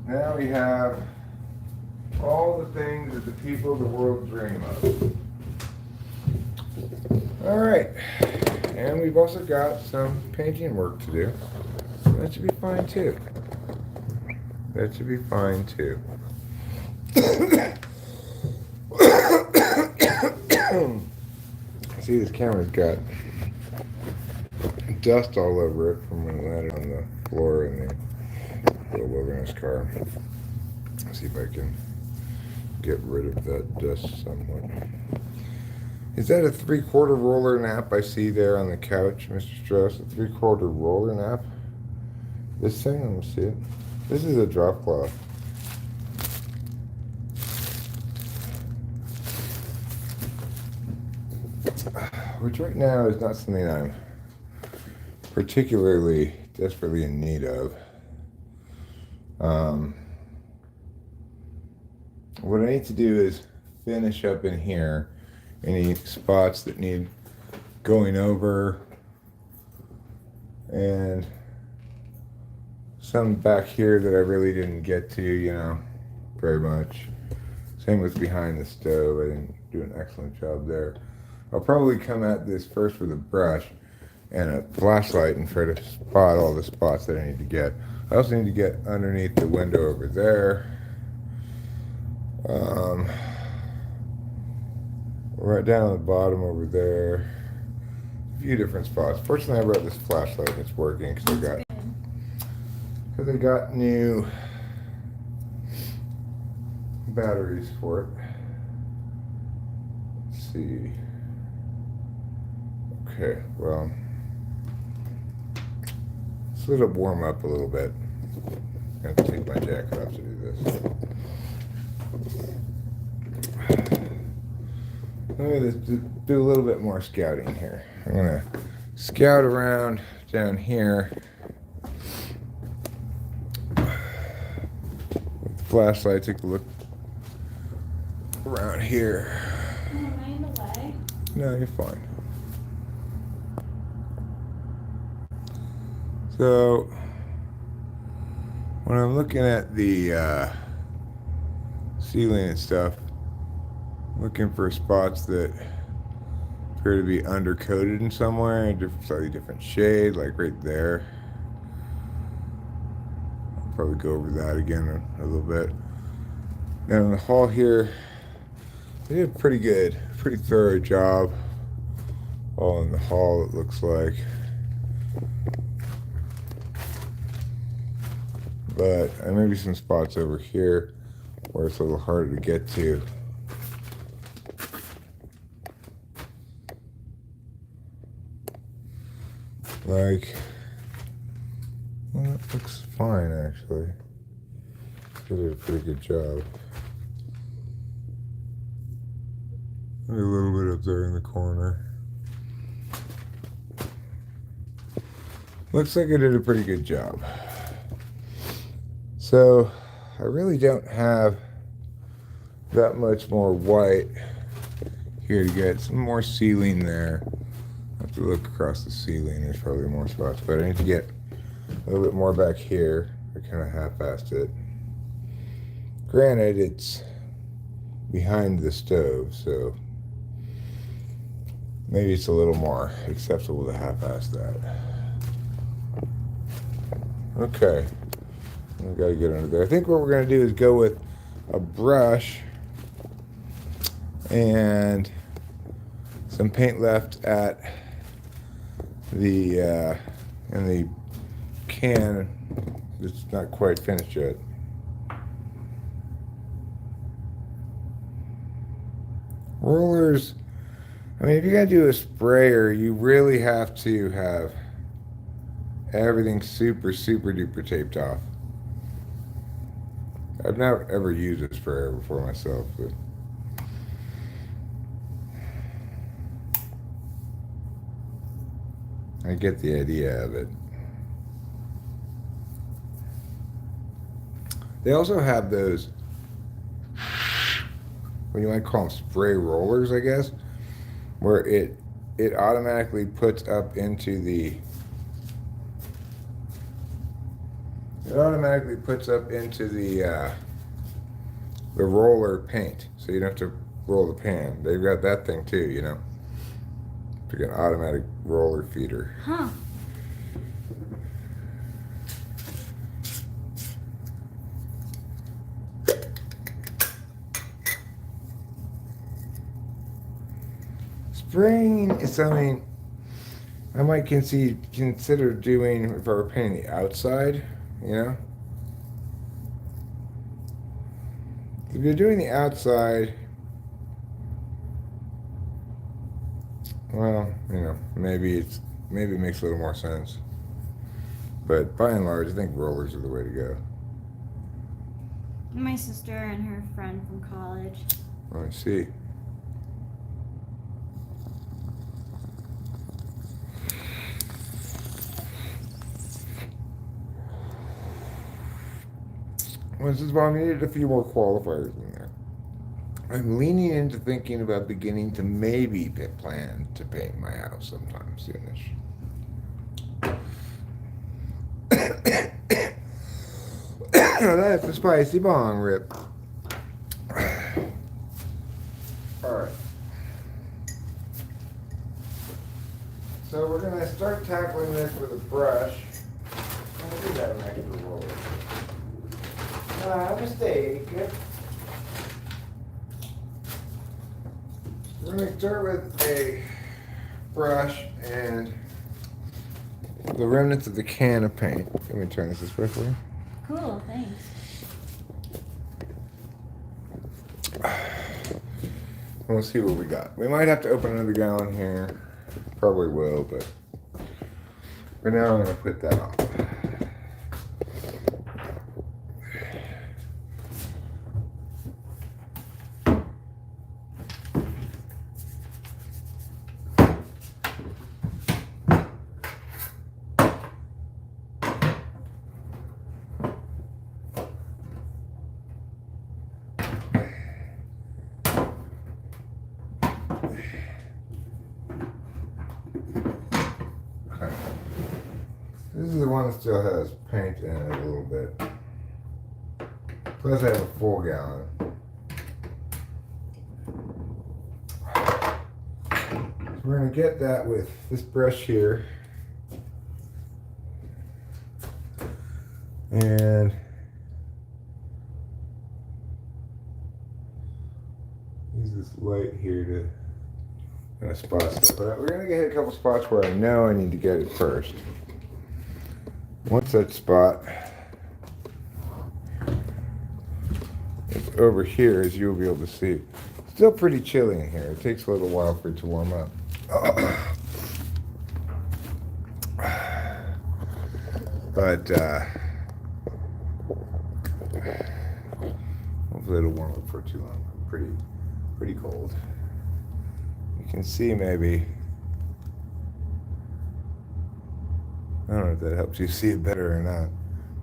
Now we have all the things that the people of the world dream of. All right. And we've also got some painting work to do. That should be fine too. That should be fine too. See, this camera's got dust all over it from when I landed on the floor in the wilderness car. Let's see if I can get rid of that dust somewhat. Is that a 3/4 roller nap I see there on the couch, Mr. Strauss? A 3/4 roller nap? This thing? Let me see it. This is a drop cloth. Which right now is not something I'm particularly desperately in need of. What I need to do is finish up in here any spots that need going over, and some back here that I really didn't get to, you know, very much. Same with behind the stove. I didn't do an excellent job there. I'll probably come at this first with a brush and a flashlight and try to spot all the spots that I need to get. I also need to get underneath the window over there. Right down on the bottom over there. A few different spots. Fortunately, I brought this flashlight and it's working because I got new batteries for it. Let's see. Okay, well, let's let it warm up a little bit. I have to take my jacket off to do this. Let me just do a little bit more scouting here. I'm gonna scout around down here with the flashlight. Take a look around here. Am I in the way? No, you're fine. So when I'm looking at the ceiling and stuff, looking for spots that appear to be undercoated in somewhere, slightly different shade, like right there. I'll probably go over that again a little bit. Now in the hall here, they did a pretty thorough job all in the hall, it looks like. But maybe some spots over here where it's a little harder to get to. Like, well, that looks fine actually. They did a pretty good job. Maybe a little bit up there in the corner. Looks like I did a pretty good job. So, I really don't have that much more white here to get. Some more ceiling there. I have to look across the ceiling. There's probably more spots, but I need to get a little bit more back here. I kind of half-assed it. Granted, it's behind the stove, so maybe it's a little more acceptable to half-ass that. Okay. I've got to get under there. I think what we're going to do is go with a brush and some paint left at the in the can. It's not quite finished yet. Rollers, I mean, if you're going to do a sprayer, you really have to have everything super duper taped off. I've not ever used a sprayer before myself, but I get the idea of it. They also have those, what you might call them, spray rollers, I guess, where it automatically puts up into the roller paint, so you don't have to roll the pan. They've got that thing too, you know. Like an automatic roller feeder. Huh. Spraying is something I might consider doing if I were painting the outside, you know? If you're doing the outside, Well, maybe it makes a little more sense. But by and large, I think rollers are the way to go. My sister and her friend from college. I see. Well, this is why I needed a few more qualifiers in there. I'm leaning into thinking about beginning to maybe plan to paint my house sometime soonish. That's a spicy bong rip. Alright. So we're going to start tackling this with a brush. I'm going to do that an extra roller. Mistake. We're going to start with a brush and the remnants of the can of paint. Let me turn this way for you. Cool, thanks. We'll see what we got. We might have to open another gallon here. Probably will, but for now I'm going to put that off. This is the one that still has paint in it a little bit. Plus I have a full gallon. So we're going to get that with this brush here. And use this light here to kind of spot stuff. But we're going to get a couple spots where I know I need to get it first. Once that spot is over here, as you'll be able to see, it's still pretty chilly in here. It takes a little while for it to warm up. But hopefully it'll warm up for too long. Pretty cold. You can see maybe. I don't know if that helps you see it better or not.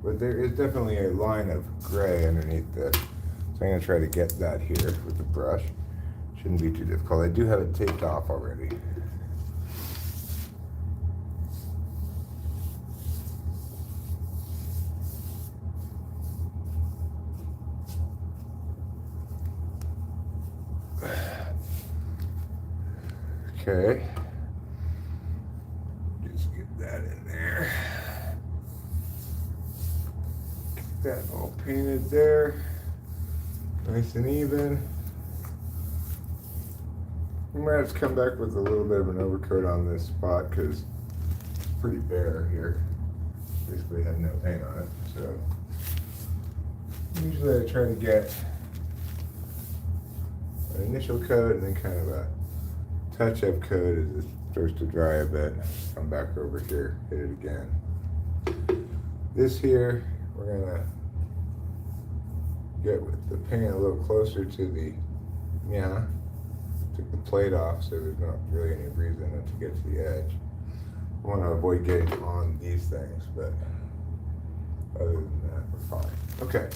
But there is definitely a line of gray underneath this. So I'm going to try to get that here with the brush. Shouldn't be too difficult. I do have it taped off already. Okay. Just get that in there. Get that all painted there. Nice and even. We might have to come back with a little bit of an overcoat on this spot because it's pretty bare here. Basically had no paint on it. So usually I try to get an initial coat and then kind of a touch-up coat as it starts to dry a bit. Come back over here, hit it again. This here, we're gonna get with the paint a little closer to the, took the plate off so there's not really any reason to get to the edge. I want to avoid getting on these things, but other than that, we're fine. Okay,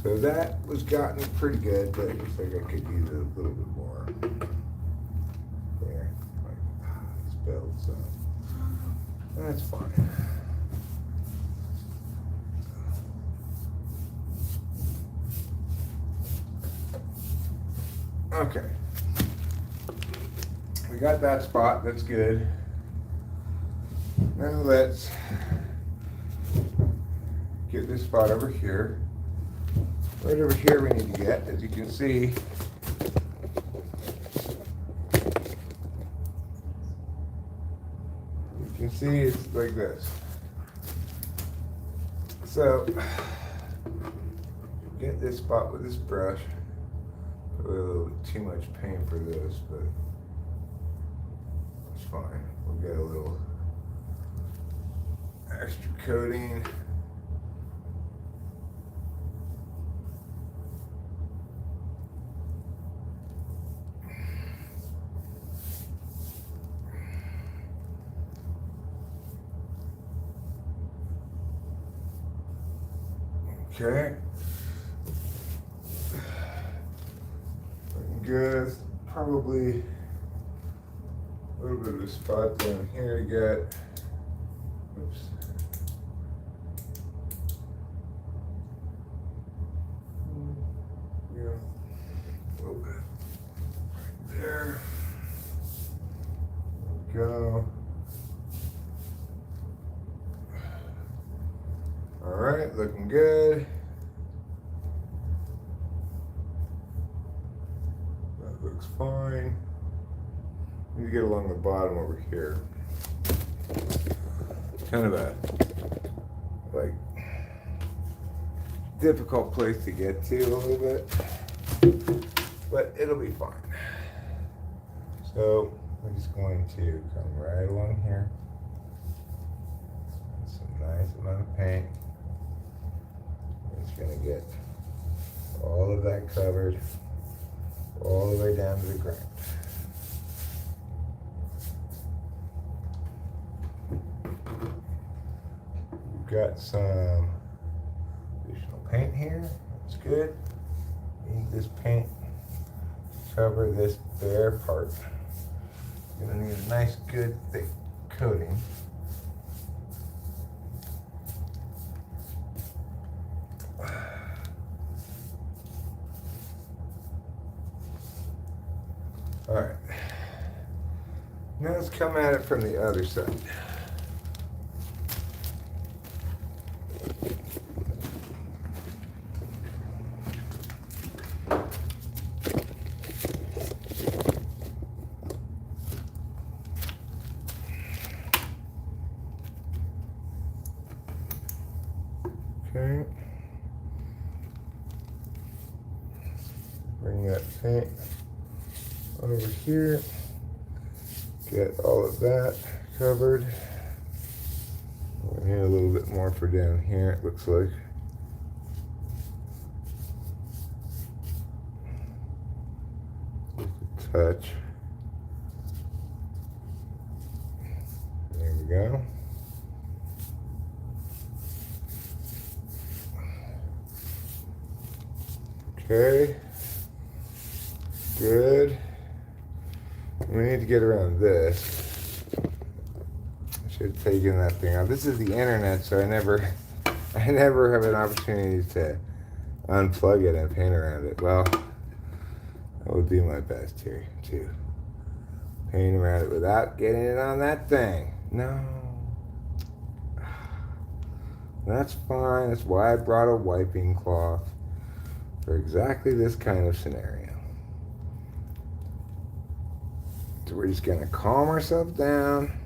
so that was gotten pretty good, but it looks like I could use it a little bit more. There, like spilled, so that's fine. Okay, we got that spot, that's good. Now let's get this spot over here. Right over here we need to get, as you can see, it's like this. So, get this spot with this brush. A little too much paint for this, but fine. We'll get a little extra coating. Okay. Looking good. Probably a little bit of a spot down here to get. Oops. Yeah. A little bit right there. There we go. All right, looking good. That looks fine. Need to get along the bottom over here. Kind of a like difficult place to get to a little bit, but it'll be fine. So we're just going to come right along here. Some nice amount of paint. It's going to get all of that covered all the way down to the ground. We've got some additional paint here. That's good. Need this paint to cover this bare part. You're going to need a nice, good, thick coating. All right, now let's come at it from the other side. Okay, bring that paint over here, get all of that covered. We need a little bit more for down here, it looks like. Just a touch. There we go. Okay, good. We need to get around this. I should have taken that thing out. This is the internet, so I never have an opportunity to unplug it and paint around it. Well, I would do my best here to paint around it without getting it on that thing. No. That's fine. That's why I brought a wiping cloth for exactly this kind of scenario. So we're just going to calm ourselves down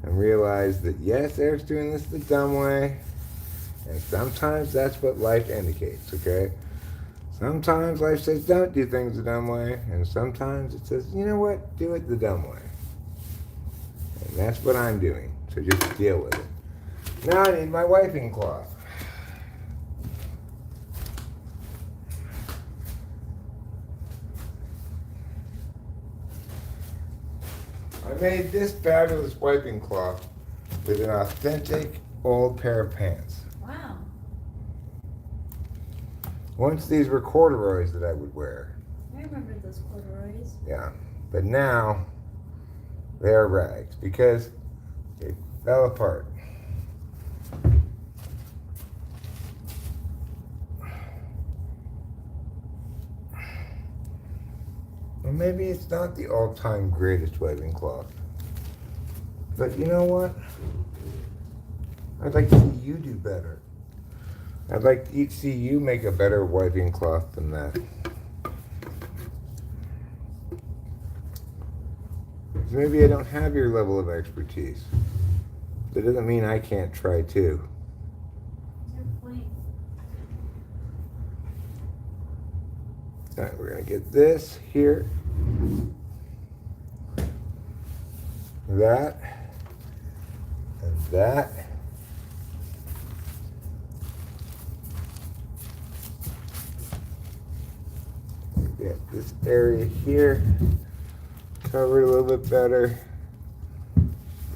and realize that yes, Eric's doing this the dumb way, and sometimes that's what life indicates, okay? Sometimes life says don't do things the dumb way, and sometimes it says, you know what, do it the dumb way. And that's what I'm doing, so just deal with it. Now I need my wiping cloth. I made this fabulous wiping cloth with an authentic old pair of pants. Wow. Once these were corduroys that I would wear. I remember those corduroys. Yeah. But now they are rags because they fell apart. Well, maybe it's not the all-time greatest wiping cloth. But you know what? I'd like to see you do better. I'd like to see you make a better wiping cloth than that. Maybe I don't have your level of expertise. That doesn't mean I can't try too. What's your point? All right, we're gonna get this here. that, and that. Get this area here covered a little bit better.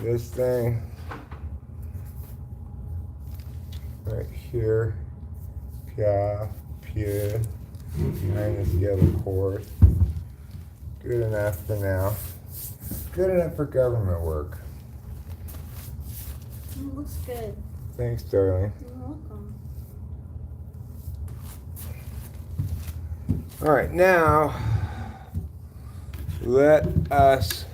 This thing right here, behind this yellow cord. Good enough for now. Good enough for government work. It looks good. Thanks, darling. You're welcome. All right, now let us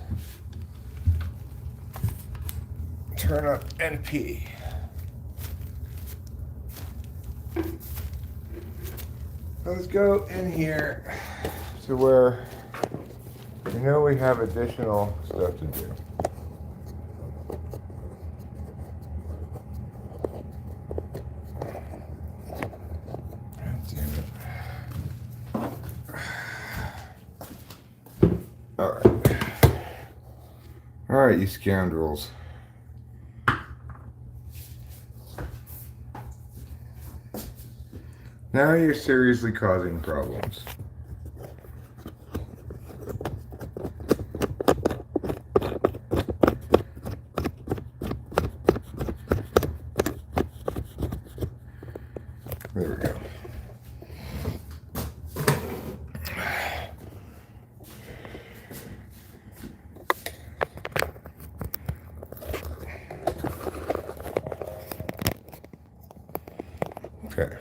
turn up NP. Let's go in here to where we know we have additional stuff to do. All right, you scoundrels. Now you're seriously causing problems. There we go. Okay.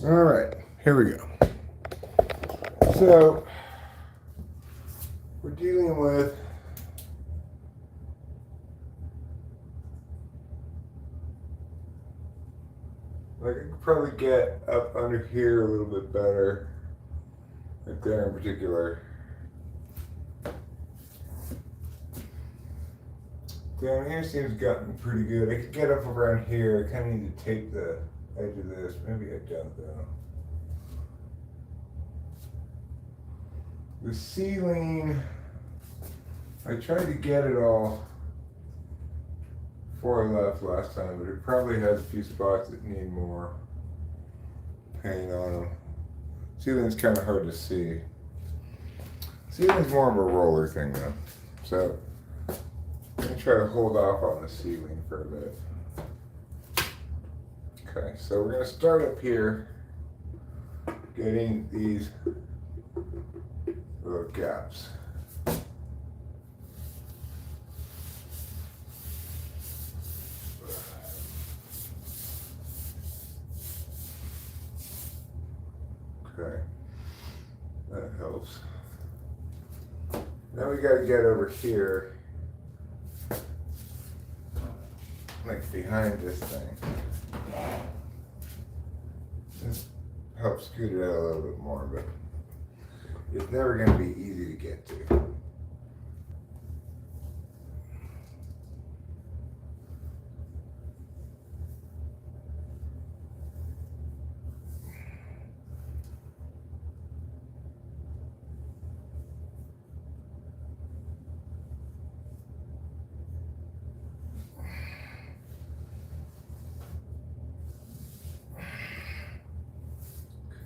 All right, here we go. So, we're dealing with I could probably get up under here a little bit better, right there in particular. Down here seems gotten pretty good. I could get up around here. I kind of need to tape the edge of this. Maybe I don't though. The ceiling, I tried to get it all before I left last time, but it probably has a few spots that need more paint on them. Ceiling's kind of hard to see. Ceiling's more of a roller thing though, so I'm gonna try to hold off on the ceiling for a bit. Okay, so we're gonna start up here, getting these little gaps. Okay, that helps. Now we gotta get over here, like behind this thing. This helps scoot it out a little bit more, but it's never gonna be easy to get to.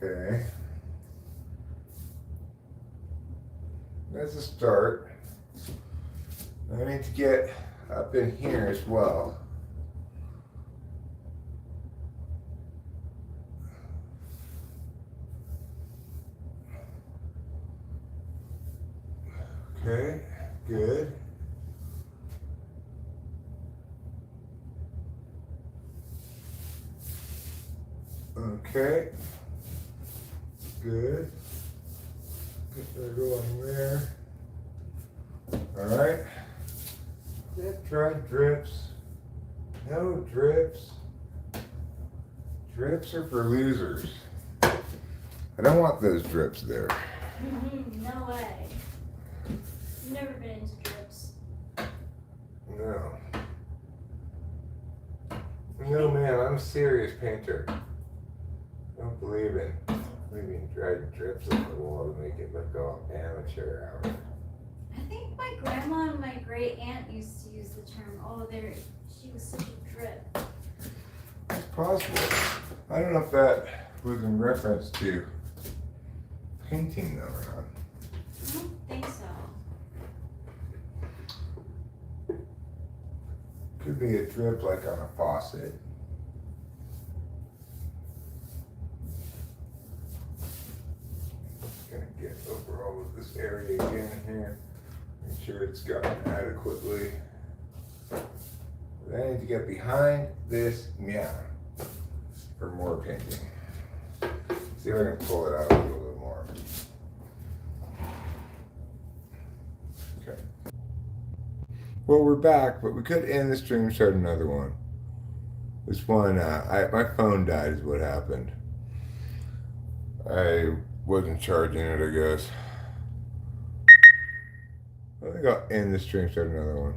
Okay. That's a start. I need to get up in here as well. Okay, good. Okay, good. Get that going there. All right. Try drips. No drips. Drips are for losers. I don't want those drips there. No way. You've never been into drips. No. No, man, I'm a serious painter. I don't believe in dragging drips on the wall to make it look all amateur out. I think my grandma and my great aunt used to use the term, oh, she was such a drip. It's possible. I don't know if that was in reference to painting though or not. I don't think so. Could be a drip like on a faucet. Gonna get over all of this area again here. Make sure it's gotten adequately. Then I need to get behind this mirror for more painting. See if I can pull it out a little bit more. Okay. Well, we're back, but we could end the stream and start another one. This one, my phone died is what happened. I wasn't charging it, I guess. I think I'll end the stream, start another one.